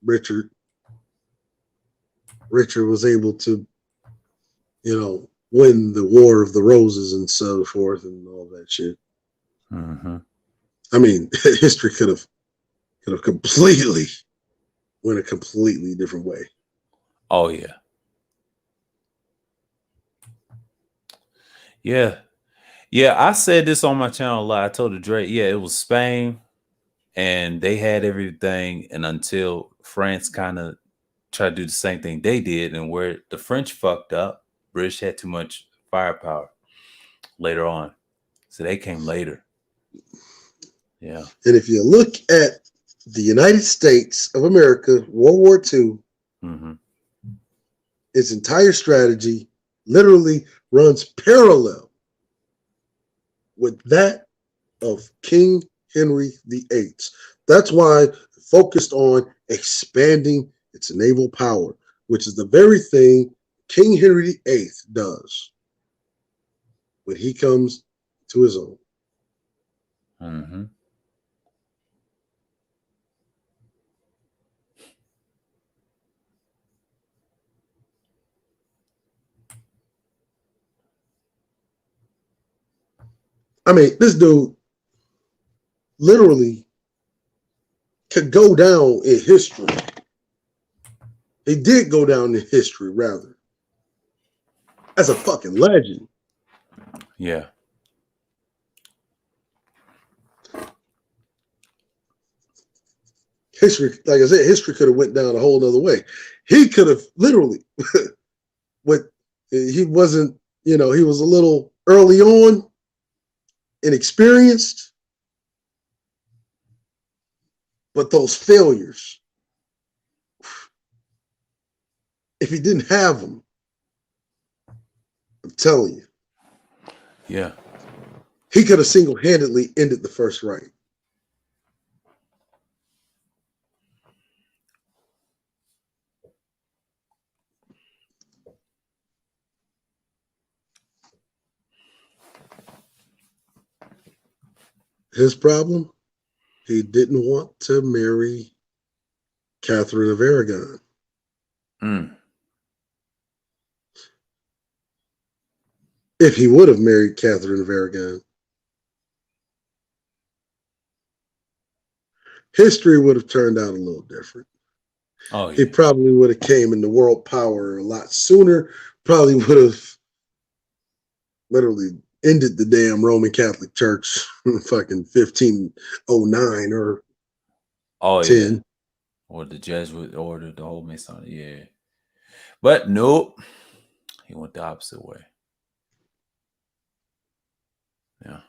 Speaker 9: Richard was able to, win the War of the Roses and so forth and all that shit.
Speaker 1: Mm-hmm.
Speaker 9: I mean, history could have completely went a completely different way.
Speaker 1: Oh yeah. Yeah. Yeah, I said this on my channel a lot. I told Drake, yeah, it was Spain and they had everything. And until France kind of tried to do the same thing they did, and where the French fucked up, British had too much firepower later on. So they came later. Yeah.
Speaker 9: And if you look at the United States of America, World War II, its entire strategy literally runs parallel with that of King Henry VIII. That's why it focused on expanding its naval power, which is the very thing King Henry VIII does when he comes to his own.
Speaker 1: Mm-hmm.
Speaker 9: I mean, this dude literally could go down in history. He did go down in history, rather, as a fucking legend.
Speaker 1: Yeah.
Speaker 9: History, like I said, history could have went down a whole other way. He could have literally, he wasn't, he was a little early on, inexperienced, but those failures, if he didn't have them, I'm telling you,
Speaker 1: Yeah.
Speaker 9: he could have single-handedly ended the First Reich. His problem, he didn't want to marry Catherine of Aragon. If he would have married Catherine of Aragon, history would have turned out a little different.
Speaker 1: Oh,
Speaker 9: He
Speaker 1: yeah.
Speaker 9: probably would have came into world power a lot sooner. Probably would have literally ended the damn Roman Catholic Church in fucking 1509 or
Speaker 1: Oh,
Speaker 9: 10.
Speaker 1: yeah. Or the Jesuit order, the whole Masonic. Yeah. But nope. He went the opposite way. Yeah.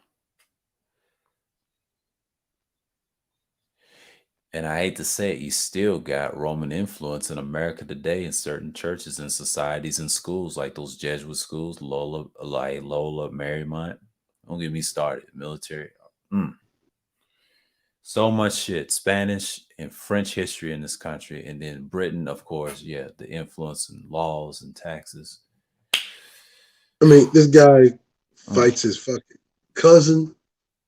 Speaker 1: And I hate to say it, you still got Roman influence in America today in certain churches and societies and schools, like those Jesuit schools, Lola Marymount. Don't get me started. Military. So much shit. Spanish and French history in this country. And then Britain, of course, yeah, the influence and laws and taxes.
Speaker 9: I mean, this guy fights his fucking cousin.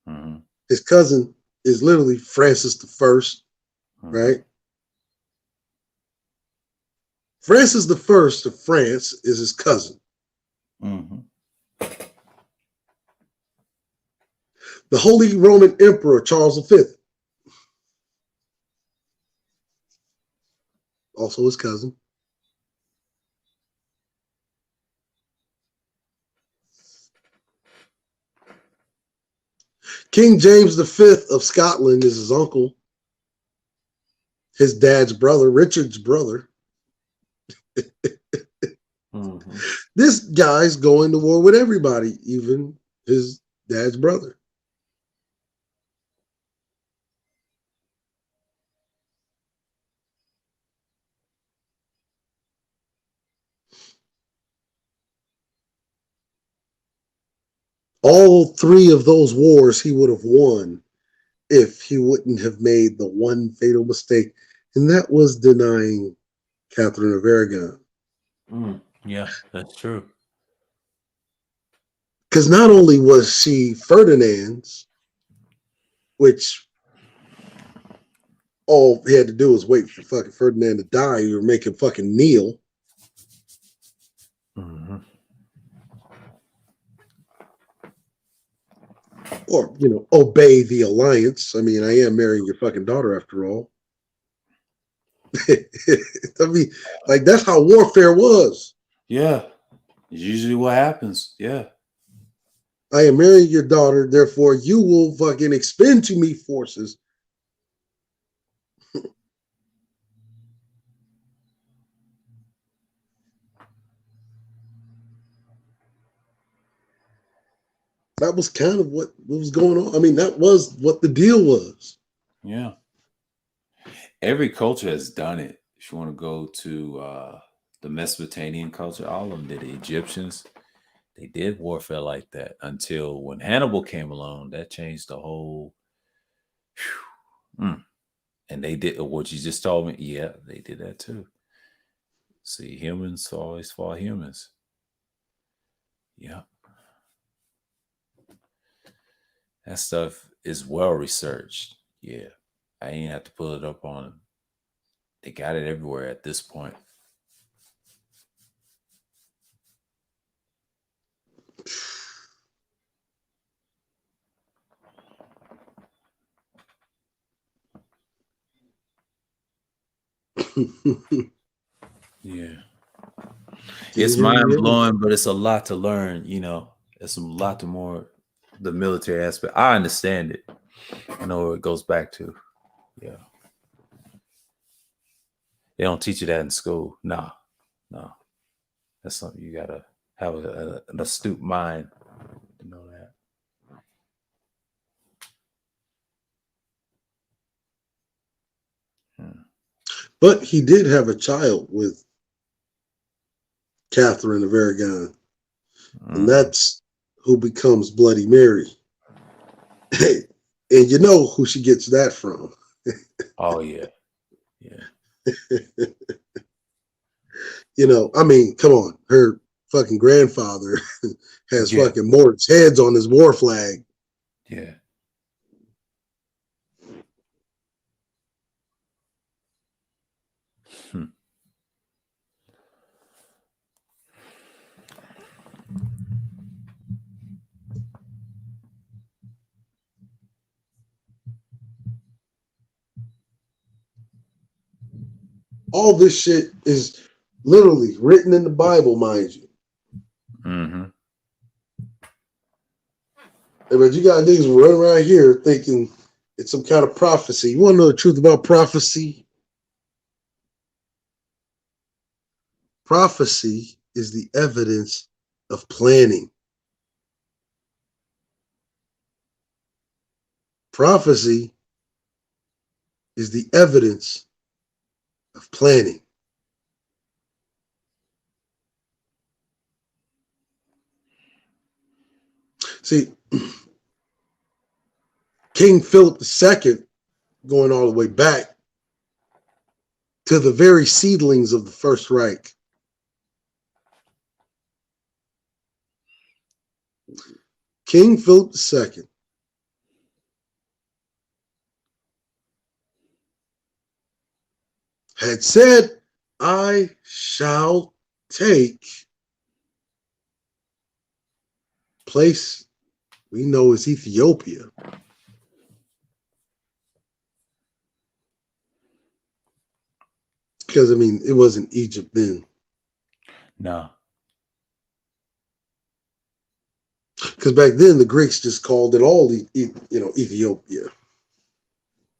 Speaker 1: Mm-hmm.
Speaker 9: His cousin is literally Francis the First, right? Francis the First of France is his cousin.
Speaker 1: Mm-hmm.
Speaker 9: The Holy Roman Emperor Charles V, also his cousin. King James V of Scotland is his uncle. His dad's brother, Richard's brother. This guy's going to war with everybody, even his dad's brother. All three of those wars he would have won if he wouldn't have made the one fatal mistake, and that was denying Catherine of Aragon.
Speaker 1: Yeah, that's true.
Speaker 9: Because not only was she Ferdinand's, which all he had to do was wait for fucking Ferdinand to die or make him fucking kneel.
Speaker 1: Mm-hmm.
Speaker 9: Or, obey the alliance. I mean, I am marrying your fucking daughter after all. I mean, like, that's how warfare was.
Speaker 1: Yeah. It's usually what happens. Yeah.
Speaker 9: I am marrying your daughter, therefore you will fucking expend to me forces. That was kind of what was going on. I mean, that was what the deal was.
Speaker 1: Yeah. Every culture has done it. If you want to go to the Mesopotamian culture, all of them did. The Egyptians, they did warfare like that until when Hannibal came along, that changed the whole. And they did what you just told me. Yeah, they did that too. See, humans always fought humans. Yeah. That stuff is well researched. Yeah. I ain't have to pull it up on them. They got it everywhere at this point. Yeah. It's mind blowing, but it's a lot to learn. It's a lot to more the military aspect. I understand it. I know where it goes back to. Yeah. They don't teach you that in school. No. That's something you gotta have an astute mind to know that.
Speaker 9: But he did have a child with Catherine of Aragon. And that's who becomes Bloody Mary. And you know who she gets that from.
Speaker 1: Oh, yeah. Yeah.
Speaker 9: I mean, come on. Her fucking grandfather has fucking Mort's heads on his war flag.
Speaker 1: Yeah.
Speaker 9: All this shit is literally written in the Bible, mind you.
Speaker 1: Mm-hmm.
Speaker 9: But you got niggas running around here thinking it's some kind of prophecy. You want to know the truth about prophecy? Prophecy is the evidence of planning. Prophecy is the evidence of planning. See, King Philip II, going all the way back to the very seedlings of the First Reich, King Philip II had said, I shall take place we know as Ethiopia. Because, I mean, it wasn't Egypt then.
Speaker 1: No.
Speaker 9: Because back then, the Greeks just called it all, Ethiopia.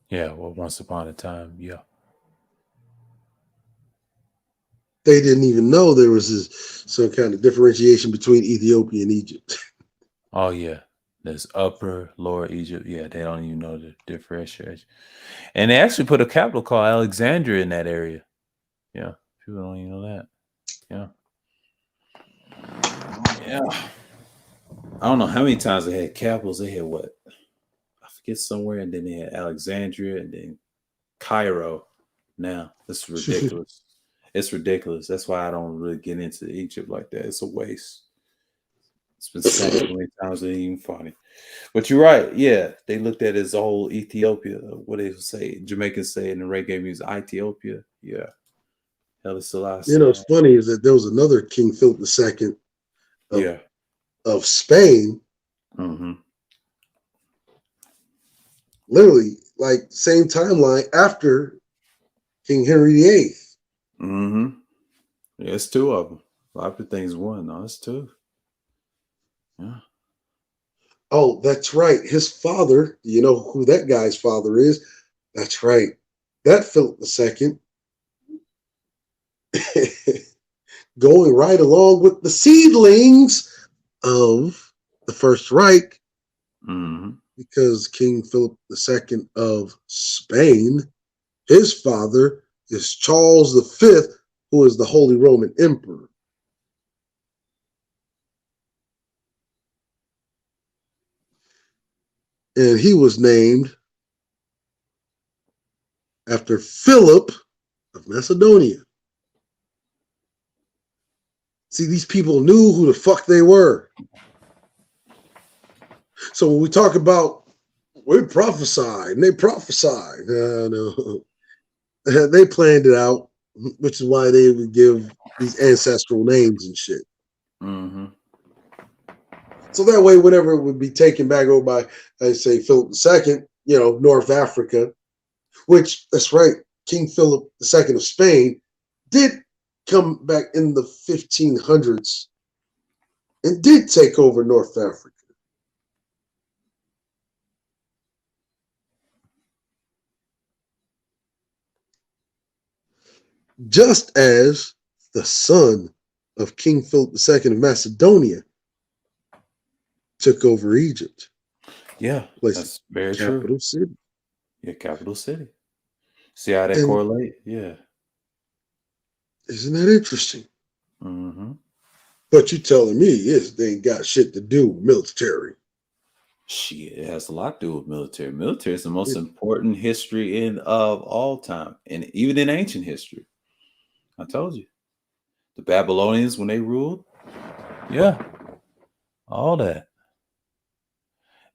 Speaker 1: Yeah, well, once upon a time, yeah.
Speaker 9: They didn't even know there was some kind of differentiation between Ethiopia and Egypt.
Speaker 1: Oh, yeah. There's upper, lower Egypt. Yeah, they don't even know the differentiation. And they actually put a capital called Alexandria in that area. Yeah, people don't even know that. Yeah. Yeah. I don't know how many times they had capitals. They had what? I forget somewhere. And then they had Alexandria and then Cairo. Now, this is ridiculous. It's ridiculous. That's why I don't really get into Egypt like that. It's a waste. It's been said so many times, it ain't even funny. But you're right. Yeah, they looked at it as whole Ethiopia. What they say, Jamaicans say in the reggae music, Ethiopia. Yeah. Hell is Selassie.
Speaker 9: You know, what's funny is that there was another King Philip II of Spain.
Speaker 1: Mm-hmm.
Speaker 9: Literally, like, same timeline after King Henry VIII.
Speaker 1: Mm-hmm. Yeah, it's two of them. A lot of things one. No, it's two. Yeah.
Speaker 9: Oh, that's right. His father, you know who that guy's father is? That's right. That Philip II, going right along with the seedlings of the First Reich, because King Philip II of Spain, his father is Charles V, who is the Holy Roman Emperor. And he was named after Philip of Macedonia. See, these people knew who the fuck they were. So when we talk about, we prophesied, and they prophesied. No. They planned it out, which is why they would give these ancestral names and shit.
Speaker 1: Mm-hmm.
Speaker 9: So that way, whenever it would be taken back over by, I say, Philip II, North Africa, which, that's right, King Philip II of Spain did come back in the 1500s and did take over North Africa. Just as the son of King Philip II of Macedonia took over Egypt.
Speaker 1: Yeah, that's very true.
Speaker 9: Capital city.
Speaker 1: Yeah, capital city. See how that correlate? Yeah.
Speaker 9: Isn't that interesting?
Speaker 1: Mm-hmm.
Speaker 9: But you telling me they ain't got shit to do with military.
Speaker 1: Shit, it has a lot to do with military. Military is the most important history of all time, and even in ancient history. I told you. The Babylonians, when they ruled, yeah, all that.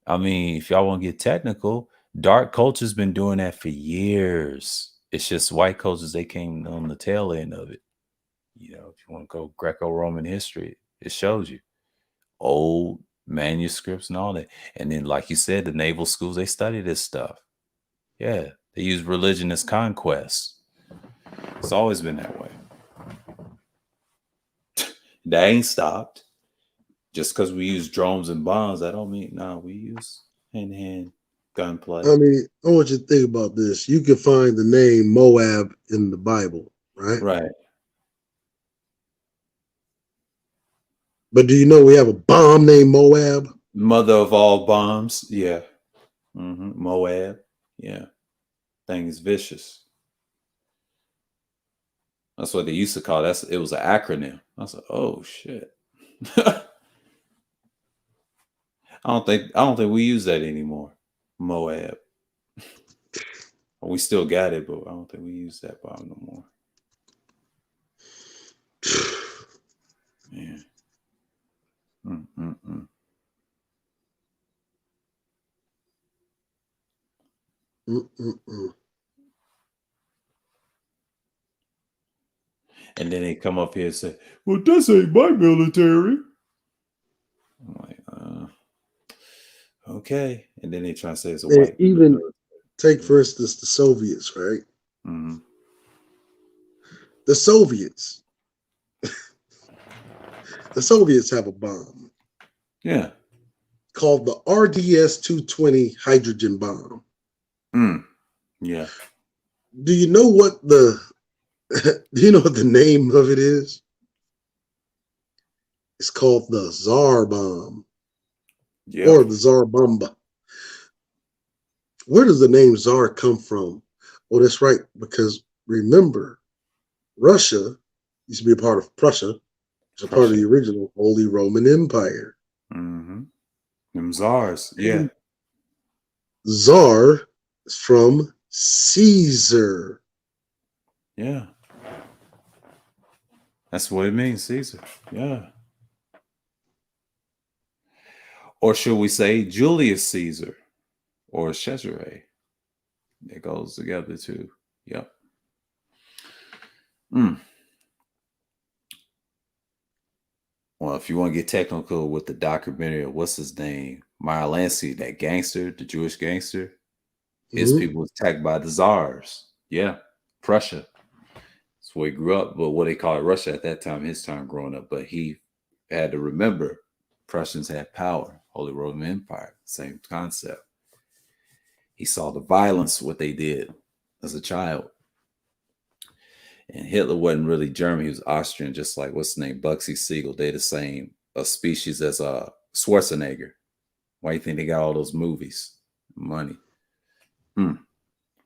Speaker 1: I mean, if y'all want to get technical, dark culture's been doing that for years. It's just white cultures, they came on the tail end of it. If you want to go Greco-Roman history, it shows you old manuscripts and all that. And then, like you said, the naval schools, they study this stuff. Yeah, they use religion as conquest. It's always been that way. That ain't stopped. Just because we use drones and bombs, that don't mean we use hand-to-hand gunplay.
Speaker 9: I mean, I want you to think about this. You can find the name Moab in the Bible, right?
Speaker 1: Right.
Speaker 9: But do you know we have a bomb named Moab?
Speaker 1: Mother of all bombs. Yeah. Moab. Yeah. Thing is vicious. That's what they used to call it. It was an acronym. I was like, oh shit. I don't think we use that anymore. Moab. We still got it, but I don't think we use that bomb no more. Man. And then they come up here and say, well, this ain't my military. I'm like, okay. And then they try to say it's a white.
Speaker 9: Even military. Take, for instance, the Soviets, right?
Speaker 1: Mm-hmm.
Speaker 9: The Soviets. The Soviets have a bomb.
Speaker 1: Yeah.
Speaker 9: Called the RDS-220 hydrogen bomb.
Speaker 1: Yeah.
Speaker 9: Do you know what the name of it is? It's called the Tsar bomb. Yep. Or the Tsar bomba. Where does the name Tsar come from? Well, that's right, because remember, Russia used to be a part of Prussia, which is a part of the original Holy Roman Empire.
Speaker 1: Mm-hmm. Them Tsars, yeah.
Speaker 9: Tsar is from Caesar.
Speaker 1: Yeah. That's what it means, Caesar. Yeah. Or should we say Julius Caesar or Caesare? It goes together too. Yep. Well, if you want to get technical with the documentary of what's his name, Meyer Lansky, that gangster, the Jewish gangster, his people was attacked by the Tsars. Yeah. Prussia. That's where he grew up, but what they call it Russia at that time, his time growing up. But he had to remember Prussians had power, Holy Roman Empire, same concept. He saw the violence, what they did as a child. And Hitler wasn't really German, he was Austrian, just like what's his name, Bugsy Siegel. They're the same species as Schwarzenegger. Why do you think they got all those movies? Money.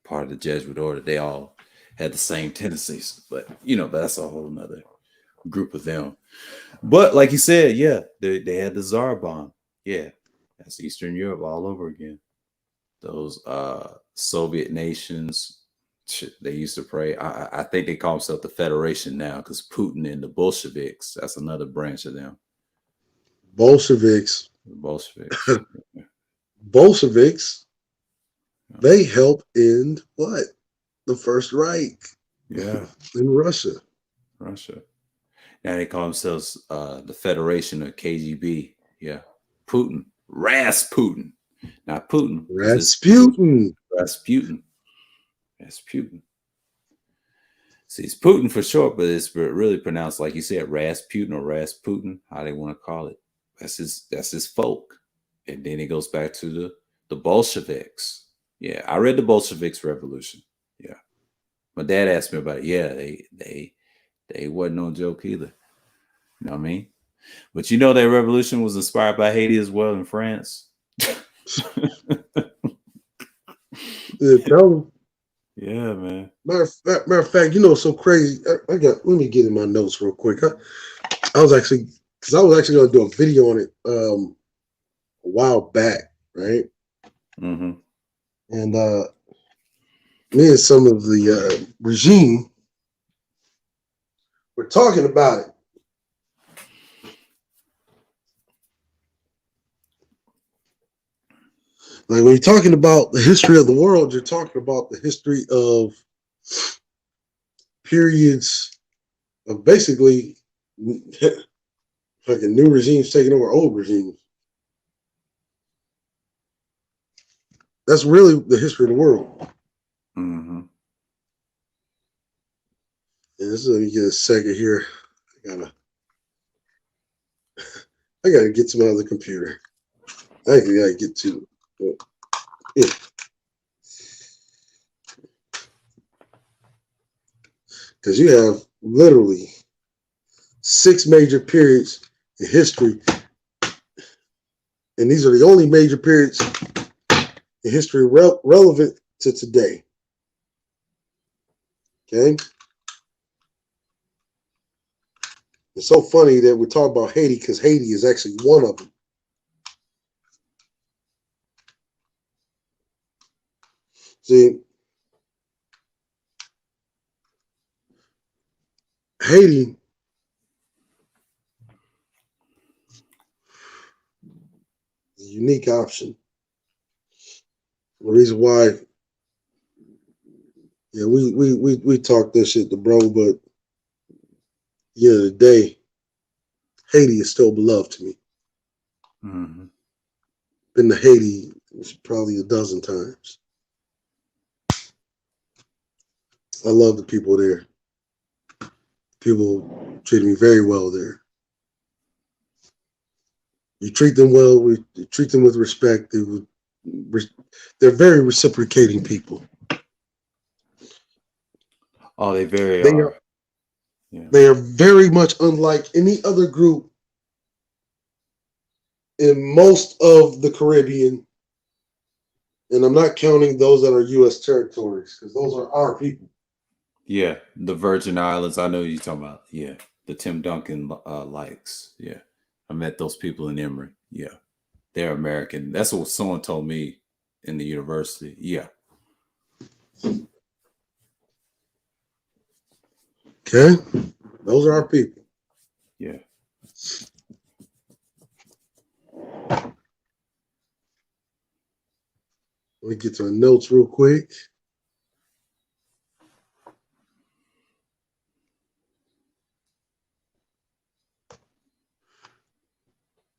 Speaker 1: Part of the Jesuit order, they all had the same tendencies, but that's a whole nother group of them. But like you said, yeah, they had the Tsar bomb. Yeah, that's Eastern Europe all over again. Those Soviet nations, they used to pray. I think they call themselves the Federation now because Putin and the Bolsheviks, that's another branch of them.
Speaker 9: Bolsheviks. They help end what? The First Reich.
Speaker 1: Yeah.
Speaker 9: In Russia.
Speaker 1: Now they call themselves the Federation of KGB. Yeah. Putin. Rasputin. Not Putin.
Speaker 9: Rasputin.
Speaker 1: See, it's Putin for short, but it's really pronounced like you said, Rasputin or Rasputin, how they want to call it. That's his folk. And then it goes back to the Bolsheviks. Yeah, I read the Bolsheviks Revolution. Yeah. My dad asked me about it. Yeah, they wasn't no joke either. You know what I mean? But that revolution was inspired by Haiti as well in France. Yeah, man.
Speaker 9: Matter of fact, so crazy. Let me get in my notes real quick. I was actually going to do a video on it a while back, right?
Speaker 1: Mm-hmm.
Speaker 9: And me and some of the regime were talking about it. Like when you're talking about the history of the world, you're talking about the history of periods of basically fucking new regimes taking over old regimes. That's really the history of the world.
Speaker 1: Mm-hmm.
Speaker 9: Let me get a second here. I gotta get to my other computer. I actually gotta get to it. Yeah. Because you have literally 6 major periods in history. And these are the only major periods in history relevant to today. Okay? It's so funny that we're talking about Haiti because Haiti is actually one of them. See, Haiti is a unique option. The reason why, yeah, we talked this shit to bro, but at the end of the day, Haiti is still beloved to me.
Speaker 1: Mm-hmm.
Speaker 9: Been to Haiti probably a dozen times. I love the people there. People treat me very well there. You treat them well. You treat them with respect. They're very reciprocating people.
Speaker 1: Oh, they very
Speaker 9: They
Speaker 1: are.
Speaker 9: are.
Speaker 1: Yeah.
Speaker 9: They are very much unlike any other group in most of the Caribbean. And I'm not counting those that are U.S. territories because those are our people.
Speaker 1: Yeah, the Virgin Islands. I know you're talking about. Yeah, the Tim Duncan likes. Yeah, I met those people in Emory. Yeah, they're American. That's what someone told me in the university. Yeah.
Speaker 9: Okay, those are our people.
Speaker 1: Yeah.
Speaker 9: Let me get to the notes real quick.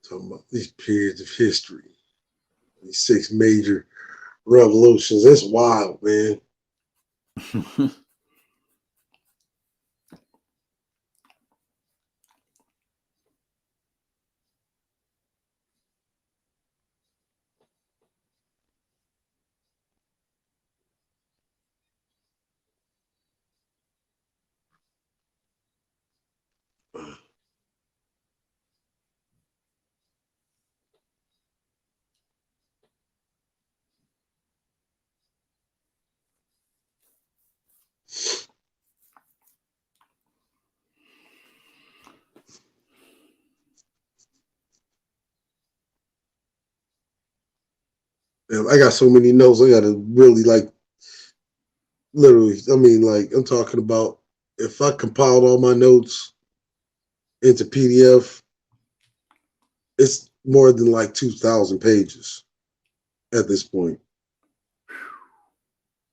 Speaker 9: Talking about these periods of history, these 6 major revolutions. It's wild, man. I got so many notes. I got to really literally. I mean, I'm talking about if I compiled all my notes into PDF, it's more than 2,000 pages at this point.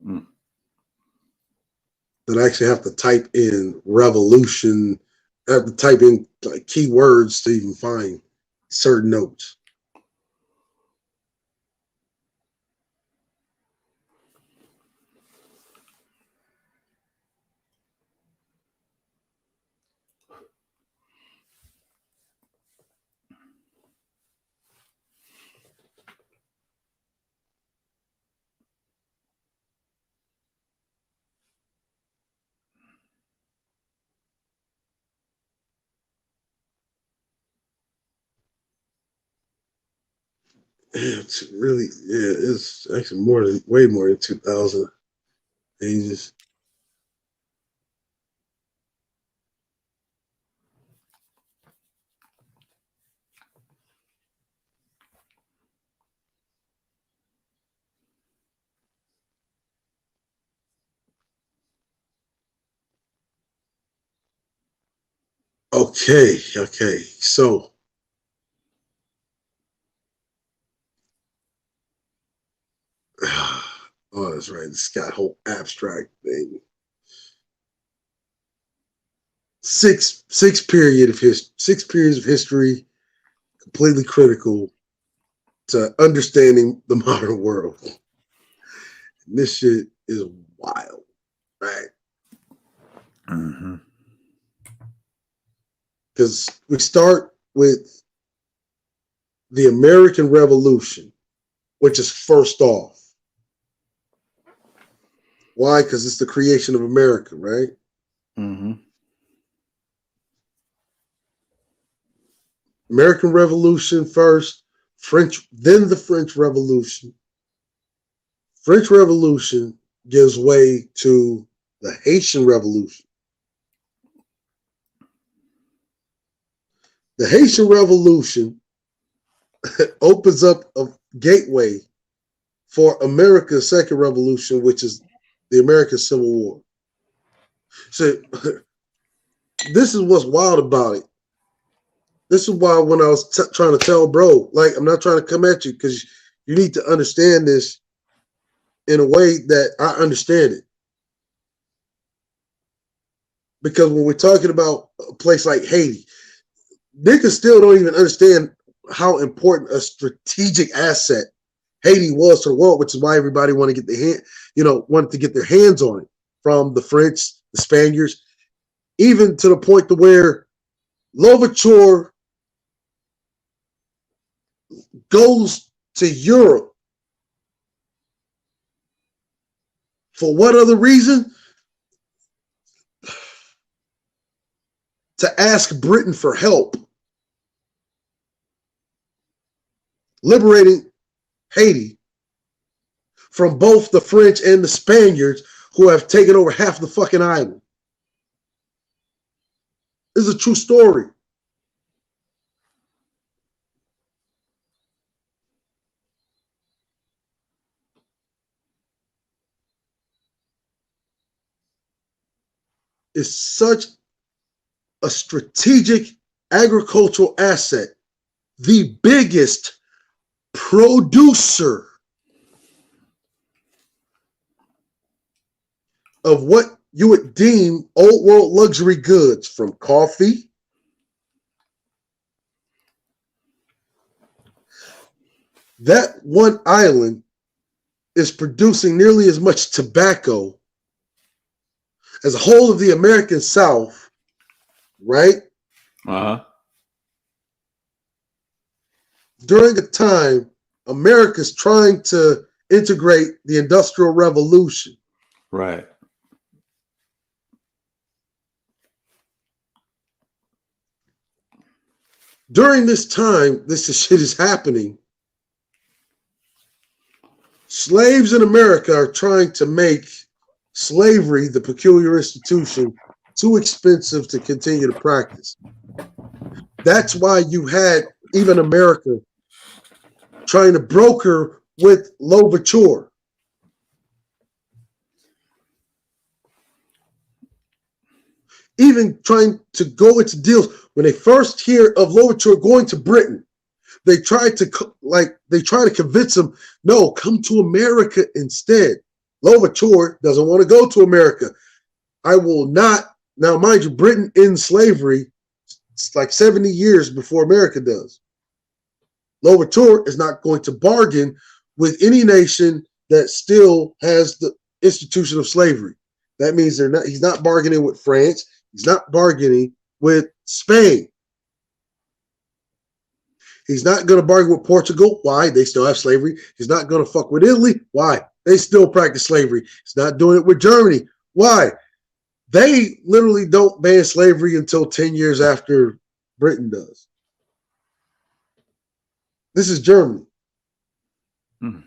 Speaker 1: Mm.
Speaker 9: That I actually have to type in revolution. I have to type in keywords to even find certain notes. It's really, it's actually way more than 2,000 pages. Okay. So, oh, that's right. It's got a whole abstract thing. Six periods of history, completely critical to understanding the modern world. And this shit is wild, right? Because we start with the American Revolution, which is first off. Why? Because it's the creation of America, right? American Revolution first, French, then the French Revolution. French Revolution gives way to the Haitian Revolution. The Haitian Revolution opens up a gateway for America's second revolution, which is the American Civil War. So this is what's wild about it. This is why when I was trying to tell bro, like, I'm not trying to come at you because you need to understand this in a way that I understand it. Because when we're talking about a place like Haiti, niggas still don't even understand how important a strategic asset Haiti was to the world, which is why everybody wanted to get their hands on it, from the French, the Spaniards, even to the point to where Louverture goes to Europe. For what other reason? To ask Britain for help. Liberating Haiti from both the French and the Spaniards who have taken over half the fucking island. This is a true story. It's such a strategic agricultural asset, the biggest producer of what you would deem old world luxury goods, from coffee, that one island is producing nearly as much tobacco as the whole of the American South, right? During a time, America's trying to integrate the Industrial Revolution.
Speaker 1: Right.
Speaker 9: During this time, this shit is happening. Slaves in America are trying to make slavery, the peculiar institution, too expensive to continue to practice. That's why you had even America trying to broker with Louverture. Even trying to go into deals. When they first hear of Louverture going to Britain, they try to convince them, no, come to America instead. Louverture doesn't want to go to America. I will not. Now, mind you, Britain ends slavery. It's like 70 years before America does. Louverture is not going to bargain with any nation that still has the institution of slavery. That means he's not bargaining with France. He's not bargaining with Spain. He's not going to bargain with Portugal. Why? They still have slavery. He's not going to fuck with Italy. Why? They still practice slavery. He's not doing it with Germany. Why? They literally don't ban slavery until 10 years after Britain does. This is Germany. And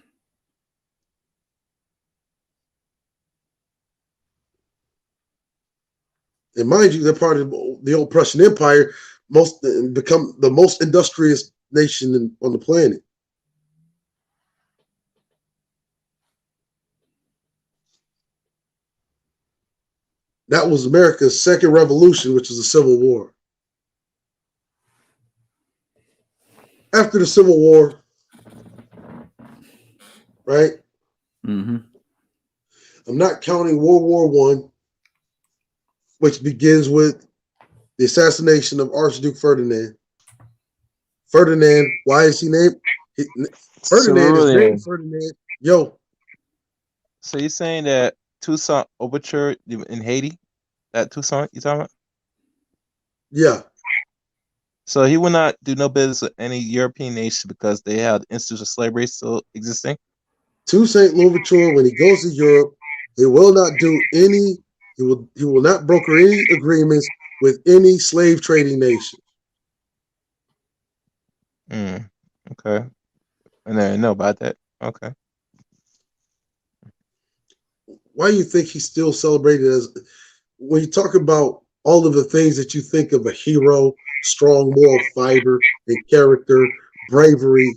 Speaker 9: mind you, they're part of the old Prussian Empire, become the most industrious nation on the planet. That was America's second revolution, which was the Civil War. After the Civil War, right? I'm not counting World War I, which begins with the assassination of Archduke Ferdinand. Ferdinand, why is he named? Ferdinand is named Ferdinand. Yo.
Speaker 11: So you're saying that Toussaint Overture in Haiti That Toussaint you talking about?
Speaker 9: Yeah.
Speaker 11: So he will not do no business with any European nation because they have the institution of slavery still existing.
Speaker 9: Toussaint Louverture, when he goes to Europe, he will not do any. He will not broker any agreements with any slave trading nation.
Speaker 11: Okay, and I didn't know about that. Okay.
Speaker 9: Why do you think he's still celebrated as? When you talk about all of the things that you think of a hero, strong moral fiber and character, bravery,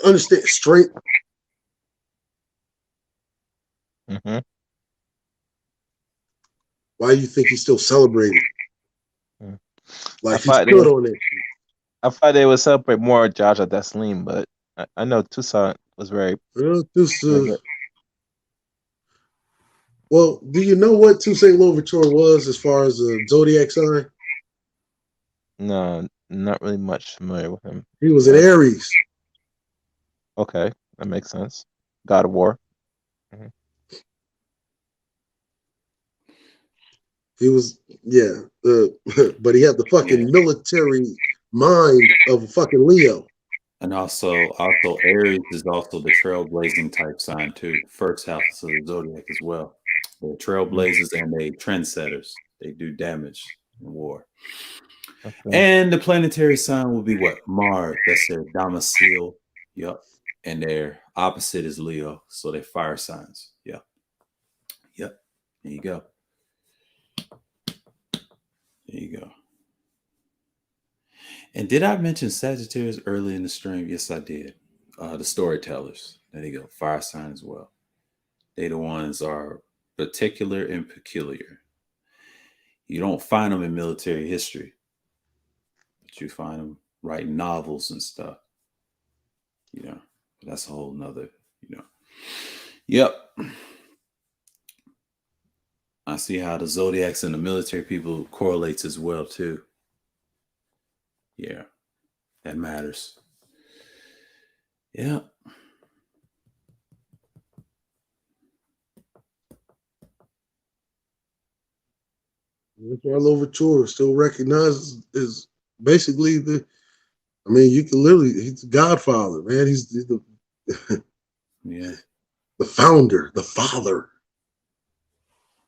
Speaker 9: understand strength.
Speaker 11: Mm-hmm.
Speaker 9: Why do you think he's still celebrated? Like he stood on it.
Speaker 11: I thought they would celebrate more Jaja Dessalines, but I know Toussaint was very.
Speaker 9: Well, do you know what Toussaint Louverture was as far as a zodiac sign?
Speaker 11: No, not really much familiar with him.
Speaker 9: He was an Aries.
Speaker 11: Okay, that makes sense. God of War. Mm-hmm.
Speaker 9: He was, but he had the fucking military mind of a fucking Leo.
Speaker 1: And also Aries is also the trailblazing type sign too. First house of the zodiac as well. They're trailblazers and they trendsetters. They do damage in war. Okay. And the planetary sign will be what? Mars. That's their domicile. Yep. And their opposite is Leo. So they're fire signs. Yep. Yep. There you go. There you go. And did I mention Sagittarius early in the stream? Yes, I did. The storytellers. There you go. Fire sign as well. They the ones are particular and peculiar. You don't find them in military history, but you find them writing novels and stuff. You know, that's a whole nother, Yep. I see how the zodiacs and the military people correlates as well too. Yeah, that matters. Yeah.
Speaker 9: Louverture still recognized as basically you can literally, he's the godfather, man. He's the the founder, the father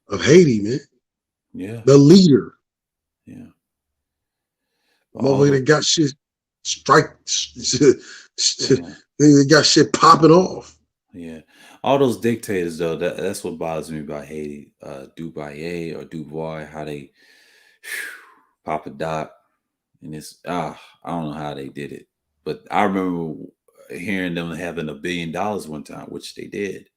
Speaker 9: of Haiti, man.
Speaker 1: Yeah.
Speaker 9: The leader.
Speaker 1: Yeah.
Speaker 9: Motherfucker that got shit they got shit popping off.
Speaker 1: Yeah. All those dictators though, that's what bothers me about Haiti. Dubois or Dubois, how they pop a dot. And it's I don't know how they did it. But I remember hearing them having $1 billion one time, which they did.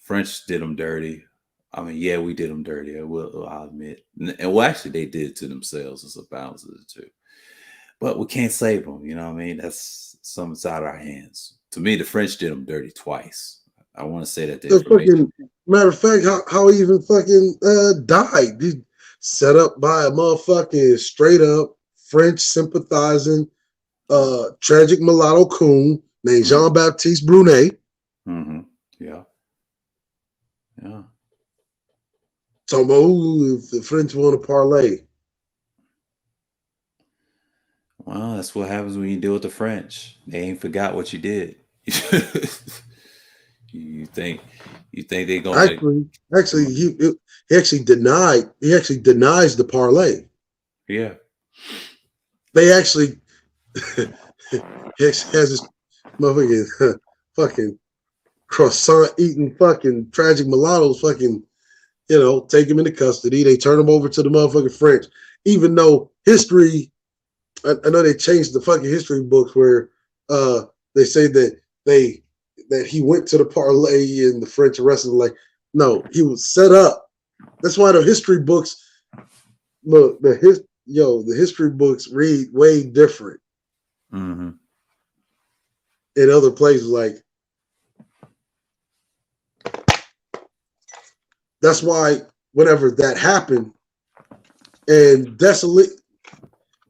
Speaker 1: French did them dirty. I mean, yeah, we did them dirty. I'll admit. And well, actually, they did it to themselves. It's a balance of the two. But we can't save them. You know what I mean? That's something's out of our hands. To me, the French did them dirty twice. I want to say that.
Speaker 9: Matter of fact, how he even fucking died. He set up by a motherfucking straight up French sympathizing tragic mulatto coon named Jean-Baptiste Brunet.
Speaker 1: Mm-hmm. Yeah. Yeah.
Speaker 9: So, if the French want to parlay.
Speaker 1: Well, that's what happens when you deal with the French. They ain't forgot what you did. You think they're gonna
Speaker 9: he actually denies the parlay.
Speaker 1: Yeah.
Speaker 9: They actually he actually has this motherfucking fucking croissant eating fucking tragic mulattoes fucking, take him into custody. They turn him over to the motherfucking French. Even though history, I know they changed the fucking history books where they say that he went to the parlay and the French arrested him. Like, no, he was set up. That's why the history books, look, the history books read way different.
Speaker 1: Mm-hmm.
Speaker 9: In other places, like, that's why whenever that happened, and Dessalines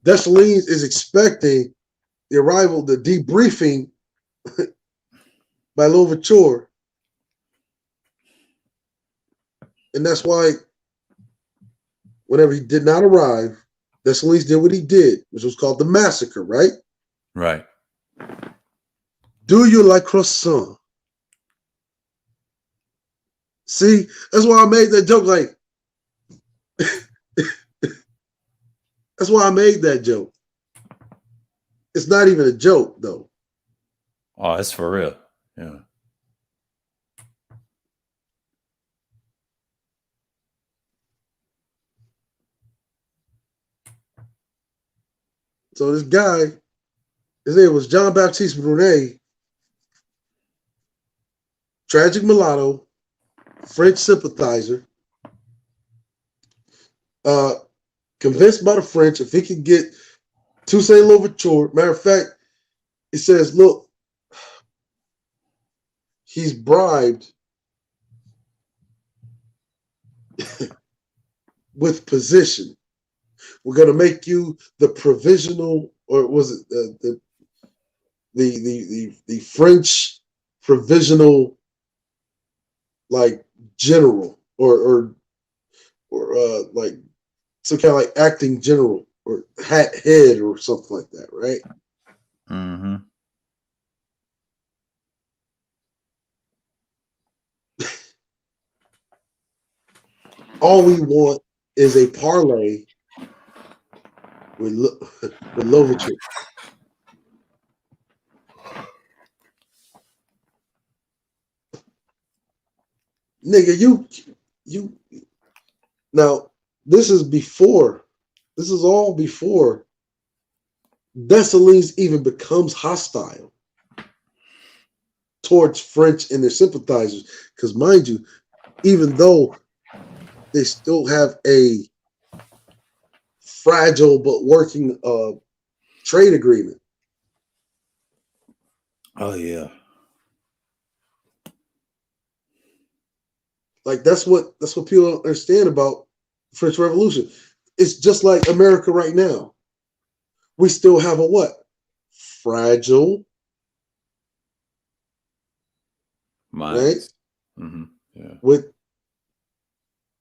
Speaker 9: is expecting the arrival, the debriefing by Louverture. And that's why whenever he did not arrive, Dessalines did what he did, which was called the massacre, right?
Speaker 1: Right.
Speaker 9: Do you like croissant? See, that's why I made that joke. Like, that's why I made that joke. It's not even a joke, though.
Speaker 1: Oh, it's for real. Yeah.
Speaker 9: So this guy, his name was John Baptiste Brunet, tragic mulatto, French sympathizer, convinced by the French if he could get Toussaint Louverture. Matter of fact, he says, look, he's bribed with position. We're going to make you the provisional, or was it the French provisional, like general, or like some kind of like acting general or head or something like that, right?
Speaker 1: Mm-hmm.
Speaker 9: All we want is a parlay with Louverture. Nigga, you now this is all before Dessalines even becomes hostile towards French and their sympathizers. Because mind you, even though they still have a fragile but working trade agreement.
Speaker 1: Oh yeah.
Speaker 9: Like that's what people don't understand about the French Revolution. It's just like America right now. We still have a what? Fragile,
Speaker 1: Minds.
Speaker 9: right?
Speaker 1: Mm-hmm. Yeah.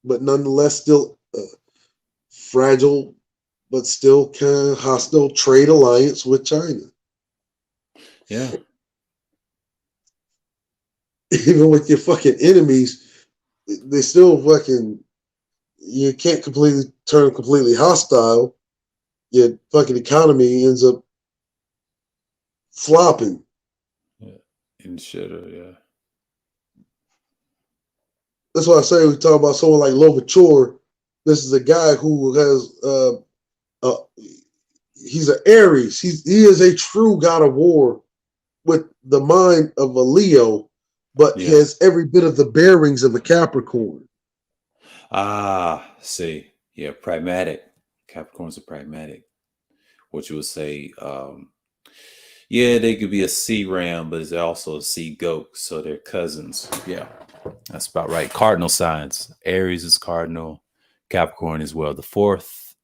Speaker 9: But nonetheless still fragile, but still kind of hostile trade alliance with China.
Speaker 1: Yeah.
Speaker 9: Even with your fucking enemies, they still fucking. You can't turn completely hostile. Your fucking economy ends up flopping.
Speaker 1: Yeah. And should have, yeah.
Speaker 9: That's why I say we talk about someone like Louverture. This is a guy who has he's an Aries. He is a true god of war with the mind of a Leo, but he has every bit of the bearings of a Capricorn.
Speaker 1: Ah, see. Yeah, pragmatic. Capricorns are pragmatic. What you would say, yeah, they could be a sea ram, but it's also a sea goat, so they're cousins. Yeah, that's about right. Cardinal signs. Aries is cardinal, Capricorn as well. The fourth,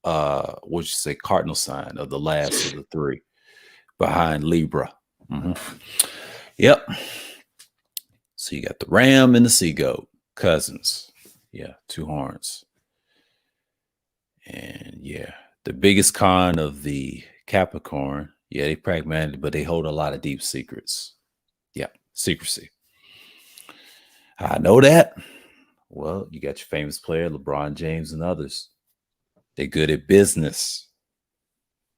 Speaker 1: what you say, cardinal sign of the last of the three, behind Libra. Mm-hmm. Yep. So you got the ram and the sea goat, cousins. Yeah, two horns. And yeah, the biggest con of the Capricorn, yeah, they pragmatic, but they hold a lot of deep secrets. Yeah, secrecy. I know that. Well, you got your famous player, LeBron James and others. They're good at business.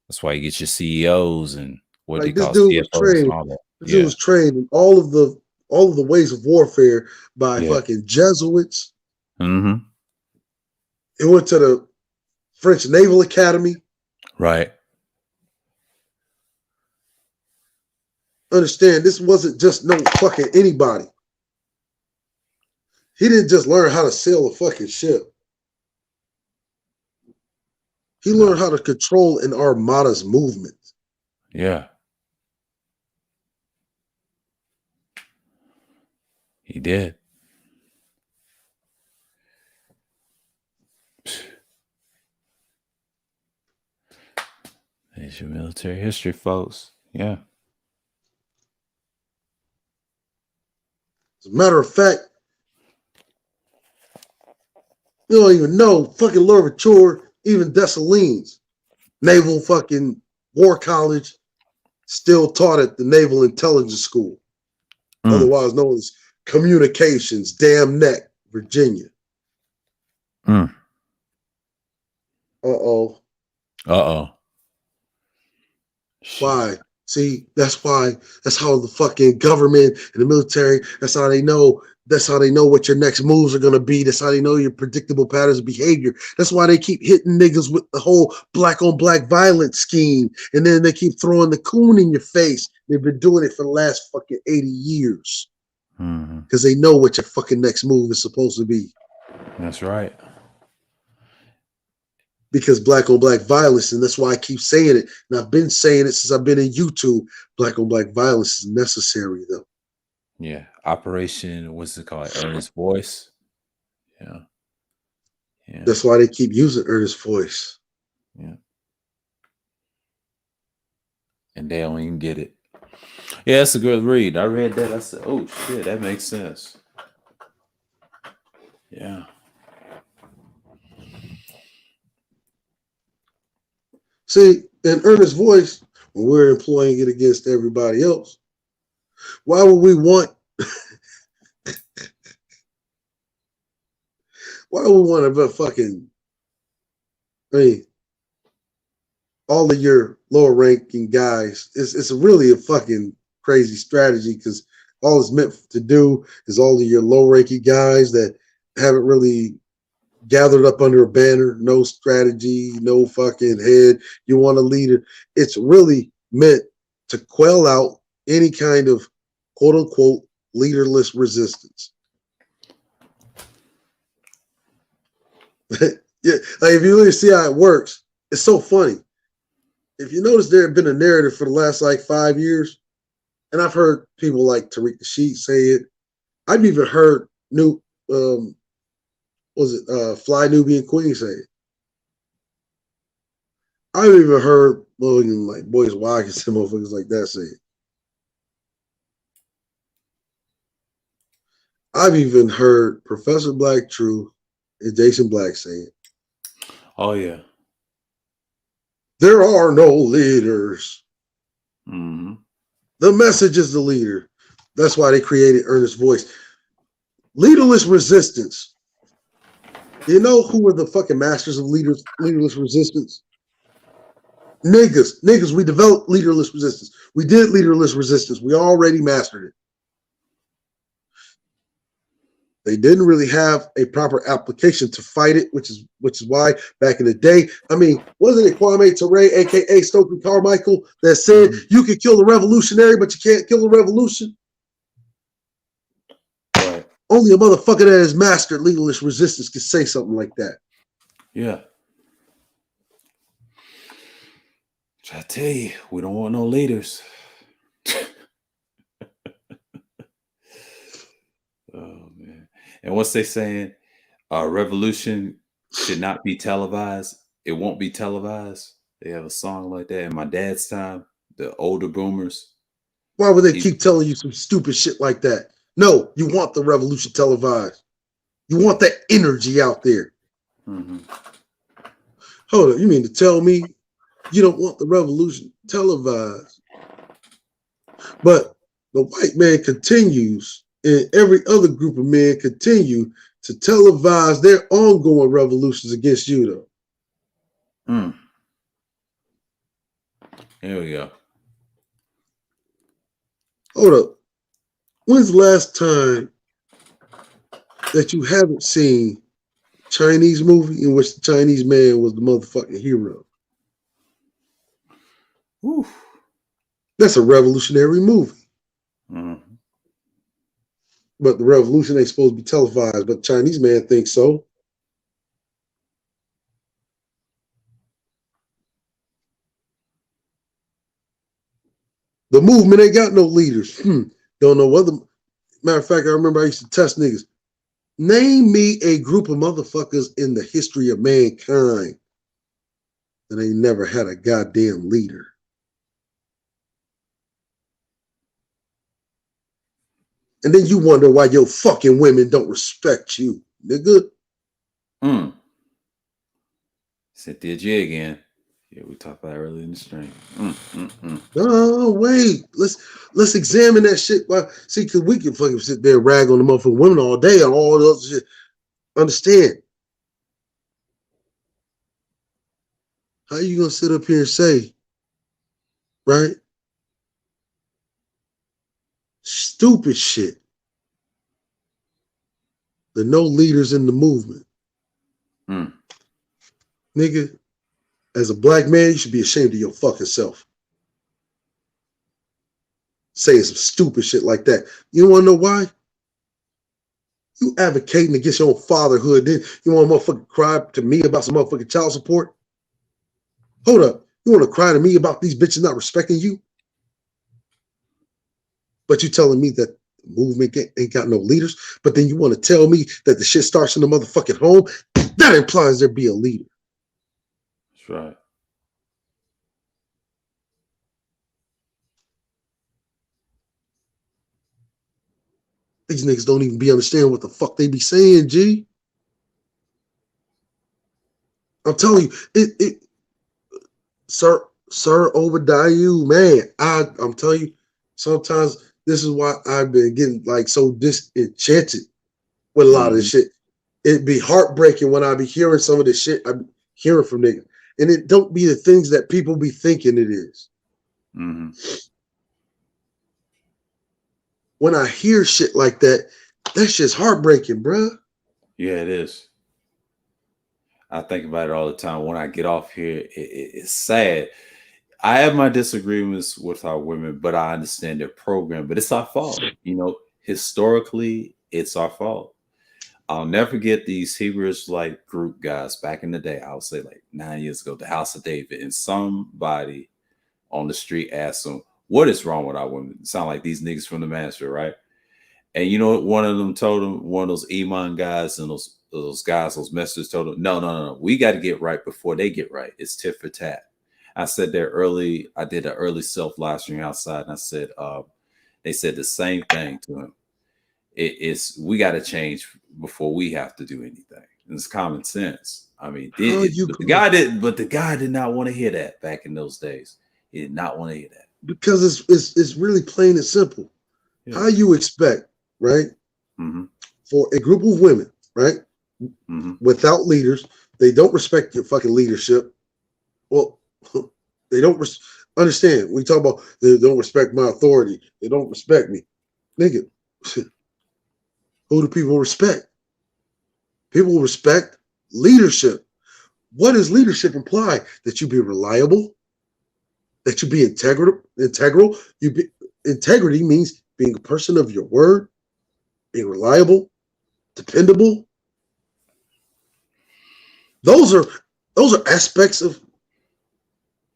Speaker 1: That's why you get your CEOs and what
Speaker 9: Like
Speaker 1: they
Speaker 9: this
Speaker 1: call
Speaker 9: dude was
Speaker 1: CFOs and
Speaker 9: trained.
Speaker 1: all that.
Speaker 9: This dude was trained in all of the ways of warfare by fucking Jesuits.
Speaker 1: Mm-hmm.
Speaker 9: He went to the French Naval Academy.
Speaker 1: Right.
Speaker 9: Understand, this wasn't just no fucking anybody. He didn't just learn how to sail a fucking ship. He learned how to control an armada's movement.
Speaker 1: Yeah. He did. There's your military history, folks. Yeah.
Speaker 9: As a matter of fact, You don't even know. Fucking Louverture, even Dessalines, Naval fucking War College, still taught at the Naval Intelligence School, otherwise known as Communications, Dam Neck, Virginia. Uh-oh. Why? See, that's why. That's how the fucking government and the military, that's how they know. That's how they know what your next moves are going to be. That's how they know your predictable patterns of behavior. That's why they keep hitting niggas with the whole black on black violence scheme. And then they keep throwing the coon in your face. They've been doing it for the last fucking 80 years. Because they know what your fucking next move is supposed to be.
Speaker 2: That's right.
Speaker 9: Because black on black violence, and that's why I keep saying it. And I've been saying it since I've been in YouTube. Black on black violence is necessary, though.
Speaker 2: Yeah. Operation, what's it called? Earnest Voice. Yeah.
Speaker 9: That's why they keep using Earnest Voice.
Speaker 2: Yeah. And they don't even get it. Yeah, it's a good read. I read that. I said, oh shit, that makes sense. Yeah.
Speaker 9: See, in Earnest Voice, when we're employing it against everybody else, why would we want a fucking, I mean, all of your lower ranking guys, it's really a fucking crazy strategy, because all it's meant to do is all of your low ranking guys that haven't really gathered up under a banner, no strategy, no fucking head. You want a leader. It's really meant to quell out any kind of quote unquote leaderless resistance. Yeah, like if you really see how it works, it's so funny. If you notice, there had been a narrative for the last like 5 years, and I've heard people like Tariq Nasheed say it. I've even heard Fly Nubian Queen say it. I've even heard like Boys Watkins and motherfuckers like that say it. I've even heard Professor Black Truth and Jason Black say it.
Speaker 2: Oh yeah.
Speaker 9: There are no leaders. The message is the leader. That's why they created Earnest Voice. Leaderless resistance. You know who were the fucking masters of leaderless resistance? Niggas, we developed leaderless resistance. We did leaderless resistance. We already mastered it. They didn't really have a proper application to fight it, which is why back in the day, I mean, wasn't it Kwame Ture, aka Stokely Carmichael, that said you can kill the revolutionary, but you can't kill the revolution?
Speaker 2: Right.
Speaker 9: Only a motherfucker that has mastered leaderless resistance can say something like that.
Speaker 2: Yeah. I tell you, we don't want no leaders. Oh man. And what's they saying? Revolution should not be televised. It won't be televised. They have a song like that. In my dad's time, the older boomers.
Speaker 9: Why would they keep telling you some stupid shit like that? No, you want the revolution televised. You want that energy out there. Hold on, you mean to tell me you don't want the revolution televised? But the white man continues, and every other group of men continue to televise their ongoing revolutions against you, though.
Speaker 2: Here we go.
Speaker 9: Hold up. When's the last time that you haven't seen a Chinese movie in which the Chinese man was the motherfucking hero?
Speaker 2: Oof.
Speaker 9: That's a revolutionary movie. But the revolution ain't supposed to be televised, but the Chinese man thinks so. The movement ain't got no leaders. Don't know whether. Matter of fact, I remember I used to test niggas. Name me a group of motherfuckers in the history of mankind that ain't never had a goddamn leader. And then you wonder why your fucking women don't respect you, nigga.
Speaker 1: Cynthia G again. Yeah, we talked about it earlier in the stream.
Speaker 9: No, wait. Let's examine that shit. Well, see, because we can fucking sit there and rag on the motherfucking women all day and all the other shit. Understand? How you gonna sit up here and say, right? Stupid shit. There are no leaders in the movement. Nigga, as a black man, you should be ashamed of your fucking self. Saying some stupid shit like that. You wanna know why? You advocating against your own fatherhood. Then you want to motherfucking cry to me about some motherfucking child support? Hold up. You want to cry to me about these bitches not respecting you? But you telling me that the movement ain't got no leaders? But then you want to tell me that the shit starts in the motherfucking home? That implies there be a leader.
Speaker 1: That's right.
Speaker 9: These niggas don't even be understanding what the fuck they be saying, G. I'm telling you, Sir Obadiah, man. I'm telling you, sometimes this is why I've been getting like so disenchanted with a lot of this shit. It'd be heartbreaking when I be hearing some of this shit I'm hearing from niggas. And it don't be the things that people be thinking it is. When I hear shit like that, that's just heartbreaking, bruh.
Speaker 1: Yeah, it is. I think about it all the time. When I get off here, it's sad. I have my disagreements with our women, but I understand their program. But it's our fault. You know, historically, it's our fault. I'll never forget these Hebrew Israelite group guys back in the day. I would say like 9 years ago, the House of David, and somebody on the street asked them, "What is wrong with our women?" It sound like these niggas from the master, right? And you know what one of them told them? One of those Iman guys and those guys, those messengers told them, no. We got to get right before they get right. It's tit for tat. I said there early. I did an early self live stream outside, and I said, they said the same thing to him. We got to change before we have to do anything. And it's common sense. I mean, the guy did not want to hear that back in those days. He did not want to hear that
Speaker 9: because it's really plain and simple. Yeah. How you expect, right, for a group of women, right, without leaders, they don't respect your fucking leadership. Well, they don't understand. We talk about they don't respect my authority. They don't respect me, nigga. Who do people respect? People respect leadership. What does leadership imply? That you be reliable, that you be integral. Integrity means being a person of your word, being reliable, dependable. Those are aspects of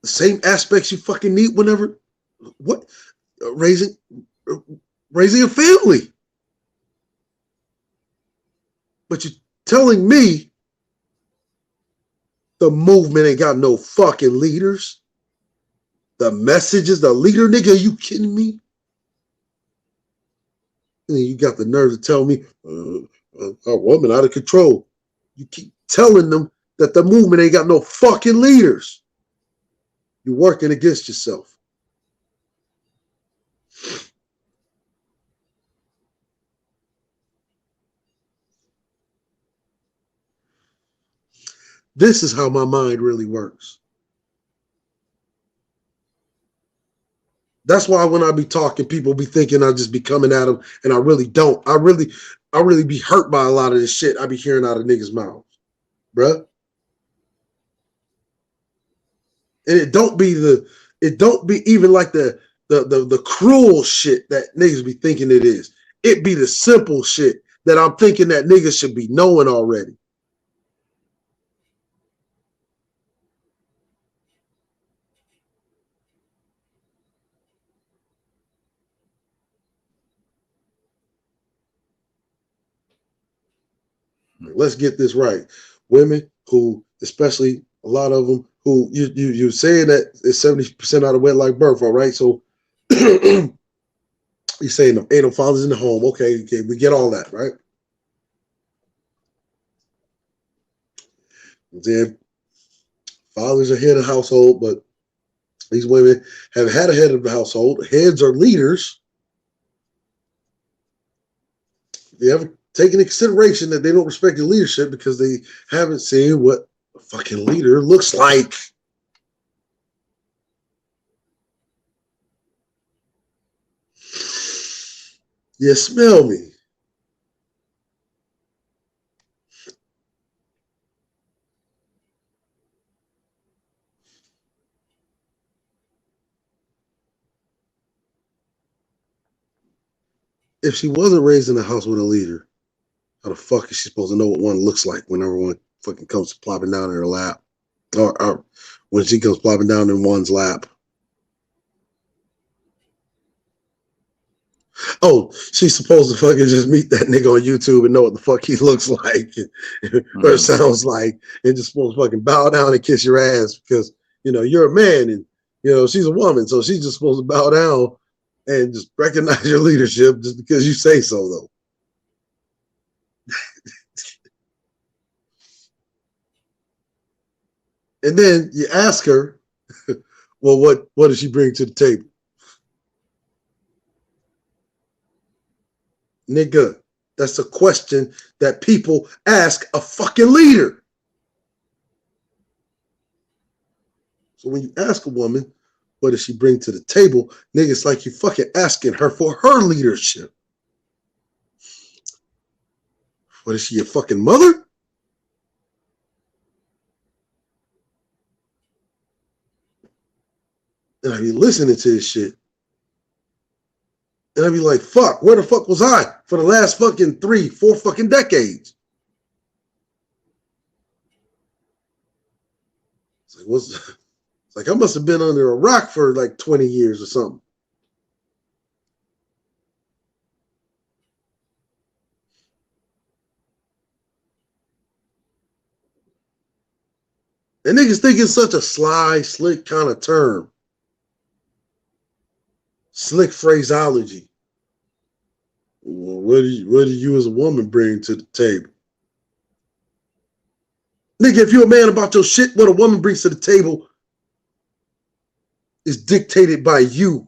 Speaker 9: the same aspects you fucking need whenever raising a family. But you're telling me the movement ain't got no fucking leaders? The message is the leader, nigga. Are you kidding me? And then you got the nerve to tell me a woman out of control. You keep telling them that the movement ain't got no fucking leaders. You're working against yourself. This is how my mind really works. That's why when I be talking, people be thinking I just be coming at them, and I really don't. I really be hurt by a lot of this shit I be hearing out of niggas' mouths, bruh. And it don't be even like the cruel shit that niggas be thinking it is. It be the simple shit that I'm thinking that niggas should be knowing already. Let's get this right. Women who, especially a lot of them, who you're saying that it's 70% out of wedlock birth, all right? So you're saying ain't no fathers in the home. Okay, we get all that, right? Then fathers are head of household, but these women have had a head of the household. Heads are leaders. They haven't taken into consideration that they don't respect the leadership because they haven't seen what a fucking leader looks like. You smell me. If she wasn't raised in a house with a leader, how the fuck is she supposed to know what one looks like whenever one fucking comes plopping down in her lap? Or when she comes plopping down in one's lap? Oh, she's supposed to fucking just meet that nigga on YouTube and know what the fuck he looks like or sounds like, and just supposed to fucking bow down and kiss your ass because, you know, you're a man and, you know, she's a woman. So she's just supposed to bow down and just recognize your leadership just because you say so, though. And then you ask her, well, what does she bring to the table? Nigga, that's a question that people ask a fucking leader. So when you ask a woman, what does she bring to the table? Nigga, it's like you fucking asking her for her leadership. What is she, your fucking mother? And I be listening to this shit. And I be like, fuck, where the fuck was I for the last fucking 3-4 fucking decades? It's like, it's like I must have been under a rock for like 20 years or something. And niggas think it's such a sly, slick kind of term. Slick phraseology. Well, what do you as a woman bring to the table? Nigga, if you're a man about your shit, what a woman brings to the table is dictated by you.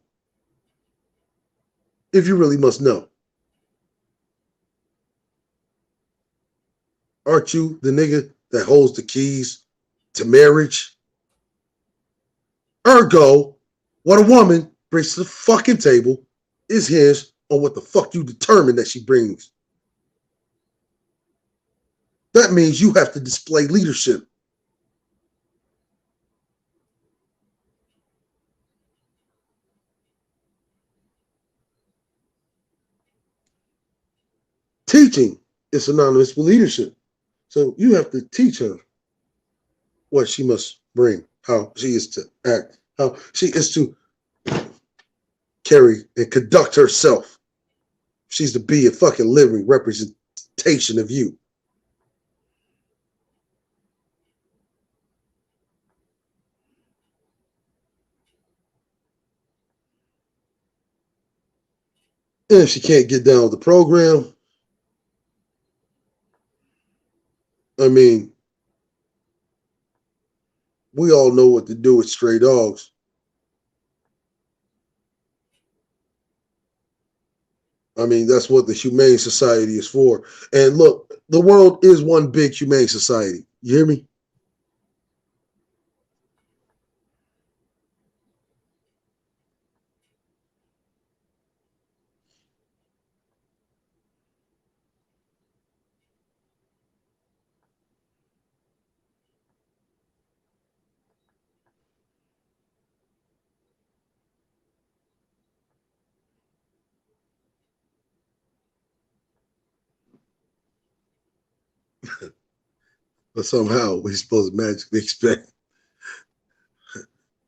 Speaker 9: If you really must know. Aren't you the nigga that holds the keys to marriage? Ergo, what a woman brings to the fucking table is hinged on what the fuck you determine that she brings. That means you have to display leadership. Teaching is synonymous with leadership. So you have to teach her what she must bring, how she is to act, how she is to carry and conduct herself. She's to be a fucking living representation of you. And if she can't get down with the program, I mean, we all know what to do with stray dogs. I mean, that's what the Humane Society is for. And look, the world is one big Humane Society. You hear me? But somehow we're supposed to magically expect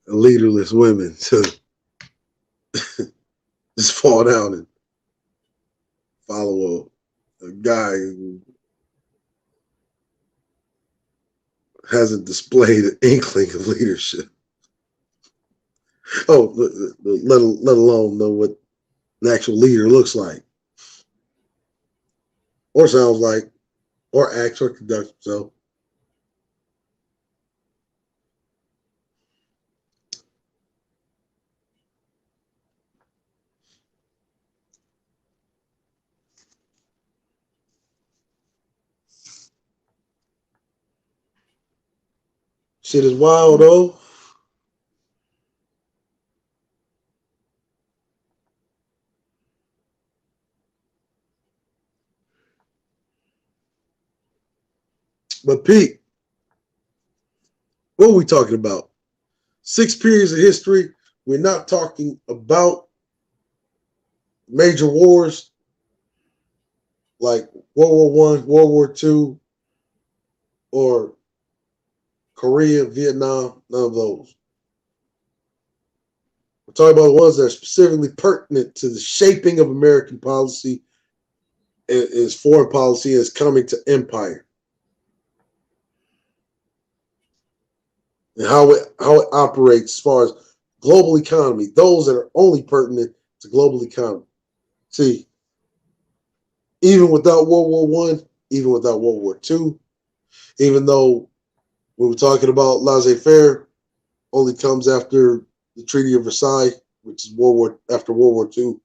Speaker 9: leaderless women to just fall down and follow a guy who hasn't displayed an inkling of leadership. Oh, let alone know what an actual leader looks like, or sounds like, or acts or conducts himself. Shit is wild though. But Pete, what are we talking about? 6 periods of history. We're not talking about major wars like World War I, World War II, or Korea, Vietnam, none of those. We're talking about the ones that are specifically pertinent to the shaping of American policy and its foreign policy as coming to empire. And how it operates as far as global economy, those that are only pertinent to global economy. See, even without World War I, even without World War II, even though we were talking about laissez-faire only comes after the Treaty of Versailles, which is after World War II.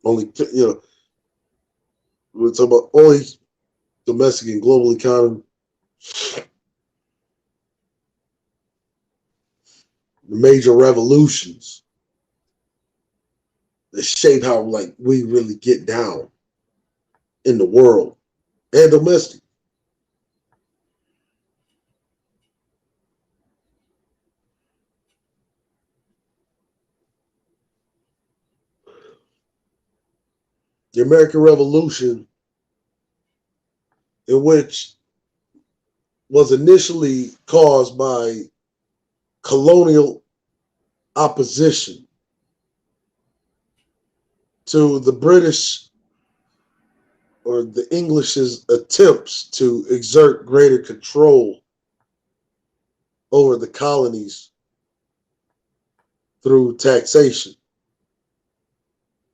Speaker 9: Only, we're talking about only domestic and global economy. The major revolutions that shape how we really get down in the world and domestic. The American Revolution, in which was initially caused by colonial opposition to the British or the English's attempts to exert greater control over the colonies through taxation.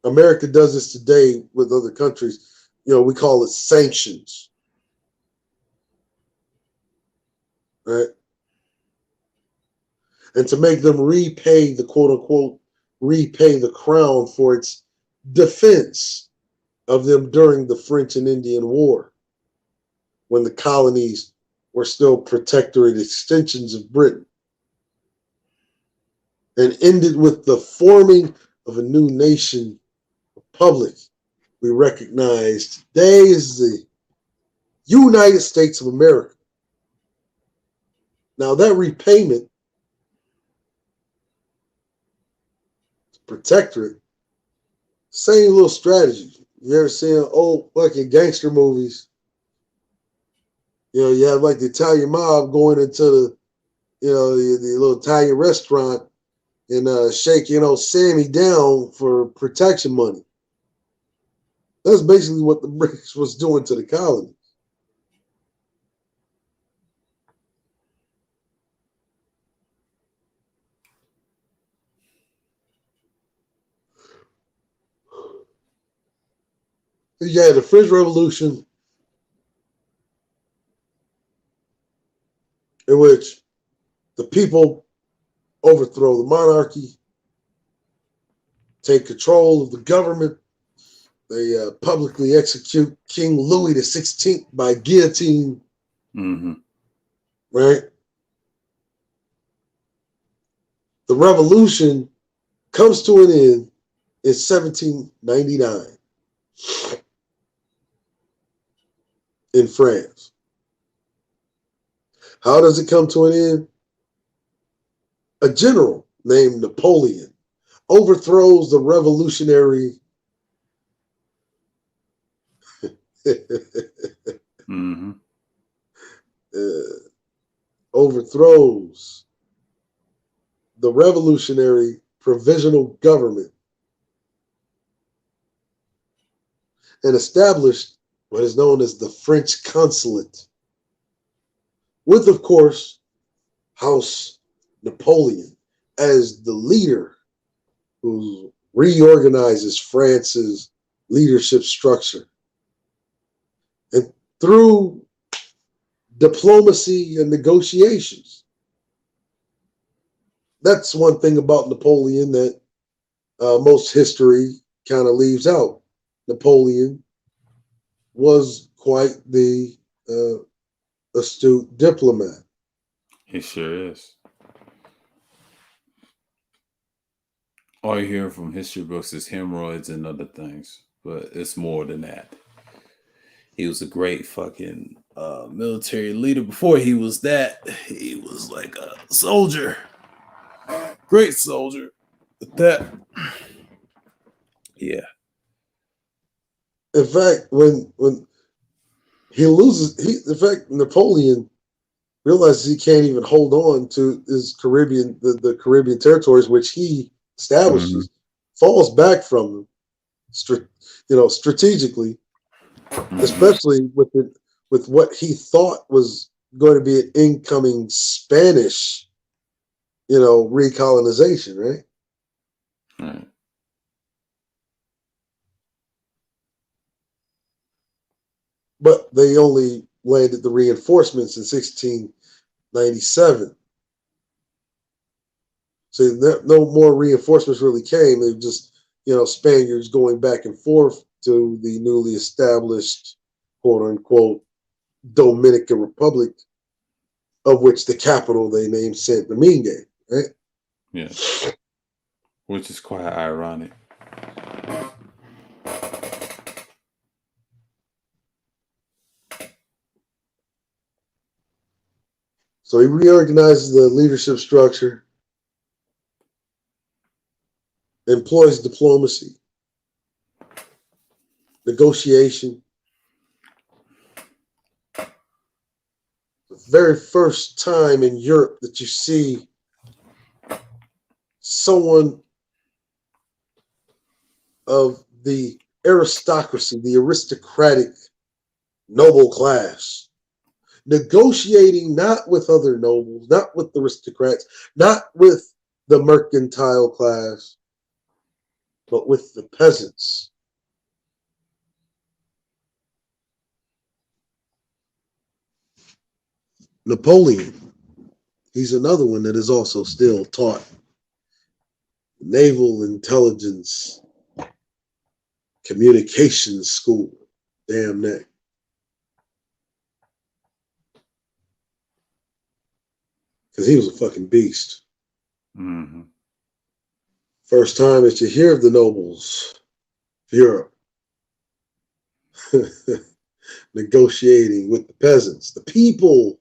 Speaker 9: America does this today with other countries. We call it sanctions. Right? And to make them repay the quote unquote, repay the crown for its defense of them during the French and Indian War, when the colonies were still protectorate extensions of Britain, and ended with the forming of a new nation republic we recognize today as the United States of America. Now that repayment, protectorate, same little strategy. You ever seen old fucking gangster movies? You have like the Italian mob going into the little Italian restaurant and shaking old Sammy down for protection money. That's basically what the British was doing to the colonies. You had the French Revolution, in which the people overthrow the monarchy, take control of the government. They publicly execute King Louis XVI by guillotine.
Speaker 1: Mm-hmm.
Speaker 9: Right? The revolution comes to an end in 1799 in France. How does it come to an end? A general named Napoleon overthrows the revolutionary
Speaker 1: Mm-hmm.
Speaker 9: Overthrows the revolutionary provisional government and established what is known as the French consulate, with, of course, House Napoleon as the leader who reorganizes France's leadership structure. And through diplomacy and negotiations, that's one thing about Napoleon that most history kind of leaves out. Napoleon was quite the astute diplomat.
Speaker 1: It sure is. All you hear from history books is hemorrhoids and other things, but it's more than that. He was a great fucking military leader. Before he was that, he was like a soldier. Great soldier. But that, yeah.
Speaker 9: In fact, when he loses, in fact, Napoleon realizes he can't even hold on to his Caribbean, the Caribbean territories, which he establishes, falls back from them, strategically, especially with what he thought was going to be an incoming Spanish, recolonization, right?
Speaker 1: Right.
Speaker 9: But they only landed the reinforcements in 1697. So no more reinforcements really came. They just, Spaniards going back and forth to the newly established, quote unquote, Dominican Republic, of which the capital they named Saint Domingue, right?
Speaker 1: Yeah. Which is quite ironic.
Speaker 9: So he reorganizes the leadership structure, employs diplomacy, negotiation. The very first time in Europe that you see someone of the aristocracy, the aristocratic noble class, negotiating not with other nobles, not with the aristocrats, not with the mercantile class, but with the peasants. Napoleon, he's another one that is also still taught naval intelligence communications school. Damn that. Because he was a fucking beast.
Speaker 1: Mm-hmm.
Speaker 9: First time that you hear of the nobles of Europe negotiating with the peasants, the people.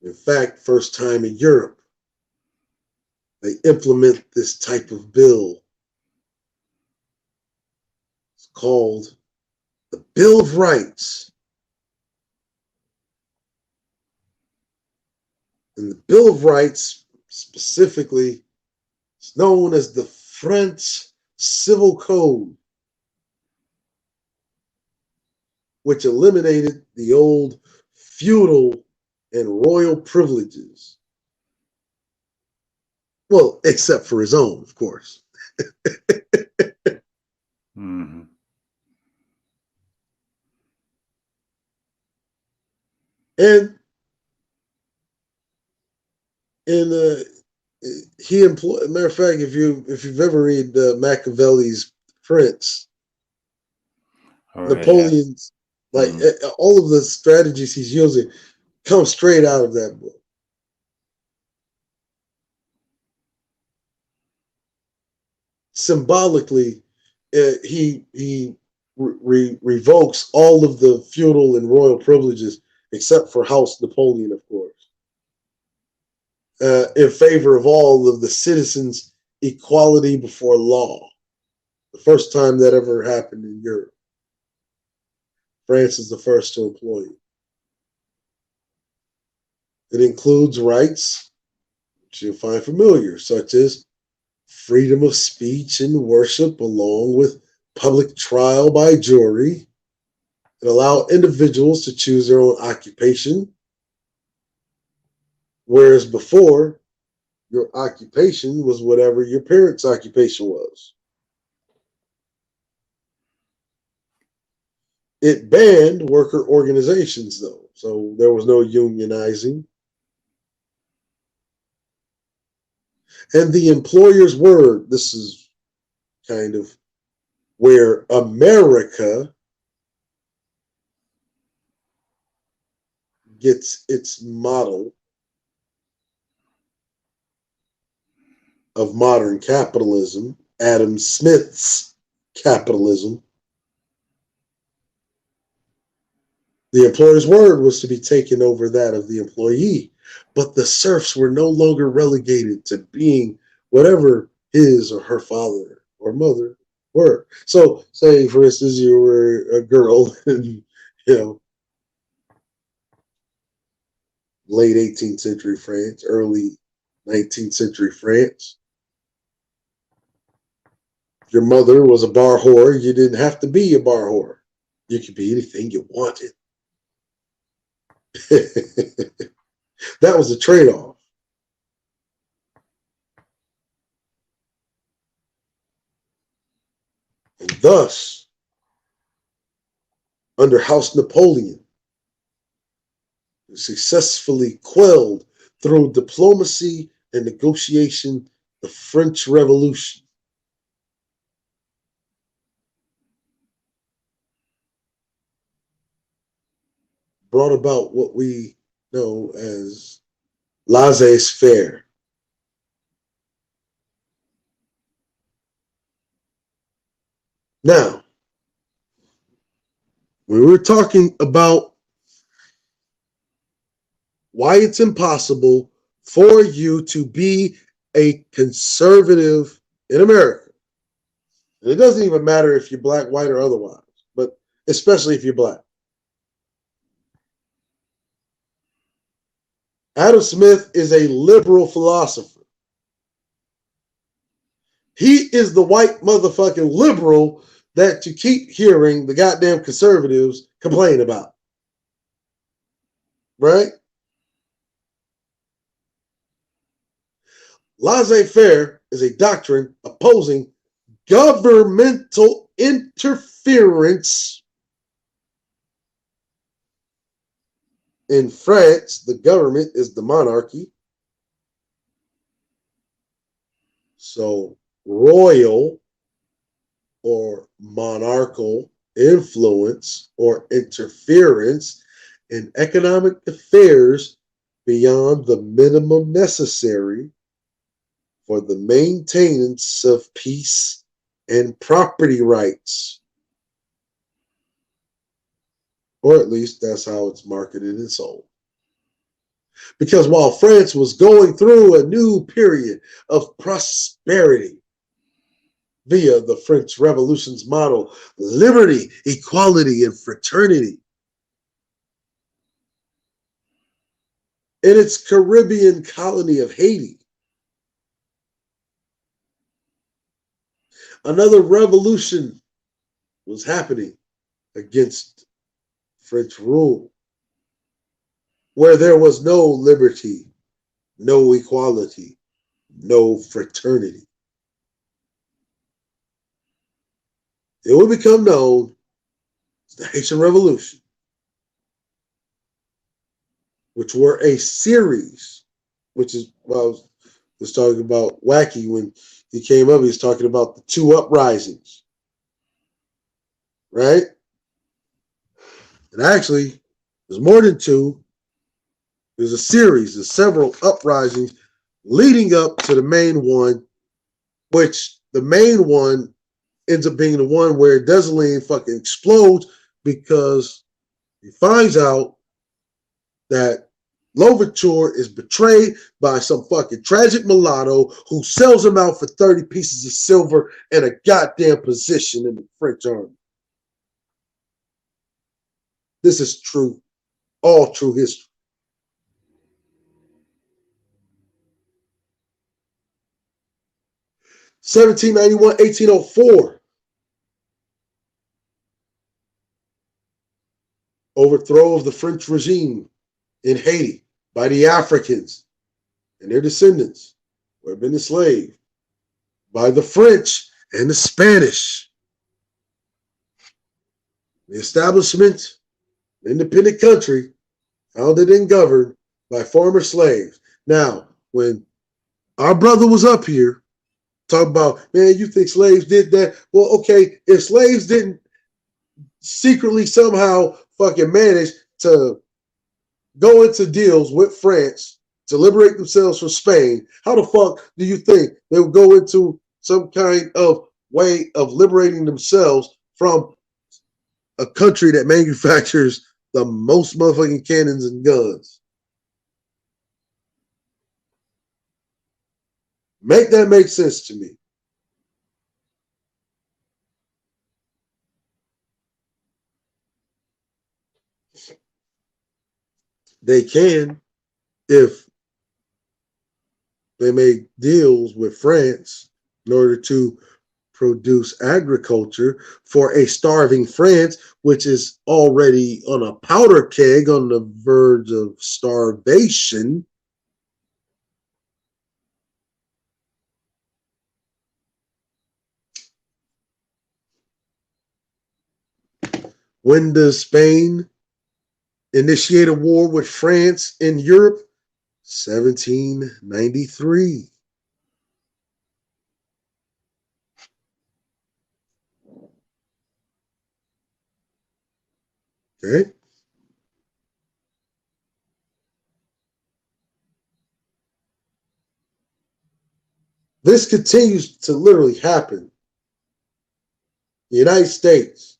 Speaker 9: In fact, first time in Europe, they implement this type of bill. It's called the Bill of Rights. And the Bill of Rights, specifically, is known as the French Civil Code, which eliminated the old feudal and royal privileges. Well, except for his own, of course.
Speaker 1: Mm-hmm.
Speaker 9: And he employed. Matter of fact, if you've ever read Machiavelli's Prince, Napoleon's all of the strategies he's using come straight out of that book. Symbolically, he revokes all of the feudal and royal privileges except for House Napoleon, of course, in favor of all of the citizens' equality before law. The first time that ever happened in Europe. France is the first to employ it. It includes rights, which you'll find familiar, such as freedom of speech and worship, along with public trial by jury, and allow individuals to choose their own occupation, whereas before, your occupation was whatever your parents' occupation was. It banned worker organizations, though, so there was no unionizing. And the employer's word, this is kind of where America gets its model of modern capitalism, Adam Smith's capitalism. The employer's word was to be taken over that of the employee, but the serfs were no longer relegated to being whatever his or her father or mother were. So, say, for instance, you were a girl in, late 18th century France, early 19th century France. Your mother was a bar whore. You didn't have to be a bar whore. You could be anything you wanted. That was a trade-off. And thus, under House Napoleon, successfully quelled through diplomacy and negotiation the French Revolution. Brought about what we know as laissez-faire. Now, when we're talking about why it's impossible for you to be a conservative in America, and it doesn't even matter if you're black, white, or otherwise, but especially if you're black. Adam Smith is a liberal philosopher. He is the white motherfucking liberal that you keep hearing the goddamn conservatives complain about. Right? Laissez-faire is a doctrine opposing governmental interference. In France, the government is the monarchy. So royal or monarchical influence or interference in economic affairs beyond the minimum necessary for the maintenance of peace and property rights. Or at least that's how it's marketed and sold. Because while France was going through a new period of prosperity via the French Revolution's model, liberty, equality, and fraternity, in its Caribbean colony of Haiti, another revolution was happening against French rule, where there was no liberty, no equality, no fraternity. It will become known as the Haitian Revolution, which were a series, which is, well, I was talking about Wacky when he came up, he was talking about the two uprisings, right? And actually, there's more than two. There's a series of several uprisings leading up to the main one, which the main one ends up being the one where Dessalines fucking explodes because he finds out that Louverture is betrayed by some fucking tragic mulatto who sells him out for 30 pieces of silver and a goddamn position in the French army. This is true, all true history. (1791, 1804). Overthrow of the French regime in Haiti by the Africans and their descendants who have been enslaved by the French and the Spanish. The establishment, independent country, founded and governed by former slaves. Now, when our brother was up here talking about, man, you think slaves did that? Well, okay, if slaves didn't secretly somehow fucking manage to go into deals with France to liberate themselves from Spain, how the fuck do you think they would go into some kind of way of liberating themselves from a country that manufactures the most motherfucking cannons and guns? Make that make sense to me. They can if they make deals with France in order to produce agriculture for a starving France, which is already on a powder keg on the verge of starvation. When does Spain initiate a war with France in Europe? 1793. Okay. This continues to literally happen. The United States,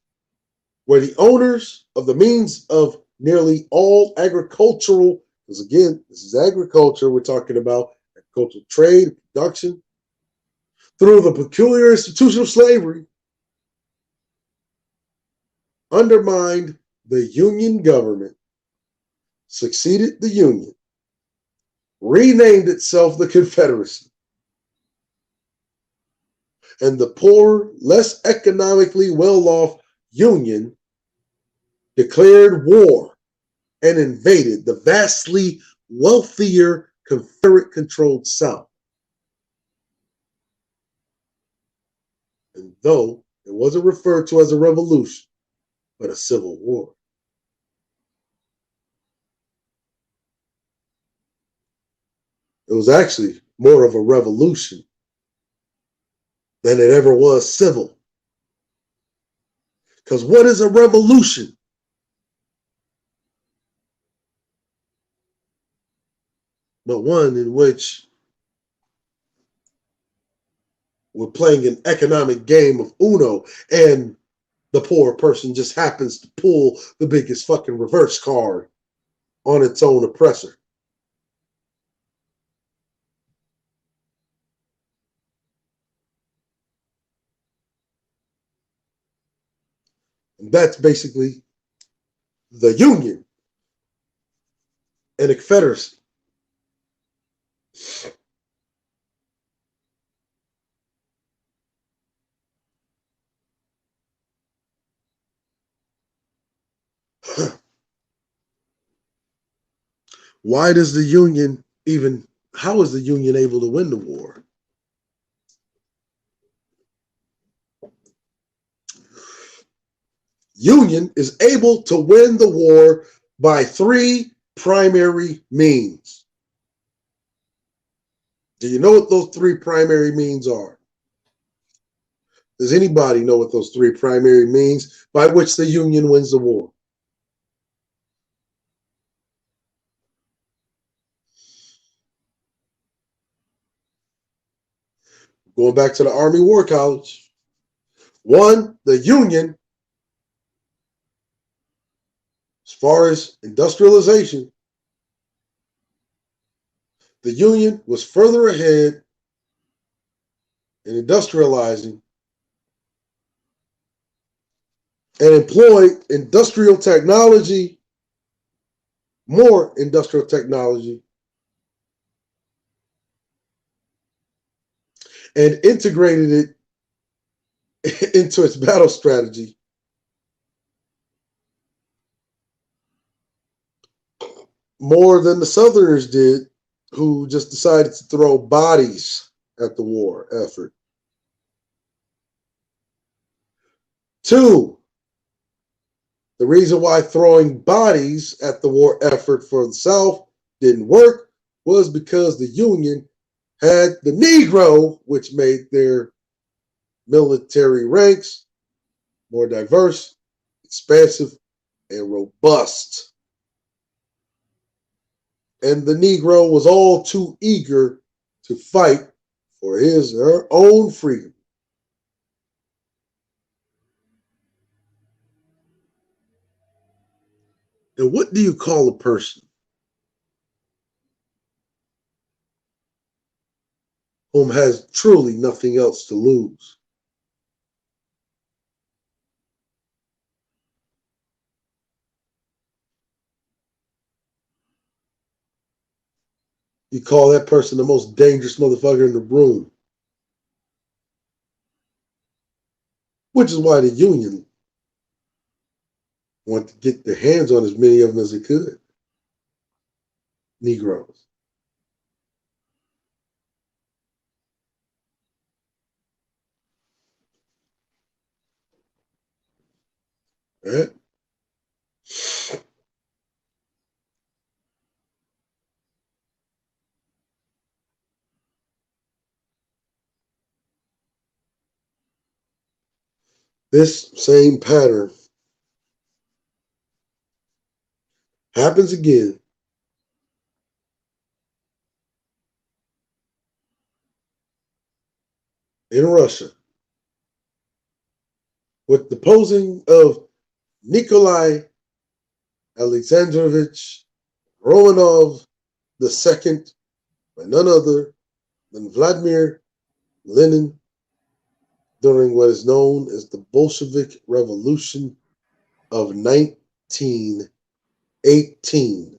Speaker 9: where the owners of the means of nearly all agricultural, because again, this is agriculture, we're talking about agricultural trade, production, through the peculiar institution of slavery, undermined the Union government, succeeded the Union, renamed itself the Confederacy, and the poor, less economically well-off Union declared war and invaded the vastly wealthier Confederate-controlled South. And though it wasn't referred to as a revolution, but a civil war. It was actually more of a revolution than it ever was civil. Because what is a revolution? But one in which we're playing an economic game of Uno and the poor person just happens to pull the biggest fucking reverse card on its own oppressor. And that's basically the Union and a Confederacy. Why does the Union even, how is the Union able to win the war? Union is able to win the war by three primary means. Do you know what those three primary means are? Does anybody know what those three primary means by which the Union wins the war? Going back to the Army War College. One, the Union, as far as industrialization, the Union was further ahead in industrializing and employed industrial technology, more industrial technology, and integrated it into its battle strategy. More than the Southerners did, who just decided to throw bodies at the war effort. Two, the reason why throwing bodies at the war effort for the South didn't work was because the Union had the Negro, which made their military ranks more diverse, expansive, and robust. And the Negro was all too eager to fight for her own freedom. And what do you call a person whom has truly nothing else to lose? You call that person the most dangerous motherfucker in the room. Which is why the Union wanted to get their hands on as many of them as they could. Negroes. Right? This same pattern happens again in Russia with the posing of Nikolai Alexandrovich Romanov II by none other than Vladimir Lenin during what is known as the Bolshevik Revolution of 1918.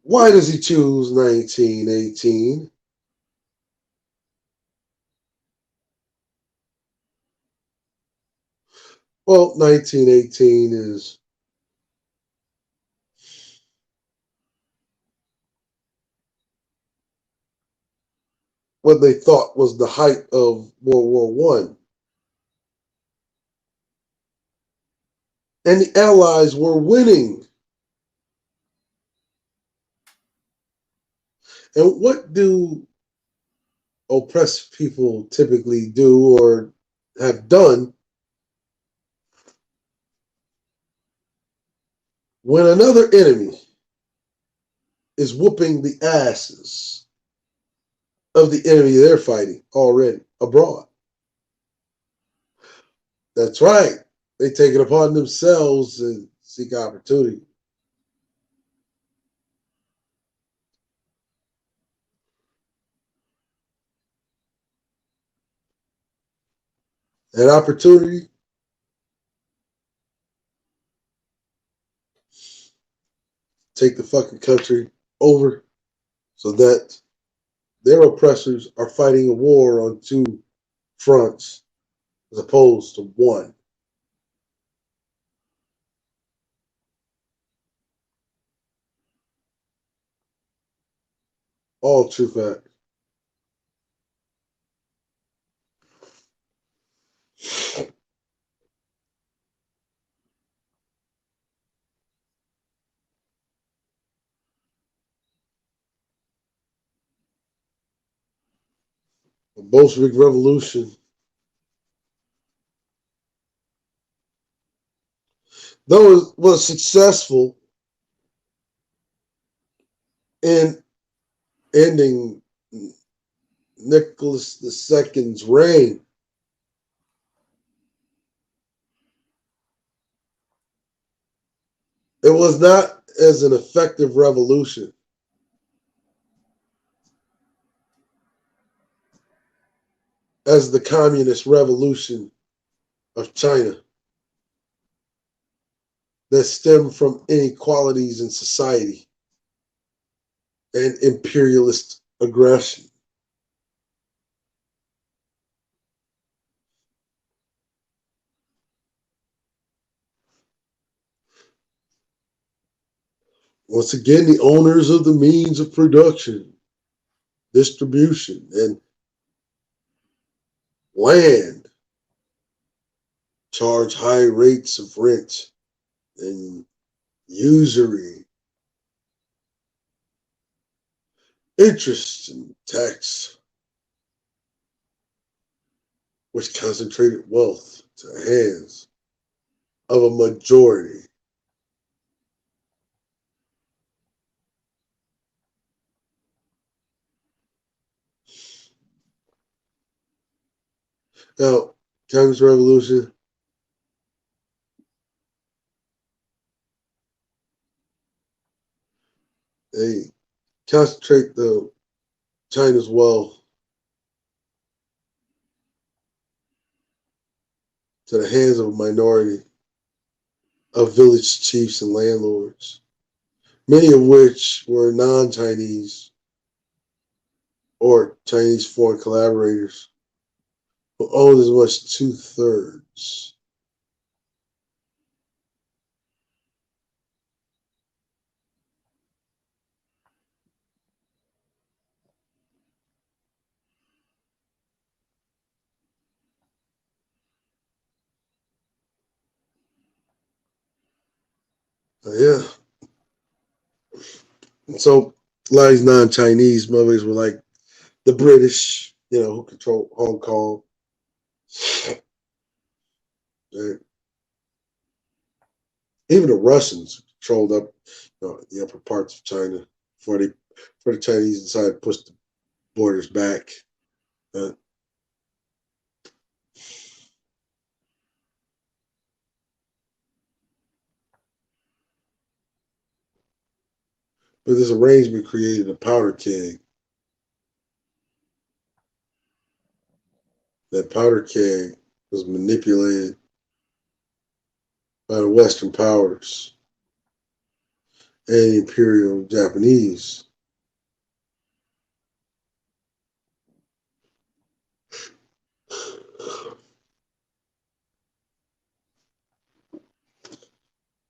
Speaker 9: Why does he choose 1918? Well, 1918 is what they thought was the height of World War I. And the Allies were winning. And what do oppressed people typically do or have done when another enemy is whooping the asses of the enemy they're fighting already abroad? That's right. They take it upon themselves and seek opportunity. That opportunity take the fucking country over so that their oppressors are fighting a war on two fronts as opposed to one. All true fact. The Bolshevik Revolution, though it was successful in ending Nicholas II's reign, it was not as an effective revolution as the communist revolution of China that stemmed from inequalities in society and imperialist aggression. Once again, the owners of the means of production, distribution, and land charge high rates of rent and usury, interest, and tax, which concentrated wealth to the hands of a majority. Now, Chinese Revolution, they concentrate the China's wealth to the hands of a minority of village chiefs and landlords, many of which were non-Chinese or Chinese foreign collaborators who owned as much as 2/3. Yeah. So a lot of these non-Chinese mothers were like the British, who control Hong Kong. Right? Even the Russians controlled up the upper parts of China before the Chinese decided to push the borders back. But this arrangement created a powder keg. That powder keg was manipulated by the Western powers and the Imperial Japanese.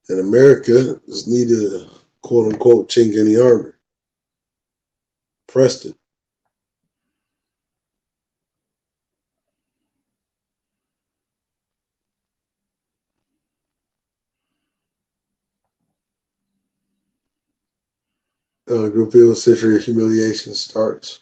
Speaker 9: And America is needed a quote unquote chink in the armor. Pressed it. Group of century of humiliation starts.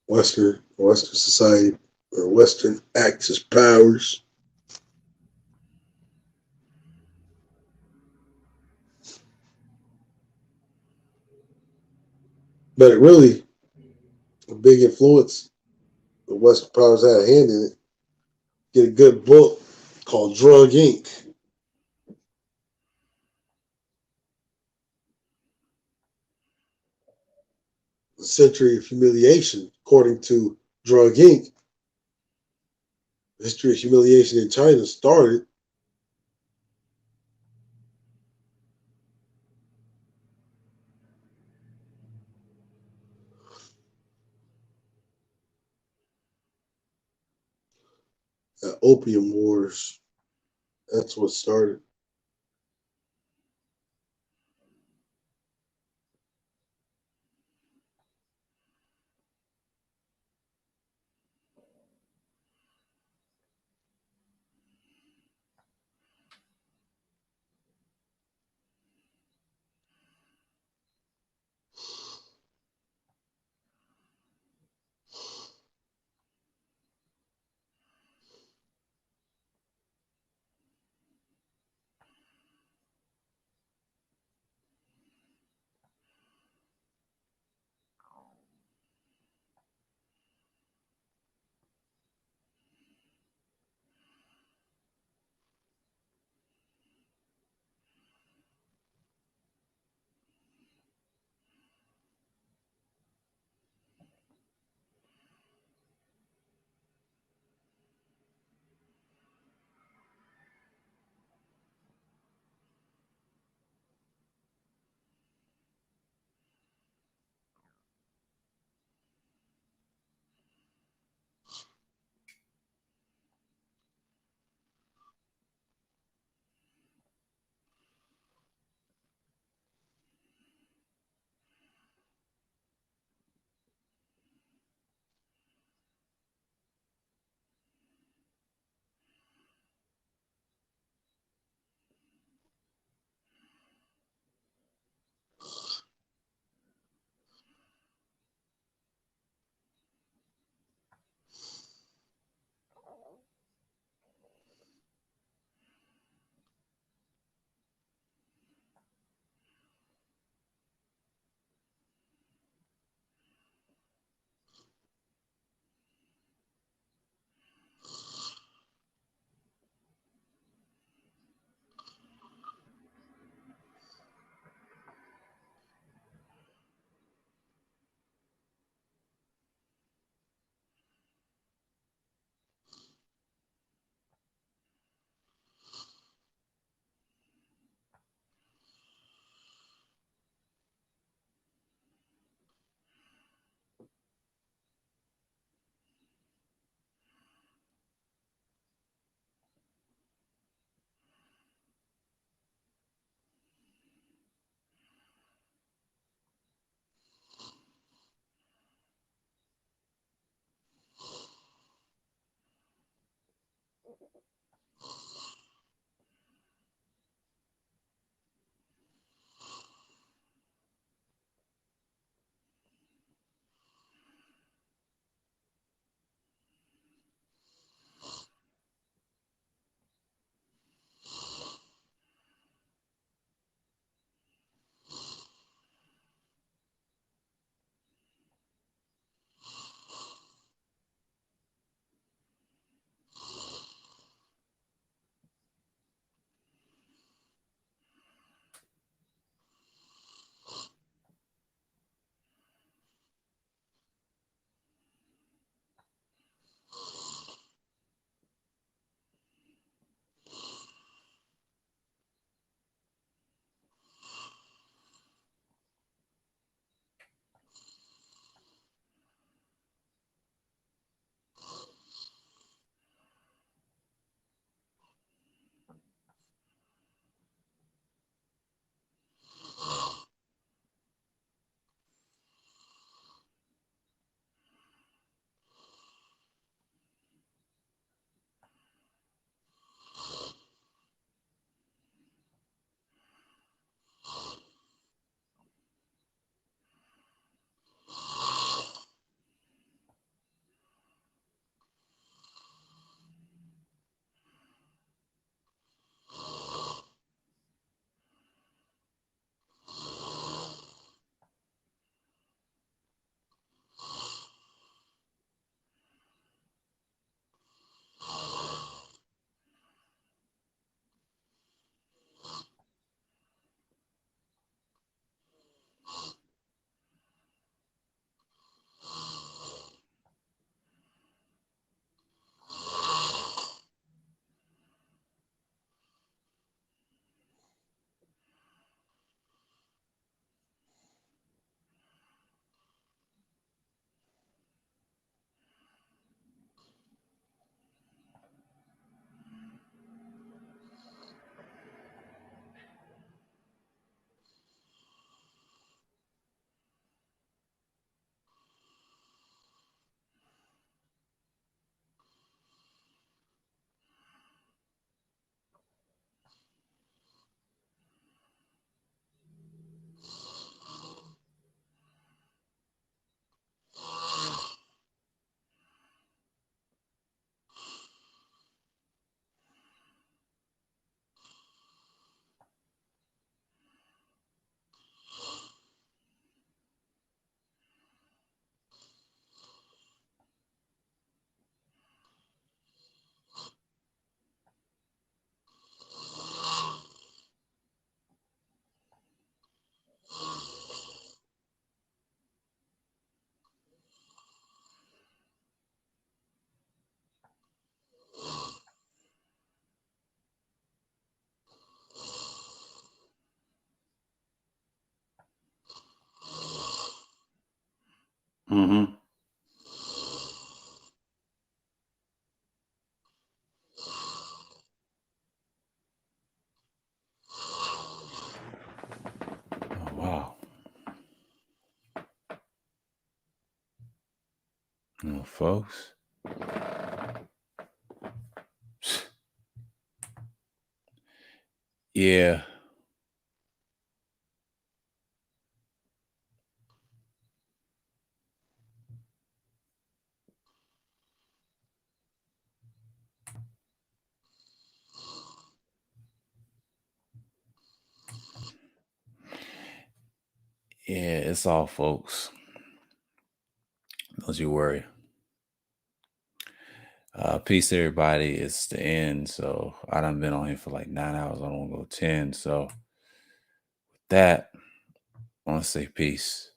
Speaker 9: Western society or Western Axis powers. But it really, a big influence the Western powers had a hand in it. Get a good book called Drug Inc. The Century of Humiliation, according to Drug Inc. The history of humiliation in China started at Opium Wars. That's what started.
Speaker 1: Mm-hmm. Oh, wow. Oh, folks. Yeah. Yeah, it's all folks. Don't you worry. Peace, everybody. It's the end. So I done been on here for like 9 hours. I don't want to go 10. So with that, I want to say peace.